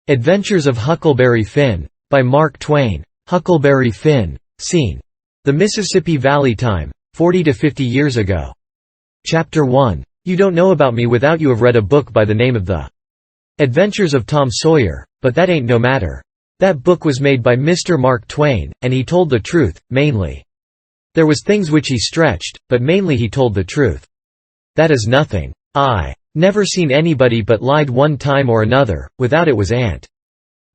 Adventures of Huckleberry Finn, by Mark Twain. Huckleberry Finn. Scene: the Mississippi Valley. Time: 40 to 50 years ago. Chapter 1. You don't know about me without you have read a book by the name of The Adventures of Tom Sawyer, but that ain't no matter. That book was made by Mr. Mark Twain, and he told the truth, mainly. There was things which he stretched, but mainly he told the truth. That is nothing. I never seen anybody but lied one time or another, without it was Aunt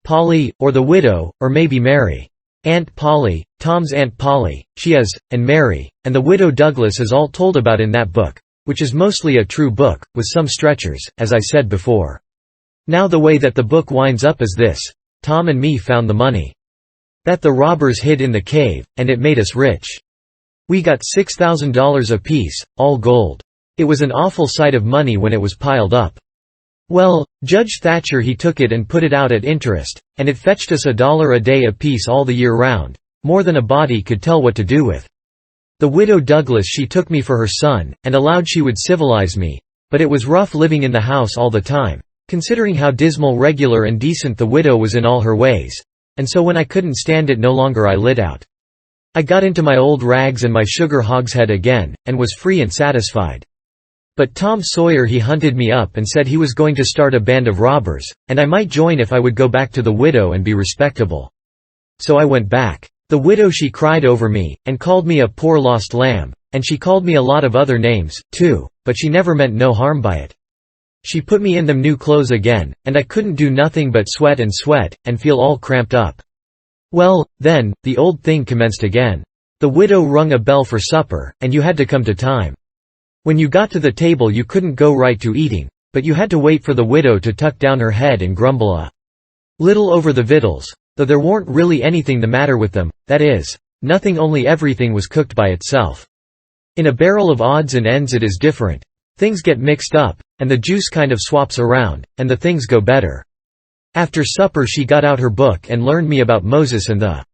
Polly, or the widow, or maybe Mary. Aunt Polly, Tom's Aunt Polly, she is, and Mary, and the widow Douglas is all told about in that book, which is mostly a true book, with some stretchers, as I said before. Now the way that the book winds up is this: Tom and me found the money that the robbers hid in the cave, and it made us rich. We got $6,000 apiece, all gold. It was an awful sight of money when it was piled up. Well, Judge Thatcher he took it and put it out at interest, and it fetched us $1 a day apiece all the year round, more than a body could tell what to do with. The widow Douglas she took me for her son, and allowed she would civilize me, but it was rough living in the house all the time, considering how dismal, regular and decent the widow was in all her ways, and so when I couldn't stand it no longer I lit out. I got into my old rags and my sugar hogshead again, and was free and satisfied. But Tom Sawyer he hunted me up and said he was going to start a band of robbers, and I might join if I would go back to the widow and be respectable. So I went back. The widow she cried over me, and called me a poor lost lamb, and she called me a lot of other names, too, but she never meant no harm by it. She put me in them new clothes again, and I couldn't do nothing but sweat, and feel all cramped up. Well, then, the old thing commenced again. The widow rung a bell for supper, and you had to come to time. When you got to the table you couldn't go right to eating, but you had to wait for the widow to tuck down her head and grumble a little over the victuals, though there warn't really anything the matter with them, that is, nothing, only everything was cooked by itself. In a barrel of odds and ends it is different. Things get mixed up, and the juice kind of swaps around, and the things go better. After supper she got out her book and learned me about Moses and the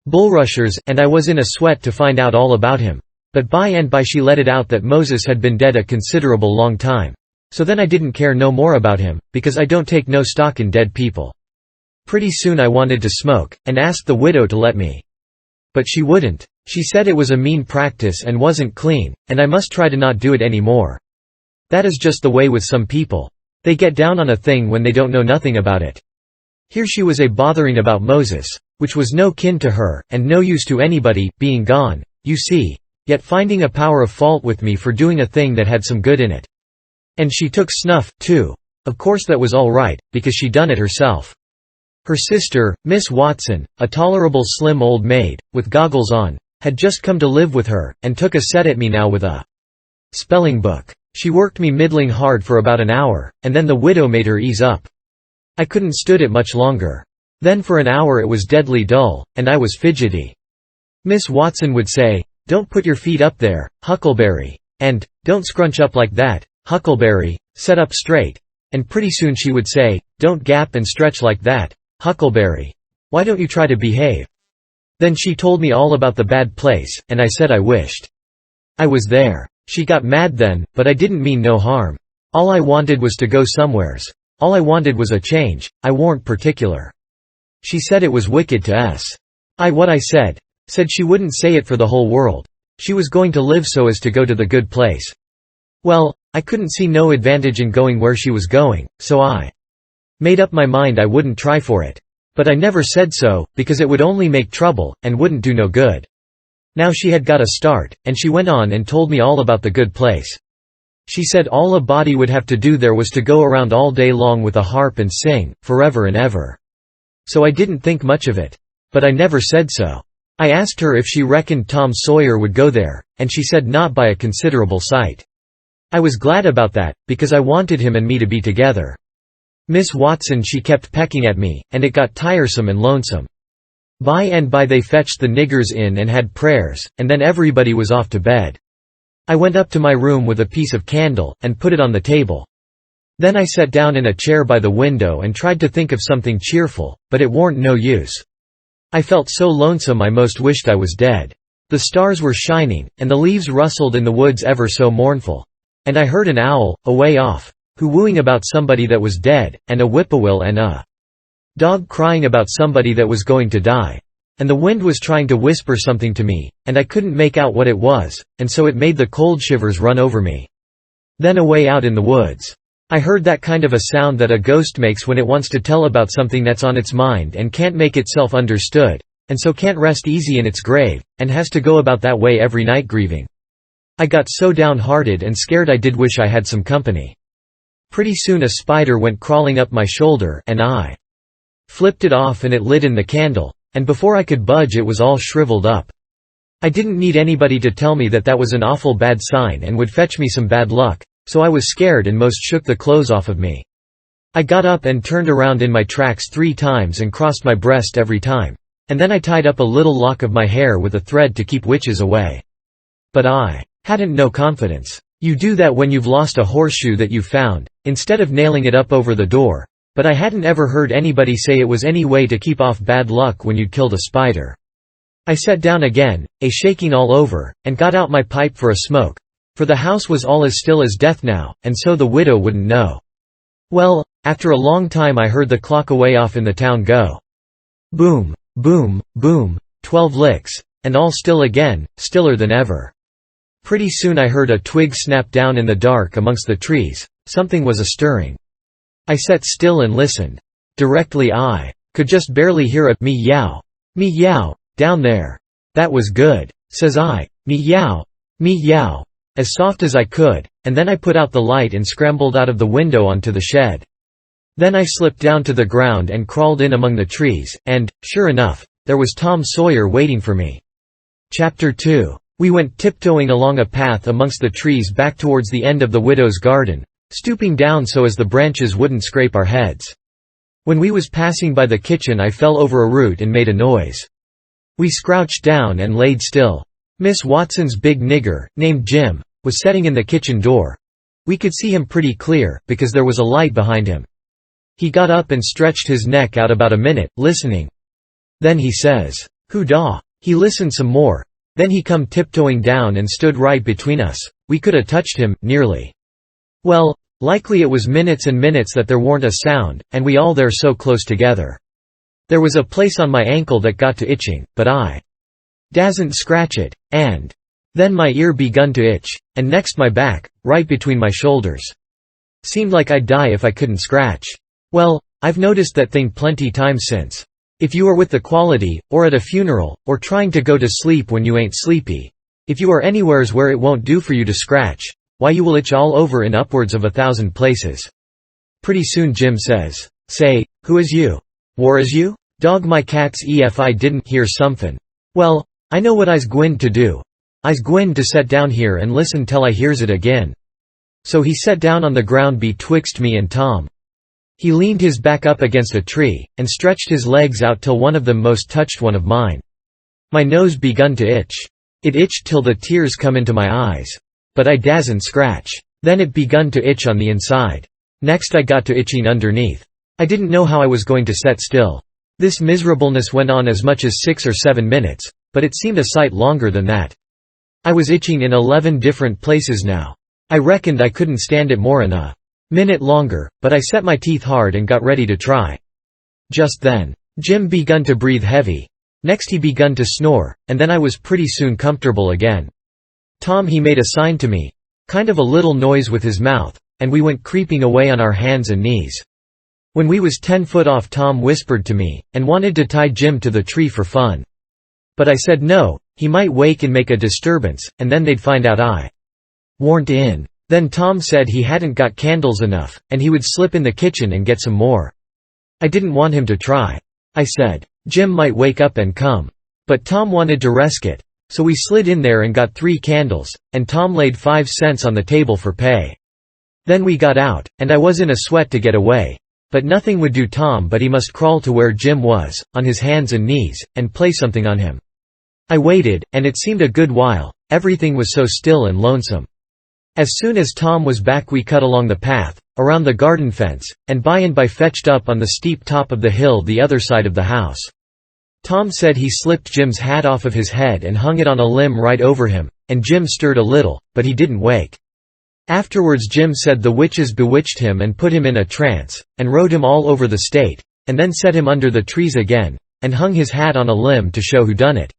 bulrushers, and I was in a sweat to find out all about him. But by and by she let it out that Moses had been dead a considerable long time. So then I didn't care no more about him, because I don't take no stock in dead people. Pretty soon I wanted to smoke, and asked the widow to let me. But she wouldn't. She said it was a mean practice and wasn't clean, and I must try to not do it any more. That is just the way with some people. They get down on a thing when they don't know nothing about it. Here she was bothering about Moses, which was no kin to her, and no use to anybody, being gone, you see, yet finding a power of fault with me for doing a thing that had some good in it. And she took snuff, too. Of course that was all right, because she done it herself. Her sister, Miss Watson, a tolerable slim old maid, with goggles on, had just come to live with her, and took a set at me now with a spelling book. She worked me middling hard for about an hour, and then the widow made her ease up. I couldn't stood it much longer. Then for an hour it was deadly dull, and I was fidgety. Miss Watson would say, "Don't put your feet up there, Huckleberry," and, "Don't scrunch up like that, Huckleberry, set up straight," and pretty soon she would say, "Don't gap and stretch like that, Huckleberry. Why don't you try to behave?" Then she told me all about the bad place, and I said I wished I was there. She got mad then, but I didn't mean no harm. All I wanted was to go somewheres. All I wanted was a change, I warn't particular. She said it was wicked to what I said she wouldn't say it for the whole world. She was going to live so as to go to the good place. Well, I couldn't see no advantage in going where she was going, so I made up my mind I wouldn't try for it. But I never said so, because it would only make trouble, and wouldn't do no good. Now she had got a start, and she went on and told me all about the good place. She said all a body would have to do there was to go around all day long with a harp and sing, forever and ever. So I didn't think much of it. But I never said so. I asked her if she reckoned Tom Sawyer would go there, and she said not by a considerable sight. I was glad about that, because I wanted him and me to be together. Miss Watson she kept pecking at me, and it got tiresome and lonesome. By and by they fetched the niggers in and had prayers, and then everybody was off to bed. I went up to my room with a piece of candle, and put it on the table. Then I sat down in a chair by the window and tried to think of something cheerful, but it warn't no use. I felt so lonesome I most wished I was dead. The stars were shining, and the leaves rustled in the woods ever so mournful. And I heard an owl, away off, who wooing about somebody that was dead, and a whippoorwill and a Dog crying about somebody that was going to die. And the wind was trying to whisper something to me, and I couldn't make out what it was, and so it made the cold shivers run over me. Then away out in the woods, I heard that kind of a sound that a ghost makes when it wants to tell about something that's on its mind and can't make itself understood, and so can't rest easy in its grave, and has to go about that way every night grieving. I got so downhearted and scared I did wish I had some company. Pretty soon a spider went crawling up my shoulder, and I flipped it off and it lit in the candle, and before I could budge it was all shriveled up. I didn't need anybody to tell me that that was an awful bad sign and would fetch me some bad luck, so I was scared and most shook the clothes off of me. I got up and turned around in my tracks 3 times and crossed my breast every time. And then I tied up a little lock of my hair with a thread to keep witches away. But I hadn't no confidence. You do that when you've lost a horseshoe that you found, instead of nailing it up over the door. But I hadn't ever heard anybody say it was any way to keep off bad luck when you'd killed a spider. I sat down again, shaking all over, and got out my pipe for a smoke, for the house was all as still as death now, and so the widow wouldn't know. Well, after a long time I heard the clock away off in the town go. Boom, boom, boom, 12 licks, and all still again, stiller than ever. Pretty soon I heard a twig snap down in the dark amongst the trees. Something was a-stirring. I sat still and listened. Directly I could just barely hear a meow, meow, down there. That was good, says I, meow, meow, as soft as I could, and then I put out the light and scrambled out of the window onto the shed. Then I slipped down to the ground and crawled in among the trees, and, sure enough, there was Tom Sawyer waiting for me. Chapter 2. We went tiptoeing along a path amongst the trees back towards the end of the widow's garden, stooping down so as the branches wouldn't scrape our heads. When we was passing by the kitchen I fell over a root and made a noise. We scrouched down and laid still. Miss Watson's big nigger, named Jim, was sitting in the kitchen door. We could see him pretty clear, because there was a light behind him. He got up and stretched his neck out about a minute, listening. Then he says, "Who da?" He listened some more. Then he come tiptoeing down and stood right between us. We could a touched him, nearly. Well, likely it was minutes and minutes that there warn't a sound, and we all there so close together. There was a place on my ankle that got to itching, but I dasn't scratch it, and then my ear begun to itch, and next my back, right between my shoulders. Seemed like I'd die if I couldn't scratch. Well, I've noticed that thing plenty times since. If you are with the quality, or at a funeral, or trying to go to sleep when you ain't sleepy, if you are anywheres where it won't do for you to scratch, why you will itch all over in upwards of 1,000 places. Pretty soon Jim says, "Say, who is you? War is you? Dog my cats if I didn't hear somethin'. Well, I know what I's gwine to do. I's gwine to set down here and listen till I hears it again." So he sat down on the ground betwixt me and Tom. He leaned his back up against a tree, and stretched his legs out till one of them most touched one of mine. My nose begun to itch. It itched till the tears come into my eyes. But I dasn't scratch. Then it begun to itch on the inside. Next I got to itching underneath. I didn't know how I was going to set still. This miserableness went on as much as 6 or 7 minutes, but it seemed a sight longer than that. I was itching in 11 different places now. I reckoned I couldn't stand it more in a minute longer, but I set my teeth hard and got ready to try. Just then, Jim begun to breathe heavy. Next he begun to snore, and then I was pretty soon comfortable again. Tom he made a sign to me, kind of a little noise with his mouth, and we went creeping away on our hands and knees. When we was 10 foot off Tom whispered to me, and wanted to tie Jim to the tree for fun. But I said no, he might wake and make a disturbance, and then they'd find out I warn't in. Then Tom said he hadn't got candles enough, and he would slip in the kitchen and get some more. I didn't want him to try. I said, Jim might wake up and come. But Tom wanted to risk it. So we slid in there and got 3 candles, and Tom laid 5 cents on the table for pay. Then we got out, and I was in a sweat to get away. But nothing would do Tom but he must crawl to where Jim was, on his hands and knees, and play something on him. I waited, and it seemed a good while. Everything was so still and lonesome. As soon as Tom was back we cut along the path, around the garden fence, and by fetched up on the steep top of the hill the other side of the house. Tom said he slipped Jim's hat off of his head and hung it on a limb right over him, and Jim stirred a little, but he didn't wake. Afterwards Jim said the witches bewitched him and put him in a trance, and rode him all over the state, and then set him under the trees again, and hung his hat on a limb to show who done it.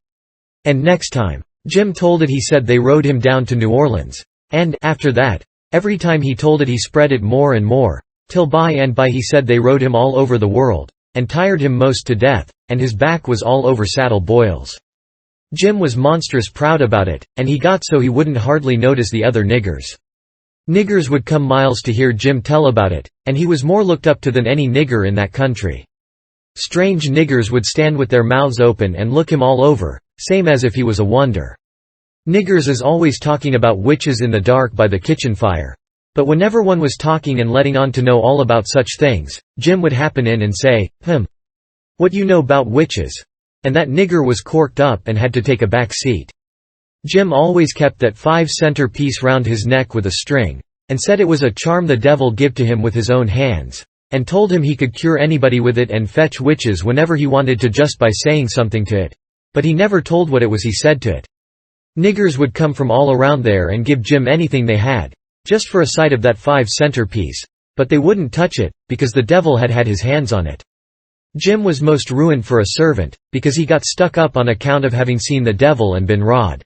And next time Jim told it, he said they rode him down to New Orleans. And after that, every time he told it he spread it more and more, till by and by he said they rode him all over the world, and tired him most to death, and his back was all over saddle boils. Jim was monstrous proud about it, and he got so he wouldn't hardly notice the other niggers. Niggers would come miles to hear Jim tell about it, and he was more looked up to than any nigger in that country. Strange niggers would stand with their mouths open and look him all over, same as if he was a wonder. Niggers is always talking about witches in the dark by the kitchen fire. But whenever one was talking and letting on to know all about such things, Jim would happen in and say, "What you know 'bout witches?" And that nigger was corked up and had to take a back seat. Jim always kept that 5-center piece round his neck with a string, and said it was a charm the devil give to him with his own hands, and told him he could cure anybody with it and fetch witches whenever he wanted to just by saying something to it. But he never told what it was he said to it. Niggers would come from all around there and give Jim anything they had, just for a sight of that 5-center piece, but they wouldn't touch it, because the devil had had his hands on it. Jim was most ruined for a servant, because he got stuck up on account of having seen the devil and been rawed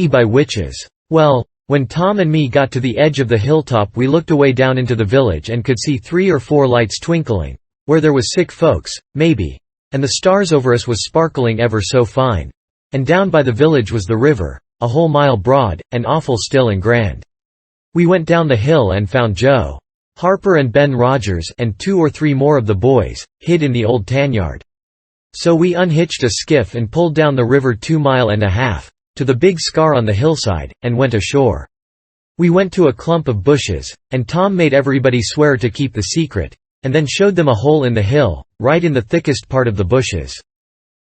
by witches. Well, when Tom and me got to the edge of the hilltop, we looked away down into the village and could see 3 or 4 lights twinkling, where there was sick folks, maybe, and the stars over us was sparkling ever so fine. And down by the village was the river, a whole mile broad, and awful still and grand. We went down the hill and found Joe Harper and Ben Rogers and 2 or 3 more of the boys, hid in the old tanyard. So we unhitched a skiff and pulled down the river 2.5 miles, to the big scar on the hillside, and went ashore. We went to a clump of bushes, and Tom made everybody swear to keep the secret, and then showed them a hole in the hill, right in the thickest part of the bushes.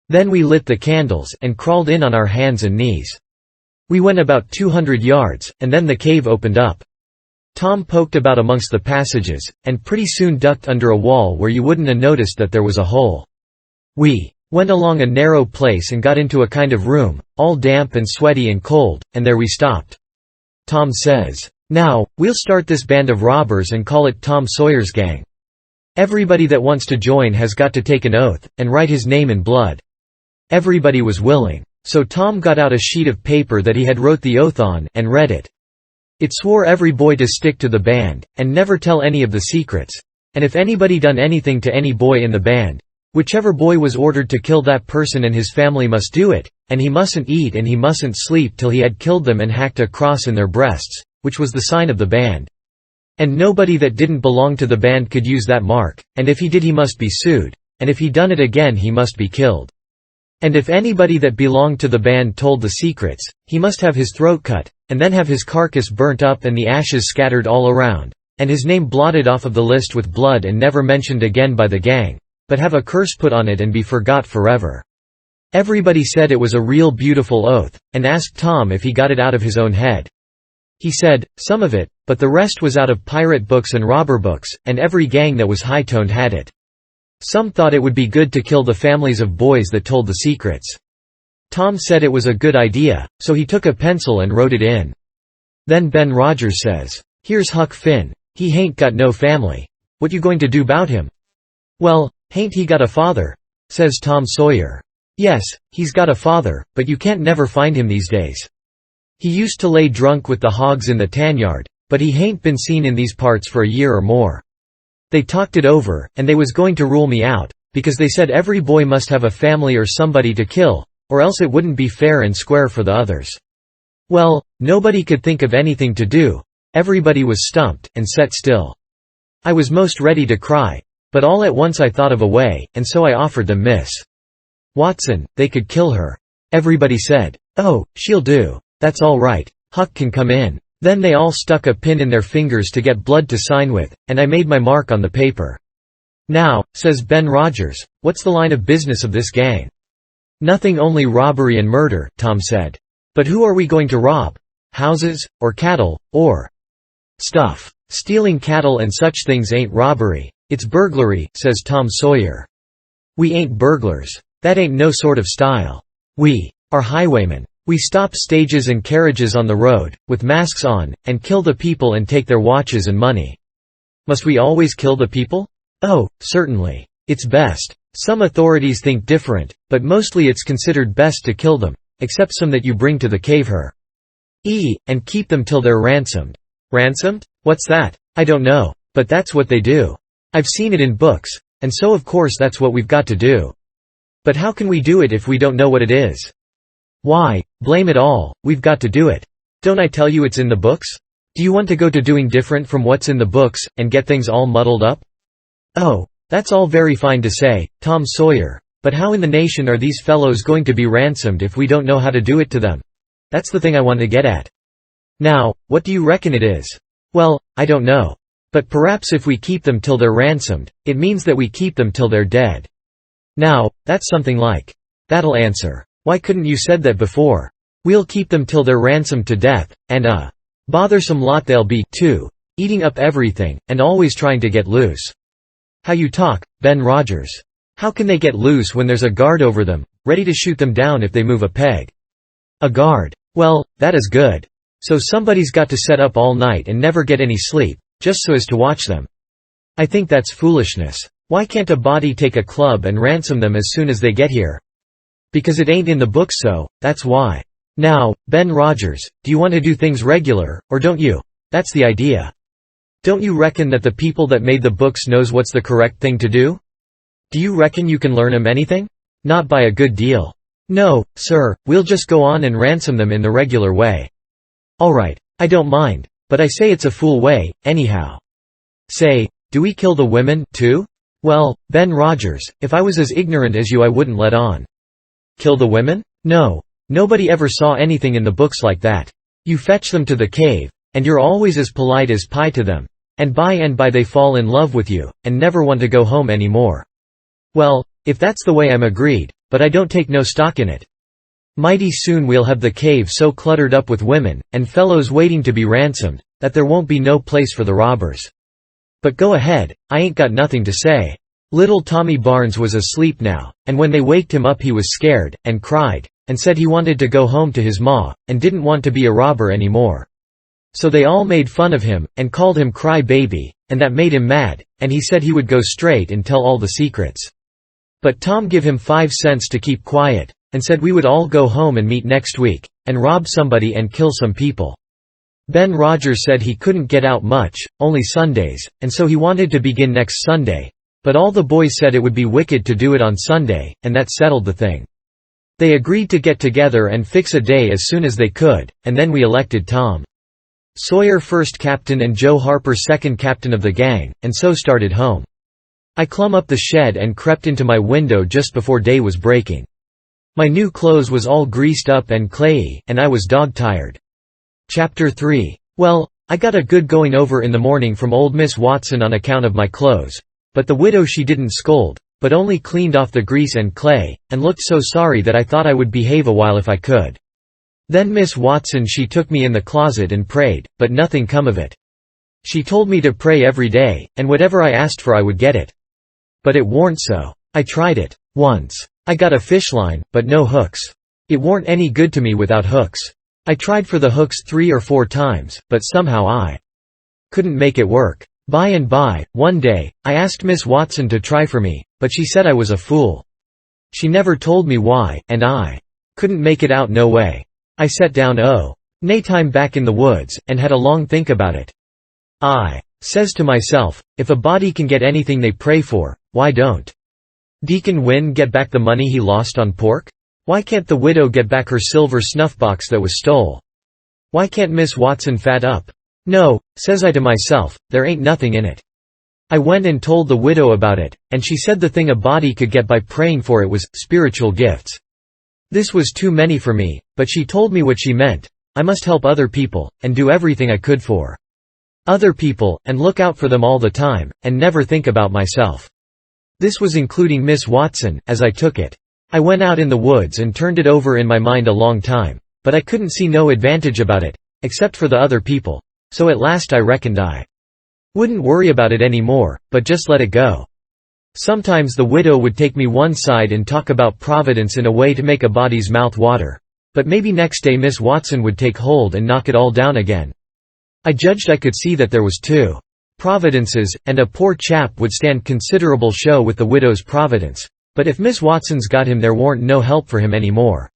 Then we lit the candles and crawled in on our hands and knees. We went about 200 yards, and then the cave opened up. Tom poked about amongst the passages, and pretty soon ducked under a wall where you wouldn't have noticed that there was a hole. We went along a narrow place and got into a kind of room, all damp and sweaty and cold, and there we stopped. Tom says, "Now, we'll start this band of robbers and call it Tom Sawyer's Gang. Everybody that wants to join has got to take an oath, and write his name in blood." Everybody was willing. So Tom got out a sheet of paper that he had wrote the oath on, and read it. It swore every boy to stick to the band, and never tell any of the secrets, and if anybody done anything to any boy in the band, whichever boy was ordered to kill that person and his family must do it, and he mustn't eat and he mustn't sleep till he had killed them and hacked a cross in their breasts, which was the sign of the band. And nobody that didn't belong to the band could use that mark, and if he did he must be sued, and if he done it again he must be killed. And if anybody that belonged to the band told the secrets, he must have his throat cut, and then have his carcass burnt up and the ashes scattered all around, and his name blotted off of the list with blood and never mentioned again by the gang, but have a curse put on it and be forgot forever. Everybody said it was a real beautiful oath, and asked Tom if he got it out of his own head. He said, some of it, but the rest was out of pirate books and robber books, and every gang that was high-toned had it. Some thought it would be good to kill the families of boys that told the secrets. Tom said it was a good idea, so he took a pencil and wrote it in. Then Ben Rogers says, "Here's Huck Finn, he hain't got no family. What you going to do 'bout him?" "Well, hain't he got a father?" says Tom Sawyer. "Yes, he's got a father, but you can't never find him these days. He used to lay drunk with the hogs in the tanyard, but he hain't been seen in these parts for a year or more. They talked it over, and they was going to rule me out, because they said every boy must have a family or somebody to kill, or else it wouldn't be fair and square for the others. Well, nobody could think of anything to do. Everybody was stumped, and set still. I was most ready to cry, but all at once I thought of a way, and so I offered them Miss Watson. They could kill her. Everybody said, "Oh, she'll do. That's all right. Huck can come in." Then they all stuck a pin in their fingers to get blood to sign with, and I made my mark on the paper. "Now," says Ben Rogers, "what's the line of business of this gang?" "Nothing, only robbery and murder," Tom said. "But who are we going to rob? Houses, or cattle, or stuff?" "Stealing cattle and such things ain't robbery, it's burglary," says Tom Sawyer. "We ain't burglars. That ain't no sort of style. We are highwaymen. We stop stages and carriages on the road, with masks on, and kill the people and take their watches and money." "Must we always kill the people?" "Oh, certainly. It's best. Some authorities think different, but mostly it's considered best to kill them, except some that you bring to the cave and keep them till they're ransomed. Ransomed? What's that? I don't know, but that's what they do. I've seen it in books, and so of course that's what we've got to do. But how can we do it if we don't know what it is? Why, blame it all, we've got to do it. Don't I tell you it's in the books? Do you want to go to doing different from what's in the books, and get things all muddled up? Oh, that's all very fine to say, Tom Sawyer, but how in the nation are these fellows going to be ransomed if we don't know how to do it to them? That's the thing I want to get at. Now, what do you reckon it is? Well, I don't know. But perhaps if we keep them till they're ransomed, it means that we keep them till they're dead. Now, that's something like. That'll answer. Why couldn't you said that before? We'll keep them till they're ransomed to death, and bothersome lot they'll be, too, eating up everything, and always trying to get loose. How you talk, Ben Rogers. How can they get loose when there's a guard over them, ready to shoot them down if they move a peg? A guard. Well, that is good. So somebody's got to set up all night and never get any sleep, just so as to watch them. I think that's foolishness. Why can't a body take a club and ransom them as soon as they get here? Because it ain't in the book, so that's why. Now, Ben Rogers, do you want to do things regular, or don't you? That's the idea. Don't you reckon that the people that made the books knows what's the correct thing to do? Do you reckon you can learn 'em anything? Not by a good deal. No, sir, we'll just go on and ransom them in the regular way. All right, I don't mind, but I say it's a fool way, anyhow. Say, do we kill the women, too? Well, Ben Rogers, if I was as ignorant as you I wouldn't let on. Kill the women? No. Nobody ever saw anything in the books like that. You fetch them to the cave, and you're always as polite as pie to them, and by they fall in love with you, and never want to go home any more. Well, if that's the way I'm agreed, but I don't take no stock in it. Mighty soon we'll have the cave so cluttered up with women, and fellows waiting to be ransomed, that there won't be no place for the robbers. But go ahead, I ain't got nothing to say. Little Tommy Barnes was asleep now, and when they waked him up he was scared, and cried, and said he wanted to go home to his ma, and didn't want to be a robber anymore. So they all made fun of him, and called him Cry Baby, and that made him mad, and he said he would go straight and tell all the secrets. But Tom give him 5 cents to keep quiet, and said we would all go home and meet next week, and rob somebody and kill some people. Ben Rogers said he couldn't get out much, only Sundays, and so he wanted to begin next Sunday, but all the boys said it would be wicked to do it on Sunday, and that settled the thing. They agreed to get together and fix a day as soon as they could, and then we elected Tom Sawyer first captain and Joe Harper second captain of the gang, and so started home. I clumb up the shed and crept into my window just before day was breaking. My new clothes was all greased up and clayey, and I was dog-tired. Chapter 3. Well, I got a good going over in the morning from old Miss Watson on account of my clothes, but the widow she didn't scold, but only cleaned off the grease and clay, and looked so sorry that I thought I would behave a while if I could. Then Miss Watson she took me in the closet and prayed, but nothing come of it. She told me to pray every day, and whatever I asked for I would get it. But it warn't so. I tried it. Once. I got a fish line, but no hooks. It warn't any good to me without hooks. I tried for the hooks 3 or 4 times, but somehow I couldn't make it work. By and by, one day, I asked Miss Watson to try for me, but she said I was a fool. She never told me why, and I couldn't make it out no way. I sat down time back in the woods, and had a long think about it. I says to myself, if a body can get anything they pray for, why don't Deacon Wynne get back the money he lost on pork? Why can't the widow get back her silver snuff-box that was stole? Why can't Miss Watson fat up? No, says I to myself, there ain't nothing in it. I went and told the widow about it, and she said the thing a body could get by praying for it was spiritual gifts. This was too many for me, but she told me what she meant. I must help other people, and do everything I could for other people, and look out for them all the time, and never think about myself. This was including Miss Watson, as I took it. I went out in the woods and turned it over in my mind a long time, but I couldn't see no advantage about it, except for the other people, so at last I reckoned I wouldn't worry about it any more, but just let it go. Sometimes the widow would take me one side and talk about providence in a way to make a body's mouth water, but maybe next day Miss Watson would take hold and knock it all down again. I judged I could see that there was too providences, and a poor chap would stand considerable show with the widow's providence. But if Miss Watson's got him, there warn't no help for him any more.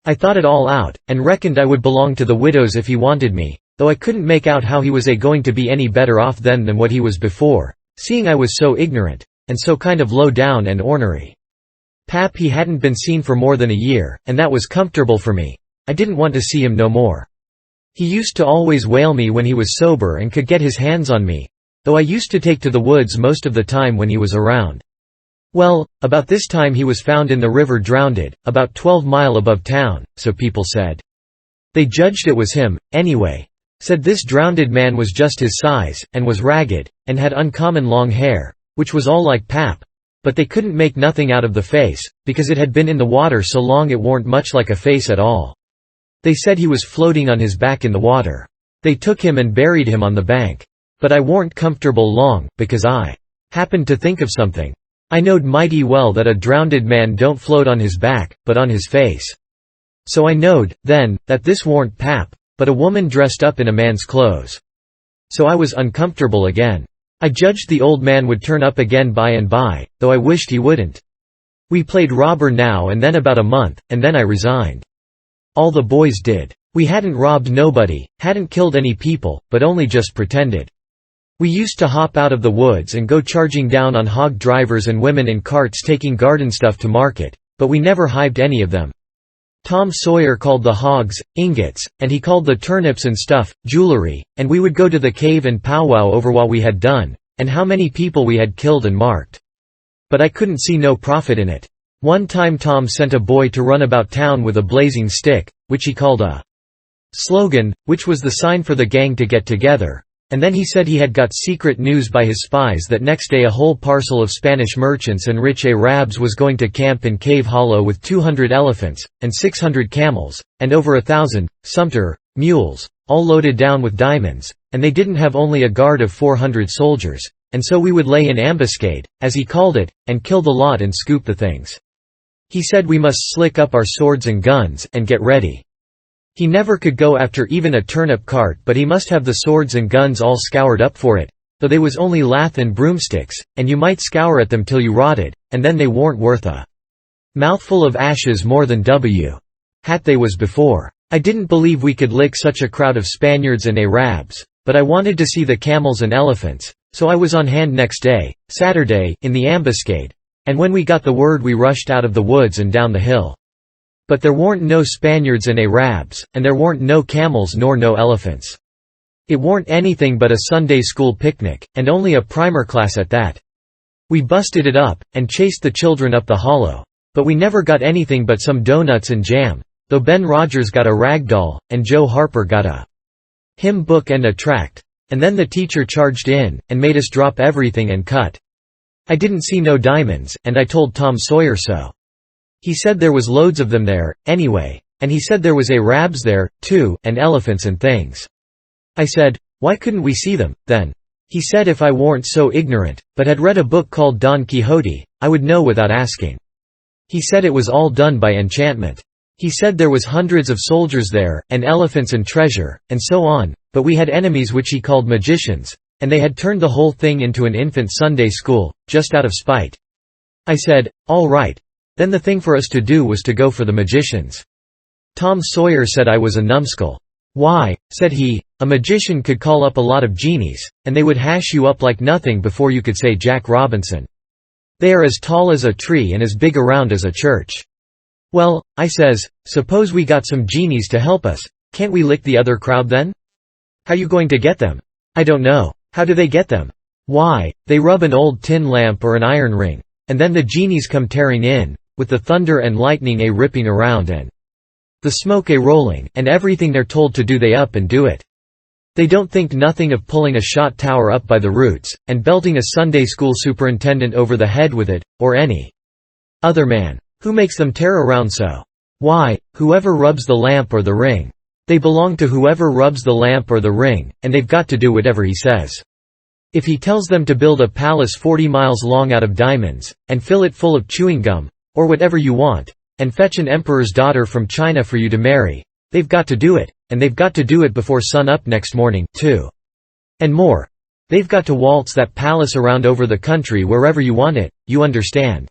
I thought it all out, and reckoned I would belong to the widow's if he wanted me, though I couldn't make out how he was going to be any better off then than what he was before, seeing I was so ignorant, and so kind of low down and ornery. Pap he hadn't been seen for more than a year, and that was comfortable for me. I didn't want to see him no more. He used to always whale me when he was sober and could get his hands on me, though I used to take to the woods most of the time when he was around. Well, about this time he was found in the river drownded, about 12 mile above town, so people said. They judged it was him, anyway. Said this drownded man was just his size, and was ragged, and had uncommon long hair, which was all like Pap, but they couldn't make nothing out of the face, because it had been in the water so long it warn't much like a face at all. They said he was floating on his back in the water. They took him and buried him on the bank. But I warn't comfortable long, because I happened to think of something. I knowed mighty well that a drownded man don't float on his back, but on his face. So I knowed, then, that this warn't Pap, but a woman dressed up in a man's clothes. So I was uncomfortable again. I judged the old man would turn up again by and by, though I wished he wouldn't. We played robber now and then about a month, and then I resigned. All the boys did. We hadn't robbed nobody, hadn't killed any people, but only just pretended. We used to hop out of the woods and go charging down on hog drivers and women in carts taking garden stuff to market, but we never hived any of them. Tom Sawyer called the hogs, ingots, and he called the turnips and stuff, jewelry, and we would go to the cave and powwow over what we had done, and how many people we had killed and marked. But I couldn't see no profit in it. One time Tom sent a boy to run about town with a blazing stick, which he called a slogan, which was the sign for the gang to get together. And then he said he had got secret news by his spies that next day a whole parcel of Spanish merchants and rich Arabs was going to camp in Cave Hollow with 200 elephants, and 600 camels, and over 1,000, Sumter, mules, all loaded down with diamonds, and they didn't have only a guard of 400 soldiers, and so we would lay in ambuscade, as he called it, and kill the lot and scoop the things. He said we must slick up our swords and guns, and get ready. He never could go after even a turnip cart, but he must have the swords and guns all scoured up for it, though they was only lath and broomsticks, and you might scour at them till you rotted, and then they warn't worth a mouthful of ashes more than hat they was before. I didn't believe we could lick such a crowd of Spaniards and Arabs, but I wanted to see the camels and elephants, so I was on hand next day, Saturday, in the ambuscade, and when we got the word we rushed out of the woods and down the hill. But there warn't no Spaniards and Arabs, and there warn't no camels nor no elephants. It warn't anything but a Sunday school picnic, and only a primer class at that. We busted it up, and chased the children up the hollow, but we never got anything but some doughnuts and jam, though Ben Rogers got a rag doll, and Joe Harper got a hymn book and a tract, and then the teacher charged in, and made us drop everything and cut. I didn't see no diamonds, and I told Tom Sawyer so. He said there was loads of them there, anyway, and he said there was Arabs there, too, and elephants and things. I said, why couldn't we see them, then? He said if I warn't so ignorant, but had read a book called Don Quixote, I would know without asking. He said it was all done by enchantment. He said there was hundreds of soldiers there, and elephants and treasure, and so on, but we had enemies which he called magicians, and they had turned the whole thing into an infant Sunday school, just out of spite. I said, all right. Then the thing for us to do was to go for the magicians. Tom Sawyer said I was a numbskull. Why, said he, a magician could call up a lot of genies, and they would hash you up like nothing before you could say Jack Robinson. They are as tall as a tree and as big around as a church. Well, I says, suppose we got some genies to help us, can't we lick the other crowd then? How you going to get them? I don't know. How do they get them? Why, they rub an old tin lamp or an iron ring, and then the genies come tearing in, with the thunder and lightning ripping around and the smoke rolling, and everything they're told to do they up and do it. They don't think nothing of pulling a shot tower up by the roots, and belting a Sunday school superintendent over the head with it, or any other man. Who makes them tear around so? Why, whoever rubs the lamp or the ring. They belong to whoever rubs the lamp or the ring, and they've got to do whatever he says. If he tells them to build a palace 40 miles long out of diamonds, and fill it full of chewing gum, or whatever you want, and fetch an emperor's daughter from China for you to marry, they've got to do it, and they've got to do it before sun up next morning, too. And more. They've got to waltz that palace around over the country wherever you want it, you understand."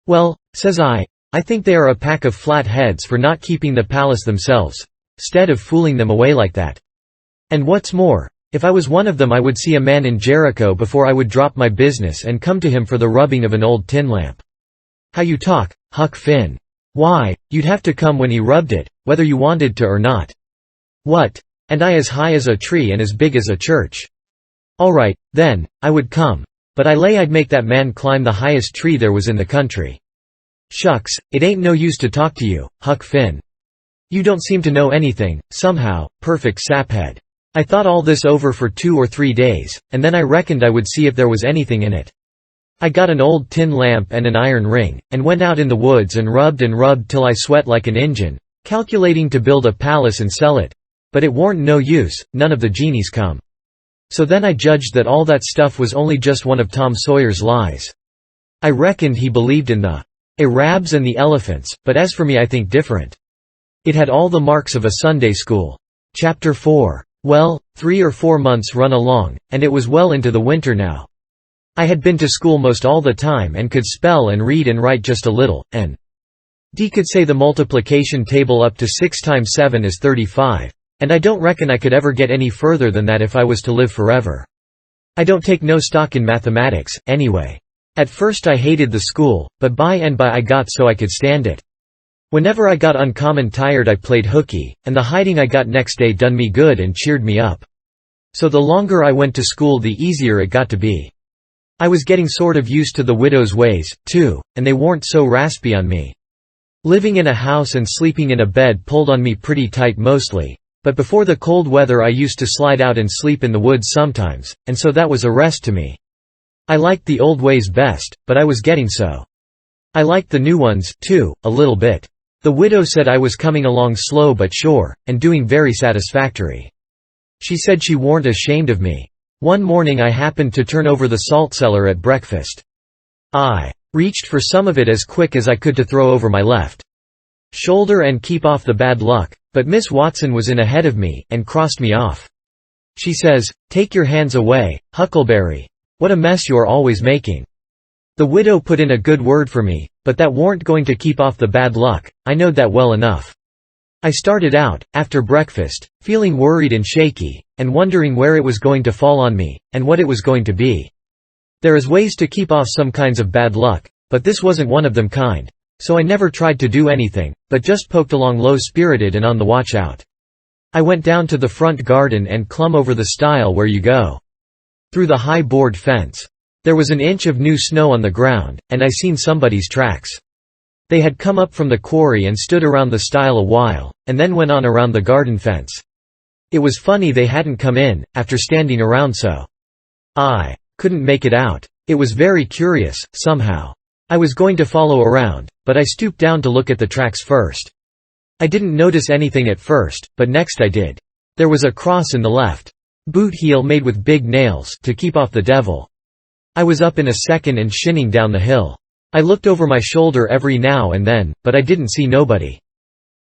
"Well," says I think they are a pack of flat heads for not keeping the palace themselves, stead of fooling them away like that. And what's more, if I was one of them I would see a man in Jericho before I would drop my business and come to him for the rubbing of an old tin lamp." "How you talk, Huck Finn. Why, you'd have to come when he rubbed it, whether you wanted to or not." "What? And I as high as a tree and as big as a church?" "All right, then, I would come. But I lay I'd make that man climb the highest tree there was in the country." "Shucks, it ain't no use to talk to you, Huck Finn. You don't seem to know anything, somehow, perfect saphead. I thought all this over for 2 or 3 days, and then I reckoned I would see if there was anything in it. I got an old tin lamp and an iron ring, and went out in the woods and rubbed till I sweat like an Injun, calculating to build a palace and sell it. But it warn't no use, none of the genies come. So then I judged that all that stuff was only just one of Tom Sawyer's lies. I reckoned he believed in the Arabs and the elephants, but as for me I think different. It had all the marks of a Sunday school." Chapter 4. Well, 3 or 4 months run along, and it was well into the winter now. I had been to school most all the time and could spell and read and write just a little, and D could say the multiplication table up to 6 times 7 is 35, and I don't reckon I could ever get any further than that if I was to live forever. I don't take no stock in mathematics, anyway. At first I hated the school, but by and by I got so I could stand it. Whenever I got uncommon tired I played hooky, and the hiding I got next day done me good and cheered me up. So the longer I went to school the easier it got to be. I was getting sort of used to the widow's ways, too, and they weren't so raspy on me. Living in a house and sleeping in a bed pulled on me pretty tight mostly, but before the cold weather I used to slide out and sleep in the woods sometimes, and so that was a rest to me. I liked the old ways best, but I was getting so. I liked the new ones, too, a little bit. The widow said I was coming along slow but sure, and doing very satisfactory. She said she warn't ashamed of me. One morning I happened to turn over the salt cellar at breakfast. I reached for some of it as quick as I could to throw over my left shoulder and keep off the bad luck, but Miss Watson was in ahead of me, and crossed me off. She says, "Take your hands away, Huckleberry. What a mess you're always making." The widow put in a good word for me, but that warn't going to keep off the bad luck, I knowed that well enough. I started out, after breakfast, feeling worried and shaky, and wondering where it was going to fall on me, and what it was going to be. There is ways to keep off some kinds of bad luck, but this wasn't one of them kind, so I never tried to do anything, but just poked along low-spirited and on the watch out. I went down to the front garden and clumb over the stile where you go through the high board fence. There was an inch of new snow on the ground, and I seen somebody's tracks. They had come up from the quarry and stood around the stile a while, and then went on around the garden fence. It was funny they hadn't come in, after standing around so. I couldn't make it out. It was very curious, somehow. I was going to follow around, but I stooped down to look at the tracks first. I didn't notice anything at first, but next I did. There was a cross in the left boot heel made with big nails, to keep off the devil. I was up in a second and shinning down the hill. I looked over my shoulder every now and then, but I didn't see nobody.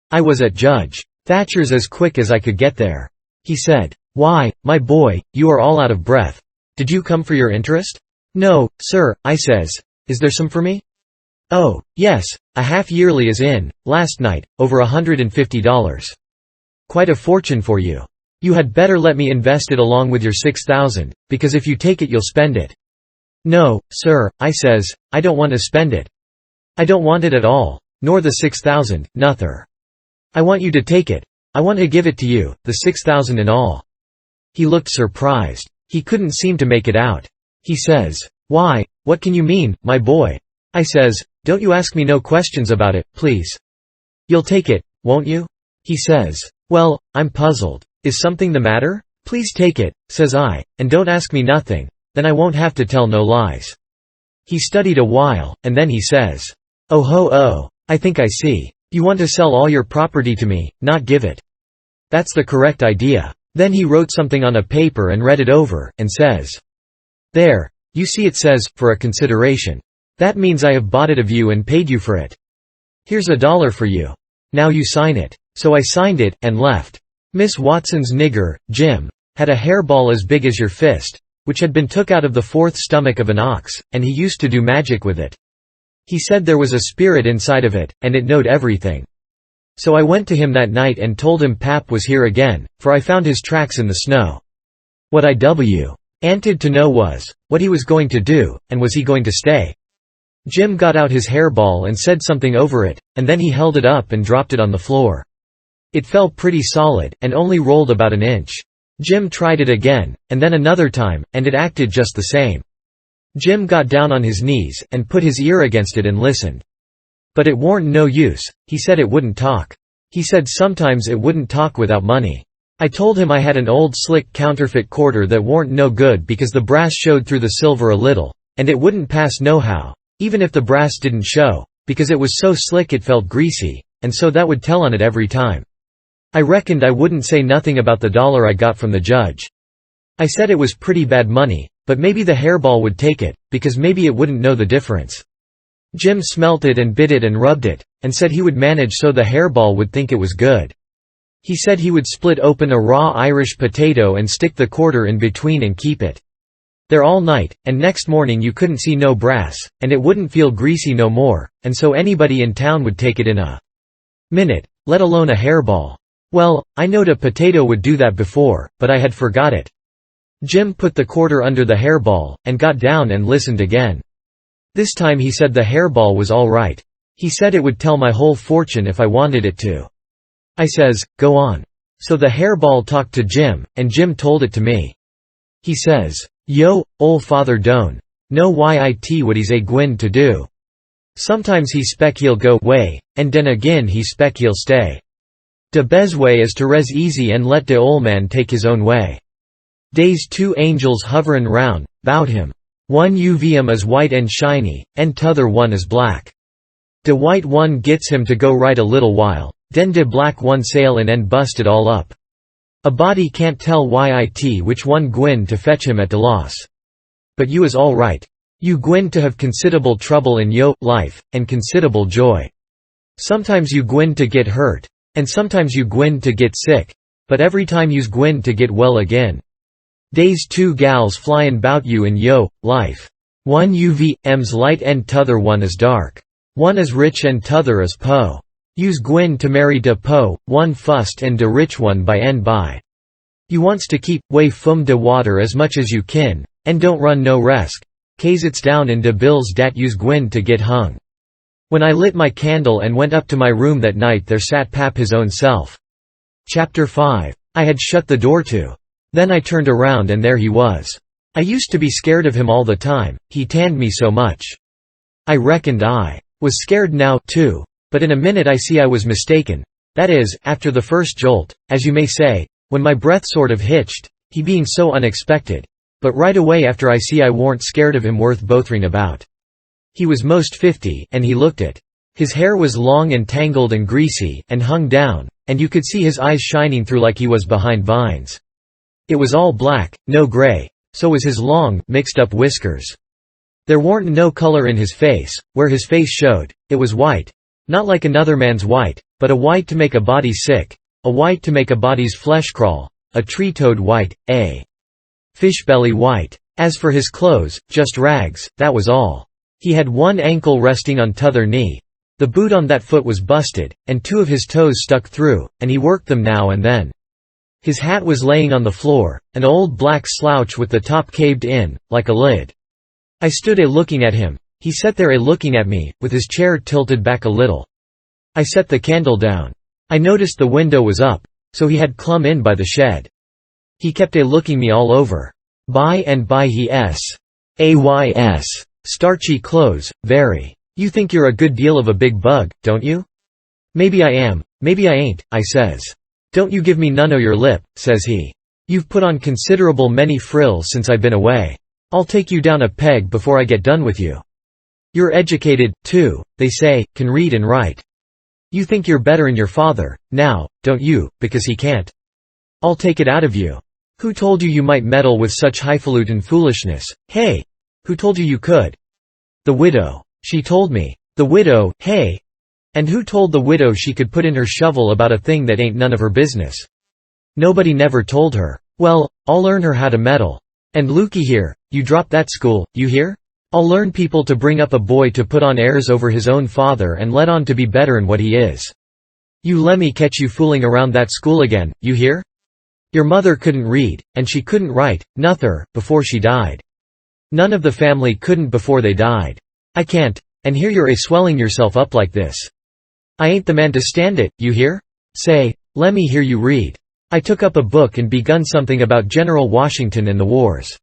I was at Judge Thatcher's as quick as I could get there. He said, "Why, my boy, you are all out of breath. Did you come for your interest?" "No, sir," I says. "Is there some for me?" "Oh, yes, a half-yearly is in, last night, over $150. Quite a fortune for you. You had better let me invest it along with your 6,000, because if you take it you'll spend it." "No, sir," I says, "I don't want to spend it. I don't want it at all, nor the 6,000, nother. I want you to take it. I want to give it to you, the 6,000 and all." He looked surprised. He couldn't seem to make it out. He says, "Why, what can you mean, my boy?" I says, "Don't you ask me no questions about it, please. You'll take it, won't you?" He says, "Well, I'm puzzled. Is something the matter?" "Please take it," says I, "and don't ask me nothing, then I won't have to tell no lies." He studied a while, and then he says, "Oh ho oh, I think I see. You want to sell all your property to me, not give it. That's the correct idea." Then he wrote something on a paper and read it over, and says, "There, you see it says, for a consideration. That means I have bought it of you and paid you for it. Here's $1 for you. Now you sign it." So I signed it, and left. Miss Watson's nigger, Jim, had a hairball as big as your fist, which had been took out of the fourth stomach of an ox, and he used to do magic with it. He said there was a spirit inside of it, and it knowed everything. So I went to him that night and told him Pap was here again, for I found his tracks in the snow. What I wanted to know was, what he was going to do, and was he going to stay? Jim got out his hairball and said something over it, and then he held it up and dropped it on the floor. It fell pretty solid, and only rolled about an inch. Jim tried it again, and then another time, and it acted just the same. Jim got down on his knees, and put his ear against it and listened. But it warn't no use, he said it wouldn't talk. He said sometimes it wouldn't talk without money. I told him I had an old slick counterfeit quarter that warn't no good because the brass showed through the silver a little, and it wouldn't pass nohow, even if the brass didn't show, because it was so slick it felt greasy, and so that would tell on it every time. I reckoned I wouldn't say nothing about the dollar I got from the judge. I said it was pretty bad money, but maybe the hairball would take it, because maybe it wouldn't know the difference. Jim smelt it and bit it and rubbed it, and said he would manage so the hairball would think it was good. He said he would split open a raw Irish potato and stick the quarter in between and keep it there all night, and next morning you couldn't see no brass, and it wouldn't feel greasy no more, and so anybody in town would take it in a minute, let alone a hairball. Well, I knowed a potato would do that before, but I had forgot it. Jim put the quarter under the hairball, and got down and listened again. This time he said the hairball was all right. He said it would tell my whole fortune if I wanted it to. I says, go on. So the hairball talked to Jim, and Jim told it to me. He says, yo, ol' father don't know why what he's a gwine to do. Sometimes he spec he'll go way, and den agin he spec he'll stay. De bes way is to res easy and let de ol' man take his own way. Days two angels hoverin' round, bout him. One UVM is white and shiny, and t'other one is black. De white one gets him to go right a little while, den de black one sail in and bust it all up. A body can't tell which one gwine to fetch him at de loss. But you is all right. You gwine to have considerable trouble in yo life, and considerable joy. Sometimes you gwine to get hurt, and sometimes you gwine to get sick, but every time you's gwine to get well again. Days two gals flyin' bout you in yo life. One UVM's light and t'other one is dark. One is rich and t'other is po'. You's gwine to marry de po' one fust and de rich one by and by. You wants to keep way fum de water as much as you kin, and don't run no resk, case it's down in de bills dat you's gwine to get hung. When I lit my candle and went up to my room that night there sat Pap his own self. Chapter 5. I had shut the door too. Then I turned around and there he was. I used to be scared of him all the time, he tanned me so much. I reckoned I was scared now, too, but in a minute I see I was mistaken. That is, after the first jolt, as you may say, when my breath sort of hitched, he being so unexpected. But right away after I see I warn't scared of him worth bothering about. He was most 50, and he looked it. His hair was long and tangled and greasy, and hung down, and you could see his eyes shining through like he was behind vines. It was all black, no gray, so was his long, mixed-up whiskers. There warn't no color in his face, where his face showed, it was white. Not like another man's white, but a white to make a body sick, a white to make a body's flesh crawl, a tree-toad white, a fishbelly white. As for his clothes, just rags, that was all. He had one ankle resting on t'other knee. The boot on that foot was busted, and two of his toes stuck through, and he worked them now and then. His hat was laying on the floor, an old black slouch with the top caved in, like a lid. I stood looking at him. He sat there looking at me, with his chair tilted back a little. I set the candle down. I noticed the window was up, so he had clum in by the shed. He kept looking me all over. By and by he ays. Starchy clothes, very. You think you're a good deal of a big bug, don't you? Maybe I am, maybe I ain't, I says. Don't you give me none o' your lip, says he. You've put on considerable many frills since I've been away. I'll take you down a peg before I get done with you. You're educated, too, they say, can read and write. You think you're better'n your father, now, don't you, because he can't? I'll take it out of you. Who told you you might meddle with such highfalutin foolishness, hey? Who told you could? The widow. She told me. The widow, hey? And who told the widow she could put in her shovel about a thing that ain't none of her business? Nobody never told her. Well, I'll learn her how to meddle. And looky here, you drop that school, you hear? I'll learn people to bring up a boy to put on airs over his own father and let on to be better'n what he is. You lemme catch you fooling around that school again, you hear? Your mother couldn't read, and she couldn't write, nother, before she died. None of the family couldn't before they died. I can't, and here you're swelling yourself up like this. I ain't the man to stand it, you hear? Say, lemme hear you read. I took up a book and begun something about General Washington and the wars.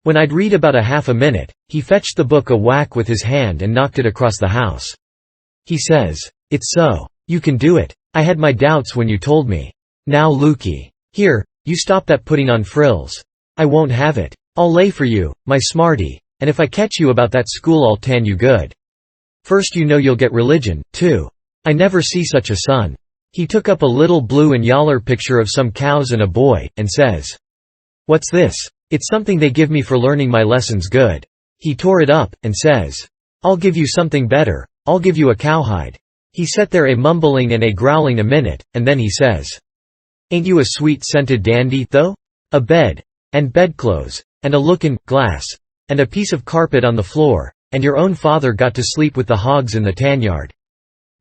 When I'd read about a half a minute, he fetched the book a whack with his hand and knocked it across the house. He says, "It's so. You can do it. I had my doubts when you told me. Now looky. Here, you stop that putting on frills. I won't have it. I'll lay for you, my smarty, and if I catch you about that school I'll tan you good. First you know you'll get religion, too. I never see such a son." He took up a little blue and yaller picture of some cows and a boy, and says, "What's this? It's something they give me for learning my lessons good." He tore it up, and says, "I'll give you something better, I'll give you a cowhide." He sat there a mumbling and a growling a minute, and then he says, "Ain't you a sweet scented dandy, though? A bed, and bedclothes, and a lookin' glass, and a piece of carpet on the floor, and your own father got to sleep with the hogs in the tanyard.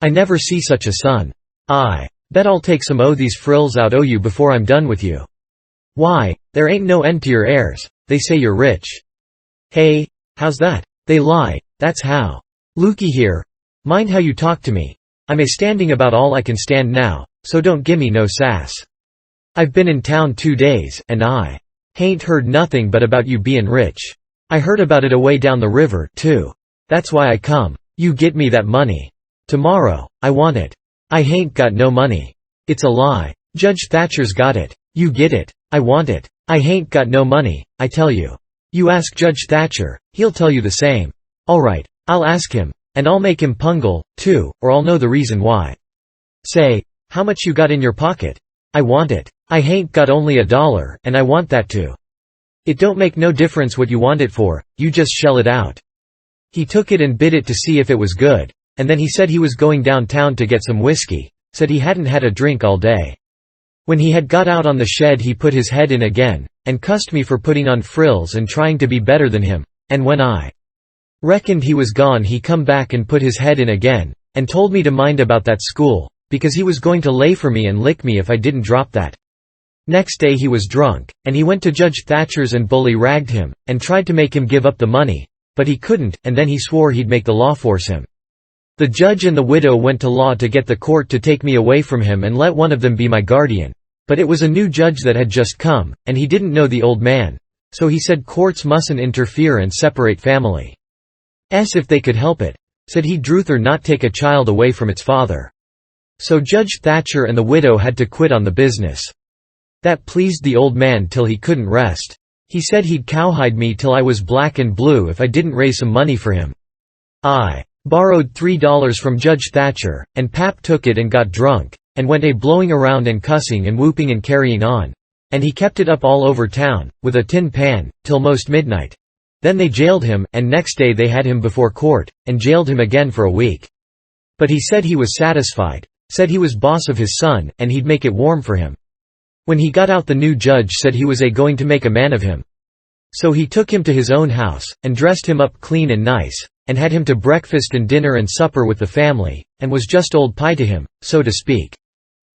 I never see such a son. I bet I'll take some o' these frills out o' you before I'm done with you. Why, there ain't no end to your airs, they say you're rich. Hey, how's that? They lie, that's how. Looky here. Mind how you talk to me. I'm standing about all I can stand now, so don't gimme no sass. I've been in town 2 days, and I hain't heard nothing but about you bein' rich. I heard about it away down the river, too. That's why I come. You get me that money. Tomorrow, I want it. I hain't got no money. It's a lie. Judge Thatcher's got it. You get it. I want it. I hain't got no money, I tell you. You ask Judge Thatcher, he'll tell you the same. Alright, I'll ask him, and I'll make him pungle, too, or I'll know the reason why. Say, how much you got in your pocket? I want it. I hain't got only $1, and I want that too. It don't make no difference what you want it for, you just shell it out. He took it and bit it to see if it was good, and then he said he was going downtown to get some whiskey, said he hadn't had a drink all day. When he had got out on the shed he put his head in again, and cussed me for putting on frills and trying to be better than him, and when I reckoned he was gone he come back and put his head in again, and told me to mind about that school, because he was going to lay for me and lick me if I didn't drop that. Next day he was drunk, and he went to Judge Thatcher's and bully-ragged him, and tried to make him give up the money, but he couldn't, and then he swore he'd make the law force him. The judge and the widow went to law to get the court to take me away from him and let one of them be my guardian, but it was a new judge that had just come, and he didn't know the old man, so he said courts mustn't interfere and separate families if they could help it, said he'd druther not take a child away from its father. So Judge Thatcher and the widow had to quit on the business. That pleased the old man till he couldn't rest. He said he'd cowhide me till I was black and blue if I didn't raise some money for him. I borrowed $3 from Judge Thatcher, and Pap took it and got drunk, and went blowing around and cussing and whooping and carrying on. And he kept it up all over town, with a tin pan, till most midnight. Then they jailed him, and next day they had him before court, and jailed him again for a week. But he said he was satisfied, said he was boss of his son, and he'd make it warm for him. When he got out the new judge said he was going to make a man of him. So he took him to his own house, and dressed him up clean and nice, and had him to breakfast and dinner and supper with the family, and was just old pie to him, so to speak.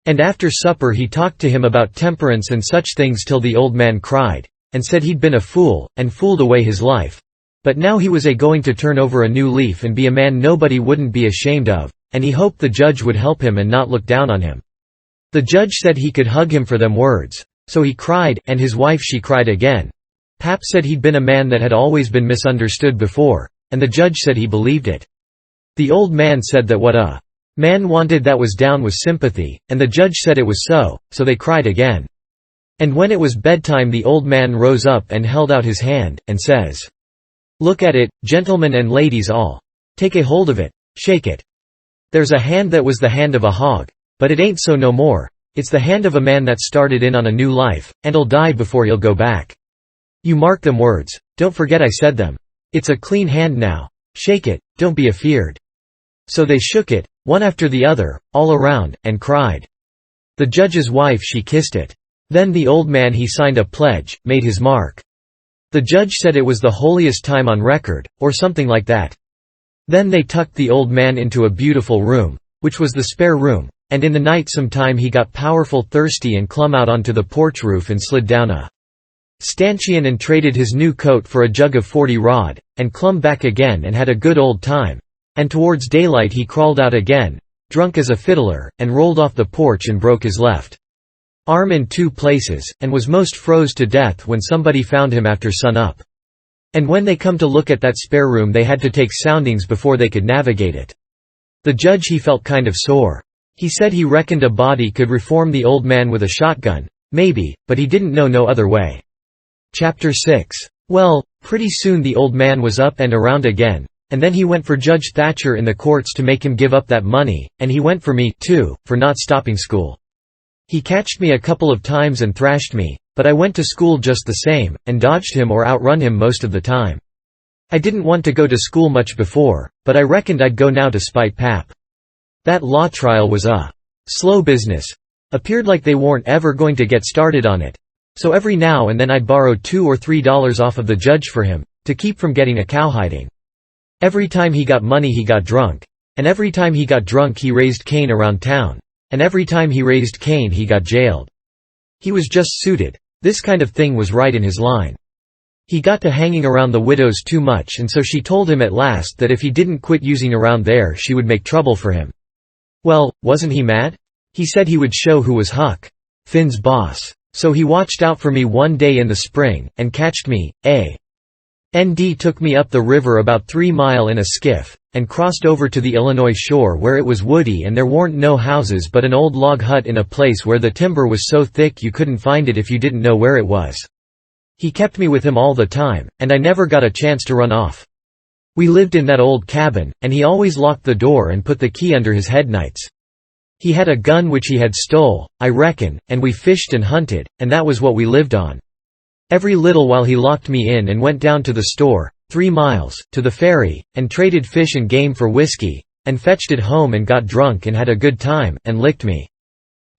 And after supper he talked to him about temperance and such things till the old man cried, and said he'd been a fool, and fooled away his life. But now he was going to turn over a new leaf and be a man nobody wouldn't be ashamed of, and he hoped the judge would help him and not look down on him. The judge said he could hug him for them words, so he cried, and his wife she cried again. Pap said he'd been a man that had always been misunderstood before, and the judge said he believed it. The old man said that what a man wanted that was down was sympathy, and the judge said it was so they cried again. And when it was bedtime the old man rose up and held out his hand, and says, "Look at it, gentlemen and ladies all. Take a hold of it, shake it. There's a hand that was the hand of a hog, but it ain't so no more, it's the hand of a man that started in on a new life, and'll die before he'll go back. You mark them words, don't forget I said them. It's a clean hand now, shake it, don't be afeard." So they shook it, one after the other, all around, and cried. The judge's wife she kissed it. Then the old man he signed a pledge, made his mark. The judge said it was the holiest time on record, or something like that. Then they tucked the old man into a beautiful room, which was the spare room, and in the night sometime he got powerful thirsty and clumb out onto the porch roof and slid down a stanchion and traded his new coat for a jug of 40 rod, and clumb back again and had a good old time, and towards daylight he crawled out again, drunk as a fiddler, and rolled off the porch and broke his left arm in 2 places, and was most froze to death when somebody found him after sun up. And when they come to look at that spare room they had to take soundings before they could navigate it. The judge he felt kind of sore. He said he reckoned a body could reform the old man with a shotgun, maybe, but he didn't know no other way. Chapter 6. Well, pretty soon the old man was up and around again, and then he went for Judge Thatcher in the courts to make him give up that money, and he went for me, too, for not stopping school. He catched me a couple of times and thrashed me, but I went to school just the same, and dodged him or outrun him most of the time. I didn't want to go to school much before, but I reckoned I'd go now to spite Pap. That law trial was a slow business. Appeared like they weren't ever going to get started on it. So every now and then I'd borrow $2 or $3 off of the judge for him, to keep from getting a cowhiding. Every time he got money he got drunk. And every time he got drunk he raised Cain around town. And every time he raised Cain he got jailed. He was just suited. This kind of thing was right in his line. He got to hanging around the widows too much, and so she told him at last that if he didn't quit using around there she would make trouble for him. Well, wasn't he mad? He said he would show who was Huck, Finn's boss. So he watched out for me one day in the spring, and catched me, and took me up the river about 3 mile in a skiff, and crossed over to the Illinois shore where it was woody and there weren't no houses but an old log hut in a place where the timber was so thick you couldn't find it if you didn't know where it was. He kept me with him all the time, and I never got a chance to run off. We lived in that old cabin, and he always locked the door and put the key under his head nights. He had a gun which he had stole, I reckon, and we fished and hunted, and that was what we lived on. Every little while he locked me in and went down to the store, 3 miles, to the ferry, and traded fish and game for whiskey, and fetched it home and got drunk and had a good time, and licked me.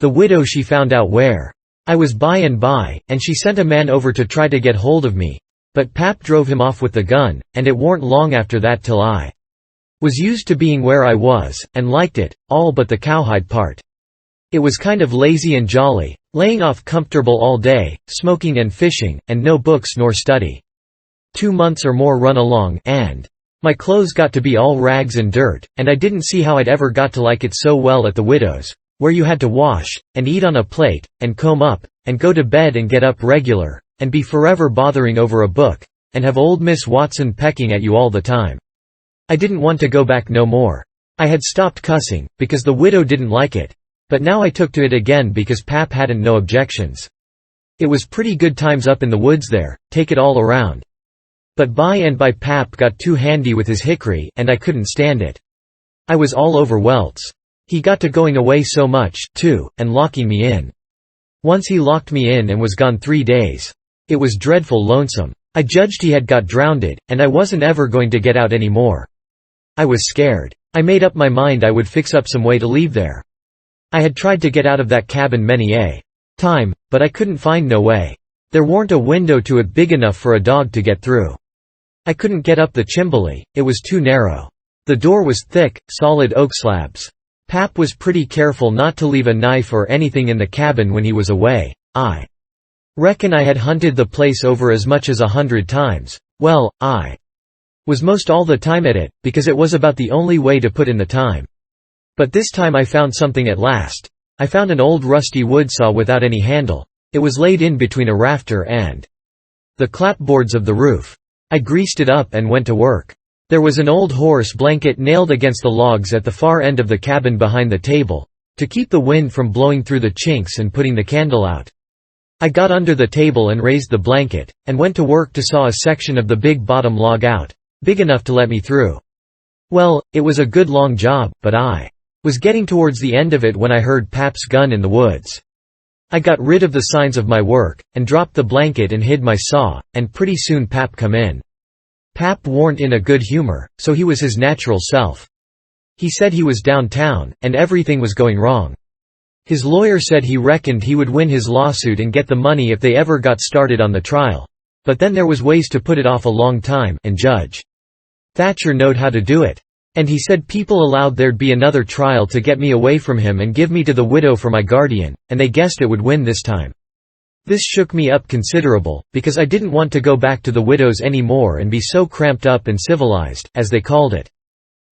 The widow she found out where I was by and by, and she sent a man over to try to get hold of me, but Pap drove him off with the gun, and it warn't long after that till I was used to being where I was, and liked it, all but the cowhide part. It was kind of lazy and jolly, laying off comfortable all day, smoking and fishing, and no books nor study. 2 months or more run along, and my clothes got to be all rags and dirt, and I didn't see how I'd ever got to like it so well at the widow's, where you had to wash, and eat on a plate, and comb up, and go to bed and get up regular, and be forever bothering over a book, and have old Miss Watson pecking at you all the time. I didn't want to go back no more. I had stopped cussing, because the widow didn't like it. But now I took to it again because Pap hadn't no objections. It was pretty good times up in the woods there, take it all around. But by and by Pap got too handy with his hickory, and I couldn't stand it. I was all over welts. He got to going away so much, too, and locking me in. Once he locked me in and was gone 3 days. It was dreadful lonesome. I judged he had got drowned, and I wasn't ever going to get out any more. I was scared. I made up my mind I would fix up some way to leave there. I had tried to get out of that cabin many a time, but I couldn't find no way. There warn't a window to it big enough for a dog to get through. I couldn't get up the chimbley, it was too narrow. The door was thick, solid oak slabs. Pap was pretty careful not to leave a knife or anything in the cabin when he was away. I reckon I had hunted the place over as much as 100 times. Well, I was most all the time at it, because it was about the only way to put in the time. But this time I found something at last. I found an old rusty wood saw without any handle. It was laid in between a rafter and the clapboards of the roof. I greased it up and went to work. There was an old horse blanket nailed against the logs at the far end of the cabin behind the table, to keep the wind from blowing through the chinks and putting the candle out. I got under the table and raised the blanket, and went to work to saw a section of the big bottom log out, big enough to let me through. Well, it was a good long job, but I was getting towards the end of it when I heard Pap's gun in the woods. I got rid of the signs of my work, and dropped the blanket and hid my saw, and pretty soon Pap come in. Pap warn't in a good humor, so he was his natural self. He said he was downtown, and everything was going wrong. His lawyer said he reckoned he would win his lawsuit and get the money if they ever got started on the trial. But then there was ways to put it off a long time, and Judge Thatcher knowed how to do it. And he said people allowed there'd be another trial to get me away from him and give me to the widow for my guardian, and they guessed it would win this time. This shook me up considerable, because I didn't want to go back to the widows anymore and be so cramped up and civilized, as they called it.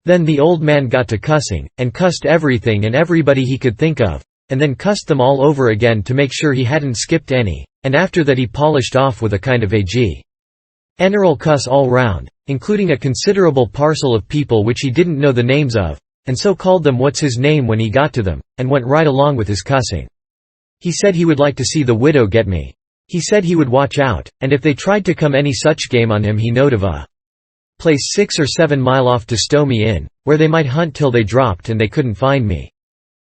Then the old man got to cussing, and cussed everything and everybody he could think of, and then cussed them all over again to make sure he hadn't skipped any, and after that he polished off with a kind of a general cuss all round, including a considerable parcel of people which he didn't know the names of, and so called them what's his name when he got to them, and went right along with his cussing. He said he would like to see the widow get me. He said he would watch out, and if they tried to come any such game on him he knowed of a place 6 or 7 mile off to stow me in, where they might hunt till they dropped and they couldn't find me.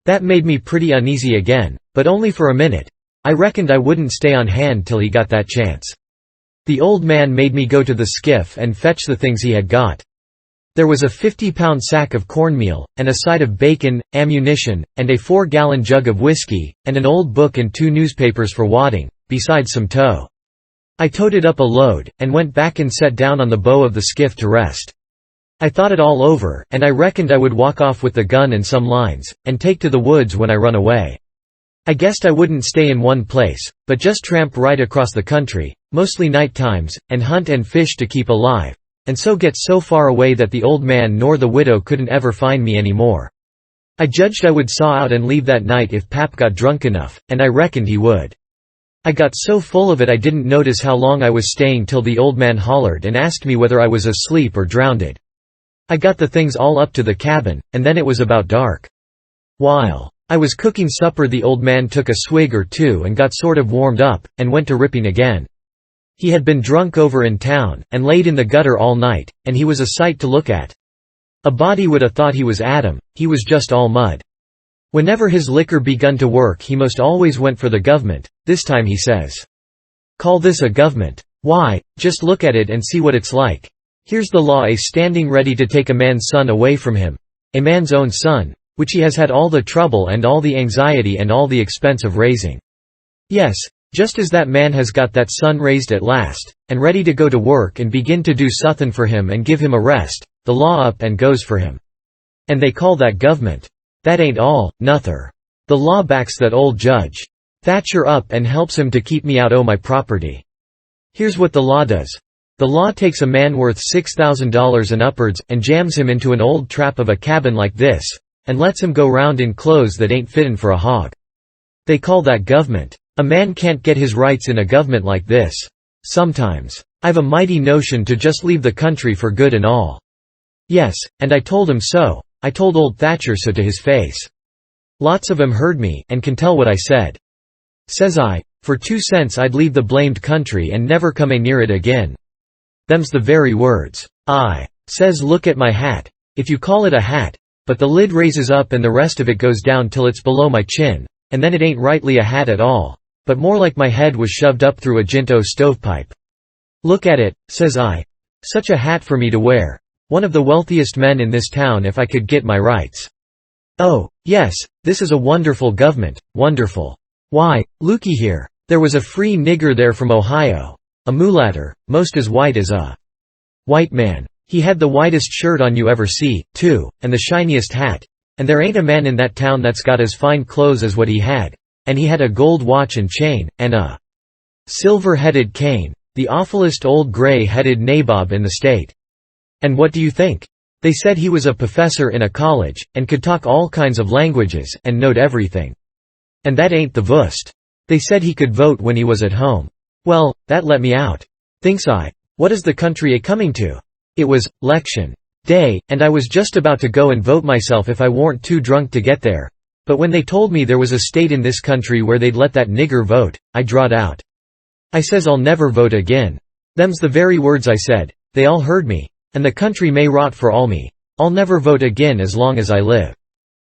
That made me pretty uneasy again, but only for a minute. I reckoned I wouldn't stay on hand till he got that chance. The old man made me go to the skiff and fetch the things he had got. There was a 50-pound sack of cornmeal, and a side of bacon, ammunition, and a 4-gallon jug of whiskey, and an old book and 2 newspapers for wadding, besides some tow. I towed it up a load, and went back and sat down on the bow of the skiff to rest. I thought it all over, and I reckoned I would walk off with the gun and some lines, and take to the woods when I run away. I guessed I wouldn't stay in one place, but just tramp right across the country, mostly night times, and hunt and fish to keep alive, and so get so far away that the old man nor the widow couldn't ever find me anymore. I judged I would saw out and leave that night if Pap got drunk enough, and I reckoned he would. I got so full of it I didn't notice how long I was staying till the old man hollered and asked me whether I was asleep or drowned. I got the things all up to the cabin, and then it was about dark. While I was cooking supper the old man took a swig or two and got sort of warmed up, and went to ripping again. He had been drunk over in town, and laid in the gutter all night, and he was a sight to look at. A body would have thought he was Adam, he was just all mud. Whenever his liquor begun to work he most always went for the government. This time he says, "Call this a government? Why, just look at it and see what it's like. Here's the law standing ready to take a man's son away from him. A man's own son, which he has had all the trouble and all the anxiety and all the expense of raising. Yes, just as that man has got that son raised at last, and ready to go to work and begin to do suthin' for him and give him a rest, the law up and goes for him. And they call that government. That ain't all, nother. The law backs that old Judge Thatcher up and helps him to keep me out o' my property. Here's what the law does. The law takes a man worth $6,000 and upwards, and jams him into an old trap of a cabin like this, and lets him go round in clothes that ain't fittin' for a hog. They call that government. A man can't get his rights in a government like this. Sometimes. I've a mighty notion to just leave the country for good and all. Yes, and I told him so. I told old Thatcher so to his face. Lots of 'em heard me, and can tell what I said. Says I, for 2 cents I'd leave the blamed country and never come a near it again. Them's the very words. I says look at my hat. If you call it a hat, but the lid raises up and the rest of it goes down till it's below my chin, and then it ain't rightly a hat at all, but more like my head was shoved up through a Ginto stovepipe. Look at it, says I. Such a hat for me to wear. One of the wealthiest men in this town if I could get my rights. Oh, yes, this is a wonderful government, wonderful. Why, looky here, there was a free nigger there from Ohio. A mulatter, most as white as a white man. He had the whitest shirt on you ever see, too, and the shiniest hat. And there ain't a man in that town that's got as fine clothes as what he had. And he had a gold watch and chain, and a silver-headed cane. The awfulest old gray-headed nabob in the state. And what do you think? They said he was a professor in a college, and could talk all kinds of languages, and knowed everything. And that ain't the vust. They said he could vote when he was at home. Well, that let me out. Thinks I, what is the country a-coming to? It was 'lection day, and I was just about to go and vote myself if I warn't too drunk to get there. But when they told me there was a state in this country where they'd let that nigger vote, I drawed out. I says I'll never vote again. Them's the very words I said. They all heard me. And the country may rot for all me. I'll never vote again as long as I live.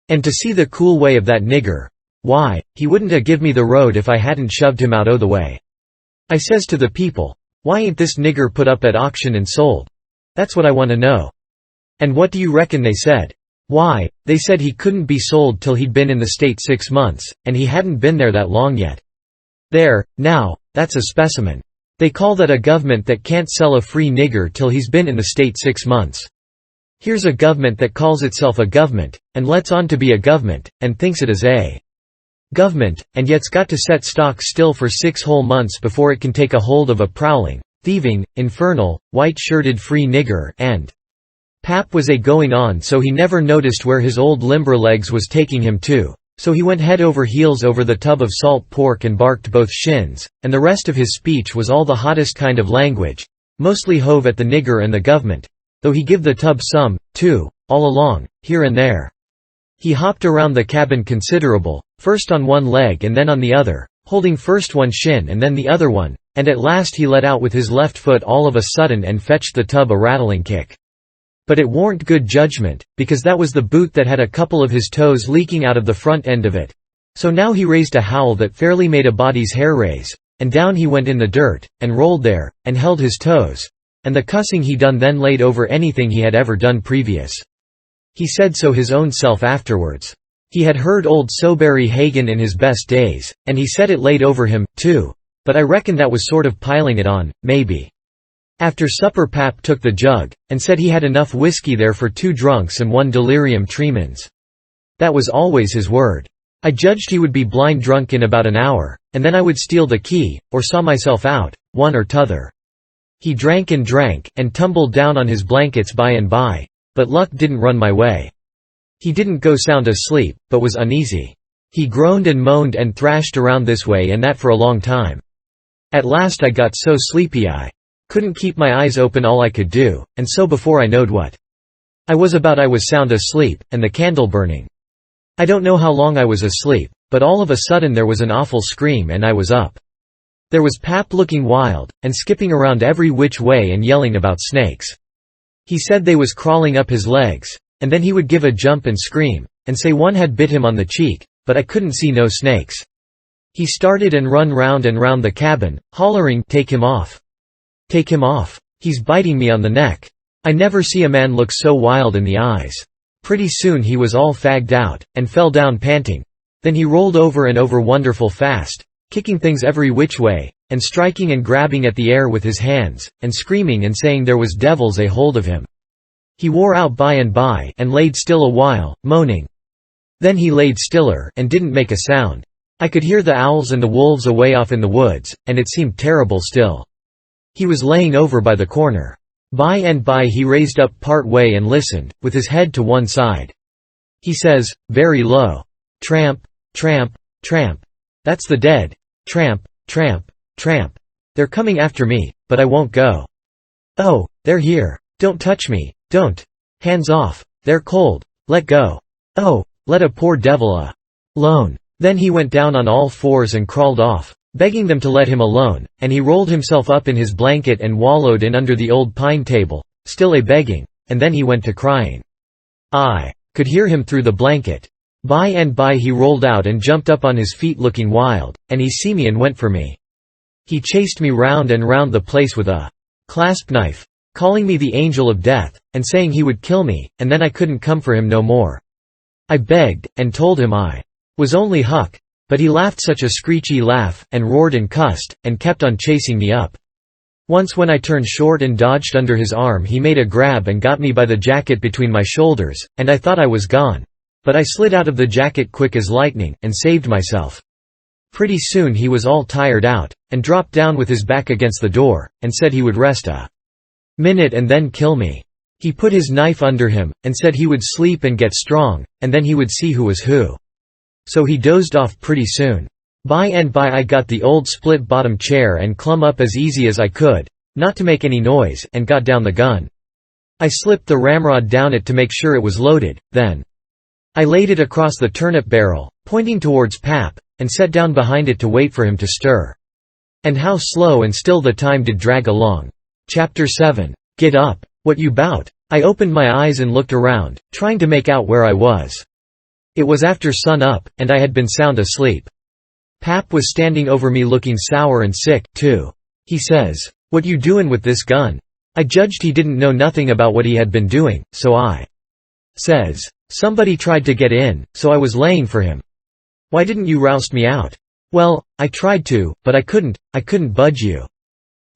And to see the cool way of that nigger. Why, he wouldn't a give me the road if I hadn't shoved him out o' the way. I says to the people, why ain't this nigger put up at auction and sold? That's what I want to know. And what do you reckon they said? Why, they said he couldn't be sold till he'd been in the state 6 months, and he hadn't been there that long yet. There, now, that's a specimen. They call that a government that can't sell a free nigger till he's been in the state 6 months. Here's a government that calls itself a government, and lets on to be a government, and thinks it is a government, and yet's got to set stock still for 6 whole months before it can take a hold of a prowling, thieving, infernal, white-shirted free nigger, and Pap was going on so he never noticed where his old limber legs was taking him to, so he went head over heels over the tub of salt pork and barked both shins, and the rest of his speech was all the hottest kind of language, mostly hove at the nigger and the government, though he give the tub some, too, all along, here and there. He hopped around the cabin considerable, first on one leg and then on the other, holding first one shin and then the other one, and at last he let out with his left foot all of a sudden and fetched the tub a rattling kick. But it warn't good judgment, because that was the boot that had a couple of his toes leaking out of the front end of it. So now he raised a howl that fairly made a body's hair raise, and down he went in the dirt, and rolled there, and held his toes, and the cussing he done then laid over anything he had ever done previous. He said so his own self afterwards. He had heard old Soberry Hagen in his best days, and he said it laid over him, too, but I reckon that was sort of piling it on, maybe. After supper Pap took the jug, and said he had enough whiskey there for 2 drunks and 1 delirium tremens. That was always his word. I judged he would be blind drunk in about an hour, and then I would steal the key, or saw myself out, one or t'other. He drank, and tumbled down on his blankets by and by, but luck didn't run my way. He didn't go sound asleep, but was uneasy. He groaned and moaned and thrashed around this way and that for a long time. At last I got so sleepy I couldn't keep my eyes open all I could do, and so before I knowed what I was sound asleep, and the candle burning. I don't know how long I was asleep, but all of a sudden there was an awful scream and I was up. There was Pap looking wild, and skipping around every which way and yelling about snakes. He said they was crawling up his legs, and then he would give a jump and scream, and say one had bit him on the cheek, but I couldn't see no snakes. He started and run round and round the cabin, hollering, "Take him off! Take him off! He's biting me on the neck!" I never see a man look so wild in the eyes. Pretty soon he was all fagged out, and fell down panting. Then he rolled over and over wonderful fast, kicking things every which way, and striking and grabbing at the air with his hands, and screaming and saying there was devils a hold of him. He wore out by and laid still a while, moaning. Then he laid stiller, and didn't make a sound. I could hear the owls and the wolves away off in the woods, and it seemed terrible still. He was laying over by the corner. By and by he raised up part way and listened, with his head to one side. He says, very low, "Tramp, tramp, tramp. That's the dead. Tramp, tramp, tramp. They're coming after me, but I won't go. Oh, they're here. Don't touch me, don't. Hands off. They're cold. Let go. Oh, let a poor devil alone." Then he went down on all fours and crawled off, begging them to let him alone, and he rolled himself up in his blanket and wallowed in under the old pine table, still a-begging, and then he went to crying. I could hear him through the blanket. By and by he rolled out and jumped up on his feet looking wild, and he see me and went for me. He chased me round and round the place with a clasp knife, calling me the angel of death, and saying he would kill me, and then I couldn't come for him no more. I begged, and told him I was only Huck, but he laughed such a screechy laugh, and roared and cussed, and kept on chasing me up. Once when I turned short and dodged under his arm he made a grab and got me by the jacket between my shoulders, and I thought I was gone. But I slid out of the jacket quick as lightning, and saved myself. Pretty soon he was all tired out, and dropped down with his back against the door, and said he would rest a minute and then kill me. He put his knife under him, and said he would sleep and get strong, and then he would see who was who. So he dozed off pretty soon. By and by I got the old split-bottom chair and clumb up as easy as I could, not to make any noise, and got down the gun. I slipped the ramrod down it to make sure it was loaded, then I laid it across the turnip barrel, pointing towards Pap, and sat down behind it to wait for him to stir. And how slow and still the time did drag along. Chapter 7. Get up. What you bout? I opened my eyes and looked around, trying to make out where I was. It was after sun up, and I had been sound asleep. Pap was standing over me looking sour and sick, too. He says, "What you doin' with this gun?" I judged he didn't know nothing about what he had been doing, so I says, "Somebody tried to get in, so I was laying for him." "Why didn't you roust me out?" "Well, I tried to, but I couldn't budge you."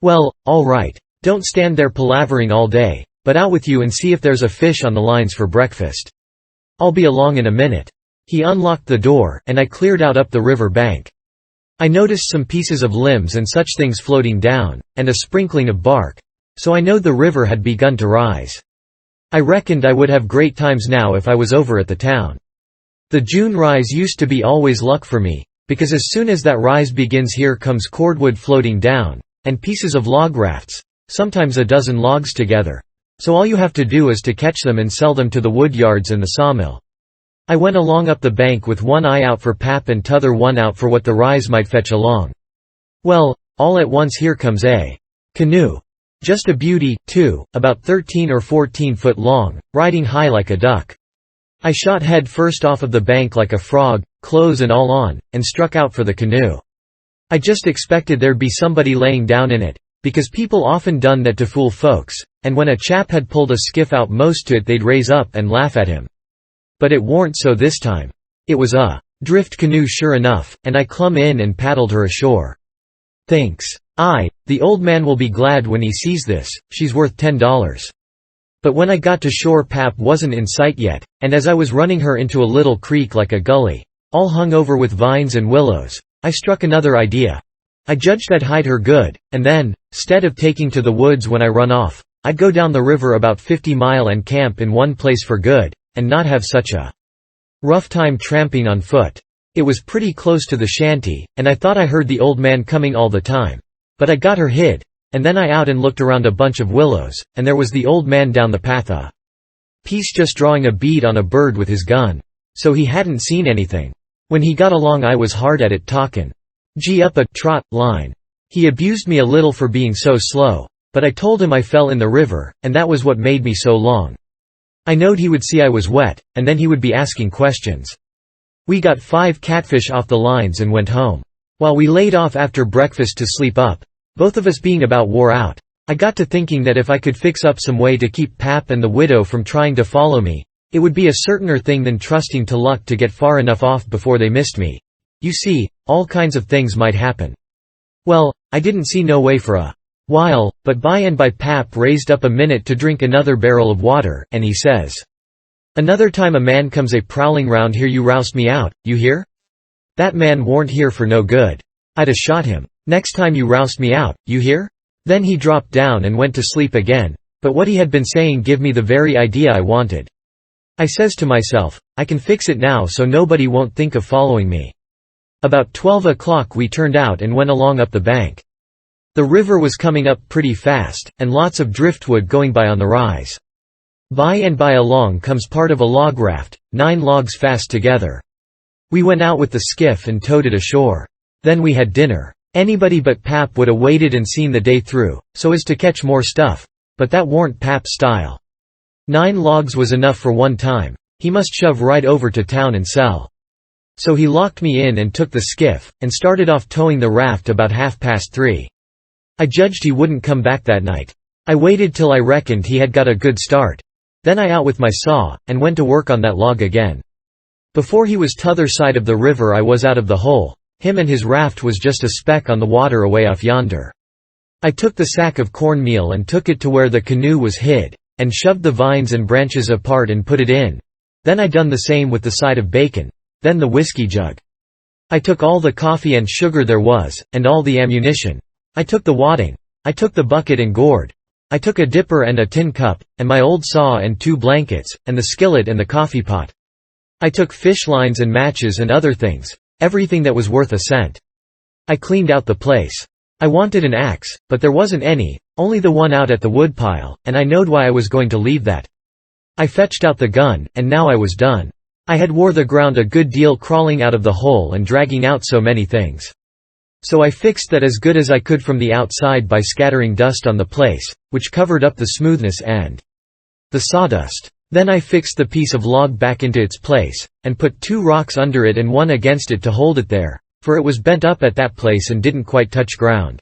"Well, all right. Don't stand there palavering all day, but out with you and see if there's a fish on the lines for breakfast. I'll be along in a minute." He unlocked the door, and I cleared out up the river bank. I noticed some pieces of limbs and such things floating down, and a sprinkling of bark, so I knowed the river had begun to rise. I reckoned I would have great times now if I was over at the town. The June rise used to be always luck for me, because as soon as that rise begins here comes cordwood floating down, and pieces of log rafts, sometimes a dozen logs together, so all you have to do is to catch them and sell them to the wood yards and the sawmill. I went along up the bank with one eye out for pap and t'other one out for what the rise might fetch along. Well, all at once here comes a canoe. Just a beauty, too, about 13 or 14 foot long, riding high like a duck. I shot head first off of the bank like a frog, clothes and all on, and struck out for the canoe. I just expected there'd be somebody laying down in it, because people often done that to fool folks, and when a chap had pulled a skiff out most to it they'd raise up and laugh at him. But it warn't so this time. It was a drift canoe sure enough, and I clumb in and paddled her ashore. Thinks I, the old man will be glad when he sees this, she's worth $10. But when I got to shore pap wasn't in sight yet, and as I was running her into a little creek like a gully, all hung over with vines and willows, I struck another idea. I judged I'd hide her good, and then, 'stead of taking to the woods when I run off, I'd go down the river about 50 mile and camp in one place for good, and not have such a rough time tramping on foot. It was pretty close to the shanty, and I thought I heard the old man coming all the time. But I got her hid, and then I out and looked around a bunch of willows, and there was the old man down the path a piece just drawing a bead on a bird with his gun. So he hadn't seen anything. When he got along I was hard at it talkin' "Gee up a trot" line. He abused me a little for being so slow, but I told him I fell in the river, and that was what made me so long. I knowed he would see I was wet, and then he would be asking questions. We got 5 catfish off the lines and went home. While we laid off after breakfast to sleep up, both of us being about wore out, I got to thinking that if I could fix up some way to keep pap and the widow from trying to follow me, it would be a certainer thing than trusting to luck to get far enough off before they missed me. You see, all kinds of things might happen. Well, I didn't see no way for a while, but by and by pap raised up a minute to drink another barrel of water, and he says, "Another time a man comes a prowling round here you roust me out, you hear? That man warn't here for no good. I'd a shot him. Next time you roust me out, you hear?" Then he dropped down and went to sleep again, but what he had been saying give me the very idea I wanted. I says to myself, I can fix it now so nobody won't think of following me. About 12 o'clock we turned out and went along up the bank. The river was coming up pretty fast, and lots of driftwood going by on the rise. By and by along comes part of a log raft, 9 logs fast together. We went out with the skiff and towed it ashore. Then we had dinner. Anybody but pap would 'a waited and seen the day through, so as to catch more stuff, but that warn't pap's style. 9 logs was enough for one time. He must shove right over to town and sell. So he locked me in and took the skiff, and started off towing the raft about 3:30. I judged he wouldn't come back that night. I waited till I reckoned he had got a good start. Then I out with my saw, and went to work on that log again. Before he was t'other side of the river I was out of the hole. Him and his raft was just a speck on the water away off yonder. I took the sack of cornmeal and took it to where the canoe was hid, and shoved the vines and branches apart and put it in. Then I done the same with the side of bacon, then the whiskey jug. I took all the coffee and sugar there was, and all the ammunition. I took the wadding. I took the bucket and gourd. I took a dipper and a tin cup, and my old saw and 2 blankets, and the skillet and the coffee pot. I took fish lines and matches and other things, everything that was worth a cent. I cleaned out the place. I wanted an axe, but there wasn't any, only the one out at the woodpile, and I knowed why I was going to leave that. I fetched out the gun, and now I was done. I had wore the ground a good deal crawling out of the hole and dragging out so many things. So I fixed that as good as I could from the outside by scattering dust on the place, which covered up the smoothness and the sawdust. Then I fixed the piece of log back into its place, and put 2 rocks under it and one against it to hold it there, for it was bent up at that place and didn't quite touch ground.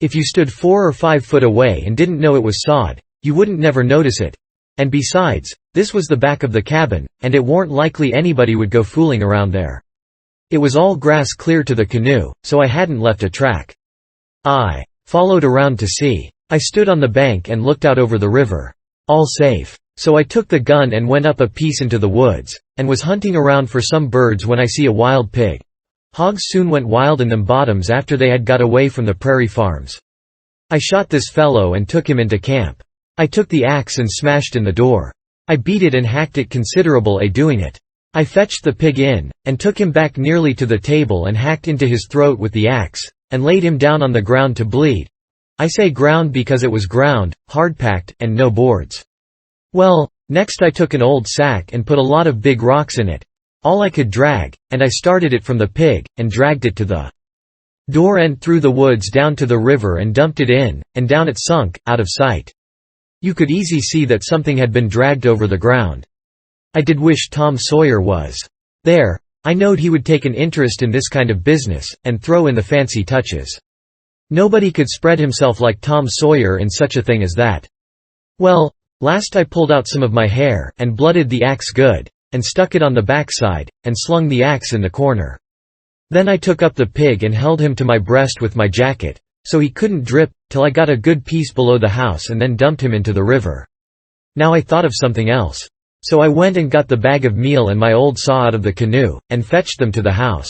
If you stood 4 or 5 foot away and didn't know it was sawed, you wouldn't never notice it. And besides, this was the back of the cabin, and it warn't likely anybody would go fooling around there. It was all grass clear to the canoe, so I hadn't left a track. I Followed around to see. I stood on the bank and looked out over the river. All safe. So I took the gun and went up a piece into the woods, and was hunting around for some birds when I see a wild pig. Hogs soon went wild in them bottoms after they had got away from the prairie farms. I shot this fellow and took him into camp. I took the axe and smashed in the door. I beat it and hacked it considerable doing it. I fetched the pig in, and took him back nearly to the table and hacked into his throat with the axe, and laid him down on the ground to bleed. I say ground because it was ground, hard-packed, and no boards. Well, next I took an old sack and put a lot of big rocks in it, all I could drag, and I started it from the pig, and dragged it to the door and through the woods down to the river and dumped it in, and down it sunk, out of sight. You could easy see that something had been dragged over the ground. I did wish Tom Sawyer was there. I knowed he would take an interest in this kind of business, and throw in the fancy touches. Nobody could spread himself like Tom Sawyer in such a thing as that. Well, last I pulled out some of my hair, and blooded the axe good, and stuck it on the backside, and slung the axe in the corner. Then I took up the pig and held him to my breast with my jacket, so he couldn't drip, till I got a good piece below the house and then dumped him into the river. Now I thought of something else. So I went and got the bag of meal and my old saw out of the canoe, and fetched them to the house.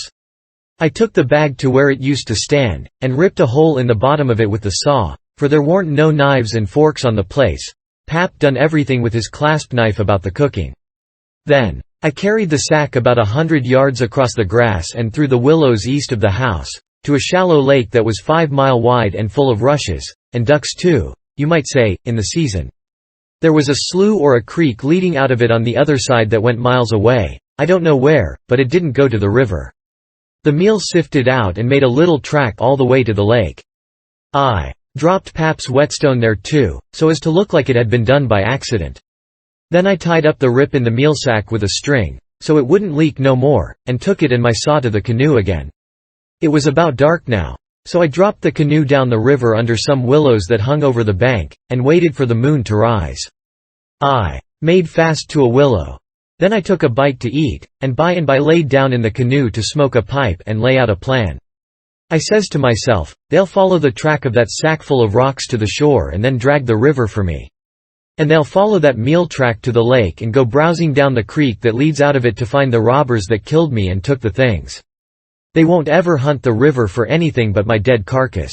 I took the bag to where it used to stand, and ripped a hole in the bottom of it with the saw, for there weren't no knives and forks on the place. Pap done everything with his clasp knife about the cooking. Then, I carried the sack about 100 yards across the grass and through the willows east of the house, to a shallow lake that was 5 miles wide and full of rushes, and ducks too, you might say, in the season. There was a slough or a creek leading out of it on the other side that went miles away, I don't know where, but it didn't go to the river. The meal sifted out and made a little track all the way to the lake. I dropped Pap's whetstone there too, so as to look like it had been done by accident. Then I tied up the rip in the meal sack with a string, so it wouldn't leak no more, and took it and my saw to the canoe again. It was about dark now, so I dropped the canoe down the river under some willows that hung over the bank, and waited for the moon to rise. I made fast to a willow. Then I took a bite to eat, and by laid down in the canoe to smoke a pipe and lay out a plan. I says to myself, they'll follow the track of that sackful of rocks to the shore and then drag the river for me. And they'll follow that meal track to the lake and go browsing down the creek that leads out of it to find the robbers that killed me and took the things. They won't ever hunt the river for anything but my dead carcass.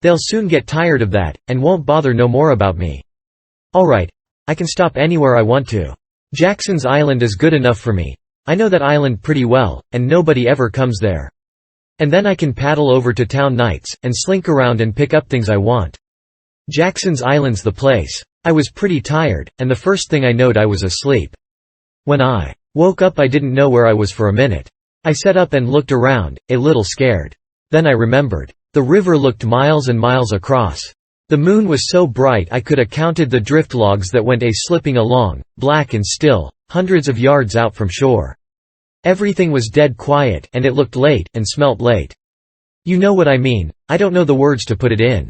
They'll soon get tired of that, and won't bother no more about me. All right, I can stop anywhere I want to. Jackson's Island is good enough for me. I know that island pretty well, and nobody ever comes there. And then I can paddle over to town nights, and slink around and pick up things I want. Jackson's Island's the place. I was pretty tired, and the first thing I knowed I was asleep. When I woke up I didn't know where I was for a minute. I sat up and looked around, a little scared. Then I remembered. The river looked miles and miles across. The moon was so bright I could have counted the drift logs that went slipping along, black and still, hundreds of yards out from shore. Everything was dead quiet, and it looked late, and smelt late. You know what I mean, I don't know the words to put it in.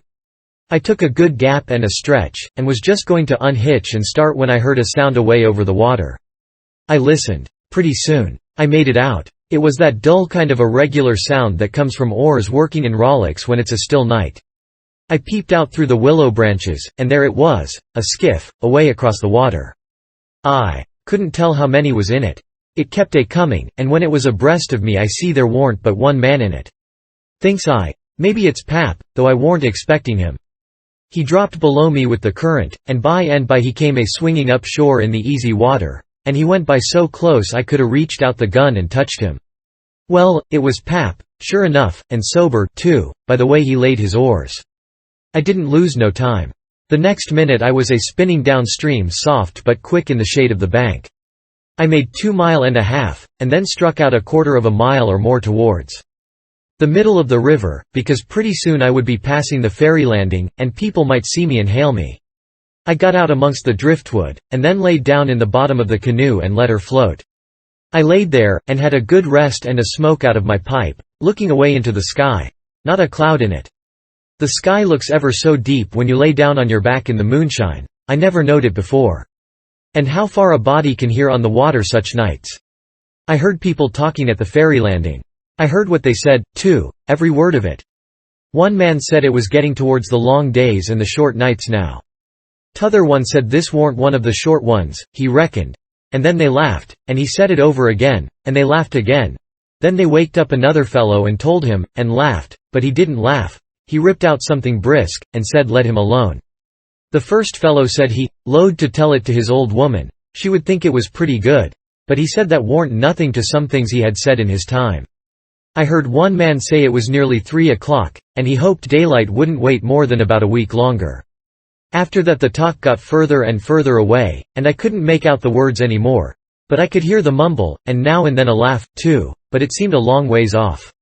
I took a good gap and a stretch, and was just going to unhitch and start when I heard a sound away over the water. I listened. Pretty soon, I made it out. It was that dull kind of irregular sound that comes from oars working in rowlocks when it's a still night. I peeped out through the willow branches, and there it was, a skiff, away across the water. I couldn't tell how many was in it. It kept coming, and when it was abreast of me I see there warn't but one man in it. Thinks I, maybe it's Pap, though I warn't expecting him. He dropped below me with the current, and by he came swinging up shore in the easy water, and he went by so close I could have reached out the gun and touched him. Well, it was Pap, sure enough, and sober, too, by the way he laid his oars. I didn't lose no time. The next minute I was spinning downstream soft but quick in the shade of the bank. I made 2.5 miles, and then struck out 1/4 mile or more towards the middle of the river, because pretty soon I would be passing the ferry landing, and people might see me and hail me. I got out amongst the driftwood, and then laid down in the bottom of the canoe and let her float. I laid there, and had a good rest and a smoke out of my pipe, looking away into the sky. Not a cloud in it. The sky looks ever so deep when you lay down on your back in the moonshine. I never knowed it before. And how far a body can hear on the water such nights. I heard people talking at the ferry landing. I heard what they said, too, every word of it. One man said it was getting towards the long days and the short nights now. T'other one said this warn't one of the short ones, he reckoned. And then they laughed, and he said it over again, and they laughed again. Then they waked up another fellow and told him, and laughed, but he didn't laugh. He ripped out something brisk, and said let him alone. The first fellow said he loathed to tell it to his old woman, she would think it was pretty good. But he said that warn't nothing to some things he had said in his time. I heard one man say it was nearly 3 o'clock, and he hoped daylight wouldn't wait more than about a week longer. After that the talk got further and further away, and I couldn't make out the words any more. But I could hear the mumble, and now and then a laugh, too, but it seemed a long ways off.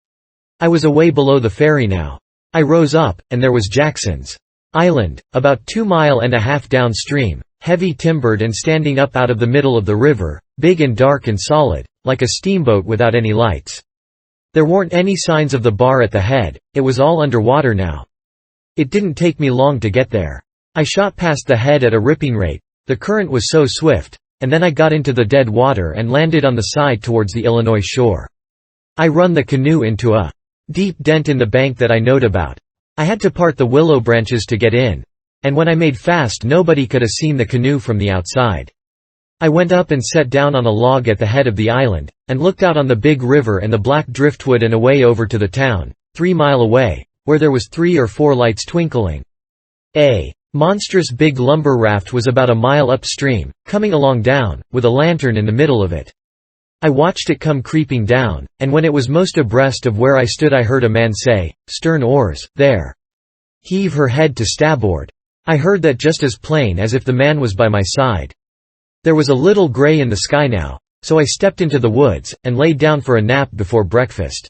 I was away below the ferry now. I rose up, and there was Jackson's Island, about 2.5 miles downstream, heavy timbered and standing up out of the middle of the river, big and dark and solid, like a steamboat without any lights. There weren't any signs of the bar at the head, it was all under water now. It didn't take me long to get there. I shot past the head at a ripping rate, the current was so swift, and then I got into the dead water and landed on the side towards the Illinois shore. I run the canoe into a deep dent in the bank that I knowed about. I had to part the willow branches to get in, and when I made fast nobody could 'a seen the canoe from the outside. I went up and sat down on a log at the head of the island, and looked out on the big river and the black driftwood and away over to the town, 3 miles away, where there was 3 or 4 lights twinkling. A monstrous big lumber raft was about a mile upstream, coming along down, with a lantern in the middle of it. I watched it come creeping down, and when it was most abreast of where I stood I heard a man say, "Stern oars, there. Heave her head to starboard." I heard that just as plain as if the man was by my side. There was a little gray in the sky now, so I stepped into the woods, and laid down for a nap before breakfast.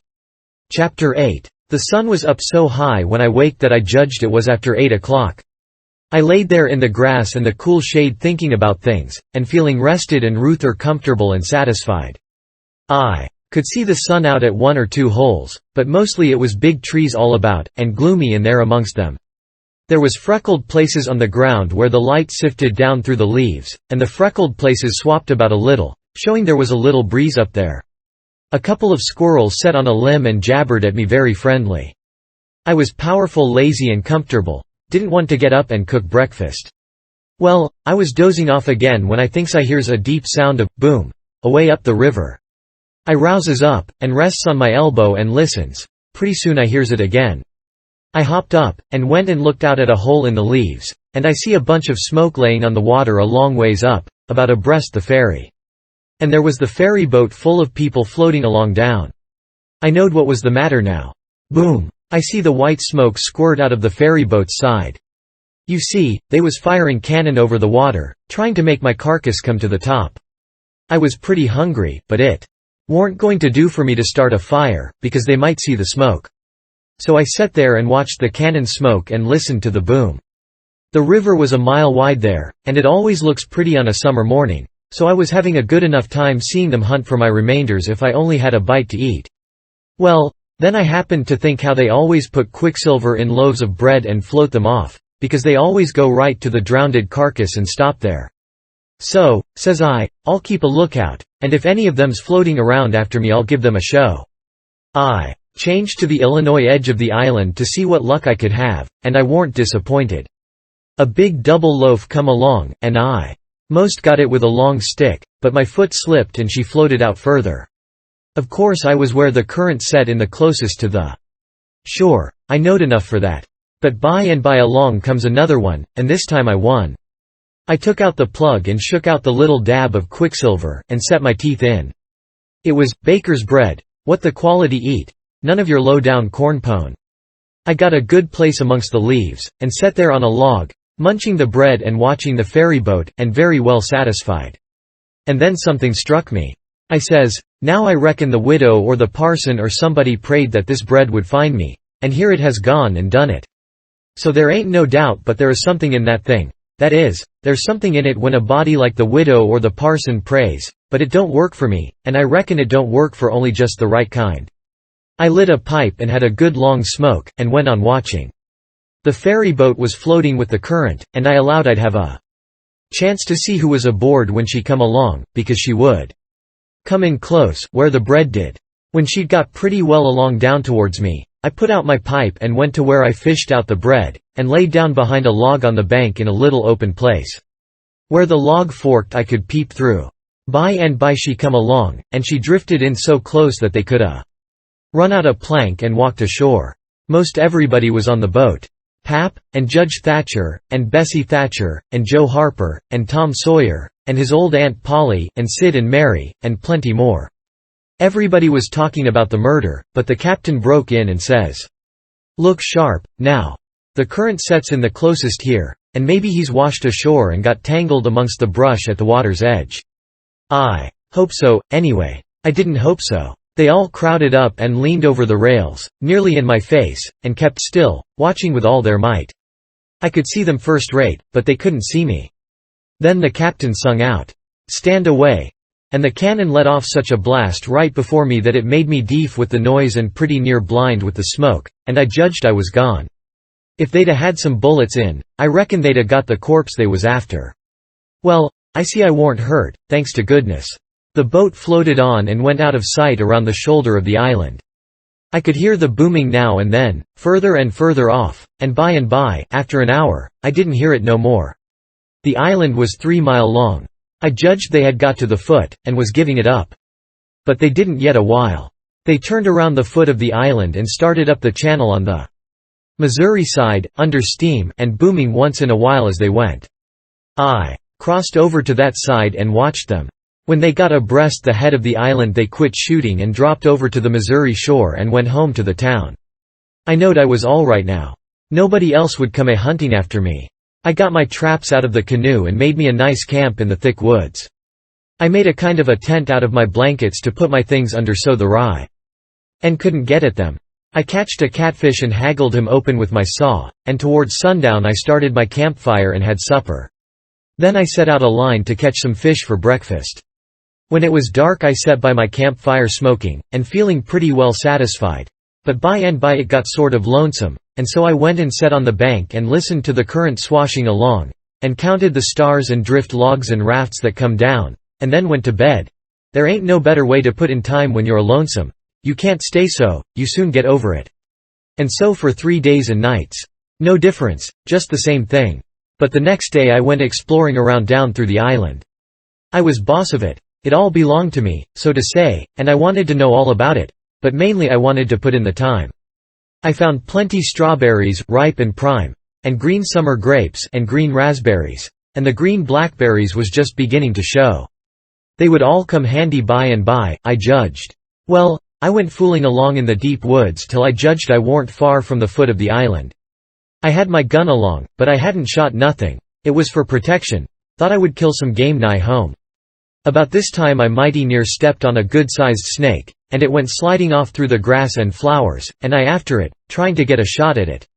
Chapter 8. The sun was up so high when I waked that I judged it was after 8 o'clock. I laid there in the grass and the cool shade thinking about things, and feeling rested and ruther comfortable and satisfied. I could see the sun out at 1 or 2 holes, but mostly it was big trees all about, and gloomy in there amongst them. There was freckled places on the ground where the light sifted down through the leaves, and the freckled places swapped about a little, showing there was a little breeze up there. A couple of squirrels sat on a limb and jabbered at me very friendly. I was powerful lazy and comfortable, didn't want to get up and cook breakfast. Well, I was dozing off again when I thinks I hears a deep sound of boom, away up the river. I rouses up, and rests on my elbow and listens. Pretty soon I hears it again. I hopped up, and went and looked out at a hole in the leaves, and I see a bunch of smoke laying on the water a long ways up, about abreast the ferry. And there was the ferry boat full of people floating along down. I knowed what was the matter now. Boom! I see the white smoke squirt out of the ferry boat's side. You see, they was firing cannon over the water, trying to make my carcass come to the top. I was pretty hungry, but it warn't going to do for me to start a fire, because they might see the smoke. So I sat there and watched the cannon smoke and listened to the boom. The river was a mile wide there, and it always looks pretty on a summer morning, so I was having a good enough time seeing them hunt for my remainders if I only had a bite to eat. Well, then I happened to think how they always put quicksilver in loaves of bread and float them off, because they always go right to the drowned carcass and stop there. So, says I, I'll keep a lookout, and if any of them's floating around after me I'll give them a show. I changed to the Illinois edge of the island to see what luck I could have, and I warn't disappointed. A big double loaf come along, and I most got it with a long stick, but my foot slipped and she floated out further. Of course I was where the current set in the closest to the shore. I knowed enough for that. But by and by along comes another one, and this time I won. I took out the plug and shook out the little dab of quicksilver, and set my teeth in. It was baker's bread, what the quality eat, none of your low-down corn pone. I got a good place amongst the leaves, and sat there on a log, munching the bread and watching the ferry boat, and very well satisfied. And then something struck me. I says, now I reckon the widow or the parson or somebody prayed that this bread would find me, and here it has gone and done it. So there ain't no doubt but there is something in that thing. That is, there's something in it when a body like the widow or the parson prays, but it don't work for me, and I reckon it don't work for only just the right kind. I lit a pipe and had a good long smoke, and went on watching. The ferry boat was floating with the current, and I allowed I'd have a chance to see who was aboard when she come along, because she would come in close, where the bread did. When she'd got pretty well along down towards me, I put out my pipe and went to where I fished out the bread, and laid down behind a log on the bank in a little open place. Where the log forked I could peep through. By and by she come along, and she drifted in so close that they could run out a plank and walked ashore. Most everybody was on the boat. Pap, and Judge Thatcher, and Bessie Thatcher, and Joe Harper, and Tom Sawyer, and his old Aunt Polly, and Sid and Mary, and plenty more. Everybody was talking about the murder, but the captain broke in and says, "Look sharp, now. The current sets in the closest here, and maybe he's washed ashore and got tangled amongst the brush at the water's edge." I hope so, anyway. I didn't hope so. They all crowded up and leaned over the rails, nearly in my face, and kept still, watching with all their might. I could see them first rate, but they couldn't see me. Then the captain sung out, "Stand away!" and the cannon let off such a blast right before me that it made me deaf with the noise and pretty near blind with the smoke, and I judged I was gone. If they'd had some bullets in, I reckon they'd got the corpse they was after. Well, I see I warn't hurt, thanks to goodness. The boat floated on and went out of sight around the shoulder of the island. I could hear the booming now and then, further and further off, and by, after an hour, I didn't hear it no more. The island was 3 mile long. I judged they had got to the foot, and was giving it up. But they didn't yet a while. They turned around the foot of the island and started up the channel on the Missouri side, under steam, and booming once in a while as they went. I crossed over to that side and watched them. When they got abreast the head of the island they quit shooting and dropped over to the Missouri shore and went home to the town. I knowed I was all right now. Nobody else would come a-hunting after me. I got my traps out of the canoe and made me a nice camp in the thick woods. I made a kind of a tent out of my blankets to put my things under so the rye and couldn't get at them. I catched a catfish and haggled him open with my saw, and towards sundown I started my campfire and had supper. Then I set out a line to catch some fish for breakfast. When it was dark I sat by my campfire smoking, and feeling pretty well satisfied. But by and by it got sort of lonesome, and so I went and sat on the bank and listened to the current swashing along, and counted the stars and drift logs and rafts that come down, and then went to bed. There ain't no better way to put in time when you're lonesome. You can't stay so, you soon get over it. And so for 3 days and nights. No difference, just the same thing. But the next day I went exploring around down through the island. I was boss of it. It all belonged to me, so to say, and I wanted to know all about it, but mainly I wanted to put in the time. I found plenty strawberries, ripe and prime, and green summer grapes and green raspberries, and the green blackberries was just beginning to show. They would all come handy by and by, I judged. Well, I went fooling along in the deep woods till I judged I warn't far from the foot of the island. I had my gun along, but I hadn't shot nothing. It was for protection. Thought I would kill some game nigh home. About this time I mighty near stepped on a good-sized snake, and it went sliding off through the grass and flowers, and I after it, trying to get a shot at it.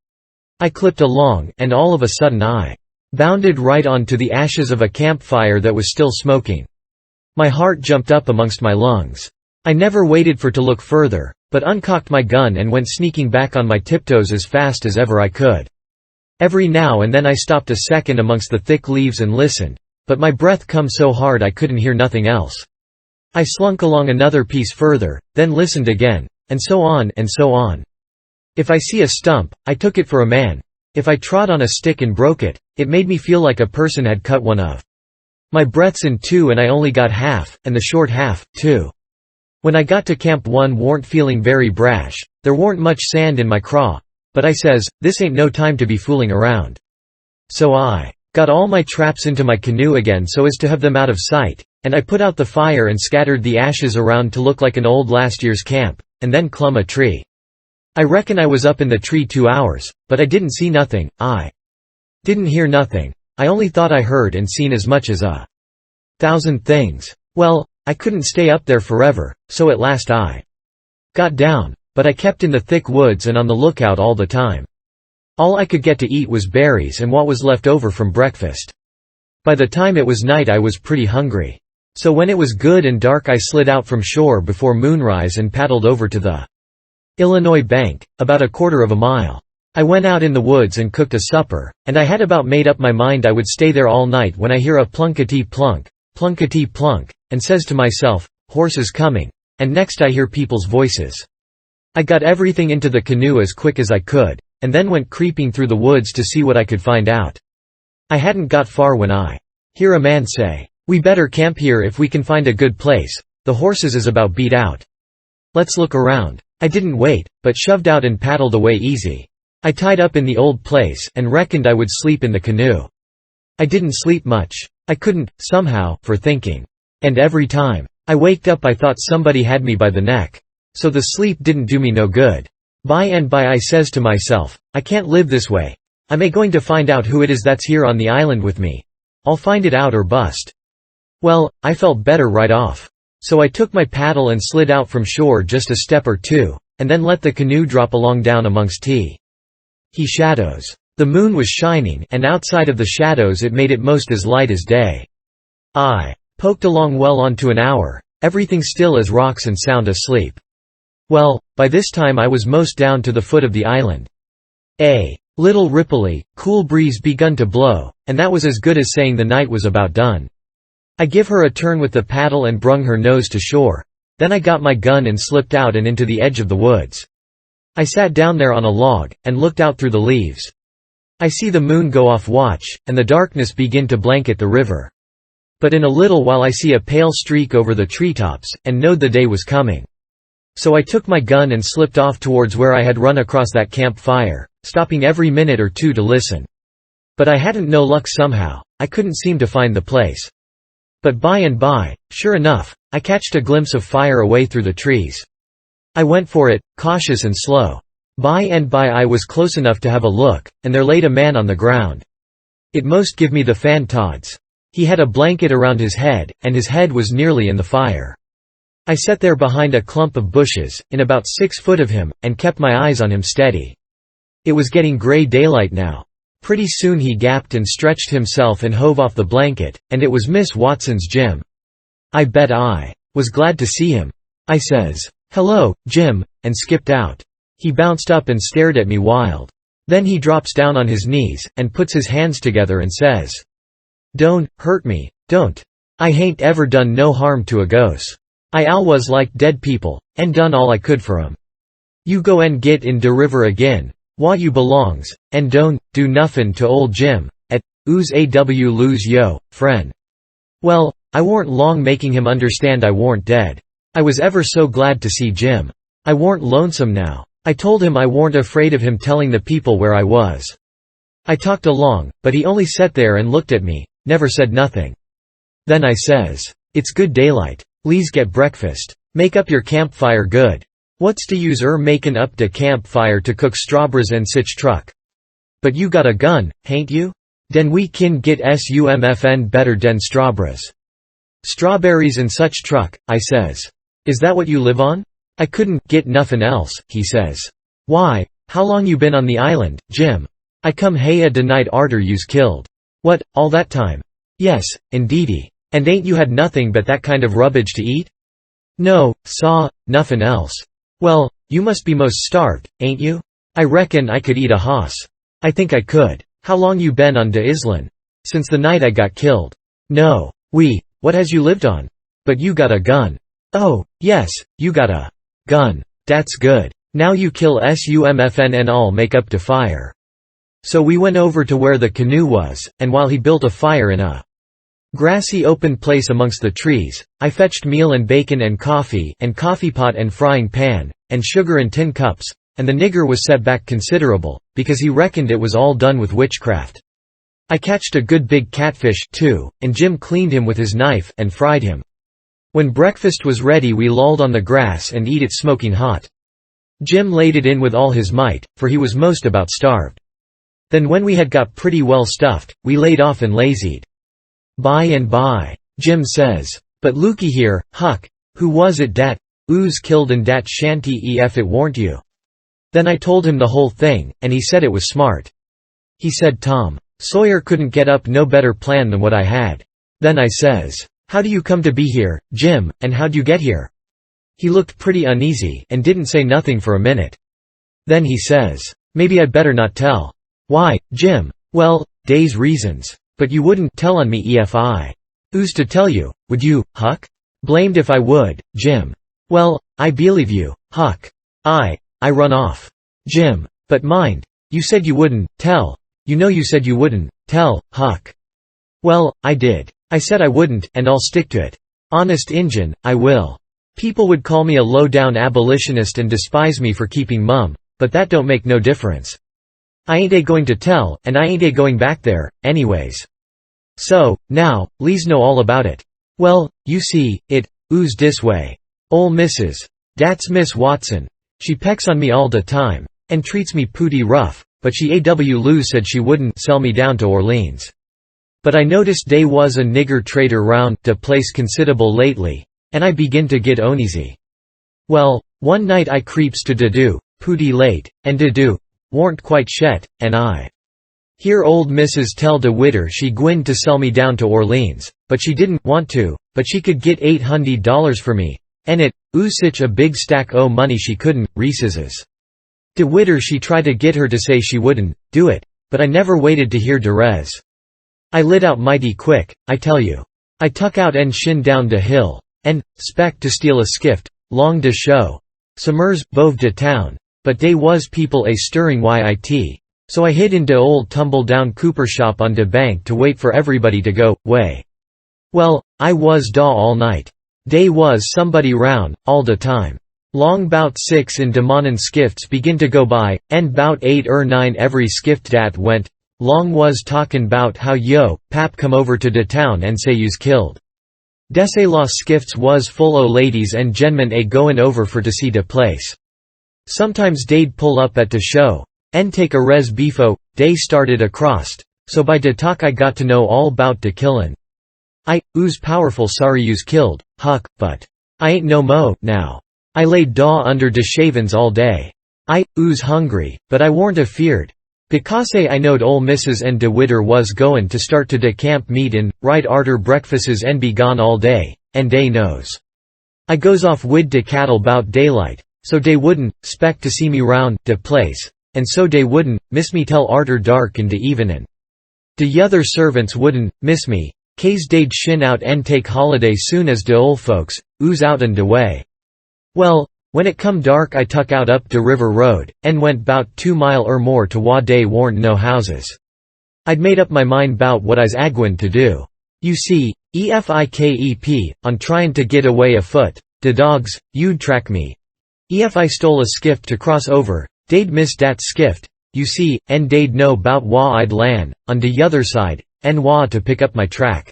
I clipped along, and all of a sudden I bounded right on to the ashes of a campfire that was still smoking. My heart jumped up amongst my lungs. I never waited for to look further, but uncocked my gun and went sneaking back on my tiptoes as fast as ever I could. Every now and then I stopped a second amongst the thick leaves and listened, but my breath come so hard I couldn't hear nothing else. I slunk along another piece further, then listened again, and so on and so on. If I see a stump, I took it for a man. If I trod on a stick and broke it, it made me feel like a person had cut one of my breaths in two and I only got half, and the short half, too. When I got to Camp 1 warn't feeling very brash, there warn't much sand in my craw, but I says, this ain't no time to be fooling around. So I got all my traps into my canoe again so as to have them out of sight, and I put out the fire and scattered the ashes around to look like an old last year's camp, and then clumb a tree. I reckon I was up in the tree 2 hours, but I didn't see nothing, I didn't hear nothing. I only thought I heard and seen as much as 1,000 things. Well, I couldn't stay up there forever, so at last I got down, but I kept in the thick woods and on the lookout all the time. All I could get to eat was berries and what was left over from breakfast. By the time it was night I was pretty hungry. So when it was good and dark I slid out from shore before moonrise and paddled over to the Illinois bank, about a quarter of a mile. I went out in the woods and cooked a supper, and I had about made up my mind I would stay there all night when I hear a plunkety-plunk, plunkety-plunk, and says to myself, horses coming, and next I hear people's voices. I got everything into the canoe as quick as I could, and then went creeping through the woods to see what I could find out. I hadn't got far when I hear a man say, "We better camp here if we can find a good place, the horses is about beat out. Let's look around." I didn't wait, but shoved out and paddled away easy. I tied up in the old place, and reckoned I would sleep in the canoe. I didn't sleep much. I couldn't, somehow, for thinking. And every time I waked up I thought somebody had me by the neck. So the sleep didn't do me no good. By and by I says to myself, I can't live this way. I'm going to find out who it is that's here on the island with me. I'll find it out or bust. Well, I felt better right off. So I took my paddle and slid out from shore just a step or two, and then let the canoe drop along down amongst he shadows. The moon was shining, and outside of the shadows it made it most as light as day. I poked along well onto an hour, everything still as rocks and sound asleep. Well, by this time I was most down to the foot of the island. A little ripply, cool breeze begun to blow, and that was as good as saying the night was about done. I give her a turn with the paddle and brung her nose to shore. Then I got my gun and slipped out and into the edge of the woods. I sat down there on a log, and looked out through the leaves. I see the moon go off watch, and the darkness begin to blanket the river. But in a little while I see a pale streak over the treetops, and knowed the day was coming. So I took my gun and slipped off towards where I had run across that camp fire, stopping every minute or two to listen. But I hadn't no luck somehow, I couldn't seem to find the place. But by and by, sure enough, I catched a glimpse of fire away through the trees. I went for it, cautious and slow. By and by I was close enough to have a look, and there laid a man on the ground. It most give me the fan tods. He had a blanket around his head, and his head was nearly in the fire. I sat there behind a clump of bushes, in about 6 foot of him, and kept my eyes on him steady. It was getting gray daylight now. Pretty soon he gapped and stretched himself and hove off the blanket, and it was Miss Watson's Jim. I bet I was glad to see him. I says, "Hello, Jim," and skipped out. He bounced up and stared at me wild. Then he drops down on his knees, and puts his hands together and says, "Don't hurt me, don't. I hain't ever done no harm to a ghost. I always liked dead people, and done all I could for 'em. You go and git in de river again, wha you belongs, and don't do nuffin to old Jim, at ooze aw lose yo, friend." Well, I warn't long making him understand I warn't dead. I was ever so glad to see Jim. I warn't lonesome now. I told him I warn't afraid of him telling the people where I was. I talked along, but he only sat there and looked at me, never said nothing. Then I says, "It's good daylight. Le's get breakfast. Make up your campfire good. What's to use makin' up de campfire to cook strawberries and sich truck? But you got a gun, hain't you? Den we kin git sumfn better den strawberries." "Strawberries and such truck," I says. "Is that what you live on?" "I couldn't git nuffin else," he says. "Why, how long you been on the island, Jim?" "I come haya de night arter you's killed." "What, all that time?" "Yes, indeedy. And ain't you had nothing but that kind of rubbage to eat?" "No, saw, nuffin else." "Well, you must be most starved, ain't you?" "I reckon I could eat a hoss." "I think I could. How long you been on de island?" "Since the night I got killed." "No, what has you lived on?" "But you got a gun." "Oh, yes, you got a gun. Dat's good. Now you kill sumfn and all make up de fire." So we went over to where the canoe was, and while he built a fire in a grassy open place amongst the trees, I fetched meal and bacon and coffee pot and frying pan, and sugar and tin cups, and the nigger was set back considerable, because he reckoned it was all done with witchcraft. I catched a good big catfish, too, and Jim cleaned him with his knife, and fried him. When breakfast was ready we lolled on the grass and eat it smoking hot. Jim laid it in with all his might, for he was most about starved. Then when we had got pretty well stuffed, we laid off and lazied. By and by, Jim says, "But looky here, Huck, who was it dat ooze killed in dat shanty ef it warn't you?" Then I told him the whole thing, and he said it was smart. He said Tom Sawyer couldn't get up no better plan than what I had. Then I says, "How do you come to be here, Jim, and how'd you get here?" He looked pretty uneasy, and didn't say nothing for a minute. Then he says, "Maybe I'd better not tell." "Why, Jim?" "Well, dey's reasons. But you wouldn't tell on me ef I ooze to tell you, would you, Huck?" "Blamed if I would, Jim." "Well, I believe you, Huck. I run off. Jim. But mind, you said you wouldn't tell. You know you said you wouldn't tell, Huck. Well, I did. I said I wouldn't, and I'll stick to it. Honest Injun, I will. People would call me a low-down abolitionist and despise me for keeping mum, but that don't make no difference. I ain't going to tell, and I ain't going back there, anyways. So, now, le's know all about it. Well, you see, it ooze dis way. Ol' Mrs. Dat's Miss Watson. She pecks on me all de time, and treats me pooty rough, but she Lou said she wouldn't sell me down to Orleans. But I noticed dey was a nigger trader round de place considerable lately, and I begin to get oneasy. Well, one night I creeps to de do, pooty late, and de do warn't quite shet, and I hear old Mrs. tell de widder she gwine to sell me down to Orleans, but she didn't want to, but she could get $800 for me, and it ooze sich a big stack o' money she couldn't, resizes. De widder she tried to get her to say she wouldn't do it, but I never waited to hear de res. I lit out mighty quick, I tell you. I tuck out and shin down de hill, and spec to steal a skift, long de show. Summers bove de town, but dey was people a stirring yit. So I hid in de old tumble-down cooper shop on de bank to wait for everybody to go way. Well, I was daw all night. Dey was somebody round, all de time. Long bout 6 in de mornin' skifts begin to go by, and bout 8 or 9 every skift dat went. Long was talkin' bout how yo, pap come over to de town and say you's killed. Dese los skifts was full o' ladies and genmen a goin' over for to see de place. Sometimes dey'd pull up at de show, and take a res beefo, dey started across, so by de talk I got to know all bout de killin'. I ooze powerful sorry you's killed, Huck, but I ain't no mo, now. I laid daw under de shavins all day. I ooze hungry, but I warn't afeared. Because I knowed ol' Mrs. and de widder was goin' to start to de camp meetin', right arter breakfasts and be gone all day, and dey knows. I goes off wid de cattle bout daylight, so dey wouldn't spec to see me round de place, and so dey wouldn't miss me tell arter dark in de evenin'. De yother servants wouldn't miss me, case dey'd shin out and take holiday soon as de ol' folks ooze outen de way. Well, when it come dark I tuck out up de river road, and went bout 2 mile or more to wha dey warn't no houses. I'd made up my mind bout what I's agwin to do. You see, EFIKEP, on tryin' to get away afoot, de dogs, you'd track me. Ef I stole a skift to cross over, dey'd miss dat skift, you see, and dey'd know bout wha I'd lan', on de yother side, and wha to pick up my track.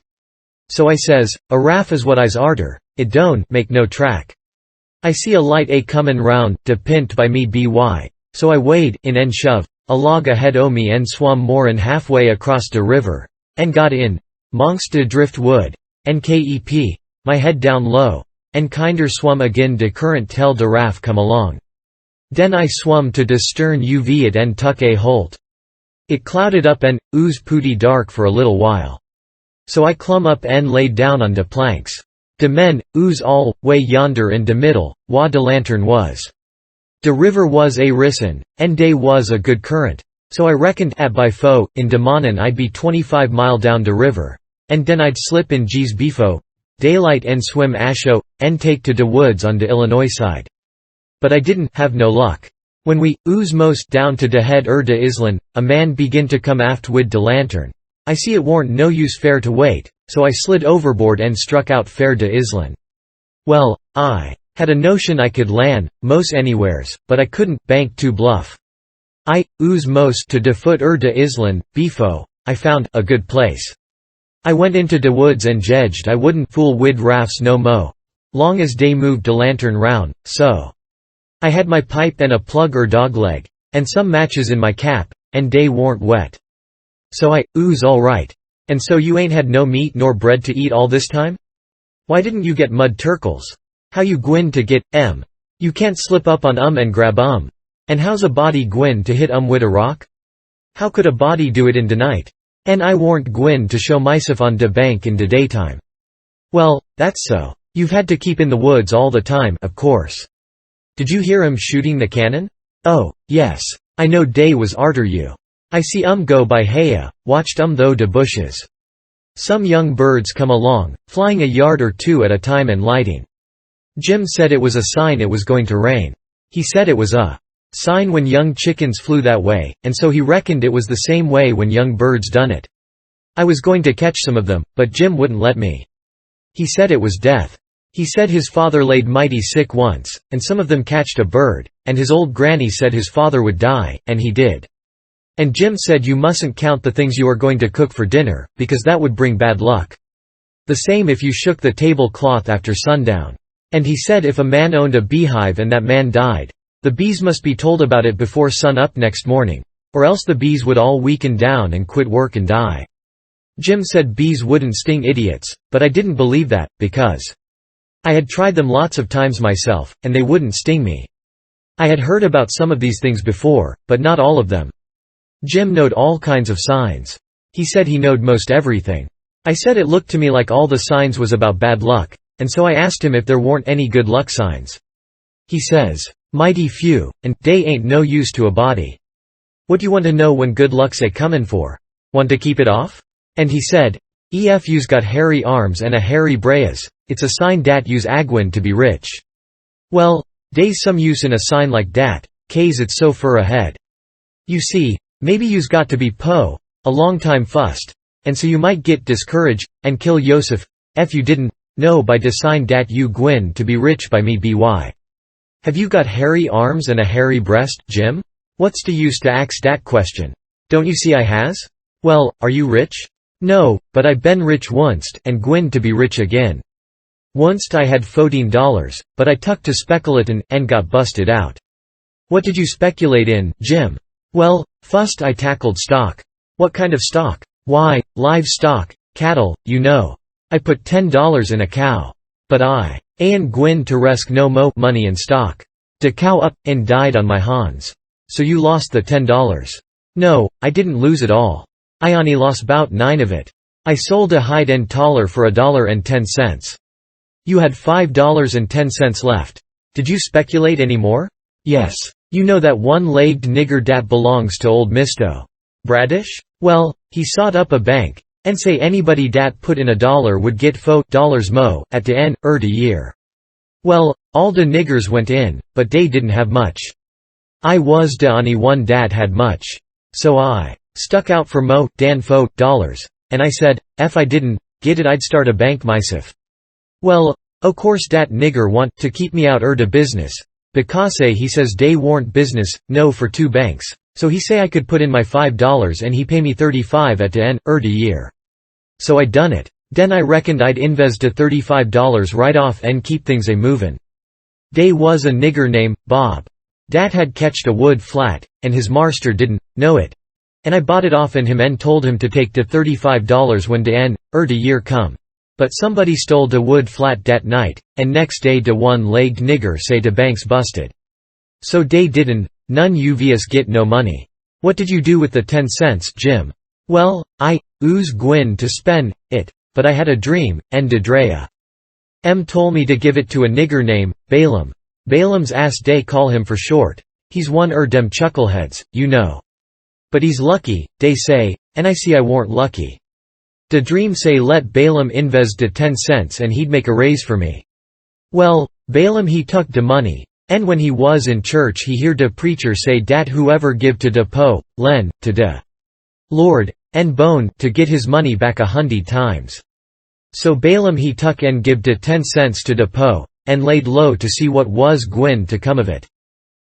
So I says, a raff is what I's arter, it don't make no track. I see a light a comin' round, de pint by me by, so I wade in and shove a log ahead o' me and swum more'n halfway across de river, and got in, monks de driftwood, and kep, my head down low, and kinder swum agin de current tell de raff come along. Den I swum to de stern uv it and tuck a holt. It clouded up and ooze pooty dark for a little while. So I clum up and laid down on de planks. De men ooze all way yonder in de middle, wha de lantern was. De river was a rissin', and dey was a good current, so I reckoned at by foe, in de mornin' I'd be 25 mile down de river, and den I'd slip in G's befo, daylight and swim asho, and take to de woods on de Illinois side. But I didn't have no luck. When we ooze most down to de head de island, a man begin to come aft wid de lantern. I see it warn't no use fair to wait, so I slid overboard and struck out fair de island. Well, I had a notion I could land, mos anywheres, but I couldn't bank too bluff. I ooze most to de foot de island, befo I found a good place. I went into de woods and jedged I wouldn't fool wid rafts no mo, long as dey moved de lantern round, so. I had my pipe and a plug dogleg, and some matches in my cap, and dey warn't wet. So I ooze all right. And so you ain't had no meat nor bread to eat all this time? Why didn't you get mud turkles? How you gwin to get You can't slip up on and grab And how's a body gwin to hit wid a rock? How could a body do it in de night? And I warn't gwin to show myself on de bank in de daytime. Well, that's so. You've had to keep in the woods all the time, of course. Did you hear shooting the cannon? Oh, yes. I know dey was arter you. I see go by haya, watched though de bushes. Some young birds come along, flying a yard or two at a time and lighting. Jim said it was a sign it was going to rain. He said it was a sign when young chickens flew that way, and so he reckoned it was the same way when young birds done it. I was going to catch some of them, but Jim wouldn't let me. He said it was death. He said his father laid mighty sick once, and some of them catched a bird, and his old granny said his father would die, and he did. And Jim said you mustn't count the things you are going to cook for dinner, because that would bring bad luck. The same if you shook the tablecloth after sundown. And he said if a man owned a beehive and that man died, the bees must be told about it before sun up next morning, or else the bees would all weaken down and quit work and die. Jim said bees wouldn't sting idiots, but I didn't believe that, because I had tried them lots of times myself, and they wouldn't sting me. I had heard about some of these things before, but not all of them. Jim knowed all kinds of signs. He said he knowed most everything. I said it looked to me like all the signs was about bad luck, and so I asked him if there weren't any good luck signs. He says, "Mighty few, and dey ain't no use to a body." What do you want to know when good luck's a comin' for? Want to keep it off? And he said, "Ef you's got hairy arms and a hairy brayas, it's a sign dat you's agwin to be rich." Well, dey's some use in a sign like dat, kase it's so fur ahead. You see, maybe you's got to be a long time fust, and so you might git discouraged, and kill Yosef, ef you didn't know by de sign dat you gwin to be rich by me by. Have you got hairy arms and a hairy breast, Jim? What's de use to ax dat question? Don't you see I has? Well, are you rich? No, but I been rich onct, and gwin to be rich again. Onct I had $14, but I tuck to speculatin', and got busted out. What did you speculate in, Jim? Well, fust I tackled stock. What kind of stock? Why, livestock, cattle, you know. I put $10 in a cow. But I ain't gwin to resk no mo money in stock. De cow up, and died on my hands. So you lost the $10. No, I didn't lose it all. I only lost 'bout 9 of it. I sold a hide and taller for $1.10. You had $5.10 left. Did you speculate any more? Yes. You know that one-legged nigger dat belongs to old Misto Bradish? Well, he sot up a bank, and say anybody dat put in $1 would get $4 mo at de end de year. Well, all de niggers went in, but dey didn't have much. I was de only one dat had much. So I stuck out for mo dan $4, and I said, ef I didn't get it I'd start a bank myself. Well, o' course dat nigger want to keep me out de business, because he says dey warn't business, no for 2 banks, so he say I could put in my $5 and he pay me $35 at de end de year. So I done it. Den I reckoned I'd invest de $35 right off and keep things a movin'. Dey was a nigger name, Bob. Dat had catched a wood flat, and his marster didn't know it. And I bought it off him and told him to take de $35 when de end de year come. But somebody stole de wood flat dat night, and next day de one-legged nigger say de bank's busted. So dey didn't, none uvious git no money. What did you do with the 10 cents, Jim? Well, I gwin to spend it, but I had a dream, and de Drea tole me to give it to a nigger name, Balaam. Balaam's ass dey call him for short. He's one dem chuckleheads, you know. But he's lucky, dey say, and I see I warn't lucky. De dream say let Balaam invest de 10 cents and he'd make a raise for me. Well, Balaam he tuck de money, and when he was in church he hear de preacher say dat whoever give to de len, to de Lord, and bone, to get his money back 100 times. So Balaam he tuck and give de 10 cents to de and laid low to see what was gwin to come of it.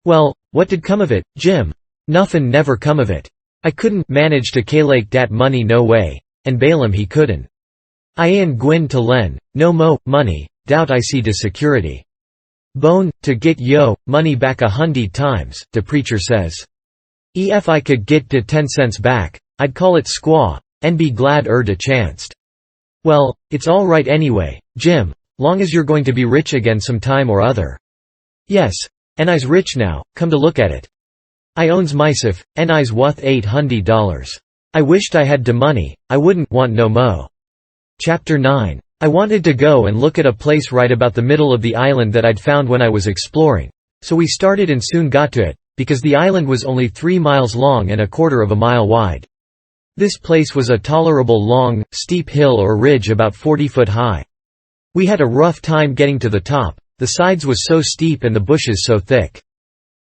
Well, what did come of it, Jim? Nuffin never come of it. I couldn't manage to calake dat money no way, and Balaam he couldn't. I ain't gwin to len, no mo money, doubt I see de security. Bone, to get money back 100 times, de preacher says. Ef I could get de 10 cents back, I'd call it squaw, and be glad de chanced. Well, it's all right anyway, Jim, long as you're going to be rich again some time or other. Yes, and I's rich now, come to look at it. I owns myself, and I's wuth $800. I wished I had de money, I wouldn't want no mo. Chapter 9. I wanted to go and look at a place right about the middle of the island that I'd found when I was exploring, so we started and soon got to it, because the island was only 3 miles long and 1/4 of a mile wide. This place was a tolerable long, steep hill or ridge about 40 foot high. We had a rough time getting to the top, the sides was so steep and the bushes so thick.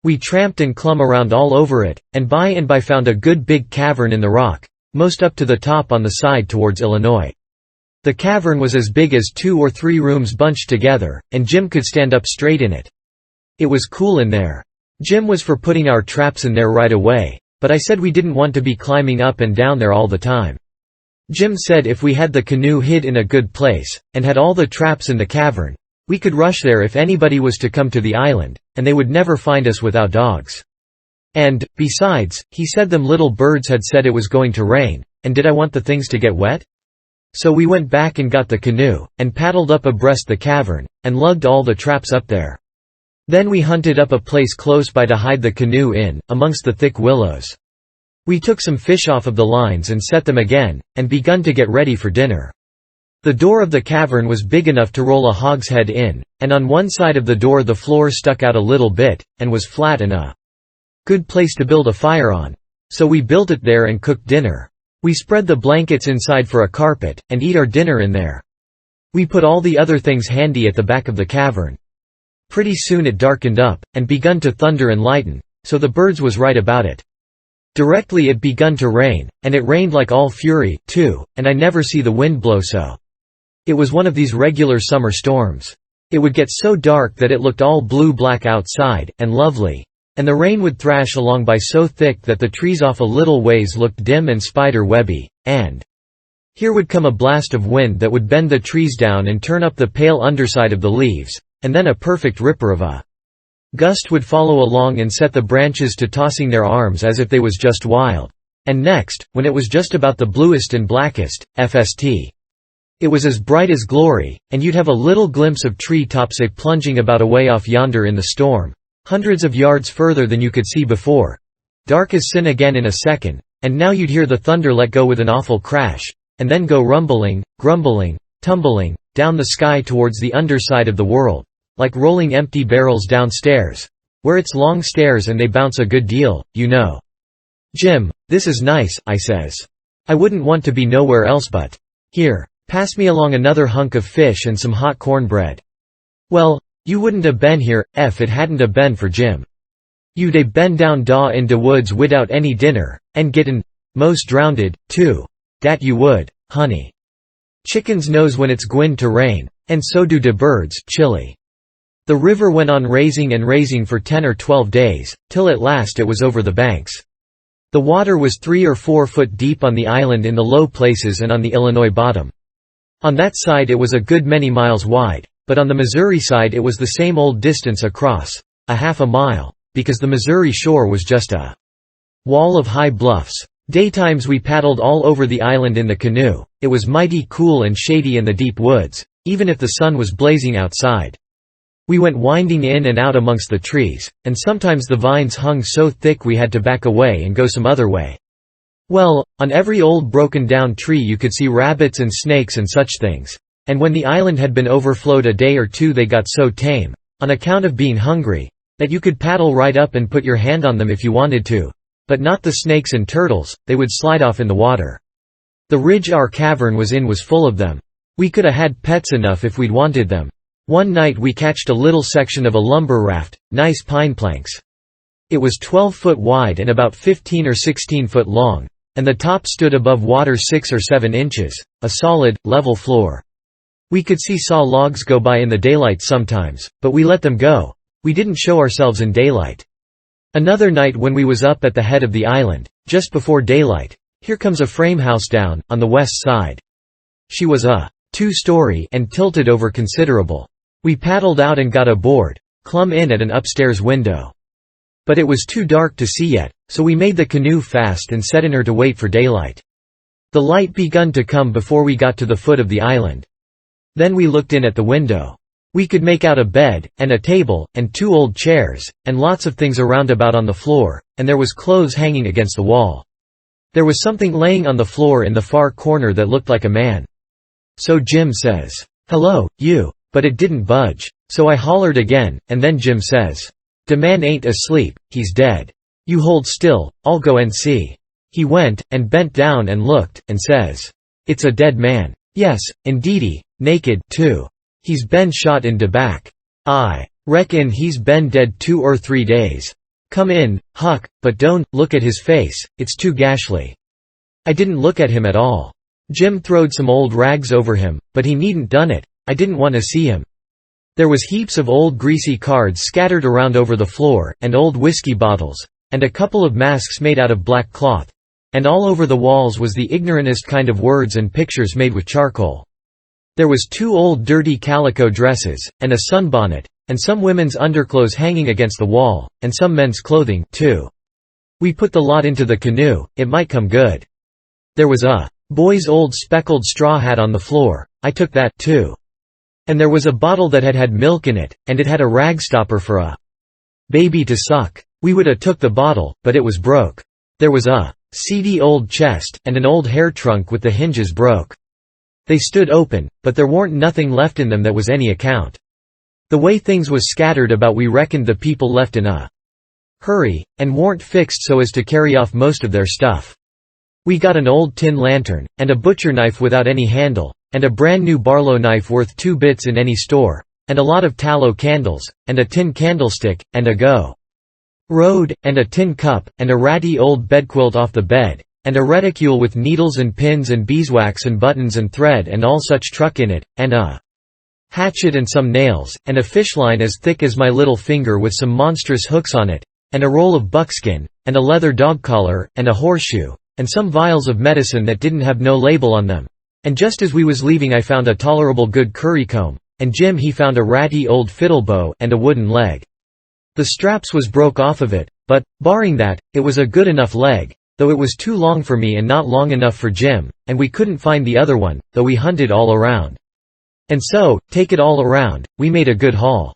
We tramped and clumb around all over it, and by found a good big cavern in the rock, most up to the top on the side towards Illinois. The cavern was as big as 2 or 3 rooms bunched together, and Jim could stand up straight in it. It was cool in there. Jim was for putting our traps in there right away, but I said we didn't want to be climbing up and down there all the time. Jim said if we had the canoe hid in a good place, and had all the traps in the cavern, we could rush there if anybody was to come to the island, and they would never find us without dogs. And, besides, he said them little birds had said it was going to rain, and did I want the things to get wet? So we went back and got the canoe, and paddled up abreast the cavern, and lugged all the traps up there. Then we hunted up a place close by to hide the canoe in, amongst the thick willows. We took some fish off of the lines and set them again, and begun to get ready for dinner. The door of the cavern was big enough to roll a hogshead in, and on one side of the door the floor stuck out a little bit, and was flat and a good place to build a fire on. So we built it there and cooked dinner. We spread the blankets inside for a carpet, and eat our dinner in there. We put all the other things handy at the back of the cavern. Pretty soon it darkened up, and begun to thunder and lighten, so the birds was right about it. Directly it begun to rain, and it rained like all fury, too, and I never see the wind blow so. It was one of these regular summer storms. It would get so dark that it looked all blue-black outside, and lovely. And the rain would thrash along by so thick that the trees off a little ways looked dim and spider-webby, and here would come a blast of wind that would bend the trees down and turn up the pale underside of the leaves, and then a perfect ripper of a gust would follow along and set the branches to tossing their arms as if they was just wild. And next, when it was just about the bluest and blackest, FST. It was as bright as glory, and you'd have a little glimpse of tree tops plunging about away off yonder in the storm. Hundreds of yards further than you could see before. Dark as sin again in a second, and now you'd hear the thunder let go with an awful crash, and then go rumbling, grumbling, tumbling, down the sky towards the underside of the world, like rolling empty barrels downstairs, where it's long stairs and they bounce a good deal, you know. "Jim, this is nice," I says. "I wouldn't want to be nowhere else but here. Pass me along another hunk of fish and some hot cornbread." "Well, you wouldn't a been here, if it hadn't a been for Jim. You'd a been down daw in de woods widout any dinner, and gettin' most drownded, too. Dat you would, honey. Chickens knows when it's gwine to rain, and so do de birds, chilly." The river went on raising and raising for 10 or 12 days, till at last it was over the banks. The water was 3 or 4 foot deep on the island in the low places and on the Illinois bottom. On that side it was a good many miles wide, but on the Missouri side it was the same old distance across, a half a mile, because the Missouri shore was just a wall of high bluffs. Daytimes we paddled all over the island in the canoe. It was mighty cool and shady in the deep woods, even if the sun was blazing outside. We went winding in and out amongst the trees, and sometimes the vines hung so thick we had to back away and go some other way. Well, on every old broken-down tree you could see rabbits and snakes and such things, and when the island had been overflowed a day or two they got so tame, on account of being hungry, that you could paddle right up and put your hand on them if you wanted to. But not the snakes and turtles, they would slide off in the water. The ridge our cavern was in was full of them. We could 'a' had pets enough if we'd wanted them. One night we catched a little section of a lumber raft, nice pine planks. It was 12 foot wide and about 15 or 16 foot long, and the top stood above water 6 or 7 inches, a solid, level floor. We could see saw logs go by in the daylight sometimes, but we let them go. We didn't show ourselves in daylight. Another night when we was up at the head of the island, just before daylight, here comes a frame house down, on the west side. She was a 2-story and tilted over considerable. We paddled out and got aboard, clumb in at an upstairs window. But it was too dark to see yet, so we made the canoe fast and set in her to wait for daylight. The light begun to come before we got to the foot of the island. Then we looked in at the window. We could make out a bed, and a table, and 2 old chairs, and lots of things around about on the floor, and there was clothes hanging against the wall. There was something laying on the floor in the far corner that looked like a man. So Jim says, "Hello, you," but it didn't budge, so I hollered again, and then Jim says, "De man ain't asleep, he's dead. You hold still, I'll go and see." He went, and bent down and looked, and says, "It's a dead man. Yes, indeedy, naked, too. He's been shot in de back. I reckon he's been dead 2 or 3 days." "Come in, Huck, but don't look at his face, it's too ghastly." I didn't look at him at all. Jim throwed some old rags over him, but he needn't done it, I didn't want to see him. There was heaps of old greasy cards scattered around over the floor, and old whiskey bottles, and a couple of masks made out of black cloth. And all over the walls was the ignorantest kind of words and pictures made with charcoal. There was 2 old dirty calico dresses, and a sunbonnet, and some women's underclothes hanging against the wall, and some men's clothing, too. We put the lot into the canoe, it might come good. There was a boy's old speckled straw hat on the floor, I took that, too. And there was a bottle that had milk in it, and it had a rag stopper for a baby to suck. We would 'a' took the bottle, but it was broke. There was a seedy old chest, and an old hair trunk with the hinges broke. They stood open, but there warn't nothing left in them that was any account. The way things was scattered about, we reckoned the people left in a hurry, and warn't fixed so as to carry off most of their stuff. We got an old tin lantern, and a butcher knife without any handle, and a brand new Barlow knife worth 2 bits in any store, and a lot of tallow candles, and a tin candlestick, and a go road, and a tin cup, and a ratty old bedquilt off the bed, and a reticule with needles and pins and beeswax and buttons and thread and all such truck in it, and a hatchet and some nails, and a fishline as thick as my little finger with some monstrous hooks on it, and a roll of buckskin, and a leather dog collar, and a horseshoe, and some vials of medicine that didn't have no label on them. And just as we was leaving I found a tolerable good currycomb, and Jim he found a ratty old fiddlebow, and a wooden leg. The straps was broke off of it, but, barring that, it was a good enough leg, though it was too long for me and not long enough for Jim, and we couldn't find the other one, though we hunted all around. And so, take it all around, we made a good haul.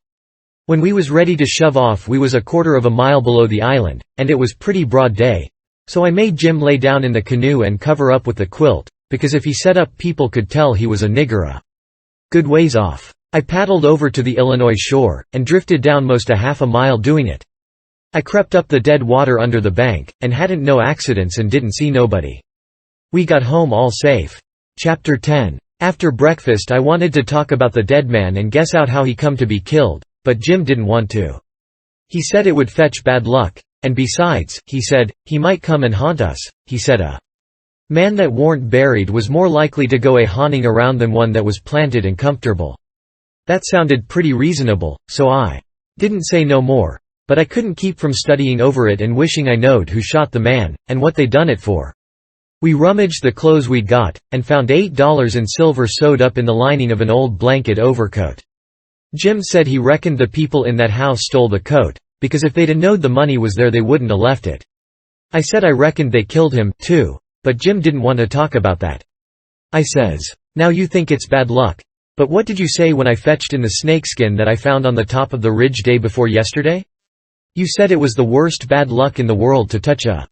When we was ready to shove off we was a quarter of a mile below the island, and it was pretty broad day. So I made Jim lay down in the canoe and cover up with the quilt, because if he sat up people could tell he was a nigger a good ways off. I paddled over to the Illinois shore, and drifted down most a half a mile doing it. I crept up the dead water under the bank, and hadn't no accidents and didn't see nobody. We got home all safe. Chapter 10. After breakfast I wanted to talk about the dead man and guess out how he come to be killed, but Jim didn't want to. He said it would fetch bad luck, and besides, he said, he might come and haunt us. He said a man that warn't buried was more likely to go a haunting around than one that was planted and comfortable. That sounded pretty reasonable, so I didn't say no more, but I couldn't keep from studying over it and wishing I knowed who shot the man, and what they done it for. We rummaged the clothes we'd got, and found $8 in silver sewed up in the lining of an old blanket overcoat. Jim said he reckoned the people in that house stole the coat, because if they'd knowed the money was there they wouldn't have left it. I said I reckoned they killed him, too, but Jim didn't want to talk about that. I says, "Now you think it's bad luck. But what did you say when I fetched in the snakeskin that I found on the top of the ridge day before yesterday? You said it was the worst bad luck in the world to touch a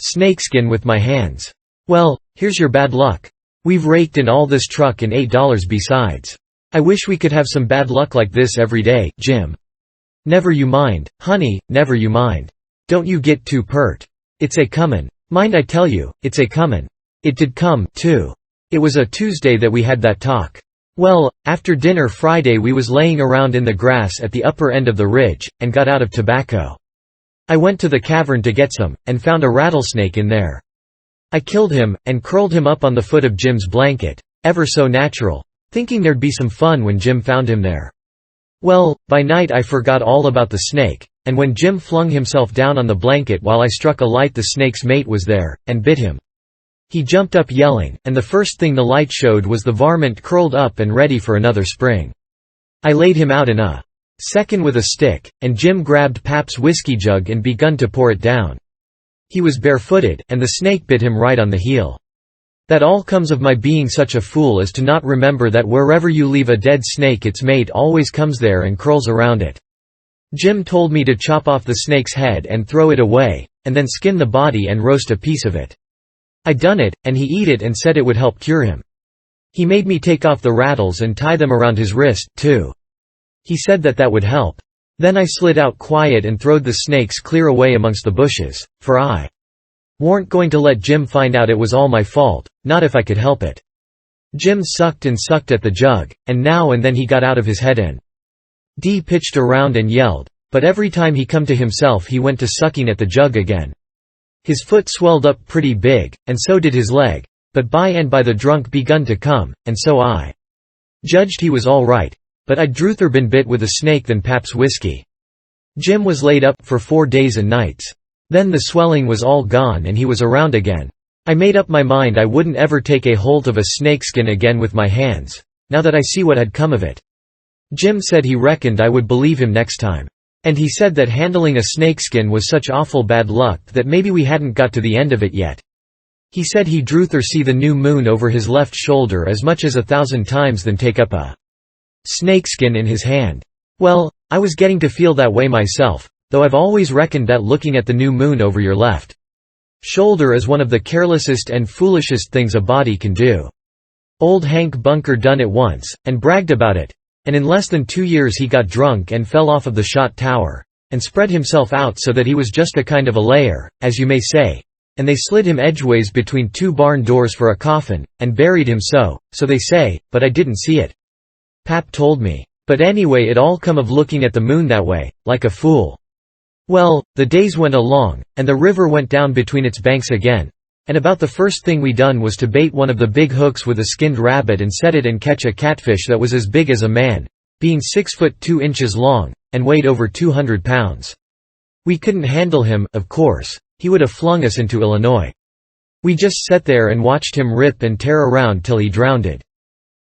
snakeskin with my hands. Well, here's your bad luck. We've raked in all this truck and $8 besides. I wish we could have some bad luck like this every day, Jim." "Never you mind, honey, never you mind. Don't you get too pert. It's a comin'. Mind I tell you, it's a comin'." It did come, too. It was a Tuesday that we had that talk. Well, after dinner Friday we was laying around in the grass at the upper end of the ridge, and got out of tobacco. I went to the cavern to get some, and found a rattlesnake in there. I killed him, and curled him up on the foot of Jim's blanket, ever so natural, thinking there'd be some fun when Jim found him there. Well, by night I forgot all about the snake, and when Jim flung himself down on the blanket while I struck a light the snake's mate was there, and bit him. He jumped up yelling, and the first thing the light showed was the varmint curled up and ready for another spring. I laid him out in a second with a stick, and Jim grabbed Pap's whiskey jug and begun to pour it down. He was barefooted, and the snake bit him right on the heel. That all comes of my being such a fool as to not remember that wherever you leave a dead snake its mate always comes there and curls around it. Jim told me to chop off the snake's head and throw it away, and then skin the body and roast a piece of it. I done it, and he eat it and said it would help cure him. He made me take off the rattles and tie them around his wrist, too. He said that would help. Then I slid out quiet and throwed the snakes clear away amongst the bushes, for I warn't going to let Jim find out it was all my fault, not if I could help it. Jim sucked and sucked at the jug, and now and then he got out of his head and pitched around and yelled, but every time he come to himself he went to sucking at the jug again. His foot swelled up pretty big, and so did his leg, but by and by the drunk begun to come, and so I judged he was all right, but I'd druther been bit with a snake than Pabst whiskey. Jim was laid up for 4 days and nights. Then the swelling was all gone and he was around again. I made up my mind I wouldn't ever take a holt of a snakeskin again with my hands, now that I see what had come of it. Jim said he reckoned I would believe him next time. And he said that handling a snakeskin was such awful bad luck that maybe we hadn't got to the end of it yet. He said he'd druther see the new moon over his left shoulder as much as 1,000 times than take up a snakeskin in his hand. Well, I was getting to feel that way myself, though I've always reckoned that looking at the new moon over your left shoulder is one of the carelessest and foolishest things a body can do. Old Hank Bunker done it once, and bragged about it, and in less than 2 years he got drunk and fell off of the shot tower, and spread himself out so that he was just a kind of a layer, as you may say, and they slid him edgeways between 2 barn doors for a coffin, and buried him so they say, but I didn't see it. Pap told me. But anyway it all come of looking at the moon that way, like a fool. Well, the days went along, and the river went down between its banks again, and about the first thing we done was to bait one of the big hooks with a skinned rabbit and set it and catch a catfish that was as big as a man, being 6 foot 2 inches long, and weighed over 200 pounds. We couldn't handle him, of course, he would have flung us into Illinois. We just sat there and watched him rip and tear around till he drowned.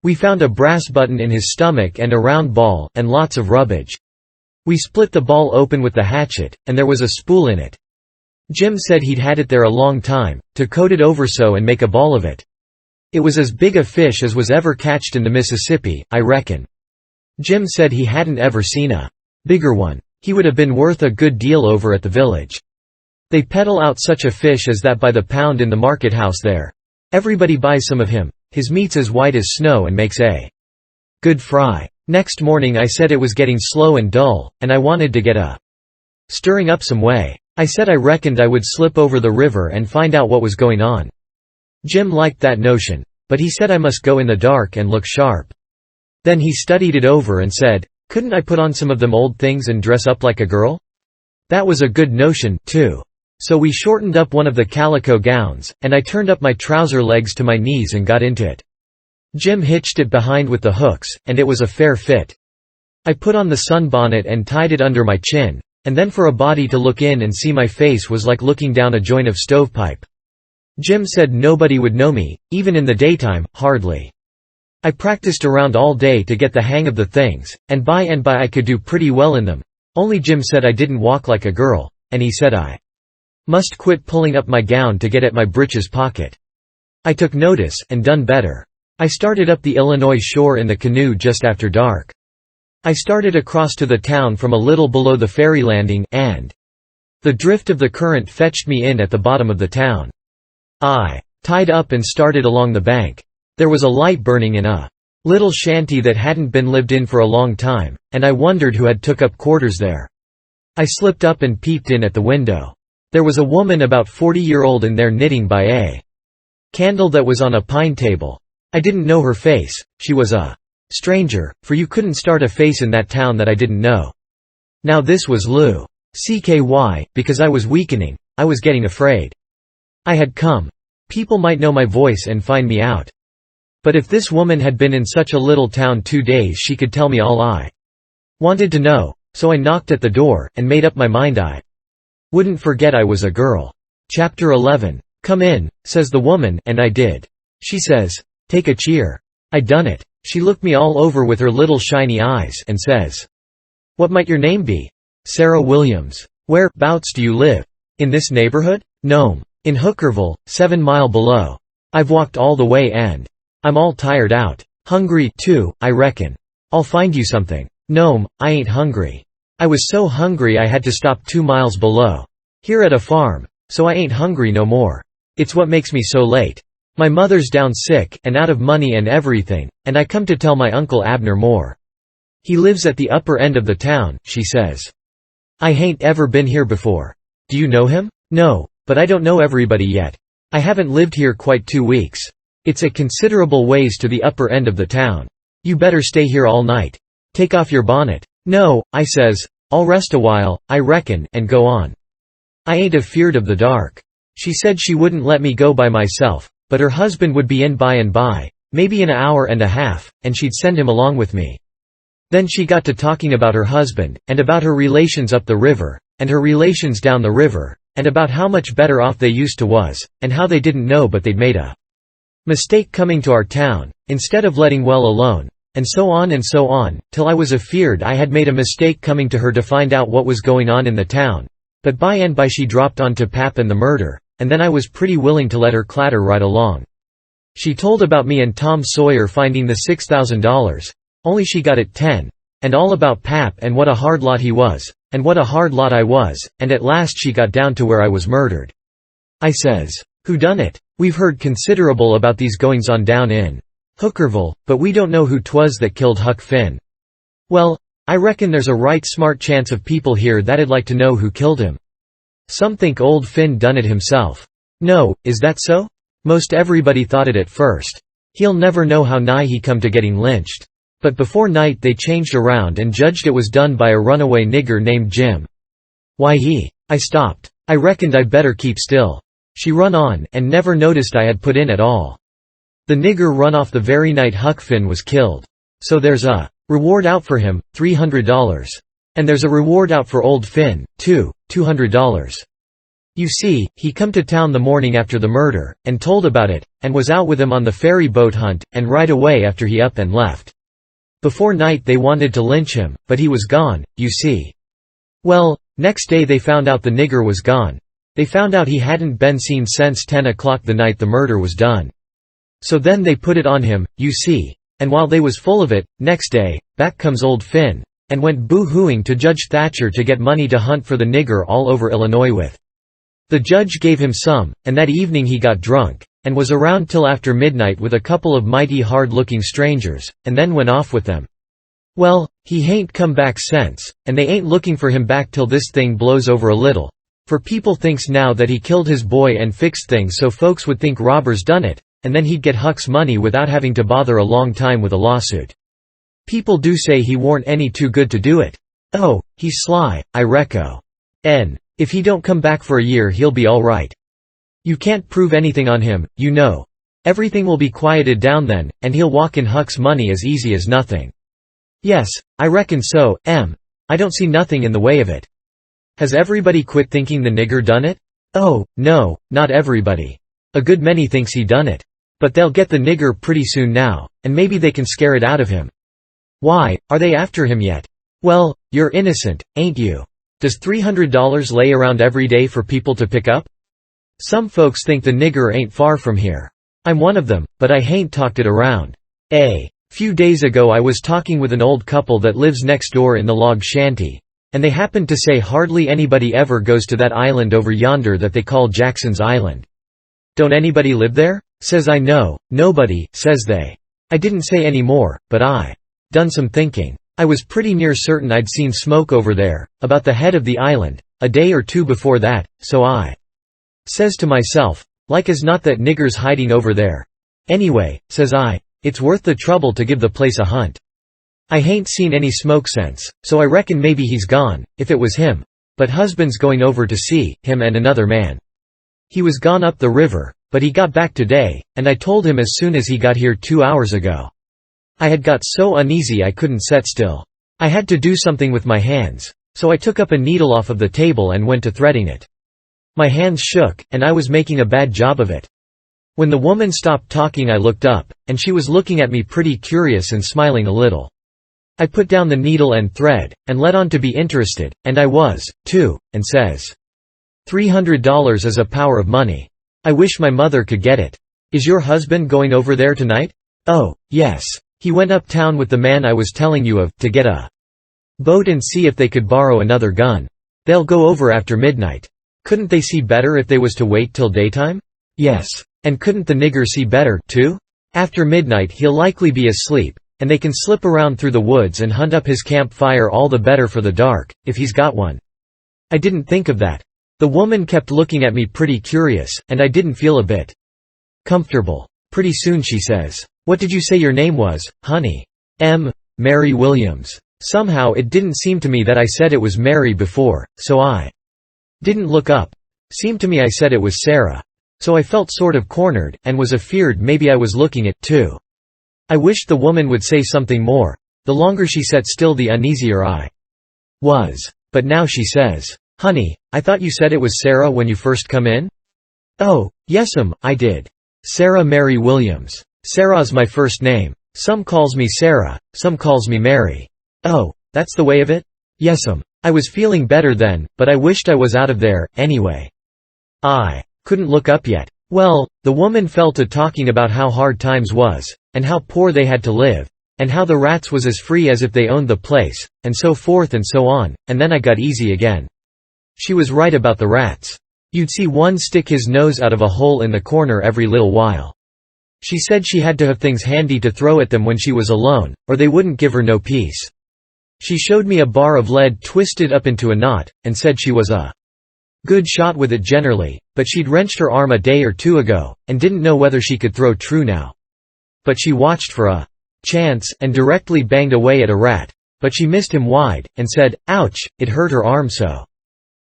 We found a brass button in his stomach and a round ball, and lots of rubbish. We split the ball open with the hatchet, and there was a spool in it. Jim said he'd had it there a long time, to coat it over so and make a ball of it. It was as big a fish as was ever catched in the Mississippi, I reckon. Jim said he hadn't ever seen a bigger one. He would have been worth a good deal over at the village. They peddle out such a fish as that by the pound in the market house there. Everybody buys some of him. His meat's as white as snow and makes a good fry. Next morning I said it was getting slow and dull, and I wanted to get a stirring up some way. I said I reckoned I would slip over the river and find out what was going on. Jim liked that notion, but he said I must go in the dark and look sharp. Then he studied it over and said, couldn't I put on some of them old things and dress up like a girl? That was a good notion, too. So we shortened up one of the calico gowns, and I turned up my trouser legs to my knees and got into it. Jim hitched it behind with the hooks, and it was a fair fit. I put on the sunbonnet and tied it under my chin, and then for a body to look in and see my face was like looking down a joint of stovepipe. Jim said nobody would know me, even in the daytime, hardly. I practiced around all day to get the hang of the things, and by I could do pretty well in them, only Jim said I didn't walk like a girl, and he said I must quit pulling up my gown to get at my breeches pocket. I took notice, and done better. I started up the Illinois shore in the canoe just after dark. I started across to the town from a little below the ferry landing, and the drift of the current fetched me in at the bottom of the town. I tied up and started along the bank. There was a light burning in a little shanty that hadn't been lived in for a long time, and I wondered who had took up quarters there. I slipped up and peeped in at the window. There was a woman about 40-year-old in there knitting by a candle that was on a pine table. I didn't know her face. She was a stranger, for you couldn't start a face in that town that I didn't know. Now this was Lou. CKY, because I was weakening, I was getting afraid. I had come. People might know my voice and find me out. But if this woman had been in such a little town 2 days she could tell me all I wanted to know, so I knocked at the door, and made up my mind I wouldn't forget I was a girl. Chapter 11. Come in, says the woman, and I did. She says, take a cheer. I done it. She looked me all over with her little shiny eyes, and says, what might your name be? Sarah Williams. Whereabouts do you live? In this neighborhood? No'm. In Hookerville, 7 miles below. I've walked all the way and I'm all tired out. Hungry, too, I reckon. I'll find you something. No'm, I ain't hungry. I was so hungry I had to stop 2 miles below. Here at a farm. So I ain't hungry no more. It's what makes me so late. My mother's down sick, and out of money and everything, and I come to tell my Uncle Abner more. He lives at the upper end of the town, she says. I hain't ever been here before. Do you know him? No, but I don't know everybody yet. I haven't lived here quite 2 weeks. It's a considerable ways to the upper end of the town. You better stay here all night. Take off your bonnet. No, I says, I'll rest a while, I reckon, and go on. I ain't afeard of the dark. She said she wouldn't let me go by myself, but her husband would be in by and by, maybe in an hour and a half, and she'd send him along with me. Then she got to talking about her husband, and about her relations up the river, and her relations down the river, and about how much better off they used to was, and how they didn't know but they'd made a mistake coming to our town, instead of letting well alone, and so on, till I was afeard I had made a mistake coming to her to find out what was going on in the town. But by and by she dropped on to Pap and the murder, and then I was pretty willing to let her clatter right along. She told about me and Tom Sawyer finding the $6,000, only she got it 10, and all about Pap and what a hard lot he was, and what a hard lot I was, and at last she got down to where I was murdered. I says, "Who done it? We've heard considerable about these goings-on down in Hookerville, but we don't know who 'twas that killed Huck Finn." "Well, I reckon there's a right smart chance of people here that'd like to know who killed him. Some think old Finn done it himself." "No, is that so?" "Most everybody thought it at first. He'll never know how nigh he come to getting lynched. But before night they changed around and judged it was done by a runaway nigger named Jim." "Why he—" I stopped. I reckoned I better keep still. She run on, and never noticed I had put in at all. "The nigger run off the very night Huck Finn was killed. So there's a reward out for him, $300. And there's a reward out for old Finn, too, $200. You see, he come to town the morning after the murder, and told about it, and was out with him on the ferry boat hunt, and right away after he up and left. Before night they wanted to lynch him, but he was gone, you see. Well, next day they found out the nigger was gone. They found out he hadn't been seen since 10 o'clock the night the murder was done. So then they put it on him, you see, and while they was full of it, next day, back comes old Finn, and went boo-hooing to Judge Thatcher to get money to hunt for the nigger all over Illinois with. The judge gave him some, and that evening he got drunk, and was around till after midnight with a couple of mighty hard-looking strangers, and then went off with them. Well, he hain't come back since, and they ain't looking for him back till this thing blows over a little, for people thinks now that he killed his boy and fixed things so folks would think robbers done it, and then he'd get Huck's money without having to bother a long time with a lawsuit. People do say he warn't any too good to do it. Oh, he's sly, I recko. If he don't come back for a year he'll be all right. You can't prove anything on him, you know. Everything will be quieted down then, and he'll walk in Huck's money as easy as nothing." "Yes, I reckon so, I don't see nothing in the way of it." "Has everybody quit thinking the nigger done it?" "Oh, no, not everybody. A good many thinks he done it. But they'll get the nigger pretty soon now, and maybe they can scare it out of him." "Why, are they after him yet?" "Well, you're innocent, ain't you? Does $300 lay around every day for people to pick up? Some folks think the nigger ain't far from here. I'm one of them, but I hain't talked it around. Few days ago I was talking with an old couple that lives next door in the log shanty, and they happened to say hardly anybody ever goes to that island over yonder that they call Jackson's Island. Don't anybody live there? Says I no, nobody, says they. I didn't say any more, but I done some thinking. I was pretty near certain I'd seen smoke over there, about the head of the island, a day or two before that, so I says to myself, like as not that nigger's hiding over there. Anyway, says I, it's worth the trouble to give the place a hunt. I hain't seen any smoke since, so I reckon maybe he's gone, if it was him. But husband's going over to see him and another man. He was gone up the river, but he got back today, and I told him as soon as he got here 2 hours ago. I had got so uneasy I couldn't set still. I had to do something with my hands, so I took up a needle off of the table and went to threading it. My hands shook, and I was making a bad job of it. When the woman stopped talking I looked up, and she was looking at me pretty curious and smiling a little. I put down the needle and thread, and let on to be interested, and I was, too, and says, $300 is a power of money. I wish my mother could get it. Is your husband going over there tonight? Oh, yes. He went uptown with the man I was telling you of, to get a boat and see if they could borrow another gun. They'll go over after midnight. Couldn't they see better if they was to wait till daytime? Yes. And couldn't the nigger see better, too? After midnight he'll likely be asleep, and they can slip around through the woods and hunt up his campfire all the better for the dark, if he's got one. I didn't think of that. The woman kept looking at me pretty curious, and I didn't feel a bit comfortable. Pretty soon she says, "What did you say your name was, honey?" Mary Williams. Somehow it didn't seem to me that I said it was Mary before, so I didn't look up. Seemed to me I said it was Sarah. So I felt sort of cornered, and was afeared maybe I was looking it, too. I wished the woman would say something more. The longer she sat still the uneasier I was. But now she says, "Honey, I thought you said it was Sarah when you first come in?" "Oh, yes'm, I did. Sarah Mary Williams. Sarah's my first name. Some calls me Sarah, some calls me Mary." "Oh, that's the way of it?" "Yes'm." I was feeling better then, but I wished I was out of there, anyway. I couldn't look up yet. Well, the woman fell to talking about how hard times was, and how poor they had to live, and how the rats was as free as if they owned the place, and so forth and so on, and then I got easy again. She was right about the rats. You'd see one stick his nose out of a hole in the corner every little while. She said she had to have things handy to throw at them when she was alone, or they wouldn't give her no peace. She showed me a bar of lead twisted up into a knot, and said she was a good shot with it generally, but she'd wrenched her arm a day or two ago, and didn't know whether she could throw true now. But she watched for a chance, and directly banged away at a rat. But she missed him wide, and said, "Ouch, it hurt her arm so."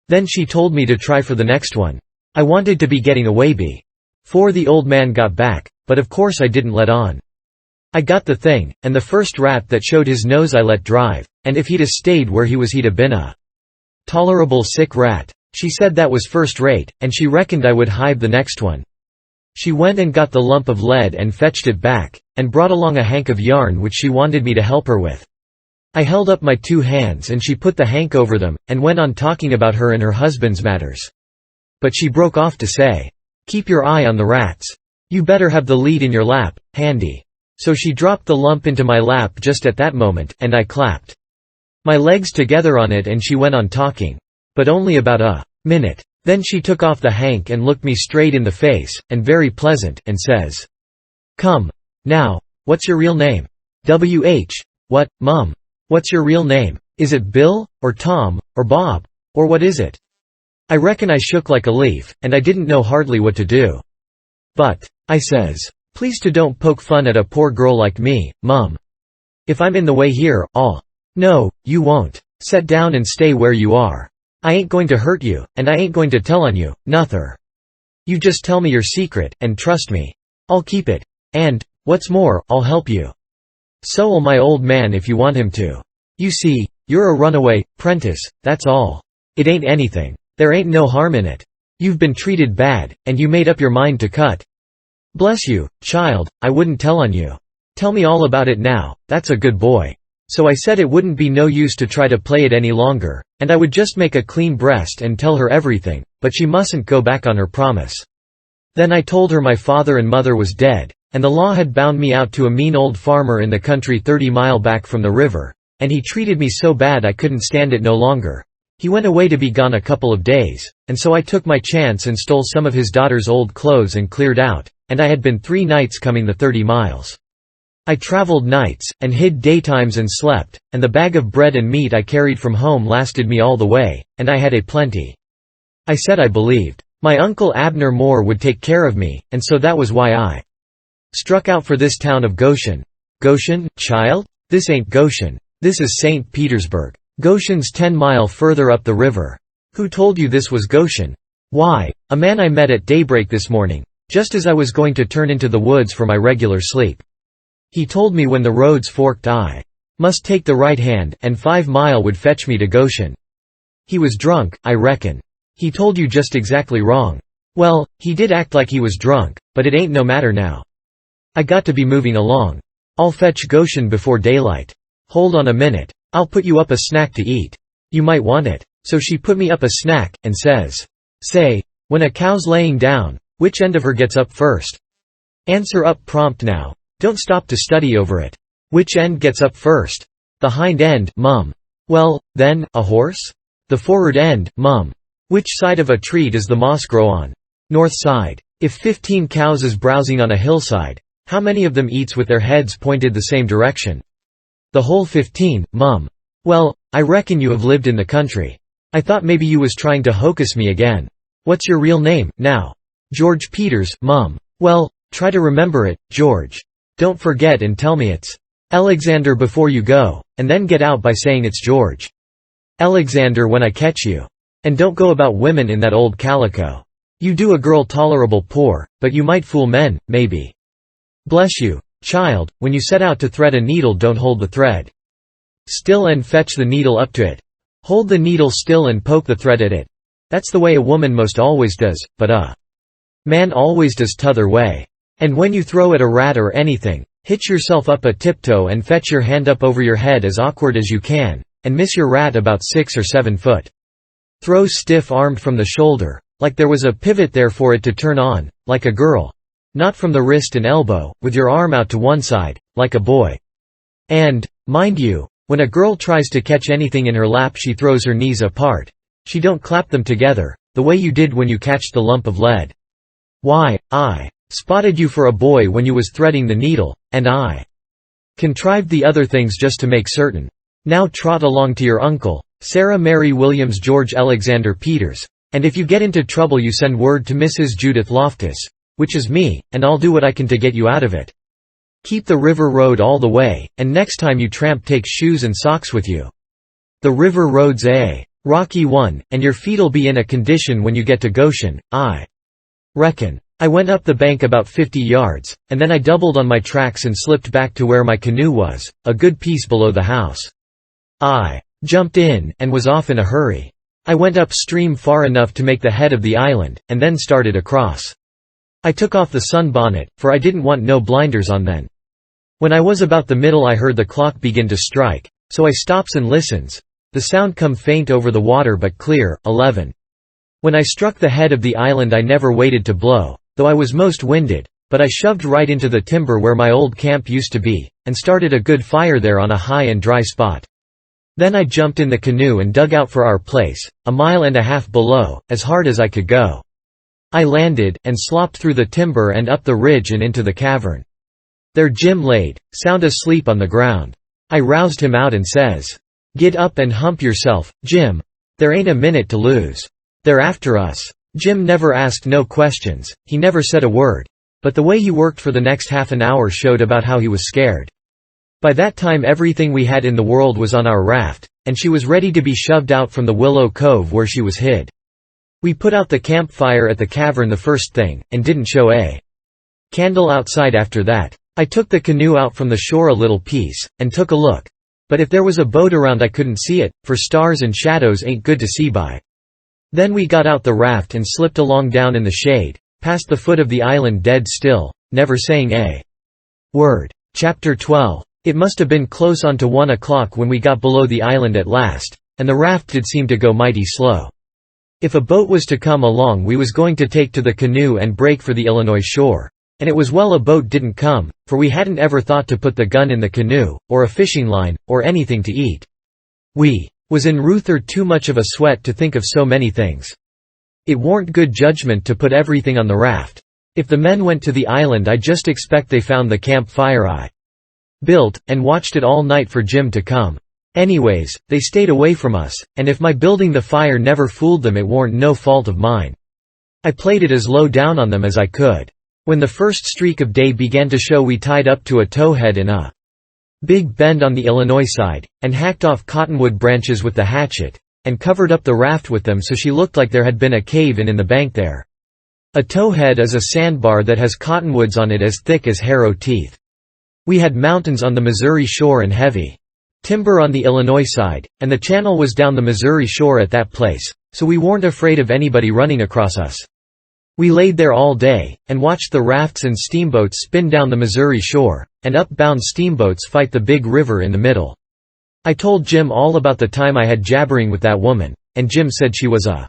Then she told me to try for the next one. I wanted to be getting away before the old man got back, but of course I didn't let on. I got the thing, and the first rat that showed his nose I let drive, and if he'd a stayed where he was he'd a been a tolerable sick rat. She said that was first rate, and she reckoned I would hive the next one. She went and got the lump of lead and fetched it back, and brought along a hank of yarn which she wanted me to help her with. I held up my 2 hands and she put the hank over them, and went on talking about her and her husband's matters. But she broke off to say, "Keep your eye on the rats. You better have the lead in your lap, handy." So she dropped the lump into my lap just at that moment, and I clapped my legs together on it and she went on talking. But only about a minute. Then she took off the hank and looked me straight in the face, and very pleasant, and says, "Come. Now, what's your real name?" "W.H. What, Mum? What's your real name? Is it Bill, or Tom, or Bob, or what is it?" I reckon I shook like a leaf, and I didn't know hardly what to do. "But," I says, "please to don't poke fun at a poor girl like me, Mum. If I'm in the way here, I'll—" "No, you won't. Set down and stay where you are. I ain't going to hurt you, and I ain't going to tell on you, nother. You just tell me your secret, and trust me. I'll keep it. And, what's more, I'll help you. So'll my old man if you want him to. You see, you're a runaway 'prentice, that's all. It ain't anything. There ain't no harm in it. You've been treated bad, and you made up your mind to cut. Bless you, child, I wouldn't tell on you. Tell me all about it now, that's a good boy." So I said it wouldn't be no use to try to play it any longer, and I would just make a clean breast and tell her everything, but she mustn't go back on her promise. Then I told her my father and mother was dead, and the law had bound me out to a mean old farmer in the country 30 mile back from the river, and he treated me so bad I couldn't stand it no longer. He went away to be gone a couple of days, and so I took my chance and stole some of his daughter's old clothes and cleared out, and I had been 3 nights coming the 30 miles. I traveled nights, and hid daytimes and slept, and the bag of bread and meat I carried from home lasted me all the way, and I had a plenty. I said I believed my Uncle Abner Moore would take care of me, and so that was why I struck out for this town of Goshen. Goshen, child? This ain't Goshen. This is St. Petersburg. Goshen's 10 mile further up the river. Who told you this was Goshen? Why, a man I met at daybreak this morning, just as I was going to turn into the woods for my regular sleep. He told me when the roads forked I must take the right hand, and 5 mile would fetch me to Goshen. He was drunk, I reckon. He told you just exactly wrong. Well, he did act like he was drunk, but it ain't no matter now. I got to be moving along. I'll fetch Goshen before daylight. Hold on a minute, I'll put you up a snack to eat. You might want it. So she put me up a snack, and says, "Say, when a cow's laying down, which end of her gets up first? Answer up prompt now. Don't stop to study over it. Which end gets up first?" "The hind end, Mum." "Well, then, a horse?" "The forward end, Mum." "Which side of a tree does the moss grow on?" "North side." "If 15 cows is browsing on a hillside, how many of them eats with their heads pointed the same direction?" "The whole 15, Mum." "Well, I reckon you have lived in the country. I thought maybe you was trying to hocus me again. What's your real name, now?" "George Peters, Mum." "Well, try to remember it, George. Don't forget and tell me it's Alexander before you go, and then get out by saying it's George. Alexander when I catch you. And don't go about women in that old calico. You do a girl tolerable poor, but you might fool men, maybe. Bless you, child, when you set out to thread a needle don't hold the thread still and fetch the needle up to it. Hold the needle still and poke the thread at it. That's the way a woman most always does, but a man always does t'other way. And when you throw at a rat or anything, hitch yourself up a tiptoe and fetch your hand up over your head as awkward as you can, and miss your rat about 6 or 7 foot. Throw stiff-armed from the shoulder, like there was a pivot there for it to turn on, like a girl. Not from the wrist and elbow, with your arm out to one side, like a boy. And, mind you, when a girl tries to catch anything in her lap she throws her knees apart. She don't clap them together, the way you did when you catched the lump of lead. Why, I spotted you for a boy when you was threading the needle, and I contrived the other things just to make certain. Now trot along to your uncle, Sarah Mary Williams George Alexander Peters, and if you get into trouble you send word to Mrs. Judith Loftus, which is me, and I'll do what I can to get you out of it. Keep the river road all the way, and next time you tramp take shoes and socks with you. The river road's a rocky one, and your feet'll be in a condition when you get to Goshen, I reckon. I went up the bank about 50 yards, and then I doubled on my tracks and slipped back to where my canoe was, a good piece below the house. I jumped in, and was off in a hurry. I went upstream far enough to make the head of the island, and then started across. I took off the sunbonnet, for I didn't want no blinders on then. When I was about the middle I heard the clock begin to strike, so I stops and listens. The sound come faint over the water but clear, 11. When I struck the head of the island I never waited to blow, though I was most winded, but I shoved right into the timber where my old camp used to be, and started a good fire there on a high and dry spot. Then I jumped in the canoe and dug out for our place, 1.5 miles below, as hard as I could go. I landed, and slopped through the timber and up the ridge and into the cavern. There Jim laid, sound asleep on the ground. I roused him out and says, "Get up and hump yourself, Jim. There ain't a minute to lose. They're after us." Jim never asked no questions, he never said a word, but the way he worked for the next half an hour showed about how he was scared. By that time everything we had in the world was on our raft, and she was ready to be shoved out from the willow cove where she was hid. We put out the campfire at the cavern the first thing, and didn't show a candle outside after that. I took the canoe out from the shore a little piece, and took a look. But if there was a boat around I couldn't see it, for stars and shadows ain't good to see by. Then we got out the raft and slipped along down in the shade, past the foot of the island dead still, never saying a word. Chapter 12. It must have been close on to 1 o'clock when we got below the island at last, and the raft did seem to go mighty slow. If a boat was to come along we was going to take to the canoe and break for the Illinois shore. And it was well a boat didn't come, for we hadn't ever thought to put the gun in the canoe, or a fishing line, or anything to eat. We was in Ruther too much of a sweat to think of so many things. It warn't good judgment to put everything on the raft. If the men went to the island I just expect they found the camp fire I built, and watched it all night for Jim to come. Anyways, they stayed away from us, and if my building the fire never fooled them it warn't no fault of mine. I played it as low down on them as I could. When the first streak of day began to show we tied up to a towhead in a big bend on the Illinois side, and hacked off cottonwood branches with the hatchet, and covered up the raft with them so she looked like there had been a cave-in in the bank there. A towhead is a sandbar that has cottonwoods on it as thick as harrow teeth. We had mountains on the Missouri shore and heavy timber on the Illinois side, and the channel was down the Missouri shore at that place, so we weren't afraid of anybody running across us. We laid there all day, and watched the rafts and steamboats spin down the Missouri shore, and up-bound steamboats fight the big river in the middle. I told Jim all about the time I had jabbering with that woman, and Jim said she was a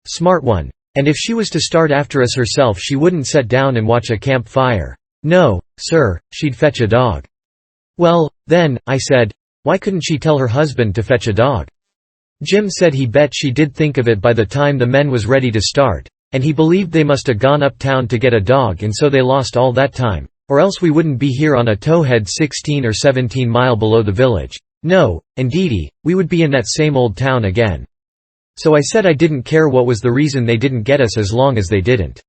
smart one, and if she was to start after us herself she wouldn't sit down and watch a camp fire. No, sir, she'd fetch a dog. Well, then, I said, why couldn't she tell her husband to fetch a dog? Jim said he bet she did think of it by the time the men was ready to start. And he believed they must have gone uptown to get a dog and so they lost all that time, or else we wouldn't be here on a towhead 16 or 17 mile below the village. No, indeedy, we would be in that same old town again. So I said I didn't care what was the reason they didn't get us as long as they didn't.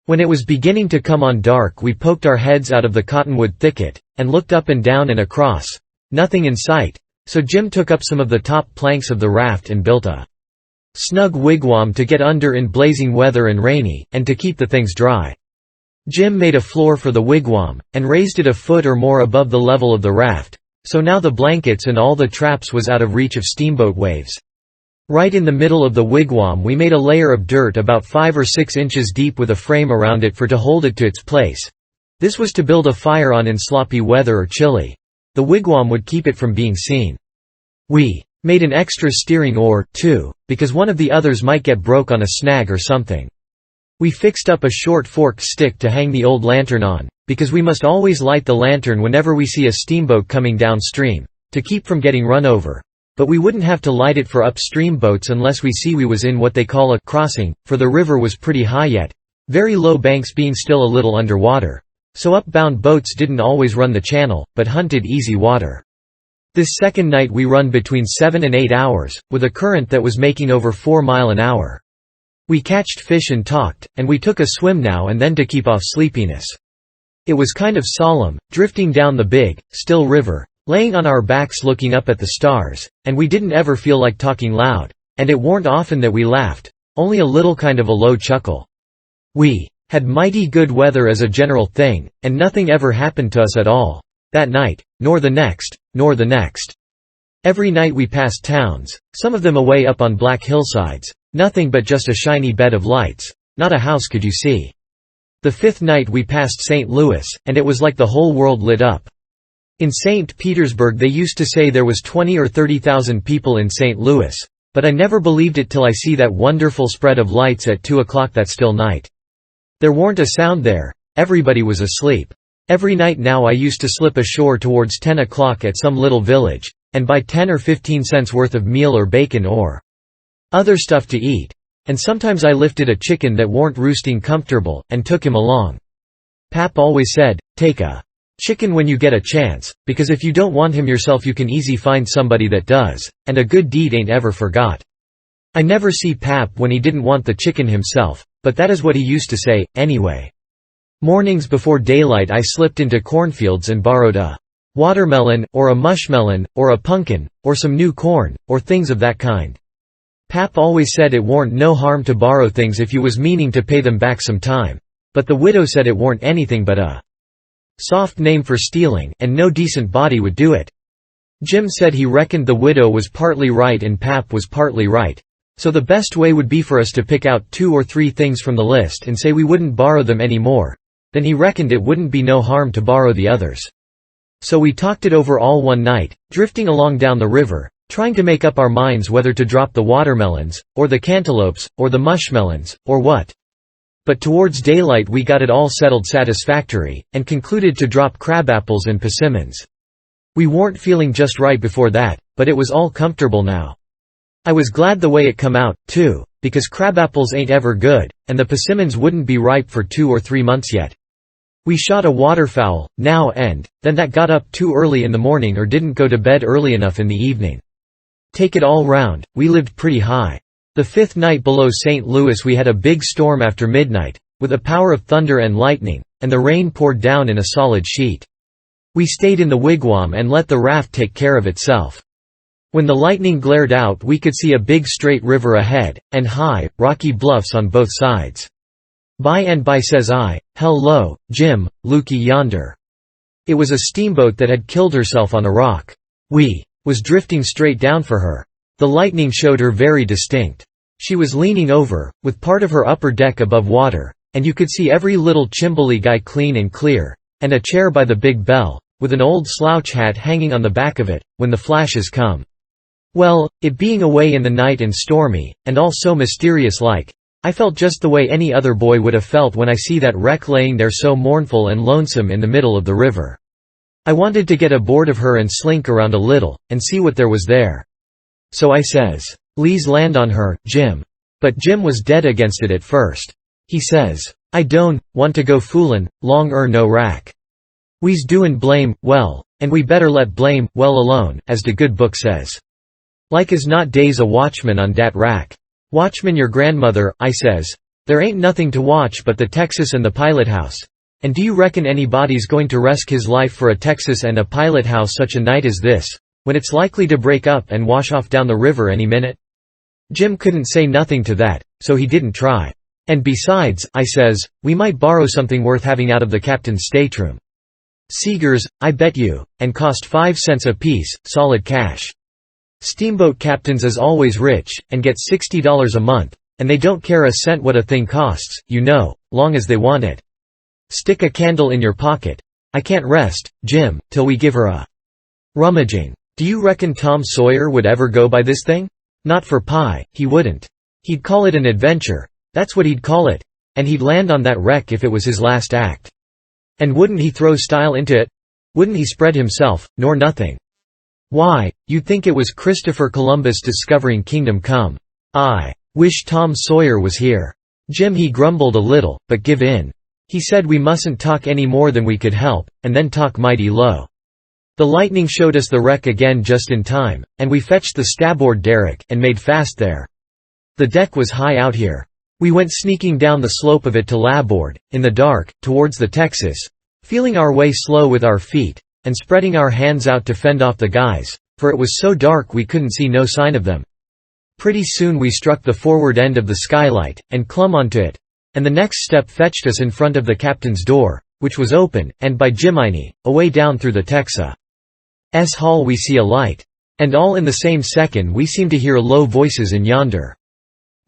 When it was beginning to come on dark we poked our heads out of the cottonwood thicket, and looked up and down and across. Nothing in sight, so Jim took up some of the top planks of the raft and built a snug wigwam to get under in blazing weather and rainy, and to keep the things dry. Jim made a floor for the wigwam, and raised it a foot or more above the level of the raft, so now the blankets and all the traps was out of reach of steamboat waves. Right in the middle of the wigwam we made a layer of dirt about 5 or 6 inches deep with a frame around it to hold it to its place. This was to build a fire on in sloppy weather or chilly. The wigwam would keep it from being seen. We made an extra steering oar, too, because one of the others might get broke on a snag or something. We fixed up a short forked stick to hang the old lantern on, because we must always light the lantern whenever we see a steamboat coming downstream, to keep from getting run over. But we wouldn't have to light it for upstream boats unless we see we was in what they call a crossing, for the river was pretty high yet, very low banks being still a little underwater. So upbound boats didn't always run the channel, but hunted easy water. This second night we run between 7 and 8 hours, with a current that was making over 4 miles an hour. We catched fish and talked, and we took a swim now and then to keep off sleepiness. It was kind of solemn, drifting down the big, still river, laying on our backs looking up at the stars, and we didn't ever feel like talking loud, and it warn't often that we laughed, only a little kind of a low chuckle. We had mighty good weather as a general thing, and nothing ever happened to us at all, that night, nor the next, nor the next. Every night we passed towns, some of them away up on black hillsides, nothing but just a shiny bed of lights, not a house could you see. The 5th night we passed St. Louis, and it was like the whole world lit up. In St. Petersburg they used to say there was 20 or 30,000 people in St. Louis, but I never believed it till I see that wonderful spread of lights at 2 o'clock that still night. There warn't a sound there, everybody was asleep. Every night now I used to slip ashore towards 10 o'clock at some little village, and buy 10 or 15 cents worth of meal or bacon or other stuff to eat. And sometimes I lifted a chicken that warn't roosting comfortable, and took him along. Pap always said, take a chicken when you get a chance, because if you don't want him yourself you can easy find somebody that does, and a good deed ain't ever forgot. I never see Pap when he didn't want the chicken himself, but that is what he used to say, anyway. Mornings before daylight I slipped into cornfields and borrowed a watermelon, or a mushmelon, or a pumpkin, or some new corn, or things of that kind. Pap always said it warn't no harm to borrow things if you was meaning to pay them back some time, but the widow said it warn't anything but a soft name for stealing, and no decent body would do it. Jim said he reckoned the widow was partly right and Pap was partly right, so the best way would be for us to pick out 2 or 3 things from the list and say we wouldn't borrow them any more, then he reckoned it wouldn't be no harm to borrow the others. So we talked it over all one night, drifting along down the river, trying to make up our minds whether to drop the watermelons, or the cantaloupes, or the mushmelons, or what. But towards daylight we got it all settled satisfactory, and concluded to drop crabapples and persimmons. We warn't feeling just right before that, but it was all comfortable now. I was glad the way it come out, too, because crabapples ain't ever good, and the persimmons wouldn't be ripe for 2 or 3 months yet. We shot a waterfowl, now and then that got up too early in the morning or didn't go to bed early enough in the evening. Take it all round, we lived pretty high. The 5th night below St. Louis we had a big storm after midnight, with a power of thunder and lightning, and the rain poured down in a solid sheet. We stayed in the wigwam and let the raft take care of itself. When the lightning glared out we could see a big straight river ahead, and high, rocky bluffs on both sides. By and by says I, "Hello, Jim, looky yonder." It was a steamboat that had killed herself on a rock. We was drifting straight down for her. The lightning showed her very distinct. She was leaning over, with part of her upper deck above water, and you could see every little chimbley guy clean and clear, and a chair by the big bell, with an old slouch hat hanging on the back of it, when the flashes come. Well, it being away in the night and stormy, and all so mysterious-like, I felt just the way any other boy would have felt when I see that wreck laying there so mournful and lonesome in the middle of the river. I wanted to get aboard of her and slink around a little, and see what there was there. So I says, "Lease land on her, Jim." But Jim was dead against it at first. He says, "I don't want to go foolin', long no rack. We's doin' blame, well, and we better let blame, well alone, as de good book says. Like as not days a watchman on dat rack." "Watchman your grandmother," I says. There ain't nothing to watch but the Texas and the pilot house. And do you reckon anybody's going to risk his life for a Texas and a pilot house such a night as this, when it's likely to break up and wash off down the river any minute?" Jim couldn't say nothing to that, so he didn't try. "And besides," I says, "we might borrow something worth having out of the captain's stateroom." "Seegers, I bet you, and cost 5 cents a piece, solid cash. Steamboat captains is always rich, and get $60 a month, and they don't care a cent what a thing costs, you know, long as they want it. Stick a candle in your pocket. I can't rest, Jim, till we give her a rummaging. Do you reckon Tom Sawyer would ever go by this thing? Not for pie, he wouldn't. He'd call it an adventure, that's what he'd call it, and he'd land on that wreck if it was his last act. And wouldn't he throw style into it? Wouldn't he spread himself, nor nothing? Why, you'd think it was Christopher Columbus discovering Kingdom Come. I wish Tom Sawyer was here." Jim he grumbled a little, but give in. He said we mustn't talk any more than we could help, and then talk mighty low. The lightning showed us the wreck again just in time, and we fetched the starboard derrick, and made fast there. The deck was high out here. We went sneaking down the slope of it to larboard, in the dark, towards the Texas, feeling our way slow with our feet, and spreading our hands out to fend off the guys, for it was so dark we couldn't see no sign of them. Pretty soon we struck the forward end of the skylight, and clumb onto it, and the next step fetched us in front of the captain's door, which was open, and by Jiminy, away down through the Texas' hull we see a light. And all in the same second we seemed to hear low voices in yonder.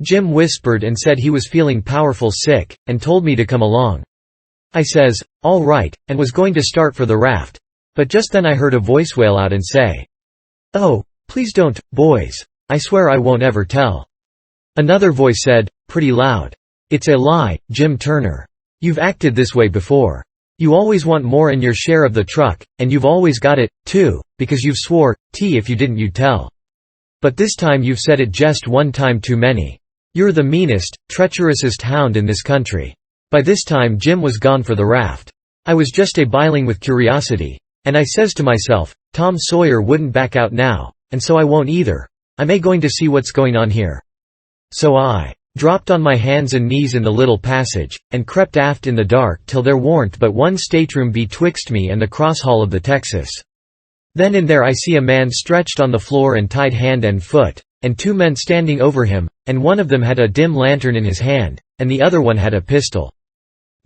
Jim whispered and said he was feeling powerful sick, and told me to come along. I says, "All right," and was going to start for the raft. But just then I heard a voice wail out and say, "Oh, please don't, boys. I swear I won't ever tell." Another voice said, pretty loud, "It's a lie, Jim Turner. You've acted this way before. You always want more in your share of the truck, and you've always got it, too, because you've swore, if you didn't you'd tell. But this time you've said it just one time too many. You're the meanest, treacherousest hound in this country." By this time Jim was gone for the raft. I was just a-biling with curiosity, and I says to myself, Tom Sawyer wouldn't back out now, and so I won't either. I'm going to see what's going on here. So I dropped on my hands and knees in the little passage, and crept aft in the dark till there warn't but one stateroom betwixt me and the cross-hull of the Texas. Then in there I see a man stretched on the floor and tied hand and foot, and 2 men standing over him, and one of them had a dim lantern in his hand, and the other one had a pistol.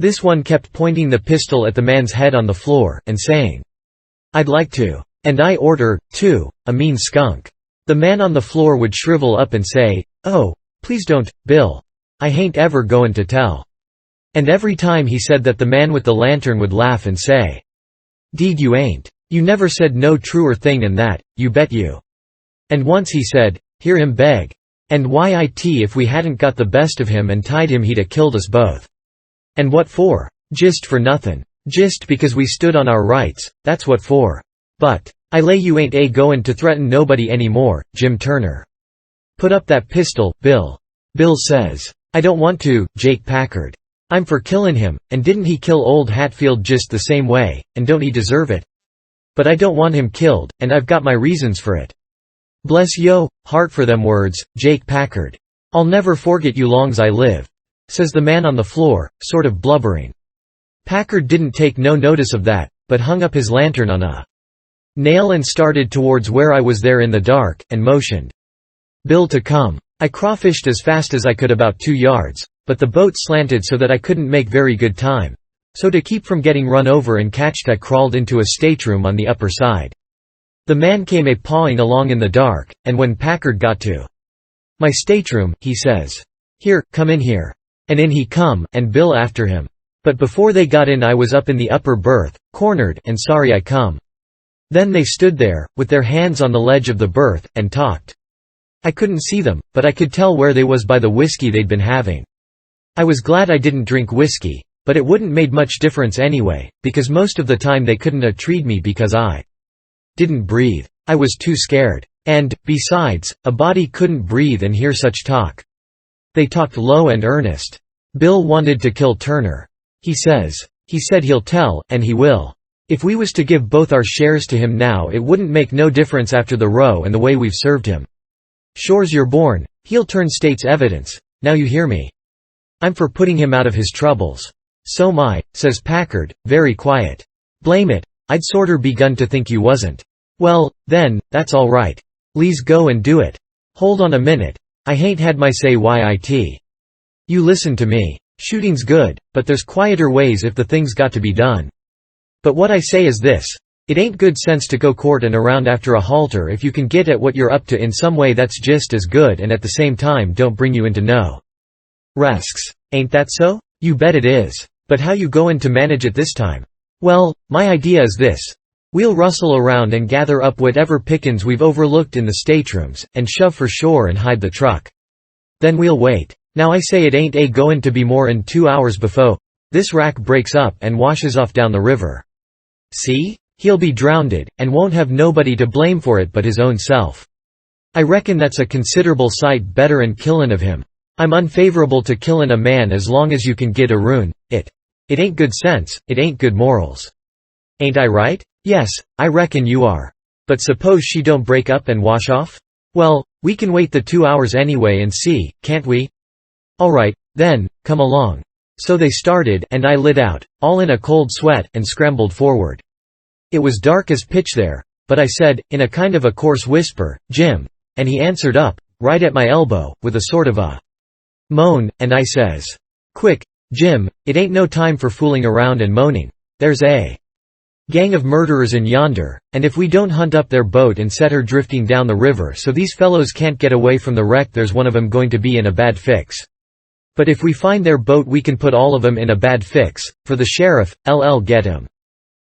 This one kept pointing the pistol at the man's head on the floor, and saying, "I'd like to. And I order, too, a mean skunk." The man on the floor would shrivel up and say, "Oh, please don't, Bill. I hain't ever goin' to tell." And every time he said that the man with the lantern would laugh and say, "'Deed you ain't. You never said no truer thing than that, you bet you." And once he said, "Hear him beg. And if we hadn't got the best of him and tied him he'd a killed us both. And what for? Just for nothin'. Just because we stood on our rights, that's what for. But I lay you ain't goin' to threaten nobody any more, Jim Turner. Put up that pistol, Bill." Bill says, "I don't want to, Jake Packard. I'm for killin' him, and didn't he kill old Hatfield just the same way, and don't he deserve it? But I don't want him killed, and I've got my reasons for it. Bless yo' heart for them words, Jake Packard. I'll never forget you long's I live," says the man on the floor, sort of blubbering. Packard didn't take no notice of that, but hung up his lantern on a nail and started towards where I was there in the dark, and motioned Bill to come. I crawfished as fast as I could about 2 yards, but the boat slanted so that I couldn't make very good time. So to keep from getting run over and catched I crawled into a stateroom on the upper side. The man came a-pawing along in the dark, and when Packard got to my stateroom, he says, "Here, come in here." And in he come, and Bill after him. But before they got in I was up in the upper berth, cornered, and sorry I come. Then they stood there, with their hands on the ledge of the berth, and talked. I couldn't see them, but I could tell where they was by the whiskey they'd been having. I was glad I didn't drink whiskey, but it wouldn't made much difference anyway, because most of the time they couldn't treat me because I didn't breathe. I was too scared. And, besides, a body couldn't breathe and hear such talk. They talked low and earnest. Bill wanted to kill Turner. He said he'll tell, and he will. If we was to give both our shares to him now it wouldn't make no difference after the row and the way we've served him. Shore's you're born, he'll turn state's evidence, now you hear me. I'm for putting him out of his troubles." "So 'm I," says Packard, very quiet. "Blame it, I'd sorter begun to think you wasn't." "Well, then, that's all right. Le's go and do it." "Hold on a minute. I hain't had my say yit. You listen to me. Shooting's good, but there's quieter ways if the thing's got to be done. But what I say is this. It ain't good sense to go courtin' around after a halter if you can get at what you're up to in some way that's just as good and at the same time don't bring you into no risks. Ain't that so? You bet it is. But how you goin' to manage it this time?" "Well, my idea is this. We'll rustle around and gather up whatever pickin's we've overlooked in the staterooms, and shove for shore and hide the truck. Then we'll wait. Now I say it ain't goin' to be more'n 2 hours befo' this wrack breaks up and washes off down the river. See? He'll be drownded, and won't have nobody to blame for it but his own self. I reckon that's a considerable sight better'n killin' of him. I'm unfavorable to killin' a man as long as you can git a ruin. It ain't good sense, it ain't good morals. Ain't I right?" "Yes, I reckon you are. But suppose she don't break up and wash off?" "Well, we can wait the 2 hours anyway and see, can't we?" "All right, then, come along." So they started, and I lit out, all in a cold sweat, and scrambled forward. It was dark as pitch there, but I said, in a kind of a coarse whisper, "Jim," and he answered up, right at my elbow, with a sort of a moan, and I says, "Quick, Jim, it ain't no time for fooling around and moaning. There's a gang of murderers in yonder, and if we don't hunt up their boat and set her drifting down the river so these fellows can't get away from the wreck, there's one of 'em going to be in a bad fix. But if we find their boat we can put all of 'em in a bad fix, for the sheriff, LL get 'em.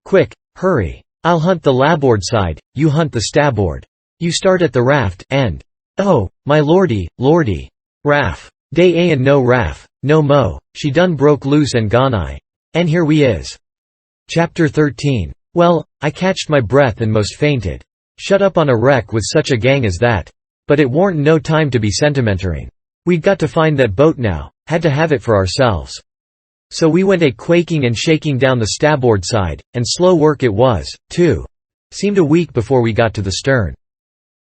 Quick, hurry. I'll hunt the labboard side, you hunt the stabboard. You start at the raft, and oh, my lordy, lordy. Raff. Dey ain't no raff, no mo, she done broke loose and gone I. And here we is." Chapter 13. Well, I catched my breath and most fainted. Shut up on a wreck with such a gang as that. But it warn't no time to be sentimentering. We'd got to find that boat now, had to have it for ourselves. So we went quaking and shaking down the starboard side, and slow work it was, too. Seemed a week before we got to the stern.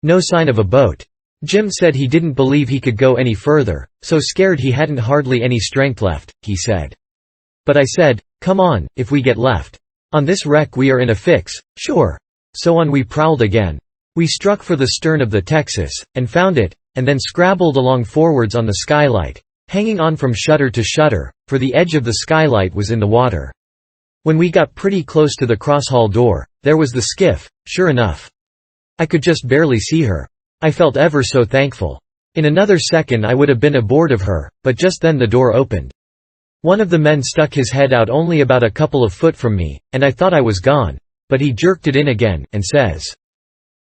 No sign of a boat. Jim said he didn't believe he could go any further, so scared he hadn't hardly any strength left, he said. But I said, "Come on, if we get left on this wreck we are in a fix, sure." So on we prowled again. We struck for the stern of the Texas, and found it, and then scrabbled along forwards on the skylight, hanging on from shutter to shutter, for the edge of the skylight was in the water. When we got pretty close to the cross-hall door, there was the skiff, sure enough. I could just barely see her. I felt ever so thankful. In another second I would have been aboard of her, but just then the door opened. One of the men stuck his head out only about a couple of foot from me, and I thought I was gone, but he jerked it in again, and says,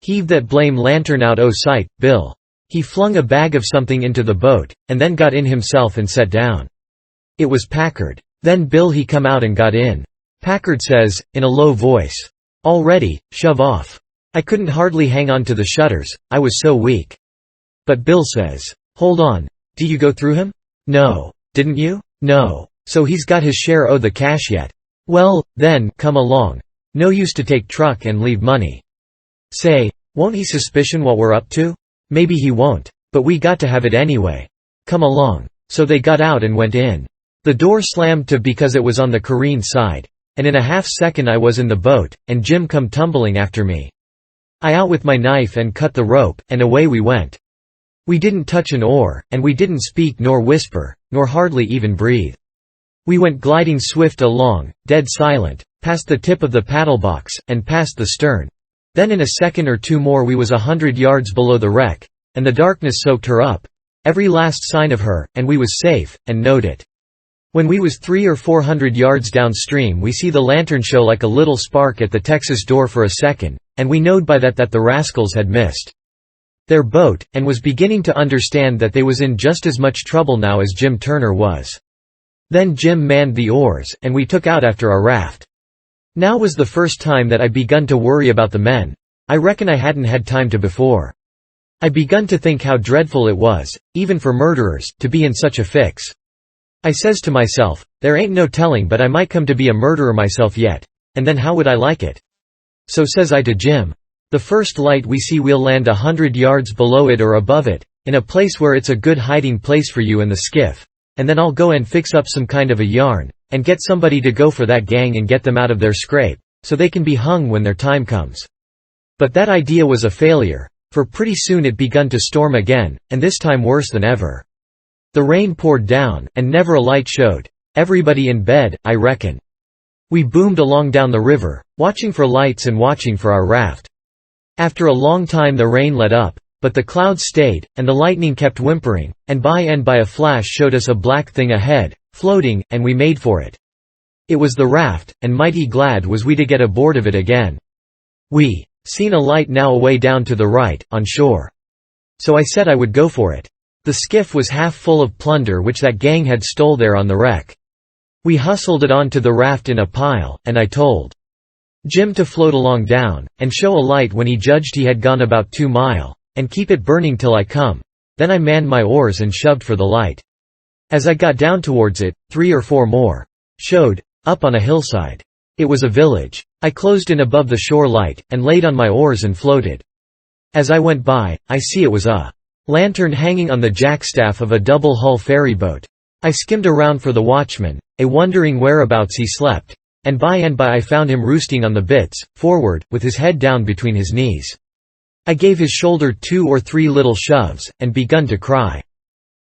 "Heave that blame lantern out o' sight, Bill." He flung a bag of something into the boat, and then got in himself and sat down. It was Packard. Then Bill he come out and got in. Packard says, in a low voice, "All ready, shove off." I couldn't hardly hang on to the shutters, I was so weak. But Bill says, "Hold on, did you go through him?" "No." "Didn't you?" "No." "So he's got his share o' the cash yet?" "Well, then, come along. No use to take truck and leave money." "Say, won't he suspicion what we're up to?" "Maybe he won't, but we got to have it anyway. Come along." So they got out and went in. The door slammed to because it was on the careen side, and in a half-second I was in the boat, and Jim come tumbling after me. I out with my knife and cut the rope, and away we went. We didn't touch an oar, and we didn't speak nor whisper, nor hardly even breathe. We went gliding swift along, dead silent, past the tip of the paddle box, and past the stern. Then in a second or two more we was 100 yards below the wreck, and the darkness soaked her up, every last sign of her, and we was safe, and knowed it. When we was 300 or 400 yards downstream we see the lantern show like a little spark at the Texas door for a second, and we knowed by that the rascals had missed their boat, and was beginning to understand that they was in just as much trouble now as Jim Turner was. Then Jim manned the oars, and we took out after a raft. Now was the first time that I begun to worry about the men. I reckon I hadn't had time to before. I begun to think how dreadful it was, even for murderers, to be in such a fix. I says to myself, there ain't no telling but I might come to be a murderer myself yet, and then how would I like it? So says I to Jim, "The first light we see we'll land 100 yards below it or above it, in a place where it's a good hiding place for you and the skiff, and then I'll go and fix up some kind of a yarn, and get somebody to go for that gang and get them out of their scrape, so they can be hung when their time comes." But that idea was a failure, for pretty soon it begun to storm again, and this time worse than ever. The rain poured down, and never a light showed. Everybody in bed, I reckon. We boomed along down the river, watching for lights and watching for our raft. After a long time the rain let up, but the clouds stayed, and the lightning kept whimpering, and by a flash showed us a black thing ahead, floating, and we made for it. It was the raft, and mighty glad was we to get aboard of it again. We seen a light now away down to the right, on shore. So I said I would go for it. The skiff was half full of plunder which that gang had stole there on the wreck. We hustled it on to the raft in a pile, and I told Jim to float along down, and show a light when he judged he had gone about 2 miles, and keep it burning till I come. Then I manned my oars and shoved for the light. As I got down towards it, 3 or 4 more showed, up on a hillside. It was a village. I closed in above the shore light, and laid on my oars and floated. As I went by, I see it was a lantern hanging on the jackstaff of a double-hull ferry boat. I skimmed around for the watchman, wondering whereabouts he slept, and by I found him roosting on the bitts, forward, with his head down between his knees. I gave his shoulder 2 or 3 little shoves, and begun to cry.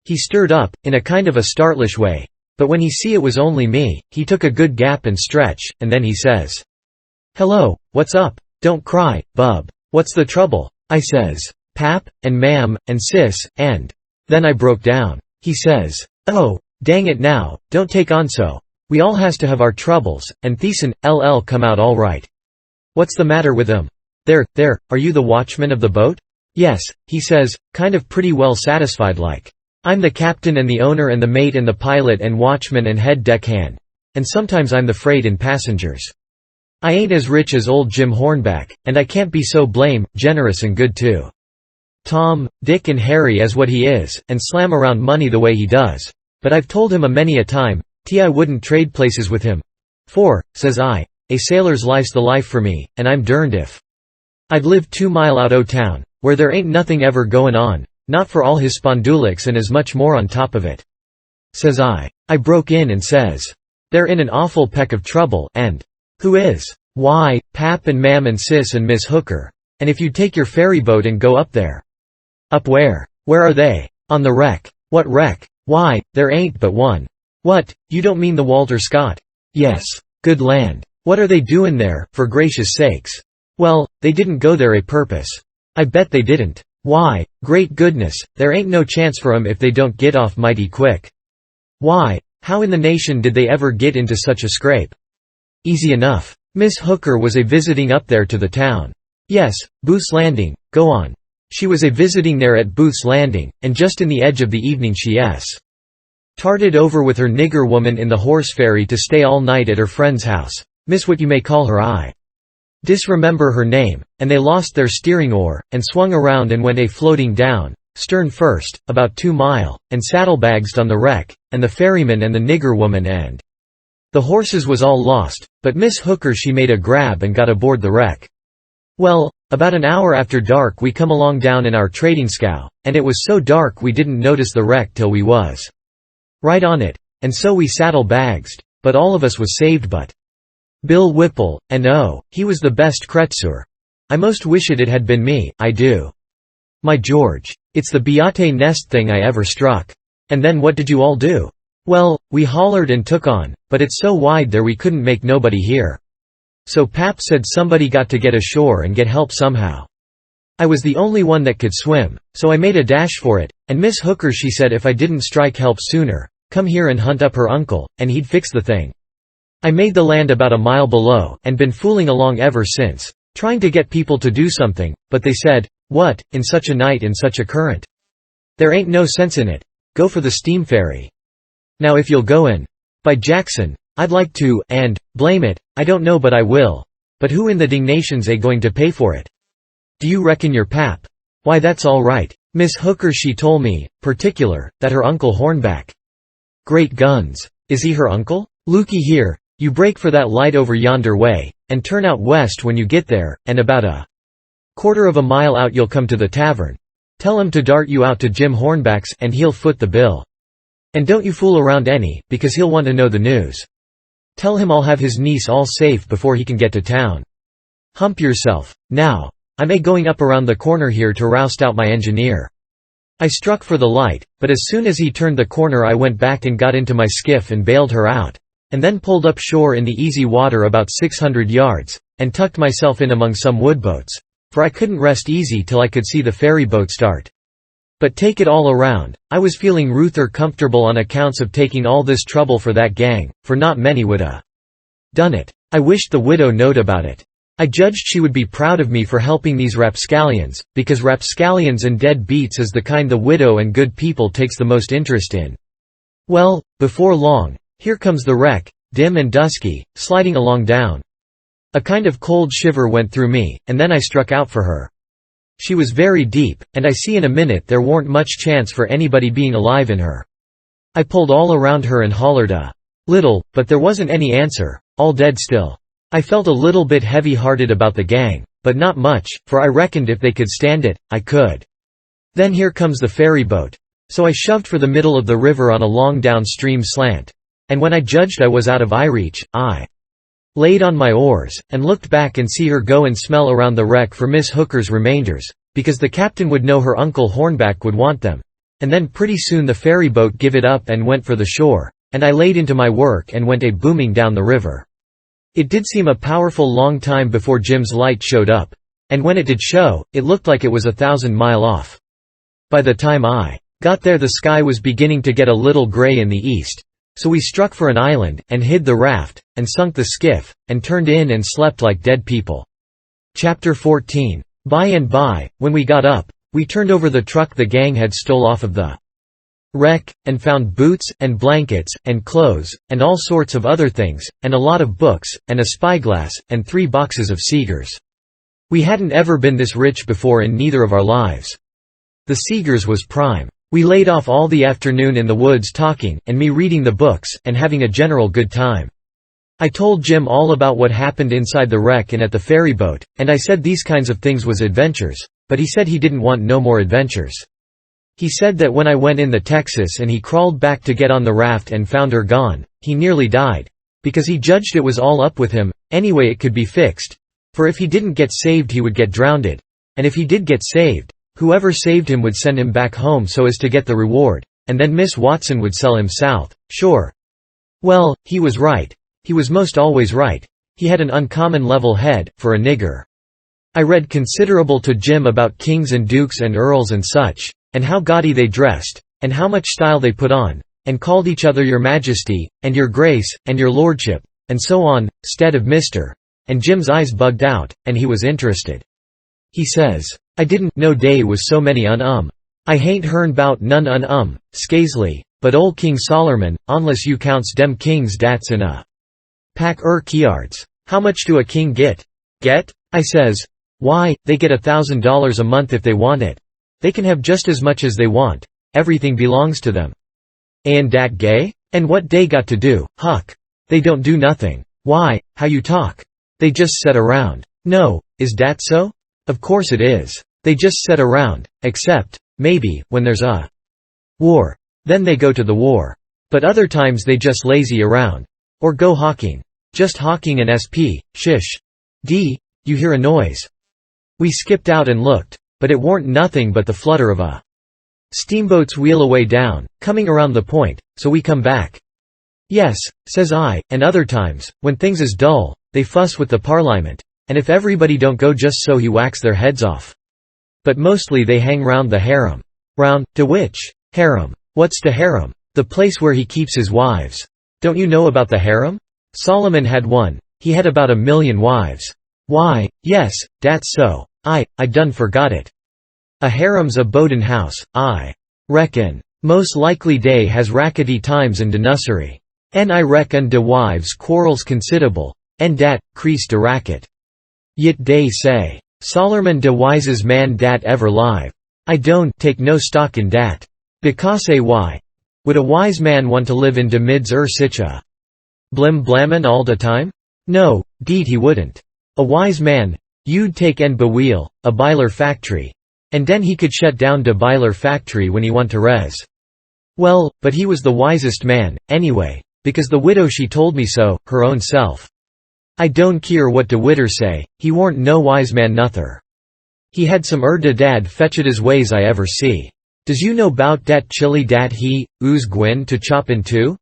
He stirred up, in a kind of a startlish way, but when he see it was only me, he took a good gap and stretch, and then he says, "Hello, what's up? Don't cry, bub. What's the trouble?" I says, "Pap, and ma'am, and sis, and—" Then I broke down. He says, "Oh, dang it now, don't take on so. We all has to have our troubles, and Thiessen, LL come out all right. What's the matter with him? There, are you the watchman of the boat?" "Yes," he says, kind of pretty well satisfied like. "I'm the captain and the owner and the mate and the pilot and watchman and head deckhand. And sometimes I'm the freight and passengers. I ain't as rich as old Jim Hornback, and I can't be so generous and good too. Tom, Dick and Harry as what he is, and slam around money the way he does. But I've told him a many a time, I wouldn't trade places with him. For, says I, a sailor's life's the life for me, and I'm derned if I'd live 2 mile out o' town, where there ain't nothing ever goin' on, not for all his spondulics and as much more on top of it." Says I. I broke in and says, "They're in an awful peck of trouble, and—" "Who is?" "Why, Pap and Mam and Sis and Miss Hooker. And if you'd take your ferry boat and go up there." "Up where? Where are they?" "On the wreck." "What wreck?" "Why, there ain't but one." "What, you don't mean the Walter Scott?" "Yes." "Good land. What are they doin' there, for gracious sakes?" "Well, they didn't go there a purpose." "I bet they didn't." "Why, great goodness, there ain't no chance for 'em if they don't get off mighty quick." "Why, how in the nation did they ever get into such a scrape?" "Easy enough. Miss Hooker was a visiting up there to the town." "Yes, Booth's Landing, go on." "She was a visiting there at Booth's Landing, and just in the edge of the evening she tarted over with her nigger woman in the horse ferry to stay all night at her friend's house, Miss what you may call her I disremember her name, and they lost their steering oar, and swung around and went floating down, stern first, about 2 mile, and saddlebagsed on the wreck, and the ferryman and the nigger woman and the horses was all lost, but Miss Hooker she made a grab and got aboard the wreck. Well, about an hour after dark we come along down in our trading scow, and it was so dark we didn't notice the wreck till we was right on it, and so we saddle-bagsed, but all of us was saved but Bill Whipple, and oh, he was the best Kretzur. I most wish it had been me, I do. My George. It's the Beate nest thing I ever struck. And then what did you all do?" "Well, we hollered and took on, but it's so wide there we couldn't make nobody hear. So Pap said somebody got to get ashore and get help somehow. I was the only one that could swim, so I made a dash for it, and Miss Hooker she said if I didn't strike help sooner, come here and hunt up her uncle, and he'd fix the thing. I made the land about a mile below, and been fooling along ever since, trying to get people to do something, but they said, 'What, in such a night in such a current? There ain't no sense in it. Go for the steam ferry. Now if you'll go in. By Jackson, I'd like to, and, blame it, I don't know but I will. But who in the dingnation's going to pay for it? Do you reckon your Pap? Why that's all right. Miss Hooker she told me, particular, that her uncle Hornback. Great guns. Is he her uncle? Looky here, you break for that light over yonder way, and turn out west when you get there, and about a quarter of a mile out you'll come to the tavern. Tell him to dart you out to Jim Hornback's and he'll foot the bill. And don't you fool around any, because he'll want to know the news. Tell him I'll have his niece all safe before he can get to town. Hump yourself. Now. I'm going up around the corner here to roust out my engineer." I struck for the light, but as soon as he turned the corner I went back and got into my skiff and bailed her out, and then pulled up shore in the easy water about 600 yards, and tucked myself in among some woodboats, for I couldn't rest easy till I could see the ferry boat start. But take it all around, I was feeling ruther comfortable on accounts of taking all this trouble for that gang, for not many would done it. I wished the widow knowed about it. I judged she would be proud of me for helping these rapscallions, because rapscallions and dead beats is the kind the widow and good people takes the most interest in. Well, before long, here comes the wreck, dim and dusky, sliding along down. A kind of cold shiver went through me, and then I struck out for her. She was very deep, and I see in a minute there warn't much chance for anybody being alive in her. I pulled all around her and hollered a little, but there wasn't any answer, all dead still. I felt a little bit heavy-hearted about the gang, but not much, for I reckoned if they could stand it, I could. Then here comes the ferry boat. So I shoved for the middle of the river on a long downstream slant. And when I judged I was out of eye reach, I laid on my oars, and looked back and see her go and smell around the wreck for Miss Hooker's remainders, because the captain would know her Uncle Hornback would want them. And then pretty soon the ferry boat give it up and went for the shore, and I laid into my work and went booming down the river. It did seem a powerful long time before Jim's light showed up, and when it did show, it looked like it was 1,000 miles off. By the time I got there the sky was beginning to get a little gray in the east, so we struck for an island, and hid the raft, and sunk the skiff, and turned in and slept like dead people. Chapter 14. By and by, when we got up, we turned over the truck the gang had stole off of the wreck, and found boots, and blankets, and clothes, and all sorts of other things, and a lot of books, and a spyglass, and 3 boxes of Seegers. We hadn't ever been this rich before in neither of our lives. The Seegers was prime. We laid off all the afternoon in the woods talking, and me reading the books, and having a general good time. I told Jim all about what happened inside the wreck and at the ferry boat, and I said these kinds of things was adventures, but he said he didn't want no more adventures. He said that when I went in the Texas and he crawled back to get on the raft and found her gone, he nearly died. Because he judged it was all up with him, anyway it could be fixed. For if he didn't get saved he would get drowned. And if he did get saved, whoever saved him would send him back home so as to get the reward, and then Miss Watson would sell him south, sure. Well, he was right. He was most always right. He had an uncommon level head, for a nigger. I read considerable to Jim about kings and dukes and earls and such, and how gaudy they dressed, and how much style they put on, and called each other your majesty, and your grace, and your lordship, and so on, 'stead of Mr. And Jim's eyes bugged out, and he was interested. He says, "I didn't know day was so many I hain't hearn 'bout none Scaisley, but ol' King Sollerman, onless you counts dem kings dats in a pack kyards. How much do a king get?" "Get?" I says. "Why, they get $1,000 a month if they want it. They can have just as much as they want. Everything belongs to them." "And dat gay? And what dey got to do, Huck? They don't do nothing." "Why, how you talk. They just set around." "No, is dat so?" "Of course it is. They just set around, except, maybe, when there's a war. Then they go to the war. But other times they just lazy around. Or go hawking. Just hawking and shish. You hear a noise." We skipped out and looked. But it warn't nothing but the flutter of a steamboat's wheel away down, coming around the point, so we come back. "Yes," says I, "and other times, when things is dull, they fuss with the Parliament, and if everybody don't go just so he whacks their heads off. But mostly they hang round the harem." "Round, to which? Harem? What's the harem?" "The place where he keeps his wives. Don't you know about the harem? Solomon had one. He had about 1,000,000 wives." "Why, yes, dat's so. I done forgot it. A harem's a bodin' house, I reckon. Most likely dey has rackety times in de nussery. En I reckon de wives quarrels considable, en dat, crease de racket. Yit dey say, Sollerman de wisest man dat ever live. I don't take no stock in dat. Because why? Would a wise man want to live in de mids sich a blim blammin' all de time? No, deed he wouldn't. A wise man, you'd take en bewheel, a biler factory. And den he could shut down de biler factory when he want to res. Well, but he was the wisest man, anyway, because the widow she told me so, her own self. I don't keer what de widder say, he warn't no wise man nuther. He had some de dad fetched his ways I ever see. Does you know bout dat chili dat he, ooze gwin to chop in two?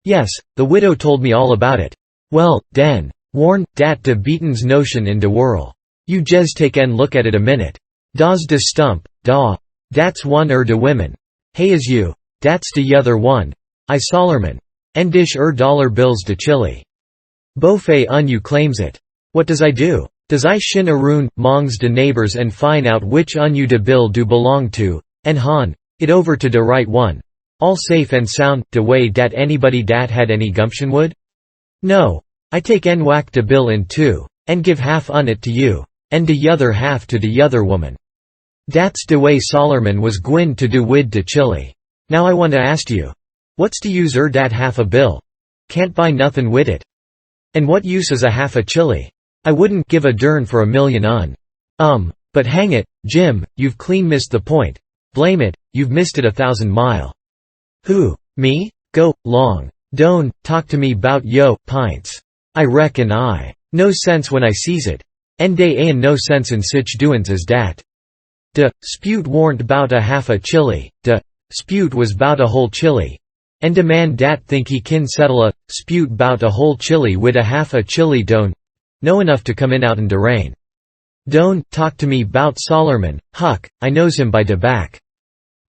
Yes, the widow told me all about it. Well, den, warn, dat de beaten's notion in de whirl. You jes take en look at it a minute. Da's de stump, da. Dat's one de women. Hey is you, dat's de yother one. I Sollerman. En dish dollar bills de chili. Beaufait you claims it. What does I do? Does I shin aroon, mongs de neighbors and find out which you de bill do belong to, en han it over to de right one. All safe and sound, de way dat anybody dat had any gumption would? No. I take en whack de bill in two, en give half it to you, en de yother half to de yother woman. Dat's de way Sollerman was gwin to do wid de chili. Now I want to ask you. What's to use dat half a bill? Can't buy nothin' wid it. And what use is a half a chili? I wouldn't give a dern for a million. But hang it, Jim, you've clean missed the point. Blame it, you've missed it 1,000 mile. Who, me? Go, long. Don't talk to me bout yo, pints. I reckon I no sense when I sees it. En dey ain no sense in sich doin's as dat. De spute warn't bout a half a chili, de spute was bout a whole chili. En de man dat think he kin settle a spute bout a whole chili wid a half a chili don't know enough to come in outen de rain. Don't talk to me bout Sollerman, Huck, I knows him by de back.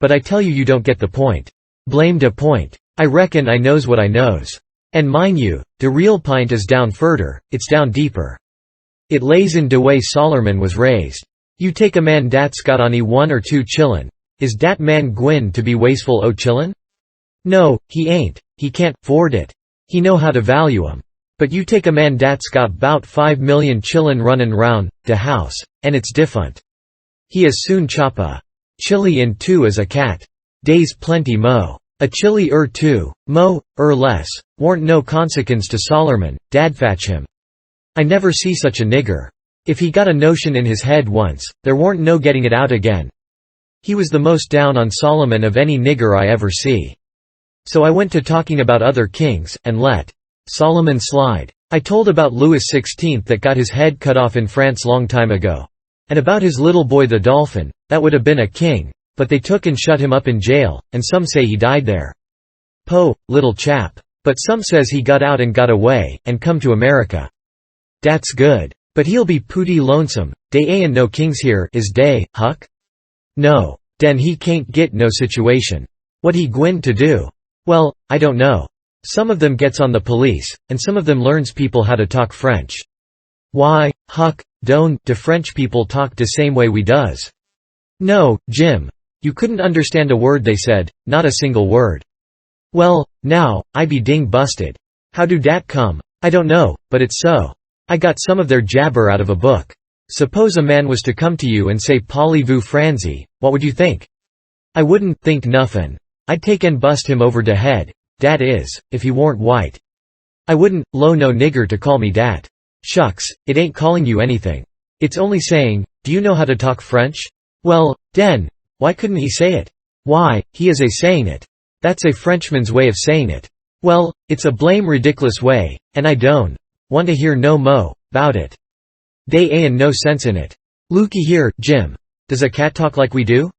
But I tell you don't get the point. Blame de point. I reckon I knows what I knows. And mind you, de real pint is down furder, it's down deeper. It lays in de way Sollerman was raised. You take a man dat's got ony 1 or 2 chillin', is dat man gwin to be wasteful o' chillin'? No, he ain't, he can't 'ford it. He know how to value 'em. But you take a man dat's got bout 5 million chillin' runnin' round de house, and it's diff'unt. He as soon chop a chili in two as a cat. Dey's plenty mo. A chili two, mo, less, warn't no consequence to Sollerman, dad fetch him. I never see such a nigger. If he got a notion in his head once, there warn't no getting it out again. He was the most down on Solomon of any nigger I ever see. So I went to talking about other kings, and let Solomon slide. I told about Louis XVI that got his head cut off in France long time ago. And about his little boy the Dolphin, that would have been a king, but they took and shut him up in jail, and some say he died there. Po, little chap. But some says he got out and got away, and come to America. Dat's good. But he'll be pooty lonesome. Dey ain no kings here, is dey, Huck? No. Den he can't git no situation. What he gwin to do? Well, I don't know. Some of them gets on the police, and some of them learns people how to talk French. Why, Huck, don't de French people talk de same way we does? No, Jim. You couldn't understand a word they said, not a single word. Well, now, I be ding busted. How do dat come? I don't know, but it's so. I got some of their jabber out of a book. Suppose a man was to come to you and say Parlez-vous Franzi, what would you think? I wouldn't think nuffin'. I'd take and bust him over de head, dat is, if he warn't white. I wouldn't, lo no nigger to call me dat. Shucks, it ain't calling you anything. It's only saying, do you know how to talk French? Well, den, why couldn't he say it? Why, he is a saying it. That's a Frenchman's way of saying it. Well, it's a blame ridiculous way, and I don't want to hear no mo' bout it. Dey ain no sense in it. Looky here, Jim. Does a cat talk like we do?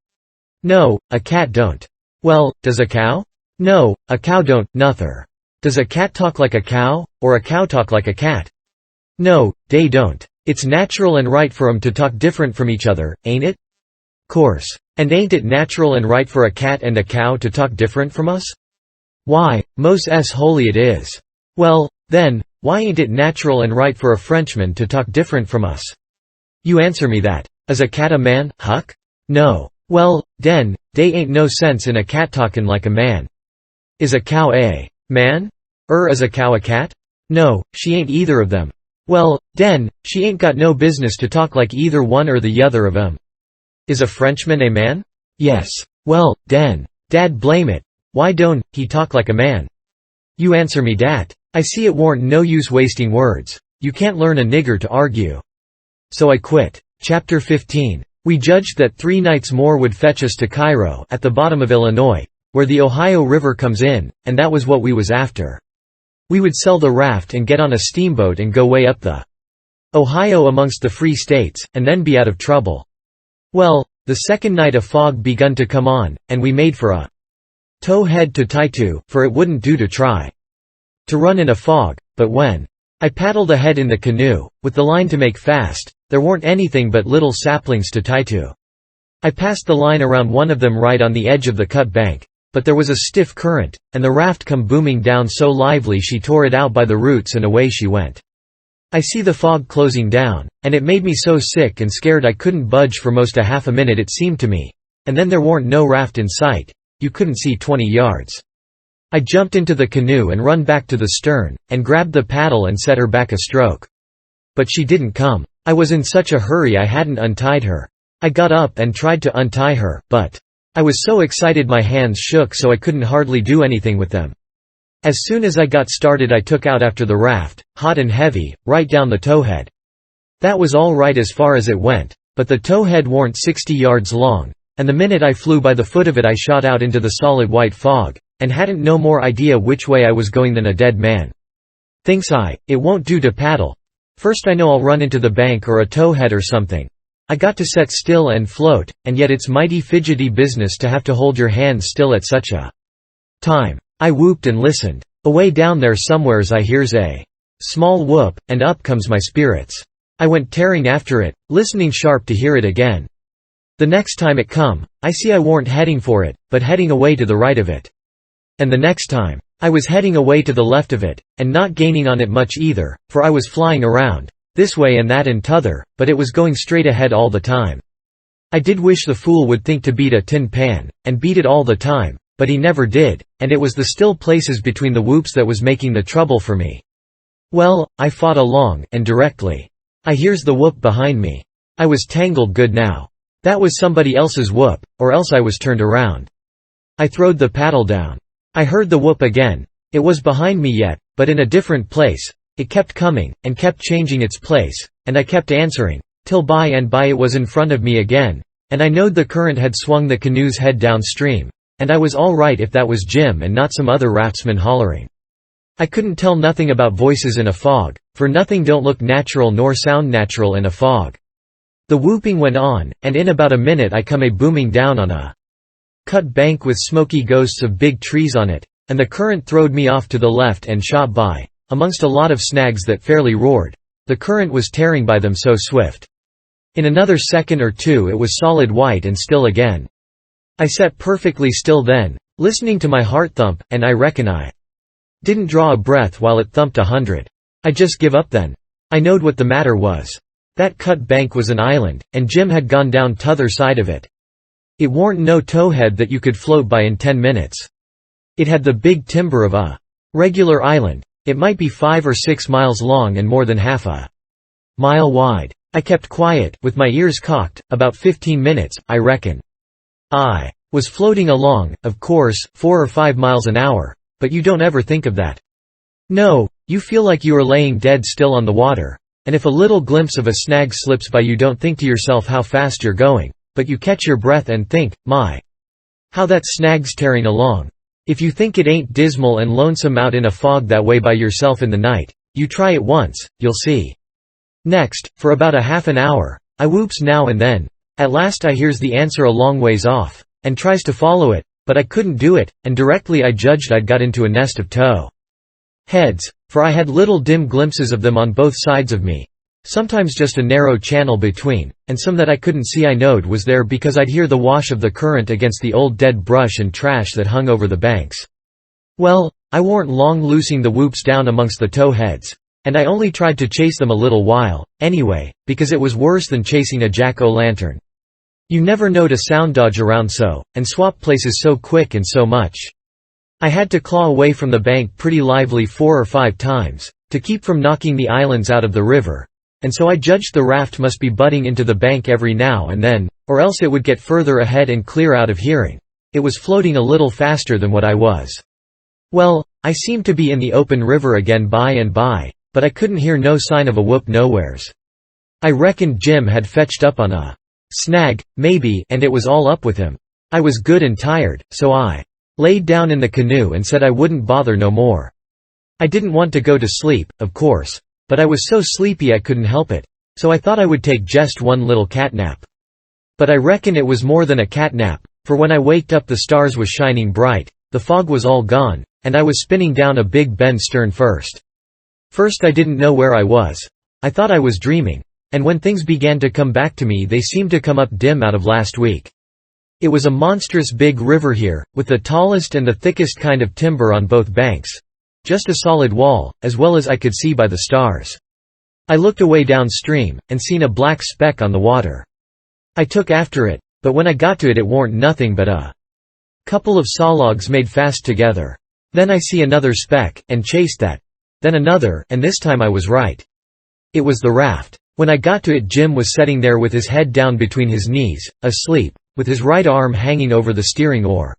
No, a cat don't. Well, does a cow? No, a cow don't, nuther. Does a cat talk like a cow, or a cow talk like a cat? No, dey don't. It's natural and right for 'em to talk different from each other, ain't it? Course. And ain't it natural and right for a cat and a cow to talk different from us? Why, mos' holy it is. Well, then, why ain't it natural and right for a Frenchman to talk different from us? You answer me that. Is a cat a man, Huck? No. Well, den, dey ain't no sense in a cat talkin' like a man. Is a cow a man? Is a cow a cat? No, she ain't either of them. Well, den, she ain't got no business to talk like either one or the other of 'em. Is a Frenchman a man? Yes. Well, den, dad blame it. Why don't he talk like a man? You answer me dat. I see it warn't no use wasting words. You can't learn a nigger to argue. So I quit. Chapter 15. We judged that 3 nights more would fetch us to Cairo at the bottom of Illinois, where the Ohio River comes in, and that was what we was after. We would sell the raft and get on a steamboat and go way up the Ohio amongst the free states, and then be out of trouble. Well, the second night a fog begun to come on, and we made for a towhead to tie to, for it wouldn't do to try to run in a fog, but when I paddled ahead in the canoe, with the line to make fast, there weren't anything but little saplings to tie to. I passed the line around one of them right on the edge of the cut bank, but there was a stiff current, and the raft come booming down so lively she tore it out by the roots and away she went. I see the fog closing down, and it made me so sick and scared I couldn't budge for most a half a minute it seemed to me, and then there weren't no raft in sight, you couldn't see 20 yards. I jumped into the canoe and run back to the stern, and grabbed the paddle and set her back a stroke. But she didn't come. I was in such a hurry I hadn't untied her. I got up and tried to untie her, but I was so excited my hands shook so I couldn't hardly do anything with them. As soon as I got started I took out after the raft, hot and heavy, right down the towhead. That was all right as far as it went, but the towhead warn't 60 yards long, and the minute I flew by the foot of it I shot out into the solid white fog, and hadn't no more idea which way I was going than a dead man. Thinks I, it won't do to paddle. First I know I'll run into the bank or a towhead or something. I got to set still and float, and yet it's mighty fidgety business to have to hold your hands still at such a time. I whooped and listened. Away down there somewheres I hears a small whoop, and up comes my spirits. I went tearing after it, listening sharp to hear it again. The next time it come, I see I warn't heading for it, but heading away to the right of it. And the next time, I was heading away to the left of it, and not gaining on it much either, for I was flying around, this way and that and t'other, but it was going straight ahead all the time. I did wish the fool would think to beat a tin pan, and beat it all the time, but he never did, and it was the still places between the whoops that was making the trouble for me. Well, I fought along, and directly I hears the whoop behind me. I was tangled good now. That was somebody else's whoop, or else I was turned around. I throwed the paddle down. I heard the whoop again. It was behind me yet, but in a different place. It kept coming, and kept changing its place, and I kept answering, till by and by it was in front of me again, and I knowed the current had swung the canoe's head downstream, and I was all right if that was Jim and not some other raftsman hollering. I couldn't tell nothing about voices in a fog, for nothing don't look natural nor sound natural in a fog. The whooping went on, and in about a minute I come a booming down on a cut bank with smoky ghosts of big trees on it, and the current throwed me off to the left and shot by, amongst a lot of snags that fairly roared. The current was tearing by them so swift. In another second or two it was solid white and still again. I sat perfectly still then, listening to my heart thump, and I reckon I didn't draw a breath while it thumped 100. I just give up then. I knowed what the matter was. That cut bank was an island, and Jim had gone down t'other side of it. It warn't no towhead that you could float by in 10 minutes. It had the big timber of a regular island. It might be 5 or 6 miles long and more than half a mile wide. I kept quiet, with my ears cocked, about 15 minutes, I reckon. I was floating along, of course, 4 or 5 miles an hour, but you don't ever think of that. No, you feel like you are laying dead still on the water, and if a little glimpse of a snag slips by you don't think to yourself how fast you're going, but you catch your breath and think, my, how that snag's tearing along. If you think it ain't dismal and lonesome out in a fog that way by yourself in the night, you try it once, you'll see. Next, for about a half an hour, I whoops now and then. At last I hears the answer a long ways off, and tries to follow it, but I couldn't do it, and directly I judged I'd got into a nest of tow heads, for I had little dim glimpses of them on both sides of me. Sometimes just a narrow channel between, and some that I couldn't see I knowed was there because I'd hear the wash of the current against the old dead brush and trash that hung over the banks. Well, I warn't long loosing the whoops down amongst the tow heads, and I only tried to chase them a little while, anyway, because it was worse than chasing a jack-o'-lantern. You never know to sound dodge around so, and swap places so quick and so much. I had to claw away from the bank pretty lively 4 or 5 times, to keep from knocking the islands out of the river. And so I judged the raft must be butting into the bank every now and then, or else it would get further ahead and clear out of hearing. It was floating a little faster than what I was. Well, I seemed to be in the open river again by and by, but I couldn't hear no sign of a whoop nowheres. I reckoned Jim had fetched up on a snag, maybe, and it was all up with him. I was good and tired, so I laid down in the canoe and said I wouldn't bother no more. I didn't want to go to sleep, of course, but I was so sleepy I couldn't help it, so I thought I would take just one little catnap. But I reckon it was more than a catnap, for when I waked up the stars was shining bright, the fog was all gone, and I was spinning down a big bend stern first. First I didn't know where I was. I thought I was dreaming, and when things began to come back to me they seemed to come up dim out of last week. It was a monstrous big river here, with the tallest and the thickest kind of timber on both banks. Just a solid wall, as well as I could see by the stars. I looked away downstream, and seen a black speck on the water. I took after it, but when I got to it warn't nothing but a couple of sawlogs made fast together. Then I see another speck, and chased that. Then another, and this time I was right. It was the raft. When I got to it Jim was sitting there with his head down between his knees, asleep, with his right arm hanging over the steering oar.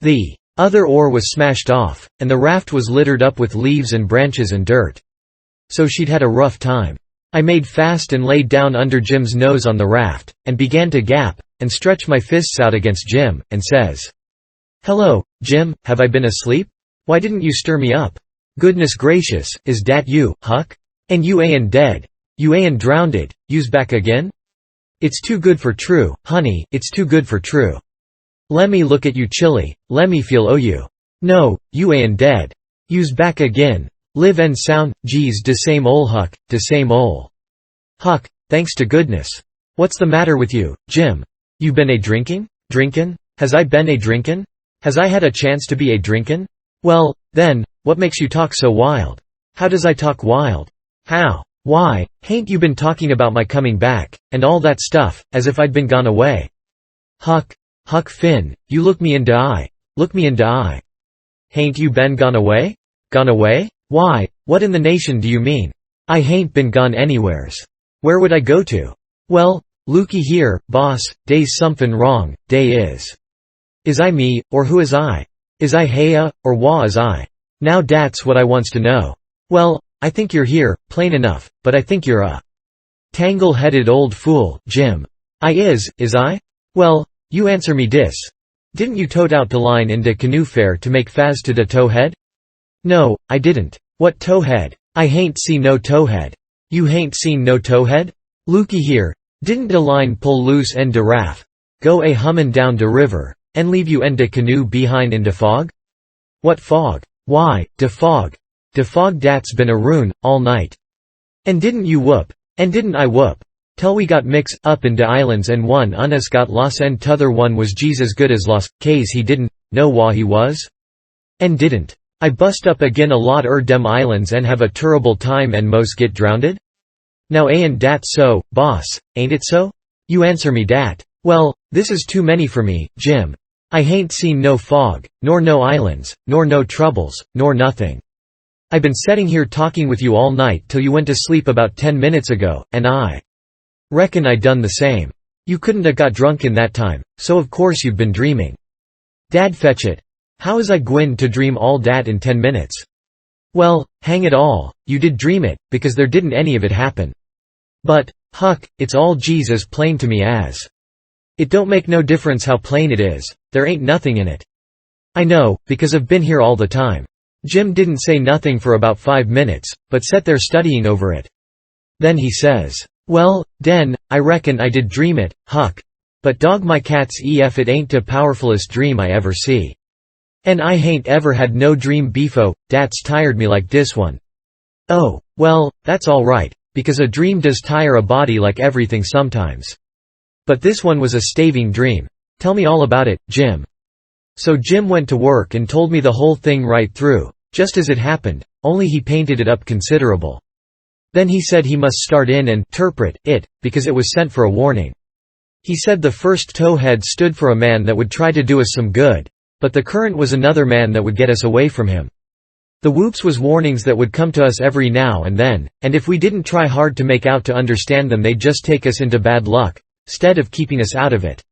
The other oar was smashed off, and the raft was littered up with leaves and branches and dirt. So she'd had a rough time. I made fast and laid down under Jim's nose on the raft, and began to gap, and stretch my fists out against Jim, and says, "Hello, Jim, have I been asleep? Why didn't you stir me up? Goodness gracious, is dat you, Huck? And you ain dead? You ain drownded, you's back again? It's too good for true, honey, it's too good for true. Lemme look at you chilly, lemme feel o you. No, you ain dead. You's back again. Live and sound, geez de same ol' Huck, de same ol' Huck, thanks to goodness. What's the matter with you, Jim? You been a drinking? Drinkin'? Has I been a drinkin'? Has I had a chance to be a drinkin'? Well, then, what makes you talk so wild? How does I talk wild? How? Why, hain't you been talking about my coming back, and all that stuff, as if I'd been gone away? Huck Finn, you look me in de eye. Look me in de eye. Hain't you been gone away? Gone away? Why, what in the nation do you mean? I hain't been gone anywheres. Where would I go to? Well, looky here, boss, dey's somethin' wrong, dey is. Is I me, or who is I? Is I heya, or wha is I? Now dat's what I wants to know. Well, I think you're here, plain enough, but I think you're a tangle-headed old fool, Jim. I is I? Well, you answer me dis. Didn't you tote out de line in de canoe fair to make fast to de towhead? No, I didn't. What towhead? I hain't seen no towhead. You hain't seen no towhead? Looky here, didn't de line pull loose en de raft, go a hummin' down de river, en leave you en de canoe behind in de fog? What fog? Why, de fog. De fog dat's been a rune, all night. En didn't you whoop, en didn't I whoop, till we got mix up in de islands en one un us got lost en t'other one was Jesus good as lost, case he didn't know wha he was? En didn't I bust up agin a lot dem islands and have a turrible time and mos get drounded? Now ain't dat so, boss, ain't it so? You answer me dat. Well, this is too many for me, Jim. I hain't seen no fog, nor no islands, nor no troubles, nor nothing. I been setting here talking with you all night till you went to sleep about 10 minutes ago, and I reckon I done the same. You couldn't a got drunk in that time, so of course you've been dreaming. Dad fetch it. How is I gwine to dream all dat in 10 minutes? Well, hang it all, you did dream it, because there didn't any of it happen. But, Huck, it's all Jesus plain to me as. It don't make no difference how plain it is, there ain't nothing in it. I know, because I've been here all the time. Jim didn't say nothing for about 5 minutes, but sat there studying over it. Then he says, "Well, den, I reckon I did dream it, Huck. But dog my cats ef it ain't de powerfulest dream I ever see. And I hain't ever had no dream befo, dat's tired me like dis one." Oh, well, that's all right, because a dream does tire a body like everything sometimes. But this one was a staving dream. Tell me all about it, Jim. So Jim went to work and told me the whole thing right through, just as it happened, only he painted it up considerable. Then he said he must start in and "terpret" it, because it was sent for a warning. He said the first towhead stood for a man that would try to do us some good, but the current was another man that would get us away from him. The whoops was warnings that would come to us every now and then, and if we didn't try hard to make out to understand them they'd just take us into bad luck, stead of keeping us out of it.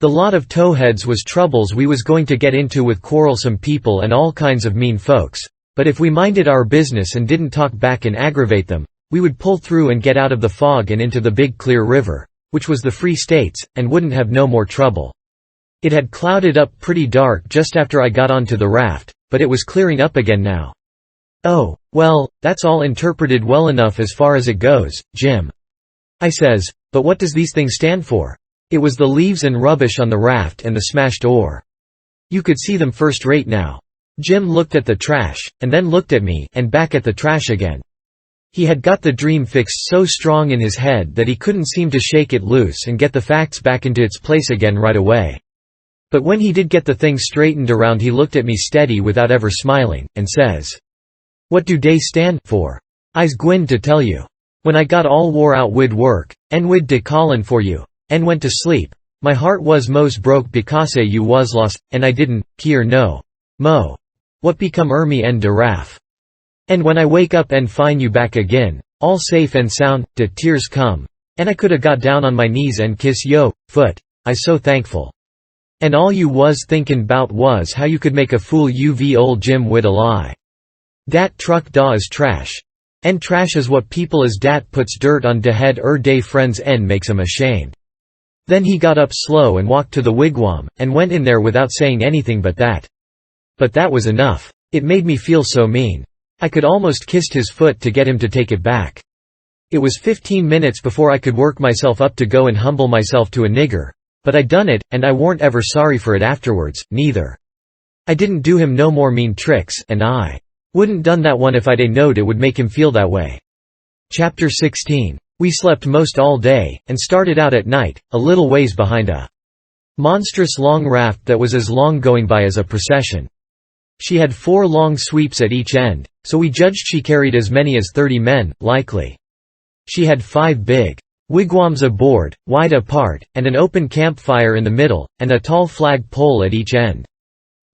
The lot of towheads was troubles we was going to get into with quarrelsome people and all kinds of mean folks, but if we minded our business and didn't talk back and aggravate them, we would pull through and get out of the fog and into the big clear river, which was the Free States, and wouldn't have no more trouble. It had clouded up pretty dark just after I got onto the raft, but it was clearing up again now. "Oh, well, that's all interpreted well enough as far as it goes, Jim," I says, "but what does these things stand for?" It was the leaves and rubbish on the raft and the smashed oar. You could see them first rate now. Jim looked at the trash, and then looked at me, and back at the trash again. He had got the dream fixed so strong in his head that he couldn't seem to shake it loose and get the facts back into its place again right away. But when he did get the thing straightened around, he looked at me steady without ever smiling, and says, "What do dey stand for? I's gwine to tell you. When I got all wore out wid work, and wid de callin' for you, and went to sleep, my heart was mos broke because you was lost, and I didn't keer no mo what become me and de raff. And when I wake up and find you back again, all safe and sound, de tears come, and I coulda got down on my knees and kiss yo foot, I's so thankful. And all you was thinkin' bout was how you could make a fool uv old Jim wid a lie. Dat truck da is trash. And trash is what people is dat puts dirt on de head dey friends and makes 'em ashamed." Then he got up slow and walked to the wigwam, and went in there without saying anything but that. But that was enough. It made me feel so mean. I could almost kissed his foot to get him to take it back. It was 15 minutes before I could work myself up to go and humble myself to a nigger. But I done it, and I warn't ever sorry for it afterwards, neither. I didn't do him no more mean tricks, and I wouldn't done that one if I'd knowed it would make him feel that way. Chapter 16. We slept most all day, and started out at night, a little ways behind a monstrous long raft that was as long going by as a procession. She had 4 long sweeps at each end, so we judged she carried as many as 30 men, likely. She had 5 big wigwams aboard, wide apart, and an open campfire in the middle, and a tall flag pole at each end.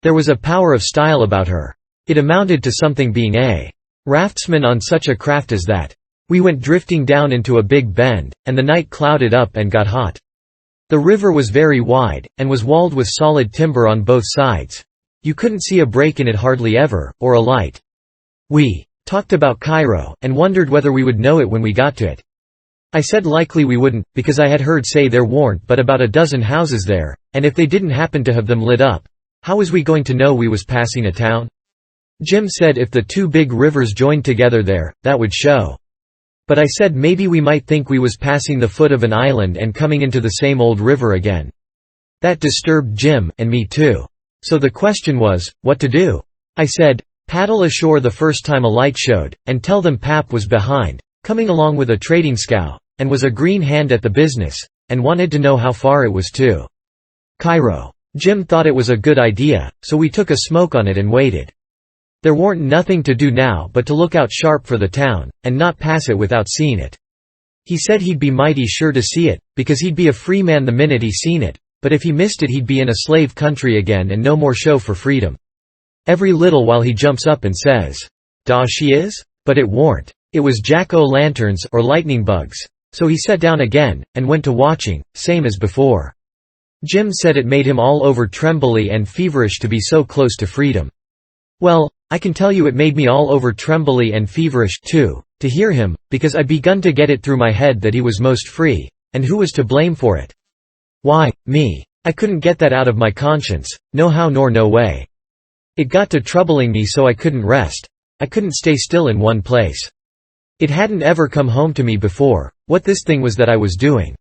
There was a power of style about her. It amounted to something being a raftsman on such a craft as that. We went drifting down into a big bend, and the night clouded up and got hot. The river was very wide, and was walled with solid timber on both sides. You couldn't see a break in it hardly ever, or a light. We talked about Cairo, and wondered whether we would know it when we got to it. I said likely we wouldn't, because I had heard say there warn't but about a dozen houses there, and if they didn't happen to have them lit up, how was we going to know we was passing a town? Jim said if the 2 big rivers joined together there, that would show. But I said maybe we might think we was passing the foot of an island and coming into the same old river again. That disturbed Jim, and me too. So the question was, what to do? I said, paddle ashore the first time a light showed, and tell them Pap was behind, coming along with a trading scow, and was a green hand at the business, and wanted to know how far it was to Cairo. Jim thought it was a good idea, so we took a smoke on it and waited. There warn't nothing to do now but to look out sharp for the town, and not pass it without seeing it. He said he'd be mighty sure to see it, because he'd be a free man the minute he seen it, but if he missed it he'd be in a slave country again and no more show for freedom. Every little while he jumps up and says, "Dah she is?" But it warn't. It was jack-o'-lanterns or lightning bugs. So he sat down again, and went to watching, same as before. Jim said it made him all over trembly and feverish to be so close to freedom. Well, I can tell you it made me all over trembly and feverish, too, to hear him, because I'd begun to get it through my head that he was most free, and who was to blame for it? Why, me. I couldn't get that out of my conscience, no how nor no way. It got to troubling me so I couldn't rest. I couldn't stay still in one place. It hadn't ever come home to me before, what this thing was that I was doing.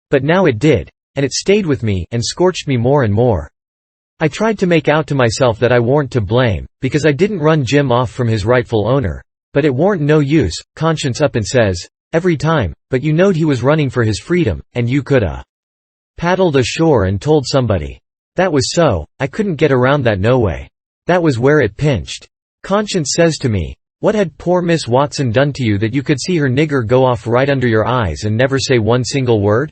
But now it did, and it stayed with me, and scorched me more and more. I tried to make out to myself that I warn't to blame, because I didn't run Jim off from his rightful owner. But it warn't no use, conscience up and says, every time, but you knowed he was running for his freedom, and you coulda paddled ashore and told somebody. That was so, I couldn't get around that no way. That was where it pinched. Conscience says to me, what had poor Miss Watson done to you that you could see her nigger go off right under your eyes and never say one single word?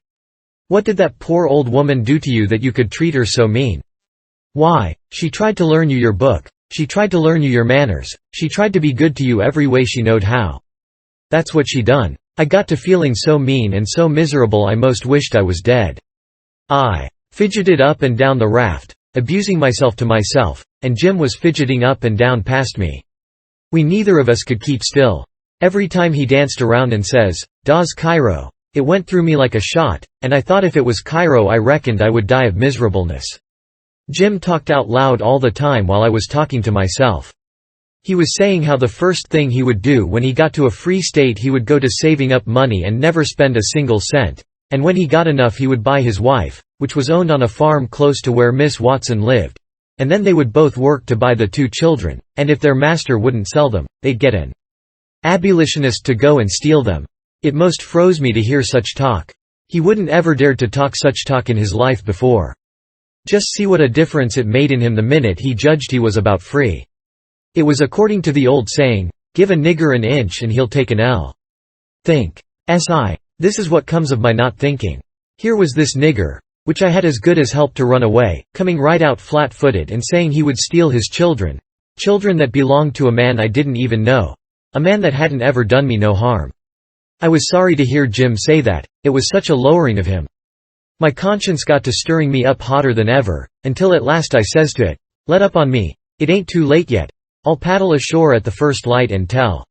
What did that poor old woman do to you that you could treat her so mean? Why, she tried to learn you your book, she tried to learn you your manners, she tried to be good to you every way she knowed how. That's what she done. I got to feeling so mean and so miserable I most wished I was dead. I fidgeted up and down the raft, abusing myself to myself, and Jim was fidgeting up and down past me. We neither of us could keep still. Every time he danced around and says, "Dah's Cairo," it went through me like a shot, and I thought if it was Cairo I reckoned I would die of miserableness. Jim talked out loud all the time while I was talking to myself. He was saying how the first thing he would do when he got to a free state he would go to saving up money and never spend a single cent, and when he got enough he would buy his wife, which was owned on a farm close to where Miss Watson lived, and then they would both work to buy the 2 children, and if their master wouldn't sell them, they'd get an abolitionist to go and steal them. It most froze me to hear such talk. He wouldn't ever dared to talk such talk in his life before. Just see what a difference it made in him the minute he judged he was about free. It was according to the old saying, give a nigger an inch and he'll take an L. Think. This is what comes of my not thinking. Here was this nigger, which I had as good as helped to run away, coming right out flat-footed and saying he would steal his children that belonged to a man I didn't even know, a man that hadn't ever done me no harm. I was sorry to hear Jim say that, it was such a lowering of him. My conscience got to stirring me up hotter than ever, until at last I says to it, let up on me, it ain't too late yet, I'll paddle ashore at the first light and tell.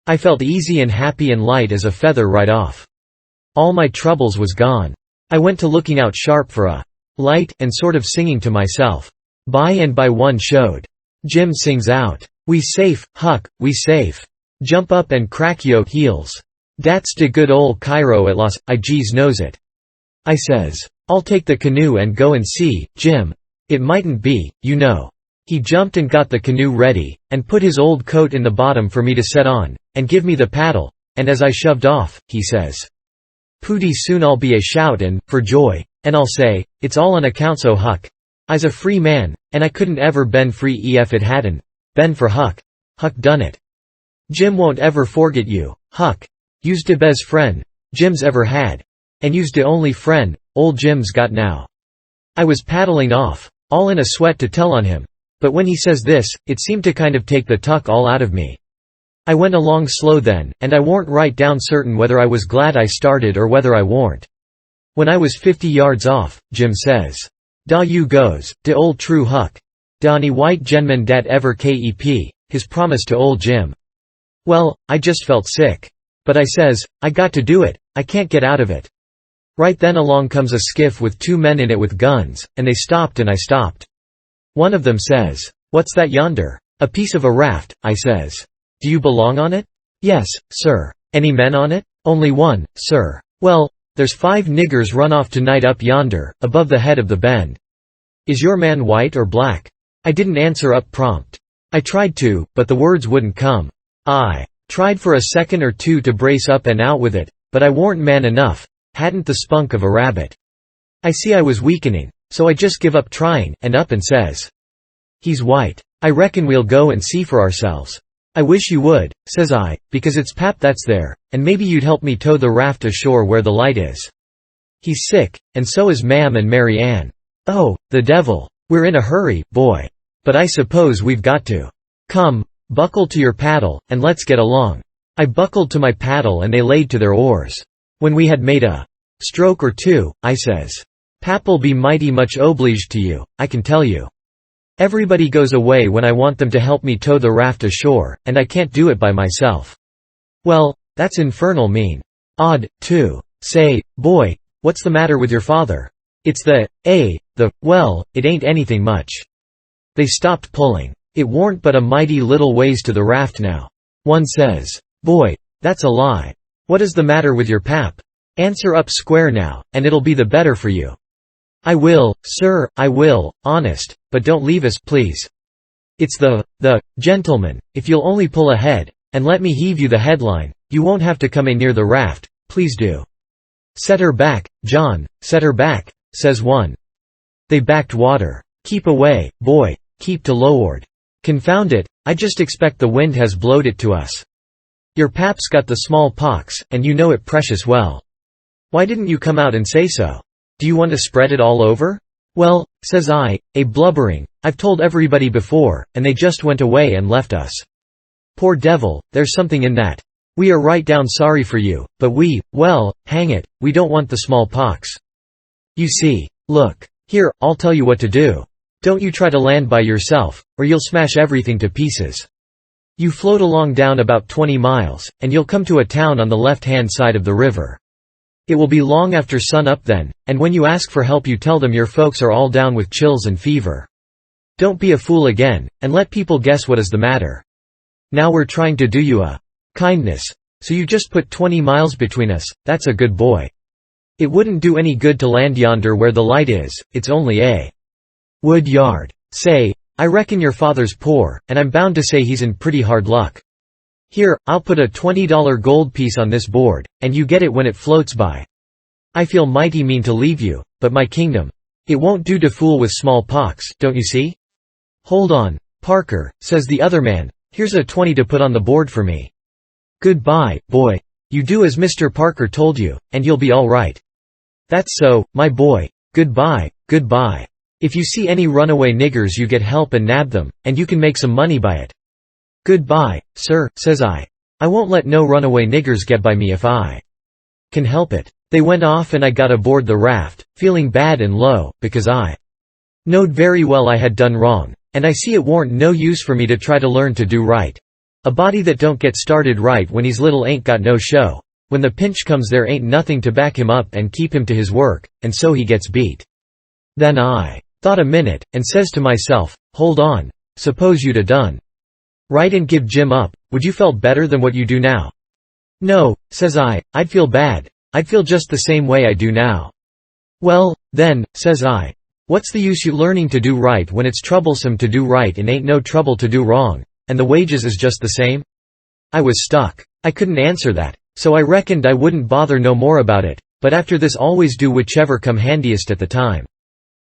I felt easy and happy and light as a feather right off. All my troubles was gone. I went to looking out sharp for a light, and sort of singing to myself. By and by one showed. Jim sings out, we safe, Huck, we safe. Jump up and crack yo heels. Dat's de good ol' Cairo at Los I's knows it. I says, I'll take the canoe and go and see, Jim. It mightn't be, you know. He jumped and got the canoe ready, and put his old coat in the bottom for me to set on, and give me the paddle, and as I shoved off, he says, Pooty soon I'll be a shoutin' for joy, and I'll say, it's all on account so Huck. I's a free man, and I couldn't ever been free ef it hadn't been for Huck. Huck done it. Jim won't ever forget you, Huck. You's de best friend Jim's ever had. And you's de only friend old Jim's got now. I was paddling off, all in a sweat to tell on him. But when he says this, it seemed to kind of take the tuck all out of me. I went along slow then, and I warn't right down certain whether I was glad I started or whether I warn't. When I was 50 yards off, Jim says, Da you goes, de old true Huck. Da any white genman dat ever kep, his promise to old Jim. Well, I just felt sick. But I says, I got to do it, I can't get out of it. Right then along comes a skiff with 2 men in it with guns, and they stopped and I stopped. One of them says, what's that yonder? A piece of a raft, I says. Do you belong on it? Yes, sir. Any men on it? Only one, sir. Well, there's 5 niggers run off tonight up yonder, above the head of the bend. Is your man white or black? I didn't answer up prompt. I tried to, but the words wouldn't come. I tried for a second or two to brace up and out with it, but I warn't man enough, hadn't the spunk of a rabbit. I see I was weakening, so I just give up trying, and up and says, he's white. I reckon we'll go and see for ourselves. I wish you would, says I, because it's Pap that's there, and maybe you'd help me tow the raft ashore where the light is. He's sick, and so is Ma'am and Mary Ann. Oh, the devil. We're in a hurry, boy. But I suppose we've got to. Come, buckle to your paddle, and let's get along. I buckled to my paddle and they laid to their oars. When we had made a stroke or two, I says, Pap'll be mighty much obliged to you, I can tell you. Everybody goes away when I want them to help me tow the raft ashore, and I can't do it by myself. Well, that's infernal mean. Odd, too. Say, boy, what's the matter with your father? It's well, it ain't anything much. They stopped pulling. It warn't but a mighty little ways to the raft now. One says, boy, that's a lie. What is the matter with your pap? Answer up square now, and it'll be the better for you. I will, sir, I will, honest, but don't leave us, please. It's the gentleman, if you'll only pull ahead, and let me heave you the headline, you won't have to come in near the raft, please do. Set her back, John, set her back, says one. They backed water. Keep away, boy, keep to loward. Confound it, I just expect the wind has blowed it to us. Your pap's got the small pox, and you know it precious well. Why didn't you come out and say so? Do you want to spread it all over? Well, says I, blubbering, I've told everybody before, and they just went away and left us. Poor devil, there's something in that. We are right down sorry for you, but well, hang it, we don't want the small pox. You see, look, here, I'll tell you what to do. Don't you try to land by yourself, or you'll smash everything to pieces. You float along down about 20 miles, and you'll come to a town on the left-hand side of the river. It will be long after sun up then, and when you ask for help you tell them your folks are all down with chills and fever. Don't be a fool again, and let people guess what is the matter. Now we're trying to do you a kindness, so you just put 20 miles between us, that's a good boy. It wouldn't do any good to land yonder where the light is, it's only a wood yard. Say, I reckon your father's poor, and I'm bound to say he's in pretty hard luck. Here, I'll put a $20 gold piece on this board, and you get it when it floats by. I feel mighty mean to leave you, but my kingdom. It won't do to fool with small pox, don't you see? Hold on, Parker, says the other man, here's a 20 to put on the board for me. Goodbye, boy. You do as Mr. Parker told you, and you'll be all right. That's so, my boy. Goodbye, goodbye. If you see any runaway niggers you get help and nab them, and you can make some money by it. Goodbye, sir, says I. I won't let no runaway niggers get by me if I can help it. They went off and I got aboard the raft, feeling bad and low, because I knowed very well I had done wrong, and I see it warn't no use for me to try to learn to do right. A body that don't get started right when he's little ain't got no show. When the pinch comes there ain't nothing to back him up and keep him to his work, and so he gets beat. Then I thought a minute, and says to myself, hold on, suppose you'd a done right and give Jim up, would you felt better than what you do now? No, says I, I'd feel bad. I'd feel just the same way I do now. Well, then, says I, what's the use you learning to do right when it's troublesome to do right and ain't no trouble to do wrong, and the wages is just the same? I was stuck. I couldn't answer that, so I reckoned I wouldn't bother no more about it, but after this always do whichever come handiest at the time.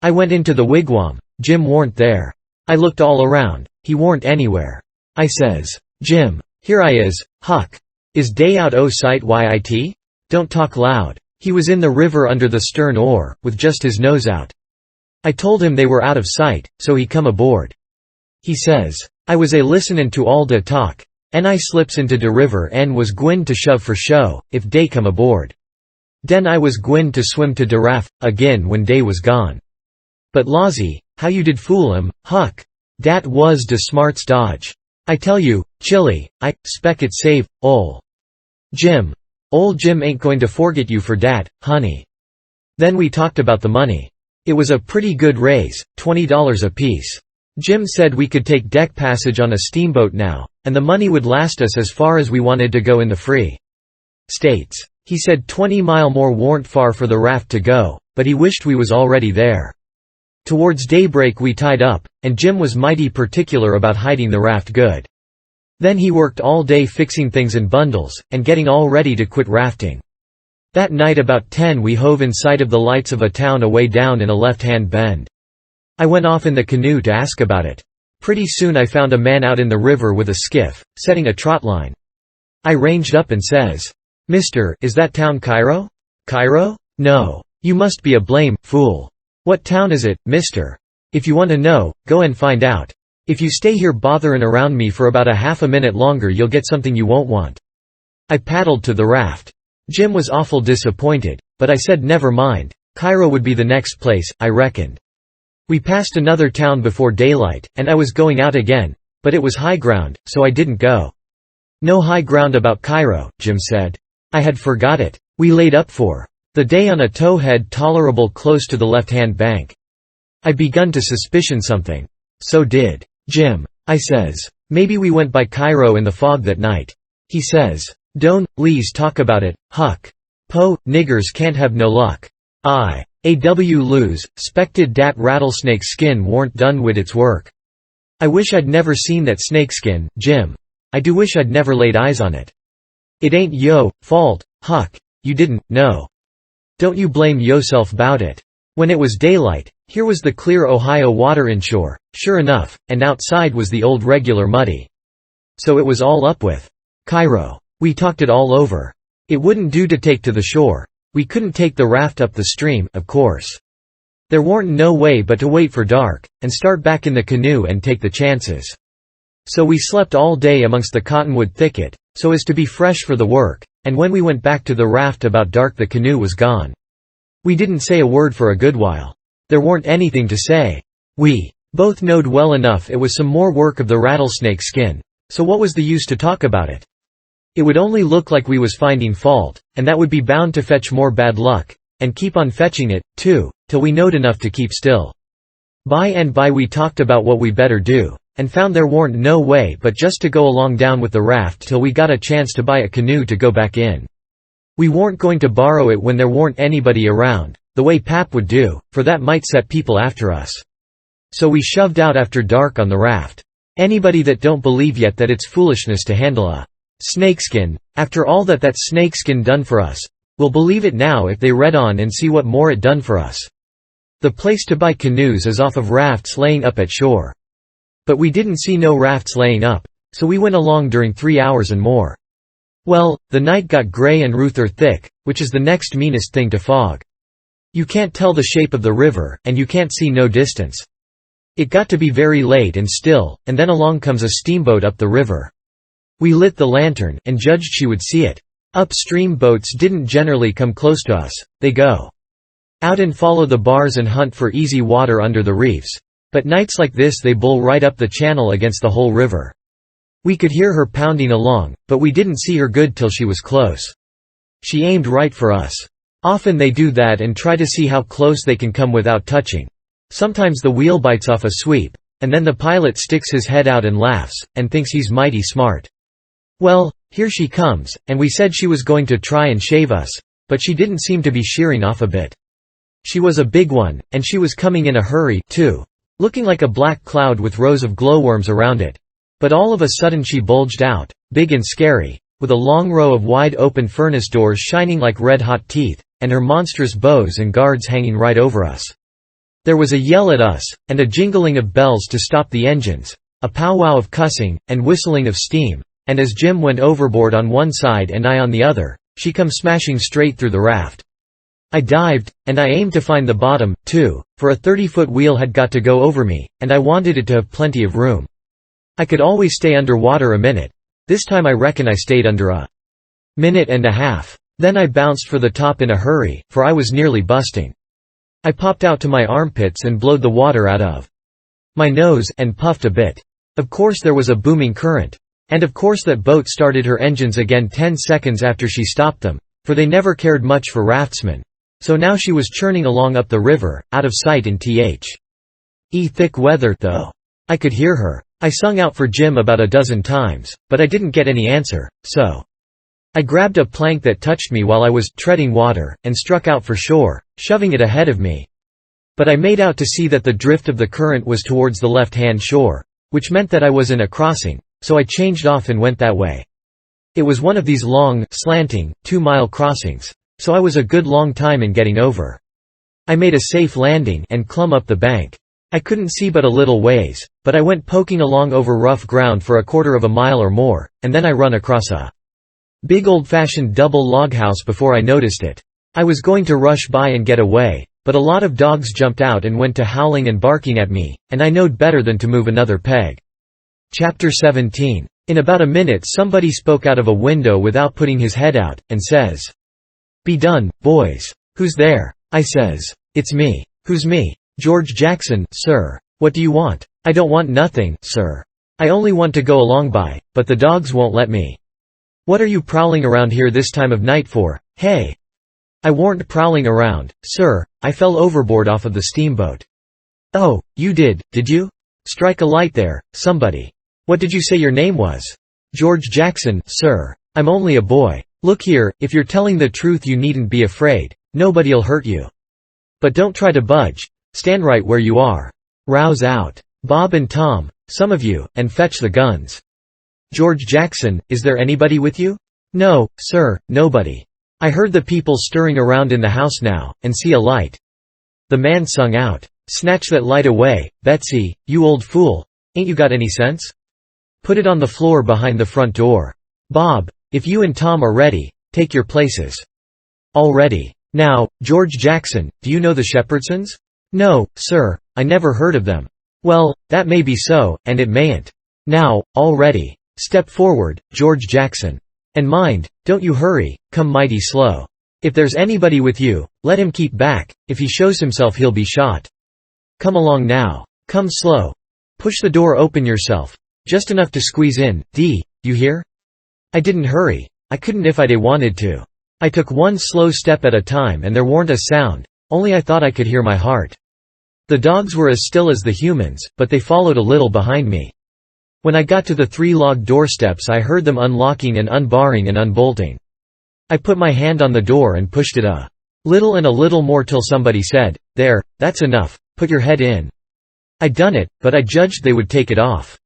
I went into the wigwam. Jim warn't there. I looked all around. He warn't anywhere. I says, Jim, here I is, Huck. Is day out o' sight yit? Don't talk loud. He was in the river under the stern oar, with just his nose out. I told him they were out of sight, so he come aboard. He says, I was a-listenin' to all da talk, and I slips into de river and was gwine to shove for show, if day come aboard. Den I was gwine to swim to de raft, agin when day was gone. But lawsy, how you did fool him, Huck. Dat was de smarts dodge. I tell you, Chilly, I spec it save, ol' Jim. Ol' Jim ain't going to forget you for dat, honey. Then we talked about the money. It was a pretty good raise, $20 apiece. Jim said we could take deck passage on a steamboat now, and the money would last us as far as we wanted to go in the free states. He said 20 mile more warn't far for the raft to go, but he wished we was already there. Towards daybreak we tied up, and Jim was mighty particular about hiding the raft good. Then he worked all day fixing things in bundles, and getting all ready to quit rafting. That night about 10 we hove in sight of the lights of a town away down in a left-hand bend. I went off in the canoe to ask about it. Pretty soon I found a man out in the river with a skiff, setting a trot line. I ranged up and says, Mister, is that town Cairo? Cairo? No. You must be a blame fool. What town is it, mister? If you want to know, go and find out. If you stay here botherin' around me for about a half a minute longer you'll get something you won't want. I paddled to the raft. Jim was awful disappointed, but I said never mind, Cairo would be the next place, I reckoned. We passed another town before daylight, and I was going out again, but it was high ground, so I didn't go. No high ground about Cairo, Jim said. I had forgot it. We laid up for the day on a towhead tolerable close to the left-hand bank. I begun to suspicion something. So did Jim. I says, maybe we went by Cairo in the fog that night. He says, don't, lease talk about it, Huck. Po, niggers can't have no luck. Lose, spected dat rattlesnake skin warn't done wid its work. I wish I'd never seen that snakeskin, Jim. I do wish I'd never laid eyes on it. It ain't yo' fault, Huck, you didn't know. Don't you blame yo'self 'bout it. When it was daylight, here was the clear Ohio water inshore, sure enough, and outside was the old regular muddy. So it was all up with Cairo. We talked it all over. It wouldn't do to take to the shore. We couldn't take the raft up the stream, of course. There warn't no way but to wait for dark, and start back in the canoe and take the chances. So we slept all day amongst the cottonwood thicket, so as to be fresh for the work, and when we went back to the raft about dark the canoe was gone. We didn't say a word for a good while. There warn't anything to say. We both knowed well enough it was some more work of the rattlesnake skin, so what was the use to talk about it? It would only look like we was finding fault, and that would be bound to fetch more bad luck, and keep on fetching it, too, till we knowed enough to keep still. By and by we talked about what we better do, and found there warn't no way but just to go along down with the raft till we got a chance to buy a canoe to go back in. We warn't going to borrow it when there warn't anybody around, the way Pap would do, for that might set people after us. So we shoved out after dark on the raft. Anybody that don't believe yet that it's foolishness to handle a snakeskin, after all that snakeskin done for us, will believe it now if they read on and see what more it done for us. The place to buy canoes is off of rafts laying up at shore. But we didn't see no rafts laying up, so we went along during 3 hours and more. Well, the night got grey and ruther thick, which is the next meanest thing to fog. You can't tell the shape of the river, and you can't see no distance. It got to be very late and still, and then along comes a steamboat up the river. We lit the lantern, and judged she would see it. Upstream boats didn't generally come close to us, they go out and follow the bars and hunt for easy water under the reefs. But nights like this they bull right up the channel against the whole river. We could hear her pounding along, but we didn't see her good till she was close. She aimed right for us. Often they do that and try to see how close they can come without touching. Sometimes the wheel bites off a sweep, and then the pilot sticks his head out and laughs, and thinks he's mighty smart. Well, here she comes, and we said she was going to try and shave us, but she didn't seem to be shearing off a bit. She was a big one, and she was coming in a hurry, too, looking like a black cloud with rows of glowworms around it. But all of a sudden she bulged out, big and scary, with a long row of wide-open furnace doors shining like red-hot teeth, and her monstrous bows and guards hanging right over us. There was a yell at us, and a jingling of bells to stop the engines, a powwow of cussing, and whistling of steam, and as Jim went overboard on one side and I on the other, she come smashing straight through the raft. I dived, and I aimed to find the bottom, too, for a 30-foot wheel had got to go over me, and I wanted it to have plenty of room. I could always stay under water a minute. This time I reckon I stayed under a minute and a half. Then I bounced for the top in a hurry, for I was nearly busting. I popped out to my armpits and blowed the water out of my nose, and puffed a bit. Of course there was a booming current. And of course that boat started her engines again 10 seconds after she stopped them, for they never cared much for raftsmen. So now she was churning along up the river, out of sight in thick weather, though. I could hear her. I sung out for Jim about a dozen times, but I didn't get any answer, so I grabbed a plank that touched me while I was treading water, and struck out for shore, shoving it ahead of me. But I made out to see that the drift of the current was towards the left-hand shore, which meant that I was in a crossing, so I changed off and went that way. It was one of these long, slanting, 2-mile crossings, so I was a good long time in getting over. I made a safe landing, and clumb up the bank. I couldn't see but a little ways, but I went poking along over rough ground for a quarter of a mile or more, and then I run across a big old-fashioned double log house before I noticed it. I was going to rush by and get away, but a lot of dogs jumped out and went to howling and barking at me, and I knowed better than to move another peg. Chapter 17. In about a minute somebody spoke out of a window without putting his head out, and says, "Be done, boys. Who's there?" I says, "It's me." "Who's me?" "George Jackson, sir." "What do you want?" "I don't want nothing, sir. I only want to go along by, but the dogs won't let me." "What are you prowling around here this time of night for, hey?" "I warn't prowling around, sir, I fell overboard off of the steamboat." "Oh, you did you? Strike a light there, somebody. What did you say your name was?" "George Jackson, sir. I'm only a boy. Look here, if you're telling the truth you needn't be afraid, nobody'll hurt you. But don't try to budge, stand right where you are. Rouse out. Bob and Tom, some of you, and fetch the guns." "George Jackson, is there anybody with you?" "No, sir, nobody. I heard the people stirring around in the house now, and see a light." The man sung out, "Snatch that light away, Betsy, you old fool. Ain't you got any sense? Put it on the floor behind the front door. Bob, if you and Tom are ready, take your places." "All ready. Now, George Jackson, do you know the Shepherdsons?" "No, sir, I never heard of them." "Well, that may be so, and it mayn't. Now, all ready. Step forward, George Jackson. And mind, don't you hurry, come mighty slow. If there's anybody with you, let him keep back, if he shows himself he'll be shot. Come along now. Come slow. Push the door open yourself. Just enough to squeeze in, you hear?" I didn't hurry. I couldn't if I'd wanted to. I took one slow step at a time and there weren't a sound, only I thought I could hear my heart. The dogs were as still as the humans, but they followed a little behind me. When I got to the 3 log doorsteps I heard them unlocking and unbarring and unbolting. I put my hand on the door and pushed it a little and a little more till somebody said, "There, that's enough, put your head in." I'd done it, but I judged they would take it off.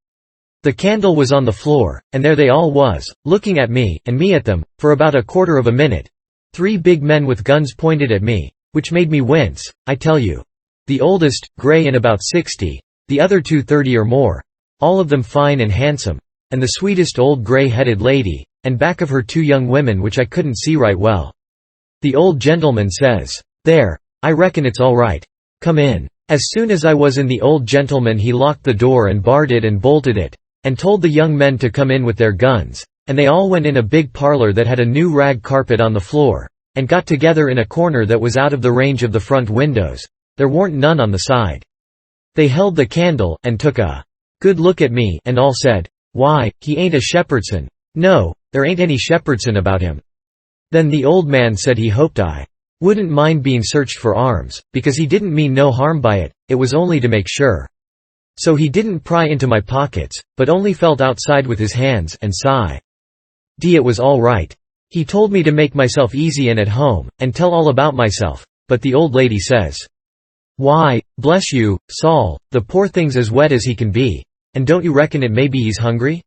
The candle was on the floor, and there they all was, looking at me, and me at them, for about a quarter of a minute. 3 big men with guns pointed at me, which made me wince, I tell you. The oldest, gray and about 60, the other 2 30 or more, all of them fine and handsome, and the sweetest old gray-headed lady, and back of her 2 young women which I couldn't see right well. The old gentleman says, "There, I reckon it's all right. Come in." As soon as I was in, the old gentleman he locked the door and barred it and bolted it, and told the young men to come in with their guns, and they all went in a big parlor that had a new rag carpet on the floor, and got together in a corner that was out of the range of the front windows. There weren't none on the side. They held the candle, and took a good look at me, and all said, "Why, he ain't a Shepherdson. No, there ain't any Shepherdson about him." Then the old man said he hoped I wouldn't mind being searched for arms, because he didn't mean no harm by it, it was only to make sure. So he didn't pry into my pockets, but only felt outside with his hands, and sigh. It was all right. He told me to make myself easy and at home, and tell all about myself, but the old lady says, "Why, bless you, Saul, the poor thing's as wet as he can be, and don't you reckon it may be he's hungry?"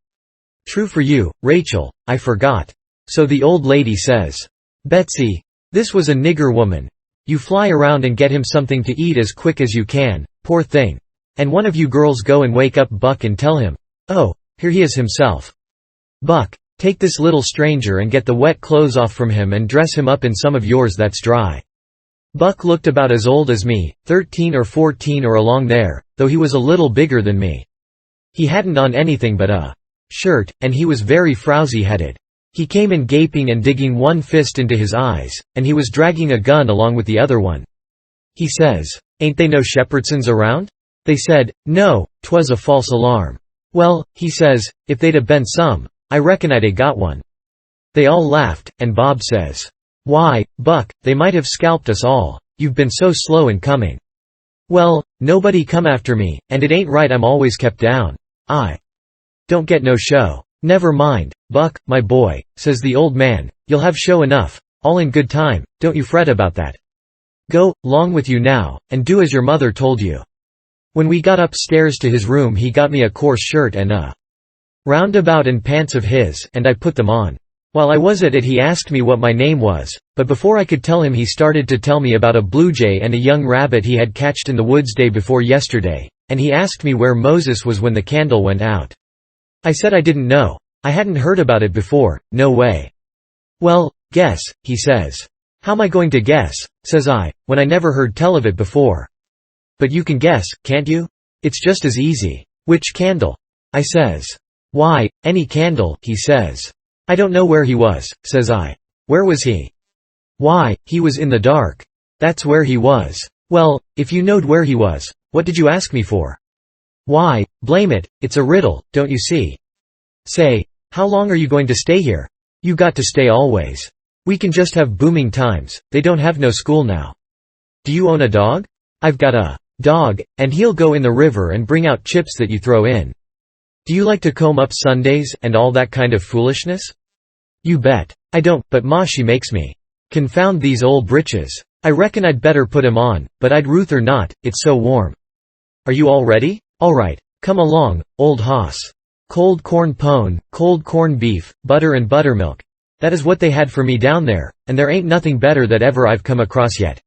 "True for you, Rachel, I forgot." So the old lady says, "Betsy, this was a nigger woman. You fly around and get him something to eat as quick as you can, poor thing. And one of you girls go and wake up Buck and tell him, oh, here he is himself. Buck, take this little stranger and get the wet clothes off from him and dress him up in some of yours that's dry." Buck looked about as old as me, 13 or 14 or along there, though he was a little bigger than me. He hadn't on anything but a shirt, and he was very frowsy-headed. He came in gaping and digging one fist into his eyes, and he was dragging a gun along with the other one. He says, "Ain't they no Shepherdsons around?" They said, "No, 'twas a false alarm." "Well," he says, "if they'd have been some, I reckon I'd a got one." They all laughed, and Bob says, "Why, Buck, they might have scalped us all, you've been so slow in coming." "Well, nobody come after me, and it ain't right I'm always kept down. I don't get no show." "Never mind, Buck, my boy," says the old man, "you'll have show enough, all in good time, don't you fret about that. Go, 'long with you now, and do as your mother told you." When we got upstairs to his room he got me a coarse shirt and a roundabout and pants of his, and I put them on. While I was at it he asked me what my name was, but before I could tell him he started to tell me about a blue jay and a young rabbit he had catched in the woods day before yesterday, and he asked me where Moses was when the candle went out. I said I didn't know, I hadn't heard about it before, no way. "Well, guess," he says. "How am I going to guess," says I, "when I never heard tell of it before?" "But you can guess, can't you? It's just as easy." "Which candle?" I says. "Why, any candle," he says. "I don't know where he was," says I. "Where was he?" "Why, he was in the dark. That's where he was." "Well, if you knowed where he was, what did you ask me for?" "Why, blame it, it's a riddle, don't you see?" "Say, how long are you going to stay here?" "You got to stay always. We can just have booming times, they don't have no school now." "Do you own a dog?" "I've got a dog, and he'll go in the river and bring out chips that you throw in." "Do you like to comb up Sundays, and all that kind of foolishness?" "You bet. I don't, but Ma she makes me. Confound these old britches. I reckon I'd better put 'em on, but I'd ruther not, it's so warm." "Are you all ready?" "All right, come along, old hoss. Cold corn pone, cold corn beef, butter and buttermilk. That is what they had for me down there, and there ain't nothing better that ever I've come across yet."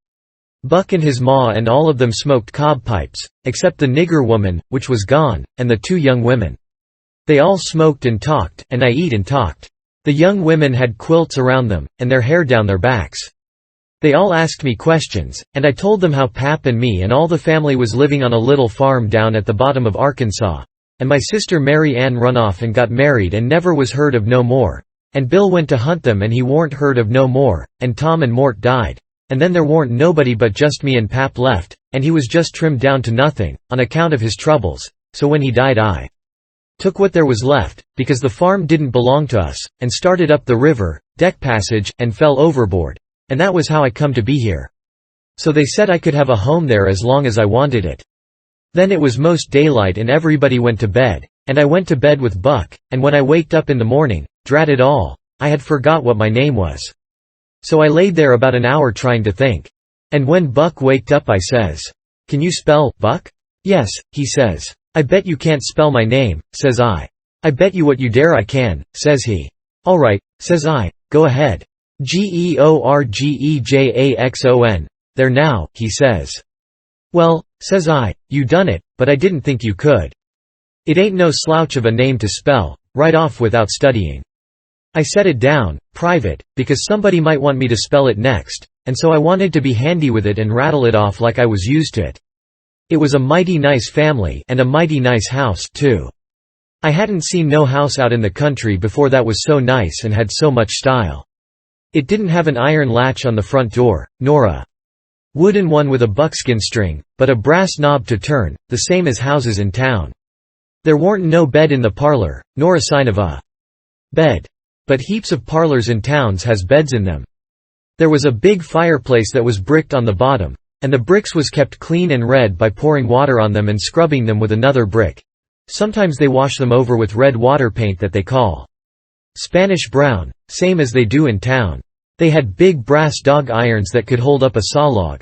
Buck and his ma and all of them smoked cob pipes, except the nigger woman, which was gone, and the 2 young women. They all smoked and talked, and I eat and talked. The young women had quilts around them, and their hair down their backs. They all asked me questions, and I told them how Pap and me and all the family was living on a little farm down at the bottom of Arkansas, and my sister Mary Ann run off and got married and never was heard of no more, and Bill went to hunt them and he warn't heard of no more, and Tom and Mort died, and then there warn't nobody but just me and Pap left, and he was just trimmed down to nothing, on account of his troubles, so when he died I took what there was left, because the farm didn't belong to us, and started up the river, deck passage, and fell overboard. And that was how I come to be here. So they said I could have a home there as long as I wanted it. Then it was most daylight and everybody went to bed, and I went to bed with Buck, and when I waked up in the morning, drat it all, I had forgot what my name was. So I laid there about an hour trying to think. And when Buck waked up I says, "Can you spell, Buck?" "Yes," he says. "I bet you can't spell my name," says I. "I bet you what you dare I can," says he. "All right," says I, "go ahead. Georgejackson. There now," he says. "Well," says I, "you done it, but I didn't think you could. It ain't no slouch of a name to spell, right off without studying." I set it down, private, because somebody might want me to spell it next, and so I wanted to be handy with it and rattle it off like I was used to it. It was a mighty nice family and a mighty nice house, too. I hadn't seen no house out in the country before that was so nice and had so much style. It didn't have an iron latch on the front door, nor a wooden one with a buckskin string, but a brass knob to turn, the same as houses in town. There warn't no bed in the parlor, nor a sign of a bed. But heaps of parlors in towns has beds in them. There was a big fireplace that was bricked on the bottom, and the bricks was kept clean and red by pouring water on them and scrubbing them with another brick. Sometimes they wash them over with red water paint that they call Spanish brown, same as they do in town. They had big brass dog irons that could hold up a sawlog.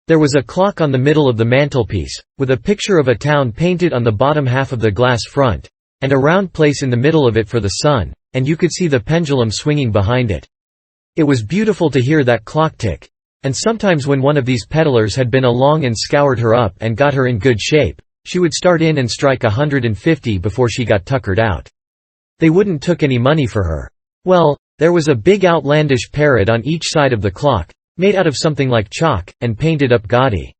There was a clock on the middle of the mantelpiece, with a picture of a town painted on the bottom half of the glass front, and a round place in the middle of it for the sun, and you could see the pendulum swinging behind it. It was beautiful to hear that clock tick, and sometimes when one of these peddlers had been along and scoured her up and got her in good shape, she would start in and strike 150 before she got tuckered out. They wouldn't took any money for her. Well, there was a big outlandish parrot on each side of the clock, made out of something like chalk, and painted up gaudy.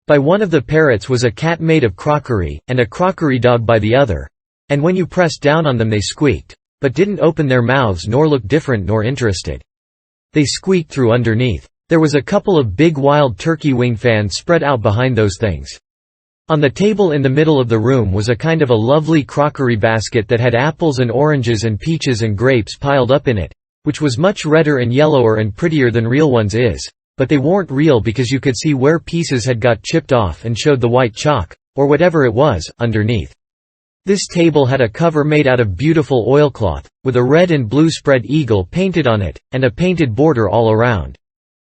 By one of the parrots was a cat made of crockery, and a crockery dog by the other, and when you pressed down on them they squeaked, but didn't open their mouths nor look different nor interested. They squeaked through underneath. There was a couple of big wild turkey wing fans spread out behind those things. On the table in the middle of the room was a kind of a lovely crockery basket that had apples and oranges and peaches and grapes piled up in it, which was much redder and yellower and prettier than real ones is, but they weren't real because you could see where pieces had got chipped off and showed the white chalk, or whatever it was, underneath. This table had a cover made out of beautiful oilcloth, with a red and blue spread eagle painted on it, and a painted border all around.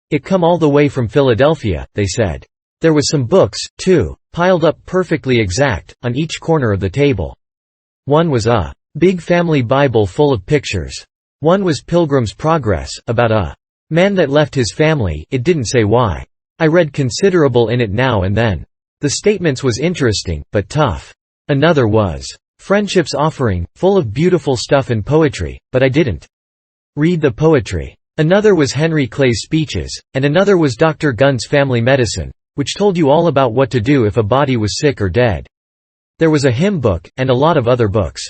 It come all the way from Philadelphia, they said. There was some books, too, piled up perfectly exact, on each corner of the table. One was a big family Bible full of pictures. One was Pilgrim's Progress, about a man that left his family, it didn't say why. I read considerable in it now and then. The statements was interesting, but tough. Another was Friendship's Offering, full of beautiful stuff and poetry, but I didn't read the poetry. Another was Henry Clay's speeches, and another was Dr. Gunn's Family Medicine, which told you all about what to do if a body was sick or dead. There was a hymn book, and a lot of other books.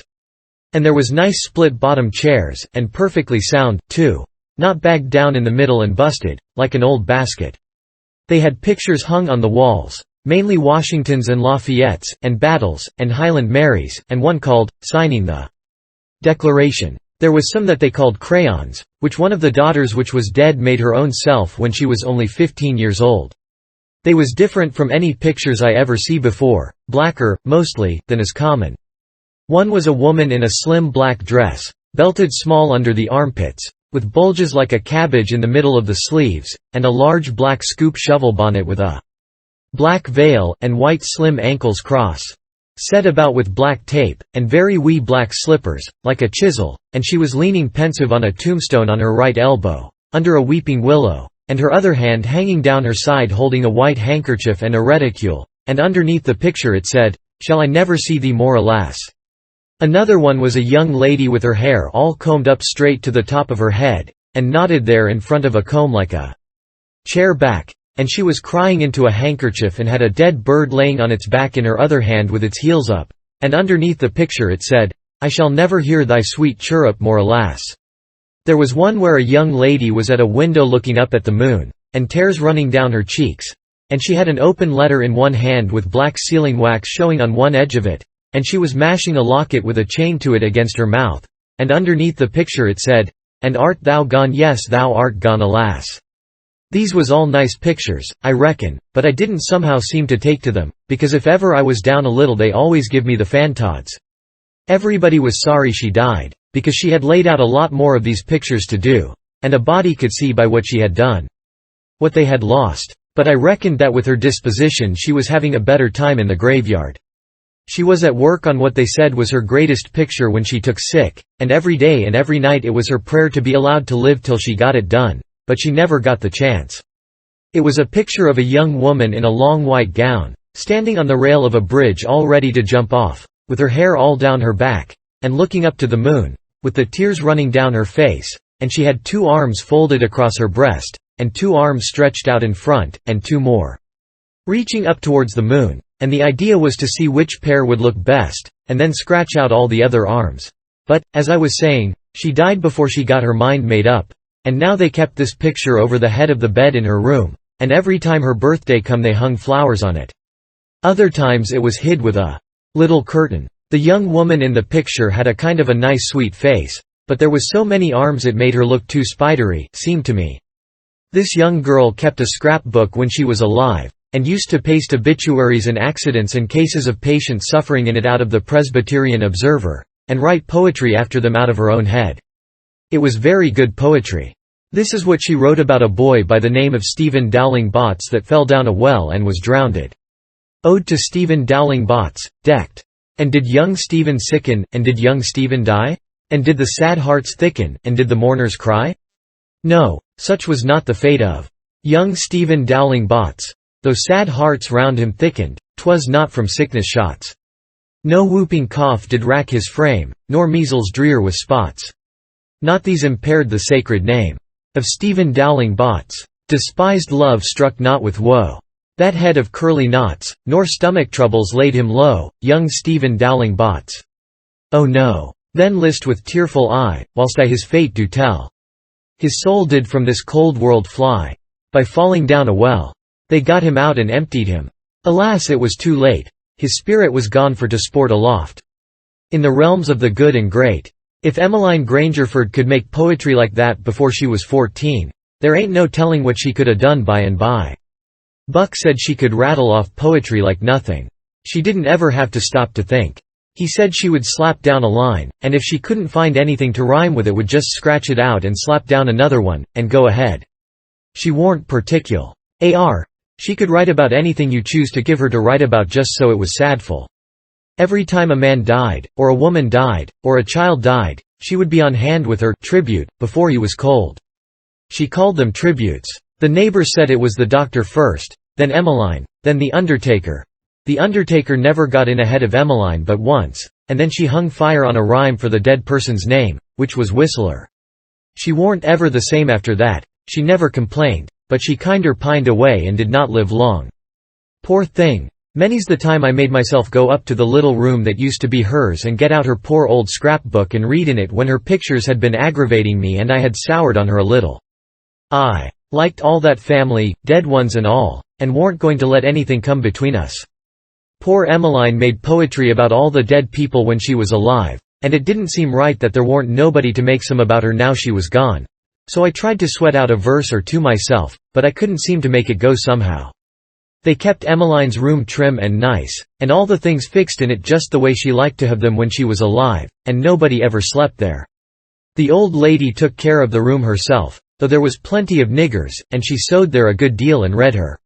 And there was nice split-bottom chairs, and perfectly sound, too. Not bagged down in the middle and busted, like an old basket. They had pictures hung on the walls, mainly Washingtons and Lafayette's, and Battles, and Highland Marys, and one called, Signing the Declaration. There was some that they called crayons, which one of the daughters which was dead made her own self when she was only 15 years old. They was different from any pictures I ever see before, blacker, mostly, than is common. One was a woman in a slim black dress, belted small under the armpits, with bulges like a cabbage in the middle of the sleeves, and a large black scoop shovel bonnet with a black veil, and white slim ankles set about with black tape, and very wee black slippers, like a chisel, and she was leaning pensive on a tombstone on her right elbow, under a weeping willow, and her other hand hanging down her side holding a white handkerchief and a reticule, and underneath the picture it said, "Shall I never see thee more, alas?" Another one was a young lady with her hair all combed up straight to the top of her head, and knotted there in front of a comb like a chair back, and she was crying into a handkerchief and had a dead bird laying on its back in her other hand with its heels up, and underneath the picture it said, "I shall never hear thy sweet chirrup more, alas." There was one where a young lady was at a window looking up at the moon, and tears running down her cheeks, and she had an open letter in one hand with black sealing wax showing on one edge of it, and she was mashing a locket with a chain to it against her mouth, and underneath the picture it said, "And art thou gone? Yes, thou art gone, alas." These was all nice pictures, I reckon, but I didn't somehow seem to take to them, because if ever I was down a little they always give me the fantods. Everybody was sorry she died, because she had laid out a lot more of these pictures to do, and a body could see by what she had done what they had lost. But I reckoned that with her disposition she was having a better time in the graveyard. She was at work on what they said was her greatest picture when she took sick, and every day and every night it was her prayer to be allowed to live till she got it done, but she never got the chance. It was a picture of a young woman in a long white gown, standing on the rail of a bridge all ready to jump off, with her hair all down her back, and looking up to the moon, with the tears running down her face, and she had 2 arms folded across her breast, and 2 arms stretched out in front, and 2 more reaching up towards the moon, and the idea was to see which pair would look best, and then scratch out all the other arms. But, as I was saying, she died before she got her mind made up, and now they kept this picture over the head of the bed in her room, and every time her birthday come they hung flowers on it. Other times it was hid with a little curtain. The young woman in the picture had a kind of a nice sweet face, but there was so many arms it made her look too spidery, seemed to me. This young girl kept a scrapbook when she was alive, and used to paste obituaries and accidents and cases of patients suffering in it out of the Presbyterian Observer, and write poetry after them out of her own head. It was very good poetry. This is what she wrote about a boy by the name of Stephen Dowling Botts that fell down a well and was drowned. Ode to Stephen Dowling Botts, decked. And did young Stephen sicken, and did young Stephen die? And did the sad hearts thicken, and did the mourners cry? No, such was not the fate of young Stephen Dowling Botts. Though sad hearts round him thickened, 'twas not from sickness shots. No whooping cough did rack his frame, nor measles drear with spots. Not these impaired the sacred name of Stephen Dowling Botts. Despised love struck not with woe that head of curly knots, nor stomach troubles laid him low, young Stephen Dowling Botts. Oh no! Then list with tearful eye, whilst I his fate do tell. His soul did from this cold world fly, by falling down a well. They got him out and emptied him. Alas, it was too late. His spirit was gone for to sport aloft in the realms of the good and great. If Emmeline Grangerford could make poetry like that before she was 14, there ain't no telling what she could 'a done by and by. Buck said she could rattle off poetry like nothing. She didn't ever have to stop to think. He said she would slap down a line, and if she couldn't find anything to rhyme with it would just scratch it out and slap down another one, and go ahead. She warn't particular. She could write about anything you choose to give her to write about just so it was sadful. Every time a man died, or a woman died, or a child died, she would be on hand with her tribute, before he was cold. She called them tributes. The neighbors said it was the doctor first, then Emmeline, then the undertaker. The undertaker never got in ahead of Emmeline but once, and then she hung fire on a rhyme for the dead person's name, which was Whistler. She warn't ever the same after that. She never complained, but she kinder pined away and did not live long. Poor thing! Many's the time I made myself go up to the little room that used to be hers and get out her poor old scrapbook and read in it when her pictures had been aggravating me and I had soured on her a little. I liked all that family, dead ones and all, and warn't going to let anything come between us. Poor Emmeline made poetry about all the dead people when she was alive, and it didn't seem right that there warn't nobody to make some about her now she was gone. So I tried to sweat out a verse or two myself, but I couldn't seem to make it go somehow. They kept Emmeline's room trim and nice, and all the things fixed in it just the way she liked to have them when she was alive, and nobody ever slept there. The old lady took care of the room herself, though there was plenty of niggers, and she sewed there a good deal and read her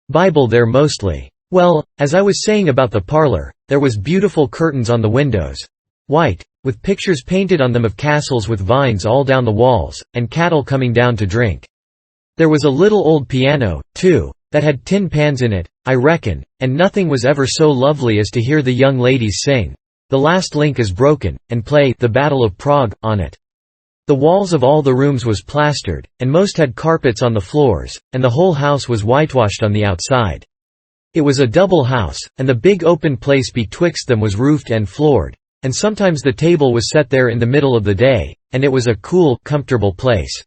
Bible there mostly. Well, as I was saying about the parlor, there was beautiful curtains on the windows, white, with pictures painted on them of castles with vines all down the walls, and cattle coming down to drink. There was a little old piano, too, that had tin pans in it, I reckon, and nothing was ever so lovely as to hear the young ladies sing, "The Last Link is Broken," and play "The Battle of Prague" on it. The walls of all the rooms was plastered, and most had carpets on the floors, and the whole house was whitewashed on the outside. It was a double house, and the big open place betwixt them was roofed and floored, and sometimes the table was set there in the middle of the day, and it was a cool, comfortable place.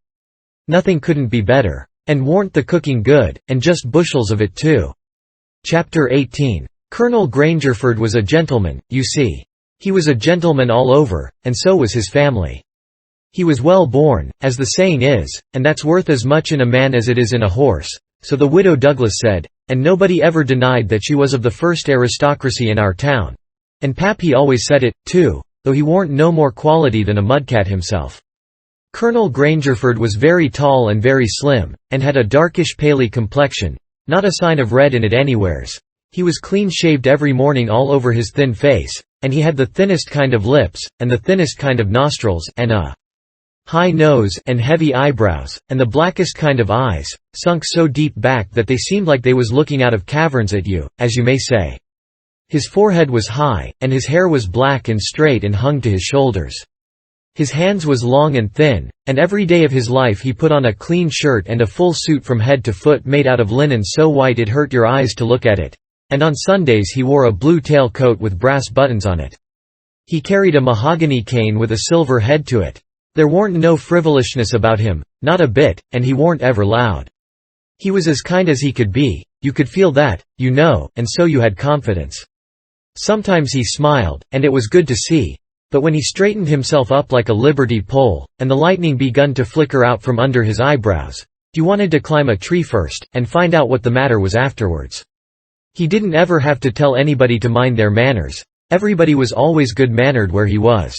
Nothing couldn't be better. And warn't the cooking good, and just bushels of it too. Chapter 18. Colonel Grangerford was a gentleman, you see. He was a gentleman all over, and so was his family. He was well born, as the saying is, and that's worth as much in a man as it is in a horse, so the widow Douglas said, and nobody ever denied that she was of the first aristocracy in our town. And Pappy always said it, too, though he warn't no more quality than a mudcat himself. Colonel Grangerford was very tall and very slim, and had a darkish paly complexion, not a sign of red in it anywheres. He was clean-shaved every morning all over his thin face, and he had the thinnest kind of lips, and the thinnest kind of nostrils, and a high nose, and heavy eyebrows, and the blackest kind of eyes, sunk so deep back that they seemed like they was looking out of caverns at you, as you may say. His forehead was high, and his hair was black and straight and hung to his shoulders. His hands was long and thin, and every day of his life he put on a clean shirt and a full suit from head to foot made out of linen so white it hurt your eyes to look at it, and on Sundays he wore a blue tail coat with brass buttons on it. He carried a mahogany cane with a silver head to it. There warn't no frivolishness about him, not a bit, and he warn't ever loud. He was as kind as he could be, you could feel that, you know, and so you had confidence. Sometimes he smiled, and it was good to see, but when he straightened himself up like a liberty pole, and the lightning begun to flicker out from under his eyebrows, you wanted to climb a tree first, and find out what the matter was afterwards. He didn't ever have to tell anybody to mind their manners. Everybody was always good-mannered where he was.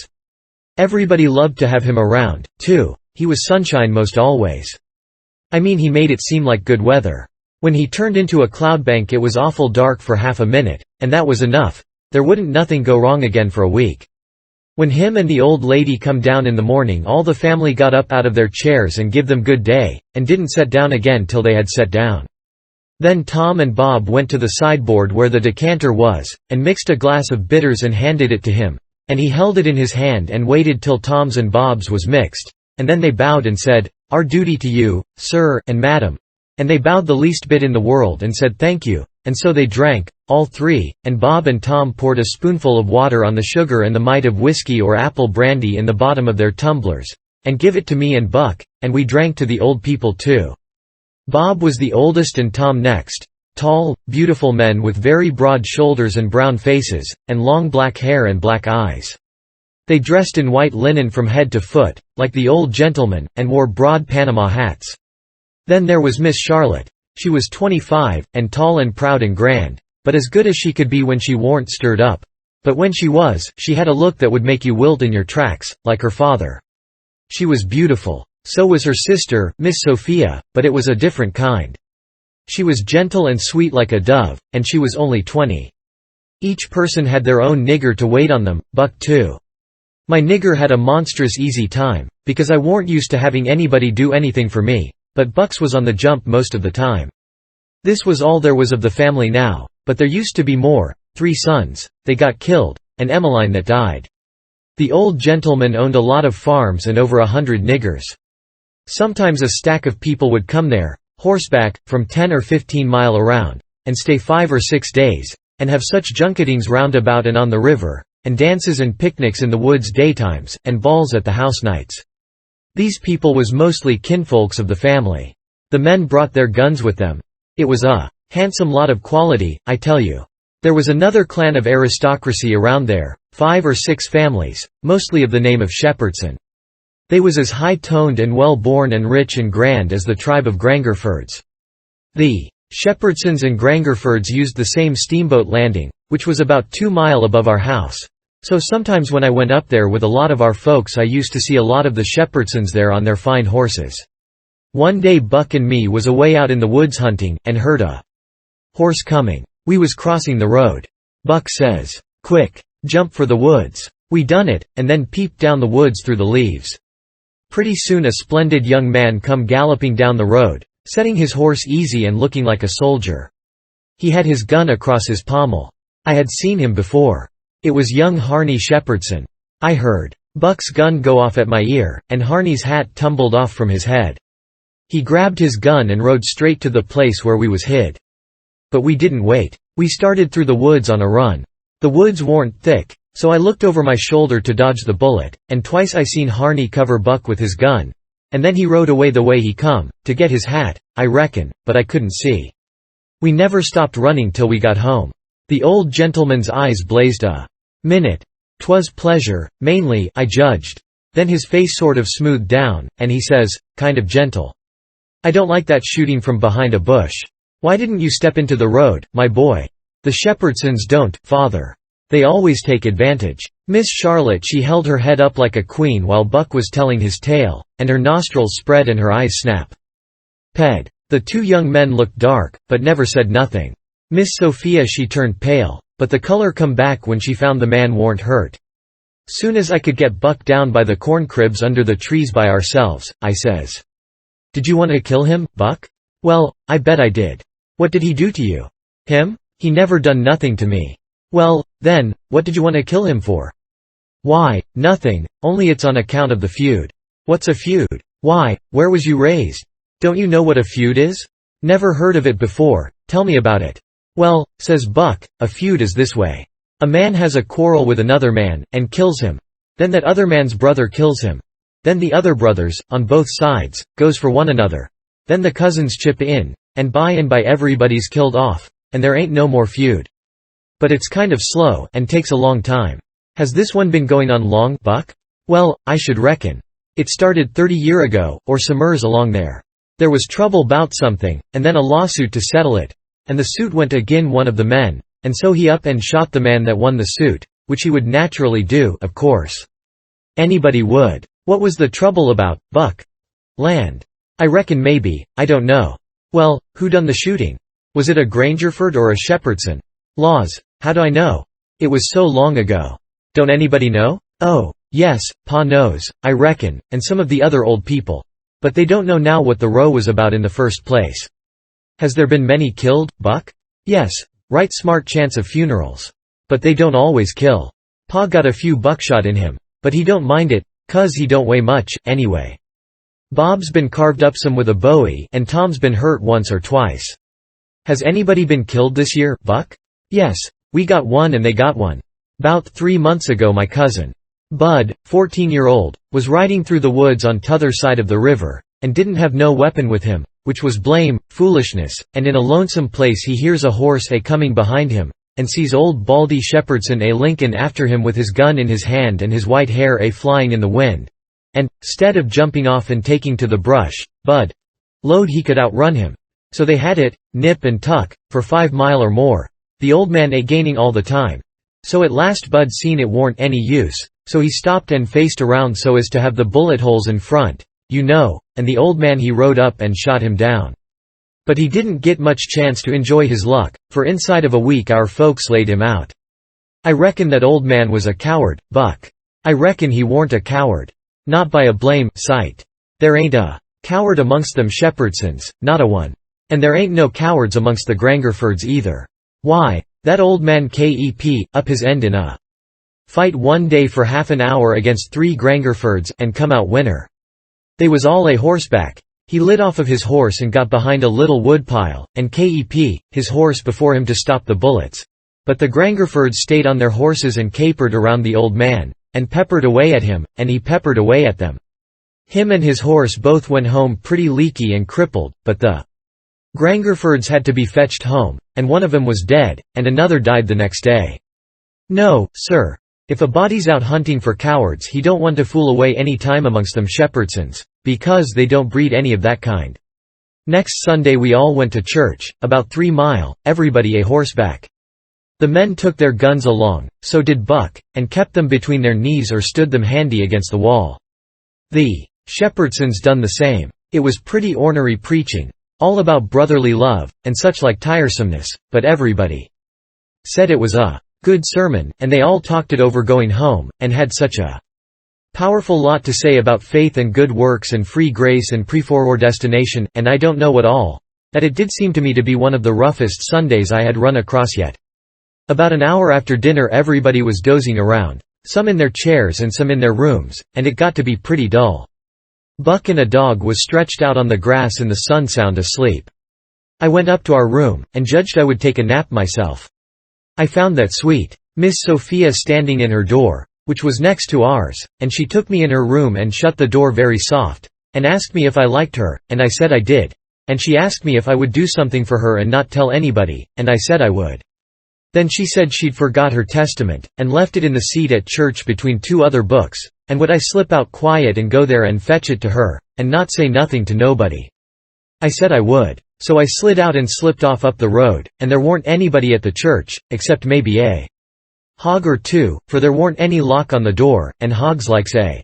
Everybody loved to have him around, too. He was sunshine most always. I mean, he made it seem like good weather. When he turned into a cloudbank it was awful dark for half a minute, and that was enough. There wouldn't nothing go wrong again for a week. When him and the old lady come down in the morning all the family got up out of their chairs and give them good day, and didn't set down again till they had sat down. Then Tom and Bob went to the sideboard where the decanter was, and mixed a glass of bitters and handed it to him, and he held it in his hand and waited till Tom's and Bob's was mixed, and then they bowed and said, "Our duty to you, sir, and madam." And they bowed the least bit in the world and said thank you, and so they drank, all three, and Bob and Tom poured a spoonful of water on the sugar and the mite of whiskey or apple brandy in the bottom of their tumblers, and give it to me and Buck, and we drank to the old people too. Bob was the oldest and Tom next, tall, beautiful men with very broad shoulders and brown faces, and long black hair and black eyes. They dressed in white linen from head to foot, like the old gentlemen, and wore broad Panama hats. Then there was Miss Charlotte. She was 25, and tall and proud and grand, but as good as she could be when she warn't stirred up. But when she was, she had a look that would make you wilt in your tracks, like her father. She was beautiful. So was her sister, Miss Sophia, but it was a different kind. She was gentle and sweet like a dove, and she was only 20. Each person had their own nigger to wait on them, Buck too. My nigger had a monstrous easy time, because I warn't used to having anybody do anything for me, but Buck's was on the jump most of the time. This was all there was of the family now, but there used to be more, 3 sons, they got killed, and Emmeline that died. The old gentleman owned a lot of farms and over 100 niggers. Sometimes a stack of people would come there, horseback, from 10 or 15 mile around, and stay 5 or 6 days, and have such junketings round about and on the river, and dances and picnics in the woods daytimes, and balls at the house nights. These people was mostly kinfolks of the family. The men brought their guns with them. It was a handsome lot of quality, I tell you. There was another clan of aristocracy around there, 5 or 6 families, mostly of the name of Shepherdson. They was as high-toned and well-born and rich and grand as the tribe of Grangerfords. The Shepherdsons and Grangerfords used the same steamboat landing, which was about 2 mile above our house. So sometimes when I went up there with a lot of our folks I used to see a lot of the Shepherdsons there on their fine horses. One day Buck and me was away out in the woods hunting, and heard a horse coming. We was crossing the road. Buck says, "Quick, jump for the woods." We done it, and then peeped down the woods through the leaves. Pretty soon a splendid young man come galloping down the road, setting his horse easy and looking like a soldier. He had his gun across his pommel. I had seen him before. It was young Harney Shepherdson. I heard Buck's gun go off at my ear, and Harney's hat tumbled off from his head. He grabbed his gun and rode straight to the place where we was hid. But we didn't wait. We started through the woods on a run. The woods warn't thick, so I looked over my shoulder to dodge the bullet, and twice I seen Harney cover Buck with his gun. And then he rode away the way he come, to get his hat, I reckon, but I couldn't see. We never stopped running till we got home. The old gentleman's eyes blazed a minute. "'Twas pleasure, mainly, I judged." Then his face sort of smoothed down, and he says, kind of gentle, "I don't like that shooting from behind a bush. Why didn't you step into the road, my boy? The Shepherdsons don't, father. They always take advantage." Miss Charlotte, she held her head up like a queen while Buck was telling his tale, and her nostrils spread and her eyes snap. Ped. The two young men looked dark, but never said nothing. Miss Sophia, she turned pale, but the color come back when she found the man warn't hurt. "Soon as I could get Buck down by the corn cribs under the trees by ourselves, I says, 'Did you want to kill him, Buck?' 'Well, I bet I did.' 'What did he do to you?' 'Him? He never done nothing to me.' 'Well, then, what did you want to kill him for?' 'Why, nothing, only it's on account of the feud.' 'What's a feud?' 'Why, where was you raised? Don't you know what a feud is?' 'Never heard of it before, tell me about it.' 'Well,' says Buck, 'a feud is this way. A man has a quarrel with another man, and kills him. Then that other man's brother kills him. Then the other brothers, on both sides, goes for one another. Then the cousins chip in, and by everybody's killed off, and there ain't no more feud. But it's kind of slow, and takes a long time. Has this one been going on long, Buck?' 'Well, I should reckon. It started 30 year ago, or summers along there. There was trouble 'bout something, and then a lawsuit to settle it, and the suit went agin one of the men, and so he up and shot the man that won the suit, which he would naturally do, of course. Anybody would. What was the trouble about, Buck?' 'Land. I reckon maybe, I don't know.' 'Well, who done the shooting? Was it a Grangerford or a Shepherdson?' 'Laws, how do I know? It was so long ago.' 'Don't anybody know?' 'Oh, yes, Pa knows, I reckon, and some of the other old people. But they don't know now what the row was about in the first place.' 'Has there been many killed, Buck?' 'Yes, right smart chance of funerals. But they don't always kill. Pa got a few buckshot in him, but he don't mind it, 'cause he don't weigh much, anyway. Bob's been carved up some with a bowie, and Tom's been hurt once or twice.' 'Has anybody been killed this year, Buck?' 'Yes, we got one and they got one. 'Bout 3 months ago my cousin, Bud, 14-year-old, was riding through the woods on t'other side of the river, and didn't have no weapon with him, which was blame, foolishness, and in a lonesome place he hears a horse a-coming behind him, and sees old Baldy Shepherdson a-linkin' after him with his gun in his hand and his white hair a-flying in the wind. And, 'stead of jumping off and taking to the brush, Bud lowed he could outrun him. So they had it, nip and tuck, for 5 mile or more, the old man a-gaining all the time. So at last Bud seen it warn't any use, so he stopped and faced around so as to have the bullet holes in front, you know, and the old man he rode up and shot him down. But he didn't get much chance to enjoy his luck, for inside of a week our folks laid him out. I reckon that old man was a coward, Buck. I reckon he warn't a coward. Not by a blame sight. There ain't a coward amongst them Shepherdsons, not a one. And there ain't no cowards amongst the Grangerfords either. Why, that old man kep up his end in a fight one day for half an hour against 3 Grangerfords, and come out winner. They was all a horseback. He lit off of his horse and got behind a little woodpile, and kep his horse before him to stop the bullets. But the Grangerfords stayed on their horses and capered around the old man, and peppered away at him, and he peppered away at them. Him and his horse both went home pretty leaky and crippled, but the Grangerfords had to be fetched home, and one of 'em was dead, and another died the next day. No, sir. If a body's out hunting for cowards he don't want to fool away any time amongst them Shepherdsons, because they don't breed any of that kind. Next Sunday we all went to church, about 3 mile, everybody a horseback. The men took their guns along, so did Buck, and kept them between their knees or stood them handy against the wall. The Shepherdsons done the same. It was pretty ornery preaching, all about brotherly love, and such like tiresomeness, but everybody said it was a good sermon, and they all talked it over going home, and had such a powerful lot to say about faith and good works and free grace and preforedestination, and I don't know what all, that it did seem to me to be one of the roughest Sundays I had run across yet. About an hour after dinner everybody was dozing around, some in their chairs and some in their rooms, and it got to be pretty dull. Buck and a dog was stretched out on the grass in the sun sound asleep. I went up to our room, and judged I would take a nap myself. I found that sweet Miss Sophia standing in her door, which was next to ours, and she took me in her room and shut the door very soft, and asked me if I liked her, and I said I did, and she asked me if I would do something for her and not tell anybody, and I said I would. Then she said she'd forgot her testament, and left it in the seat at church between two other books, and would I slip out quiet and go there and fetch it to her, and not say nothing to nobody. I said I would. So I slid out and slipped off up the road, and there warn't anybody at the church, except maybe a hog or two, for there warn't any lock on the door, and hogs likes a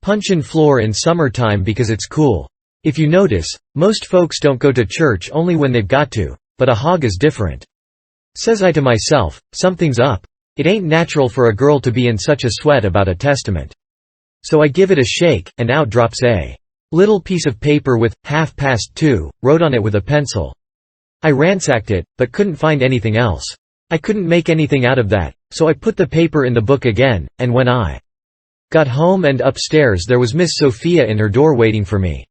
punchin' floor in summertime because it's cool. If you notice, most folks don't go to church only when they've got to, but a hog is different. Says I to myself, something's up. It ain't natural for a girl to be in such a sweat about a testament. So I give it a shake, and out drops a little piece of paper with "2:30" wrote on it with a pencil. I ransacked it, but couldn't find anything else. I couldn't make anything out of that, so I put the paper in the book again, and when I got home and upstairs there was Miss Sophia in her door waiting for me.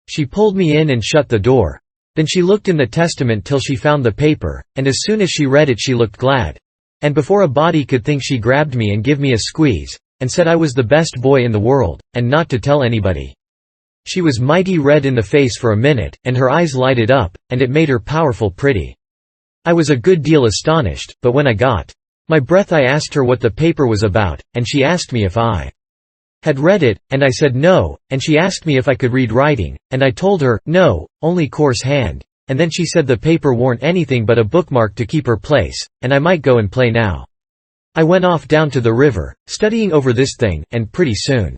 She pulled me in and shut the door. Then she looked in the testament till she found the paper, and as soon as she read it she looked glad. And before a body could think she grabbed me and give me a squeeze, and said I was the best boy in the world, and not to tell anybody. She was mighty red in the face for a minute, and her eyes lighted up, and it made her powerful pretty. I was a good deal astonished, but when I got my breath I asked her what the paper was about, and she asked me if I had read it, and I said no, and she asked me if I could read writing, and I told her, no, only coarse hand, and then she said the paper warn't anything but a bookmark to keep her place, and I might go and play now. I went off down to the river, studying over this thing, and pretty soon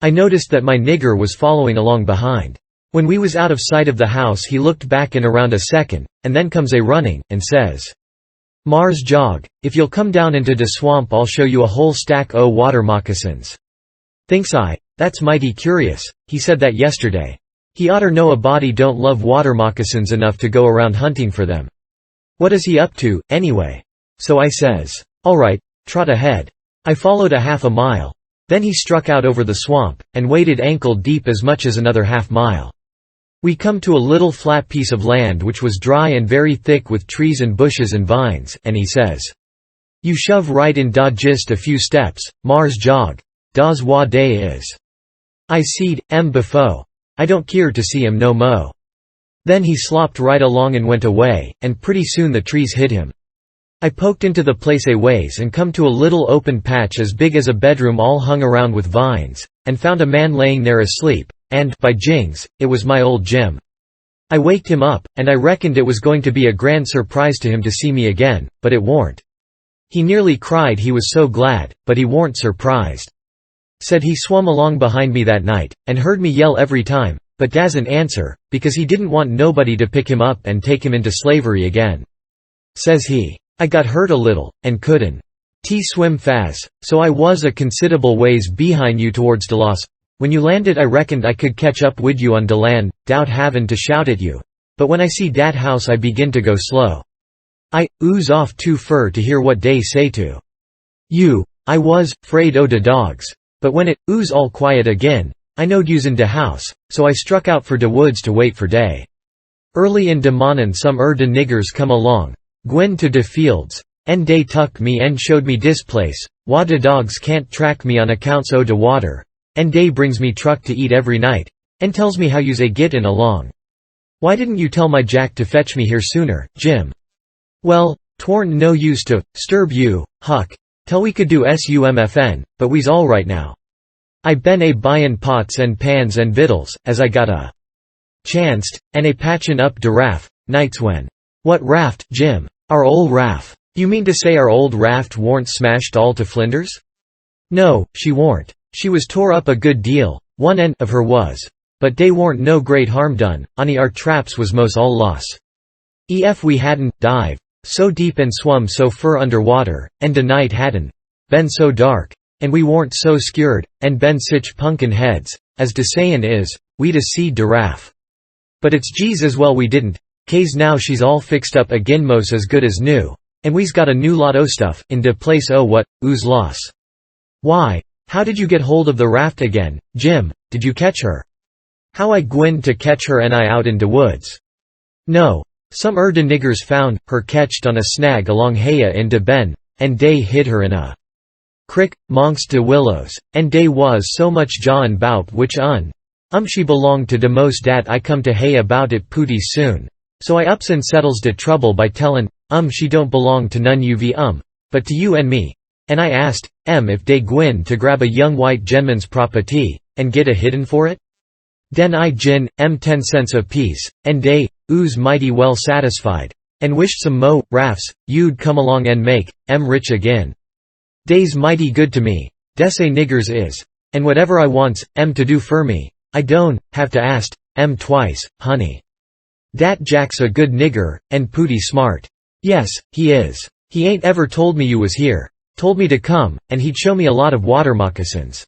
I noticed that my nigger was following along behind. When we was out of sight of the house he looked back in around a second, and then comes a running, and says, "Mars Jog, if you'll come down into de swamp I'll show you a whole stack o' water moccasins." Thinks I, that's mighty curious, he said that yesterday. He oughter know a body don't love water moccasins enough to go around hunting for them. What is he up to, anyway? So I says, "All right, trot ahead." I followed a half a mile. Then he struck out over the swamp, and waded ankle deep as much as another half-mile. We come to a little flat piece of land which was dry and very thick with trees and bushes and vines, and he says, "You shove right in da just a few steps, Mars Jog. Da's wa day is." I seed, befo. I don't keer to see him no mo. Then he slopped right along and went away, and pretty soon the trees hid him. I poked into the place a ways and come to a little open patch as big as a bedroom all hung around with vines, and found a man laying there asleep, and, by jings, it was my old Jim. I waked him up, and I reckoned it was going to be a grand surprise to him to see me again, but it warn't. He nearly cried he was so glad, but he warn't surprised. Said he swum along behind me that night, and heard me yell every time, but dasn't answer, because he didn't want nobody to pick him up and take him into slavery again. Says he, "I got hurt a little, and couldn't swim fast, so I was a considerable ways behind you towards de loss. When you landed I reckoned I could catch up wid you on de land, dout havin' to shout at you. But when I see dat house I begin to go slow. I ooze off too fur to hear what dey say to you. I was 'fraid o' de dogs. But when it ooze all quiet agin, I knowed you's in de house, so I struck out for de woods to wait for day. Early in de mornin' some de niggers come along, gwine to de fields, en dey tuck me en showed me dis place, wha de dogs can't track me on accounts o' de water, en dey brings me truck to eat every night, en tells me how you's a gittin' along. Why didn't you tell my Jack to fetch me here sooner, Jim? Well, 'twarn't no use to sturb you, Huck, till we could do sumfn, but we's all right now. I been a buyin' pots and pans and vittles, as I got a chanced, and a patchin' up de raft, nights when." "What raft, Jim?" "Our old raft." "You mean to say our old raft warn't smashed all to flinders?" "No, she warn't. She was tore up a good deal, one end of her was. But dey warn't no great harm done, onny our traps was mos' all loss. Ef we hadn't dive so deep and swum so fur under water, and de night hadn't been so dark, and we warn't so skeered, and been sich punkin heads, as de sayin' is, we'd a seed de raft. But it's geez as well we didn't, 'case now she's all fixed up agin mos as good as new, and we's got a new lot o' stuff in de place o' what oo's loss." "Why, how did you get hold of the raft again, Jim? Did you catch her?" "How I gwine to catch her and I out in de woods?" "No, some de niggers found her catched on a snag along Haya in de ben, and dey hid her in a crick, mongst de willows, and dey was so much jawin' bout which she belonged to de most dat I come to Haya bout it pooty soon, So I ups and settles de trouble by tellin', she don't belong to none uv but to you and me. And I asked, if dey gwine to grab a young white genman's property, and get a hidden for it? Den I gin, 10 cents a piece, and dey, ooze mighty well satisfied, and wished some mo, rafts, you'd come along and make, rich again. Dey's mighty good to me, dese niggers is. And whatever I wants, to do fur me, I don't have to ast, twice, honey. Dat Jack's a good nigger, and pooty smart. Yes, he is. He ain't ever told me you was here. Told me to come, and he'd show me a lot of water moccasins.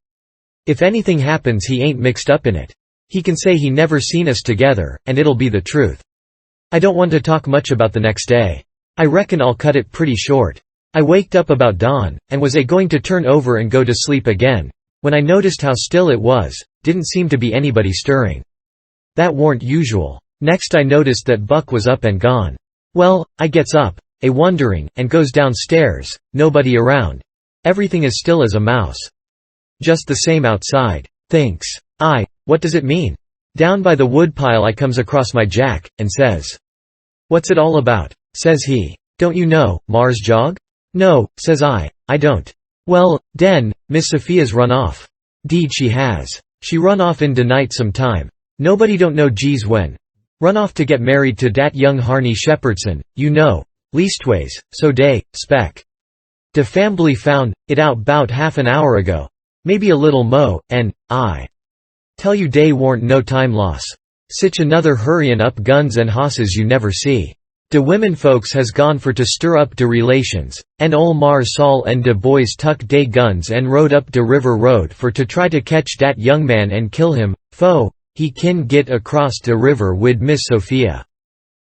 If anything happens he ain't mixed up in it. He can say he never seen us together, and it'll be the truth. I don't want to talk much about the next day. I reckon I'll cut it pretty short. I waked up about dawn, and was going to turn over and go to sleep again, when I noticed how still it was, didn't seem to be anybody stirring. That warn't usual. Next I noticed that Buck was up and gone. Well, I gets up, wondering, and goes downstairs, nobody around. Everything is still as a mouse. Just the same outside. Thinks I, what does it mean? Down by the woodpile I comes across my Jack, and says, "What's it all about?" Says he. "Don't you know, Mars Jog?" "No," says I don't. "Well, den, Miss Sophia's run off." "Deed she has. She run off in de night some time. Nobody don't know geez when. Run off to get married to dat young Harney Shepherdson, you know. Leastways, so dey, spec. De fambly found it out 'bout half an hour ago. Maybe a little mo, and, I tell you dey warn't no time loss. Sich another hurryin' up guns and hosses you never see. De women folks has gone for to stir up de relations, and ol' Mars Saul and de boys tuck dey guns and rode up de river road for to try to catch dat young man and kill him, fo he kin git across de river wid Miss Sophia.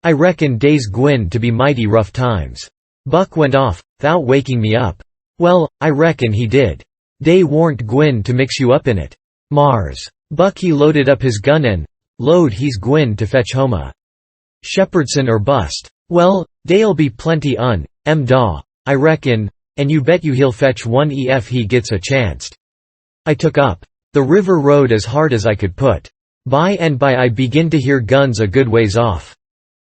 I reckon dey's gwine to be mighty rough times. Buck went off, 'thout waking me up. Well, I reckon he did. Dey warn't gwine to mix you up in it. Mars. Buck he loaded up his gun and load he's gwine to fetch homa. Shepherdson or bust. Well, dey'll be plenty daw, I reckon, and you bet you he'll fetch one ef he gets a chancet. I took up the river road as hard as I could put. By and by I begin to hear guns a good ways off.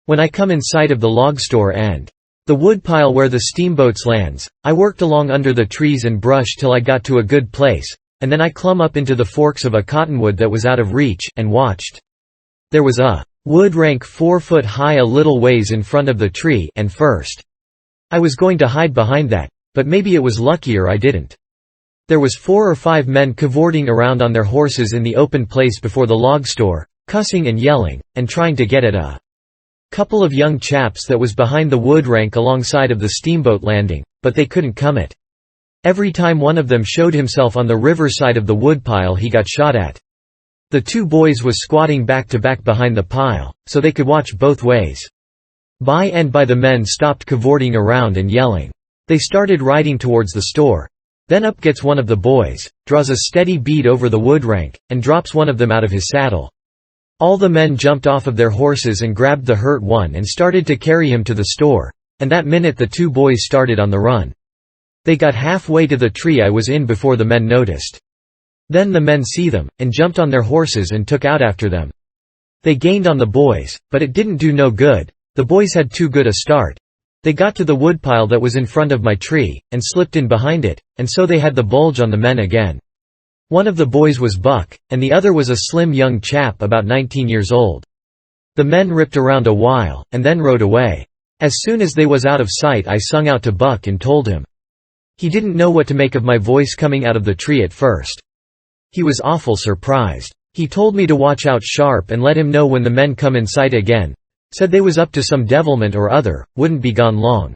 When I come in sight of the log store and the woodpile where the steamboats lands, I worked along under the trees and brush till I got to a good place, and then I clumb up into the forks of a cottonwood that was out of reach, and watched. There was a wood rank 4 foot high a little ways in front of the tree, and first I was going to hide behind that, but maybe it was luckier I didn't. There was 4 or 5 men cavorting around on their horses in the open place before the log store, cussing and yelling, and trying to get at a couple of young chaps that was behind the wood rank alongside of the steamboat landing, but they couldn't come it. Every time one of them showed himself on the river side of the woodpile he got shot at. The 2 boys was squatting back to back behind the pile, so they could watch both ways. By and by the men stopped cavorting around and yelling. They started riding towards the store. Then up gets one of the boys, draws a steady bead over the wood rank, and drops one of them out of his saddle. All the men jumped off of their horses and grabbed the hurt one and started to carry him to the store, and that minute the 2 boys started on the run. They got halfway to the tree I was in before the men noticed. Then the men see them, and jumped on their horses and took out after them. They gained on the boys, but it didn't do no good, the boys had too good a start. They got to the woodpile that was in front of my tree, and slipped in behind it, and so they had the bulge on the men again. One of the boys was Buck, and the other was a slim young chap about 19 years old. The men ripped around a while, and then rode away. As soon as they was out of sight I sung out to Buck and told him. He didn't know what to make of my voice coming out of the tree at first. He was awful surprised. He told me to watch out sharp and let him know when the men come in sight again. Said they was up to some devilment or other, wouldn't be gone long.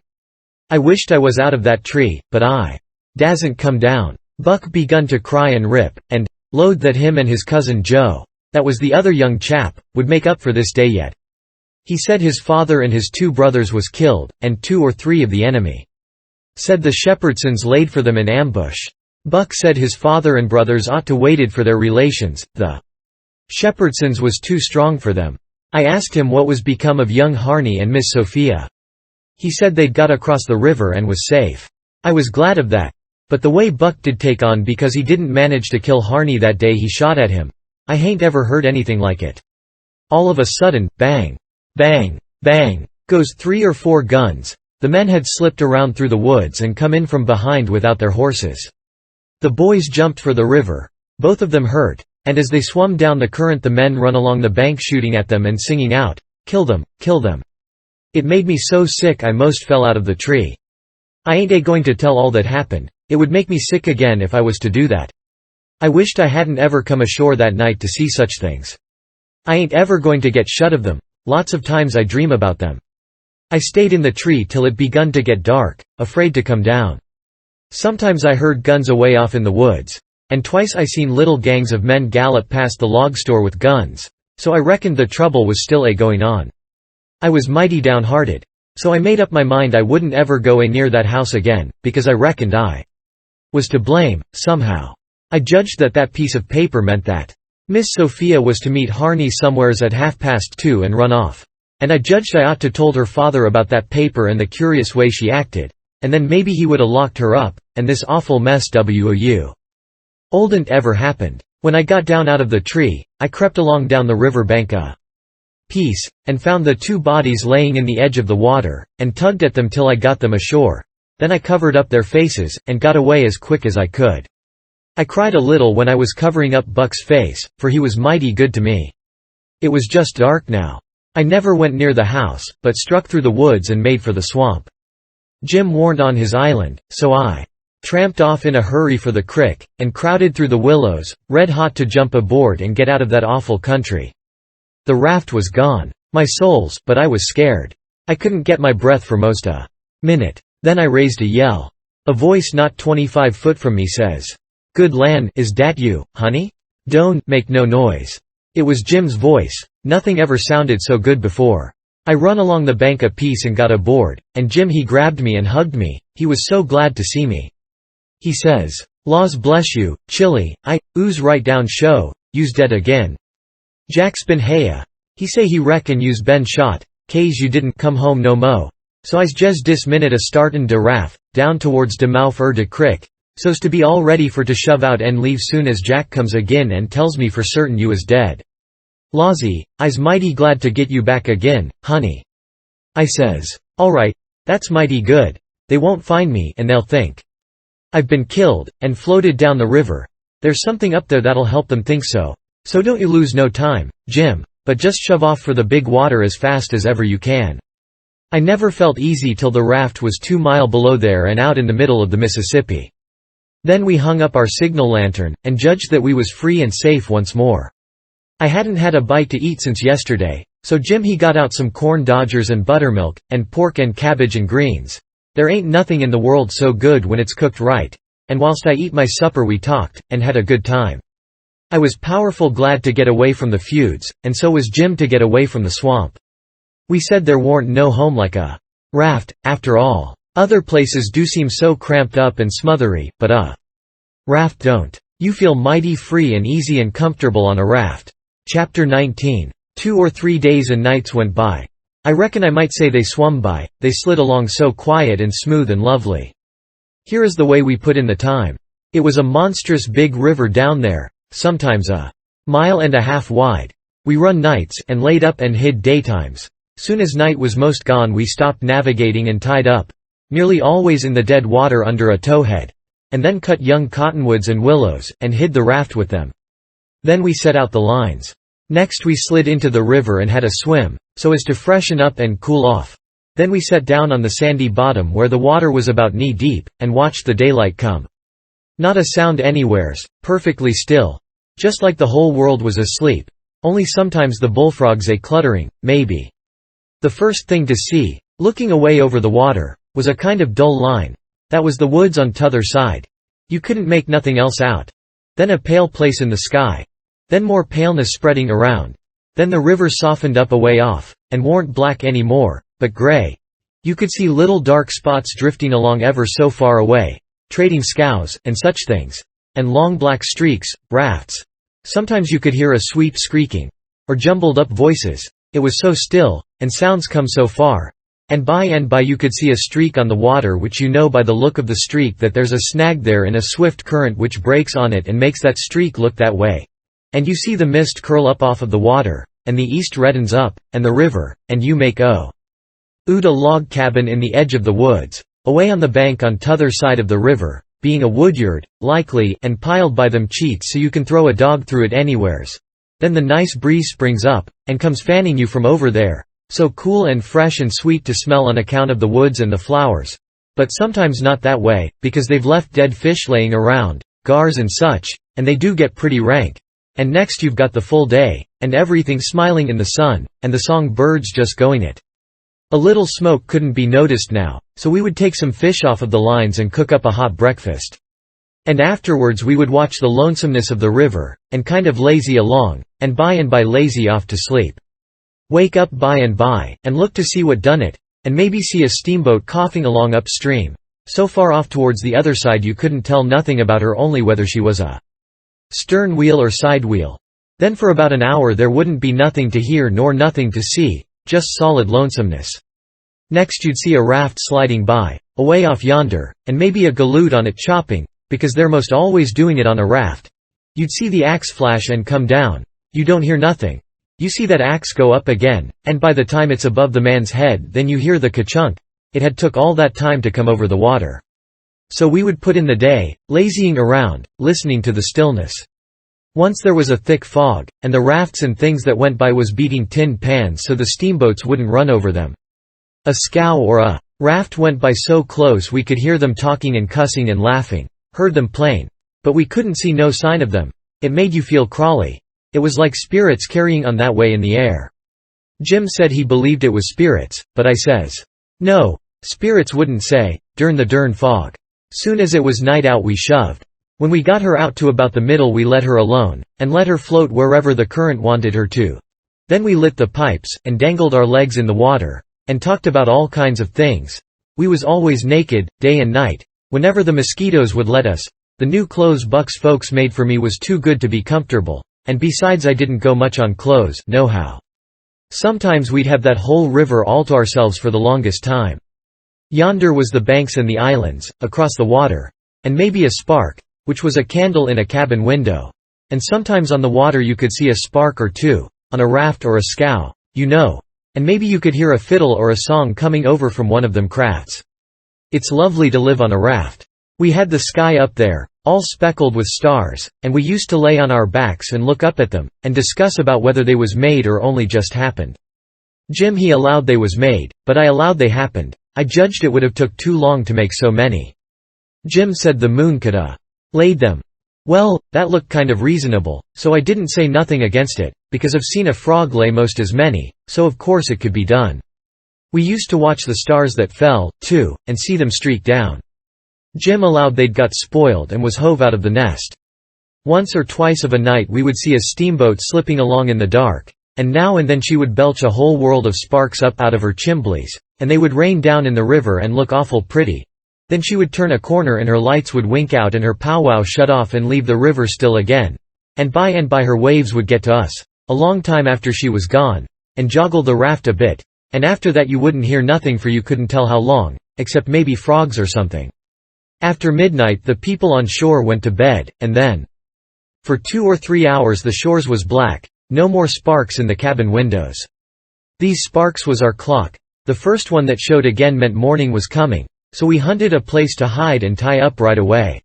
I wished I was out of that tree, but I dasn't come down. Buck begun to cry and rip, and load that him and his cousin Joe, that was the other young chap, would make up for this day yet. He said his father and his 2 brothers was killed, and 2 or 3 of the enemy. Said the Shepherdsons laid for them in ambush. Buck said his father and brothers ought to waited for their relations, the Shepherdsons was too strong for them. I asked him what was become of young Harney and Miss Sophia. He said they'd got across the river and was safe. I was glad of that. But the way Buck did take on because he didn't manage to kill Harney that day he shot at him, I hain't ever heard anything like it. All of a sudden, bang! Bang! Bang! Goes 3 or 4 guns. The men had slipped around through the woods and come in from behind without their horses. The boys jumped for the river. Both of them hurt, and as they swum down the current the men run along the bank shooting at them and singing out, "Kill them, kill them." It made me so sick I most fell out of the tree. I ain't going to tell all that happened, it would make me sick again if I was to do that. I wished I hadn't ever come ashore that night to see such things. I ain't ever going to get shut of them, lots of times I dream about them. I stayed in the tree till it begun to get dark, afraid to come down. Sometimes I heard guns away off in the woods, and twice I seen little gangs of men gallop past the log store with guns, so I reckoned the trouble was still going on. I was mighty downhearted, so I made up my mind I wouldn't ever go near that house again, because I reckoned I was to blame, somehow. I judged that that piece of paper meant that Miss Sophia was to meet Harney somewheres at 2:30 and run off. And I judged I ought to told her father about that paper and the curious way she acted, and then maybe he would 'a locked her up, and this awful mess oldn't ever happened. When I got down out of the tree, I crept along down the river bank a piece, and found the 2 bodies laying in the edge of the water, and tugged at them till I got them ashore. Then I covered up their faces, and got away as quick as I could. I cried a little when I was covering up Buck's face, for he was mighty good to me. It was just dark now. I never went near the house, but struck through the woods and made for the swamp. Jim warned on his island, so I tramped off in a hurry for the crick, and crowded through the willows, red hot to jump aboard and get out of that awful country. The raft was gone. My souls, but I was scared. I couldn't get my breath for most a minute. Then I raised a yell. A voice not 25 foot from me says, "Good land, is dat you, honey? Don't make no noise." It was Jim's voice. Nothing ever sounded so good before. I run along the bank a piece and got aboard, and Jim he grabbed me and hugged me, he was so glad to see me. He says, "Laws bless you, Chili, ooze right down show, you's dead again. Jack's been haya. He say he reckon you's been shot, kase you didn't come home no mo. So I's jes dis minute a startin' de raft, down towards de mouth de crick, so's to be all ready for to shove out and leave soon as Jack comes agin and tells me for certain you is dead. Lawsy, I's mighty glad to get you back agin, honey." I says, "Alright, that's mighty good. They won't find me and they'll think I've been killed, and floated down the river. There's something up there that'll help them think so. So don't you lose no time, Jim, but just shove off for the big water as fast as ever you can." I never felt easy till the raft was 2 miles below there and out in the middle of the Mississippi. Then we hung up our signal lantern, and judged that we was free and safe once more. I hadn't had a bite to eat since yesterday, so Jim he got out some corn dodgers and buttermilk, and pork and cabbage and greens. There ain't nothing in the world so good when it's cooked right, and whilst I eat my supper we talked, and had a good time. I was powerful glad to get away from the feuds, and so was Jim to get away from the swamp. We said there warn't no home like a raft, after all. Other places do seem so cramped up and smothery, but a raft don't. You feel mighty free and easy and comfortable on a raft. Chapter 19. 2 or 3 days and nights went by. I reckon I might say they swum by, they slid along so quiet and smooth and lovely. Here is the way we put in the time. It was a monstrous big river down there, sometimes a mile and a half wide. We run nights, and laid up and hid daytimes. Soon as night was most gone we stopped navigating and tied up, nearly always in the dead water under a towhead, and then cut young cottonwoods and willows, and hid the raft with them. Then we set out the lines. Next we slid into the river and had a swim, so as to freshen up and cool off. Then we sat down on the sandy bottom where the water was about knee deep, and watched the daylight come. Not a sound anywheres, perfectly still. Just like the whole world was asleep. Only sometimes the bullfrogs cluttering, maybe. The first thing to see, looking away over the water, was a kind of dull line. That was the woods on t'other side. You couldn't make nothing else out. Then a pale place in the sky. Then more paleness spreading around. Then the river softened up a way off, and warn't black any more, but grey. You could see little dark spots drifting along ever so far away, trading scows, and such things. And long black streaks, rafts. Sometimes you could hear a sweep squeaking, or jumbled up voices. It was so still, and sounds come so far. And by you could see a streak on the water which you know by the look of the streak that there's a snag there in a swift current which breaks on it and makes that streak look that way. And you see the mist curl up off of the water, and the east reddens up, and the river, and you make a log cabin in the edge of the woods, away on the bank on t'other side of the river, being a woodyard, likely, and piled by them cheats so you can throw a dog through it anywheres. Then the nice breeze springs up, and comes fanning you from over there, so cool and fresh and sweet to smell on account of the woods and the flowers. But sometimes not that way, because they've left dead fish laying around, gars and such, and they do get pretty rank. And next you've got the full day, and everything smiling in the sun, and the song birds just going it. A little smoke couldn't be noticed now, so we would take some fish off of the lines and cook up a hot breakfast. And afterwards we would watch the lonesomeness of the river, and kind of lazy along, and by lazy off to sleep. Wake up by and look to see what done it, and maybe see a steamboat coughing along upstream, so far off towards the other side you couldn't tell nothing about her, only whether she was a stern wheel or side wheel. Then for about an hour there wouldn't be nothing to hear nor nothing to see, just solid lonesomeness. Next you'd see a raft sliding by, away off yonder, and maybe a galoot on it chopping, because they're most always doing it on a raft. You'd see the axe flash and come down. You don't hear nothing. You see that axe go up again, and by the time it's above the man's head then you hear the ka-chunk. It had took all that time to come over the water. So we would put in the day, lazying around, listening to the stillness. Once there was a thick fog, and the rafts and things that went by was beating tin pans so the steamboats wouldn't run over them. A scow or a raft went by so close we could hear them talking and cussing and laughing, heard them plain. But we couldn't see no sign of them. It made you feel crawly. It was like spirits carrying on that way in the air. Jim said he believed it was spirits, but I says, no, spirits wouldn't say, dern the dern fog. Soon as it was night out we shoved. When we got her out to about the middle we let her alone, and let her float wherever the current wanted her to. Then we lit the pipes, and dangled our legs in the water, and talked about all kinds of things. We was always naked, day and night, whenever the mosquitoes would let us. The new clothes Buck's folks made for me was too good to be comfortable, and besides I didn't go much on clothes, nohow. Sometimes we'd have that whole river all to ourselves for the longest time. Yonder was the banks and the islands, across the water, and maybe a spark, which was a candle in a cabin window. And sometimes on the water you could see a spark or two, on a raft or a scow, you know, and maybe you could hear a fiddle or a song coming over from one of them crafts. It's lovely to live on a raft. We had the sky up there, all speckled with stars, and we used to lay on our backs and look up at them, and discuss about whether they was made or only just happened. Jim he allowed they was made, but I allowed they happened. I judged it would have took too long to make so many. Jim said the moon could laid them. Well, that looked kind of reasonable, so I didn't say nothing against it, because I've seen a frog lay most as many, so of course it could be done. We used to watch the stars that fell, too, and see them streak down. Jim allowed they'd got spoiled and was hove out of the nest. Once or twice of a night we would see a steamboat slipping along in the dark, and now and then she would belch a whole world of sparks up out of her chimblies, and they would rain down in the river and look awful pretty. Then she would turn a corner and her lights would wink out and her powwow shut off and leave the river still again. And by her waves would get to us, a long time after she was gone, and joggle the raft a bit, and after that you wouldn't hear nothing for you couldn't tell how long, except maybe frogs or something. After midnight the people on shore went to bed, and then, for 2 or 3 hours the shores was black, no more sparks in the cabin windows. These sparks was our clock. The first one that showed again meant morning was coming, so we hunted a place to hide and tie up right away.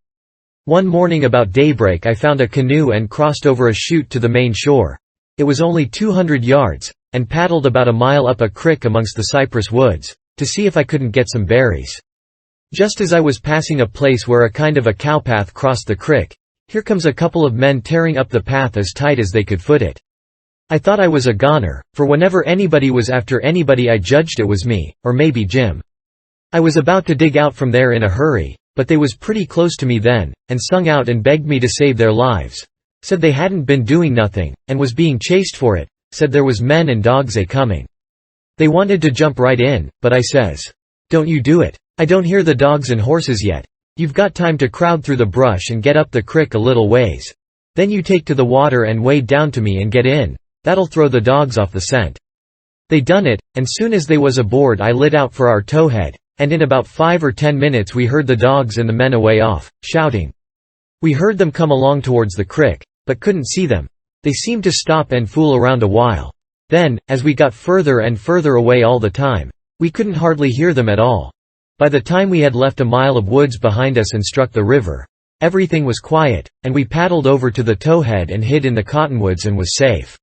One morning about daybreak I found a canoe and crossed over a chute to the main shore. It was only 200 yards, and paddled about a mile up a creek amongst the cypress woods, to see if I couldn't get some berries. Just as I was passing a place where a kind of a cowpath crossed the creek, here comes a couple of men tearing up the path as tight as they could foot it. I thought I was a goner, for whenever anybody was after anybody I judged it was me, or maybe Jim. I was about to dig out from there in a hurry, but they was pretty close to me then, and sung out and begged me to save their lives. Said they hadn't been doing nothing, and was being chased for it, said there was men and dogs a-coming. They wanted to jump right in, but I says, "Don't you do it. I don't hear the dogs and horses yet. You've got time to crowd through the brush and get up the crick a little ways. Then you take to the water and wade down to me and get in. That'll throw the dogs off the scent." They done it, and soon as they was aboard I lit out for our towhead, and in about 5 or 10 minutes we heard the dogs and the men away off, shouting. We heard them come along towards the crick, but couldn't see them. They seemed to stop and fool around a while. Then, as we got further and further away all the time, we couldn't hardly hear them at all. By the time we had left a mile of woods behind us and struck the river, everything was quiet, and we paddled over to the towhead and hid in the cottonwoods and was safe.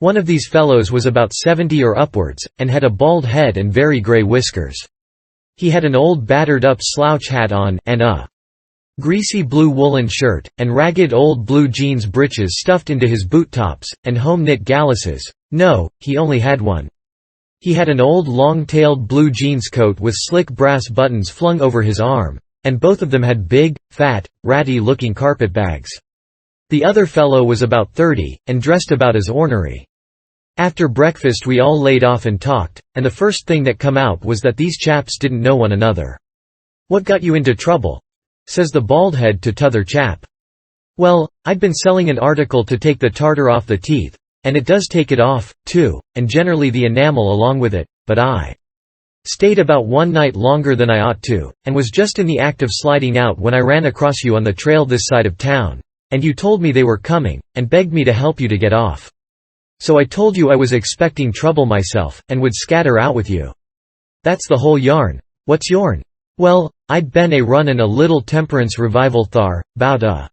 One of these fellows was about 70 or upwards, and had a bald head and very grey whiskers. He had an old battered-up slouch hat on, and a greasy blue woolen shirt, and ragged old blue jeans breeches stuffed into his boot-tops, and home-knit galluses. No, he only had one. He had an old long-tailed blue jeans coat with slick brass buttons flung over his arm, and both of them had big, fat, ratty-looking carpet-bags. The other fellow was about 30, and dressed about as ornery. After breakfast we all laid off and talked, and the first thing that come out was that these chaps didn't know one another. "What got you into trouble?" says the bald head to t'other chap. "Well, I'd been selling an article to take the tartar off the teeth, and it does take it off, too, and generally the enamel along with it, but I stayed about one night longer than I ought to, and was just in the act of sliding out when I ran across you on the trail this side of town, and you told me they were coming, and begged me to help you to get off. So I told you I was expecting trouble myself, and would scatter out with you. That's the whole yarn." "What's yourn?" "Well, I'd been a runnin' a little temperance revival thar, 'bout a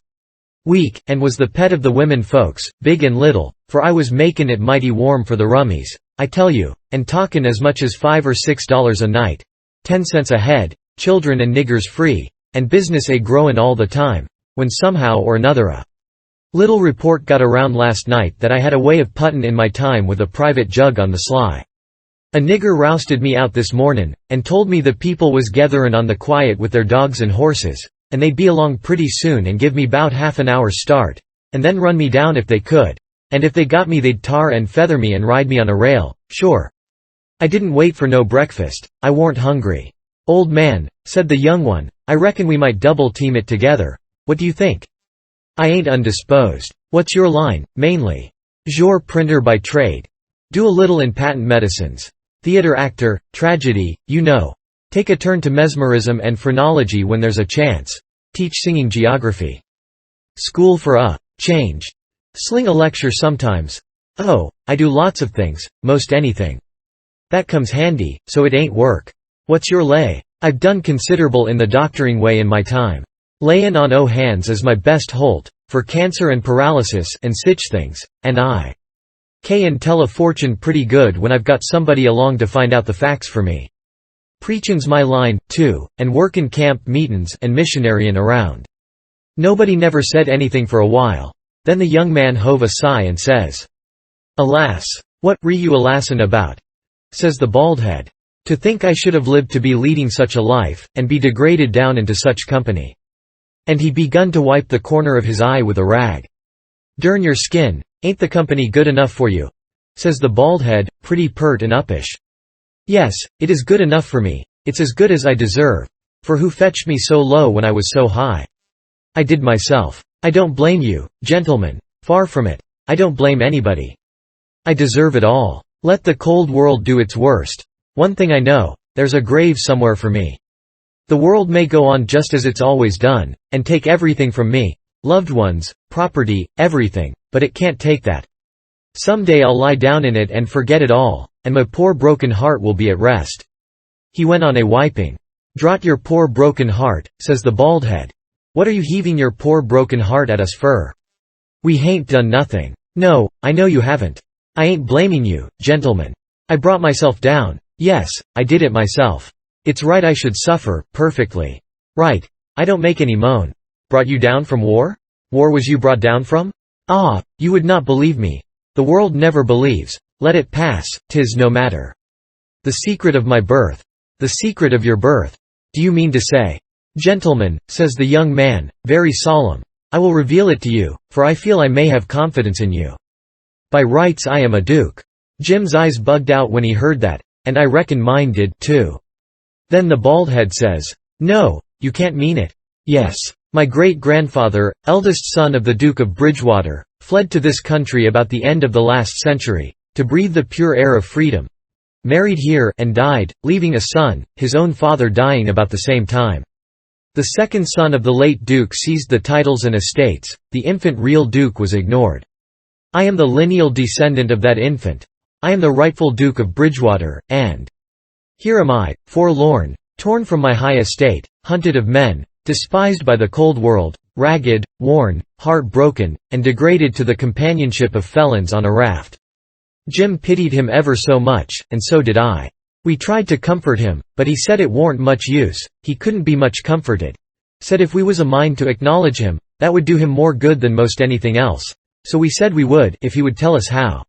week, and was the pet of the women folks, big and little, for I was makin' it mighty warm for the rummies, I tell you, and talkin' as much as $5 or $6 a night, 10 cents a head, children and niggers free, and business a growin' all the time, when somehow or another a little report got around last night that I had a way of puttin' in my time with a private jug on the sly. A nigger rousted me out this mornin', and told me the people was getherin' on the quiet with their dogs and horses, and they'd be along pretty soon and give me 'bout half an hour's start, and then run me down if they could, and if they got me they'd tar and feather me and ride me on a rail, sure. I didn't wait for no breakfast, I warn't hungry." "Old man," said the young one, "I reckon we might double-team it together. What do you think?" "I ain't undisposed. What's your line, mainly?" "Jour printer by trade. Do a little in patent medicines. Theatre actor, tragedy, you know. Take a turn to mesmerism and phrenology when there's a chance. Teach singing geography. School for a change. Sling a lecture sometimes. Oh, I do lots of things, most anything. That comes handy, so it ain't work. What's your lay?" "I've done considerable in the doctoring way in my time. Layin' on hands is my best holt, for cancer and paralysis and sich things, and I can tell a fortune pretty good when I've got somebody along to find out the facts for me. Preachin's my line, too, and workin' camp meetin's and missionaryin' around." Nobody never said anything for a while. Then the young man hove a sigh and says, "Alas! What re you alassin' about?" says the bald head. "To think I should have lived to be leading such a life, and be degraded down into such company." And he begun to wipe the corner of his eye with a rag. "Durn your skin, ain't the company good enough for you?" says the bald head, pretty pert and uppish. "Yes, it is good enough for me, it's as good as I deserve, for who fetched me so low when I was so high? I did myself. I don't blame you, gentlemen, far from it, I don't blame anybody. I deserve it all. Let the cold world do its worst. One thing I know, there's a grave somewhere for me. The world may go on just as it's always done, and take everything from me, loved ones, property, everything, but it can't take that. Some day I'll lie down in it and forget it all, and my poor broken heart will be at rest." He went on a wiping. "Draught your poor broken heart," says the bald head. "What are you heaving your poor broken heart at us fur? We hain't done nothing. No, I know you haven't. I ain't blaming you, gentlemen. I brought myself down. Yes, I did it myself. It's right I should suffer, perfectly. Right. I don't make any moan. Brought you down from war? War was you brought down from? Ah, you would not believe me. The world never believes. Let it pass, 'tis no matter. The secret of my birth. The secret of your birth. Do you mean to say?" "Gentlemen," says the young man, very solemn, "I will reveal it to you, for I feel I may have confidence in you. By rights I am a duke." Jim's eyes bugged out when he heard that, and I reckon mine did, too. Then the bald head says, "No, you can't mean it." "Yes. My great-grandfather, eldest son of the Duke of Bridgewater, fled to this country about the end of the last century, to breathe the pure air of freedom. Married here, and died, leaving a son, his own father dying about the same time. The second son of the late Duke seized the titles and estates, the infant real Duke was ignored. I am the lineal descendant of that infant. I am the rightful Duke of Bridgewater, and here am I, forlorn, torn from my high estate, hunted of men, despised by the cold world, ragged, worn, heart-broken, and degraded to the companionship of felons on a raft." Jim pitied him ever so much, and so did I. We tried to comfort him, but he said it warn't much use, he couldn't be much comforted. Said if we was a mind to acknowledge him, that would do him more good than most anything else. So we said we would, if he would tell us how.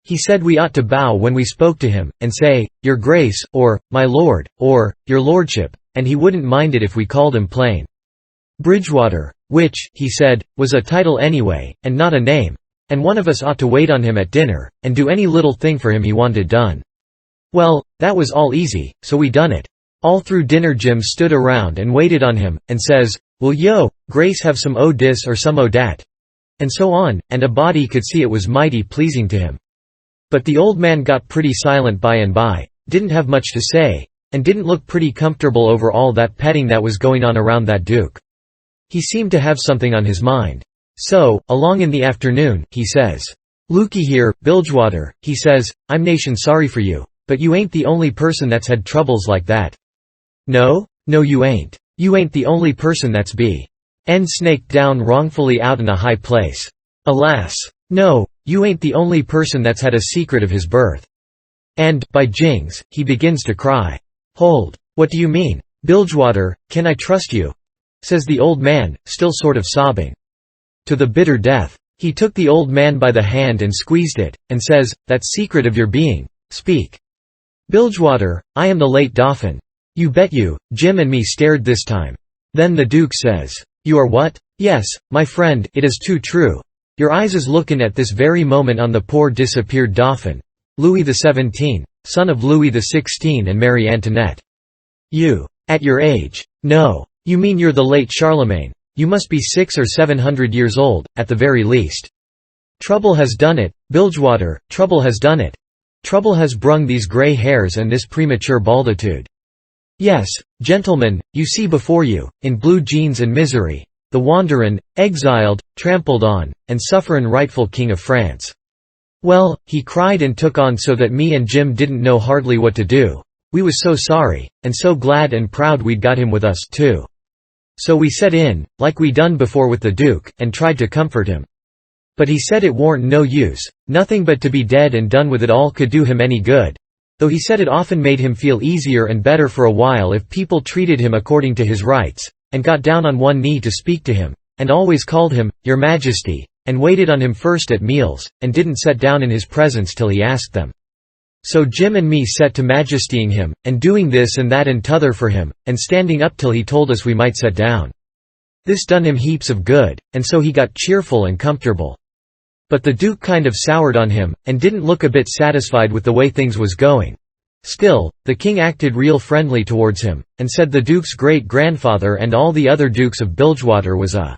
He said we ought to bow when we spoke to him, and say, "Your Grace," or "My Lord," or "Your Lordship," and he wouldn't mind it if we called him plain Bridgewater, which, he said, was a title anyway, and not a name, and one of us ought to wait on him at dinner, and do any little thing for him he wanted done. Well, that was all easy, so we done it. All through dinner Jim stood around and waited on him, and says, "Will yo, Grace, have some o' dis or some o' dat?" and so on, and a body could see it was mighty pleasing to him. But the old man got pretty silent by and by, didn't have much to say, and didn't look pretty comfortable over all that petting that was going on around that duke. He seemed to have something on his mind. So, along in the afternoon, he says, "Looky here, Bilgewater," he says, "I'm nation sorry for you, but you ain't the only person that's had troubles like that. No, you ain't. You ain't the only person that's been snaked down wrongfully out in a high place. Alas! No, you ain't the only person that's had a secret of his birth. And, by jings, he begins to cry. Hold, what do you mean, Bilgewater, can I trust you?" says the old man, still sort of sobbing. To the bitter death. He took the old man by the hand and squeezed it, and says, "That secret of your being, speak." "Bilgewater, I am the late Dauphin." You bet you, Jim and me stared this time. Then the Duke says, "You are what?" "Yes, my friend, it is too true. Your eyes is lookin' at this very moment on the poor disappeared Dauphin, Louis XVII, son of Louis XVI and Marie Antoinette. You, at your age. No, you mean you're the late Charlemagne. You must be 600 or 700 years old, at the very least. Trouble has done it, Bilgewater, trouble has done it. Trouble has brung these grey hairs and this premature balditude. Yes, gentlemen, you see before you, in blue jeans and misery, the wanderin', exiled, trampled on, and sufferin' rightful King of France. Well, he cried and took on so that me and Jim didn't know hardly what to do. We was so sorry, and so glad and proud we'd got him with us, too. So we set in, like we done before with the Duke, and tried to comfort him. But he said it warn't no use, nothing but to be dead and done with it all could do him any good. Though he said it often made him feel easier and better for a while if people treated him according to his rights, and got down on one knee to speak to him, and always called him, "Your Majesty," and waited on him first at meals, and didn't set down in his presence till he asked them. So Jim and me set to majestying him, and doing this and that and t'other for him, and standing up till he told us we might set down. This done him heaps of good, and so he got cheerful and comfortable. But the Duke kind of soured on him, and didn't look a bit satisfied with the way things was going. Still, the king acted real friendly towards him, and said the Duke's great-grandfather and all the other dukes of Bilgewater was a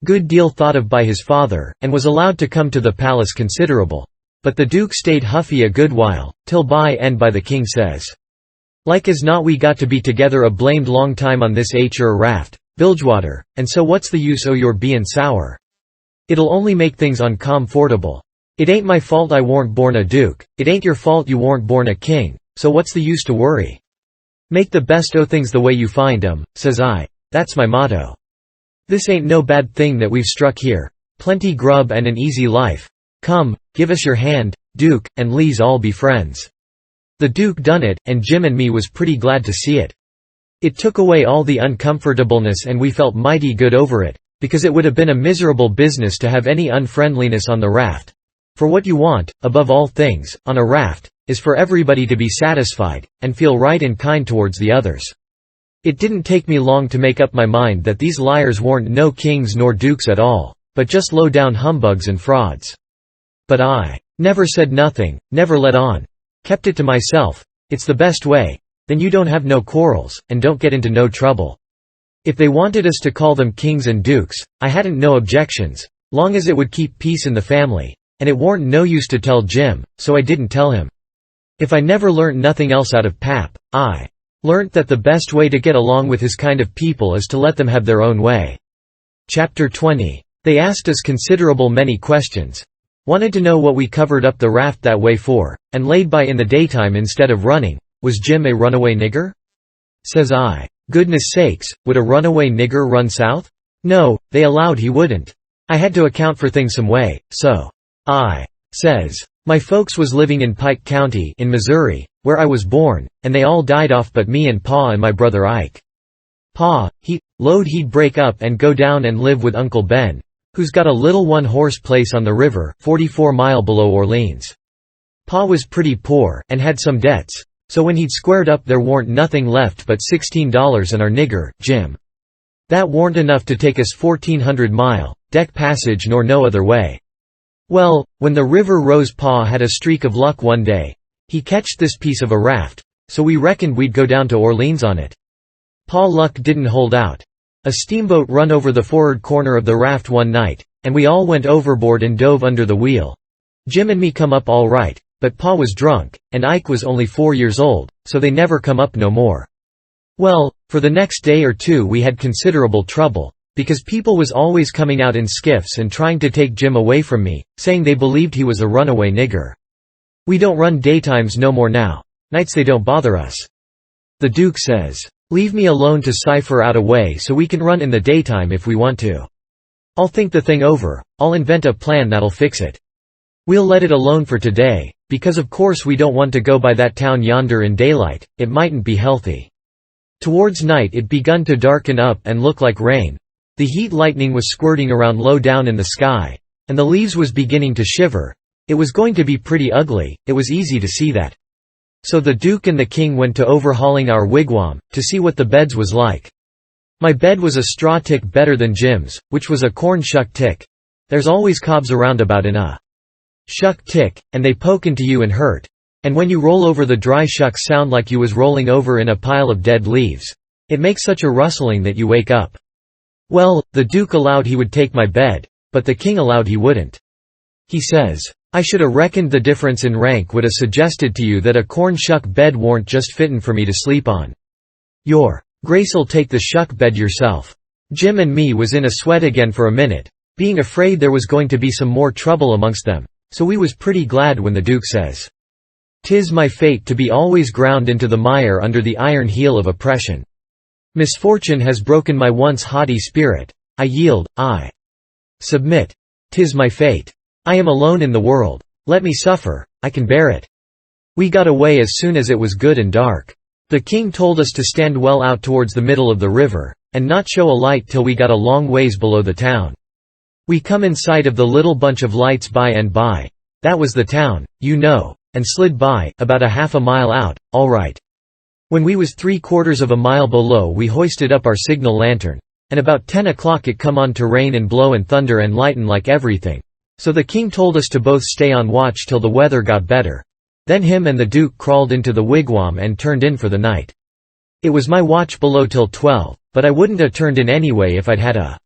good deal thought of by his father, and was allowed to come to the palace considerable. But the Duke stayed huffy a good while, till by and by the king says, "Like as not we got to be together a blamed long time on this raft, Bilgewater, and so what's the use o' your bein' sour? It'll only make things uncomfortable. It ain't my fault I warn't born a duke, it ain't your fault you warn't born a king, so what's the use to worry? Make the best o' things the way you find 'em, says I. That's my motto. This ain't no bad thing that we've struck here. Plenty grub and an easy life. Come, give us your hand, Duke, and le's all be friends." The Duke done it, and Jim and me was pretty glad to see it. It took away all the uncomfortableness and we felt mighty good over it, because it would have been a miserable business to have any unfriendliness on the raft. For what you want, above all things, on a raft, is for everybody to be satisfied, and feel right and kind towards the others. It didn't take me long to make up my mind that these liars weren't no kings nor dukes at all, but just low-down humbugs and frauds. But I never said nothing, never let on. Kept it to myself. It's the best way. Then you don't have no quarrels, and don't get into no trouble. If they wanted us to call them kings and dukes, I hadn't no objections, long as it would keep peace in the family, and it warn't no use to tell Jim, so I didn't tell him. If I never learnt nothing else out of Pap, I learnt that the best way to get along with his kind of people is to let them have their own way. Chapter 20. They asked us considerable many questions. Wanted to know what we covered up the raft that way for, and laid by in the daytime instead of running. Was Jim a runaway nigger? Says I. Goodness sakes, would a runaway nigger run south? No, they allowed he wouldn't. I had to account for things some way, so I says, my folks was living in Pike County in Missouri, where I was born, and they all died off but me and Pa and my brother Ike. Pa, he'd break up and go down and live with Uncle Ben, who's got a little one-horse place on the river, 44 mile below Orleans. Pa was pretty poor, and had some debts, so when he'd squared up there warn't nothing left but $16 and our nigger, Jim. That warn't enough to take us 1,400 mile, deck passage nor no other way. Well, when the river rose Pa had a streak of luck one day. He catched this piece of a raft, so we reckoned we'd go down to Orleans on it. Pa luck didn't hold out. A steamboat run over the for'ard corner of the raft one night, and we all went overboard and dove under the wheel. Jim and me come up all right, but Pa was drunk, and Ike was only 4 years old, so they never come up no more. Well, for the next day or two we had considerable trouble, because people was always coming out in skiffs and trying to take Jim away from me, saying they believed he was a runaway nigger. We don't run daytimes no more now. Nights they don't bother us. The Duke says, leave me alone to cipher out a way so we can run in the daytime if we want to. I'll think the thing over, I'll invent a plan that'll fix it. We'll let it alone for today, because of course we don't want to go by that town yonder in daylight, it mightn't be healthy. Towards night it begun to darken up and look like rain. The heat lightning was squirting around low down in the sky, and the leaves was beginning to shiver. It was going to be pretty ugly, it was easy to see that. So the Duke and the King went to overhauling our wigwam, to see what the beds was like. My bed was a straw tick better than Jim's, which was a corn shuck tick. There's always cobs around about in a shuck tick, and they poke into you and hurt. And when you roll over the dry shucks sound like you was rolling over in a pile of dead leaves. It makes such a rustling that you wake up. Well, the Duke allowed he would take my bed, but the King allowed he wouldn't. He says, I should 'a reckoned the difference in rank would 'a suggested to you that a corn shuck bed warn't just fittin' for me to sleep on. Your Grace'll take the shuck bed yourself. Jim and me was in a sweat again for a minute, being afraid there was going to be some more trouble amongst them, so we was pretty glad when the Duke says, 'Tis my fate to be always ground into the mire under the iron heel of oppression. Misfortune has broken my once haughty spirit. I yield, I submit. 'Tis my fate. I am alone in the world. Let me suffer, I can bear it.' We got away as soon as it was good and dark. The King told us to stand well out towards the middle of the river, and not show a light till we got a long ways below the town. We come in sight of the little bunch of lights by and by. That was the town, you know, and slid by, about a half a mile out, all right. When we was 3/4 of a mile below we hoisted up our signal lantern, and about 10 o'clock it come on to rain and blow and thunder and lighten like everything. So the King told us to both stay on watch till the weather got better. Then him and the Duke crawled into the wigwam and turned in for the night. It was my watch below till 12, but I wouldn't have turned in anyway if I'd had a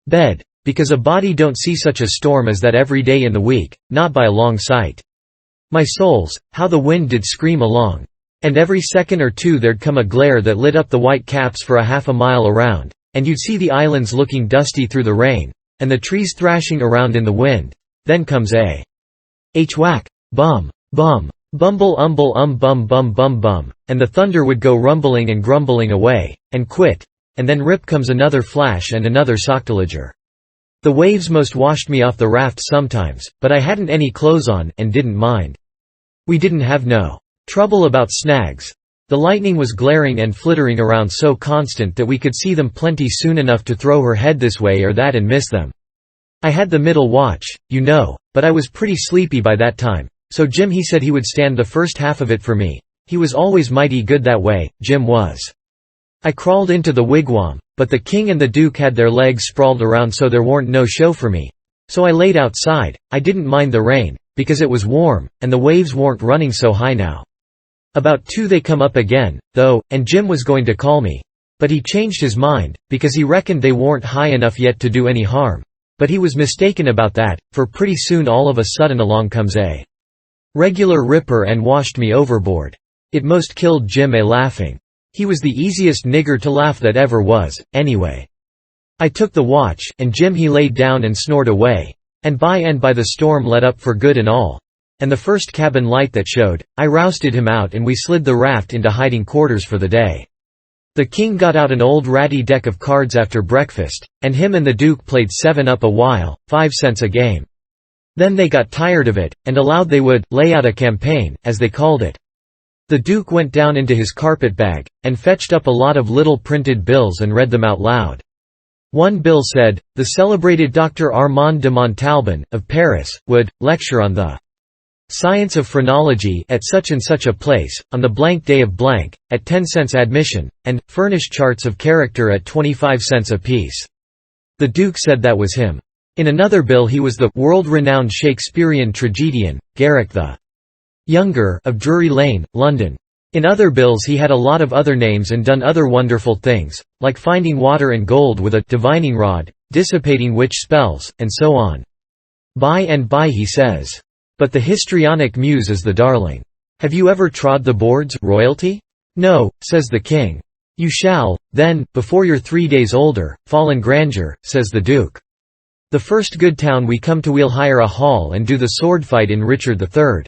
bed, because a body don't see such a storm as that every day in the week, not by a long sight. My souls, how the wind did scream along. And every second or two there'd come a glare that lit up the white caps for a half a mile around, and you'd see the islands looking dusty through the rain, and the trees thrashing around in the wind. Then comes a whack, bum, bum, bumble umble bum bum bum bum, and the thunder would go rumbling and grumbling away, and quit, and then rip comes another flash and another sockdolager. The waves most washed me off the raft sometimes, but I hadn't any clothes on, and didn't mind. We didn't have no trouble about snags. The lightning was glaring and flittering around so constant that we could see them plenty soon enough to throw her head this way or that and miss them. I had the middle watch, you know, but I was pretty sleepy by that time, so Jim he said he would stand the first half of it for me. He was always mighty good that way, Jim was. I crawled into the wigwam, but the King and the Duke had their legs sprawled around so there warn't no show for me. So I laid outside. I didn't mind the rain, because it was warm, and the waves warn't running so high now. About 2 they come up again, though, and Jim was going to call me. But he changed his mind, because he reckoned they warn't high enough yet to do any harm. But he was mistaken about that, for pretty soon all of a sudden along comes a regular ripper and washed me overboard. It most killed Jim a laughing. He was the easiest nigger to laugh that ever was, anyway. I took the watch, and Jim he laid down and snored away, And by the storm let up for good and all. And the first cabin light that showed, I rousted him out and we slid the raft into hiding quarters for the day. The king got out an old ratty deck of cards after breakfast, and him and the duke played 7-up a while, 5 cents a game. Then they got tired of it, and allowed they would lay out a campaign, as they called it. The duke went down into his carpet bag, and fetched up a lot of little printed bills and read them out loud. One bill said, the celebrated Dr. Armand de Montalban, of Paris, would lecture on the science of phrenology at such and such a place, on the blank day of blank, at 10 cents admission, and furnish charts of character at 25 cents apiece. The duke said that was him. In another bill he was the world-renowned Shakespearean tragedian, Garrick the Younger, of Drury Lane, London. In other bills he had a lot of other names and done other wonderful things, like finding water and gold with a divining rod, dissipating witch spells, and so on. By and by he says, "But the histrionic muse is the darling. Have you ever trod the boards, royalty?" "No," says the king. "You shall, then, before you're 3 days older, fall in grandeur," says the duke. "The first good town we come to we'll hire a hall and do the sword fight in Richard III.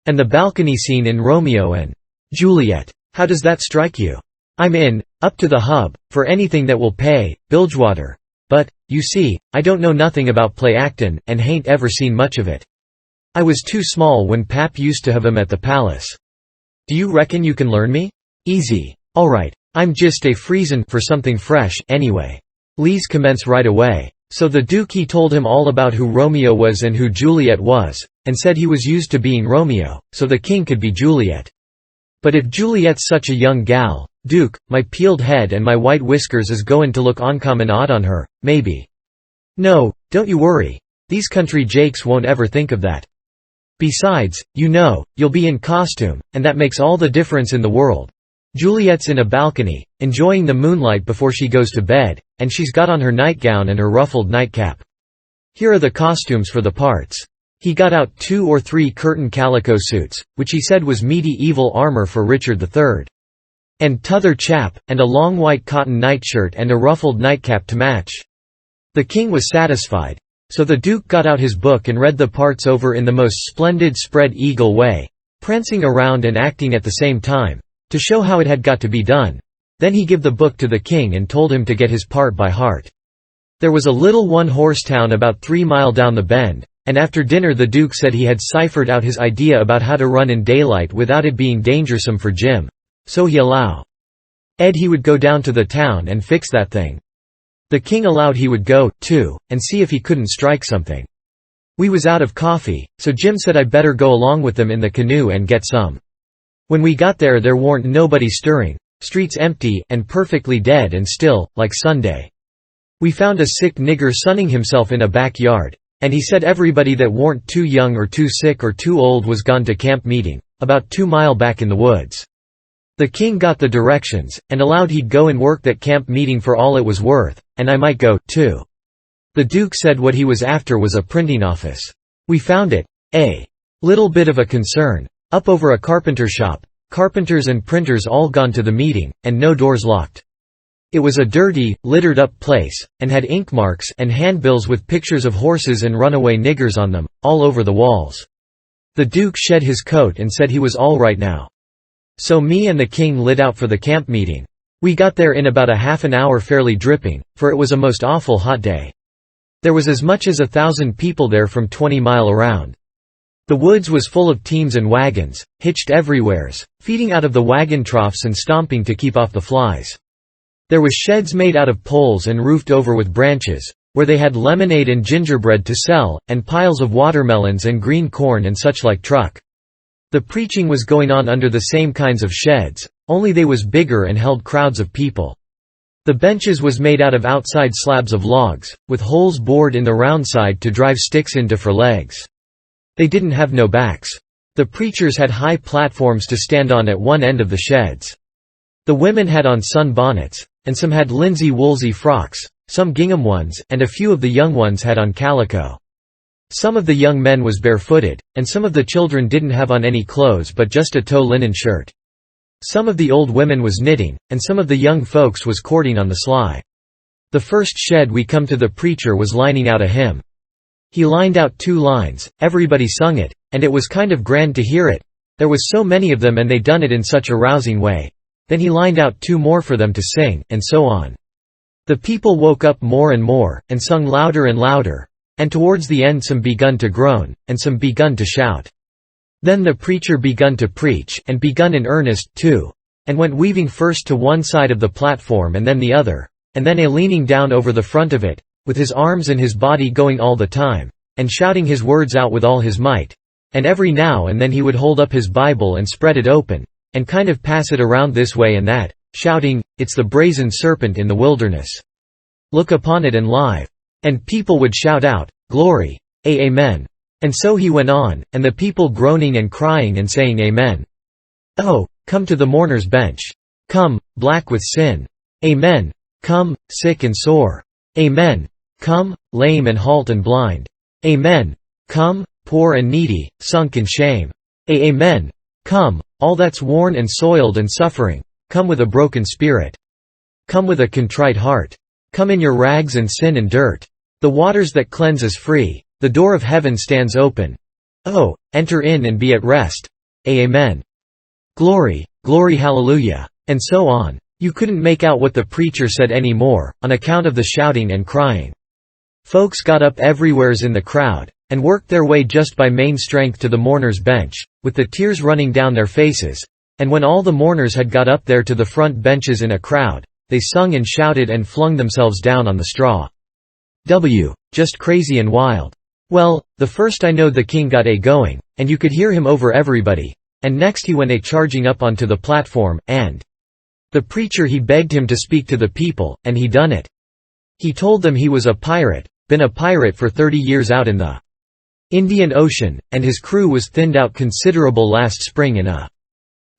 And the balcony scene in Romeo and Juliet. How does that strike you? I'm in, up to the hub, for anything that will pay, Bilgewater. But, you see, I don't know nothing about play actin', and hain't ever seen much of it. I was too small when Pap used to have 'em at the palace. Do you reckon you can learn me? Easy. All right. I'm just a freezin' for something fresh, anyway. Lees commence right away." So the duke he told him all about who Romeo was and who Juliet was, and said he was used to being Romeo, so the king could be Juliet. "But if Juliet's such a young gal, Duke, my peeled head and my white whiskers is goin' to look oncommon odd on her, maybe." "No, don't you worry. These country jakes won't ever think of that. Besides, you know, you'll be in costume, and that makes all the difference in the world. Juliet's in a balcony, enjoying the moonlight before she goes to bed, and she's got on her nightgown and her ruffled nightcap. Here are the costumes for the parts." He got out 2 or 3 curtain calico suits, which he said was medieval armor for Richard III. And t'other chap, and a long white cotton nightshirt and a ruffled nightcap to match. The king was satisfied. So the duke got out his book and read the parts over in the most splendid spread-eagle way, prancing around and acting at the same time, to show how it had got to be done. Then he gave the book to the king and told him to get his part by heart. There was a little one-horse town about 3 miles down the bend, and after dinner the duke said he had ciphered out his idea about how to run in daylight without it being dangersome for Jim. So he allow Ed he would go down to the town and fix that thing. The king allowed he would go, too, and see if he couldn't strike something. We was out of coffee, so Jim said I'd better go along with them in the canoe and get some. When we got there warn't nobody stirring, streets empty, and perfectly dead and still, like Sunday. We found a sick nigger sunning himself in a backyard, and he said everybody that warn't too young or too sick or too old was gone to camp meeting, about 2 mile back in the woods. The king got the directions, and allowed he'd go and work that camp meeting for all it was worth, and I might go, too. The duke said what he was after was a printing office. We found it, a little bit of a concern, up over a carpenter shop, carpenters and printers all gone to the meeting, and no doors locked. It was a dirty, littered-up place, and had ink marks and handbills with pictures of horses and runaway niggers on them, all over the walls. The duke shed his coat and said he was all right now. So me and the king lit out for the camp meeting. We got there in about a half an hour fairly dripping, for it was a most awful hot day. There was as much as 1,000 people there from 20 mile around. The woods was full of teams and wagons, hitched everywheres, feeding out of the wagon troughs and stomping to keep off the flies. There was sheds made out of poles and roofed over with branches, where they had lemonade and gingerbread to sell, and piles of watermelons and green corn and such like truck. The preaching was going on under the same kinds of sheds, only they was bigger and held crowds of people. The benches was made out of outside slabs of logs, with holes bored in the round side to drive sticks into for legs. They didn't have no backs. The preachers had high platforms to stand on at one end of the sheds. The women had on sun bonnets, and some had linsey-woolsey frocks, some gingham ones, and a few of the young ones had on calico. Some of the young men was barefooted, and some of the children didn't have on any clothes but just a tow linen shirt. Some of the old women was knitting, and some of the young folks was courting on the sly. The first shed we come to the preacher was lining out a hymn. He lined out 2 lines, everybody sung it, and it was kind of grand to hear it. There was so many of them and they done it in such a rousing way. Then he lined out 2 more for them to sing, and so on. The people woke up more and more, and sung louder and louder, and towards the end some begun to groan, and some begun to shout. Then the preacher begun to preach, and begun in earnest, too, and went weaving first to one side of the platform and then the other, and then leaning down over the front of it, with his arms and his body going all the time, and shouting his words out with all his might, and every now and then he would hold up his Bible and spread it open, and kind of pass it around this way and that, shouting, "It's the brazen serpent in the wilderness. Look upon it and live." And people would shout out, "Glory! Amen." And so he went on, and the people groaning and crying and saying Amen. Oh, come to the mourner's bench. Come, black with sin. Amen. Come, sick and sore. Amen. Come, lame and halt and blind. Amen. Come, poor and needy, sunk in shame. Amen. Come, all that's worn and soiled and suffering. Come with a broken spirit. Come with a contrite heart. Come in your rags and sin and dirt. The waters that cleanse is free. The door of heaven stands open. Oh, enter in and be at rest. Amen. Glory, glory, hallelujah. And so on. You couldn't make out what the preacher said any more, on account of the shouting and crying. Folks got up everywheres in the crowd, and worked their way just by main strength to the mourner's bench, with the tears running down their faces, and when all the mourners had got up there to the front benches in a crowd, they sung and shouted and flung themselves down on the straw. Just crazy and wild. Well, the first I knowed the king got going, and you could hear him over everybody, and next he went charging up onto the platform, and the preacher he begged him to speak to the people, and he done it. He told them he was a pirate, been a pirate for 30 years out in the Indian Ocean, and his crew was thinned out considerable last spring in a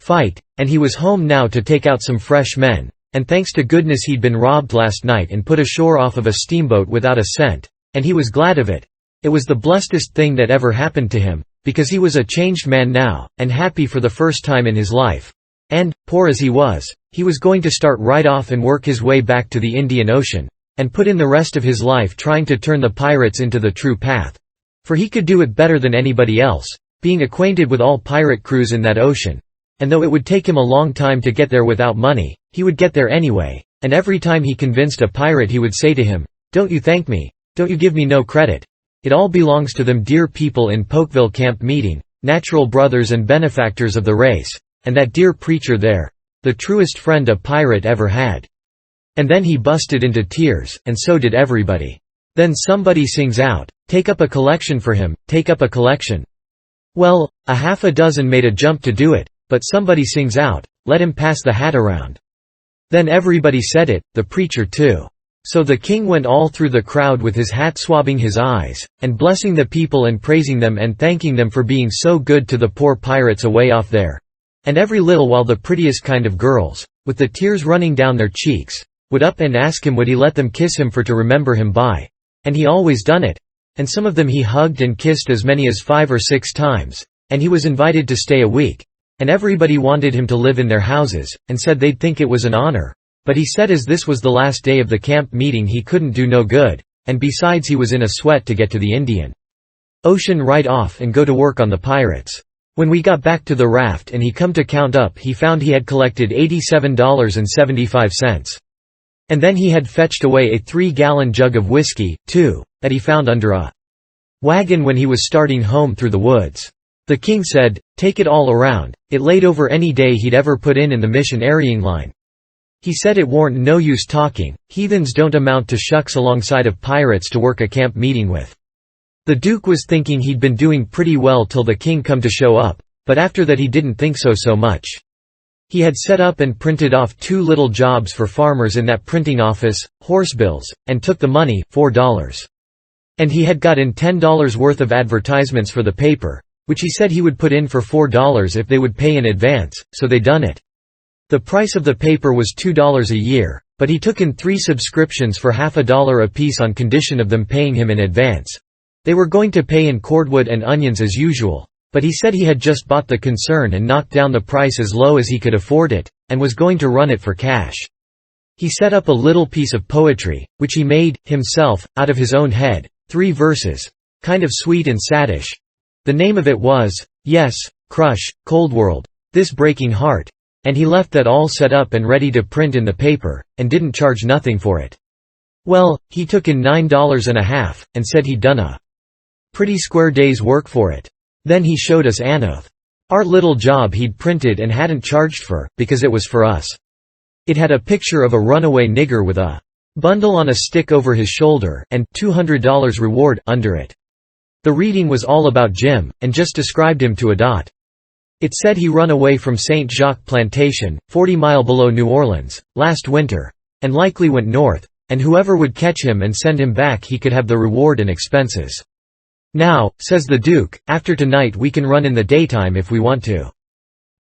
fight, and he was home now to take out some fresh men, and thanks to goodness he'd been robbed last night and put ashore off of a steamboat without a cent, and he was glad of it. It was the blessedest thing that ever happened to him, because he was a changed man now, and happy for the first time in his life. And, poor as he was going to start right off and work his way back to the Indian Ocean, and put in the rest of his life trying to turn the pirates into the true path. For he could do it better than anybody else, being acquainted with all pirate crews in that ocean. And though it would take him a long time to get there without money, he would get there anyway, and every time he convinced a pirate he would say to him, "Don't you thank me, don't you give me no credit. It all belongs to them dear people in Pokeville camp meeting, natural brothers and benefactors of the race, and that dear preacher there, the truest friend a pirate ever had." And then he busted into tears, and so did everybody. Then somebody sings out, "Take up a collection for him, take up a collection." Well, a half a dozen made a jump to do it, but somebody sings out, "Let him pass the hat around." Then everybody said it, the preacher too. So the king went all through the crowd with his hat swabbing his eyes, and blessing the people and praising them and thanking them for being so good to the poor pirates away off there. And every little while the prettiest kind of girls, with the tears running down their cheeks, would up and ask him would he let them kiss him for to remember him by. And he always done it. And some of them he hugged and kissed as many as 5 or 6 times, and he was invited to stay a week. And everybody wanted him to live in their houses, and said they'd think it was an honor. But he said as this was the last day of the camp meeting he couldn't do no good, and besides he was in a sweat to get to the Indian Ocean right off and go to work on the pirates. When we got back to the raft and he come to count up he found he had collected $87.75. And then he had fetched away a 3-gallon jug of whiskey, too, that he found under a wagon when he was starting home through the woods. The king said, "Take it all around, it laid over any day he'd ever put in the missionarying line." He said it warn't no use talking, heathens don't amount to shucks alongside of pirates to work a camp meeting with. The Duke was thinking he'd been doing pretty well till the king come to show up, but after that he didn't think so much. He had set up and printed off 2 little jobs for farmers in that printing office, horse bills, and took the money, $4. And he had got in $10 worth of advertisements for the paper, which he said he would put in for $4 if they would pay in advance, so they done it. The price of the paper was $2 a year, but he took in 3 subscriptions for half $1 apiece on condition of them paying him in advance. They were going to pay in cordwood and onions as usual, but he said he had just bought the concern and knocked down the price as low as he could afford it, and was going to run it for cash. He set up a little piece of poetry, which he made, himself, out of his own head, 3 verses. kind of sweet and saddish. The name of it was, yes, Crush, Cold World, This Breaking Heart, and he left that all set up and ready to print in the paper, and didn't charge nothing for it. Well, he took in $9.50, and said he'd done a pretty square day's work for it. Then he showed us our little job he'd printed and hadn't charged for, because it was for us. It had a picture of a runaway nigger with a bundle on a stick over his shoulder, and $200 reward under it. The reading was all about Jim, and just described him to a dot. It said he run away from St. Jacques Plantation, 40 miles below New Orleans, last winter, and likely went north, and whoever would catch him and send him back he could have the reward and expenses. Now, says the Duke, after tonight we can run in the daytime if we want to.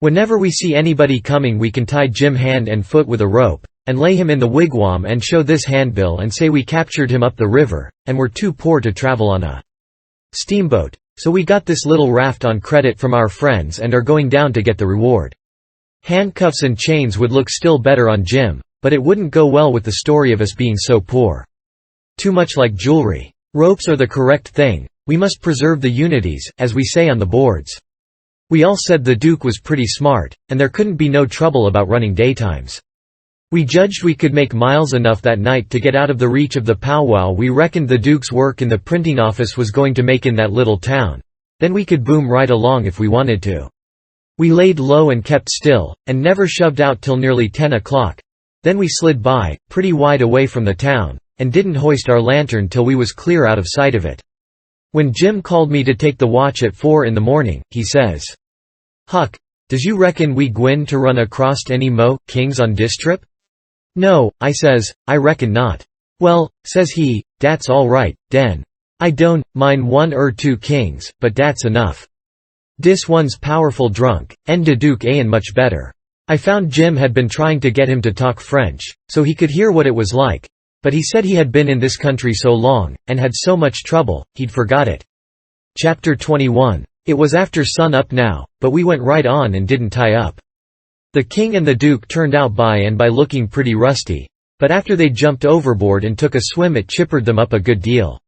Whenever we see anybody coming we can tie Jim hand and foot with a rope, and lay him in the wigwam and show this handbill and say we captured him up the river, and we're too poor to travel on a steamboat, so we got this little raft on credit from our friends and are going down to get the reward. Handcuffs and chains would look still better on Jim, but it wouldn't go well with the story of us being so poor. Too much like jewelry. Ropes are the correct thing. We must preserve the unities, as we say on the boards. We all said the Duke was pretty smart, and there couldn't be no trouble about running daytimes. We judged we could make miles enough that night to get out of the reach of the powwow we reckoned the Duke's work in the printing office was going to make in that little town. Then we could boom right along if we wanted to. We laid low and kept still, and never shoved out till nearly 10 o'clock. Then we slid by, pretty wide away from the town, and didn't hoist our lantern till we was clear out of sight of it. When Jim called me to take the watch at 4 in the morning, he says, "Huck, does you reckon we gwine to run across any mo' kings on dis trip?" "No," I says, "I reckon not." "Well," says he, "dat's all right, den. I don't mind 1 or 2 kings, but dat's enough. Dis one's powerful drunk, and de Duke ain't much better." I found Jim had been trying to get him to talk French, so he could hear what it was like. But he said he had been in this country so long, and had so much trouble, he'd forgot it. Chapter 21. It was after sun up now, but we went right on and didn't tie up. The king and the Duke turned out by and by looking pretty rusty, but after they jumped overboard and took a swim it chippered them up a good deal.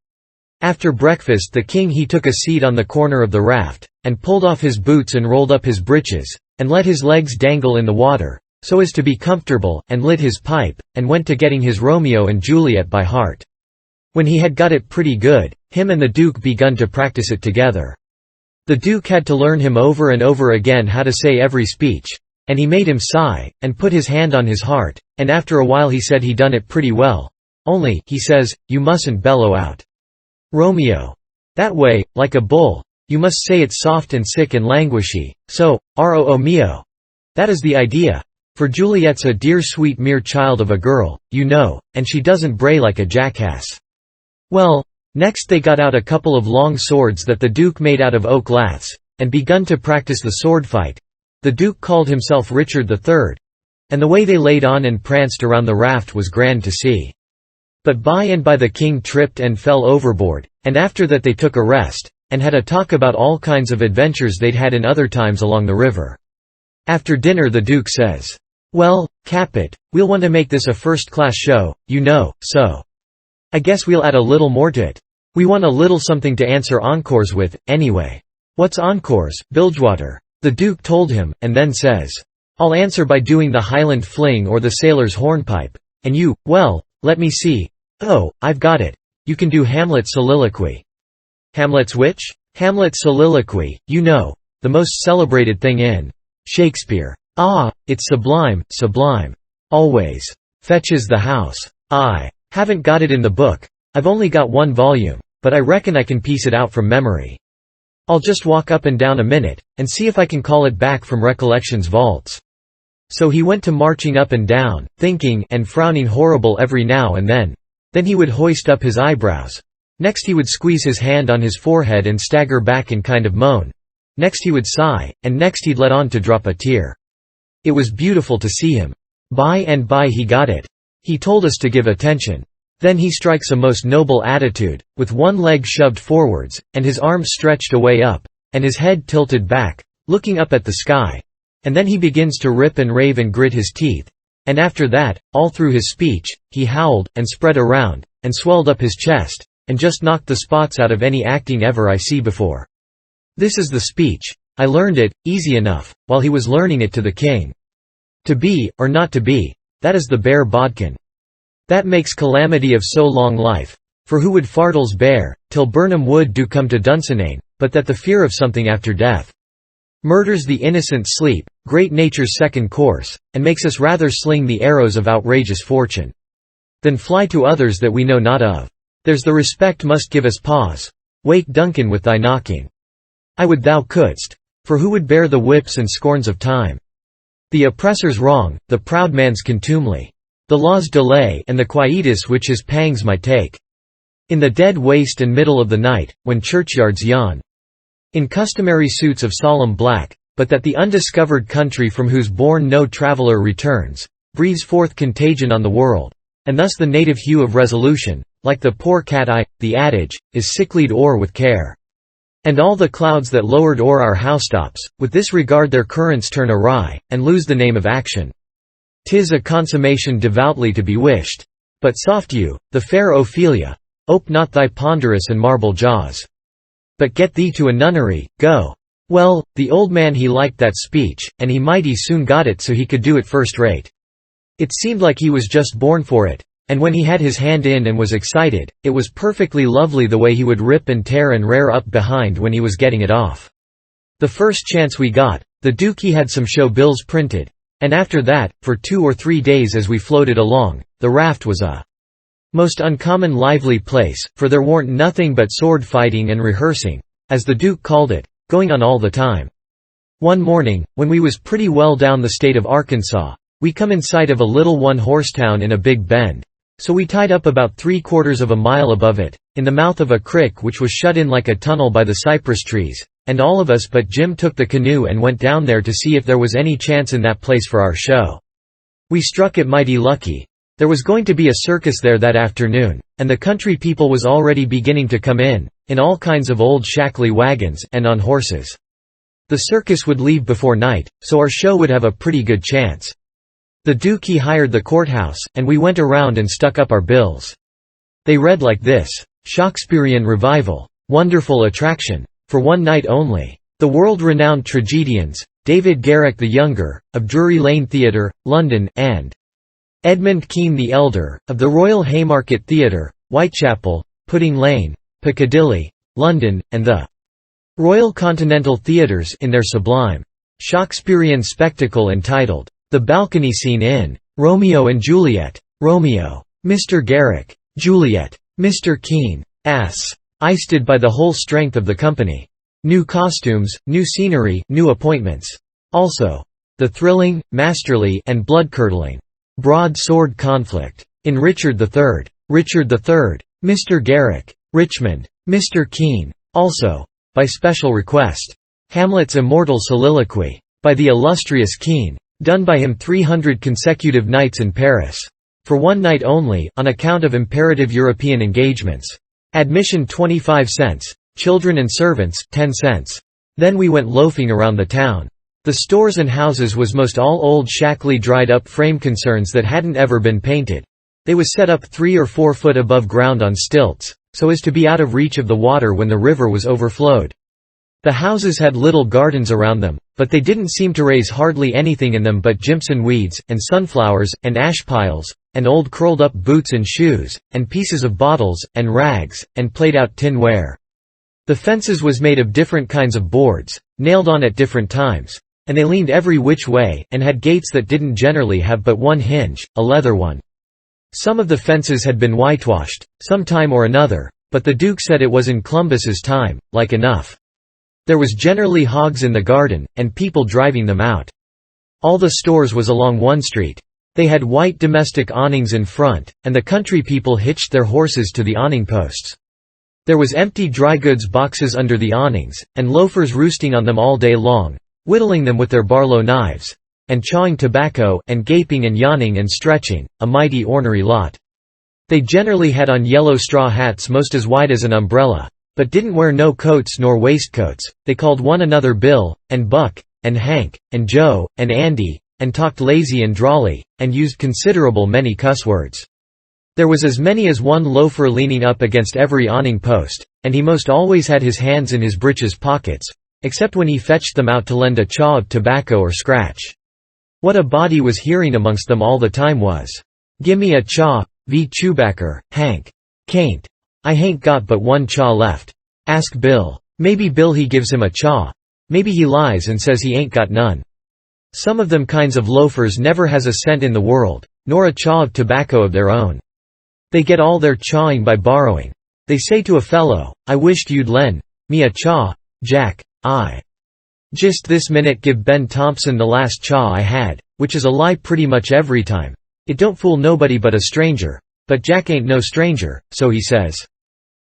After breakfast the king he took a seat on the corner of the raft, and pulled off his boots and rolled up his breeches, and let his legs dangle in the water, so as to be comfortable, and lit his pipe, and went to getting his Romeo and Juliet by heart. When he had got it pretty good, him and the Duke begun to practice it together. The Duke had to learn him over and over again how to say every speech, and he made him sigh, and put his hand on his heart, and after a while he said he done it pretty well. Only, he says, you mustn't bellow out Romeo that way, like a bull. You must say it soft and sick and languishy, so, "Roo mio." That is the idea. For Juliet's a dear sweet mere child of a girl, you know, and she doesn't bray like a jackass. Well, next they got out a couple of long swords that the Duke made out of oak laths, and begun to practice the sword fight. The Duke called himself Richard III, and the way they laid on and pranced around the raft was grand to see. But by and by the king tripped and fell overboard, and after that they took a rest, and had a talk about all kinds of adventures they'd had in other times along the river. After dinner the Duke says, "Well, Capet, we'll want to make this a first-class show, you know, so I guess we'll add a little more to it. We want a little something to answer encores with, anyway." "What's encores, Bilgewater?" the Duke told him, and then says, "I'll answer by doing the Highland fling or the sailor's hornpipe, and you, well, let me see. Oh, I've got it. You can do Hamlet's soliloquy." "Hamlet's which?" "Hamlet's soliloquy, you know, the most celebrated thing in Shakespeare. Ah, it's sublime, sublime. Always fetches the house. I haven't got it in the book. I've only got 1 volume, but I reckon I can piece it out from memory. I'll just walk up and down a minute, and see if I can call it back from recollection's vaults." So he went to marching up and down, thinking and frowning horrible every now and then. Then he would hoist up his eyebrows. Next he would squeeze his hand on his forehead and stagger back and kind of moan. Next he would sigh, and next he'd let on to drop a tear. It was beautiful to see him. By and by he got it. He told us to give attention. Then he strikes a most noble attitude, with one leg shoved forwards, and his arms stretched away up, and his head tilted back, looking up at the sky. And then he begins to rip and rave and grit his teeth. And after that, all through his speech, he howled, and spread around, and swelled up his chest, and just knocked the spots out of any acting ever I see before. This is the speech. I learned it, easy enough, while he was learning it to the king. To be, or not to be, that is the bare bodkin. That makes calamity of so long life, for who would fartles bear, till Burnham wood do come to Dunsinane, but that the fear of something after death murders the innocent sleep, great nature's second course, and makes us rather sling the arrows of outrageous fortune than fly to others that we know not of. There's the respect must give us pause. Wake Duncan with thy knocking. I would thou couldst, for who would bear the whips and scorns of time? The oppressor's wrong, the proud man's contumely, the law's delay, and the quietus which his pangs might take. In the dead waste and middle of the night, when churchyards yawn in customary suits of solemn black, but that the undiscovered country from whose bourne no traveller returns, breathes forth contagion on the world, and thus the native hue of resolution, like the poor cat eye, the adage, is sicklied o'er with care. And all the clouds that lowered o'er our housetops, with this regard their currents turn awry, and lose the name of action. 'Tis a consummation devoutly to be wished. But soft you, the fair Ophelia, ope not thy ponderous and marble jaws. But get thee to a nunnery, go. Well, the old man he liked that speech, and he mighty soon got it so he could do it first rate. It seemed like he was just born for it, and when he had his hand in and was excited, it was perfectly lovely the way he would rip and tear and rear up behind when he was getting it off. The first chance we got, the Duke he had some show bills printed, and after that, for 2 or 3 days as we floated along, the raft was a most uncommon lively place, for there warn't nothing but sword fighting and rehearsing, as the Duke called it, going on all the time. One morning, when we was pretty well down the state of Arkansas, we come in sight of a little one-horse town in a big bend, so we tied up about 3/4 of a mile above it, in the mouth of a crick which was shut in like a tunnel by the cypress trees, and all of us but Jim took the canoe and went down there to see if there was any chance in that place for our show. We struck it mighty lucky. There was going to be a circus there that afternoon, and the country people was already beginning to come in all kinds of old shackly wagons, and on horses. The circus would leave before night, so our show would have a pretty good chance. The Duke he hired the courthouse, and we went around and stuck up our bills. They read like this: Shakespearean revival, wonderful attraction, for one night only. The world-renowned tragedians, David Garrick the Younger, of Drury Lane Theatre, London, and Edmund Kean the Elder, of the Royal Haymarket Theatre, Whitechapel, Pudding Lane, Piccadilly, London, and the Royal Continental Theatres in their sublime Shakespearean spectacle entitled, The Balcony Scene in Romeo and Juliet. Romeo, Mr. Garrick, Juliet, Mr. Kean, iced by the whole strength of the company. New costumes, new scenery, new appointments. Also, the thrilling, masterly, and blood-curdling broad-sword conflict in Richard III. Richard III, Mr. Garrick, Richmond, Mr. Kean. Also, by special request, Hamlet's immortal soliloquy, by the illustrious Kean, done by him 300 consecutive nights in Paris. For one night only, on account of imperative European engagements. Admission 25 cents, children and servants 10 cents. Then we went loafing around the town. The stores and houses was most all old shackly dried-up frame concerns that hadn't ever been painted. They was set up 3 or 4 foot above ground on stilts, so as to be out of reach of the water when the river was overflowed. The houses had little gardens around them, but they didn't seem to raise hardly anything in them but Jimson weeds, and sunflowers, and ash piles, and old curled-up boots and shoes, and pieces of bottles, and rags, and played-out tinware. The fences was made of different kinds of boards, nailed on at different times, and they leaned every which way, and had gates that didn't generally have but one hinge, a leather one. Some of the fences had been whitewashed, some time or another, but the Duke said it was in Columbus's time, like enough. There was generally hogs in the garden, and people driving them out. All the stores was along one street. They had white domestic awnings in front, and the country people hitched their horses to the awning posts. There was empty dry goods boxes under the awnings, and loafers roosting on them all day long, whittling them with their Barlow knives, and chawing tobacco, and gaping and yawning and stretching, a mighty ornery lot. They generally had on yellow straw hats most as wide as an umbrella, but didn't wear no coats nor waistcoats. They called one another Bill, and Buck, and Hank, and Joe, and Andy, and talked lazy and drawly, and used considerable many cuss words. There was as many as one loafer leaning up against every awning post, and he most always had his hands in his breeches pockets, except when he fetched them out to lend a chaw of tobacco or scratch. What a body was hearing amongst them all the time was, "Gimme a chaw, v Chewbacker, Hank. Cain't. I hain't got but one chaw left. Ask Bill. Maybe Bill he gives him a chaw. Maybe he lies and says he ain't got none." Some of them kinds of loafers never has a cent in the world, nor a chaw of tobacco of their own. They get all their chawing by borrowing. They say to a fellow, "I wished you'd lend me a chaw, Jack. I just this minute give Ben Thompson the last chaw I had," which is a lie pretty much every time. It don't fool nobody but a stranger. But Jack ain't no stranger, so he says,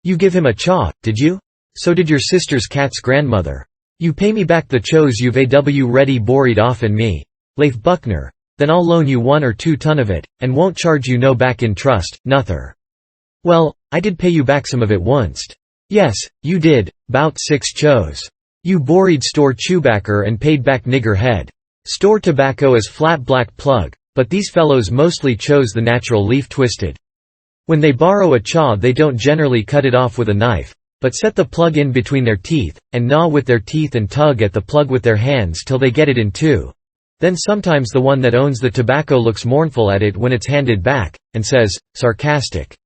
"You give him a chaw, did you? So did your sister's cat's grandmother. You pay me back the chose you've already borried off'n me, Leif Buckner, then I'll loan you 1 or 2 ton of it, and won't charge you no back in trust, nother." Well, I did pay you back some of it onct. Yes, you did, 'bout 6 chose. You borried store Chewbacker and paid back nigger head. Store tobacco is flat black plug, but these fellows mostly chose the natural leaf twisted. When they borrow a chaw they don't generally cut it off with a knife, but set the plug in between their teeth, and gnaw with their teeth and tug at the plug with their hands till they get it in two. Then sometimes the one that owns the tobacco looks mournful at it when it's handed back, and says, sarcastic,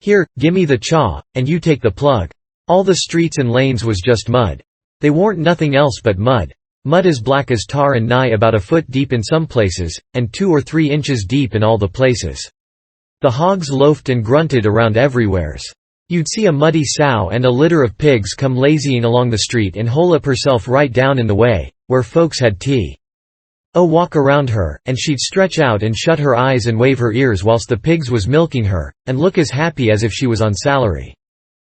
"Here, gimme the chaw, and you take the plug." All the streets and lanes was just mud. They warn't nothing else but mud. Mud as black as tar and nigh about a foot deep in some places, and 2 or 3 inches deep in all the places. The hogs loafed and grunted around everywheres. You'd see a muddy sow and a litter of pigs come lazying along the street and hole up herself right down in the way, where folks had tea. Oh, walk around her, and she'd stretch out and shut her eyes and wave her ears whilst the pigs was milking her, and look as happy as if she was on salary.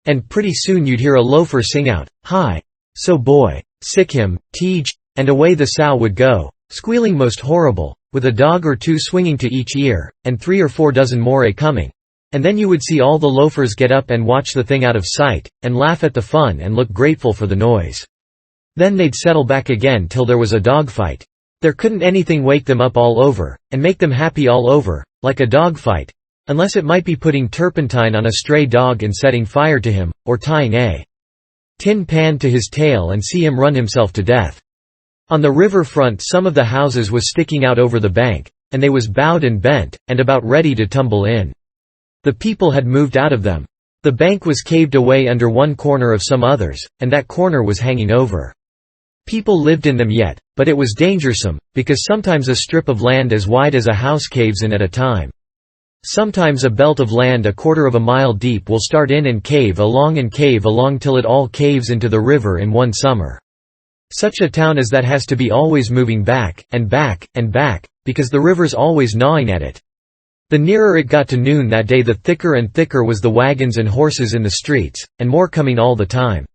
And pretty soon you'd hear a loafer sing out, "Hi! So boy! Sick him, Tej," and away the sow would go, squealing most horrible, with a dog or 2 swinging to each ear, and 3 or 4 dozen more a-coming. And then you would see all the loafers get up and watch the thing out of sight, and laugh at the fun and look grateful for the noise. Then they'd settle back again till there was a dogfight. There couldn't anything wake them up all over, and make them happy all over, like a dogfight, unless it might be putting turpentine on a stray dog and setting fire to him, or tying a tin pan to his tail and see him run himself to death. On the river front some of the houses was sticking out over the bank, and they was bowed and bent, and about ready to tumble in. The people had moved out of them. The bank was caved away under one corner of some others, and that corner was hanging over. People lived in them yet, but it was dangersome, because sometimes a strip of land as wide as a house caves in at a time. Sometimes a belt of land a quarter of a mile deep will start in and cave along till it all caves into the river in one summer. Such a town as that has to be always moving back, and back, and back, because the river's always gnawing at it. The nearer it got to noon that day the thicker and thicker was the wagons and horses in the streets, and more coming all the time.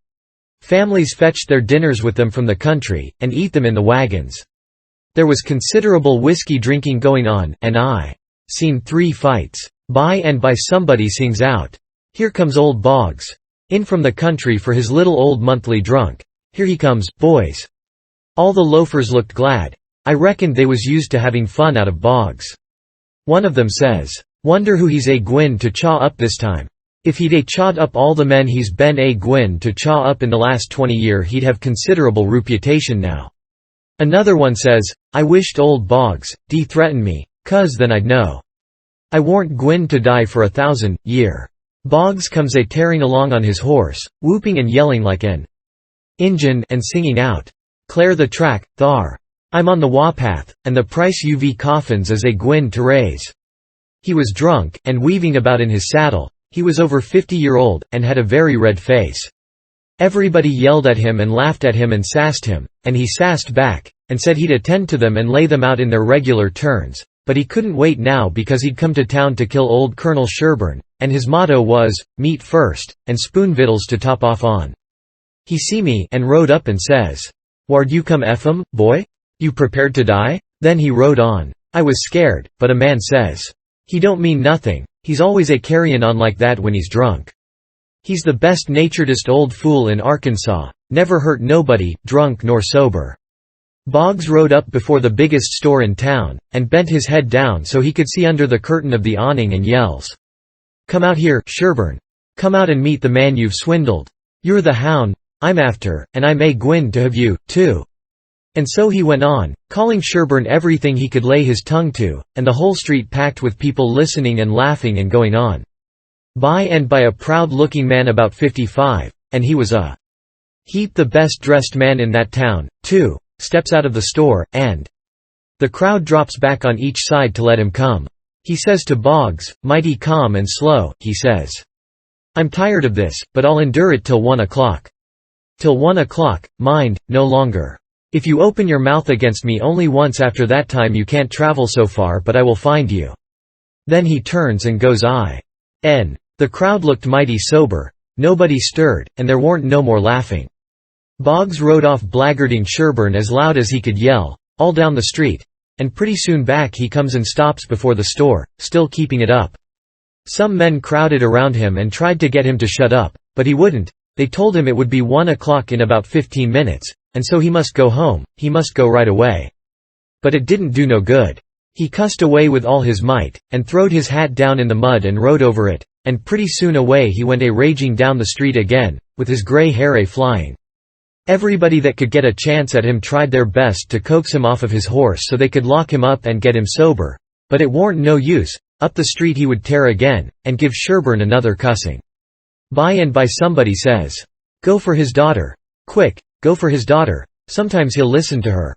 Families fetched their dinners with them from the country, and eat them in the wagons. There was considerable whiskey drinking going on, and I seen 3 fights. By and by somebody sings out, "Here comes old Boggs. In from the country for his little old monthly drunk. Here he comes, boys." All the loafers looked glad. I reckoned they was used to having fun out of Boggs. One of them says, "Wonder who he's a-gwin to chaw up this time. If he'd a-chawed up all the men he's been a-gwin to chaw up in the last 20 year he'd have considerable reputation now." Another one says, "I wished old Boggs, threaten me, 'cause then I'd know. I warn't gwin to die for 1,000 year." Boggs comes a-tearing along on his horse, whooping and yelling like an Injun, and singing out, "Clear the track, thar. I'm on the warpath, and the price uv coffins is a-gwin to raise." He was drunk, and weaving about in his saddle. He was over 50-year-old, and had a very red face. Everybody yelled at him and laughed at him and sassed him, and he sassed back, and said he'd attend to them and lay them out in their regular turns, but he couldn't wait now because he'd come to town to kill old Colonel Sherburne, and his motto was, "Meat first, and spoon vittles to top off on." He see me, and rode up and says, "Whar'd you come Ephraim, boy? You prepared to die?" Then he rode on. I was scared, but a man says, "He don't mean nothing, he's always a-carryin' on like that when he's drunk. He's the best-naturedest old fool in Arkansas, never hurt nobody, drunk nor sober." Boggs rode up before the biggest store in town, and bent his head down so he could see under the curtain of the awning and yells, "Come out here, Sherburne. Come out and meet the man you've swindled. You're the hound I'm after, and I may gwine to have you, too." And so he went on, calling Sherburne everything he could lay his tongue to, and the whole street packed with people listening and laughing and going on. By and by a proud-looking man about 55, and he was a heap the best-dressed man in that town, too, steps out of the store, and the crowd drops back on each side to let him come. He says to Boggs, mighty calm and slow, he says, "I'm tired of this, but I'll endure it till 1 o'clock. Till 1 o'clock, mind, no longer. If you open your mouth against me only once after that time you can't travel so far but I will find you." Then he turns and goes in. The crowd looked mighty sober, nobody stirred, and there warn't no more laughing. Boggs rode off blackguarding Sherburne as loud as he could yell, all down the street, and pretty soon back he comes and stops before the store, still keeping it up. Some men crowded around him and tried to get him to shut up, but he wouldn't. They told him it would be 1 o'clock in about 15 minutes, and so he must go home, he must go right away. But it didn't do no good. He cussed away with all his might, and throwed his hat down in the mud and rode over it, and pretty soon away he went raging down the street again, with his grey hair flying. Everybody that could get a chance at him tried their best to coax him off of his horse so they could lock him up and get him sober, but it warn't no use. Up the street he would tear again, and give Sherburne another cussing. By and by somebody says, "Go for his daughter. Quick, go for his daughter, sometimes he'll listen to her.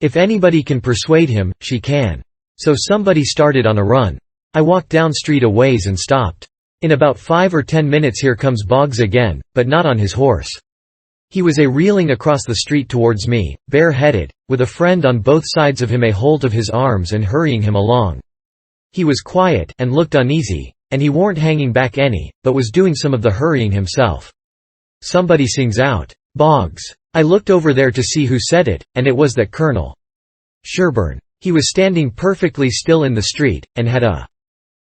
If anybody can persuade him, she can." So somebody started on a run. I walked down street a ways and stopped. In about 5 or 10 minutes here comes Boggs again, but not on his horse. He was reeling across the street towards me, bare-headed, with a friend on both sides of him holt of his arms and hurrying him along. He was quiet, and looked uneasy, and he warn't hanging back any, but was doing some of the hurrying himself. Somebody sings out, "Boggs!" I looked over there to see who said it, and it was that Colonel Sherburne. He was standing perfectly still in the street, and had a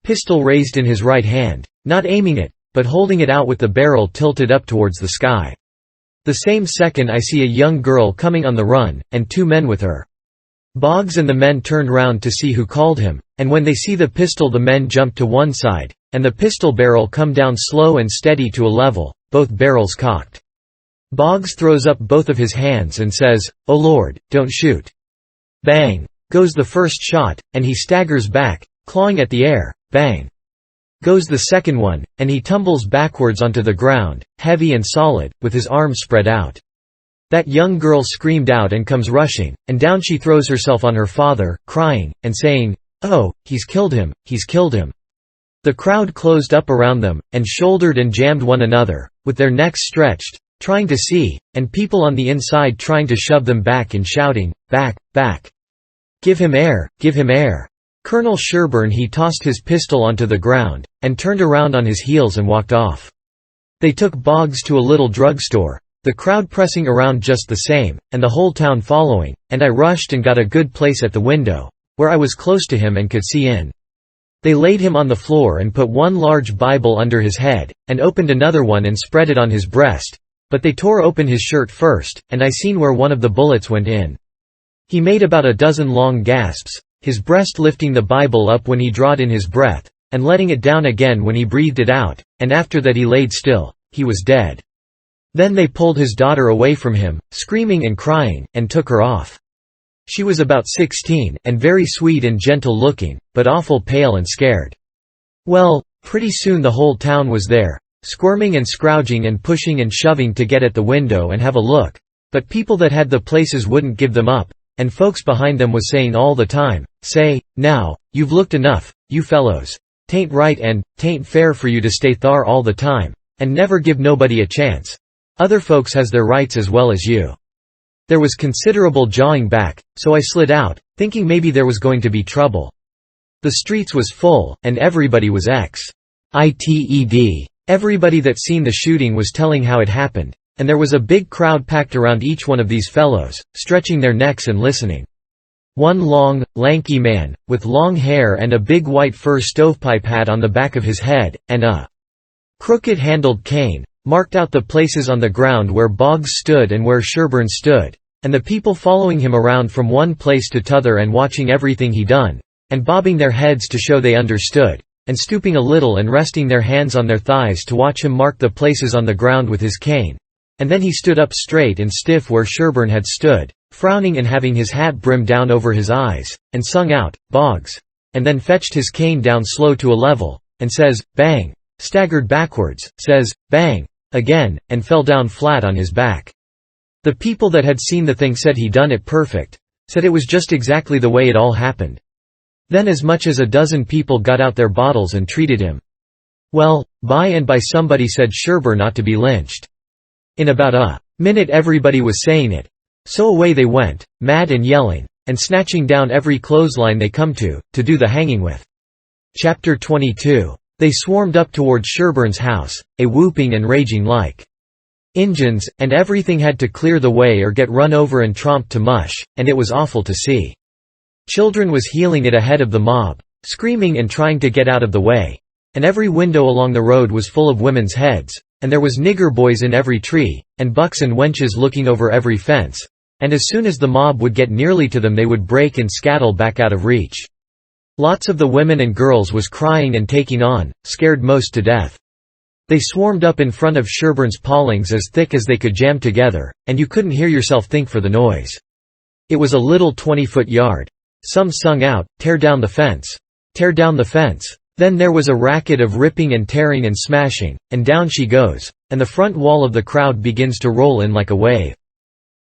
pistol raised in his right hand, not aiming it, but holding it out with the barrel tilted up towards the sky. The same second I see a young girl coming on the run, and 2 men with her. Boggs and the men turned round to see who called him, and when they see the pistol the men jumped to one side, and the pistol barrel come down slow and steady to a level, both barrels cocked. Boggs throws up both of his hands and says, "Oh Lord, don't shoot." Bang! Goes the first shot, and he staggers back, clawing at the air. Bang! Goes the second one, and he tumbles backwards onto the ground, heavy and solid, with his arms spread out. That young girl screamed out and comes rushing, and down she throws herself on her father, crying, and saying, "Oh, he's killed him, he's killed him." The crowd closed up around them, and shouldered and jammed one another, with their necks stretched, trying to see, and people on the inside trying to shove them back and shouting, "Back, back! Give him air, give him air!" Colonel Sherburne he tossed his pistol onto the ground, and turned around on his heels and walked off. They took Boggs to a little drugstore, the crowd pressing around just the same, and the whole town following, and I rushed and got a good place at the window, where I was close to him and could see in. They laid him on the floor and put one large Bible under his head, and opened another one and spread it on his breast, but they tore open his shirt first, and I seen where one of the bullets went in. He made about a dozen long gasps, his breast lifting the Bible up when he drawed in his breath, and letting it down again when he breathed it out, and after that he laid still. He was dead. Then they pulled his daughter away from him, screaming and crying, and took her off. She was about 16, and very sweet and gentle looking, but awful pale and scared. Well, pretty soon the whole town was there, squirming and scrouging and pushing and shoving to get at the window and have a look, but people that had the places wouldn't give them up, and folks behind them was saying all the time, "Say, now, you've looked enough, you fellows. 'Tain't right and 'tain't fair for you to stay thar all the time, and never give nobody a chance. Other folks has their rights as well as you." There was considerable jawing back, so I slid out, thinking maybe there was going to be trouble. The streets was full, and everybody was excited. Everybody that seen the shooting was telling how it happened, and there was a big crowd packed around each one of these fellows, stretching their necks and listening. One long, lanky man, with long hair and a big white fur stovepipe hat on the back of his head, and a crooked-handled cane, marked out the places on the ground where Boggs stood and where Sherburne stood, and the people following him around from one place to t'other and watching everything he done, and bobbing their heads to show they understood. and stooping a little and resting their hands on their thighs to watch him mark the places on the ground with his cane. And then he stood up straight and stiff where Sherburne had stood, frowning and having his hat brimmed down over his eyes, and sung out, "Boggs!" and then fetched his cane down slow to a level, and says, "Bang!" staggered backwards, says, "Bang!" again, and fell down flat on his back. The people that had seen the thing said he done it perfect, said it was just exactly the way it all happened. Then as much as a dozen people got out their bottles and treated him. Well, by and by somebody said Sherburne ought to be lynched. In about a minute everybody was saying it. So away they went, mad and yelling, and snatching down every clothesline they come to do the hanging with. Chapter 22. They swarmed up toward Sherburne's house, a whooping and raging like Injuns, and everything had to clear the way or get run over and tromped to mush, and it was awful to see. Children was heeling it ahead of the mob, screaming and trying to get out of the way, and every window along the road was full of women's heads, and there was nigger boys in every tree, and bucks and wenches looking over every fence, and as soon as the mob would get nearly to them they would break and scattle back out of reach. Lots of the women and girls was crying and taking on, scared most to death. They swarmed up in front of Sherburne's palings as thick as they could jam together, and you couldn't hear yourself think for the noise. It was a little 20-foot yard. Some sung out, "Tear down the fence! Tear down the fence!" Then there was a racket of ripping and tearing and smashing, and down she goes, and the front wall of the crowd begins to roll in like a wave.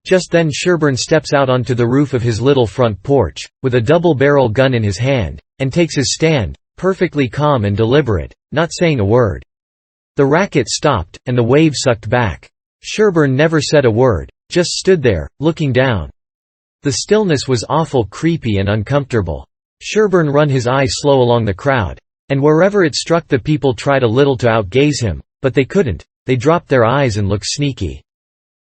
Just then Sherburne steps out onto the roof of his little front porch, with a double-barrel gun in his hand, and takes his stand, perfectly calm and deliberate, not saying a word. The racket stopped, and the wave sucked back. Sherburne never said a word, just stood there, looking down. The stillness was awful creepy and uncomfortable. Sherburne run his eye slow along the crowd, and wherever it struck the people tried a little to outgaze him, but they couldn't, they dropped their eyes and looked sneaky.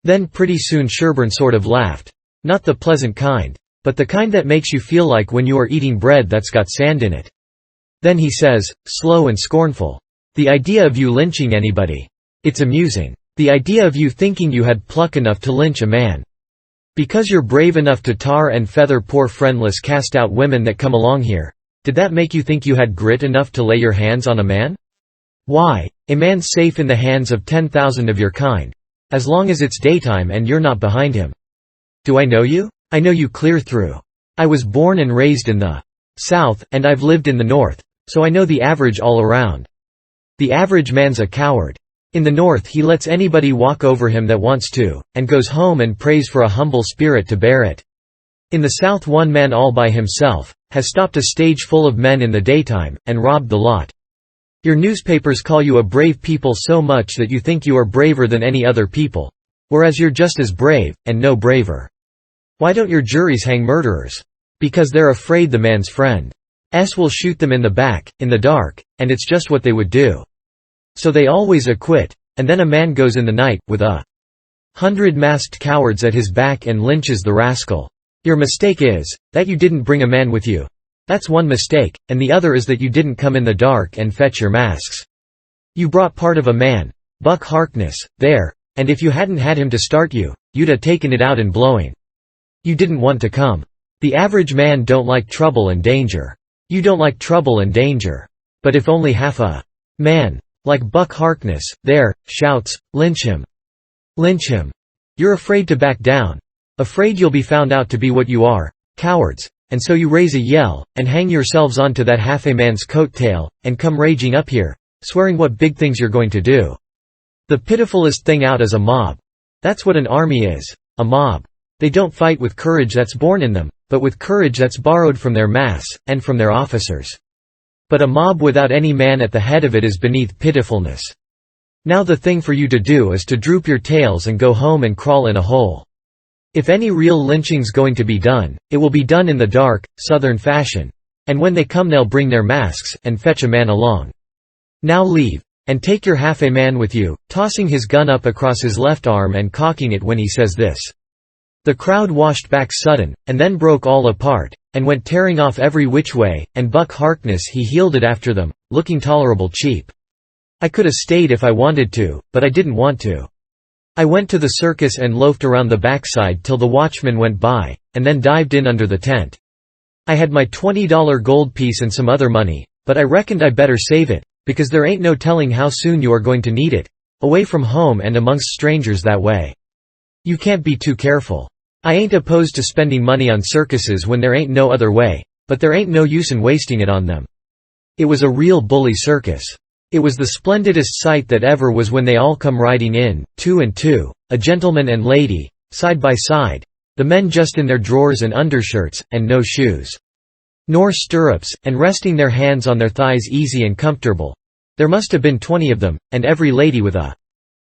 Then pretty soon Sherburne sort of laughed. Not the pleasant kind, but the kind that makes you feel like when you are eating bread that's got sand in it. Then he says, slow and scornful, "The idea of you lynching anybody. It's amusing. The idea of you thinking you had pluck enough to lynch a man. Because you're brave enough to tar and feather poor friendless cast out women that come along here. Did that make you think you had grit enough to lay your hands on a man? Why, a man's safe in the hands of 10,000 of your kind. As long as it's daytime and you're not behind him. Do I know you? I know you clear through. I was born and raised in the South, and I've lived in the North, so I know the average all around. The average man's a coward. In the North he lets anybody walk over him that wants to, and goes home and prays for a humble spirit to bear it. In the South one man all by himself, has stopped a stage full of men in the daytime, and robbed the lot. Your newspapers call you a brave people so much that you think you are braver than any other people, whereas you're just as brave, and no braver. Why don't your juries hang murderers? Because they're afraid the man's friend will shoot them in the back, in the dark, and it's just what they would do. So they always acquit, and then a man goes in the night, with 100 masked cowards at his back and lynches the rascal. Your mistake is, that you didn't bring a man with you. That's one mistake, and the other is that you didn't come in the dark and fetch your masks. You brought part of a man, Buck Harkness, there, and if you hadn't had him to start you, you'd have taken it out in blowing. You didn't want to come. The average man don't like trouble and danger. You don't like trouble and danger. But if only half a man, like Buck Harkness, there, shouts, "Lynch him! Lynch him!" You're afraid to back down. Afraid you'll be found out to be what you are, cowards, and so you raise a yell, and hang yourselves onto that half a man's coat-tail, and come raging up here, swearing what big things you're going to do. The pitifulest thing out is a mob. That's what an army is, a mob. They don't fight with courage that's born in them, but with courage that's borrowed from their mass, and from their officers. But a mob without any man at the head of it is beneath pitifulness. Now the thing for you to do is to droop your tails and go home and crawl in a hole. If any real lynching's going to be done, it will be done in the dark, Southern fashion. And when they come they'll bring their masks, and fetch a man along. Now leave. And take your half a man with you, tossing his gun up across his left arm and cocking it when he says this. The crowd washed back sudden, and then broke all apart, and went tearing off every which way, and Buck Harkness he heeled it after them, looking tolerable cheap. I could have stayed if I wanted to, but I didn't want to. I went to the circus and loafed around the backside till the watchman went by, and then dived in under the tent. I had my $20 gold piece and some other money, but I reckoned I better save it, because there ain't no telling how soon you are going to need it, away from home and amongst strangers that way. You can't be too careful. I ain't opposed to spending money on circuses when there ain't no other way, but there ain't no use in wasting it on them." It was a real bully circus. It was the splendidest sight that ever was when they all come riding in, 2 and 2, a gentleman and lady, side by side, the men just in their drawers and undershirts, and no shoes, nor stirrups, and resting their hands on their thighs easy and comfortable. There must have been 20 of them, and every lady with a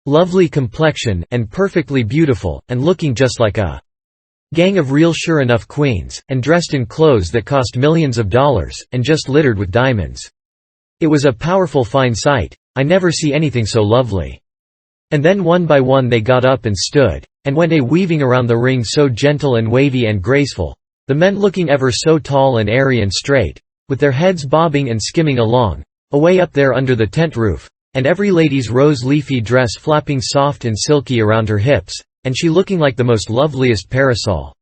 lovely complexion, and perfectly beautiful, and looking just like a gang of real sure enough queens, and dressed in clothes that cost millions of dollars, and just littered with diamonds. It was a powerful fine sight. I never see anything so lovely. And then one by one they got up and stood, and went a-weaving around the ring so gentle and wavy and graceful, the men looking ever so tall and airy and straight, with their heads bobbing and skimming along, away up there under the tent roof, and every lady's rose-leafy dress flapping soft and silky around her hips, and she looking like the most loveliest parasol.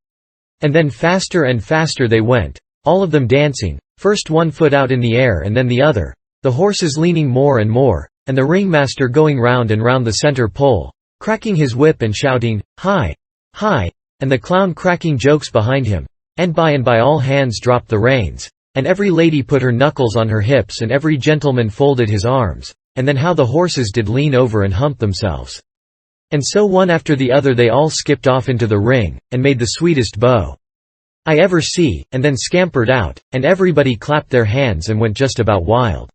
And then faster and faster they went, all of them dancing, first one foot out in the air and then the other, the horses leaning more and more, and the ringmaster going round and round the center pole, cracking his whip and shouting, "Hi! Hi!" and the clown cracking jokes behind him, and by all hands dropped the reins, and every lady put her knuckles on her hips and every gentleman folded his arms, and then how the horses did lean over and hump themselves. And so one after the other they all skipped off into the ring, and made the sweetest bow I ever see, and then scampered out, and everybody clapped their hands and went just about wild.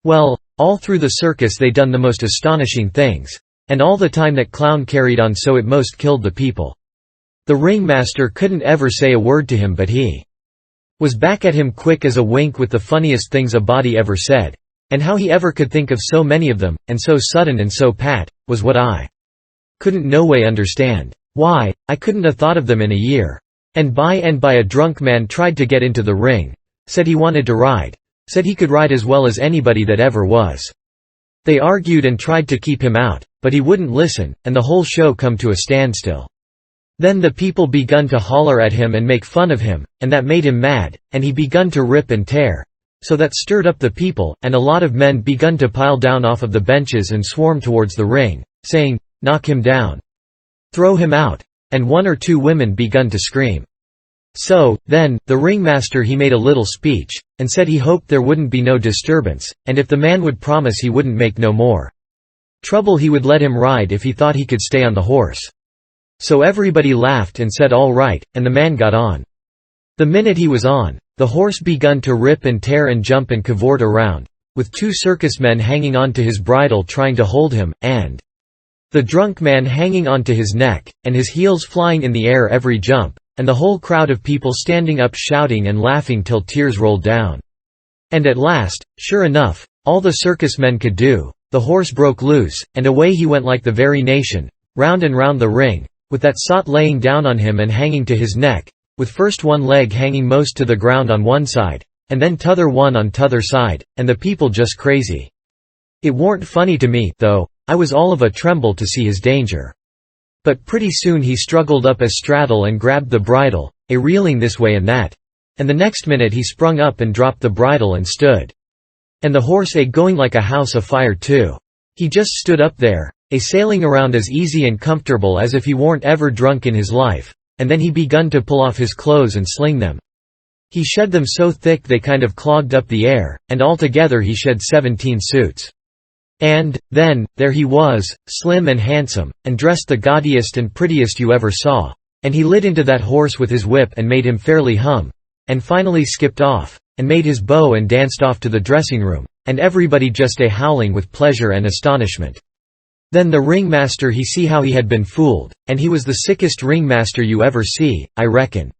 Well, all through the circus they done the most astonishing things, and all the time that clown carried on so it most killed the people. The ringmaster couldn't ever say a word to him, but he was back at him quick as a wink with the funniest things a body ever said, and how he ever could think of so many of them, and so sudden and so pat, was what I couldn't no way understand. Why, I couldn't have thought of them in a year. And by a drunk man tried to get into the ring, said he wanted to ride, said he could ride as well as anybody that ever was. They argued and tried to keep him out, but he wouldn't listen, and the whole show come to a standstill. Then the people begun to holler at him and make fun of him, and that made him mad, and he begun to rip and tear, so that stirred up the people, and a lot of men begun to pile down off of the benches and swarm towards the ring, saying, "Knock him down! Throw him out!" and 1 or 2 women begun to scream. So, then, the ringmaster he made a little speech, and said he hoped there wouldn't be no disturbance, and if the man would promise he wouldn't make no more trouble he would let him ride if he thought he could stay on the horse. So everybody laughed and said all right, and the man got on. The minute he was on, the horse begun to rip and tear and jump and cavort around, with 2 circus men hanging on to his bridle trying to hold him, and the drunk man hanging onto his neck, and his heels flying in the air every jump, and the whole crowd of people standing up shouting and laughing till tears rolled down. And at last, sure enough, all the circus men could do, the horse broke loose, and away he went like the very nation, round and round the ring, with that sot laying down on him and hanging to his neck, with first one leg hanging most to the ground on one side, and then t'other one on t'other side, and the people just crazy. It warn't funny to me, though. I was all of a tremble to see his danger. But pretty soon he struggled up a straddle and grabbed the bridle, a-reeling this way and that. And the next minute he sprung up and dropped the bridle and stood. And the horse a-going like a house afire too. He just stood up there, a-sailing around as easy and comfortable as if he warn't ever drunk in his life, and then he begun to pull off his clothes and sling them. He shed them so thick they kind of clogged up the air, and altogether he shed 17 suits. And, then, there he was, slim and handsome, and dressed the gaudiest and prettiest you ever saw, and he lit into that horse with his whip and made him fairly hum, and finally skipped off, and made his bow and danced off to the dressing room, and everybody just a-howling with pleasure and astonishment. Then the ringmaster he see how he had been fooled, and he was the sickest ringmaster you ever see, I reckon.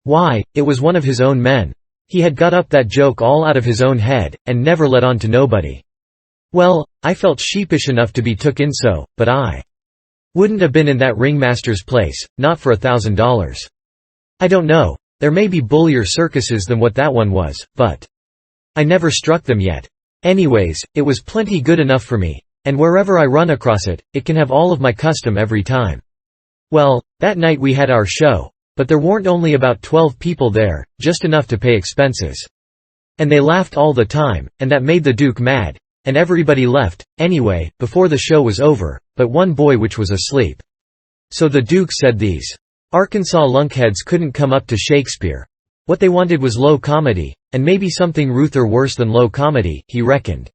Why, it was one of his own men. He had got up that joke all out of his own head, and never let on to nobody. Well, I felt sheepish enough to be took in so, but I wouldn't have been in that ringmaster's place, not for $1,000. I don't know, there may be bullier circuses than what that one was, but I never struck them yet. Anyways, it was plenty good enough for me, and wherever I run across it, it can have all of my custom every time. Well, that night we had our show, but there weren't only about 12 people there, just enough to pay expenses. And they laughed all the time, and that made the Duke mad, and everybody left, anyway, before the show was over, but one boy which was asleep. So the Duke said these Arkansas lunkheads couldn't come up to Shakespeare. What they wanted was low comedy, and maybe something ruther worse than low comedy, he reckoned.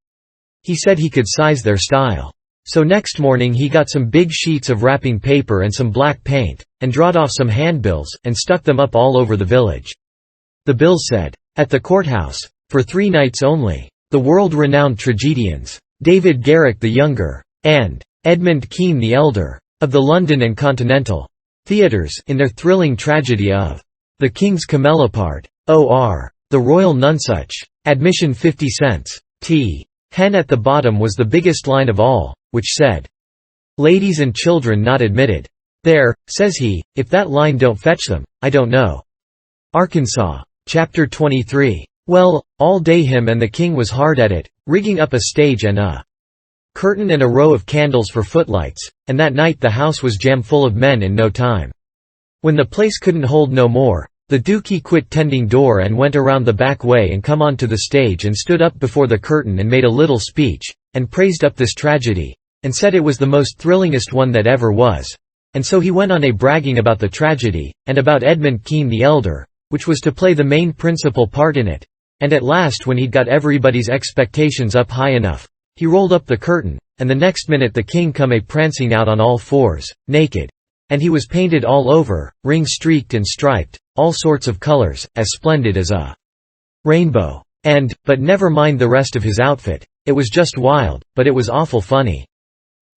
He said he could size their style. So next morning he got some big sheets of wrapping paper and some black paint, and drawed off some handbills, and stuck them up all over the village. The bills said, "At the courthouse, for 3 nights only, the world-renowned tragedians, David Garrick the Younger, and Edmund Kean the Elder, of the London and Continental Theatres, in their thrilling tragedy of The King's Camelopard, or The Royal Nonsuch. Admission 50 cents. T. Hen at the bottom was the biggest line of all, which said, "Ladies and children not admitted." There, says he, if that line don't fetch them, I don't know. Arkansas. Chapter 23. Well, all day him and the king was hard at it, rigging up a stage and a curtain and a row of candles for footlights, and that night the house was jam full of men in no time. When the place couldn't hold no more, the Duke he quit tending door and went around the back way and come on to the stage and stood up before the curtain and made a little speech, and praised up this tragedy, and said it was the most thrillingest one that ever was. And so he went on a bragging about the tragedy, and about Edmund Kean the Elder, which was to play the main principal part in it, and at last when he'd got everybody's expectations up high enough, he rolled up the curtain, and the next minute the king come a-prancing out on all fours, naked. And he was painted all over, ring-streaked and striped, all sorts of colors, as splendid as a rainbow. But never mind the rest of his outfit, it was just wild, but it was awful funny.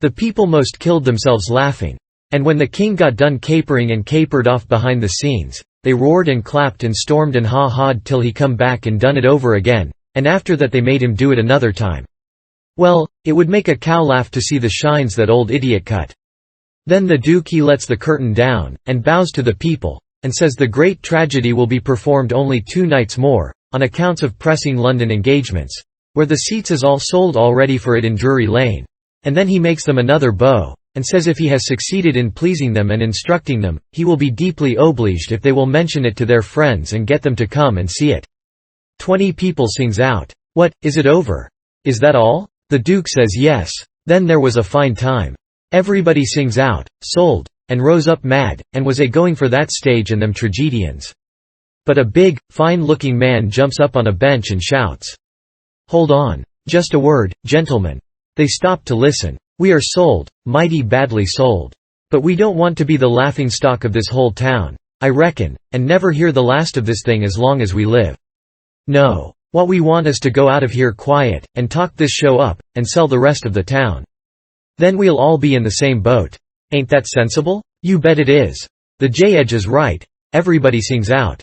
The people most killed themselves laughing. And when the king got done capering and capered off behind the scenes, they roared and clapped and stormed and ha-ha'd till he come back and done it over again, and after that they made him do it another time. Well, it would make a cow laugh to see the shines that old idiot cut. Then the Duke he lets the curtain down, and bows to the people, and says the great tragedy will be performed only 2 nights more, on accounts of pressing London engagements, where the seats is all sold already for it in Drury Lane. And then he makes them another bow, and says if he has succeeded in pleasing them and instructing them, he will be deeply obliged if they will mention it to their friends and get them to come and see it. 20 people sings out, "What, is it over? Is that all?" The Duke says yes. Then there was a fine time. Everybody sings out, "Sold," and rose up mad, and was a-going for that stage and them tragedians. But a big, fine-looking man jumps up on a bench and shouts, "Hold on. Just a word, gentlemen." They stop to listen. "We are sold, mighty badly sold. But we don't want to be the laughing-stock of this whole town, I reckon, and never hear the last of this thing as long as we live. No. What we want is to go out of here quiet, and talk this show up, and sell the rest of the town. Then we'll all be in the same boat. Ain't that sensible? You bet it is. The J-Edge is right." Everybody sings out.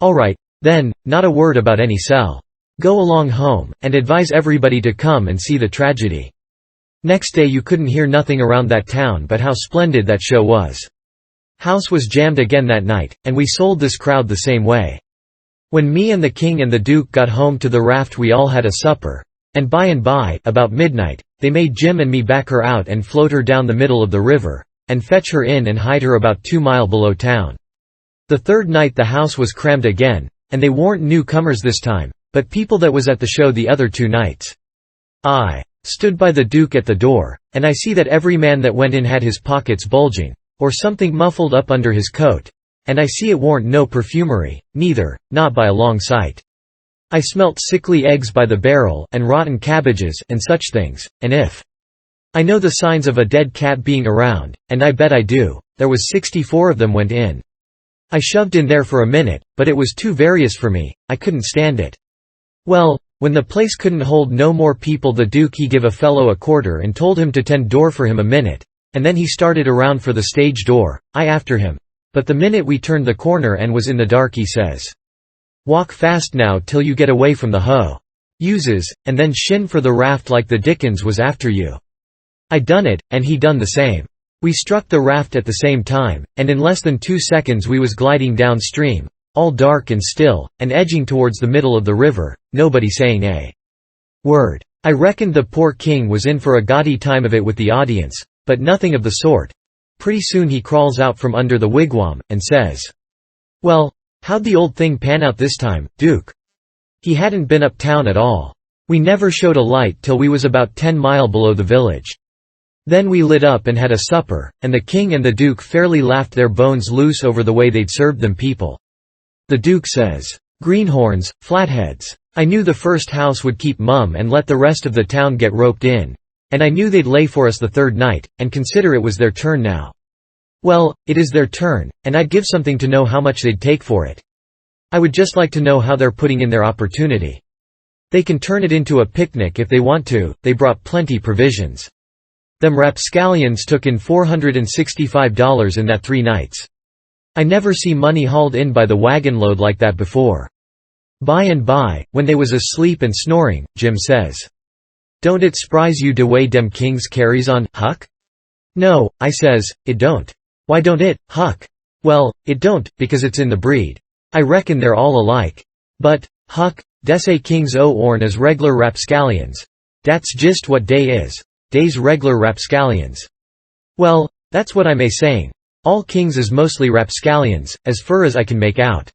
"All right, then, not a word about any sell. Go along home, and advise everybody to come and see the tragedy." Next day you couldn't hear nothing around that town but how splendid that show was. House was jammed again that night, and we sold this crowd the same way. When me and the king and the Duke got home to the raft we all had a supper, and by, about midnight, they made Jim and me back her out and float her down the middle of the river, and fetch her in and hide her about 2 mile below town. The 3rd night the house was crammed again, and they warn't newcomers this time, but people that was at the show the other 2 nights. I stood by the Duke at the door, and I see that every man that went in had his pockets bulging, or something muffled up under his coat, and I see it warn't no perfumery, neither, not by a long sight. I smelt sickly eggs by the barrel, and rotten cabbages, and such things, and if I know the signs of a dead cat being around, and I bet I do, there was 64 of them went in. I shoved in there for a minute, but it was too various for me, I couldn't stand it. Well, when the place couldn't hold no more people the Duke he give a fellow a quarter and told him to tend door for him a minute, and then he started around for the stage door, I after him. But the minute we turned the corner and was in the dark he says, "Walk fast now till you get away from the hoe. Uses, and then shin for the raft like the Dickens was after you." I done it, and he done the same. We struck the raft at the same time, and in less than 2 seconds we was gliding downstream, all dark and still, and edging towards the middle of the river, nobody saying a word. I reckoned the poor king was in for a gaudy time of it with the audience, but nothing of the sort. Pretty soon he crawls out from under the wigwam, and says, "Well, how'd the old thing pan out this time, Duke?" He hadn't been uptown at all. We never showed a light till we was about 10 mile below the village. Then we lit up and had a supper, and the king and the duke fairly laughed their bones loose over the way they'd served them people. The duke says, "Greenhorns, flatheads. I knew the first house would keep mum and let the rest of the town get roped in. And I knew they'd lay for us the third night, and consider it was their turn now. Well, it is their turn, and I'd give something to know how much they'd take for it. I would just like to know how they're putting in their opportunity. They can turn it into a picnic if they want to, they brought plenty provisions. Them rapscallions took in $465 in that 3 nights. I never see money hauled in by the wagon load like that before." By and by, when they was asleep and snoring, Jim says, "Don't it s'prise you de way dem kings carries on, Huck?" "No," I says, "it don't." "Why don't it, Huck?" "Well, it don't, because it's in the breed. I reckon they're all alike. But, Huck, dessay kings o' orn as reg'lar rapscallions. Dat's jist what dey is. Dey's reg'lar rapscallions." "Well, that's what I'm a-saying. All kings is mostly rapscallions, as fur as I can make out."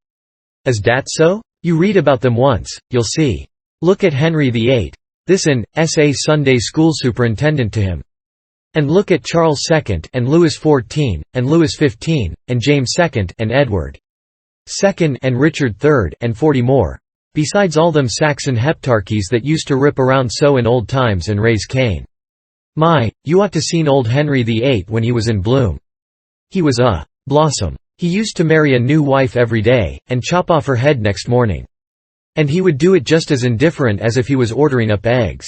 "Is dat so? You read about them once, you'll see. Look at Henry VIII. This'n, S.A. Sunday school superintendent to him. And look at Charles II, and Louis XIV, and Louis XV, and James II, and Edward II, and Richard III, and 40 more. Besides all them Saxon heptarchies that used to rip around so in old times and raise Cain. My, you ought to seen old Henry VIII when he was in bloom. He was a blossom. He used to marry a new wife every day, and chop off her head next morning. And he would do it just as indifferent as if he was ordering up eggs.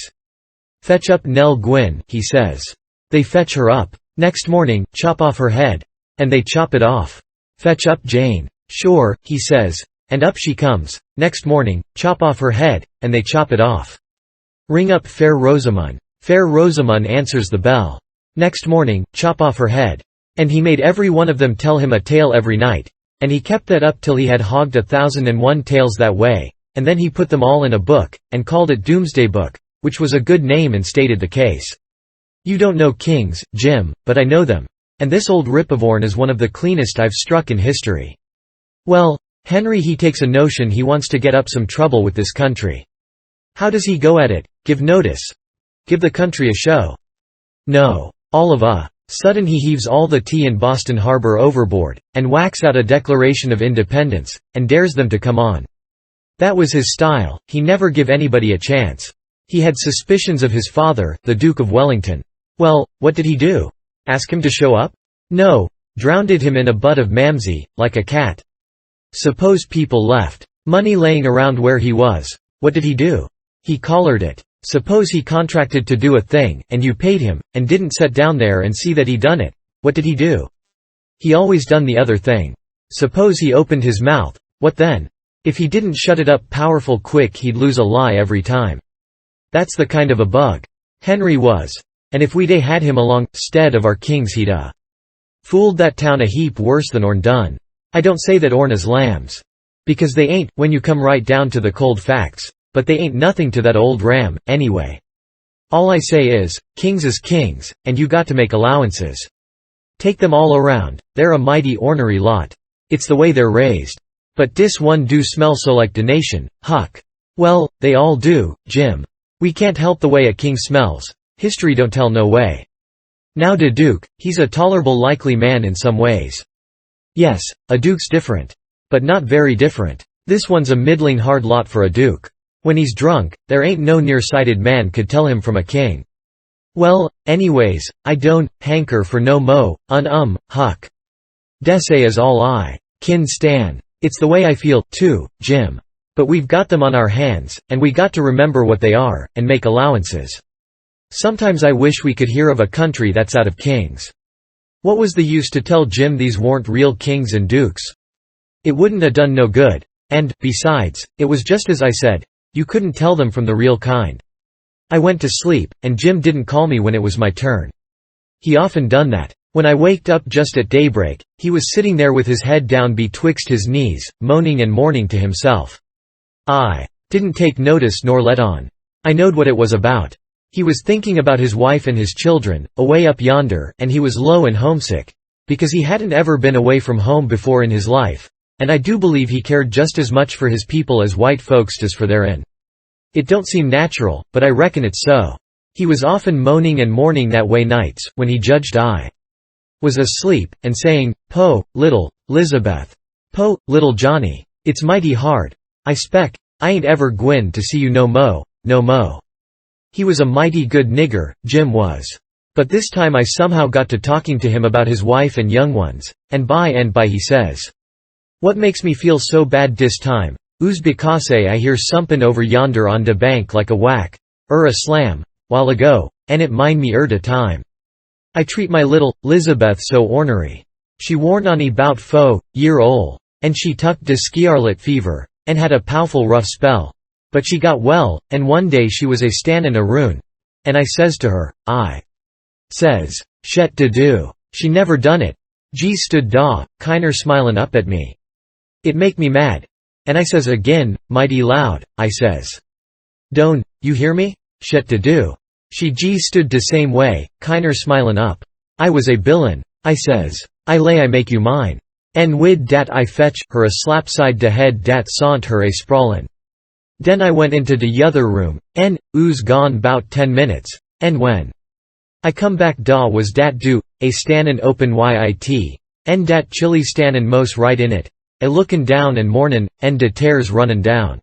Fetch up Nell Gwyn, he says. They fetch her up. Next morning, chop off her head. And they chop it off. Fetch up Jane. Sure, he says. And up she comes. Next morning, chop off her head, and they chop it off. Ring up Fair Rosamund. Fair Rosamund answers the bell. Next morning, chop off her head. And he made every one of them tell him a tale every night. And he kept that up till he had hogged 1,001 tales that way, and then he put them all in a book, and called it Doomsday Book, which was a good name and stated the case. You don't know kings, Jim, but I know them. And this old Ripavorn is one of the cleanest I've struck in history. Well, Henry he takes a notion he wants to get up some trouble with this country. How does he go at it? Give notice? Give the country a show? No. All of a sudden he heaves all the tea in Boston Harbor overboard, and whacks out a Declaration of Independence, and dares them to come on. That was his style, he never give anybody a chance. He had suspicions of his father, the Duke of Wellington. Well, what did he do? Ask him to show up? No. Drowned him in a butt of Mamsie, like a cat. Suppose people left money laying around where he was. What did he do? He collared it. Suppose he contracted to do a thing, and you paid him, and didn't set down there and see that he done it. What did he do? He always done the other thing. Suppose he opened his mouth. What then? If he didn't shut it up powerful quick he'd lose a lie every time. That's the kind of a bug Henry was. And if we'd had him along, 'stead of our kings he'd fooled that town a heap worse than orn done. I don't say that orn is lambs. Because they ain't, when you come right down to the cold facts. But they ain't nothing to that old ram, anyway. All I say is, kings is kings, and you got to make allowances. Take them all around, they're a mighty ornery lot. It's the way they're raised. But dis one do smell so like de nation, Huck. Well, they all do, Jim. We can't help the way a king smells. History don't tell no way. Now de Duke, he's a tolerable likely man in some ways. Yes, a duke's different. But not very different. This one's a middling hard lot for a duke. When he's drunk, there ain't no nearsighted man could tell him from a king. Well, anyways, I don't hanker for no mo, Huck. Dessay is all I kin stan. It's the way I feel, too, Jim. But we've got them on our hands, and we got to remember what they are, and make allowances. Sometimes I wish we could hear of a country that's out of kings. What was the use to tell Jim these weren't real kings and dukes? It wouldn't have done no good. And, besides, it was just as I said. You couldn't tell them from the real kind. I went to sleep, and Jim didn't call me when it was my turn. He often done that. When I waked up just at daybreak, he was sitting there with his head down betwixt his knees, moaning and mourning to himself. I didn't take notice nor let on. I knowed what it was about. He was thinking about his wife and his children, away up yonder, and he was low and homesick, because he hadn't ever been away from home before in his life, and I do believe he cared just as much for his people as white folks does for their'n. It don't seem natural, but I reckon it's so. He was often moaning and mourning that way nights, when he judged I was asleep, and saying, "Po, little Lizabeth. Po, little Johnny. It's mighty hard. I spec, I ain't ever gwine to see you no mo, no mo." He was a mighty good nigger, Jim was. But this time I somehow got to talking to him about his wife and young ones, and by he says, "What makes me feel so bad dis time, oo's because I hear sumpin' over yonder on de bank like a whack, a slam, while ago, and it mind me de time. I treat my little Lizabeth so ornery. She warn't on 'bout 4 year ol', and she tucked de scarlet fever, and had a powful rough spell. But she got well, and one day she was a standin' a roon. And I says to her, I says, shet to do. She never done it. G stood da, kinder smilin' up at me. It make me mad. And I says again, mighty loud, I says, "Don't you hear me? Shet to do." She G stood de same way, kinder smilin' up. I was a billin'. I says, "I lay I make you mine." En wid dat I fetch her a slap side de head dat sont her a sprawlin'. Den I went into de yother room, en, oo's gone 'bout 10 minutes, en when I come back da was dat do, a standin' open yit, en dat chilly standin' mos right in it, a lookin' down and mournin', en de tears runnin' down.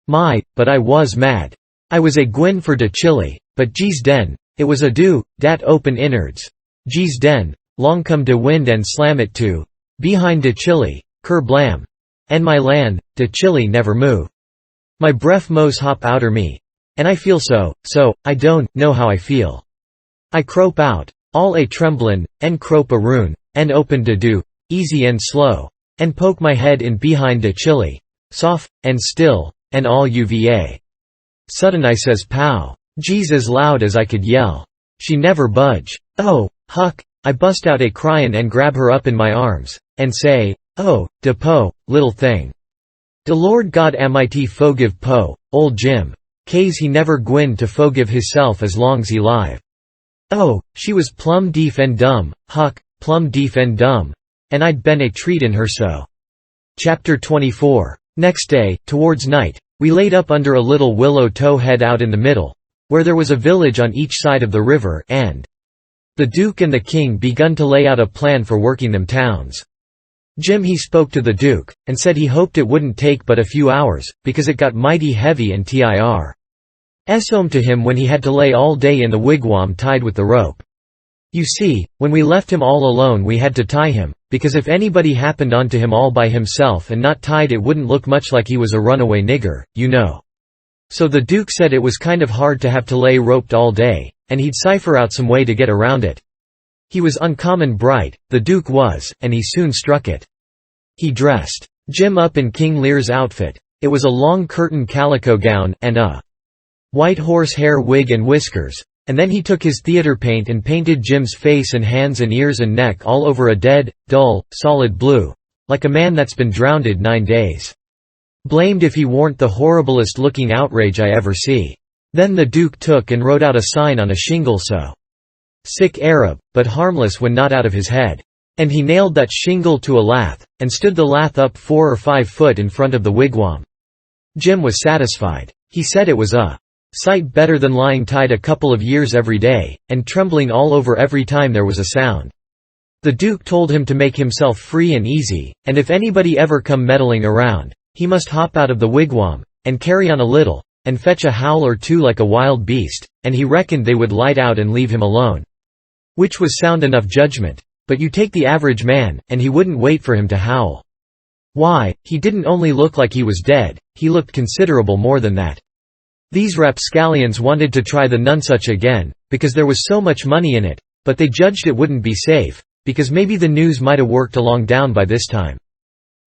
My, but I was mad. I was a gwin for de chilly, but geez den, it was a do, dat open innards. Geez den, long come de wind and slam it to, behind de chilly, ker blam. En my land, de chilly never move. My breath mos hop outer me. And I feel so, I don't know how I feel. I crope out, all a tremblin', en crope a roon, en open de do, easy and slow, en poke my head in behind de chilly, soft, and still, and all uva. Sudden I says pow. Geez as loud as I could yell. She never budge. Oh, Huck, I bust out a cryin' and grab her up in my arms, and say, "Oh, de po, little thing. De Lord God Amighty fogive po, old Jim. Kase he never gwine to fogive hisself as long's he live." Oh, she was plumb deef and dumb, Huck, plumb deef and dumb. And I'd been a treatin' her so. Chapter 24. Next day, towards night, we laid up under a little willow tow head out in the middle, where there was a village on each side of the river, and the Duke and the King begun to lay out a plan for working them towns. Jim he spoke to the Duke, and said he hoped it wouldn't take but a few hours, because it got mighty heavy and tir's home to him when he had to lay all day in the wigwam tied with the rope. You see, when we left him all alone we had to tie him, because if anybody happened onto him all by himself and not tied it wouldn't look much like he was a runaway nigger, you know. So the Duke said it was kind of hard to have to lay roped all day, and he'd cipher out some way to get around it. He was uncommon bright, the Duke was, and he soon struck it. He dressed Jim up in King Lear's outfit. It was a long curtain calico gown, and a white horsehair wig and whiskers, and then he took his theater paint and painted Jim's face and hands and ears and neck all over a dead, dull, solid blue, like a man that's been drowned 9 days. Blamed if he warn't the horriblest looking outrage I ever see. Then the Duke took and wrote out a sign on a shingle so sick Arab, but harmless when not out of his head. And he nailed that shingle to a lath, and stood the lath up 4 or 5 foot in front of the wigwam. Jim was satisfied. He said it was a sight better than lying tied a couple of years every day, and trembling all over every time there was a sound. The Duke told him to make himself free and easy, and if anybody ever come meddling around, he must hop out of the wigwam, and carry on a little, and fetch a howl or two like a wild beast, and he reckoned they would light out and leave him alone. Which was sound enough judgment. But you take the average man, and he wouldn't wait for him to howl. Why, he didn't only look like he was dead, he looked considerable more than that. These rapscallions wanted to try the nunsuch again, because there was so much money in it, but they judged it wouldn't be safe, because maybe the news might have worked along down by this time.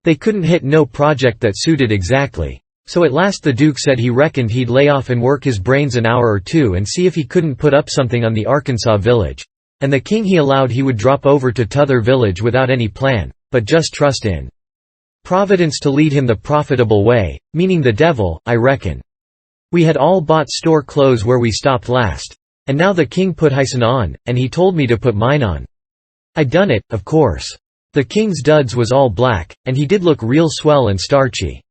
They couldn't hit no project that suited exactly, so at last the Duke said he reckoned he'd lay off and work his brains an hour or two and see if he couldn't put up something on the Arkansas village. And the King he allowed he would drop over to t'other village without any plan, but just trust in Providence to lead him the profitable way, meaning the devil, I reckon. We had all bought store clothes where we stopped last, and now the King put hyson on, and he told me to put mine on. I done it, of course. The king's duds was all black, and he did look real swell and starchy.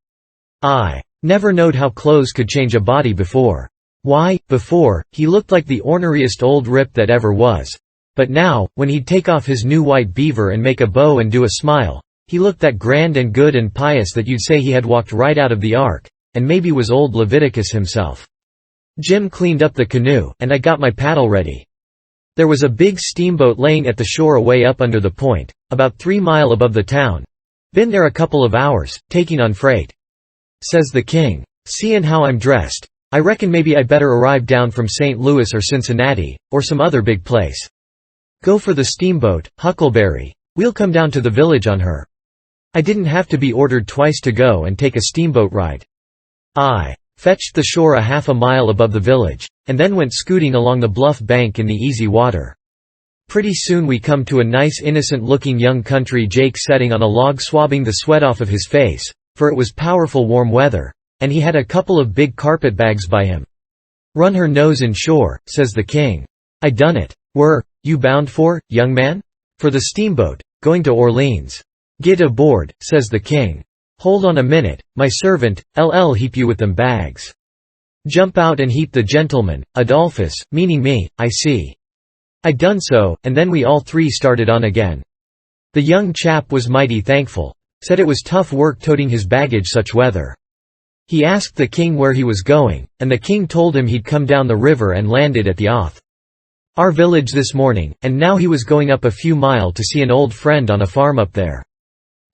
I never knowed how clothes could change a body before. Why, before, he looked like the orneriest old rip that ever was. But now, when he'd take off his new white beaver and make a bow and do a smile, he looked that grand and good and pious that you'd say he had walked right out of the ark, and maybe was old Leviticus himself. Jim cleaned up the canoe, and I got my paddle ready. There was a big steamboat laying at the shore away up under the point, about 3 miles above the town. Been there a couple of hours, taking on freight. Says the king. Seein' how I'm dressed, I reckon maybe I better arrive down from St. Louis or Cincinnati, or some other big place. Go for the steamboat, Huckleberry. We'll come down to the village on her. I didn't have to be ordered twice to go and take a steamboat ride. I fetched the shore a half a mile above the village, and then went scooting along the bluff bank in the easy water. Pretty soon we come to a nice innocent-looking young country Jake setting on a log swabbing the sweat off of his face, for it was powerful warm weather, and he had a couple of big carpetbags by him. "Run her nose in shore," says the king. I done it. "Where you bound for, young man?" "For the steamboat, going to Orleans." "Get aboard," says the king. "Hold on a minute, my servant, I'll heap you with them bags." "Jump out and heap the gentleman, Adolphus," meaning me, I see. I done so, and then we all three started on again. The young chap was mighty thankful, said it was tough work toting his baggage such weather. He asked the king where he was going, and the king told him he'd come down the river and landed at the our village this morning, and now he was going up a few miles to see an old friend on a farm up there.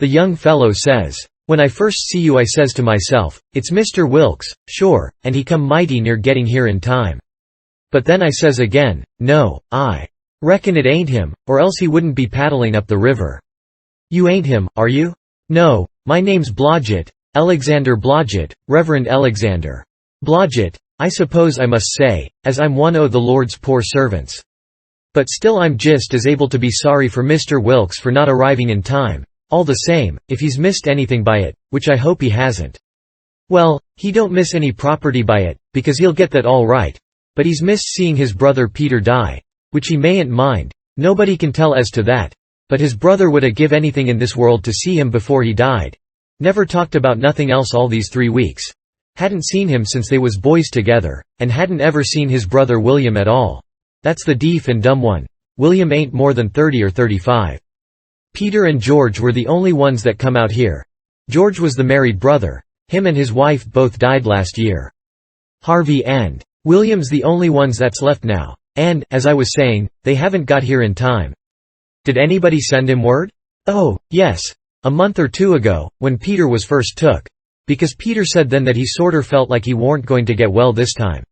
The young fellow says, "When I first see you I says to myself, it's Mr. Wilkes, sure, and he come mighty near getting here in time. But then I says again, no, I reckon it ain't him, or else he wouldn't be paddling up the river." "You ain't him, are you?" "No, my name's Blodgett, Alexander Blodgett, Reverend Alexander Blodgett, I suppose I must say, as I'm one o' the Lord's poor servants. But still I'm just as able to be sorry for Mr. Wilkes for not arriving in time, all the same, if he's missed anything by it, which I hope he hasn't." "Well, he don't miss any property by it, because he'll get that all right, but he's missed seeing his brother Peter die, which he mayn't mind, nobody can tell as to that, but his brother would 'a give anything in this world to see him before he died. Never talked about nothing else all these 3 weeks. Hadn't seen him since they was boys together, and hadn't ever seen his brother William at all. That's the deaf and dumb one. William ain't more than 30 or 35. Peter and George were the only ones that come out here. George was the married brother. Him and his wife both died last year. Harvey and William's the only ones that's left now, and, as I was saying, they haven't got here in time." "Did anybody send him word?" "Oh, yes. A month or 2 ago, when Peter was first took. Because Peter said then that he sorter felt like he warn't going to get well this time.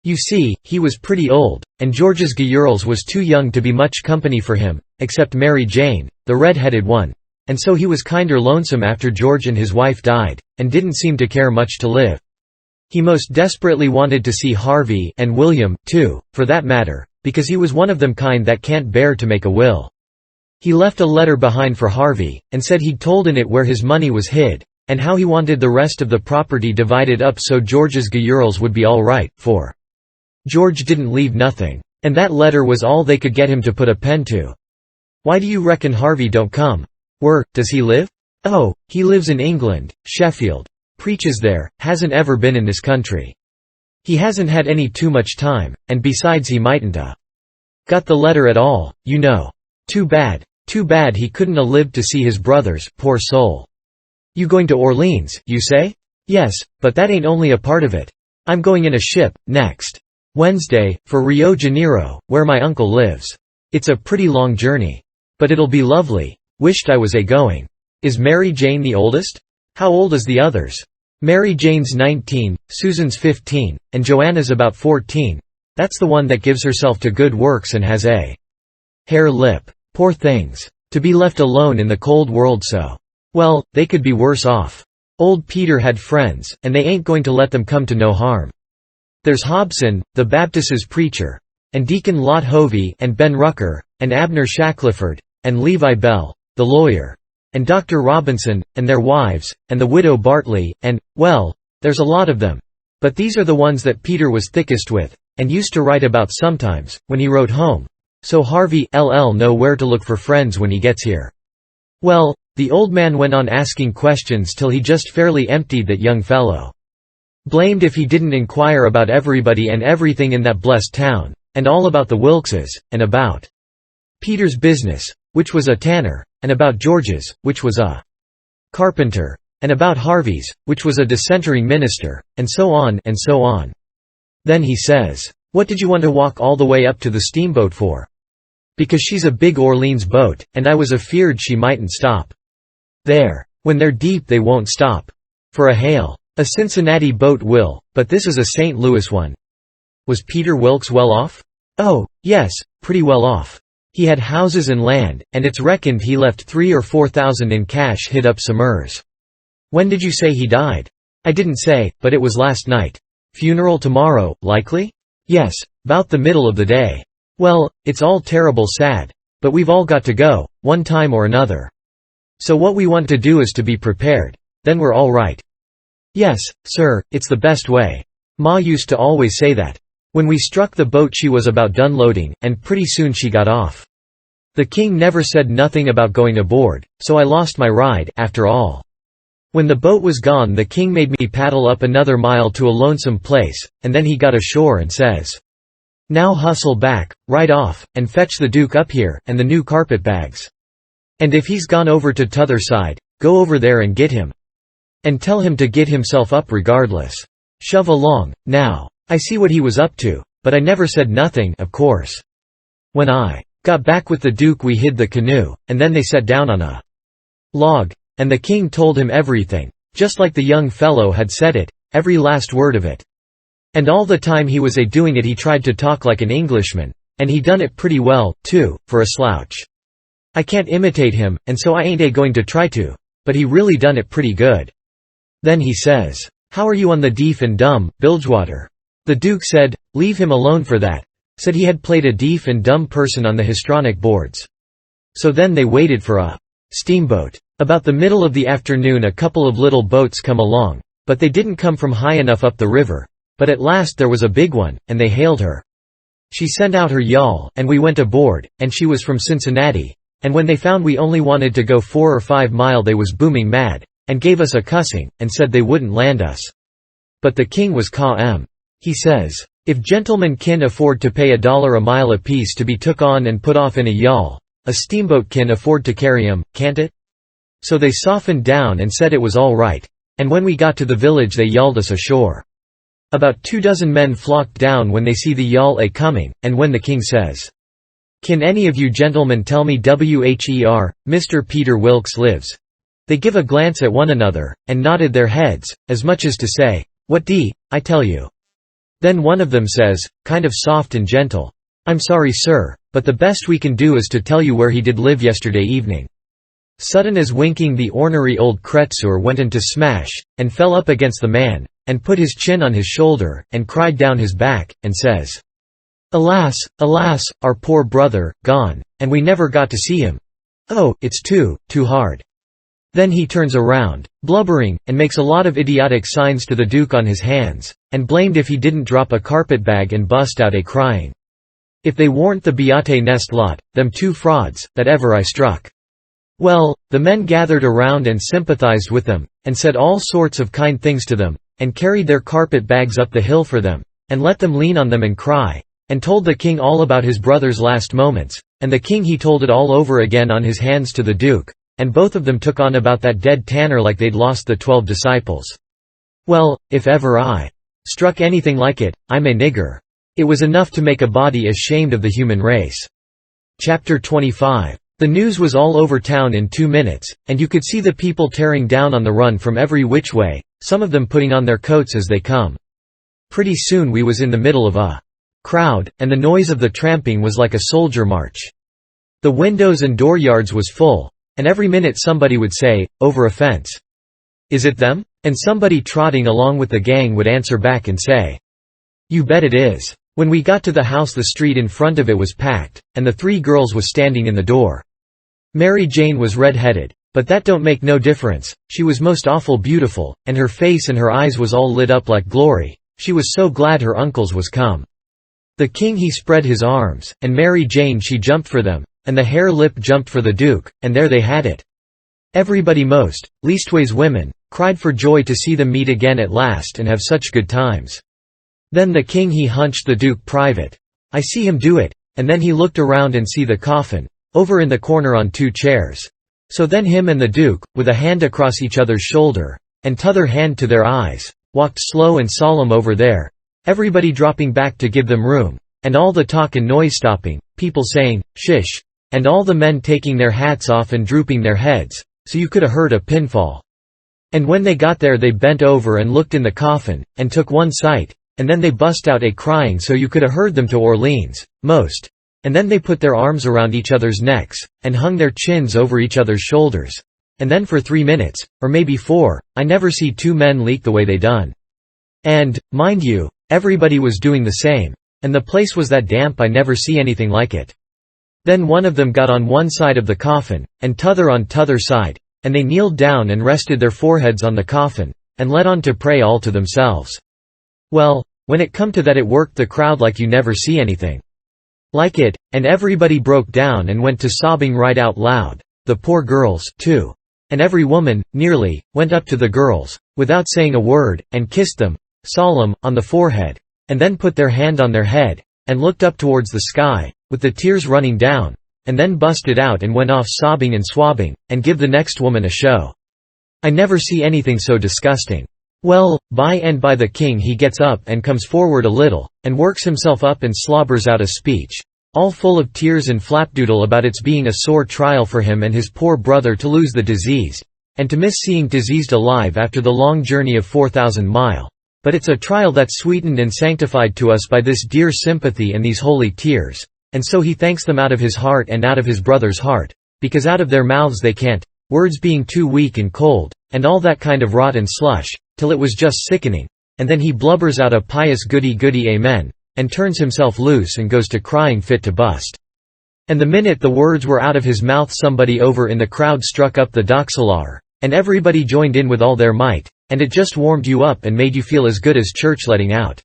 You see, he was pretty old, and George's girls was too young to be much company for him, except Mary Jane, the red-headed one, and so he was kinder lonesome after George and his wife died, and didn't seem to care much to live. He most desperately wanted to see Harvey, and William, too, for that matter, because he was one of them kind that can't bear to make a will. He left a letter behind for Harvey, and said he'd told in it where his money was hid, and how he wanted the rest of the property divided up so George's girls would be all right, for George didn't leave nothing. And that letter was all they could get him to put a pen to. Why do you reckon Harvey don't come?" "Where does he live?" "Oh, he lives in England, Sheffield. Preaches there, hasn't ever been in this country. He hasn't had any too much time, and besides he mightn't got the letter at all, you know. Too bad he couldn't a lived to see his brothers, poor soul." "You going to Orleans, you say?" "Yes, but that ain't only a part of it. I'm going in a ship, next Wednesday, for Rio Janeiro, where my uncle lives. It's a pretty long journey. But it'll be lovely. Wished I was going." "Is Mary Jane the oldest?" "How old is the others?" "Mary Jane's 19, Susan's 15, and Joanna's about 14. That's the one that gives herself to good works and has a hair lip. Poor things. To be left alone in the cold world so. Well, they could be worse off. Old Peter had friends, and they ain't going to let them come to no harm. There's Hobson, the Baptist's preacher, and Deacon Lot Hovey, and Ben Rucker, and Abner Shackleford, and Levi Bell, the lawyer, and Dr. Robinson, and their wives, and the widow Bartley, and, well, there's a lot of them. But these are the ones that Peter was thickest with, and used to write about sometimes, when he wrote home. So Harvey'll know where to look for friends when he gets here." Well, the old man went on asking questions till he just fairly emptied that young fellow. Blamed if he didn't inquire about everybody and everything in that blessed town, and all about the Wilkses, and about Peter's business, which was a tanner, and about George's, which was a carpenter, and about Harvey's, which was a dissentering minister, and so on and so on. Then he says, "What did you want to walk all the way up to the steamboat for?" "Because she's a big Orleans boat, and I was afeard she mightn't stop there. When they're deep they won't stop for a hail. A Cincinnati boat will, but this is a St. Louis one." Was Peter Wilkes well off? Oh, yes, pretty well off. He had houses and land, and it's reckoned he left 3 or 4 thousand in cash hid up somewheres. When did you say he died? I didn't say, but it was last night. Funeral tomorrow, likely? Yes, 'bout the middle of the day. Well, it's all terrible sad. But we've all got to go, one time or another. So what we want to do is to be prepared. Then we're all right. Yes, sir, it's the best way. Ma used to always say that. When we struck the boat she was about done loading, and pretty soon she got off. The king never said nothing about going aboard, so I lost my ride, after all. When the boat was gone the king made me paddle up another mile to a lonesome place, and then he got ashore and says, "Now hustle back, right off, and fetch the Duke up here, and the new carpet bags. And if he's gone over to t'other side, go over there and get him. And tell him to get himself up regardless. Shove along, now." I see what he was up to, but I never said nothing, of course. When I got back with the Duke we hid the canoe, and then they sat down on a log, and the king told him everything, just like the young fellow had said it, every last word of it. And all the time he was doing it he tried to talk like an Englishman, and he done it pretty well, too, for a slouch. I can't imitate him, and so I ain't going to try to, but he really done it pretty good. Then he says, "How are you on the deaf and dumb, Bilgewater?" The Duke said, "Leave him alone for that," said he had played a deaf and dumb person on the histrionic boards. So then they waited for a steamboat. About the middle of the afternoon a couple of little boats come along, but they didn't come from high enough up the river, but at last there was a big one, and they hailed her. She sent out her yawl, and we went aboard, and she was from Cincinnati, and when they found we only wanted to go 4 or 5 miles they was booming mad, and gave us a cussing, and said they wouldn't land us. But the king was calm. He says, "If gentlemen can afford to pay $1 a mile apiece to be took on and put off in a yawl, a steamboat can afford to carry 'em, can't it?" So they softened down and said it was all right, and when we got to the village they yawled us ashore. About 24 men flocked down when they see the yawl coming, and when the king says, "Can any of you gentlemen tell me where Mr. Peter Wilkes lives?" they give a glance at one another, and nodded their heads, as much as to say, "What I tell you?" Then one of them says, kind of soft and gentle, "I'm sorry sir, but the best we can do is to tell you where he did live yesterday evening." Sudden as winking the ornery old Kretzur went into smash, and fell up against the man, and put his chin on his shoulder, and cried down his back, and says, "Alas, alas, our poor brother, gone, and we never got to see him. Oh, it's too hard." Then he turns around, blubbering, and makes a lot of idiotic signs to the Duke on his hands, and blamed if he didn't drop a carpet-bag and bust out crying. If they warn't the Beate nest lot, them 2 frauds, that ever I struck. Well, the men gathered around and sympathized with them, and said all sorts of kind things to them, and carried their carpet-bags up the hill for them, and let them lean on them and cry, and told the king all about his brother's last moments, and the king he told it all over again on his hands to the Duke. And both of them took on about that dead tanner like they'd lost the 12 disciples. Well, if ever I struck anything like it, I'm a nigger. It was enough to make a body ashamed of the human race. Chapter 25. The news was all over town in 2 minutes, and you could see the people tearing down on the run from every which way, some of them putting on their coats as they come. Pretty soon we was in the middle of a crowd, and the noise of the tramping was like a soldier march. The windows and dooryards was full, and every minute somebody would say, over a fence, "Is it them?" And somebody trotting along with the gang would answer back and say, "You bet it is." When we got to the house the street in front of it was packed, and the 3 girls was standing in the door. Mary Jane was red-headed, but that don't make no difference, she was most awful beautiful, and her face and her eyes was all lit up like glory, she was so glad her uncles was come. The king he spread his arms, and Mary Jane she jumped for them, and the hare lip jumped for the Duke, and there they had it. Everybody leastways women, cried for joy to see them meet again at last and have such good times. Then the king he hunched the duke private. I see him do it, and then he looked around and see the coffin, over in the corner on 2 chairs. So then him and the duke, with a hand across each other's shoulder, and t'other hand to their eyes, walked slow and solemn over there, everybody dropping back to give them room, and all the talk and noise stopping, people saying, "Shish," and all the men taking their hats off and drooping their heads, so you could 'a heard a pin fall. And when they got there they bent over and looked in the coffin, and took one sight, and then they bust out a crying so you could 'a heard them to Orleans, most. And then they put their arms around each other's necks, and hung their chins over each other's shoulders. And then for 3 minutes, or maybe 4, I never see 2 men leak the way they done. And, mind you, everybody was doing the same. And the place was that damp I never see anything like it. Then one of them got on one side of the coffin, and t'other on t'other side, and they kneeled down and rested their foreheads on the coffin, and let on to pray all to themselves. Well, when it come to that it worked the crowd like you never see anything like it, and everybody broke down and went to sobbing right out loud, the poor girls, too. And every woman, nearly, went up to the girls, without saying a word, and kissed them, solemn, on the forehead, and then put their hand on their head, and looked up towards the sky, with the tears running down, and then busted out and went off sobbing and swabbing, and give the next woman a show. I never see anything so disgusting. Well, by and by the king he gets up and comes forward a little, and works himself up and slobbers out a speech, all full of tears and flapdoodle about its being a sore trial for him and his poor brother to lose the disease, and to miss seeing diseased alive after the long journey of 4,000 mile. But it's a trial that's sweetened and sanctified to us by this dear sympathy and these holy tears, and so he thanks them out of his heart and out of his brother's heart, because out of their mouths they can't, words being too weak and cold, and all that kind of rot and slush, till it was just sickening, and then he blubbers out a pious goody-goody amen, and turns himself loose and goes to crying fit to bust. And the minute the words were out of his mouth somebody over in the crowd struck up the doxalar, and everybody joined in with all their might, and it just warmed you up and made you feel as good as church letting out.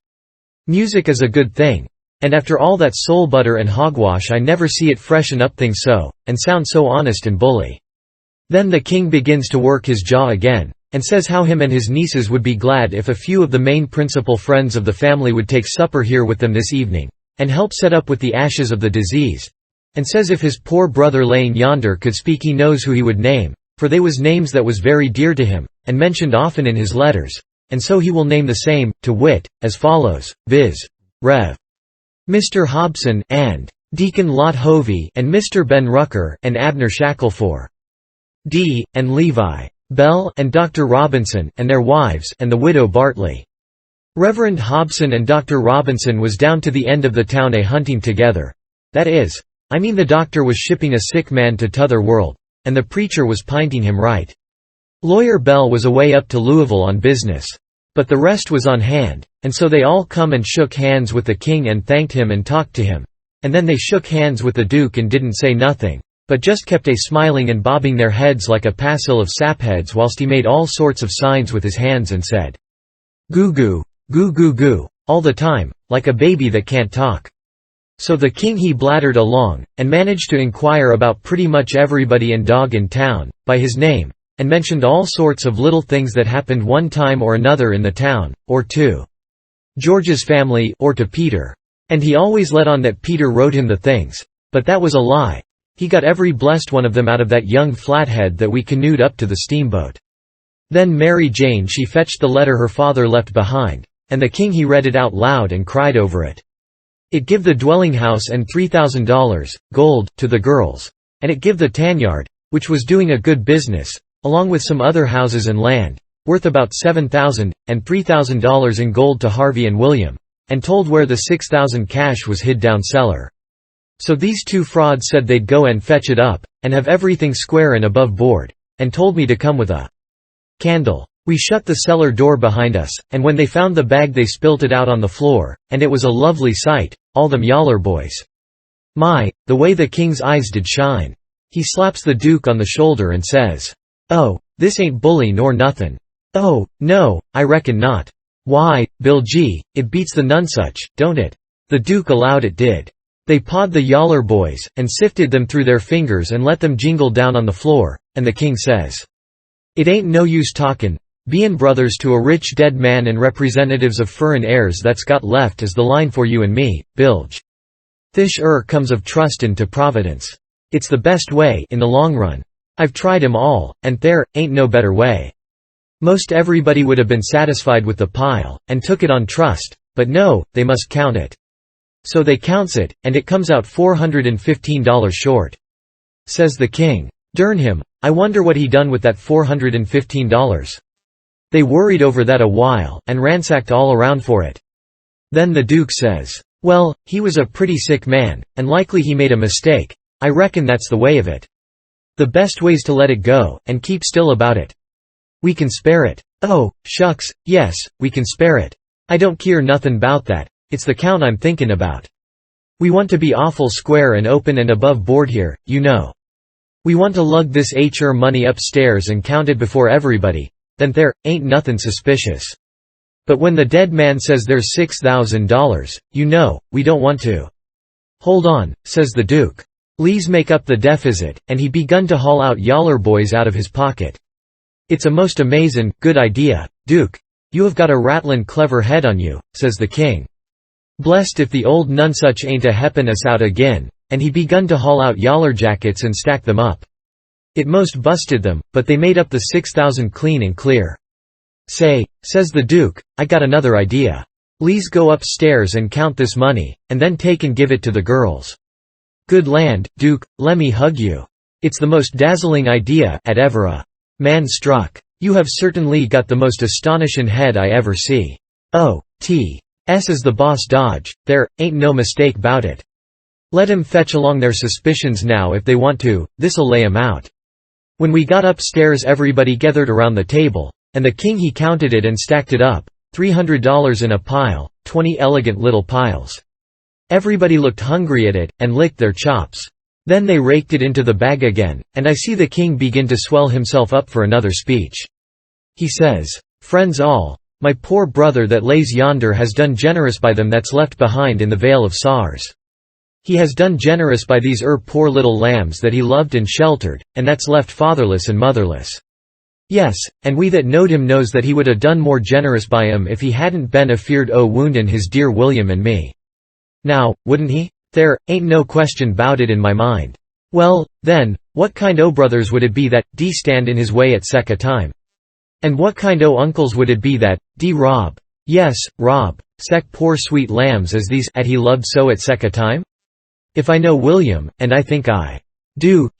Music is a good thing, and after all that soul butter and hogwash I never see it freshen up things so, and sound so honest and bully. Then the king begins to work his jaw again, and says how him and his nieces would be glad if a few of the main principal friends of the family would take supper here with them this evening, and help set up with the ashes of the disease, and says if his poor brother laying yonder could speak he knows who he would name, for they was names that was very dear to him, and mentioned often in his letters, and so he will name the same, to wit, as follows, viz. Rev. Mr. Hobson, and Deacon Lot Hovey, and Mr. Ben Rucker, and Abner Shackelford, D. and Levi Bell, and Dr. Robinson, and their wives, and the widow Bartley. Reverend Hobson and Dr. Robinson was down to the end of the town a hunting together. That is, I mean the doctor was shipping a sick man to t'other world, and the preacher was pinting him right. Lawyer Bell was away up to Louisville on business. But the rest was on hand, and so they all come and shook hands with the king and thanked him and talked to him, and then they shook hands with the duke and didn't say nothing, but just kept a smiling and bobbing their heads like a passel of sapheads whilst he made all sorts of signs with his hands and said, "Goo goo, goo goo goo," all the time, like a baby that can't talk. So the king he blattered along, and managed to inquire about pretty much everybody and dog in town, by his name, and mentioned all sorts of little things that happened one time or another in the town, or to George's family, or to Peter. And he always let on that Peter wrote him the things, but that was a lie. He got every blessed one of them out of that young flathead that we canoed up to the steamboat. Then Mary Jane she fetched the letter her father left behind, and the king he read it out loud and cried over it. It give the dwelling house and $3,000, gold, to the girls, and it give the tanyard, which was doing a good business, along with some other houses and land, worth about $7,000, and $3,000 in gold to Harvey and William, and told where the $6,000 cash was hid down cellar. So these two frauds said they'd go and fetch it up, and have everything square and above board, and told me to come with a candle. We shut the cellar door behind us, and when they found the bag they spilt it out on the floor, and it was a lovely sight, all them yaller boys. My, the way the king's eyes did shine. He slaps the duke on the shoulder and says, "Oh, this ain't bully nor nothin'." "Oh, no, I reckon not." "Why, Bill G, it beats the nonsuch, don't it?" The duke allowed it did. They pawed the yaller boys, and sifted them through their fingers and let them jingle down on the floor, and the king says, "It ain't no use talkin', bein' brothers to a rich dead man and representatives of furrin heirs that's got left is the line for you and me, bilge. Thish comes of trustin' to Providence. It's the best way in the long run. I've tried 'em all, and there ain't no better way." Most everybody would have been satisfied with the pile, and took it on trust, but no, they must count it. So they counts it, and it comes out $415 short. Says the king, "Dern him, I wonder what he done with that $415. They worried over that a while, and ransacked all around for it. Then the duke says, "Well, he was a pretty sick man, and likely he made a mistake. I reckon that's the way of it. The best way's to let it go, and keep still about it. We can spare it." "Oh, shucks, yes, we can spare it. I don't keer nothin' 'bout that, it's the count I'm thinkin' about. We want to be awful square and open and above board here, you know. We want to lug this money upstairs and count it before everybody, then there ain't nothin' suspicious. But when the dead man says there's $6,000, you know, we don't want to." "Hold on," says the duke. "Lees make up the deficit," and he begun to haul out yaller boys out of his pocket. "It's a most amazin', good idea, Duke. You have got a rattlin' clever head on you," says the king. "Blest if the old nunsuch ain't a heppin' us out agin," and he begun to haul out yaller jackets and stack them up. It most busted them, but they made up the 6,000 clean and clear. "Say," says the duke, "I got another idea. Lees go upstairs and count this money, and then take and give it to the girls." "Good land, Duke, lemme hug you. It's the most dazzling idea 'at ever a man struck. You have certainly got the most astonishin' head I ever see. Oh, T.S. is the boss dodge, there ain't no mistake 'bout it. Let 'em fetch along their suspicions now if they want to, this'll lay 'em out." When we got upstairs everybody gathered around the table, and the king he counted it and stacked it up, $300 in a pile, 20 elegant little piles. Everybody looked hungry at it, and licked their chops. Then they raked it into the bag again, and I see the king begin to swell himself up for another speech. He says, "Friends all, my poor brother that lays yonder has done generous by them that's left behind in the vale of Sars. He has done generous by these poor little lambs that he loved and sheltered, and that's left fatherless and motherless. Yes, and we that knowed him knows that he would 'a done more generous by 'em if he hadn't been afeard o' woundin' his dear William and me. Now, wouldn't he? There ain't no question 'bout it in my mind. Well, then, what kind o' brothers would it be that d stand in his way at sec a time? And what kind o' uncles would it be that d rob, yes, rob, sec poor sweet lambs as these 'at he loved so at sec a time? If I know William, and I think I do,